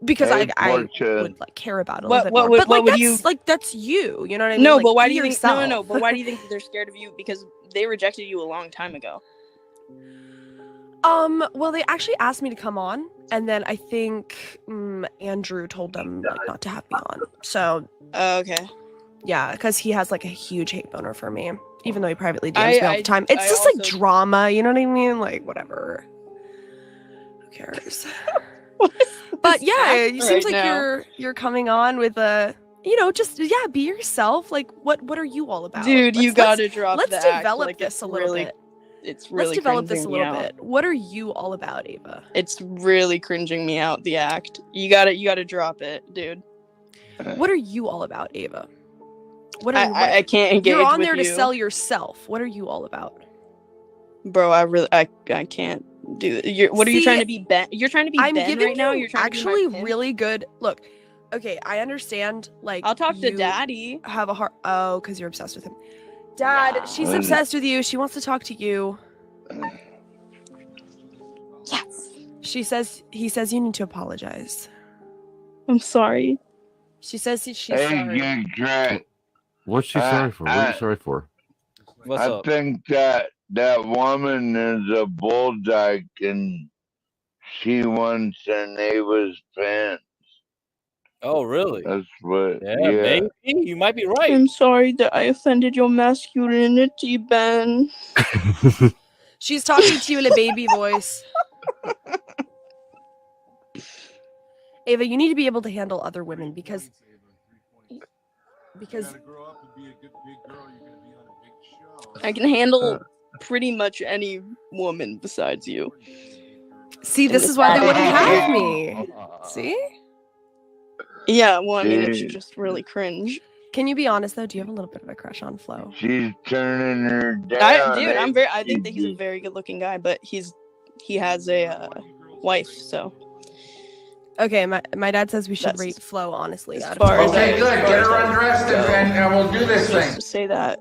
because Hey, I Portia. would like care about it a What- little bit what more. would- But what like would that's you- like that's you. You know what I mean? No, Like, but why be do you think? yourself. No. But why do you think they're scared of you? Because they rejected you a long time ago. Well, they actually asked me to come on, and then I think Andrew told them like not to have me on. So Okay. yeah, because he has like a huge hate boner for me, even though he privately DMs me all the time. It's just like drama, you know what I mean? Like whatever. Who cares? But yeah, it seems like you're coming on with a, just be yourself. Like what are you all about? Dude, you gotta drop Let's the act, develop like, this it's a little really- bit. It's really Let's develop this a cringing little me bit. What are you all about, Ava? It's really cringing me out, the act. You gotta drop it, dude. What are you all about, Ava? What are I can't engage You're on with there to you. sell yourself. What are you all about? Bro, I can't do it. What are you trying to be, Ben? You're trying to be I'm Ben giving right now? you You're trying actually to be my pimp? really good. Look, okay, I understand. Like, I'll talk to you Daddy. Have a heart. Oh, because you're obsessed with him. Dad, she's obsessed with you. She wants to talk to you. Yes. He says you need to apologize. I'm sorry. She says she's Hey, sorry. you Trent. What's she sorry for? What are you sorry for? I think that woman is a bull dyke and she wants an Ava's pants. Oh, really? That's what. Yeah, maybe. You might be right. I'm sorry that I offended your masculinity, Ben. She's talking to you in a baby voice. Ava, you need to be able to handle other women because I can handle pretty much any woman besides you. See, this is why they wouldn't have me. See? Yeah, well, I mean, it's Dude. just really cringe. Can you be honest though? Do you have a little bit of a crush on Flo? She's turning her down. I think that he's a very good-looking guy, but he has a wife, so. Okay, my dad says we should rate Flo honestly. Out of far 10. as I- Okay, good. Get her undressed and we'll do this Just thing. to say that.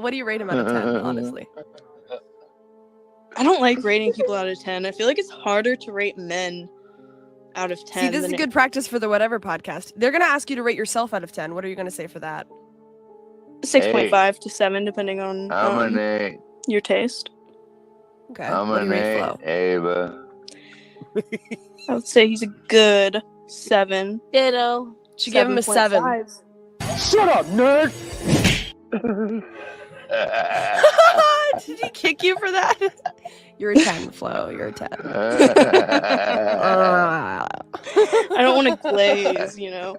What do you rate him out of 10, honestly? I don't like rating people out of 10. I feel like it's harder to rate men out of 10. See, this is good practice for the Whatever podcast. They're going to ask you to rate yourself out of 10. What are you going to say for that? 6.5 to 7, depending on I'm an 8. your taste. Okay. I'm What do an you rate 8, Flo? Ava. I would say he's a good 7. Ditto. Should give him a 7. 7.5. Shut up, nerd! Did he kick you for that? You're a 10, Flo. You're a 10. I don't want to glaze, you know.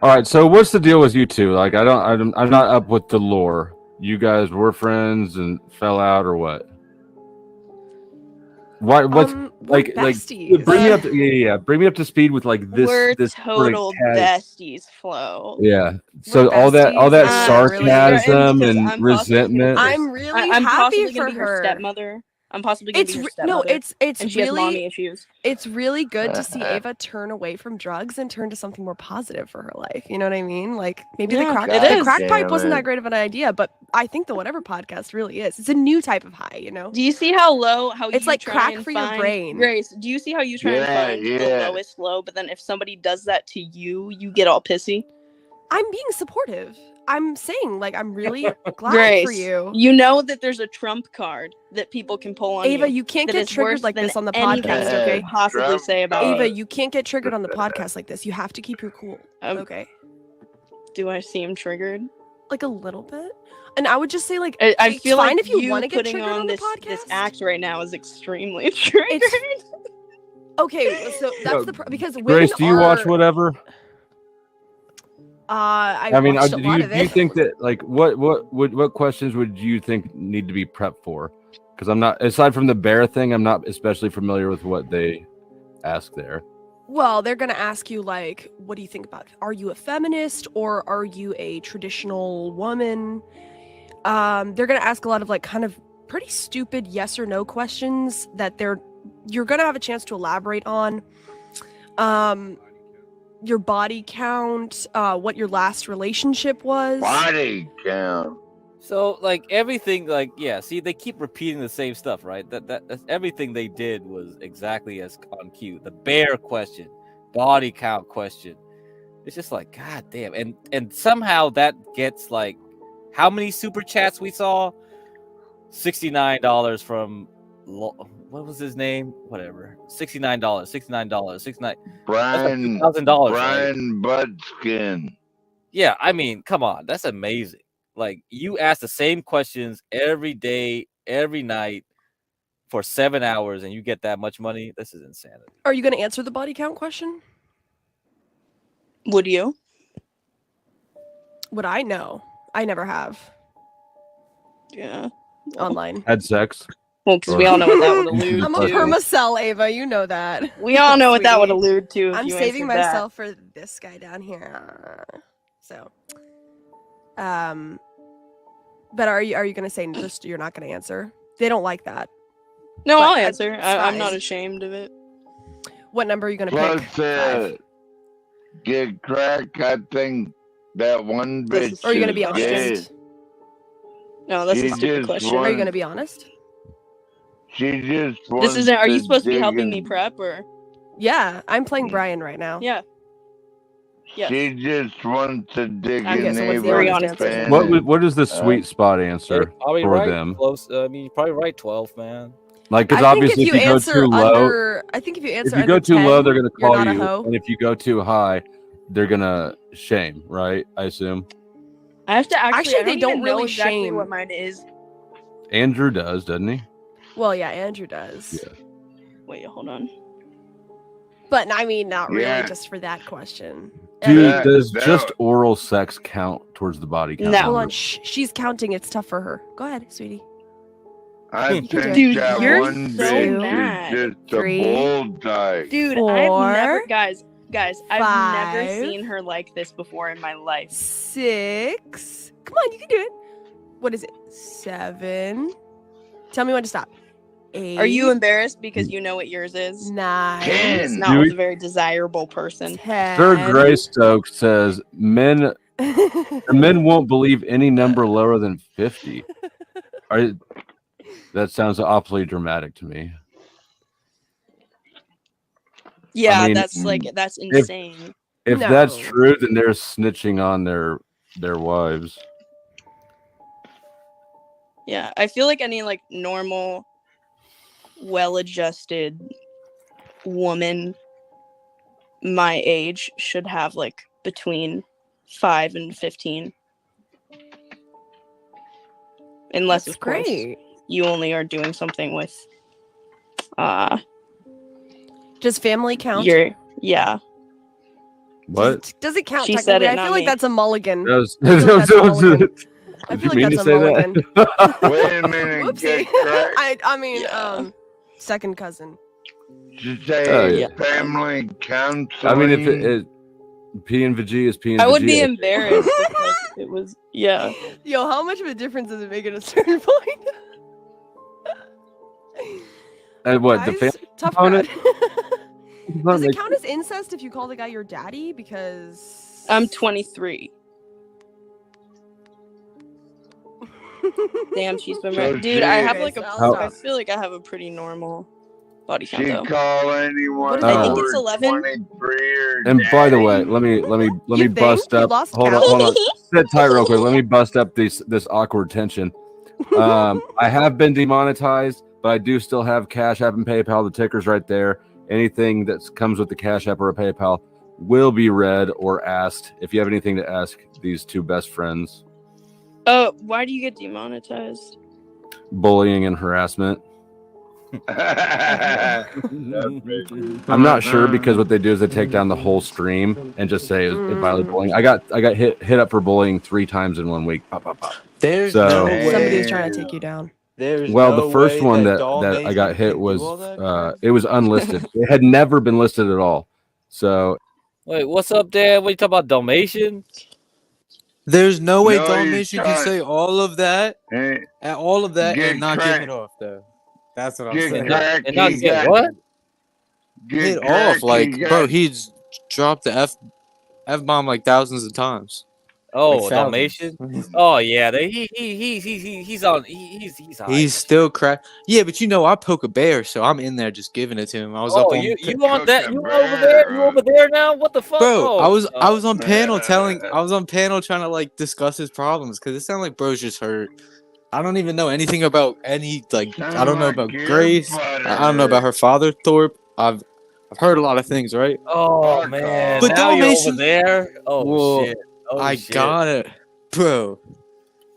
All right, so what's the deal with you two? Like, I'm not up with the lore. You guys were friends and fell out, or what? Why? What's like besties. bring me up? Bring me up to speed with like this. We're this total besties, Flo. Yeah. So all that sarcasm really? and resentment. I'm really I'm happy possibly for gonna be her her. stepmother. I'm possibly gonna be her stepmother. No, it's and she has really mommy issues. It's really good to see Ava turn away from drugs and turn to something more positive for her life. You know what I mean? Like maybe the crack pipe wasn't that great of an idea, but I think the Whatever podcast really is. It's a new type of high, you know? Do you see how low it's you like try crack and for your find- brain. Grace, do you see how you try and find the lowest low, but then if somebody does that to you, you get all pissy? I'm being supportive. I'm saying like I'm really glad Grace, for you. You know that there's a trump card that people can pull on Ava, you. you can't that get is triggered worse like than this on the anything podcast, you okay? could possibly say about Ava, it. you can't get triggered on the podcast like this. You have to keep your cool. Okay. Do I seem triggered? Like a little bit. And I would just say like I it's feel fine like if you want to get putting triggered on the this, podcast. this act right now is extremely triggered. Okay, so that's the because women Grace, do you watch are- Whatever? I mean, watched a do lot you of do you it. think that like what questions would you think need to be prepped for? Because I'm not, aside from the bear thing, I'm not especially familiar with what they ask there. Well, they're gonna ask you like, what do you think about? Are you a feminist or are you a traditional woman? They're gonna ask a lot of like kind of pretty stupid yes or no questions that you're gonna have a chance to elaborate on. Your body count, what your last relationship was. Body count. So like everything, like see, they keep repeating the same stuff, right? That's everything they did was exactly as on cue. The bear question, body count question. It's just like, god damn, and somehow that gets like how many super chats we saw? $69 from what was his name? Whatever. $69. $69. Brian $2,000. Brian Budskin. Yeah, I mean, come on, that's amazing. Like you ask the same questions every day, every night for 7 hours, and you get that much money. This is insanity. Are you going to answer the body count question? Would you? Would I know? I never have. Yeah. Online. Had sex. Well, because we all know what that would allude I'm to. a permacell, Ava. You know that. We all know what that would Sweetie. allude to. If I'm you saving answered that. myself for this guy down here. So, but are you going to say just you're not going to answer? They don't like that. No, But I'll it's answer. I'm not fine. ashamed of it. What number are you going to Plus, pick? 5. get crack. I think that one bitch. Or are you going to be is honest? dead. No, that's She a stupid just question. Are you going to wants- be honest? She just This wants isn't. Are you to supposed to be dig helping in- me prep or? Yeah, I'm playing Brian right now. Yeah. Yes. She just wants to dig Okay, in so what's the Ava's honest answer? fanny. What is the sweet spot answer Probably for right. them? Close. I mean, you're probably right. 12, man. Like, because I think obviously, if if you you go answer too low, under, I think if you answer if you go under too 10, low, they're gonna you're call not a you, hoe. and if you go too high, they're gonna shame. Right? I assume I have to Actually, I they don't even know really exactly shame. what mine is. Andrew does, doesn't he? Well, yeah, Andrew does. Yeah. Wait, hold on. But I mean, not really, Yeah. just for that question. Dude, does that- just oral sex count towards the body count? Hold on, number? she's counting. It's tough for her. Go ahead, sweetie. I You can think do it. that you're one so bitch mad. is just 3, a bullseye. Dude, Four, I've never, guys, I've never 5, seen her like this before in my life. 6. Come on, you can do it. What is it? 7. Tell me when to stop. 8. Are you embarrassed because you know what yours is? 9. It's not with a very desirable person. 10. Sir Grace Stokes says men won't believe any number lower than 50. That sounds awfully dramatic to me. Yeah, I mean, that's insane. If No. that's true, then they're snitching on their wives. Yeah, I feel like any like normal, well-adjusted woman my age should have like between 5 and 15. Unless, That's of course, great. you only are doing something with Does family count? yeah. What? Does it count She said technically? it, I not feel like me. that's a mulligan. That was- I feel like that's a mulligan. I Did feel you like mean that's to a say mulligan. that? Wait a minute, Whoopsie. get crack. I mean, second cousin. She say Oh, yeah. family counseling. I mean, if it P and VG is P and I VG. would be embarrassed if like, it was, yeah. Yo, how much of a difference does it make at a certain point? And what the Guys, family tough component? crowd. Does it count as incest if you call the guy your daddy? Because I'm 23. Damn, she's been So right. Dude, I have Okay, like so a. I'll I stop. feel like I have a pretty normal body count She though. call anyone I think over it's 11. 23 or And by the daddy. way, let me You bust think? You up. lost Hold on, count? hold on. Sit tight real quick. Let me bust up this awkward tension. I have been demonetized, but I do still have Cash App and PayPal. The ticker's right there. Anything that comes with the Cash App or a PayPal will be read or asked. If you have anything to ask these two best friends, Why do you get demonetized? bullying and harassment. I'm not sure because what they do is they take down the whole stream and just say it violated bullying. I got hit up for bullying 3 times in 1 week. Pop, pop, pop. There's So- no way. Somebody's trying to take you down. There's Well, no the first way one that Doll I Mason got hit can do was all that? it was unlisted. It had never been listed at all. So Wait, what's up, Dad? What you talking about, Dalmatian? There's no way No, Dalmatian you can can't. say all of that Hey, and all of that get and not crack. get hit off though. That's what I'm Get saying. crack. And not he get got- what? Get Hit crack, off like he bro, got- he's dropped the F bomb like thousands of times. Like Oh, thousands. Dalmatian. Oh yeah, he's on. He's high. He's still crack. Yeah, but I poke a bear, so I'm in there just giving it to him. I was up Oh, on. you on that? You over there? You over there now? What the fuck? Bro, Oh, I was on panel trying to like discuss his problems because it sounded like bro's just hurt. I don't even know anything about any I don't know about Grace. I don't know about her father Thorpe. I've heard a lot of things, right? Oh man, But now you're over Dalmatian. there. Oh Well, shit. Oh I shit. got it, bro.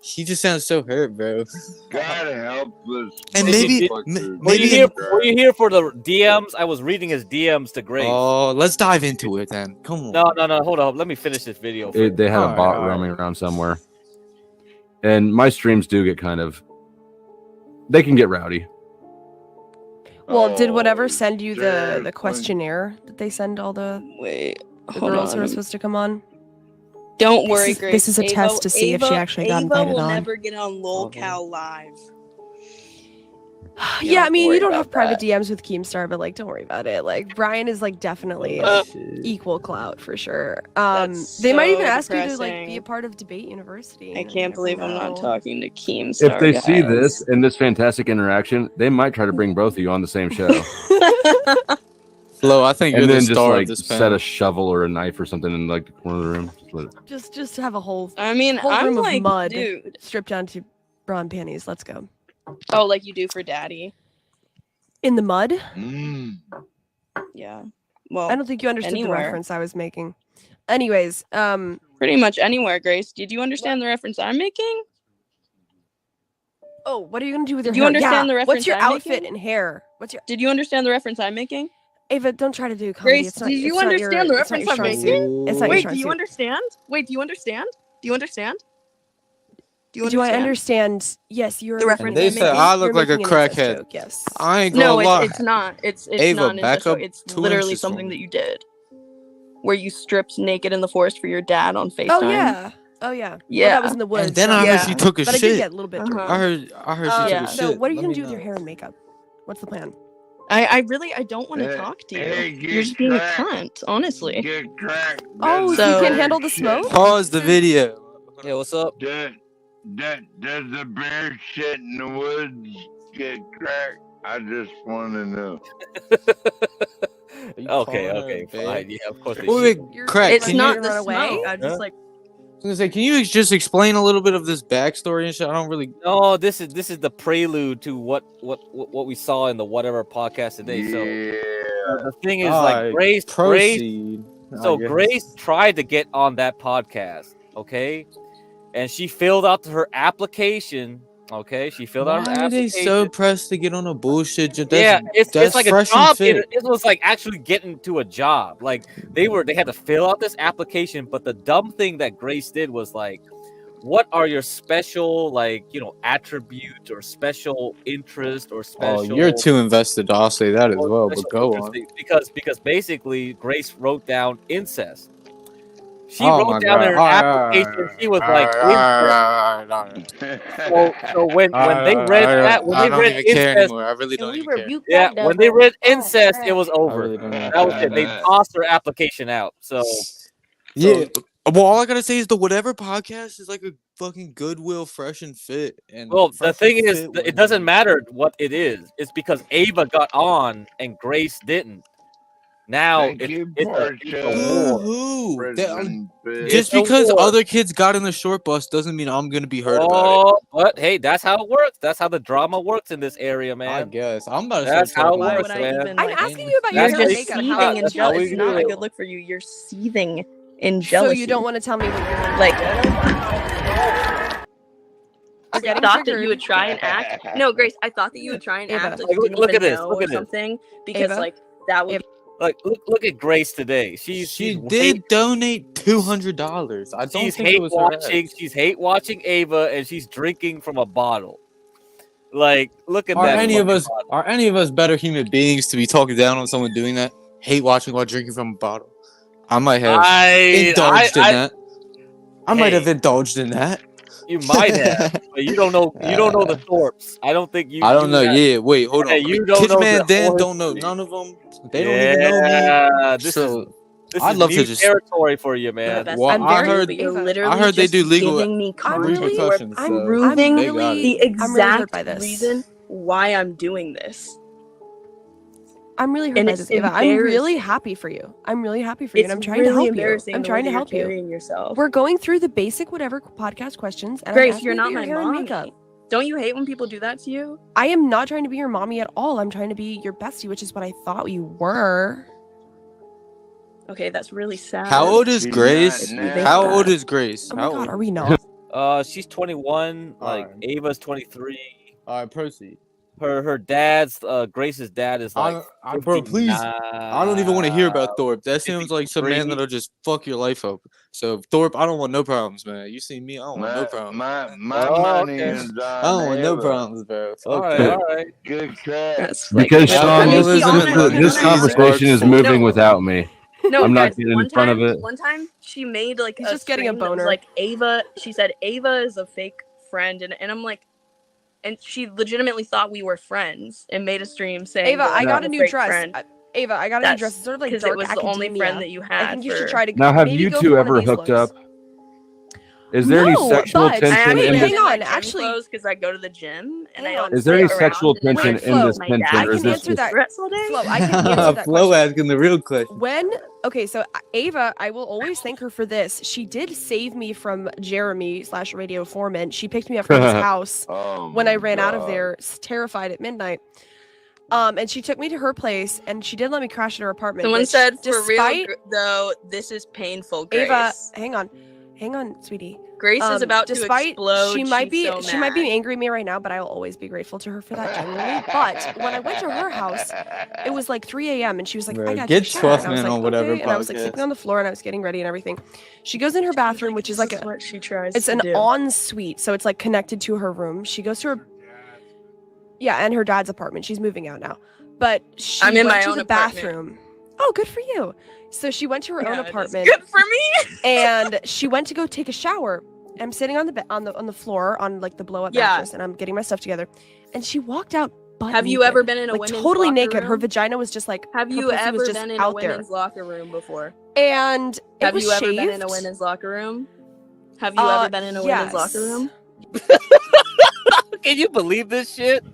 He just sounds so hurt, bro. God help us. And Were maybe you here for the DMs? I was reading his DMs to Grace. Oh, let's dive into it then. Come on. No. Hold on. Let me finish this video. First. They had a bot roaming around somewhere, and my streams do get they can get rowdy. Well, did whatever send you the questionnaire that they send all the girls who are supposed to come on? Don't worry, Grace. This is a test to see if she actually got invited will on. never get on LolCal Live. Yeah, I mean, worry you don't have about private DMs with Keemstar, but like, don't worry about it. Like, Brian is like definitely equal clout for sure. They might even so ask you to like depressing. be a part of Debate University. I you can't never believe I'm not know. talking to Keemstar. If they see guys. this and this fantastic interaction, they might try to bring both of you on the same show. Flo, I think you're And the then just star like of this set panel. a shovel or a knife or something in like the corner of the room. Just have a whole. I mean, whole I'm room like, of mud, dude. stripped down to bra and panties. Let's go. Oh, like you do for Daddy. In the mud? Yeah. Well, I don't think you understood anywhere. the reference I was making. Anyways, pretty much anywhere, Grace. Did you understand the reference I'm making? Oh, what are you gonna do with your Did you hair? understand the reference What's your I'm outfit making? and hair? What's your Did you understand the reference I'm making? Ava, don't try to do comedy. Grace, It's not, did you it's not understand your, the it's not reference your I'm strong making? suit. It's not your Wait, strong do you suit. understand? Wait, do you understand? Do you understand? Do I understand? Yes, you're The reference They I'm said making? I look You're like a making an incest crackhead. joke, yes. I ain't gonna No, lie. it's not. It's Ava, not an back incest joke. up It's 2 literally inches from something me. that you did, where you stripped naked in the forest for your dad on FaceTime. Oh yeah. Oh yeah. Yeah. Well, that was in the woods. And then so- I heard she took a but I shit. did get a little bit. dirty. I heard she took a So shit. what are you Let gonna me do with your know. hair and makeup? What's the plan? I don't want to talk to you. hey, You're just being a cunt, honestly. Get cracked. Oh, Does so you the can't bear handle the shit- smoke? Pause the video. Yeah, what's up? Does the bear shit in the woods get cracked? I just want to know. Okay, fine. Yeah, of course they Wait, should. crack. It's Can not you, the run away? smoke. I just Huh? like. I was gonna say, can you just explain a little bit of this backstory and shit? I don't really. No, this is the prelude to what we saw in the whatever podcast today. So the thing is, like Grace, proceed. So I guess. Grace tried to get on that podcast, okay, and she filled out her application. Okay, she filled out her Why are they application. so pressed to get on a bullshit? That's, Yeah, it's that's like a fresh and job. fit. It was like actually getting to a job. Like they had to fill out this application, but the dumb thing that Grace did was like, what are your special attributes or special interest or special? Oh, you're too invested. I'll say that as well. But special go interest on. thing, because basically Grace wrote down incest. She Oh my wrote down God. in her application. She was like, so when they read that, when I they don't read even care incest, anymore. I really don't even care. yeah, when they read incest, it was I over. really don't even That was care. it. They tossed her application out. So Yeah. Well, all I gotta say is the whatever podcast is like a fucking Goodwill fresh and fit. And well, the Fresh thing and is, Fit it doesn't matter what it is. It's because Ava got on and Grace didn't. Now it's a war. Who? It's Just a because war. other kids got in the short bus doesn't mean I'm gonna be heard about it. Oh, but hey, that's how it works. That's how the drama works in this area, man. I guess I'm about to That's start how it talking works, about man. I'm asking you about your You're hair and just makeup. seething How in you that's do how jealousy. we It's it? not a do. good look for you. You're seething in So jealousy. you don't want to tell me what you're like. I getting thought that triggered. you would try and act. No, Grace, I thought that you would try and Ava. act like Like, you didn't look even at this, know look or at this. something because Ava. like that would. Like look at Grace today. She She's did donate $200. I don't She's think it hate was her watching. ex. She's hate watching Ava, and she's drinking from a bottle. Like, look at Are that. any of fucking us bottle. are any of us better human beings to be talking down on someone doing that? Hate watching while drinking from a bottle. I might have indulged in that. I might have indulged in that. You might have, but you don't know. You don't know the Thorpes. I don't think you. I don't you know. have- Yeah, wait, hold Yeah, on. you don't know Kidman the Dan whole don't know history. none of them. They don't even know me. Yeah, this So is This I'd is love to new just. territory for you, man. Well, I heard. But you're I literally heard they just do legal giving me content for repercussions. So proving they got the it. exact reason why I'm doing this. I'm really hurt And by it's this, Ava. I'm really embarrassing. happy for you. I'm really happy for you, and It's I'm trying to really help you. embarrassing I'm the trying way to that help you're you. carrying yourself. We're going through the basic whatever podcast questions, and I'm Grace, asking you're you to not do your my hair and mommy. makeup. Don't you hate when people do that to you? I am not trying to be your mommy at all. I'm trying to be your bestie, which is what I thought you were. Okay, that's really sad. How old is Grace? If you think How that. old is Grace? Oh my How God, old? are we not? She's 21. Like Ava's 23. All right, proceed. Her dad's Grace's dad is like Bro, please. I don't even want to hear about Thorpe. That sounds like some man 53. that'll just fuck your life up. So Thorpe, I don't want no problems, man. You see me, I don't want no problems. My Oh, money okay. is I on don't want no Ava. problems, bro. Fuck All right, that. all right. Good crap. That's Because Sean, I mean, be honest, this conversation is moving without me. No, I'm not guys, getting in front of it. One time she made like He's just getting a stream that was boner. like Ava. She said Ava is a fake friend, and I'm like, and she legitimately thought we were friends and made a stream saying, Ava, that, like, I got I'm a new fake dress. friend. Ava, I got a new dress. It's sort of like 'cause dark it was academia. the only friend that you had. I think you should try to. Now, have maybe you go two for one of ever these hooked looks. up? Is there any No, sexual but- tension wait, in hang this? on. Actually, because I go to the gym and I don't. Is there any sit around sexual and, tension like, in this my tension, dad or is can this answer just that. Stress all day? Flo, I can answer that Flo question. asking the real question. Okay, so Ava, I will always thank her for this. She did save me from Jeremy / Radio Foreman. She picked me up from his house when I ran out of there, terrified at midnight. And she took me to her place, and she did let me crash at her apartment. Someone which, said, "For real, despite though, this is painful." Grace. Ava, hang on, sweetie. Grace is about to despite explode. She might She's be so angry mad. at me right now, but I will always be grateful to her for that, genuinely. But when I went to her house, it was like 3 a.m. and she was like, Bro, "I got get your shower." And I 12 was man like, on whatever "Okay," and I was like podcast. sleeping on the floor and I was getting ready and everything. She goes in her bathroom, which is like what she tries. it's to an do. ensuite, so it's like connected to her room. She goes to her and her dad's apartment. She's moving out now, but she I'm in went my to own the apartment. bathroom. Oh, good for you. So she went to her own Yeah, it is apartment. good for me. And she went to go take a shower. I'm sitting on the floor on like the blow up Yeah. mattress, and I'm getting my stuff together. And she walked out. Butt Have you naked, ever been in a like women's totally locker naked? Her room? vagina was just like. Have her you pussy was ever just been in a out there. women's locker room before? And it Have was you ever been in a shaved. women's locker room? Have you ever been in a women's locker yes. room? Can you believe this shit?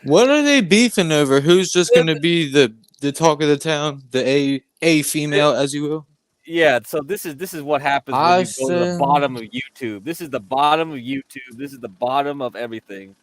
What are they beefing over? Who's just gonna be the talk of the town? The a female, as you will. Yeah, so this is what happens when I you go to the said- bottom of YouTube. This is the bottom of YouTube. This is the bottom of everything,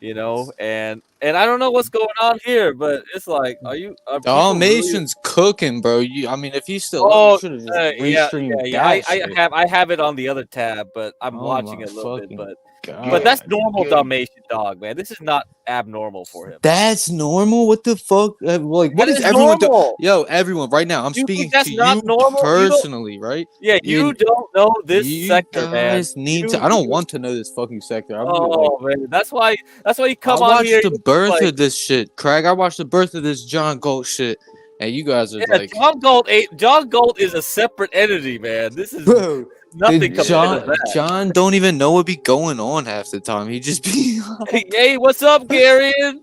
you know. And I don't know what's going on here, but it's like, are people really- Dalmatian's cooking, bro. I mean, if he's still Oh, up, should have just yeah, restreamed yeah. that shit. I have it on the other tab, but I'm Oh watching my it a little bit. fucking But God. that's normal Dalmatian dog, man. This is not abnormal for him. That's normal. What the fuck? Like, what That is is everyone normal. Yo, everyone, right now, I'm You think speaking that's to not you normal? You don't- personally, right? Yeah, you don't know this you sector, man. guys need to. I don't want to know this fucking sector. I'm really, Oh man, that's why you come I on watched here. the you're birth like, of this shit, Craig. I watched the birth of this John Gold shit, and you guys are yeah, like, John Gold is a separate entity, man. This is bro. nothing the compared to that. John don't even know what be going on half the time. He just be. Hey, what's up, Garion?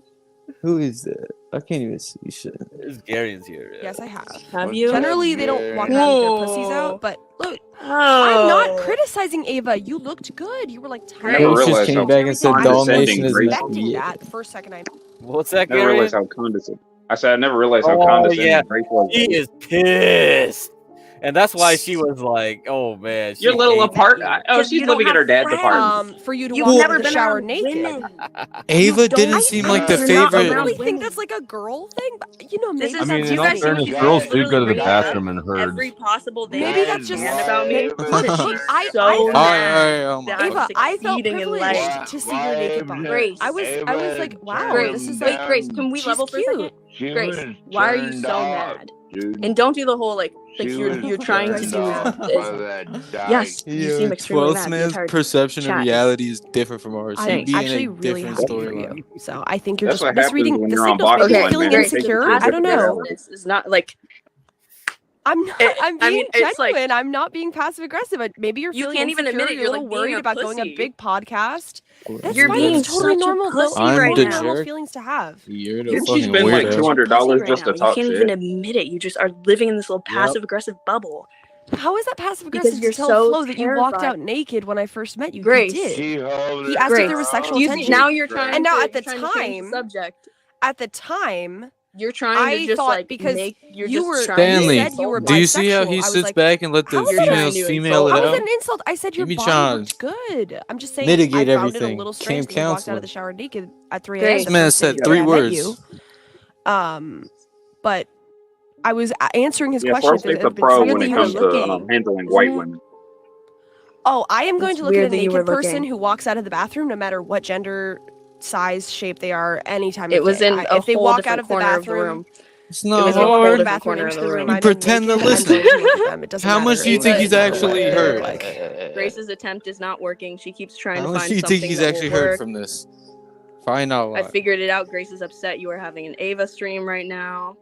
Who is that? I can't even see shit. This Garion's here. Yeah. Yes, I have. Have you? Generally, they don't walk around with their pussies out, but look, I'm not criticizing Ava. You looked good. You were like tired. Never Grace just came back and said Dalmatian is expecting yeah. that the first second I. What's that, Never realized Garion? how condescending. I said I never realized how Oh condescending yeah, Grace was. she is pissed, and that's why she was like, "Oh man, Your she little hates apartment. Oh, she's living in her dad's apartment. For you to You've walk never out of the been shower around naked. women. Ava didn't I seem like the think you're not favorite. really think that's like a girl thing, but you know, maybe This is- I mean, you in all guys fairness, should girls do literally go to the bring up bathroom in herds. every possible thing. Maybe that's just about me. Look, She's I so felt mad oh my that I'm Ava, I felt succeeding in privileged life. to see your naked body. Grace. I was like, wow, Grace, this is wait, like, Grace, can we she's level for a cute. second? Grace, why are you so mad? And don't do the whole like you're trying to do this. Yes, you seem extremely mad. The man's entire perception of chat is- reality is different from ours. I'm He'd be actually in a really different happy for storyline. you. So I think you're That's just what happens misreading when the you're on signals. Maybe you're Boxline, feeling man. They insecure. take you I don't know. This is not like I'm not. I'm being it's like- genuine. I'm not being passive aggressive. Maybe you're You feeling can't even insecure, admit it. You're a You're, little like, being worried a about going a pussy. big podcast. That's You're fine. being It's totally such a normal. pussy I'm right the now. Normal jerk. feelings to have. You're the You're fucking being spend like weirdo. $200 right just now. to You talk can't shit. even admit it. You just are living in this little Yep. passive aggressive bubble. How is that passive Because aggressive you're to tell so Flo that you walked terrified. out naked when I first met you? Grace. You did. Keep holding He asked if there Grace, was sexual you tension. see, now you're trying and now to, at the you're trying to change the time, subject. at the time, You're trying to I just thought like because make you're you just were trying to Stanley, said you were do you see how bisexual. he I was sits like, back and let the how is You're that trying females to female it How is out? that an insult? I said your be body trying looked good. I'm just saying mitigate I found it a everything. little strange Camp that you walked out of counselor. the shower naked at 3 Grace. a.m. This the man first day said that 3 I met words. you. But I was answering his Yeah, question if Farsigh's there a had been pro something when that it you were comes to looking. handling white women. Oh, I am going It's to look at a weird that you were naked person looking. who walks out of the bathroom, no matter what gender, size, shape they are, any time It of was day. in a If they whole walk out different of the corner of the bathroom, room. It's It not was in a whole hard. the different bathroom corner of into the the room, room. You I'm pretend to naked, I'm listen. going to look at them. It doesn't How matter much do you if think they he's know actually what they hurt? look like. Grace's attempt is not working. She keeps trying How to much find do you think something he's that actually will hurt work. from this? Find out I why. figured it out. Grace is upset you are having an Ava stream right now.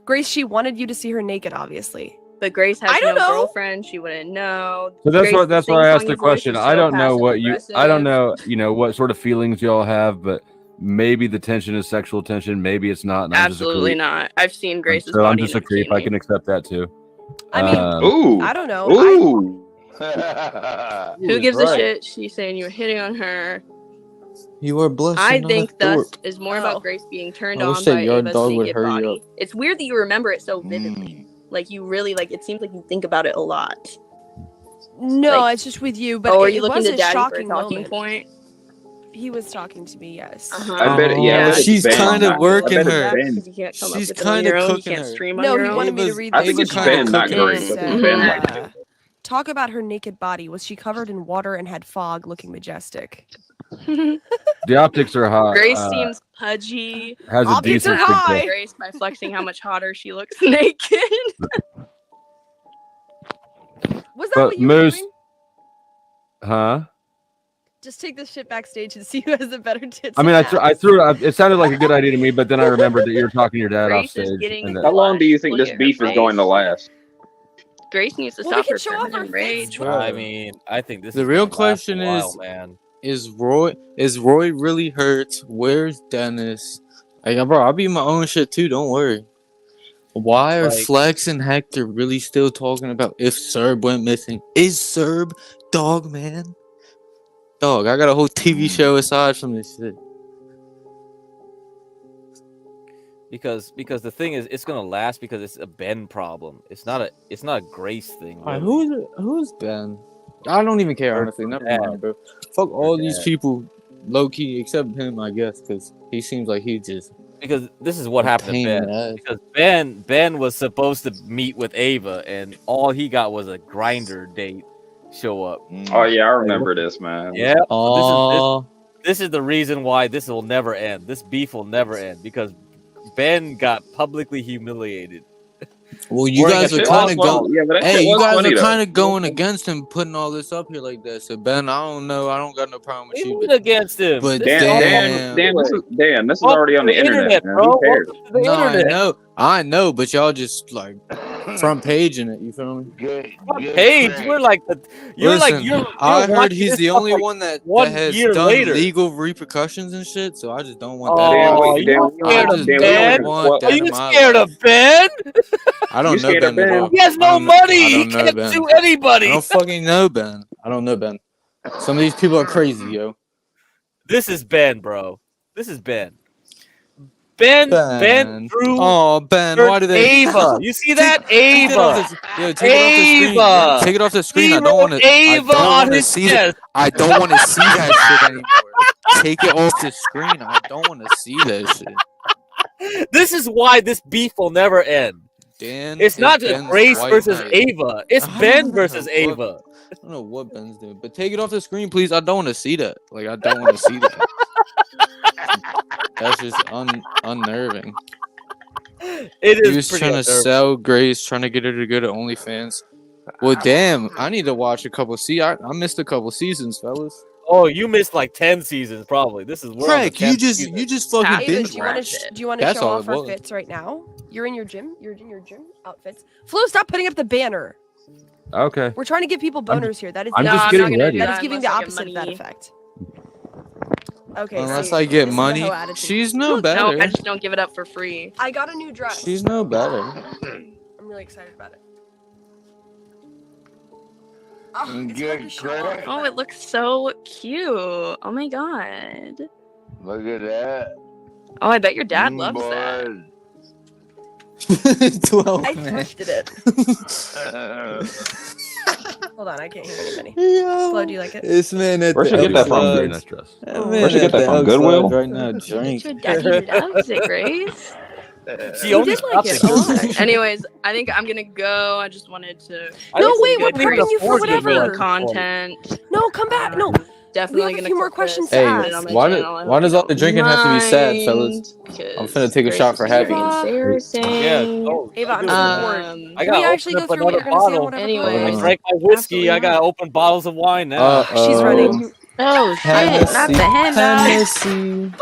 Grace, she wanted you to see her naked, obviously. But Grace has I don't no know. girlfriend. She wouldn't know. So that's Grace, what that's why I asked the sing-songy voice question. is I so don't know what you I don't passive-aggressive. know, what sort of feelings y'all have, but maybe the tension is sexual tension, maybe it's not, and I'm just a Absolutely creep. not. I've seen Grace's So I'm body just and a it's creep. I seen can me. accept that too. I mean, Ooh. I don't know. Ooh. Who gives right. a shit? She's saying you were hitting on her. You are blushing I on a think thus thorp. is more about Grace being turned I wish on that by yard Ava's dog would naked hurry body. up. It's weird that you remember it so vividly. Like you really like. It seems like you think about it a lot. No, Like- it's just with you, but Oh, are it you looking was to a Daddy for a shocking talking moment. point? He was talking to me, yes. I bet it, yeah, I bet it's She's Ben. kind of I working bet it's her. Ben. Because you can't come She's up with it on kind your of own. You cooking can't her. stream No, on your he own. wanted me to read I the think it's chat. Ben, not It Grace. I think Ben likes it. said, talk about her naked body. Was she covered in water and had fog looking majestic? The optics are hot. Grace seems pudgy. Has a Optics decent are high. pigtail. Grace by flexing how much hotter she looks naked. Was that But what you were Moose, doing? huh? Just take this shit backstage and see who has the better tits. I mean, and I threw it. It sounded like a good idea to me, but then I remembered that you were talking to your dad off Grace is stage. getting And How long do you think Look this at her beef is face. going to last? Grace needs to Well, we stop can her show off our feminine rage. I mean, I think this The is real gonna last a question while, is, man. is Roy really hurt? Where's Dennis? Like, bro, I'll be my own shit too. Don't worry. Why are Like- Flex and Hector really still talking about if Serb went missing? Is Serb dog man? Dog, I got a whole TV show aside from this shit. Because the thing is, it's gonna last because it's a Ben problem. It's not a Grace thing. Alright, Really. who's Ben? I don't even care, Her honestly. Never dad. mind, bro. Fuck all these dad. people, low key, except him, I guess, because he seems like he just. Because this is what happened to pain in Ben. the ass. Because Ben was supposed to meet with Ava, and all he got was a grinder date show up. Oh yeah, I remember this, man. Yeah. Oh, This is the reason why this will never end. This beef will never end because Ben got publicly humiliated. well, you Wearing guys a are shit kind of was funny. going. Yeah, but that Hey, shit you was guys funny, are though. kind of going against him, putting all this up here like that. So Ben, I don't know. I don't got no problem with We you. went against him. But This is Dan, damn. this is already on the internet, man. bro. Who cares? Welcome to the No, internet. I know, but y'all just like front paging it. You feel me? Paige, you're like Listen, you're I heard watching he's this the stuff only like one that one has year done later. legal repercussions and shit. So I just don't want Oh, that. in my you life. scared I of just Ben? don't want Are that you in my scared life. of Ben? I don't You know scared of Ben at Ben? all. He has I no don't know- money. I He don't know can't Ben. sue I anybody. don't fucking know Ben. I don't know Ben. Some of these people are crazy, yo. This is Ben, bro. This is Ben. Ben threw Oh, Ben, why do they? Ava. You see that? Take it off Ava. the, yo, take it off the screen. Yo, take it off the screen. He I don't want wrote to. I Ava don't on want to his see chest. that. I don't want to see that shit anymore. Take it off the screen. I don't want to see that shit. This is why this beef will never end. Dan, It's not is just Ben's Grace white versus knight. Ava. It's I Ben don't versus know Ava. I don't know what Ben's doing, but take it off the screen, please. I don't want to see that. Like, I don't want to see that. That's just unnerving. It is He was pretty trying to unnerving. sell Grace, trying to get her to go to OnlyFans. Well, damn, I need to watch a couple. I missed a couple seasons, fellas. Oh, you missed like 10 seasons probably. This is we're on the Craig, you 10th season. just fucking Ava, binge do you want watched. to That's show all off it our was. fits right now? You're in your gym. You're in your gym outfits. Flo, stop putting up the banner. Okay. We're trying to give people boners here. That is I'm the just opposite- getting ready. That is giving the opposite of that effect. Okay. Unless see, I get this is the money, hoe attitude. she's no Look, better. No, I just don't give it up for free. I got a new dress. She's no better. I'm really excited about it. Oh, it's hard to show off. Oh, it looks so cute. Oh my god. Look at that. Oh, I bet your dad loves that. 12, I man. thrifted it. Hold on, I can't hear anybody. Yo. Flo, do you like it? This man at Where'd the you get that Elks from? Lodge. Very nice dress. That Oh. man Where'd you at get that the from? Elks Goodwill? Lodge right now, drink. Your daddy loves it, Grace. She You only did like stopped it at a lot. Anyways, I think I'm gonna go. I just wanted to. No, get some wait, we're good prepping you for Grace whatever. content. No, come back. No, Definitely we have a gonna few more clip questions this, to Hey, put it ask. on my why, channel. I why hope does you all the don't drinking have to be sad, mind, fellas? I'm finna take a Grace shot is for very happiness. embarrassing. Yeah. Oh, Ava, I'm dude. so bored. I Can gotta we actually open go up through what another you're gonna see on bottle. whatever Anyways, I drank my whiskey. I absolutely gotta open bottles of wine now. She's running. Oh shit, Hennessy, not the handout. Hennessy.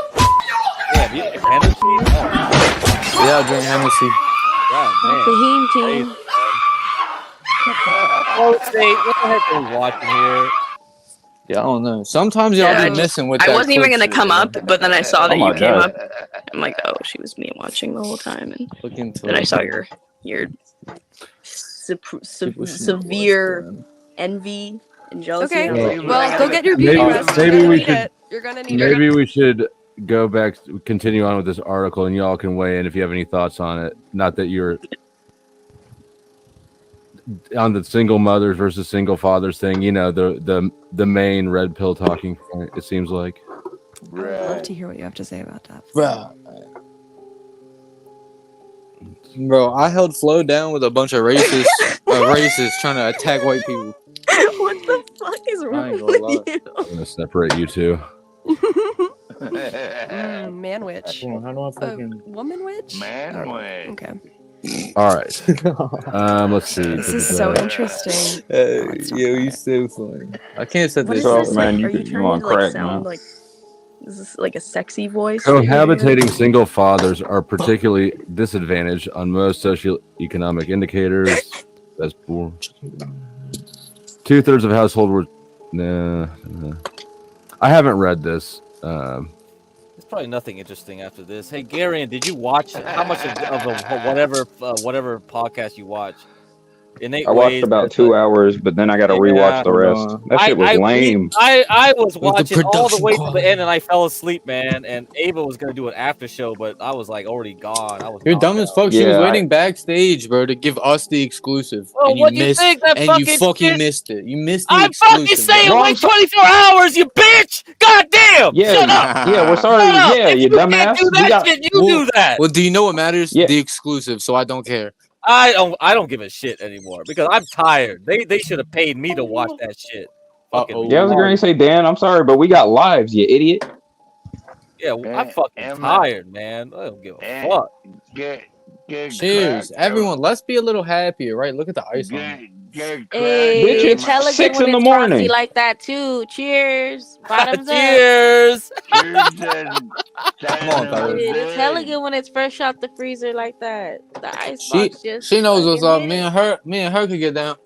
Yeah, you like Hennessy? Oh, Yeah, I drink Hennessy. God, Not man. the heme Hey, team. Florida State, what the heck are we watching here? Yeah, I don't know. Sometimes y'all Yeah, be missing with I that wasn't even clip gonna shit, come man. up, but then I saw that Oh my you came God. up. I'm like, oh, she was me watching the whole time, and Look into then I it. saw your People should know severe what's done. envy and jealousy. Okay. And I was like, Well, go get your beauty Maybe, rest. maybe You're we gonna need should. it. You're gonna need Maybe it. we should go back, continue on with this article, and y'all can weigh in if you have any thoughts on it. Not that you're on the single mothers versus single fathers thing. You know, the main red pill talking point. It seems like. I would love to hear what you have to say about that. Bro, I held Flo down with a bunch of racists trying to attack white people. what the fuck is I wrong ain't gonna lie. with you? I'm gonna separate you two. Man witch. Hold on, how do I fucking... Woman witch? Man witch. Okay. All right. Let's see. This is so interesting. Yo, you so funny. I can't set What this is up, this? man, Like, you are you could- you trying on to like crack, sound man. like? Is this like a sexy voice? that you're doing? Cohabitating single fathers are particularly disadvantaged on most socioeconomic indicators. That's poor. 2/3 of household were. Nah. I haven't read this. There's probably nothing interesting after this. Hey, Garion, did you watch how much of the whatever podcast you watch? I watched about 2 hours, but then I got to rewatch the rest. That shit was lame. I was watching all the production way to the quality. end, and I fell asleep, man. And Ava was gonna do an after show, but I was like already gone. I was. You're knocked dumb as out. fuck. She was Yeah, waiting backstage, bro, to give us the exclusive. Well, and what do you missed, think? That and fucking you fucking shit- missed it. You missed the I'm exclusive. fucking saying bro. wait 24 hours, you bitch! God damn! Yeah, Shut up! yeah, we're sorry. Shut up! Yeah, If you you can't dumbass. do We that got. shit, you do that. Well, do you know what matters? Yeah. The exclusive, so I don't care. I don't give a shit anymore because I'm tired. They should have paid me to watch that shit. Fucking Yeah, I was going to say, Dan, I'm sorry, but we got lives, you idiot. yeah, I'm fucking tired, man. I don't give a fuck. Cheers, everyone. Let's be a little happier, right? Look at the ice on it. Hey, Bitch, you it's tell 6 when in the it's morning. frosty like that too. Cheers. Bottoms up. Cheers. Come on, fellas. Dude, it's hella good when it's fresh out the freezer like that. The ice She box just she knows what's fucking up. hit. Me and her could get down.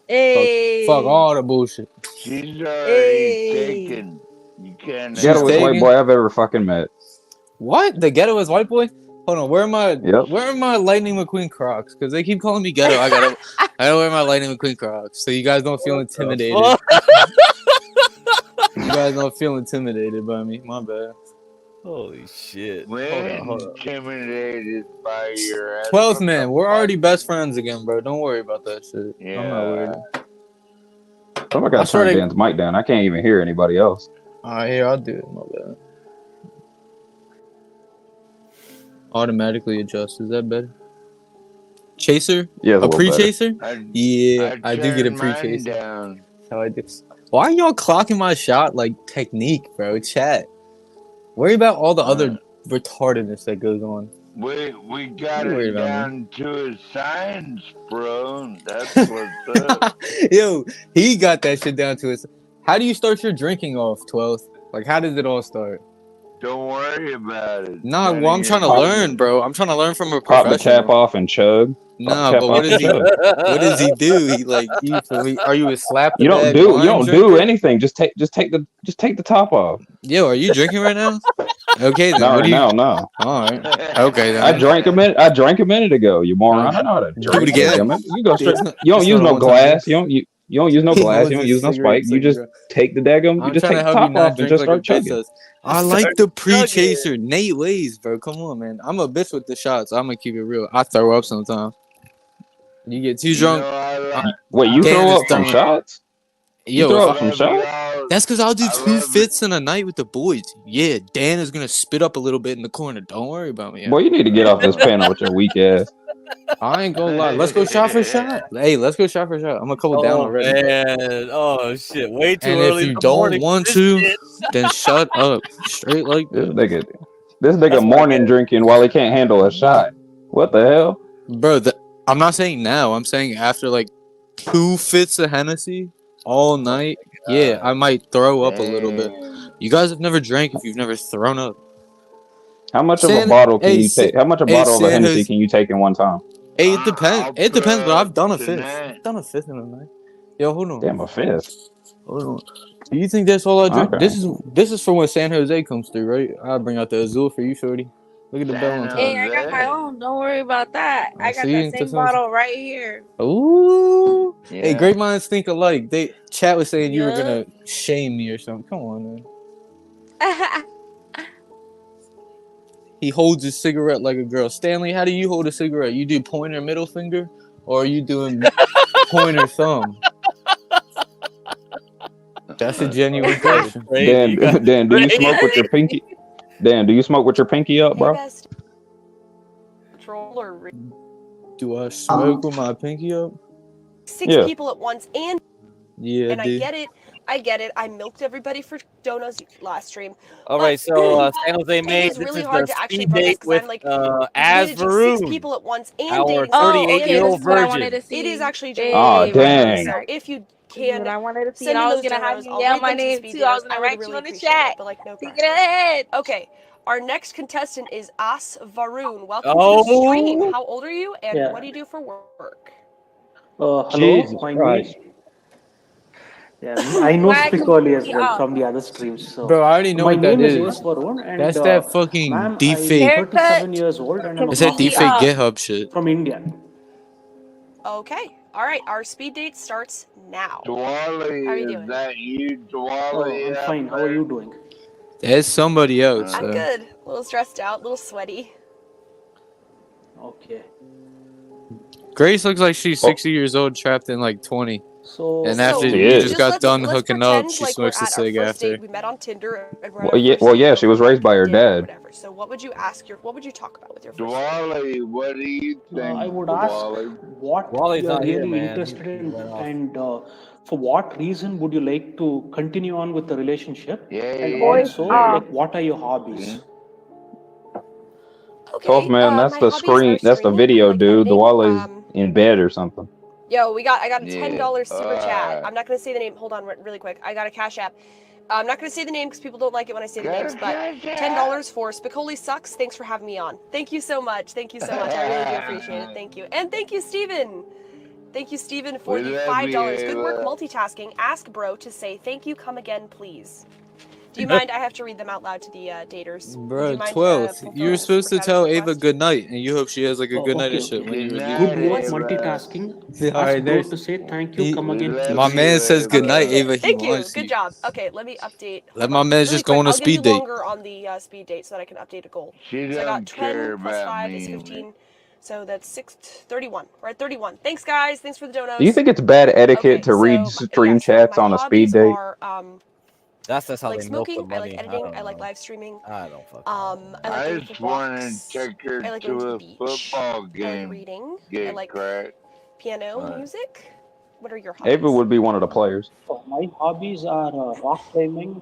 Hey. Fuck all the bullshit. She's already taken. You can't. Ghettoest white taken? boy I've ever fucking met. What? The ghetto is white boy? Hold on, where are my Yep. Lightning McQueen Crocs? Because they keep calling me ghetto. I gotta wear my Lightning McQueen Crocs so you guys don't feel intimidated. You guys don't feel intimidated by me. My bad. Holy shit. We're Hold on. intimidated by your ass. 12th man, we're already best friends again, bro. Don't worry about that shit. I'm not worried. Somebody I got to swear turn to- Dan's mic down. I can't even hear anybody else. Alright, here, I'll do it. My bad. Automatically adjust. Is that better? Chaser? Yeah, it's a a little better. pre-chaser? Yeah, I do get a pre-chaser. Down. How I do. Why are y'all clocking my shot like technique, bro? Chat. Worry about all the other retardedness that goes on. We got Don't worry it about me. down to a science, bro. That's what's up. Yo, he got that shit down to us. How do you start your drinking off, 12th? Like, how does it all start? Don't worry about it. Nah, None well, of I'm your trying to Pop- learn, bro. I'm trying to learn from a Pop the cap professional. off and chug. Pop the Nah, cap but off what and does he? chug. What does he do? He like you feel me? Are you a slap the You don't bag do wine drinker? anything. Just take the top off. Yo, are you drinking right now? Okay, then Not what right do you? now, no. All right. Okay then. I drank a minute ago. You moron! I know how to Do it drink. again. Damn it. You go straight. It's not, You don't it's use not a no one-time thing. glass. You don't use no He glass. You wants don't a use no cigarette, spike. You just take the daggum. You I'm just trying take to the help you top not off and drink just like a start bitch chugging. does. I like the pre-chaser. Nate Ways, bro. Come on, man. I'm a bitch with the shots. I'm gonna keep it real. I throw up sometimes. You get too drunk. Wait, you Dan throw is up from throwing. shots? You Yo, if throw I, up from shots? that's because I'll do 2 fifths in a night with the boys. Yeah, Dan is gonna spit up a little bit in the corner. Don't worry about me. Boy, you need to get off this panel with your weak ass. I ain't gonna lie. Let's go shot for shot. Hey, let's go shot for shot. I'm a couple down Oh already. man. Oh shit. Way too And early if in you the don't morning. want for to, this shit. then shut up. Straight like This that. nigga morning drinking while he can't handle a shot. What the hell? Bro, I'm not saying now. I'm saying after like 2 fifths of Hennessy all night. Yeah, I might throw up a little bit. You guys have never drank if you've never thrown up. How much of a bottle can you take? How much a Hey, bottle of a San Hennessy Jose. can you take in one time? Hey, it depends. It depends, but I've done a fifth. I've done a fifth in a night. Yo, hold on. Damn, a fifth. Hold on. Do you think that's all I drink? Okay. This is for when San Jose comes through, right? I'll bring out the Azul for you, shorty. Look at the bell on top. Hey, I got my own. Don't worry about that. I got see, that that's same what I'm bottle right here. Ooh. Hey, Yeah. great minds think alike. Chat was saying you were Yeah. gonna shame me or something. Come on, man. He holds his cigarette like a girl. Stanley, how do you hold a cigarette? You do pointer middle finger, or are you doing pointer thumb? That's a genuine question. Dan, Dan, do you smoke with your pinky? Dan, do you smoke with your pinky up, bro? Do I smoke with my pinky up? 6 Yeah. people at once, and Yeah, I dude. get it. I milked everybody for donuts last stream. All right, so San Jose It made is this really is hard the to actually speed run this date because with I'm like as managing 6 Varun, people at once and our dating. 38-year-old What I virgin. wanted to see. It is actually Hey, Ah, right here. dang. So if you This is can what I wanted to see, send and in I was those gonna have donuts, you I'll yell read my them to name speed too. I was daters. gonna I would write really you in the appreciate chat. it, but like no Take pressure. it ahead. Okay, our next contestant is As Varun. Welcome to Oh. the stream. How old are you, and Yeah. what do you do for work? Hello, Jesus my Christ. name. Yeah, I know Why speak early as completely well off? from the other streams. So, Bro, I already know my what that name is is. As Varun, and That's that fucking ma'am, I'm deepfake. 37 years old, and I'm a It's that Completely deepfake off. GitHub shit. from India. Okay. All right. Our speed date starts now. How are Dwally, you is doing? that you, Oh, Dwally? I'm up fine. How are there? you doing? That's somebody else. I'm good. A little stressed out, a little sweaty. Okay. Grace looks like she's 60 years old, trapped in like 20. So, And after She you is. just got let's done hooking up, pretend she like we're smokes a at our cig first after. date. We met on Tinder and we're at Well, our yeah, first well, date yeah, over she was raised by her dinner or dad. whatever. So what would you talk about with your first date? Dwally, what do you think, I would ask Dwally? what Wally's you're not here, really man. interested He in, went off. and for what reason would you like to continue on with the relationship? Yeah, And yeah, also, yeah. like, what are your hobbies? Okay. 12 man, that's My the hobbies screen. are That's the streaming. I video, like dude. The editing. Wally's in bed or something. Yo, I got a Yeah. $10 super chat. I'm not gonna say the name. Hold on, really quick. I got a Cash App. I'm not gonna say the name because people don't like it when I say the names. But $10 for Spicoli Sucks. Thanks for having me on. Thank you so much. Thank you so much. I really do appreciate it. Thank you. And thank you, Steven. Thank you, Steven, for We the love $5. you, Good work Ava. multitasking. Ask bro to say thank you. Come again, please. Do you mind? I have to read them out loud to the daters. Do you Bro, mind, 12th. fulfilling You were the supposed to super chat tell request? Ava good night, and you hope she has like a good night Okay, and shit okay. when you Good leave. night, Good work Ava. multitasking. All Ask right, bro there's to say thank you. Come We again, love my please. man says good Ava. night, Ava. He Thank you. wants Good you. job. Okay, let me update. Let Hold my on. man Really just quick, go on a I'll give you speed date. longer on the speed date so that I can update a goal. She So I got don't care 10 plus about 5 is me, 15. So that's 31. We're at 31. Thanks, guys. Thanks for the donos. Do you think it's bad etiquette Okay, to read so stream chats my on a speed hobbies date? are That's how like they milk the smoking. I like money. editing. I I like don't know. live streaming. I don't fucking I like I going just for want to walks. take her I like going to to the a beach. football I like game. reading. I Get like cracked. piano, Right. music. What are your Ava hobbies? would be one of the players. So my hobbies are rock climbing,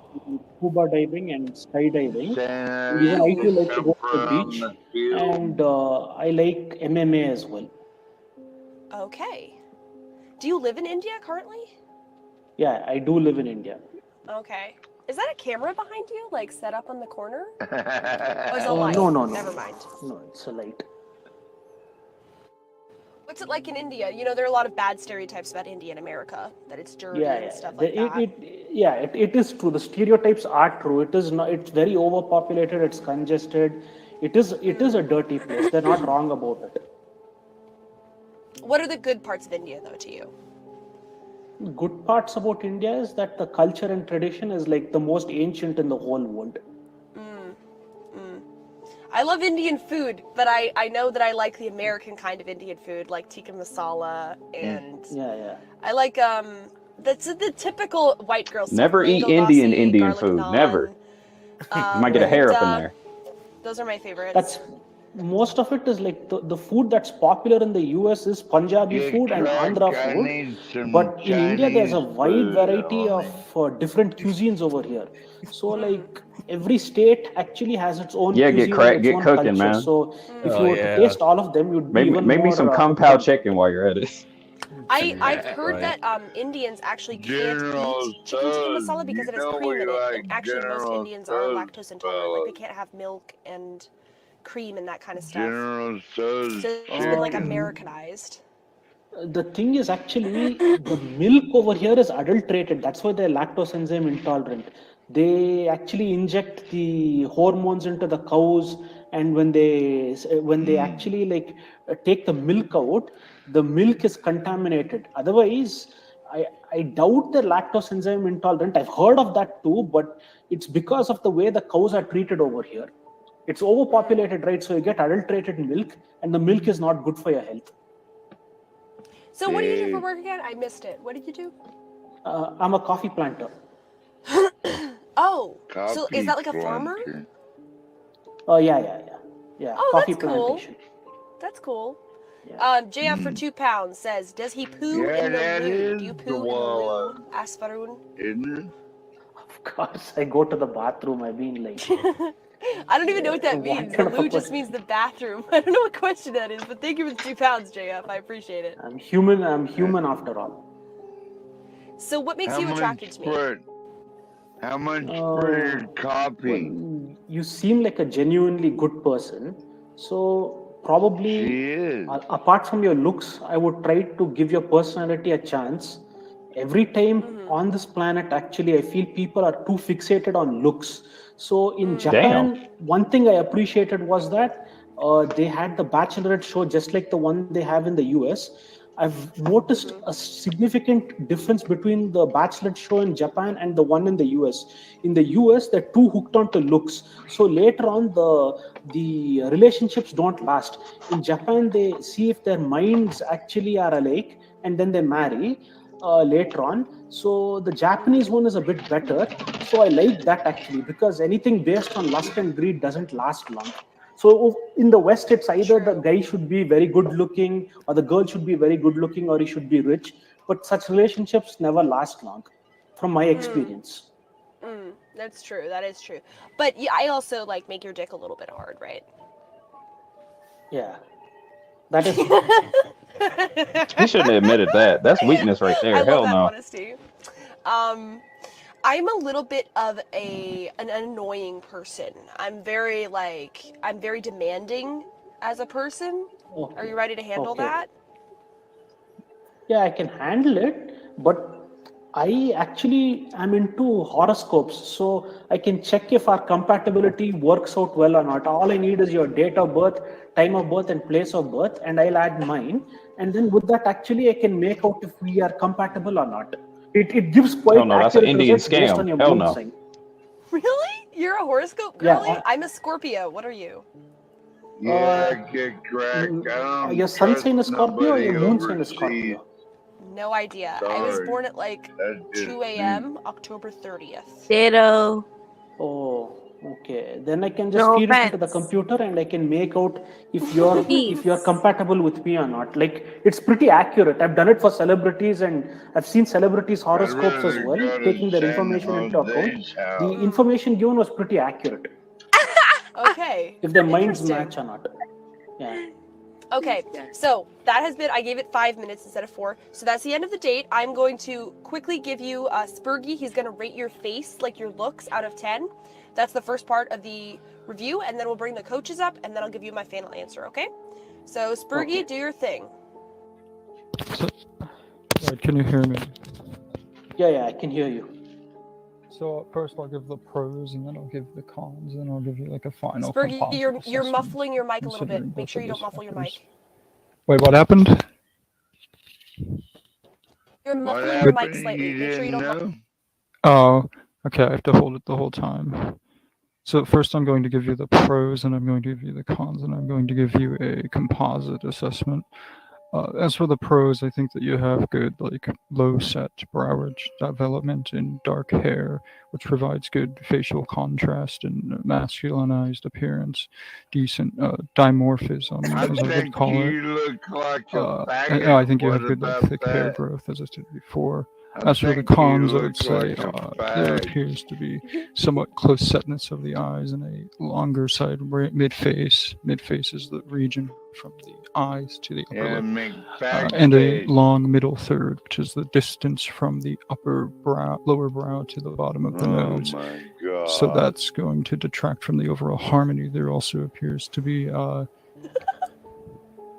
scuba diving, and skydiving. Santa, And even I you too like to come go to the from beach. the field. And I like MMA as well. Okay. Do you live in India currently? Yeah, I do live in India. Okay. Is that a camera behind you, like set up on the corner? Or is it a light? No, Never mind. No, it's a light. What's it like in India? You know, there are a lot of bad stereotypes about India and America, that it's dirty Yeah, and stuff like that. It is true. The stereotypes are true. It is not. It's very overpopulated. It's congested. It is a dirty place. They're not wrong about it. What are the good parts of India, though, to you? Good parts about India is that the culture and tradition is like the most ancient in the whole world. I love Indian food, but I know that I like the American kind of Indian food, like tikka masala, and I like that's the typical white girl stuff. Never eat mango Indian lassi, food. garlic Never. You might get a hair up in there. Those are my favorites. That's most of it is like the food that's popular in the US is Punjabi food and Andhra food. But in India, there's a wide variety of different cuisines over here. So like every state actually has its own cuisine and its own cooking, culture. man. So if you were to taste all of them, you'd be even Make me more, some kung pao chicken while you're at it. I've heard that Indians actually can't eat chicken tikka masala because it has cream in it, and actually most Indians are lactose intolerant. Like they can't have milk and cream and that kind of stuff. So it's been like Americanized. The thing is actually the milk over here is adulterated. That's why they're lactose enzyme intolerant. They actually inject the hormones into the cows, and when they actually like take the milk out, the milk is contaminated. Otherwise, I doubt they're lactose enzyme intolerant. I've heard of that too, but it's because of the way the cows are treated over here. It's overpopulated, right? So you get adulterated milk, and the milk is not good for your health. So what do you do for work again? I missed it. What did you do? I'm a coffee planter. Oh, so is that like a farmer? Yeah. Oh, Coffee that's cool. plantation. That's cool. JF for £2 says, does he poo in the loo? Do you poo in the loo, Asfarun? Of course, I go to the bathroom. I mean, like. I don't even know what that means. The loo just means the bathroom. I don't know what question that is, but thank you for the £2, JF. I appreciate it. I'm human after all. So what makes you attracted to me? How much for your coffee? Well, you seem like a genuinely good person. So probably, apart from your looks, I would try to give your personality a chance. Every time on this planet, actually, I feel people are too fixated on looks. So in Japan, one thing I appreciated was that they had the Bachelorette show just like the one they have in the US. I've noticed a significant difference between the Bachelorette show in Japan and the one in the US. In the US, they're too hooked onto looks. So later on, the relationships don't last. In Japan, they see if their minds actually are alike, and then they marry later on. So the Japanese one is a bit better. So I like that actually, because anything based on lust and greed doesn't last long. So in the West, it's either the guy should be very good looking, or the girl should be very good looking, or he should be rich. But such relationships never last long, from my experience. That's true. That is true. But yeah, I also like make your dick a little bit hard, right? Yeah. That is. He shouldn't have admitted that. That's weakness right there. I Hell love that no. honesty. I'm a little bit of an annoying person. I'm very demanding as a person. Okay. Are you ready to handle that? Yeah, I can handle it, but I actually am into horoscopes, so I can check if our compatibility works out well or not. All I need is your date of birth, time of birth, and place of birth, and I'll add mine. And then with that, actually, I can make out if we are compatible or not. It gives quite no, that's an accurate Indian results based scam. on your Hell moon no. sign. Really? You're a horoscope Yeah, girly? I'm a Scorpio. What are you? Get cracked. Your sun sign is Scorpio or your moon sign is Scorpio? No idea. I was born at like 2 a.m. October 30th. Ditto. Oh, okay. Then I can just feed it into the computer and I can make out if you're compatible with me or not. Like, it's pretty accurate. I've done it for celebrities, and I've seen celebrities' horoscopes as well, taking their information into account. The information given was pretty accurate. Okay. If their minds match or not. Yeah. Okay, so that has been, I gave it 5 minutes instead of 4. So that's the end of the date. I'm going to quickly give you Spurgy. He's going to rate your face, like your looks, out of 10. That's the first part of the review, and then we'll bring the coaches up, and then I'll give you my final answer, okay? So Spurgy, do your thing. Right, can you hear me? Yeah, I can hear you. So first I'll give the pros, and then I'll give the cons, and then I'll give you like a final Spurgy, composite you're assessment, muffling your mic a little bit. considering Make both sure of you don't those muffle your factors. mic. Wait, what happened? You're muffling your mic slightly. Make sure you don't. Oh, okay, I have to hold it the whole time. So first I'm going to give you the pros, and I'm going to give you the cons, and I'm going to give you a composite assessment. As for the pros, I think that you have good, like, low set brow ridge development in dark hair, which provides good facial contrast and masculinized appearance, decent dimorphism, as I would call it. look like a I think you have good, like, thick hair growth, as I said before. As for the cons, I would say there appears to be somewhat close setness of the eyes and a longer side mid-face. Mid-face is the region from the eyes to the upper lip, and a long middle third, which is the distance from the lower brow to the bottom of the nose. My God. So that's going to detract from the overall harmony. There also appears to be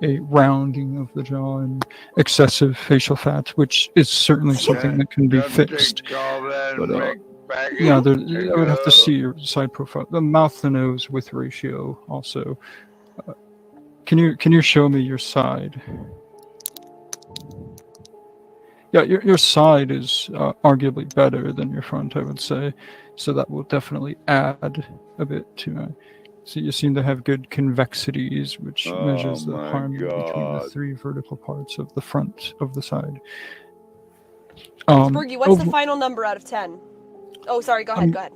a rounding of the jaw and excessive facial fat, which is certainly something that can be fixed. But yeah, I would have to see your side profile. The mouth to nose width ratio also. Can you show me your side? Yeah, your side is arguably better than your front, I would say. So that will definitely add a bit to. So you seem to have good convexities, which measures the harmony between the 3 vertical parts of the front of the side. Spurgy, what's the final number out of 10? Oh, sorry. Go ahead.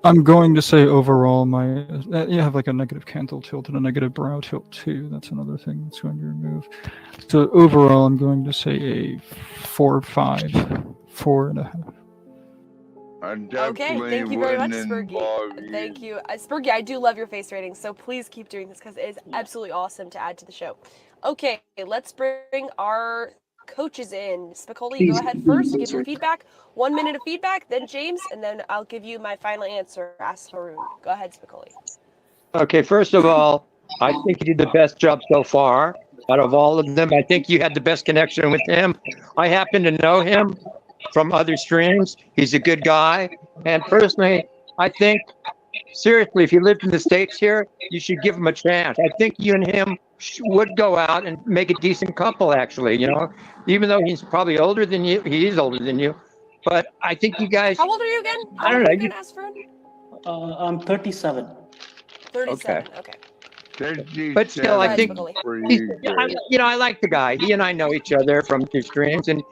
I'm going to say overall, you have like a negative canthal tilt and a negative brow tilt too. That's another thing that's going to remove. So overall, I'm going to say a 4 or 5, 4.5. Okay, thank you very much, Spurgy. Thank you. Spurgy, I do love your face rating, so please keep doing this because it is absolutely awesome to add to the show. Okay, let's bring our coaches in. Spicoli, go ahead first, give your feedback. 1 minute of feedback, then James, and then I'll give you my final answer. Ask Haroon. Go ahead, Spicoli. Okay, first of all, I think you did the best job so far out of all of them. I think you had the best connection with him. I happen to know him from other streams. He's a good guy. And personally, I think, seriously, if you lived in the States here, you should give him a chance. I think you and him would go out and make a decent couple, actually, even though he's probably older than you. He is older than you. But I think you guys... How old are you again? I don't know. I'm 37. 37, okay. But still, I think I like the guy. He and I know each other from his streams, and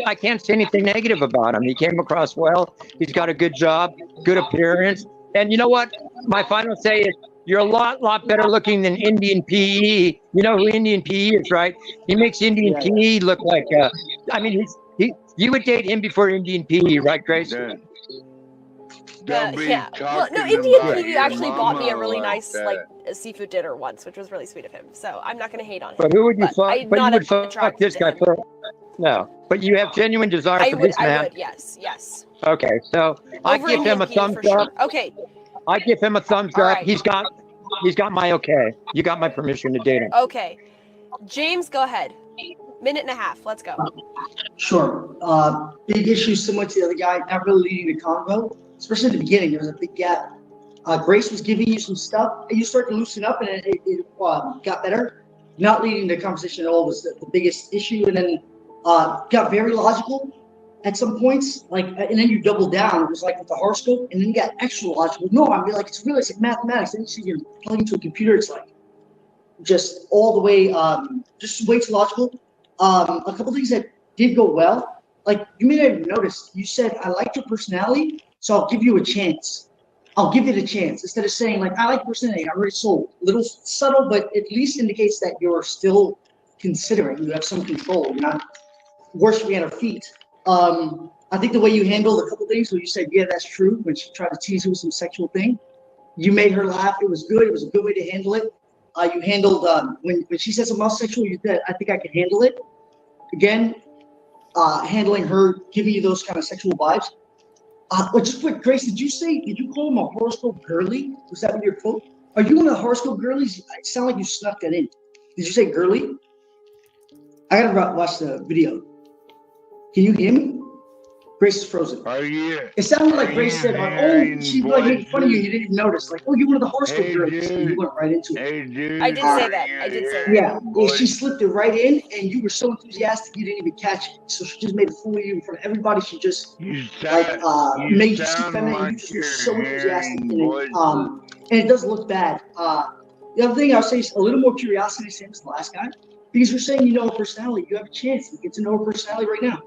I can't say anything negative about him. He came across well. He's got a good job, good appearance, and you know what? My final say is you're a lot better looking than Indian PE. You know who Indian PE is, right? He makes Indian PE look like. You would date him before Indian PE, right, Grace? Yeah. Well, no, Indian PE actually bought me a really nice seafood dinner once, which was really sweet of him. So I'm not going to hate on him. But who would you fuck? But you would fuck this guy for? No, but you have genuine desire for this man. I would, yes. Okay, so I give him a thumbs up. Okay. I give him a thumbs up. He's got my okay. You got my permission to date him. Okay, James, go ahead. 1.5 minutes. Let's go. Sure. Big issue similar to the other guy, not really leading the convo. Especially at the beginning, there was a big gap. Grace was giving you some stuff. You started to loosen up, and it got better. Not leading the conversation at all was the biggest issue, and then got very logical at some points. And then you doubled down. It was like with the horoscope, and then you got extra logical. No, I mean, like it's realistic mathematics. Then you see you're plugging into a computer. It's like just all the way, just way too logical. A couple things that did go well. Like you may not have noticed. You said, "I liked your personality." So I'll give you a chance. I'll give it a chance. Instead of saying, like, I like personality, I'm already sold. A little subtle, but at least indicates that you're still considering. You have some control. You're not worshiping at her feet. I think the way you handled a couple things, where you said, yeah, that's true, when she tried to tease you with some sexual thing, you made her laugh. It was good. It was a good way to handle it. you handled when she says I'm sexual. You said I think I can handle it. Again, handling her, giving you those kind of sexual vibes. But just quick, Grace, did you call him a horoscope girly? Was that your quote? Are you in the horoscope girlies? It sounded like you snuck that in. Did you say girly? I gotta watch the video. Can you hear me? Grace is frozen. It sounded like Grace said, "Oh, she like made fun of you. You didn't even notice." Like, "Oh, you're one of the horoscope girlies." And you went right into it. I did say that. I did say that. Yeah, she slipped it right in, and you were so enthusiastic you didn't even catch it. So she just made a fool of you in front of everybody. She just made you see feminine, and you just were so enthusiastic in it. And it does look bad. The other thing I'll say is a little more curiosity, same as the last guy, because you're saying you know her personality. You have a chance to get to know her personality right now.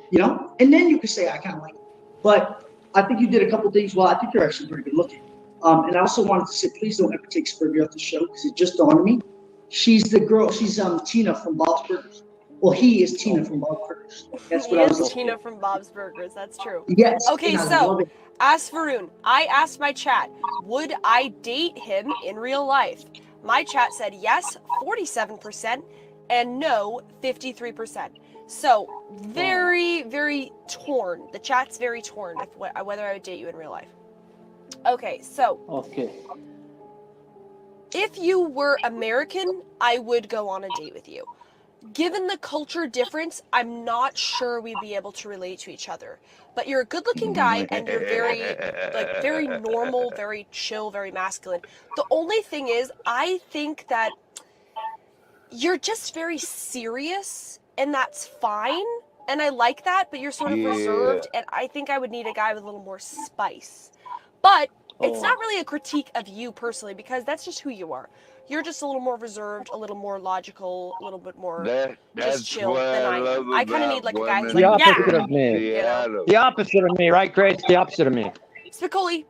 You know, and then you can say I kind of like it. But I think you did a couple things well. I think you're actually pretty good looking. And I also wanted to say, please don't ever take Spurgeon off the show because it just dawned on me. She's the girl. She's Tina from Bob's Burgers. Well, he is Tina from Bob's Burgers. That's what I was. Tina from Bob's Burgers. That's true. Yes. Okay, so ask Varun. I asked my chat, would I date him in real life? My chat said yes, 47%, and no, 53%. So very, very torn. The chat's very torn with whether I would date you in real life. Okay, so if you were American, I would go on a date with you. Given the culture difference, I'm not sure we'd be able to relate to each other. But you're a good-looking guy, and you're very normal, very chill, very masculine. The only thing is, I think that you're just very serious, and that's fine. And I like that, but you're sort of reserved, and I think I would need a guy with a little more spice. But it's not really a critique of you personally, because that's just who you are. You're just a little more reserved, a little more logical, a little bit more just chill than I am. I kind of need like a guy who's The like, opposite of me. The opposite of me, right, Grace? The opposite of me. Spicoli,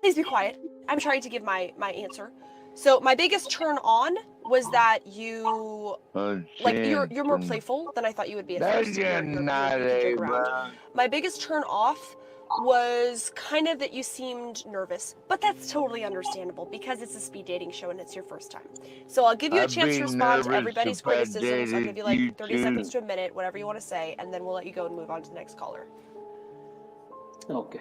please be quiet. I'm trying to give my answer. So my biggest turn on was that you you're more playful than I thought you would be at first. You can joke around. My biggest turn off was kind of that you seemed nervous, but that's totally understandable because it's a speed dating show and it's your first time. So I'll give you a chance to respond to everybody's criticisms. I'll give you like 30 seconds to a minute, whatever you want to say, and then we'll let you go and move on to the next caller. Okay.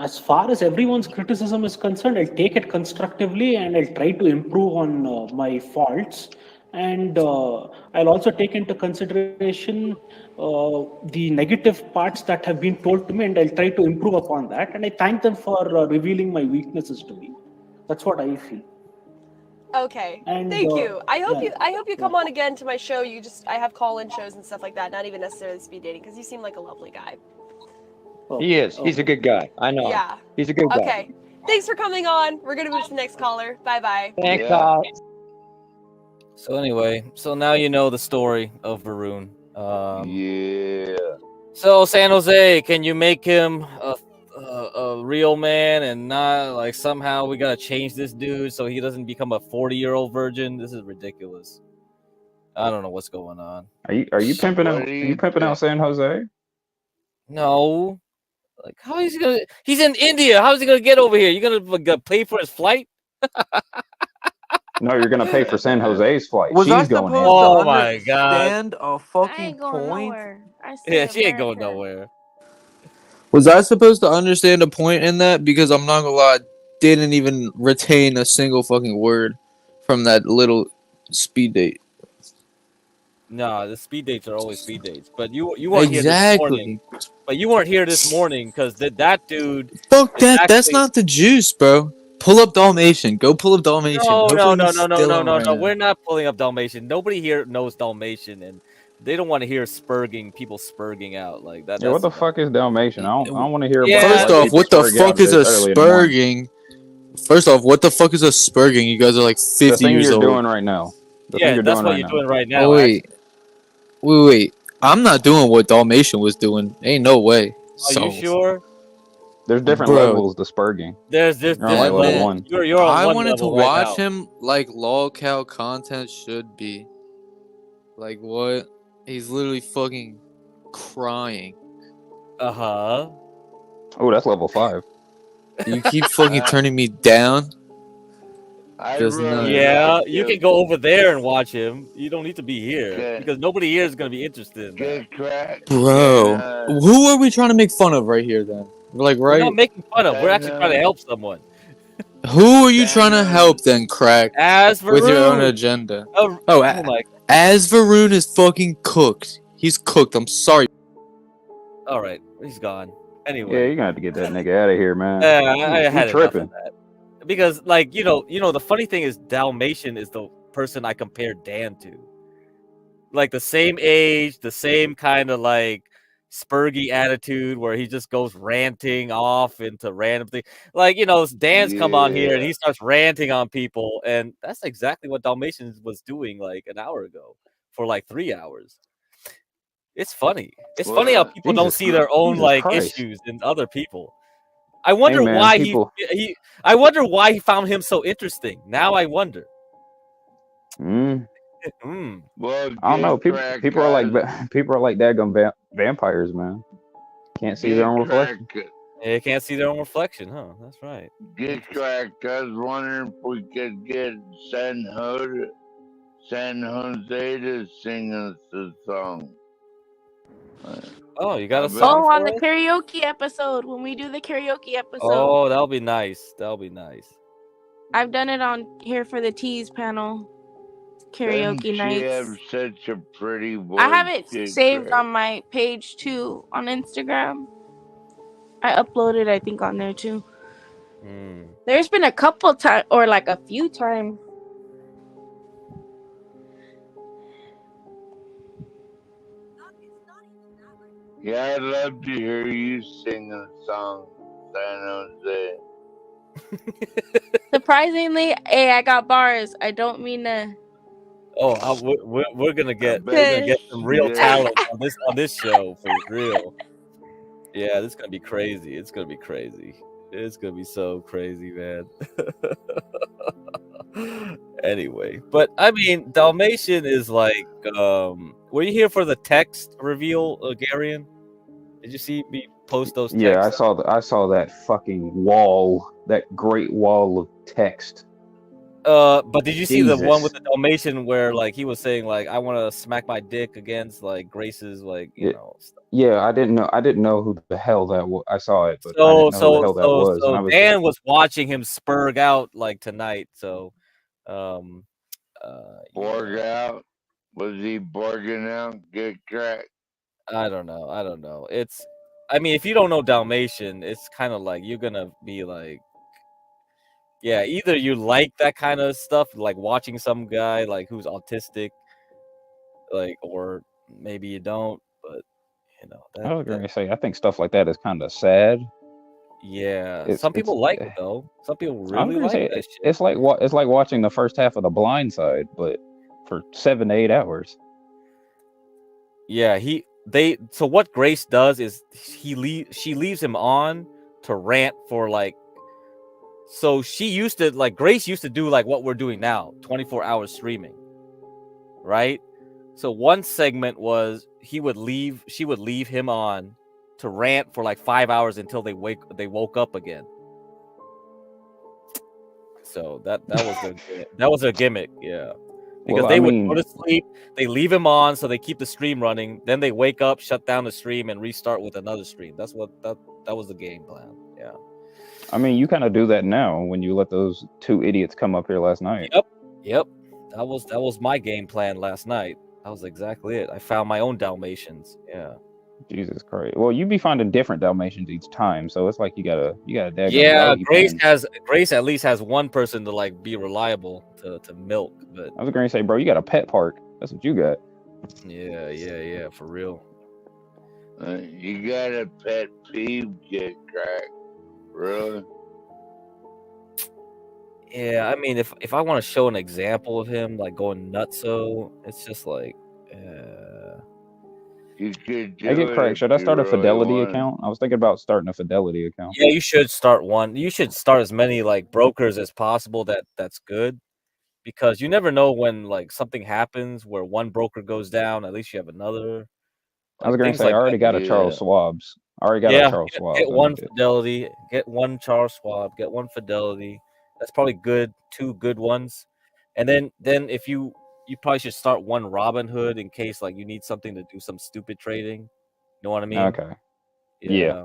As far as everyone's criticism is concerned, I'll take it constructively and I'll try to improve on my faults. And I'll also take into consideration the negative parts that have been told to me, and I'll try to improve upon that. And I thank them for revealing my weaknesses to me. That's what I feel. Okay, thank you. I hope you come on again to my show. I have call-in shows and stuff like that. Not even necessarily speed dating, because you seem like a lovely guy. He is. He's a good guy. I know. Yeah. He's a good guy. Okay. Thanks for coming on. We're gonna move to the next caller. Bye-bye. Thanks, So anyway, now you know the story of Varun. So San Jose, can you make him a real man and not like somehow we gotta change this dude so he doesn't become a 40-year-old virgin? This is ridiculous. I don't know what's going on. Are you pimping out? Are you pimping out San Jose? No. Like, how is he gonna? He's in India. How is he gonna get over here? You gonna pay for his flight? No, you're gonna pay for San Jose's flight. Was I She's going in. Oh my god! Understand a fucking point? Yeah, she ain't going nowhere. Was I supposed to understand a point in that? Because I'm not gonna lie, I didn't even retain a single fucking word from that little speed date. No, the speed dates are always speed dates. But you weren't here this morning. But you weren't here this morning because that dude. Fuck that. That's not the juice, bro. Pull up Dalmatian. Go pull up Dalmatian. No. Right We're not pulling up Dalmatian. Nobody here knows Dalmatian, and they don't want to hear people spurging out like that. Yeah, what the fuck is Dalmatian? I don't want to hear. First off, what the fuck is a spurging? First off, what the fuck is a spurging? You guys are like 50 years old. The thing you're doing right now. That's what you're doing right now. Oh, wait. I'm not doing what Dalmatian was doing. Ain't no way. Are you sure? There's different levels to spurging. There's you're on like level 1. You're on I one wanted to level right watch now. him like lolcow content should be. Like what? He's literally fucking crying. Uh-huh. Oh, that's level 5. You keep fucking turning me down. Just nice. Yeah, you can go over there and watch him. You don't need to be here because nobody here is gonna be interested in that. Bro, who are we trying to make fun of right here then? Like, We're right? not making fun of. We're actually trying to help someone. Who are you trying to help then, Crack? As With your own Varun. agenda. Oh my. As Varun is fucking cooked. He's cooked. I'm sorry. All right, he's gone. Anyway. Yeah, you're gonna have to get that nigga out of here, man. I had enough tripping. of that. Because, like, you know, the funny thing is Dalmatian is the person I compare Dan to. Like, the same age, the same kind of, like, spurgy attitude where he just goes ranting off into random things. Like, you know, Dan's come on here and he starts ranting on people, and that's exactly what Dalmatian was doing, like, an hour ago for, like, 3 hours. It's funny. It's funny how people don't see their own, like, issues in other people. I wonder why I wonder why he found him so interesting. Now I wonder. Well, I don't know. People are like daggum vampires, man. Can't see their own reflection. They can't see their own reflection, huh? That's right. Get cracked. I was wondering if we could get San Jose to sing us a song. Oh, you got a song on for the us? karaoke episode when we do the karaoke episode. Oh, that'll be nice. That'll be nice. I've done it on Here for the Teas panel karaoke nights. She have such a pretty voice. I have it saved on my page too on Instagram. I uploaded, I think, on there too. There's been a couple times, or like a few times. Yeah, I'd love to hear you sing a song, San Jose. Surprisingly, hey, I got bars. I don't mean to. Oh, we're gonna get some real talent on this show for real. Yeah, this is gonna be crazy. It's gonna be crazy. It's gonna be so crazy, man. Anyway, but I mean, Dalmatian is like, were you here for the text reveal, Garion? Did you see me post those texts? Yeah, I saw that fucking wall, that great wall of text. But did you see the one with the Dalmatian where like he was saying like I want to smack my dick against like Grace's like you know stuff. Yeah, I didn't know who the hell that was. I saw it, but I didn't know who the hell that was. So And I was Dan was watching him spurg out like tonight. So, Borg out? Was he borging out? Get cracked? I don't know. I mean, if you don't know Dalmatian, it's kind of like you're gonna be like, yeah, either you like that kind of stuff, like watching some guy like who's autistic, like, or maybe you don't. But you know, I was gonna say I think stuff like that is kind of sad. Yeah, some people like it though. Some people really like that shit. It's like watching the first half of The Blind Side, but for 7 to 8 hours. Yeah, so what Grace does is she leaves him on to rant for like. So Grace used to do like what we're doing now, 24 hours streaming, right? So one segment was she would leave him on to rant for like 5 hours until they woke up again. So that was a gimmick, yeah. Because they would go to sleep, they leave him on so they keep the stream running, then they wake up, shut down the stream, and restart with another stream. That was the game plan. Yeah. I mean, you kind of do that now when you let those two idiots come up here last night. Yep. That was my game plan last night. That was exactly it. I found my own Dalmatians. Yeah. Jesus Christ. Well, you be finding different Dalmatians each time, so it's like you gotta daggone yeah. know Grace at least has one person to like be reliable to milk. But I was gonna say, bro, you got a pet park. That's what you got. Yeah, for real. You got a pet peeve, get cracked, really? Yeah, I mean, if I want to show an example of him like going nutso, it's just like. You could I get cracked. Should I start a Fidelity account? I was thinking about starting a Fidelity account. Yeah, you should start one. You should start as many like brokers as possible. That's good, because you never know when like something happens where one broker goes down. At least you have another. I was going to say, I already got a Charles Schwab's. I already got a Charles Schwab. Get one Fidelity. Get one Charles Schwab. Get one Fidelity. That's probably good. 2 good ones, and then if you probably should start one Robinhood in case like you need something to do some stupid trading. You know what I mean? Okay. Yeah.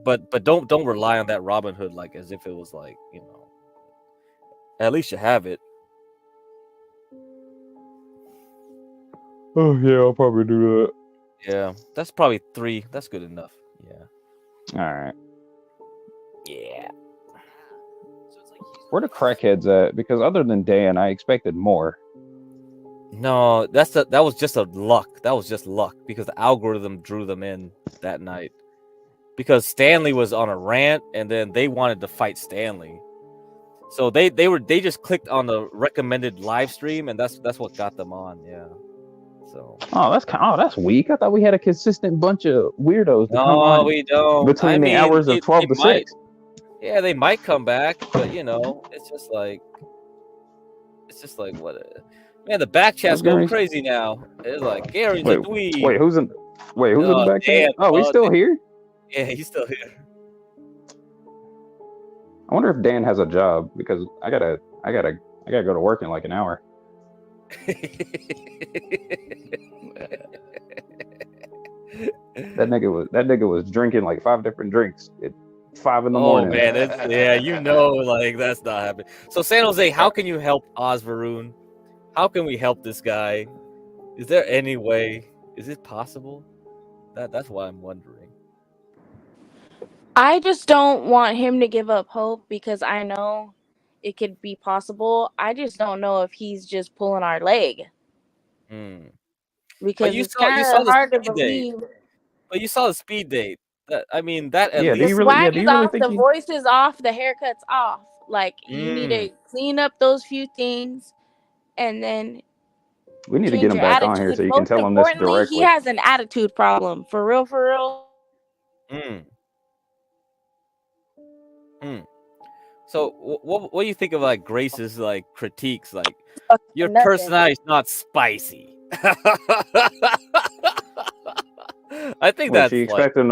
But don't rely on that Robinhood like as if it was like, you know. At least you have it. Oh yeah, I'll probably do that. Yeah, that's probably 3. That's good enough. Yeah. All right. Yeah. Where the crackheads at? Because other than Dan, I expected more. No, that was just a luck. That was just luck because the algorithm drew them in that night. Because Stanley was on a rant, and then they wanted to fight Stanley, so they just clicked on the recommended live stream, and that's what got them on. Yeah. So. That's weak. I thought we had a consistent bunch of weirdos to come on. No, we don't. Between the hours of 12 to 6. Yeah, they might come back, but you know, it's just like what. Man, the back chat's going crazy now. It's like Gary's a dweeb. Wait, who's in the back chat? Oh, he's still here? Yeah, he's still here. I wonder if Dan has a job because I gotta go to work in like an hour. That nigga was drinking like 5 different drinks at 5 in the morning. Oh man, yeah, you know, like that's not happening. So San Jose, how can you help Osvaroon? How can we help this guy? Is there any way? Is it possible? That's why I'm wondering. I just don't want him to give up hope because I know it could be possible. I just don't know if he's just pulling our leg. Because it's kind of hard to believe. But you saw the speed date. That at least. The swag is off, the voice is off, the haircut's off. Like you need to clean up those few things, and then we need to get him back on here so you can tell him this directly. He has an attitude problem. For real, for real. So what do you think of like Grace's like critiques? Like your personality is not spicy. I think that's you expect him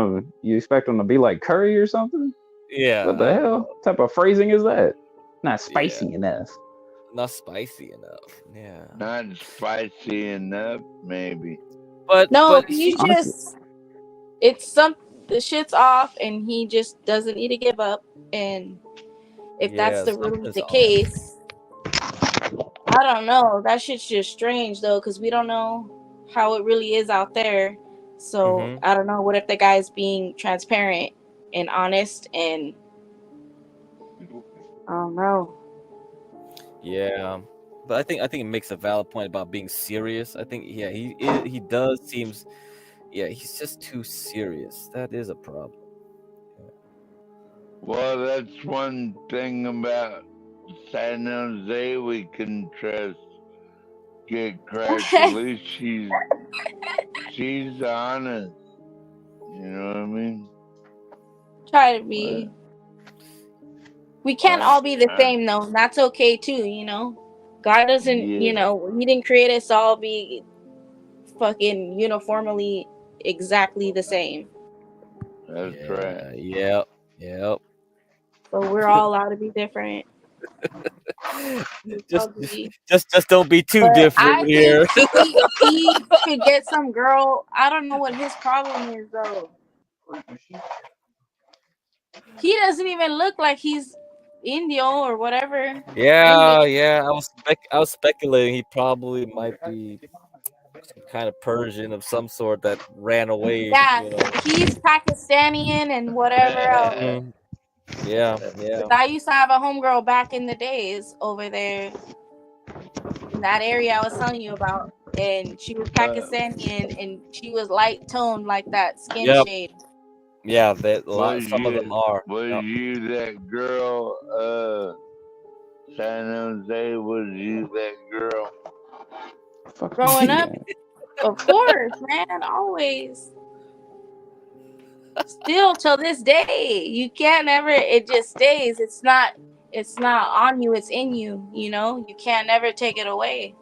to be like Curry or something? Yeah. What the hell? What type of phrasing is that? Not spicy enough. Not spicy enough. Yeah. Not spicy enough, maybe. But he's just the shit's off and he just doesn't need to give up. And if that's the case, I don't know. That shit's just strange though, because we don't know how it really is out there. So I don't know. What if the guy's being transparent and honest? And I don't know. Yeah, but I think it makes a valid point about being serious. I think he does seems he's just too serious. That is a problem. Yeah. Well, that's one thing about San Jose we can trust. Get cracked. At least she's honest. You know what I mean? Try to be. We can't all be the same though. That's okay too, you know. God doesn't, he didn't create us all be fucking uniformly exactly the same. That's right. Yep. So we're all allowed to be different. just don't be too different here. If he could get some girl, I don't know what his problem is though. He doesn't even look like he's Indio or whatever. Yeah. I was speculating he probably might be some kind of Persian of some sort that ran away. Yeah, he's Pakistani and whatever else. Yeah. I used to have a homegirl back in the days over there in that area I was telling you about, and she was Pakistani and she was light toned like that skin shade. Yeah, some of them are. Was you that girl, San Jose? Was you that girl? Growing up, of course, man, always. Still till this day, you can't ever. It just stays. It's not on you. It's in you. You know, you can't ever take it away.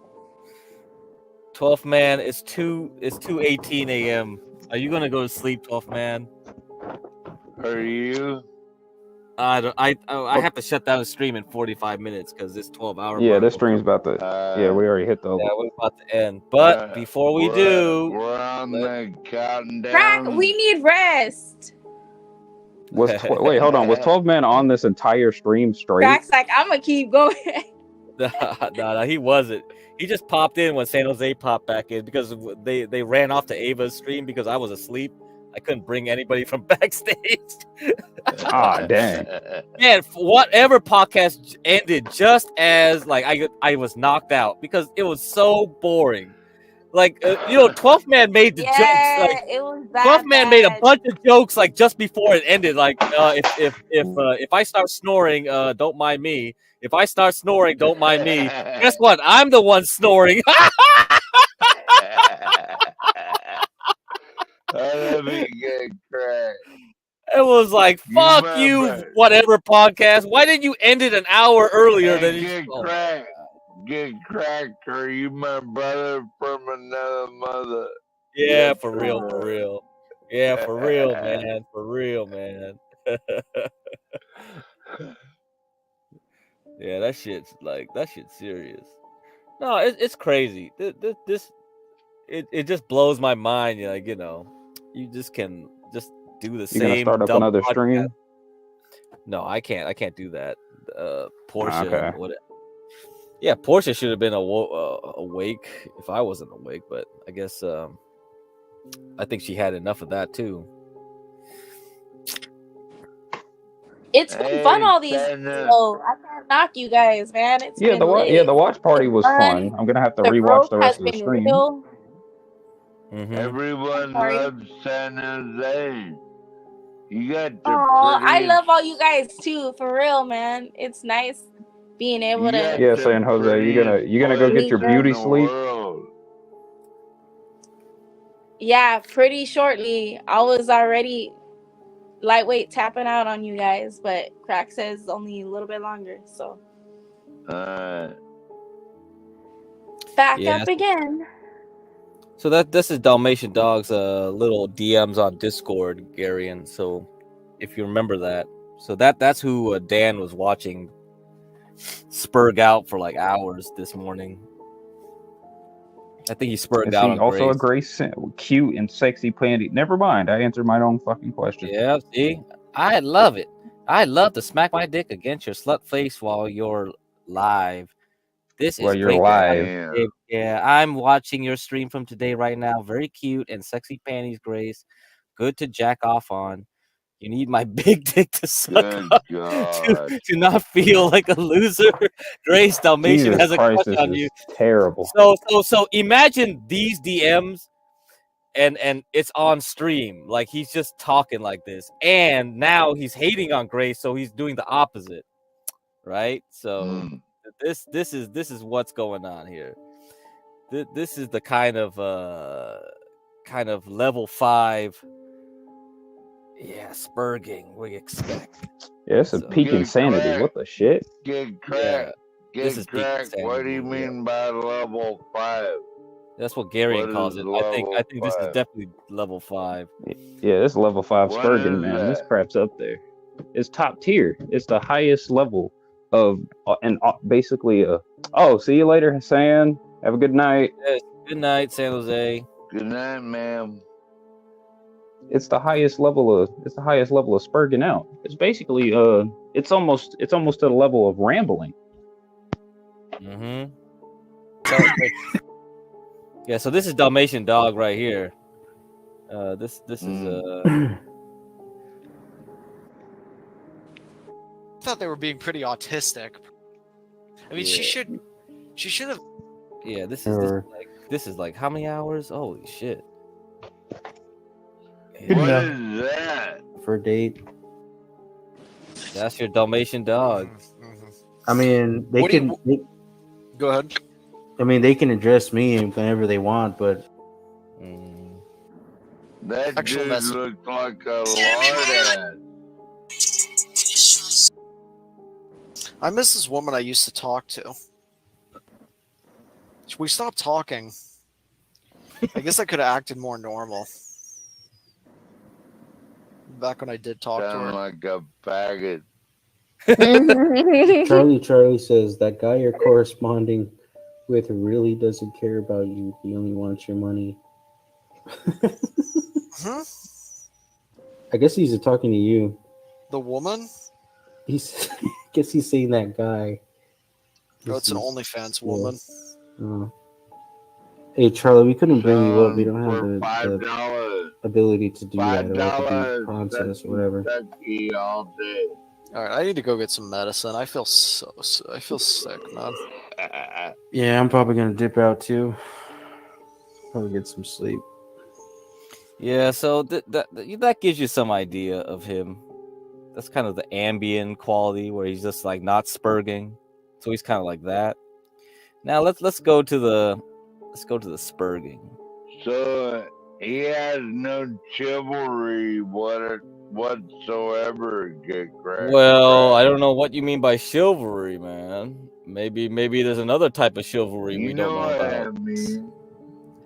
12th man, it's 2:18 a.m. Are you gonna go to sleep, 12th man? Are you? I have to shut down the stream in 45 minutes because this 12-hour Yeah, mark. this stream's about to. Yeah, we already hit the. Yeah, we're about to end. But before we do, we're on the counting Crack, down. we need rest. Wait, hold on. Was 12 men on this entire stream straight? Crack's like, I'm gonna keep going. no, he wasn't. He just popped in when San Jose popped back in because they ran off to Ava's stream because I was asleep. I couldn't bring anybody from backstage. Ah, dang. Man, whatever podcast ended just as like I was knocked out because it was so boring. Like 12th Man made the jokes. Like it was that 12th Man made a bad. bunch of jokes like just before it ended. Like if I start snoring, don't mind me. If I start snoring, don't mind me. Guess what? I'm the one snoring. Let me get cracked. It was like, fuck you, whatever podcast. Why didn't you end it an hour earlier than Get cracked? Get cracked, or you my brother from another mother. Yeah, for real. Yeah, for real, man. For real, man. Yeah, that shit's serious. No, it's crazy. It just blows my mind. Like, you just can just do the You gonna same start up dumb another podcast. stream? No, I can't do that. Portia. Okay. Yeah, Portia should have been awake if I wasn't awake, but I guess I think she had enough of that too. It's been fun all these days, though. I can't knock you guys, man. It's Yeah, been lit. the watch party was fun. I'm gonna have to rewatch growth the rest has of the been stream. real. Everyone Sorry. loves San Jose. You got the Aw, I prettiest. love all you guys too, for real, man. It's nice being able to. Yeah, San Jose, you gonna go get your beauty sleep? Yeah, pretty shortly. I was already lightweight tapping out on you guys, but Crack says only a little bit longer. So back Yeah. up again. So this is Dalmatian Dog's little DMs on Discord, Garion. So if you remember that, so that's who Dan was watching spurg out for like hours this morning. I think he spurred Is out he on also a Grace. cute and sexy panty? Never mind, I answered my own fucking question. Yeah, see, I love it. I love to smack my dick against your slut face while you're live. This is While you're great. live. Yeah, I'm watching your stream from today right now. Very cute and sexy panties, Grace. Good to jack off on. You need my big dick to suck on to not feel like a loser. Grace Dalmatian Jesus has a Christ, crush this on is you. terrible. So imagine these DMs and it's on stream. Like he's just talking like this. And now he's hating on Grace, so he's doing the opposite. Right? So this is what's going on here. This is the kind of level 5 spurging we expect. Yeah, it's a peak insanity. What the shit? Get cracked. This Get is peak cracked. What do you insanity, mean by level 5? That's what Garion calls it. I think this is level definitely level 5. Yeah, this level 5 What spurging, is man. This that? crap's up there. It's top tier. It's the highest level of basically oh, see you later, Hassan. Have a good night. Yes, good night, San Jose. Good night, ma'am. It's the highest level of spurging out. It's basically it's almost to the level of rambling. Mm-hmm. Yeah, so this is Dalmatian Dog right here. This is I thought they were being pretty autistic. I mean, she should have. Yeah, this is like how many hours? Holy shit! What is that? For a date. That's your Dalmatian Dog. I mean, they can. Go ahead. I mean, they can address me whenever they want, but. That Actual dude message. looked like a lard. I miss this woman I used to talk to. We stopped talking. I guess I could have acted more normal. Back when I did talk to her. Sound like a faggot. Charlie says that guy you're corresponding with really doesn't care about you. He only wants your money. Huh? I guess he's talking to you. The woman? He's I guess he's saying that guy. Oh, it's an OnlyFans woman. Hey Charlie, we couldn't bring you up. We don't have For the $5, ability to do that, or I could do $5 process or whatever. Kentucky all day. All right, I need to go get some medicine. I feel I feel sick, man. Yeah, I'm probably gonna dip out too. Probably get some sleep. Yeah, so that gives you some idea of him. That's kind of the ambient quality where he's just like not spurging. So he's kind of like that. Now let's go to the spurging. So he has no chivalry whatsoever. Get correct. Well, I don't know what you mean by chivalry, man. Maybe there's another type of chivalry we don't know about.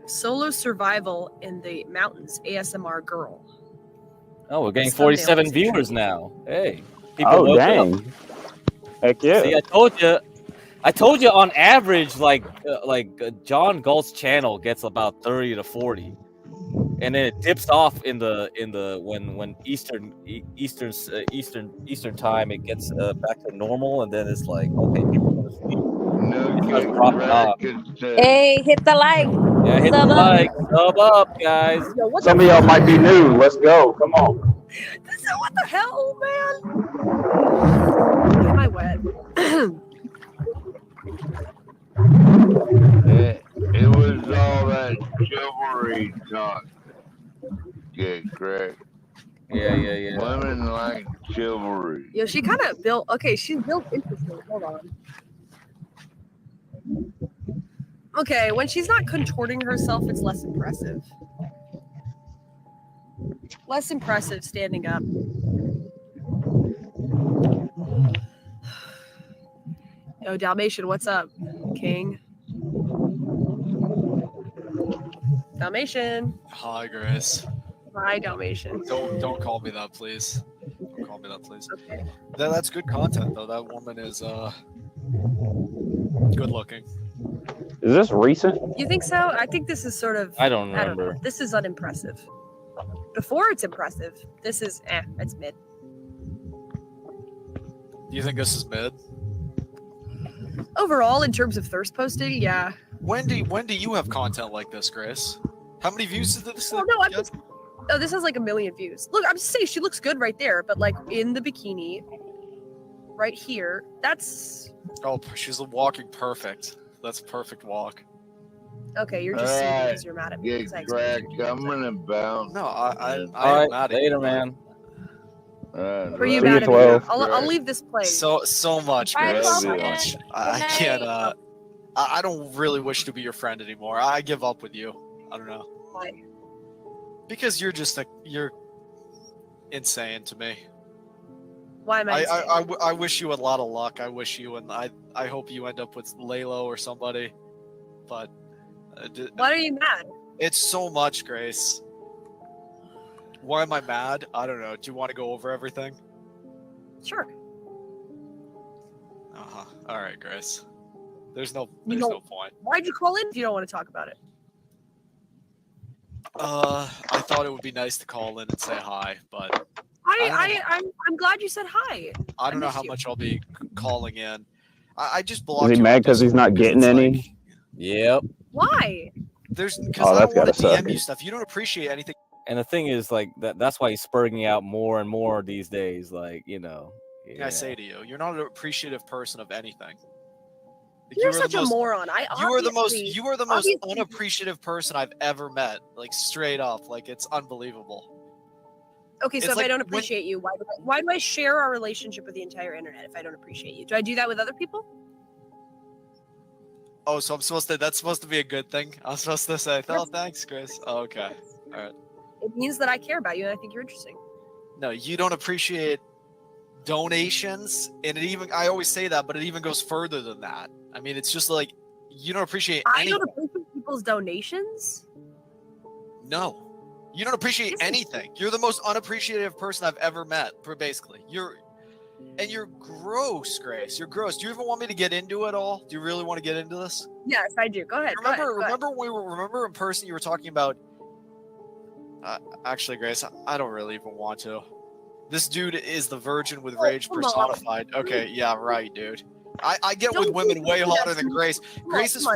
Solo survival in the mountains. ASMR girl. Oh, we're getting This thumbnail 47 is viewers now. Hey, people Oh, woke dang. up. Heck yeah. See, I told you on average, John Galt's channel gets about 30 to 40, and then it dips off in the when Eastern time it gets back to normal, and then it's like, okay, people go to sleep. It starts dropping off. Hey, hit the like. Yeah, hit the Sub up. like, sub up, guys. Some of y'all might be new. Let's go. Come on. What the hell, man? Why am I wet? It was all that chivalry talk. Get correct. Yeah. Women like chivalry. Yeah, she kind of built. Okay, she's built interesting. Hold on. Okay, when she's not contorting herself, it's less impressive. Less impressive standing up. Yo, Dalmatian, what's up, King? Dalmatian. Hi, Grace. Hi, Dalmatian. Don't call me that, please. Don't call me that, please. Okay. That's good content, though. That woman is good looking. Is this recent? You think so? I think this is sort of. I don't remember. This is unimpressive. Before it's impressive. This is it's mid. Do you think this is mid? Overall, in terms of thirst posting, yeah. When do you have content like this, Grace? How many views did this? Oh no, this has like 1 million views. Look, I'm just saying she looks good right there, but like in the bikini, right here, that's. Oh, she's walking perfect. That's a perfect walk. Okay, you're just saying because you're mad at me. Get cracked. I'm gonna bounce. No, I All am right, mad at later, you, man. Are you mad at me? I'll leave this place. So much, Bye, Grace. So Logan. much. Good I night. can't. I don't really wish to be your friend anymore. I give up with you. I don't know. Why? Because you're insane to me. Why am I? I wish you a lot of luck. I wish you and I hope you end up with Laylo or somebody. But Why are you mad? it's so much, Grace. Why am I mad? I don't know. Do you want to go over everything? Sure. All right, Grace. There's no point. Why'd you call in if you don't want to talk about it? I thought it would be nice to call in and say hi, but I'm glad you said hi. I don't know missed how you. much I'll be calling in. I just blocked Is he you mad on because he's Discord not getting any? Yep. Why? Because Oh, I that's don't want to gotta DM suck. you stuff. You don't appreciate anything. And the thing is, like that's why he's spurging out more and more these days. Like, you know. I say to you, you're not an appreciative person of anything. You're such a moron. You are the most obviously- unappreciative person I've ever met. Like straight up, like it's unbelievable. Okay, so It's if like I don't when- appreciate you, why do I share our relationship with the entire internet if I don't appreciate you? Do I do that with other people? Oh, so that's supposed to be a good thing? I'm supposed to say, oh, thanks, Chris. Oh, okay. All right. It means that I care about you and I think you're interesting. No, you don't appreciate donations, and I always say that, but it even goes further than that. I mean, it's just like you don't appreciate I anything. don't appreciate people's donations. No. You don't appreciate anything. You're the most unappreciative person I've ever met, basically. And you're gross, Grace. You're gross. Do you even want me to get into it all? Do you really want to get into this? Yes, I do. Go ahead. Remember in person you were talking about. Actually, Grace, I don't really even want to. This dude is the virgin with rage personified. Okay, yeah, right, dude. I get with women way hotter than Grace. Grace is.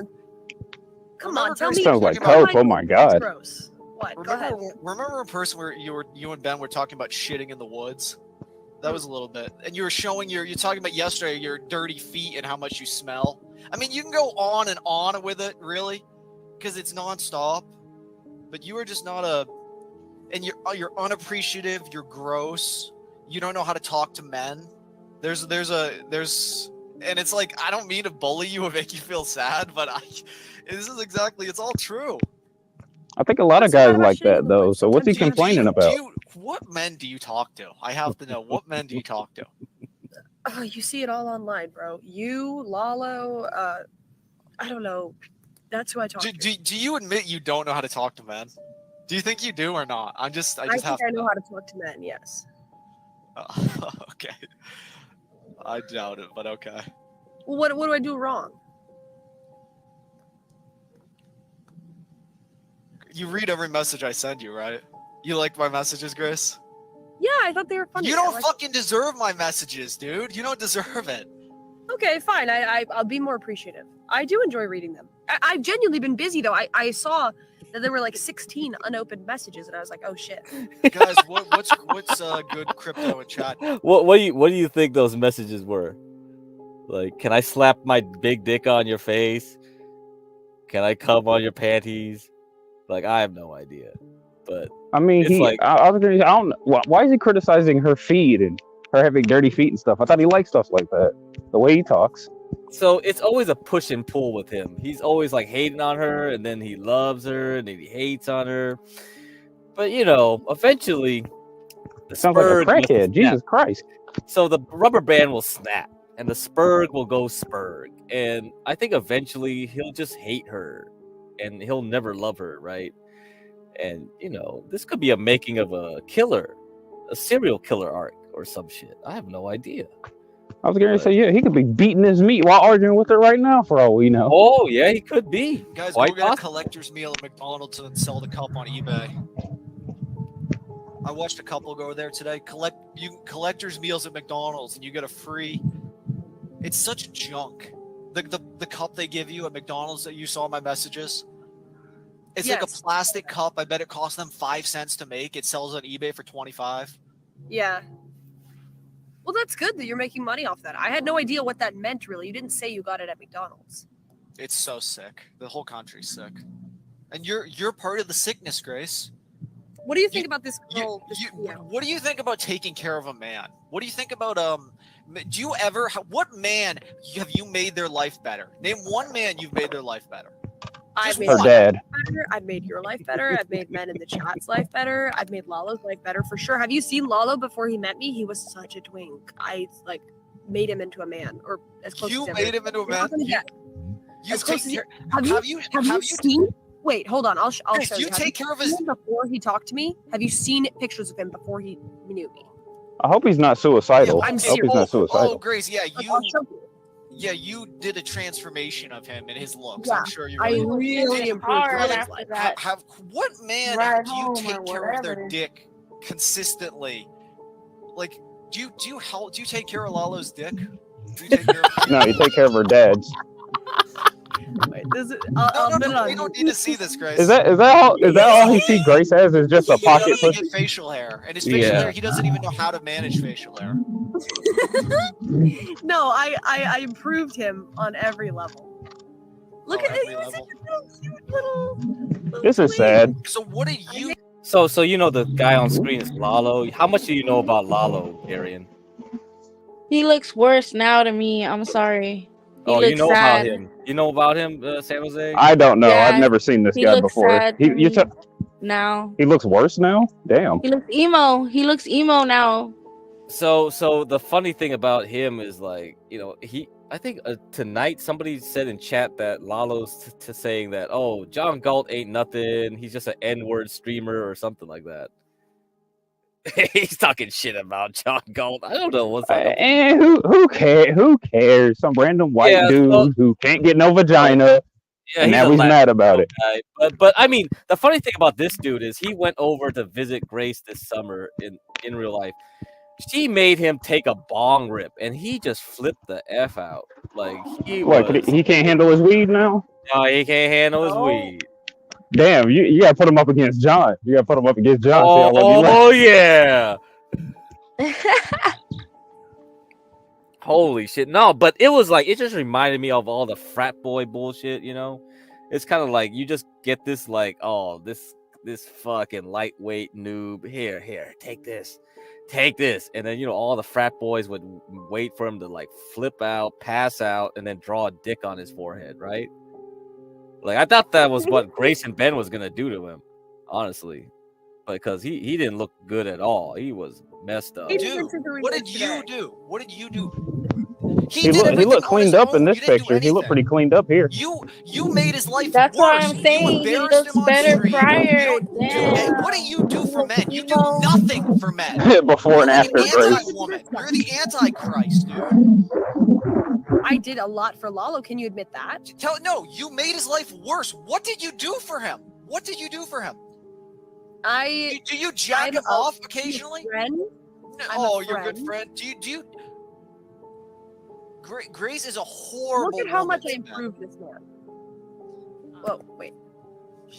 Come on, tell me. Sounds like coke. Oh my god. Gross. What? Go ahead. Remember in person where you and Ben were talking about shitting in the woods? That was a little bit. And you were showing you're talking about yesterday your dirty feet and how much you smell. I mean, you can go on and on with it, really, because it's nonstop. But you are just not and you're unappreciative. You're gross. You don't know how to talk to men. And it's like, I don't mean to bully you or make you feel sad, but it's all true. I think a lot of guys like that though. So what's he complaining about? What men do you talk to? I have to know. What men do you talk to? Oh, you see it all online, bro. You, Lalo, I don't know. That's who I talk to. Do you admit you don't know how to talk to men? Do you think you do or not? I think I know how to talk to men, yes. Okay. I doubt it, but okay. Well, what do I do wrong? You read every message I send you, right? You like my messages, Grace? Yeah, I thought they were funny. You don't fucking deserve my messages, dude. You don't deserve it. Okay, fine. I'll be more appreciative. I do enjoy reading them. I've genuinely been busy, though. I saw that there were like 16 unopened messages, and I was like, oh, shit. Guys, what's good crypto in chat? What do you think those messages were? Like, can I slap my big dick on your face? Can I come on your panties? Like, I have no idea. But I mean, I don't know. Why is he criticizing her feet and her having dirty feet and stuff? I thought he liked stuff like that. The way he talks. So it's always a push and pull with him. He's always like hating on her, and then he loves her, and then he hates on her. But eventually, the sounds like a crackhead. Jesus Christ! So the rubber band will snap, and the spurg will go spurg, and I think eventually he'll just hate her, and he'll never love her, right? And this could be a making of a serial killer arc or some shit. I have no idea. I was going to say, yeah, he could be beating his meat while arguing with her right now, for all we know. Oh, yeah, he could be. Guys, we'll get a collector's meal at McDonald's and sell the cup on eBay. I watched a couple go there today. Collector's meals at McDonald's, and you get a free. It's such junk. The cup they give you at McDonald's that you saw in my messages. It's like a plastic cup. I bet it cost them 5 cents to make. It sells on eBay for 25. Yeah. Well, that's good that you're making money off that. I had no idea what that meant, really. You didn't say you got it at McDonald's. It's so sick. The whole country's sick. And you're part of the sickness, Grace. What do you think about this girl? What do you think about taking care of a man? What do you think about what man have you made their life better? Name one man you've made their life better. I've made her dad. Better. I've made your life better. I've made men in the chat's life better. I've made Lalo's life better for sure. Have you seen Lalo before he met me? He was such a twink. I made him into a man, or as close. You as made him into a man. Have you seen? Wait, hold on. I'll show you. You take care of his before he talked to me. Have you seen pictures of him before he knew me? I hope he's not suicidal. Yeah, I hope he's not suicidal. Oh, Grace, you did a transformation of him and his looks. Yeah, I'm sure you really improved his life. What man do you take care of their dick consistently? Like, do you take care of Lalo's dick? Do you take care of No, you take care of her dad's. Wait, we don't need to see this, Grace. Is that all he see Grace has is just a pocket pussy? Get facial hair, and his facial hair, he doesn't even know how to manage facial hair. No, I improved him on every level. Look at it. He's such a little This is sad. So what do you? So the guy on screen is Lalo. How much do you know about Lalo, Arian? He looks worse now to me. I'm sorry. You know about him. You know about him, San Jose? I don't know. Yeah, I've never seen this guy before. Now he looks worse now. Damn. He looks emo. He looks emo now. So the funny thing about him is I think tonight somebody said in chat that Lalo's saying that, oh, John Galt ain't nothing. He's just an N-word streamer or something like that. He's talking shit about John Gold. I don't know what's up. And who cares? Who cares? Some random white Yeah, dude who can't get no vagina, Yeah, and he's now a he's mad about Latino it. guy. But I mean, the funny thing about this dude is he went over to visit Grace this summer in real life. She made him take a bong rip, and he just flipped the f out. Like he What? was. He can't handle his weed now? No, he can't handle his weed. Damn, you gotta put him up against John. You gotta put him up against John. See how long he Oh lasts. yeah. Holy shit. No, but it was like, it just reminded me of all the frat boy bullshit, you know? It's kind of like you just get this like, oh, this fucking lightweight noob. Here, take this. And then, all the frat boys would wait for him to like flip out, pass out, and then draw a dick on his forehead, right? Like, I thought that was what Grace and Ben was going to do to him, honestly. Because he didn't look good at all. He was messed up. Dude, what did you do? What did you do? He looked cleaned up in this picture. He looked pretty cleaned up here. You made his life That's worse. what I'm saying. He looks better prior. What do you do for men? You do nothing for men. Before and after, Grace. Anti-woman. You're the Antichrist, dude. I did a lot for Lalo. Can you admit that? No, you made his life worse. What did you do for him? Do you jack him off occasionally? You're a good friend. Do you? Grace is a horrible. Look at how woman much I to men. improved this man. Whoa, wait.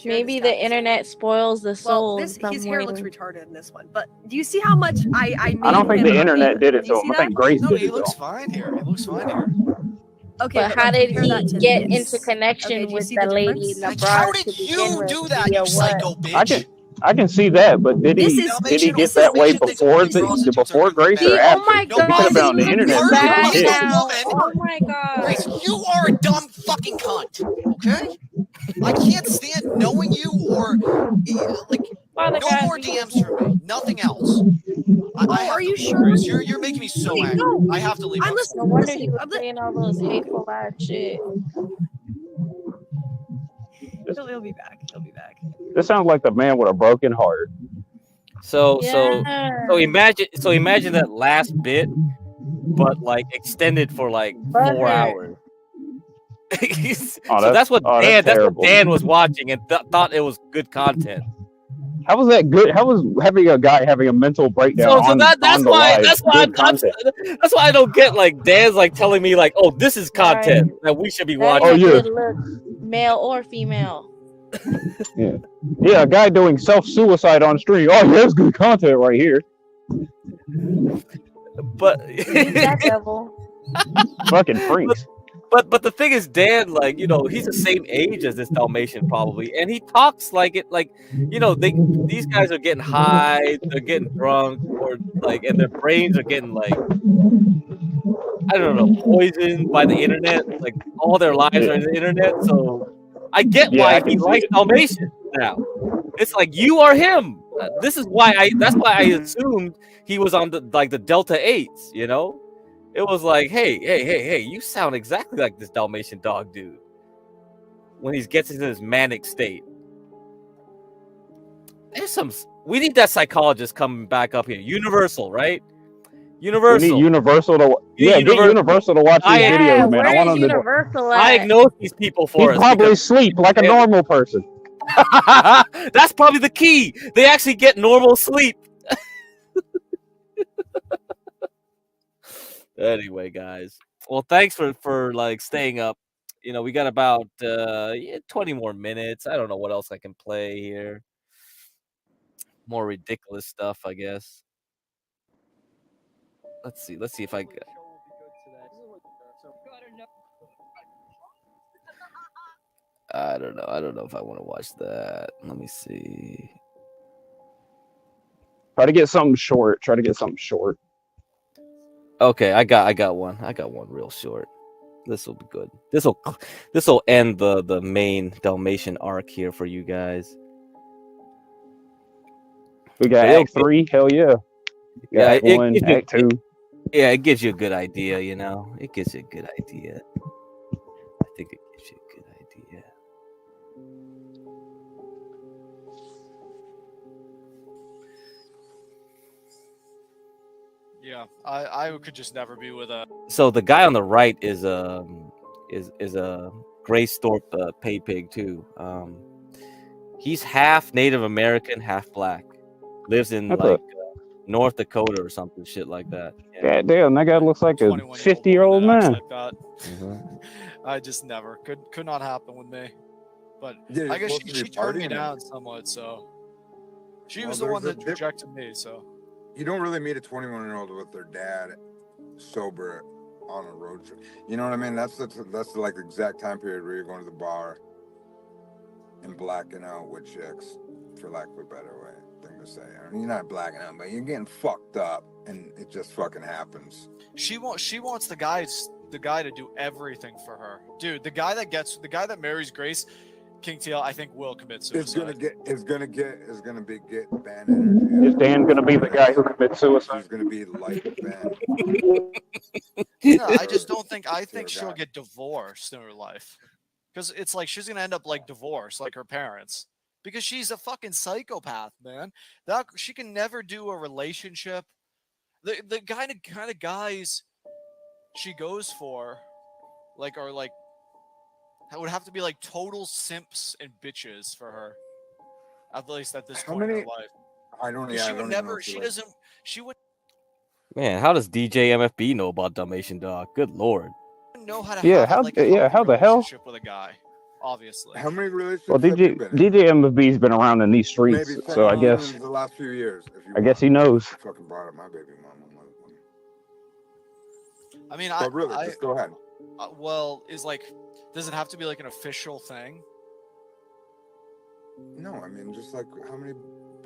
Maybe the internet spoils the soul. His hair looks retarded in this one. But do you see how much I made I don't think him the look internet good? did it Do you to see him. I that? think Grace No, did he it looks to him. fine here. Okay, but how did compare that he to get this. into connection Okay, do you with see the the lady difference? in the How bar did to begin you with? do that, Via you what? psycho bitch? I can see that, but did This he is- get that way before Grace or See, after? oh my He could god, have been he on the looks internet since he bad was a kid. now. Oh my god. Grace, you are a dumb fucking cunt. Okay? I can't stand knowing you or Father no God, more DMs from me. Nothing else. I have are to you leave, sure? Grace. You're making me so Wait, angry. no. I have to leave. I'm I'm listening. No wonder Listen, he was saying all those hateful ass shit. He'll be back. He'll be back. This sounds like the man with a broken heart. So Yeah. imagine that last bit, but like extended for like 4 hours. So that's what Dan was watching and thought it was good content. How was that good? How was having a guy having a mental breakdown on the live that's why I don't get like Dan's like telling me like, oh, this is content that we should be That watching. ain't a good look, male or female. Yeah, a guy doing self-suicide on stream. Oh, that's good content right here. But that devil. Fucking freaks. But the thing is, Dan, like, he's the same age as this Dalmatian probably, and he talks like it, like, these guys are getting high, they're getting drunk, or like, and their brains are getting like, I don't know, poisoned by the internet. Like all their lives are in the internet, so I get why he likes Dalmatian now. It's like you are him. That's why I assumed he was on the Delta 8s, It was like, hey, you sound exactly like this Dalmatian dog dude when he gets into this manic state. We need that psychologist coming back up here. Universal, right? Universal. We need Universal to get Universal to watch these videos, man. I want them to diagnose these people for us. He probably sleep like a normal person. That's probably the key. They actually get normal sleep. Anyway, guys. Well, thanks for like staying up. We got about 20 more minutes. I don't know what else I can play here. More ridiculous stuff, I guess. Let's see if I got. I don't know if I want to watch that. Let me see. Try to get something short. Okay, I got one. I got one real short. This will be good. This will end the main Dalmatian arc here for you guys. We got Act 3. Hell yeah. Act 1, Act 2. Yeah, it gives you a good idea. It gives you a good idea. I think it gives you a good idea. Yeah, I could just never be with a. So the guy on the right is a Grace Thorpe pay pig too. He's half Native American, half black. Lives in That's like North Dakota or something shit like that. Yeah. God damn, that guy looks like a 50-year-old man. Like that. I just never could not happen with me. But Yeah, I guess you're supposed to she be turned me partying. down somewhat. So she Well, was the one there's that rejected me. So You don't really meet a 21-year-old with their dad sober on a road trip. You know what I mean? That's like the exact time period where you're going to the bar and blacking out with chicks, for lack of a better thing to say. I mean, you're not blacking out, but you're getting fucked up, and it just fucking happens. she wants the guy to do everything for her, dude. The guy that marries Grace King TL, I think will commit suicide. It's gonna be bad energy. Is Dan gonna be the guy who commits suicide? He's gonna be like Ben. No, I just don't think. I think she'll get divorced in her life, because it's like she's gonna end up like divorced, like her parents, because she's a fucking psychopath, man. That she can never do a relationship. The kind of guys she goes for, like, are like. That would have to be like total simps and bitches for her. At least at this point in her life. I don't. She would never. She doesn't. She would Man, how does DJ MFB know about Dalmatian Dog? Good lord. know how to have how like a healthy how the hell? relationship with a guy. Obviously. How many relationships? Well, DJ MFB's been around in these streets, Maybe so I 10 guess in the last few years. I guess he knows. Fucking brought up my baby mama. I mean, But really, just go ahead. Well, does it have to be like an official thing? No, I mean, just like how many,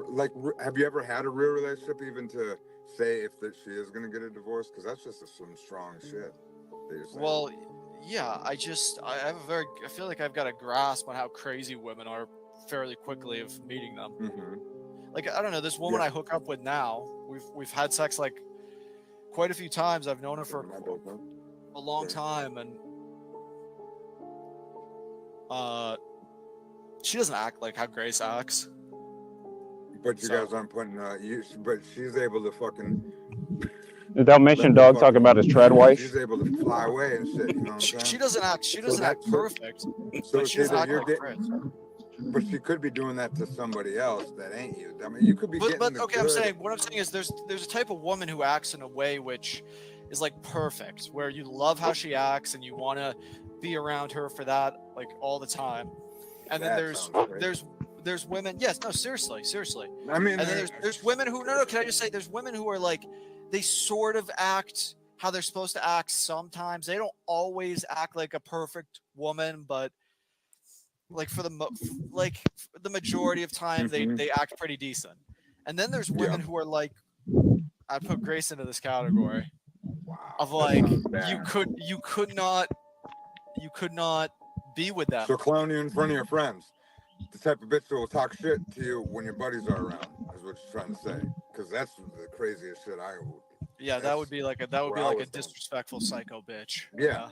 like, have you ever had a real relationship even to say if that she is gonna get a divorce? Because that's just some strong shit. That you're saying. Well, yeah. I feel like I've got a grasp on how crazy women are fairly quickly of meeting them. Like, I don't know, this woman I hook up with now, we've had sex like quite a few times. I've known her for a long time, and she doesn't act like how Grace acts. But you guys aren't putting but she's able to fucking. The Dalmatian Dog talking about his trad wife. She's able to fly away and shit. You know what I'm saying? She doesn't act perfect. So but she doesn't act like you're Grace. But she could be doing that to somebody else that ain't you. I mean, you could be getting. But the okay, good. what I'm saying is there's a type of woman who acts in a way which is like perfect, where you love how she acts and you want to be around her for that like all the time. And then there's women. Yes, no, seriously. I mean, and then there's women who no. Can I just say there's women who are like they sort of act how they're supposed to act sometimes. They don't always act like a perfect woman, but like for the majority of time they act pretty decent. And then there's women who are like, I put Grace into this category of like you could not be with them. So clown you in front of your friends. The type of bitch that will talk shit to you when your buddies are around is what you're trying to say. Because that's the craziest shit I would. Yeah, that would be like a disrespectful psycho bitch. Yeah.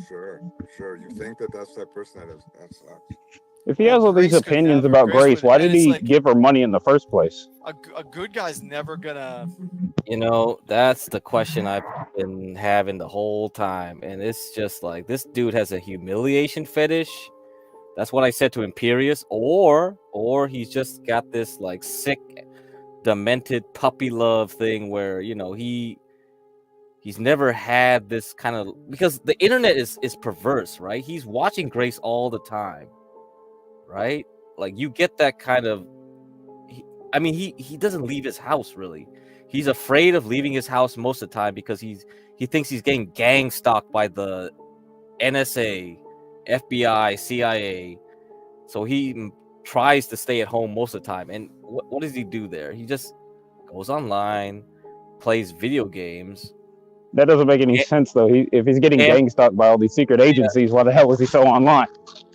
Sure. You think that's that person that sucks. If he has all these opinions about Grace, why did he give her money in the first place? A good guy's never gonna. You know, that's the question I've been having the whole time. And it's just like, this dude has a humiliation fetish. That's what I said to Imperius. Or he's just got this like sick, demented puppy love thing where, you know, he's never had this kind of, because the internet is perverse, right? He's watching Grace all the time, right? Like, you get that kind of, he doesn't leave his house really. He's afraid of leaving his house most of the time because he thinks he's getting gang stalked by the NSA, FBI, CIA. So he tries to stay at home most of the time. And what does he do there? He just goes online, plays video games. That doesn't make any sense though. If he's getting gang stalked by all these secret agencies, why the hell is he so online?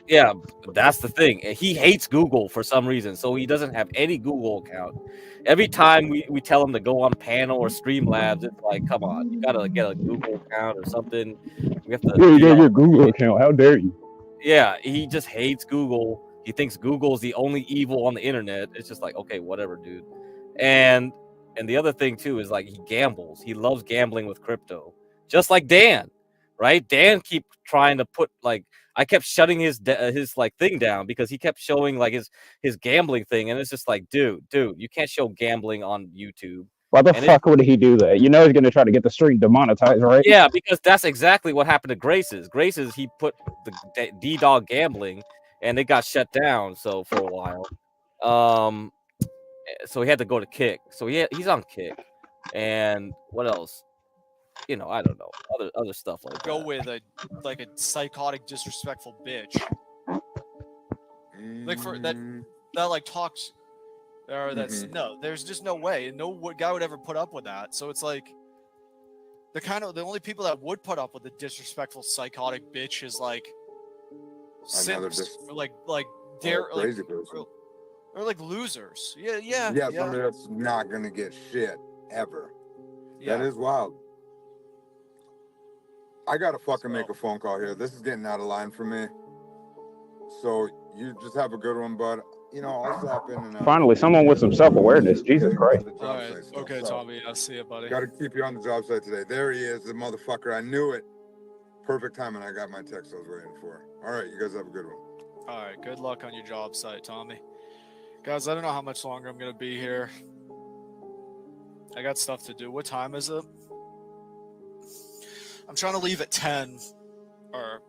Yeah, that's the thing. He hates Google for some reason, so he doesn't have any Google account. Every time we tell him to go on Panel or Streamlabs, it's like, come on, you gotta get a Google account or something. We have to. You get your Google account. How dare you? Yeah, he just hates Google. He thinks Google is the only evil on the internet. It's just like, okay, whatever, dude. And And the other thing too is like he gambles. He loves gambling with crypto, just like Dan, right? Dan keep trying to put like I kept shutting his like thing down because he kept showing like his gambling thing, and it's just like, dude, you can't show gambling on YouTube. Why the And fuck would he do that? You know he's gonna try to get the stream demonetized, right? yeah, because that's exactly what happened to Grace's. Grace's, he put the D-Dog gambling, and it got shut down. So for a while, so he had to go to Kick. So he's on Kick, and what else? You know, I don't know, other stuff like Go that. with a psychotic, disrespectful bitch. Like for that like talks, or that's no. There's just no way. No guy would ever put up with that. So it's like the only people that would put up with a disrespectful, psychotic bitch is like simps, or like crazy person, or like losers. Yeah. Yeah, somebody that's not gonna get shit ever. Yeah. That is wild. I gotta fucking make a phone call here. This is getting out of line for me. So you just have a good one, bud. You know, I'll stop in and out. Finally, someone with some self-awareness. Jesus Christ. All right. Okay, Tommy. I'll see you, buddy. Gotta keep you on the job site today. There he is, the motherfucker. I knew it. Perfect timing. I got my text I was waiting for. All right, you guys have a good one. All right. Good luck on your job site, Tommy. Guys, I don't know how much longer I'm gonna be here. I got stuff to do. What time is it? I'm trying to leave at 10, or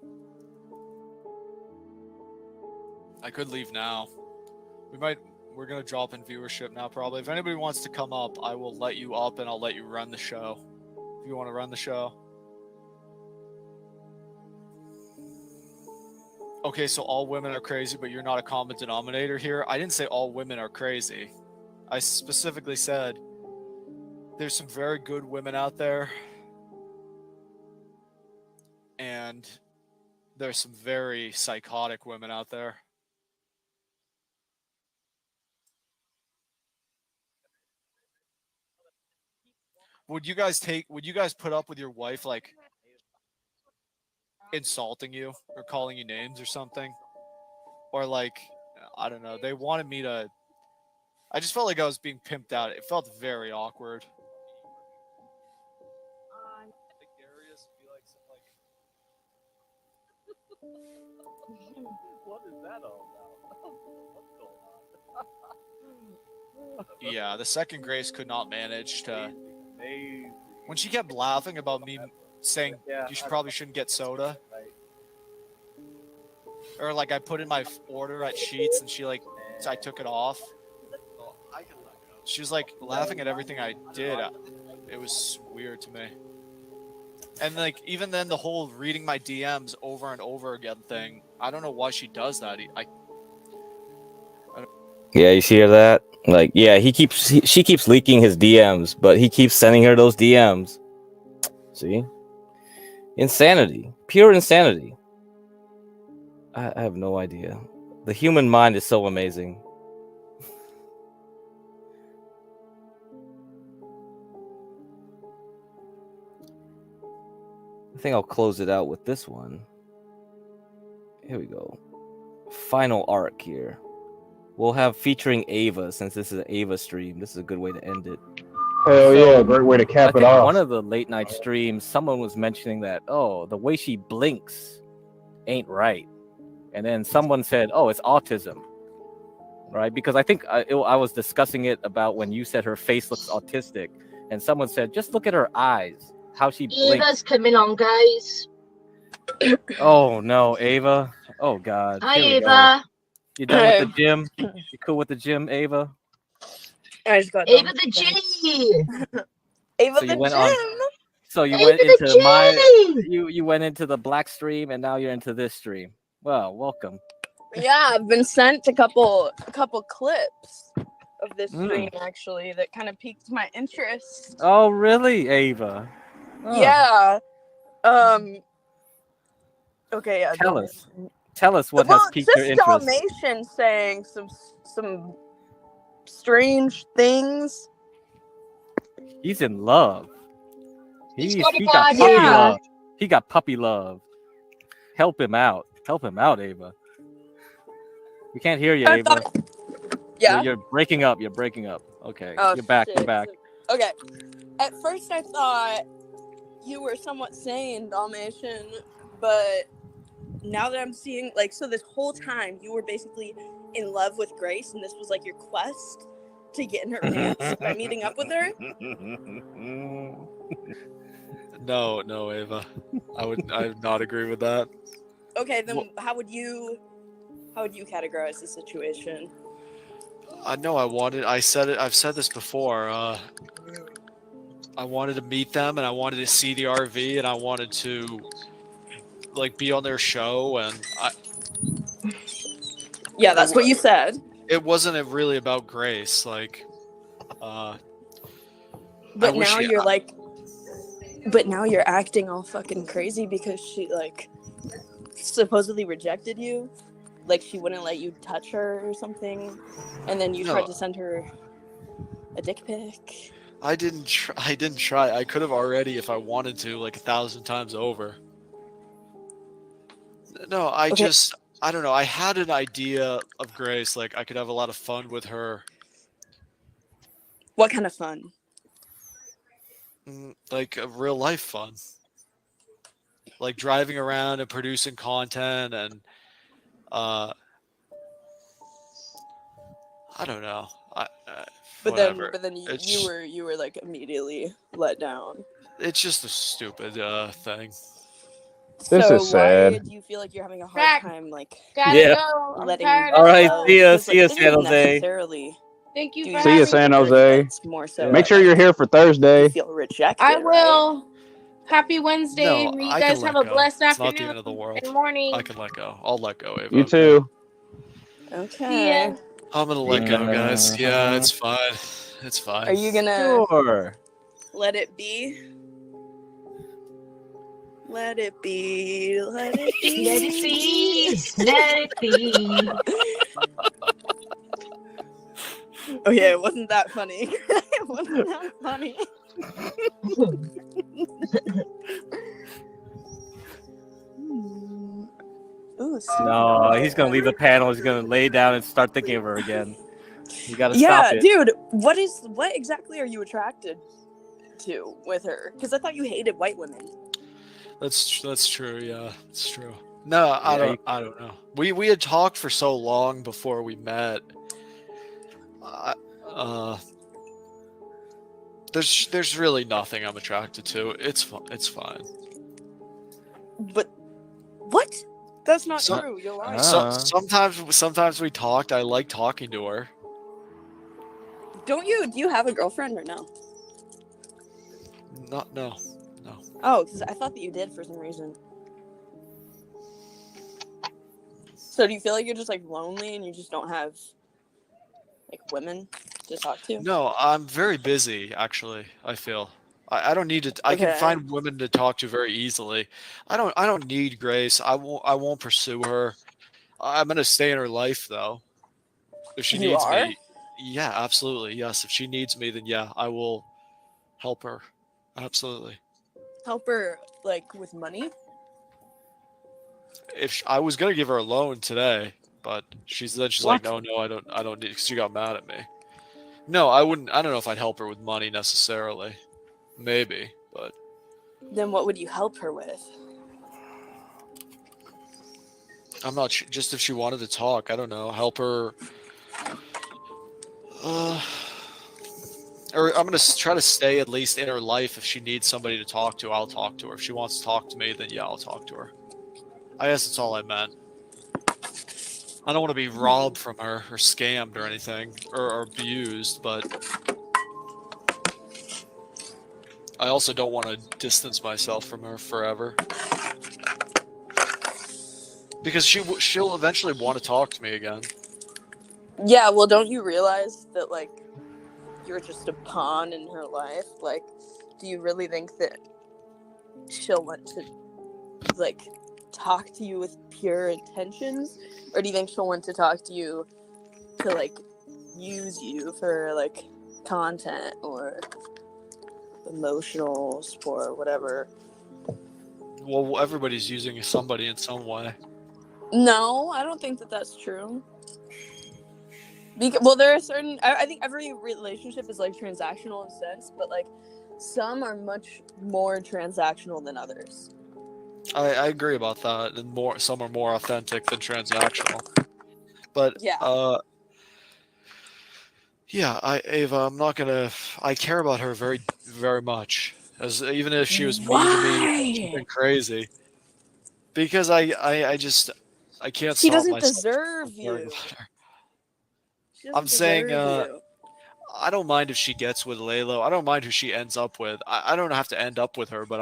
I could leave now. We're gonna drop in viewership now probably. If anybody wants to come up, I will let you up and I'll let you run the show. If you want to run the show. Okay, so all women are crazy, but you're not a common denominator here. I didn't say all women are crazy. I specifically said there's some very good women out there. And there's some very psychotic women out there. Would you guys put up with your wife like insulting you or calling you names or something? Or like, I don't know, they wanted me to, I just felt like I was being pimped out. It felt very awkward. What is that all about? What's going on? Yeah, the second Grace could not manage to. When she kept laughing about me saying you probably shouldn't get soda, or like I put in my order at Sheets and I took it off. She was like laughing at everything I did. It was weird to me. And like even then, the whole reading my DMs over and over again thing. I don't know why she does that. Yeah, you hear that? Like, yeah, she keeps leaking his DMs, but he keeps sending her those DMs. See? Insanity. Pure insanity. I have no idea. The human mind is so amazing. I think I'll close it out with this one. Here we go. Final arc here. We'll have featuring Ava, since this is an Ava stream. This is a good way to end it. Hell yeah, great way to cap it off. One of the late night streams, someone was mentioning that, oh, the way she blinks ain't right. And then someone said, oh, it's autism. Right? Because I think I was discussing it about when you said her face looks autistic. And someone said, just look at her eyes. How she blinks. Eva's coming on, guys. Oh, no, Ava. Oh, God. Hi, Ava. You done with the gym? You cool with the gym, Ava? I just got Ava the G. Ava So the you went gym. on. So you Ava went the into my. G. You went into the black stream, and now you're into this stream. Well, welcome. Yeah, I've been sent a couple clips of this stream actually that kind of piqued my interest. Oh, really, Ava? Oh. Yeah. Okay. Yeah. Tell us what has piqued your just interest. Dalmatian saying some strange things. He's in love. He got puppy love. He got puppy love. Help him out. Help him out, Ava. We can't hear you, Ava. Yeah. You're breaking up. You're breaking up. Okay. Oh, You're back. shit. You're back. Okay. At first, I thought you were somewhat sane, Dalmatian, but now that I'm seeing, like, so this whole time you were basically in love with Grace, and this was like your quest to get in her pants by meeting up with her. No, Ava. I would not agree with that. Okay, then how would you categorize the situation? I know I've said this before. I wanted to meet them, and I wanted to see the RV, and I wanted to like be on their show, and Yeah, that's what you said. It wasn't really about Grace, like. But now you're like, but now you're acting all fucking crazy because she like supposedly rejected you, like she wouldn't let you touch her or something, and then you tried to send her a dick pic. I didn't try. I could have already if I wanted to, like 1,000 times over. No, I don't know. I had an idea of Grace, like I could have a lot of fun with her. What kind of fun? Like a real life fun. Like driving around and producing content, and I don't know. But then you were like immediately let down. It's just a stupid thing. This so is sad. Why do you feel like you're having a hard time, like, Gotta go. Letting All right, see ya, San Jose. Necessarily. Thank you Do for See you, having San me. Jose. It's more so. Make sure you're here for Thursday. You feel rejected. I will. Happy Wednesday. No, You I guys can have let a go. blessed It's not the afternoon end of the world. and morning. I can let go. I'll let go, Ava. You too. Okay. I'm gonna let go, guys. Yeah, it's fine. It's fine. Are you gonna Sure. let it be? Let it be. Let it be. Let it be. Let it be. Oh yeah, it wasn't that funny. It wasn't that funny. Ooh, No, he's gonna leave the panel. He's gonna lay down and start thinking of her again. You gotta yeah, stop it. dude. What exactly are you attracted to with her? Because I thought you hated white women. That's true. Yeah, it's true. No, I don't know. We had talked for so long before we met. There's really nothing I'm attracted to. It's fine. But what? That's not true. You're lying. Sometimes we talked. I like talking to her. Do you have a girlfriend or no? No. Oh, because I thought that you did for some reason. So do you feel like you're just like lonely and you just don't have like women to talk to? No, I'm very busy. Actually, I feel I don't need to. I can find women to talk to very easily. I don't need Grace. I won't pursue her. I'm gonna stay in her life though. If she needs me, yeah, absolutely, yes. If she needs me, then yeah, I will help her. Absolutely. Help her like with money? I was gonna give her a loan today, but she's like, no, I don't need. Cause she got mad at me. No, I wouldn't. I don't know if I'd help her with money necessarily. Maybe, but. Then what would you help her with? I'm not sure. Just if she wanted to talk, I don't know. Help her. Or I'm gonna try to stay at least in her life. If she needs somebody to talk to, I'll talk to her. If she wants to talk to me, then yeah, I'll talk to her. I guess that's all I meant. I don't want to be robbed from her or scammed or anything or abused, but I also don't want to distance myself from her forever. Because she'll eventually want to talk to me again. Yeah, well, don't you realize that, like, you're just a pawn in her life? Like, do you really think that she'll want to, like, talk to you with pure intentions? Or do you think she'll want to talk to you to, like, use you for, like, content or emotional support, whatever? Well, everybody's using somebody in some way. No, I don't think that that's true. Well, there are certain. I think every relationship is like transactional in a sense, but like some are much more transactional than others. I agree about that, and some are more authentic than transactional. But yeah, Ava, I'm not gonna. I care about her very, very much. As even if she was mean to me, she's been crazy. Because I can't she stop doesn't myself deserve from caring you. about her. She doesn't I'm saying, deserve you. I don't mind if she gets with Laylo. I don't mind who she ends up with. I don't have to end up with her, but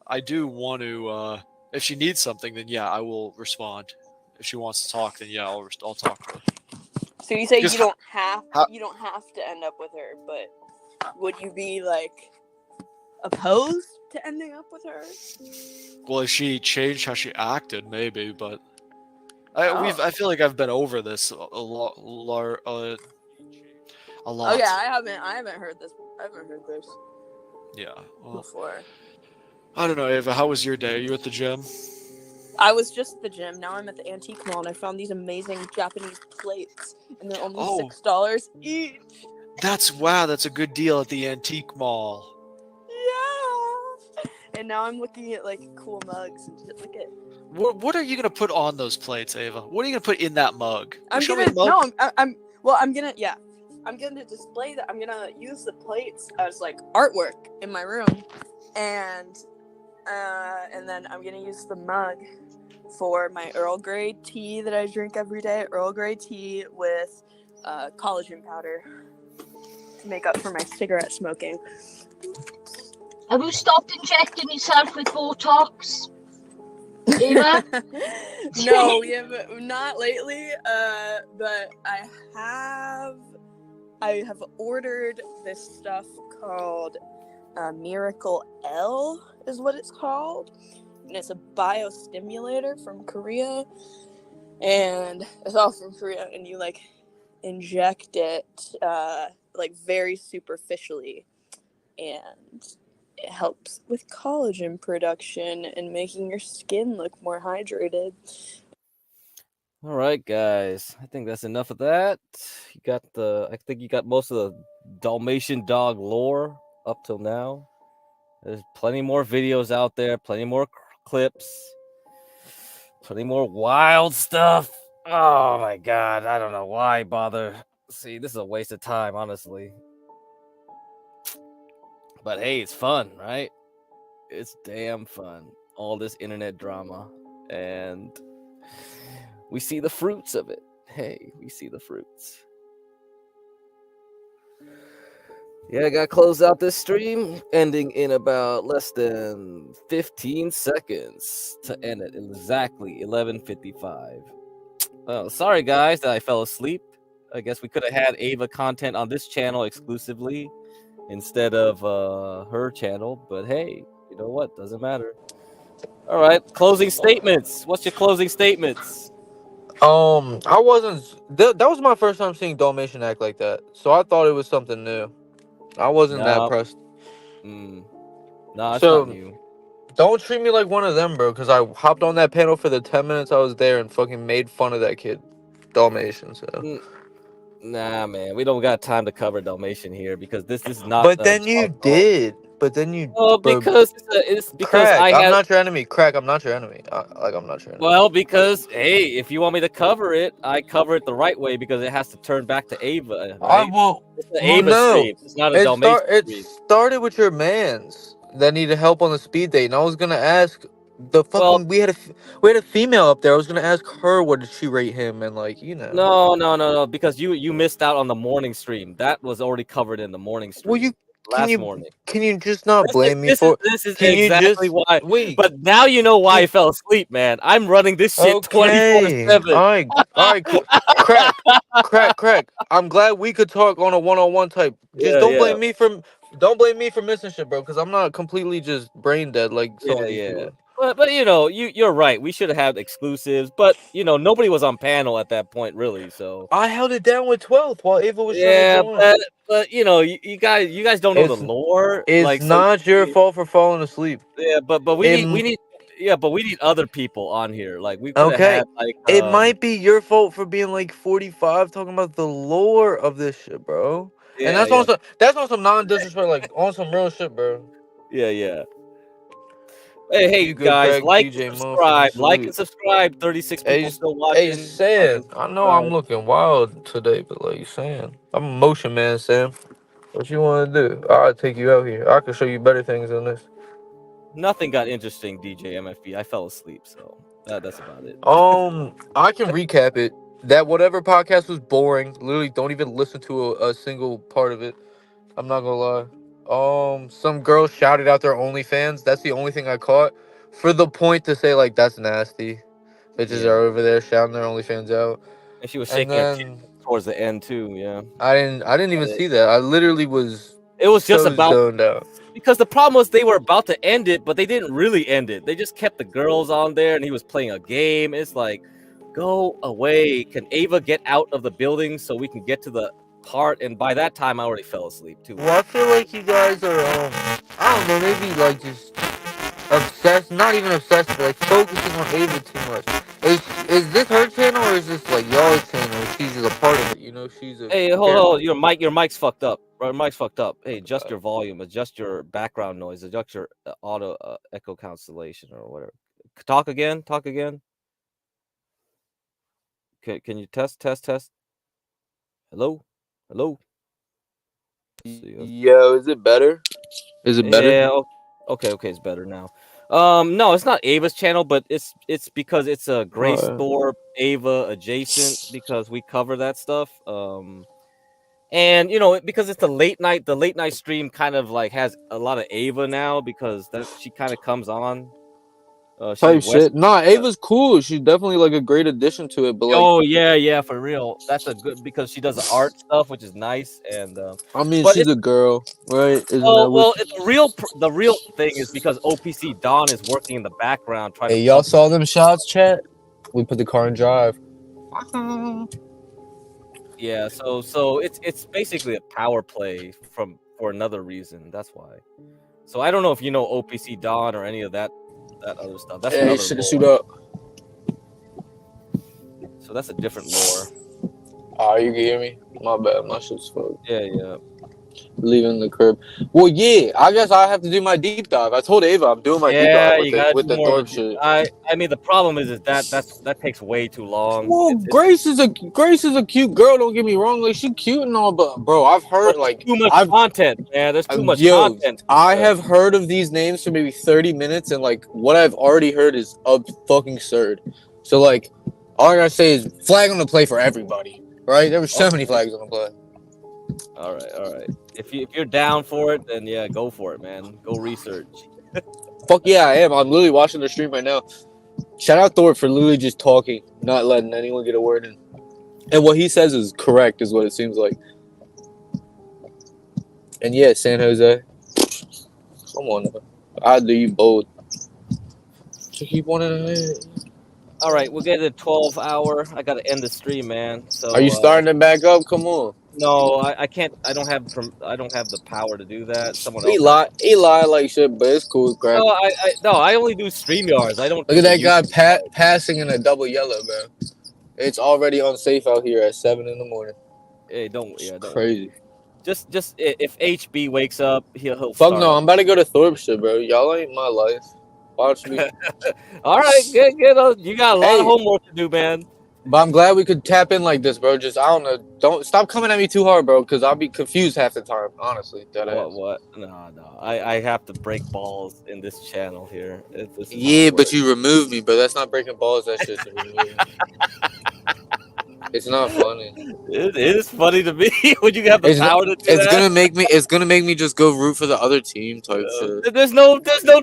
I do want to. If she needs something, then yeah, I will respond. If she wants to talk, then yeah, I'll talk to her. So you say Because you don't have to end up with her, but would you be like opposed to ending up with her? well, if she changed how she acted, maybe, but I feel like I've been over this a lot. A lot. Oh yeah, I haven't heard this. I haven't heard this Yeah. Well, before. I don't know, Ava. How was your day? Are you at the gym? I was just at the gym. Now I'm at the antique mall, and I found these amazing Japanese plates, and they're only $6 each. That's a good deal at the antique mall. Yeah. And now I'm looking at like cool mugs and shit. Look at. What are you gonna put on those plates, Ava? What are you gonna put in that mug? I'm gonna display that. I'm gonna use the plates as like artwork in my room, and then I'm gonna use the mug for my Earl Grey tea that I drink every day. Earl Grey tea with collagen powder to make up for my cigarette smoking. Have you stopped injecting yourself with Botox? Eva? No, we have not lately. But I have ordered this stuff called Miracle L is what it's called, and it's a biostimulator from Korea, and it's all from Korea, and you like inject it like very superficially, and it helps with collagen production and making your skin look more hydrated. All right, guys. I think that's enough of that. I think you got most of the Dalmatian dog lore up till now. There's plenty more videos out there, plenty more clips, plenty more wild stuff. Oh my god, I don't know why bother. See, this is a waste of time, honestly. But hey, it's fun, right? It's damn fun. All this internet drama, and we see the fruits of it. Hey, we see the fruits. Yeah, I gotta close out this stream, ending in about less than 15 seconds to end it exactly 11:55. Oh, sorry guys that I fell asleep. I guess we could have had Ava content on this channel exclusively instead of her channel, but hey, you know what? Doesn't matter. All right, closing statements. What's your closing statements? I wasn't. That was my first time seeing Dalmatian act like that, so I thought it was something new. I wasn't that pressed. Nah, it's not new. Don't treat me like one of them, bro, because I hopped on that panel for the 10 minutes I was there and fucking made fun of that kid, Dalmatian. So. Nah, man, we don't got time to cover Dalmatian here because this is not. But then you did. But then you. Oh, because it's because Crack, I'm not your enemy. Crack, I'm not your enemy. I'm not your enemy. Well, because hey, if you want me to cover it, I cover it the right way because it has to turn back to Ava. Right? It's an Ava stream. It's not a Dalmatian stream. It started with your mans that needed help on the speed date, and I was gonna ask the fucking. We had a female up there. I was gonna ask her what did she rate him, and like No, because you missed out on the morning stream. That was already covered in the morning stream. Well, morning. Can you just not blame me for? This is can exactly you just, why. Wait. But now you know why I fell asleep, man. I'm running this shit 24/7. All right, crack. I'm glad we could talk on a one-on-one type. Just don't blame me for missing shit, bro. Because I'm not completely just brain dead like some of these people. But you know, you're right. We should have had exclusives, but you know, nobody was on panel at that point, really. So I held it down with 12th while Ava was trying to join. but you know, you guys don't know the lore. It's not your fault for falling asleep. Yeah, but we need Yeah, but we need other people on here. Like we could have Okay, had like it might be your fault for being like 45, talking about the lore of this shit, bro. And yeah, yeah, that's on some non-disrespect, like on some real shit, bro. yeah. Hey, You good, guys, Craig? like and DJ Muffin, subscribe. Like and salute. subscribe. 36 Hey, people still hey, watching. Like Sam. and I know I'm subscribe. looking wild today, but like Sam, I'm a motion man, Sam. What you want to do? I'll take you out here. I can show you better things than this. Nothing got interesting, DJ MFB. I fell asleep, so that's about it. I can recap it. That whatever podcast was boring. Literally, don't even listen to a single part of it. I'm not gonna lie. Some girls shouted out their OnlyFans. That's the only thing I caught. For the point to say like that's nasty. Bitches Yeah. are over there shouting their OnlyFans out. And she was And shaking her titty then towards the end too. Yeah. I didn't even see that. I literally was It was just so about zoned out. because the problem was they were about to end it, but they didn't really end it. They just kept the girls on there, and he was playing a game. It's like, go away. Can Ava get out of the building so we can get to the part? And by that time, I already fell asleep too. Well, I feel like you guys are I don't know, maybe like just obsessed, not even obsessed, but like focusing on Ava too much. Is this her channel or is this like y'all's channel? She's just a part of it, you know. She's a Hey, hold character. on. Your mic's fucked up. Your mic's fucked up. Hey, adjust your volume, adjust your background noise, adjust your auto echo cancellation or whatever. Talk again. Talk again. Can you test? Hello. Yo, is it better? Is it better? Yeah. Okay. It's better now. No, it's not Ava's channel, but it's because it's a Grace Alright. Thorpe Ava adjacent because we cover that stuff. And because it's the late night stream kind of like has a lot of Ava now because that she kind of comes on. She's Type West. shit. Nah, Ava's cool. She's definitely like a great addition to it. But like, Oh yeah, for real. That's a good because she does the art stuff, which is nice. And I mean, but she's a girl, right? Isn't that well, what? the real thing is because OPC Don is working in the background trying Hey, to. y'all saw them shots, chat? We put the car in drive. Yeah, so it's basically a power play for another reason. That's why. So I don't know if you know OPC Don or any of that other stuff. That's Hey, another suit lore. up. So that's a different lore. Oh, you can hear me? My bad. My shit's fucked. Yeah. Leaving the crib. Well, yeah. I guess I have to do my deep dive. I told Ava I'm doing my deep Yeah, dive you gotta with do the more of Thorpe a shit. I mean the problem is that takes way too long. Well, Grace is a cute girl. Don't get me wrong. Like she cute and all, but bro, I've heard like too much content, man. There's too much yo, content. I have heard of these names for maybe 30 minutes, and like what I've already heard is fucking absurd. So like, all I gotta say is flag on the play for everybody, right? There were so many flags on the play. All right. If you're down for it, then yeah, go for it, man. Go research. Fuck yeah, I am. I'm literally watching the stream right now. Shout out Thorpe for literally just talking, not letting anyone get a word in. And what he says is correct, is what it seems like. And yeah, San Jose. Come on now. I'll do you both. To keep one in the head. All right, we'll get a 12 hour. I gotta end the stream, man. So are you starting it back up? Come on. No, I can't. I don't have the power to do that. Someone else. He lie like shit, but it's cool, Craig. No, I only do StreamYards. I don't. Look at that guy passing in a double yellow, bro. It's already unsafe out here at 7 in the morning. Hey, don't. Crazy. Just if HB wakes up, he'll Fuck start. no, I'm about to go to Thorpe shit, bro. Y'all ain't my life. Watch me. All right, good. You got a lot of homework to do, man. But I'm glad we could tap in like this, bro. Just I don't know. Don't stop coming at me too hard, bro, because I'll be confused half the time. Honestly, What? No. I have to break balls in this channel here. Yeah, but you removed me, but that's not breaking balls. That shit's removed. It's not funny. It is funny to me when you have the power to do it's that. It's gonna make me just go root for the other team type shit. There's no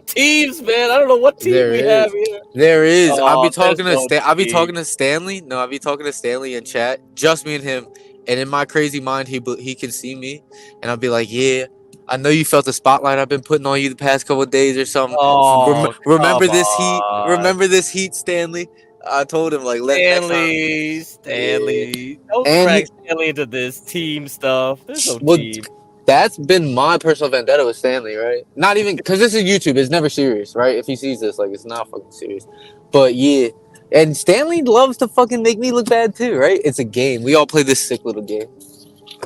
teams, man. I don't know what team we have here. There is. I'll be Oh, talking there's to no I'll be team. talking to Stanley. No, I'll be talking to Stanley in chat. Just me and him. And in my crazy mind, he can see me, and I'll be like, "Yeah, I know you felt the spotlight I've been putting on you the past couple of days or something. Oh, remember come this heat? on. Remember this heat, Stanley?" I told him like, "Let next time." Stanley. Don't And drag Stanley into this team stuff. There's no team. That's been my personal vendetta with Stanley, right? Not even because this is YouTube. It's never serious, right? If he sees this, like, it's not fucking serious. But yeah, and Stanley loves to fucking make me look bad too, right? It's a game. We all play this sick little game.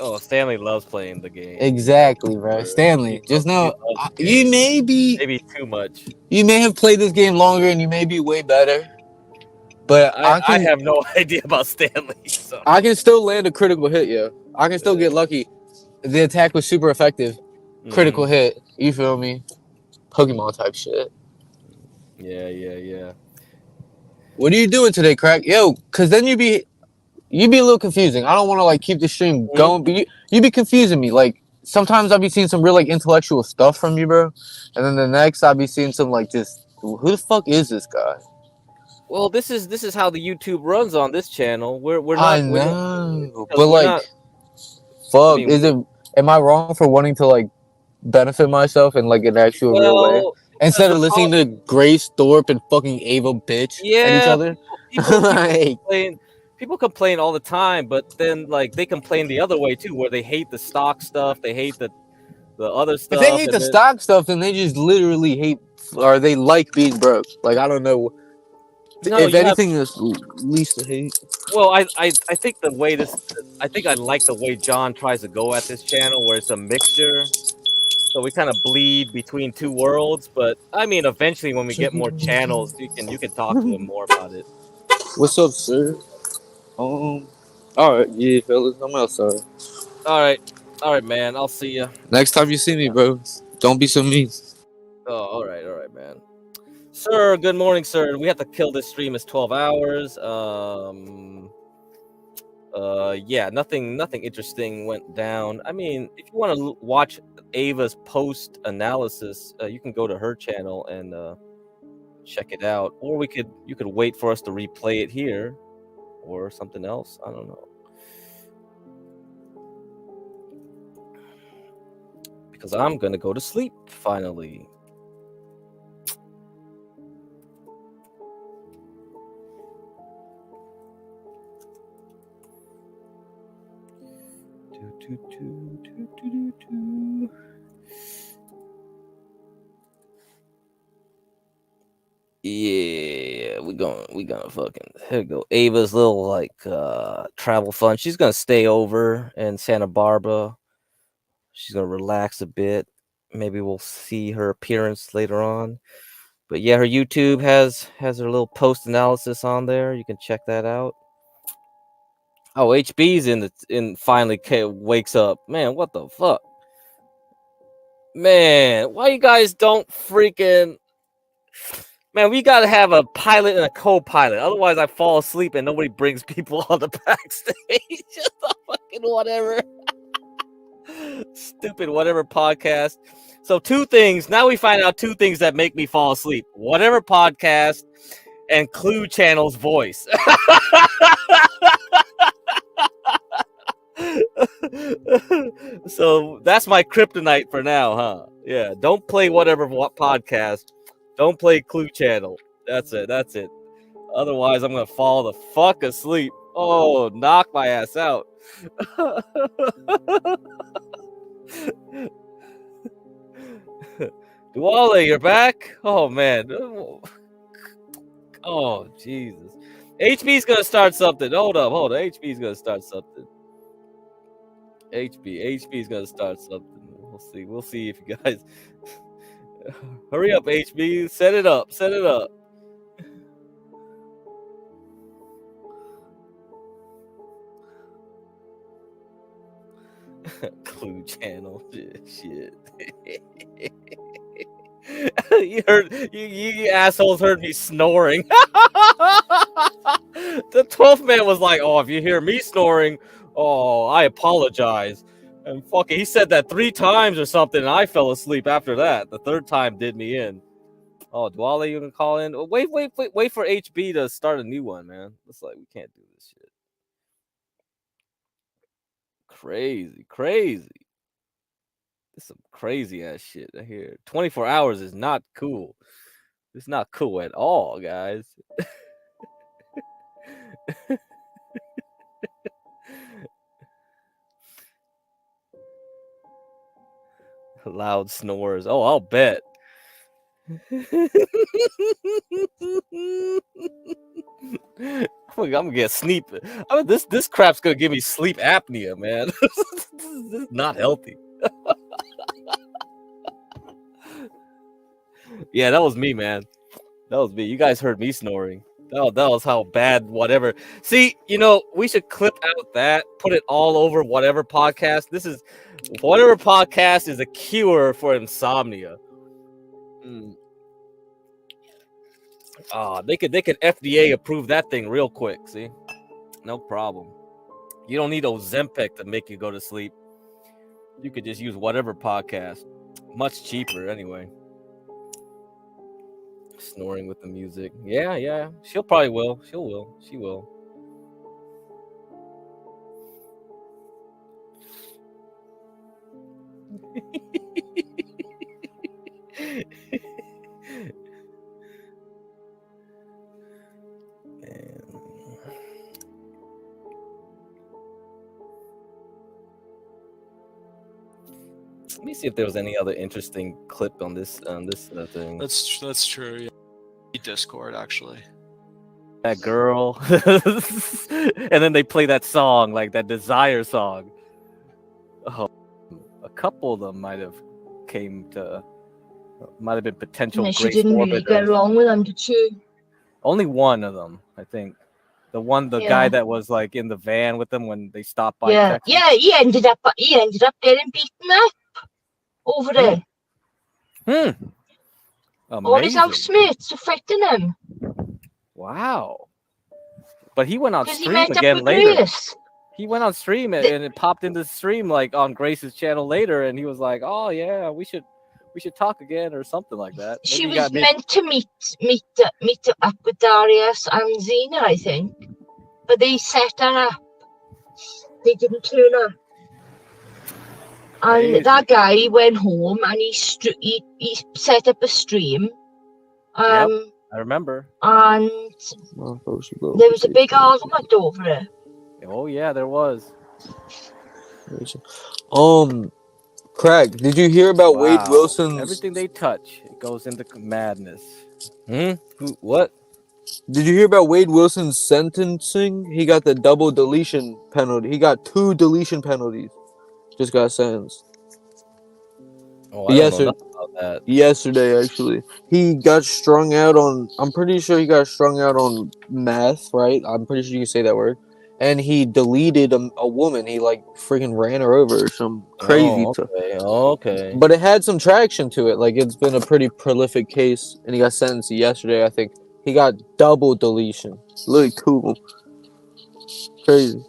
Oh, Stanley loves playing the game. Exactly, bro. Stanley, just know you may be maybe too much. You may have played this game longer, and you may be way better. But I have no idea about Stanley. So I can still land a critical hit, yo. I can still get lucky. The attack was super effective. Critical hit. You feel me? Pokemon type shit. Yeah. What are you doing today, Crack? Yo, cause then you'd be a little confusing. I don't want to like keep the stream going, but you be confusing me. Like sometimes I'll be seeing some real like intellectual stuff from you, bro, and then the next I'll be seeing some like just who the fuck is this guy? Well, this is how the YouTube runs on this channel. We're I not. know, but like, not, fuck, I mean, is it? Am I wrong for wanting to like benefit myself in like an actual real way instead of listening to Grace Thorpe and fucking Ava bitch at each other? People complain all the time, but then like they complain the other way too, where they hate the stock stuff, they hate the other stuff. If they hate the stock stuff, then they just literally hate, or they like being broke. Like I don't know. No, if anything, is least to hate. Well, I think the way I like the way John tries to go at this channel, where it's a mixture. So we kind of bleed between two worlds, but I mean, eventually when we get more channels, you can talk to him more about it. What's up, sir? All right, yeah, fellas, I'm outside. All right, man. I'll see you next time you see me, bro. Don't be so mean. Oh, all right, man. Sir, good morning, sir. We have to kill this stream. It's 12 hours. Yeah, nothing interesting went down. I mean, if you want to watch Ava's post analysis, you can go to her channel and check it out, or you could wait for us to replay it here, or something else. I don't know, because I'm gonna go to sleep finally. Yeah, we gonna fucking here we go. Ava's little like travel fund. She's gonna stay over in Santa Barbara. She's gonna relax a bit. Maybe we'll see her appearance later on. But yeah, her YouTube has her little post analysis on there. You can check that out. Oh, HB's in finally wakes up. Man, what the fuck? Man, why you guys don't freaking... Man, we gotta have a pilot and a co-pilot. Otherwise, I fall asleep and nobody brings people on the backstage. Just a fucking whatever. Stupid whatever podcast. So 2 things. Now we find out 2 things that make me fall asleep. Whatever podcast and Clue Channel's voice. So that's my kryptonite for now, huh? Yeah, don't play whatever podcast. Don't play Clue Channel. That's it. Otherwise, I'm gonna fall the fuck asleep. Oh, knock my ass out. Duale, you're back? Oh man. Oh Jesus. HB's gonna start something. Hold up. HB's gonna start something. HB's gonna start something. We'll see if you guys hurry up, HB. Set it up. Clue Channel. Shit. You assholes heard me snoring. The 12th man was like, "Oh, if you hear me snoring, oh, I apologize." And fucking, he said that 3 times or something, and I fell asleep after that. The 3rd time did me in. Oh, Dwale, you can call in. Wait for HB to start a new one, man. It's like we can't do this shit. Crazy. This is some crazy ass shit I hear. 24 hours is not cool. It's not cool at all, guys. Loud snores. Oh, I'll bet. I'm gonna get sleep. I mean, this crap's gonna give me sleep apnea, man. This is not healthy. Yeah, that was me, man. That was me. You guys heard me snoring. That was how bad whatever. See, we should clip out that, put it all over whatever podcast. This is whatever podcast is a cure for insomnia. They could FDA approve that thing real quick. See, no problem. You don't need Ozempic to make you go to sleep. You could just use whatever podcast. Much cheaper anyway. Snoring with the music. Yeah. She'll probably will. She will. Let me see if there was any other interesting clip on this thing. That's true. Yeah. Discord actually. That girl, and then they play that song, like that Desire song. Oh, a couple of them might have been potential. And she Grace didn't really get Orbiters. along with him, did she? Only one of them, I think. The guy that was like in the van with them when they stopped by. Yeah, Texas. yeah. He ended up getting beaten up over there. All his Amazing. housemates were fighting him. Wow. But he went on 'Cause he stream met up again with later. Grace. He went on stream and it popped into the stream like on Grace's channel later, and he was like, "Oh yeah, we should talk again," or something like that. She Maybe he was got meant to meet up with Darius and Xena, I think, but they set her up. They didn't turn up, Crazy. and that guy went home and he set up a stream. Yep, I remember. And there was a big argument over it. Oh yeah, there was. Craig, did you hear about Wade Wow. Wilson's? Everything they touch, it goes into madness. What? Did you hear about Wade Wilson's sentencing? He got the double deletion penalty. He got 2 deletion penalties. Just got sentenced. Oh, I don't know nothing about that. Yesterday, actually, he got strung out on. I'm pretty sure he got strung out on meth, right? I'm pretty sure you can say that word. And he deleted a woman. He like freaking ran her over or some crazy. Okay. But it had some traction to it. Like it's been a pretty prolific case, and he got sentenced yesterday. I think he got double deletion. Literally 2 of them. Crazy.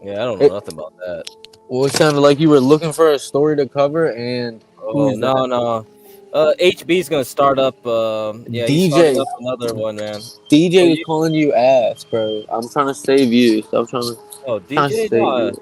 Yeah, I don't know nothing about that. Well, it sounded like you were looking for a story to cover, and Oh no. HB's gonna start up. He's starting up another one, man. DJ is calling you ass, bro. I'm trying to save you. Stop trying to. Oh, trying to DJ, save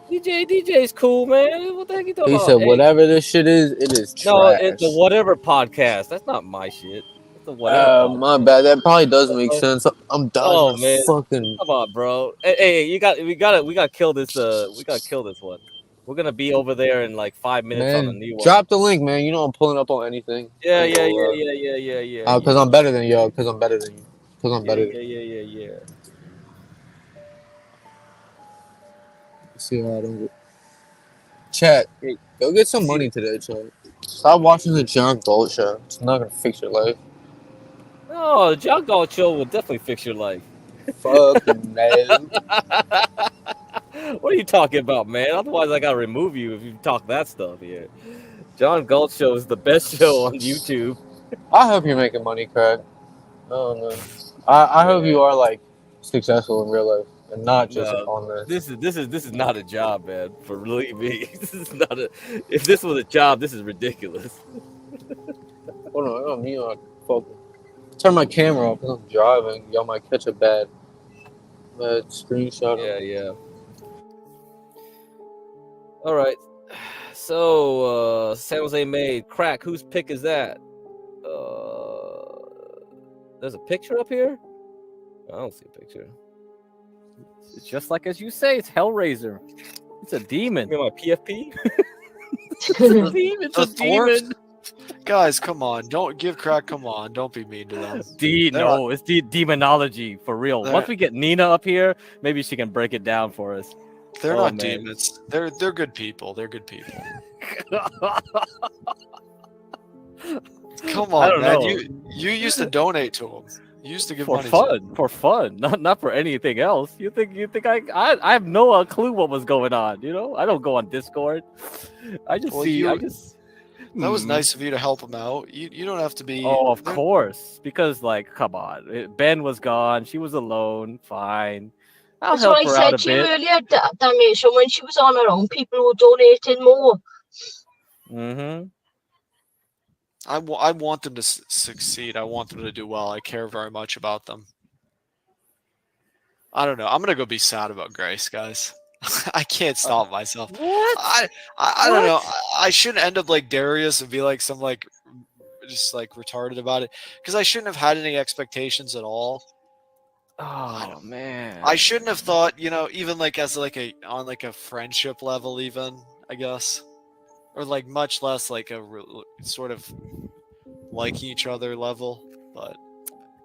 you. DJ's cool, man. What the heck you talking He about? said, "Whatever this shit is, it is trash." No, it's the whatever podcast. That's not my shit. It's the whatever. Podcast. My bad. That probably does make sense. I'm dodging. Oh man, fucking. come on, bro. Hey, we gotta kill this. We gotta kill this one. We're gonna be over there in like 5 minutes on a Man, new one. drop the link, man. You know I'm pulling up on anything. Yeah. Because I'm better than y'all. Because I'm better than you. Because I'm better. Yeah. See how I don't get. Chat, go get some money today, chat. Stop watching the John Gold show. It's not gonna fix your life. No, the John Galt show will definitely fix your life. Fuck no. What are you talking about, man? Otherwise, I gotta remove you if you talk that stuff here. John Galt show is the best show on YouTube. I hope you're making money, Craig. Oh no. I hope you are like successful in real life and not just on this. This is not a job, man. For believe me, this is not a. If this was a job, this is ridiculous. Hold on, I don't mean like focus. Turn my camera off because I'm driving. Y'all might catch a bad screenshot. Yeah. All right. So, San Jose made crack. Whose pick is that? There's a picture up here? I don't see a picture. It's just like as you say, it's Hellraiser. It's a demon. You know my PFP? It's a demon. Guys, come on! Don't give crack. Come on! Don't be mean to them. It's demonology for real. They're- Once we get Nina up here, maybe she can break it down for us. They're Oh, not man. demons. They're good people. They're good people. Come I on, don't man. know. You used to donate to them. You used to give For money fun, not for anything else. You think I have no clue what was going on. You know, I don't go on Discord. I just That was Hmm. nice of you to help them out. You don't have to be. Oh, of course, because like, come on, Ben was gone. She was alone. Fine, I'll That's help what I her out a said to you bit. earlier, Damation, when she was on her own, people were donating more. Mm-hmm. I want them to succeed. I want them to do well. I care very much about them. I don't know. I'm gonna go be sad about Grace, guys. I can't stop myself. What? I don't know. I shouldn't end up like Darius and be like some like just like retarded about it because I shouldn't have had any expectations at all. Oh man. I shouldn't have thought, even like as like on like a friendship level, even I guess, or like much less like a sort of liking each other level. But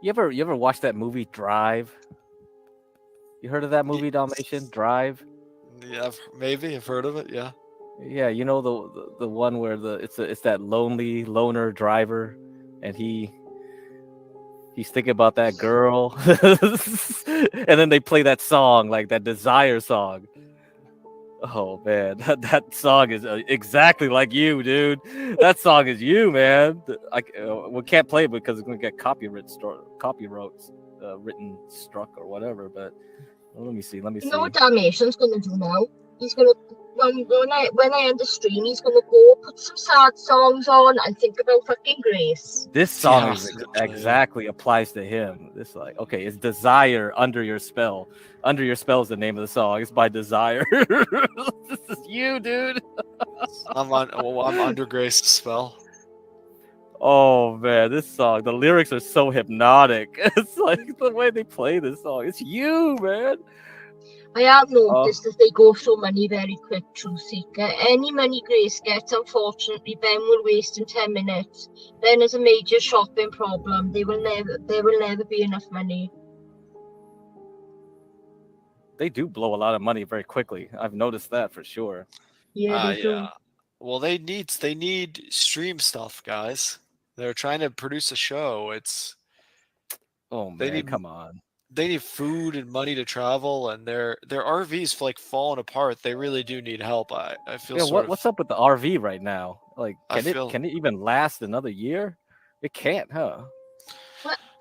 You ever watch that movie Drive? You heard of that movie, Dalmatian? Drive? yeah, maybe I've heard of it. Yeah. Yeah, you know the one where it's that lonely loner driver, and he's thinking about that girl, and then they play that song, like that Desire song. Oh man, that song is exactly like you, dude. That song is you, man. We can't play it because it's gonna get copyright written struck or whatever. But let me see. You know what Dalmatian's gonna do now? He's gonna when I end the stream, he's gonna go put some sad songs on and think about fucking Grace. This song is exactly applies to him. This okay, it's Desire Under Your Spell. Under Your Spell is the name of the song. It's by Desire. This is you, dude. I'm under Grace's spell. Oh man, this song, the lyrics are so hypnotic. It's like the way they play this song. It's you, man. I have noticed that they go through money very quick, Truth Seeker. Any money Grace gets, unfortunately, Ben will waste in 10 minutes. Ben has a major shopping problem. There will never be enough money. They do blow a lot of money very quickly. I've noticed that for sure. Yeah, they do. Well, they need stream stuff, guys. They're trying to produce a show. Oh man, come on. They need food and money to travel, and their RVs like falling apart. They really do need help. I feel. Yeah, what's up with the RV right now? Like, I can it even last another year? It can't, huh?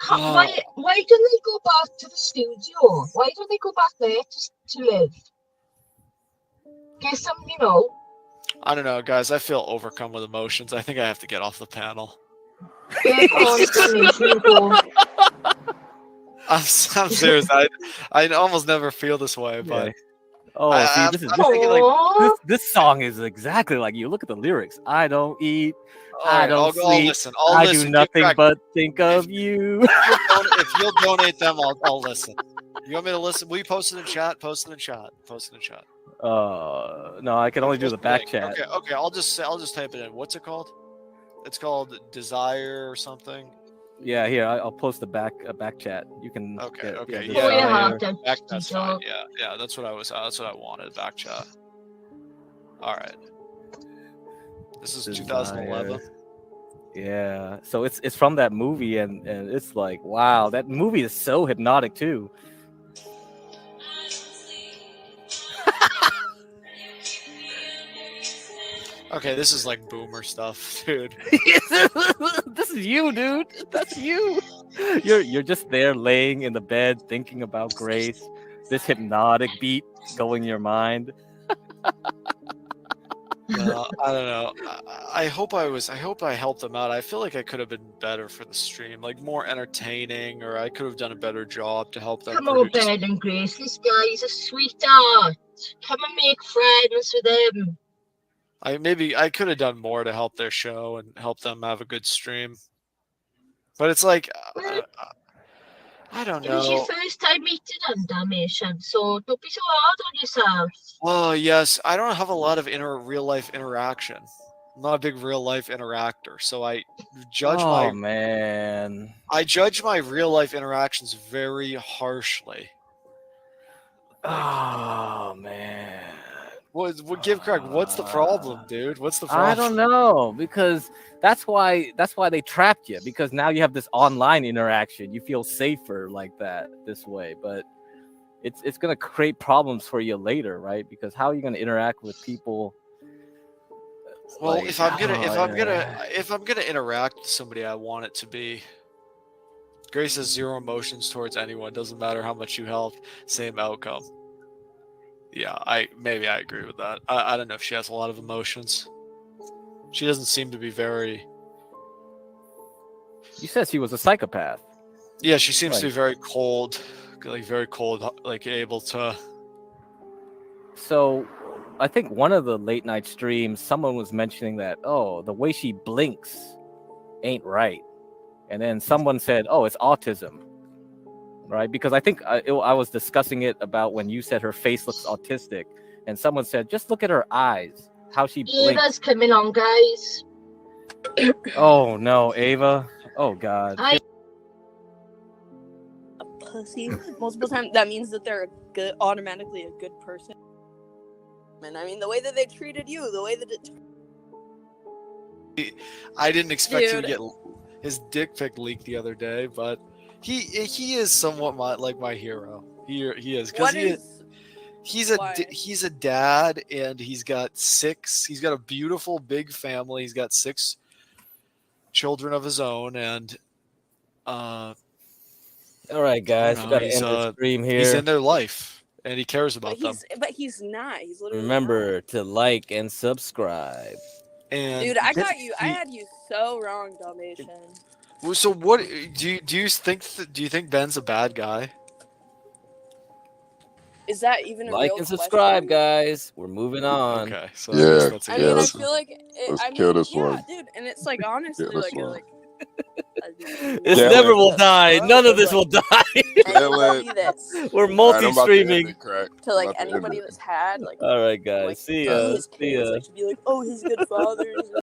Why don't they go back to the studio? Why don't they go back there to live? Get some, I don't know, guys. I feel overcome with emotions. I think I have to get off the panel. Yeah, come on, Dalmatian, go. I'm serious. I almost never feel this way, but this song is exactly like you. Look at the lyrics. I don't eat. Right, I don't sleep. I'll listen. I do nothing but think of you. If you'll donate them, I'll listen. You want me to listen? Will you post it in chat? Post it in chat. No, I can only do the back chat. Okay. I'll just type it in. What's it called? It's called Desire or something. Yeah, here I'll post the back chat. You can. Okay. Yeah, back chat's fine. Yeah. That's what I wanted. Back chat. All right. This is 2011. Yeah, so it's from that movie, and it's like, wow, that movie is so hypnotic too. Okay, this is like boomer stuff, dude. This is you, dude. That's you. You're just there laying in the bed thinking about Grace. This hypnotic beat going in your mind. I don't know. I hope I helped them out. I feel like I could have been better for the stream, like more entertaining, or I could have done a better job to help them. Come on, Ben and Grace. This guy's a sweetheart. Come and make friends with him. I could have done more to help their show and help them have a good stream. But it's like I don't know. It was your first time meeting them, Dalmatian, so don't be so hard on yourself. Well, yes, I don't have a lot of real life interaction. I'm not a big real life interactor, so I judge man. I judge my real life interactions very harshly. Oh man. Give Craig, what's the problem, dude? What's the problem? I don't know, because that's why they trapped you, because now you have this online interaction. You feel safer like that this way, but it's gonna create problems for you later, right? Because how are you gonna interact with people? Well, like, if I'm gonna interact with somebody, I want it to be. Grace has zero emotions towards anyone. Doesn't matter how much you help. Same outcome. Yeah, I agree with that. I don't know if she has a lot of emotions. She doesn't seem to be very. You said she was a psychopath. Yeah, she seems to be very cold, like able to. So, I think one of the late night streams, someone was mentioning that, oh, the way she blinks ain't right, and then someone said, oh, it's autism, right? Because I think I was discussing it about when you said her face looks autistic, and someone said, just look at her eyes, how she blinks. Ava's coming on, guys. Oh no, Ava! Oh God! Hi. A pussy multiple times. That means that they're automatically a good person. And I mean, the way that they treated you, the way that it. I didn't expect him to Dude. get his dick pic leaked the other day, but he is somewhat my hero. He is because he's a dad, and he's got a beautiful big family. He's got 6 children of his own, and all right, guys, we gotta end the stream here. He's in their life, and he cares about them. But he's not. He's literally. Remember to like and subscribe. And Dude, I got you. I had you so wrong, Dalmatian. So what do you think Ben's a bad guy? Is that even a Like real and subscribe, question? guys. We're moving on. Okay, so Yeah, I mean, I feel like let's kill this yeah, one. dude, and it's like honestly, Kill this like, one. This Kill never it. will die. None of this will die. Kill it. We're Alright, I'm about to end multi-streaming. it, Craig. to I'm like about to end anybody it. that's had like All right, guys. See any of ya. his See kids, ya. like to be like, oh, his good father.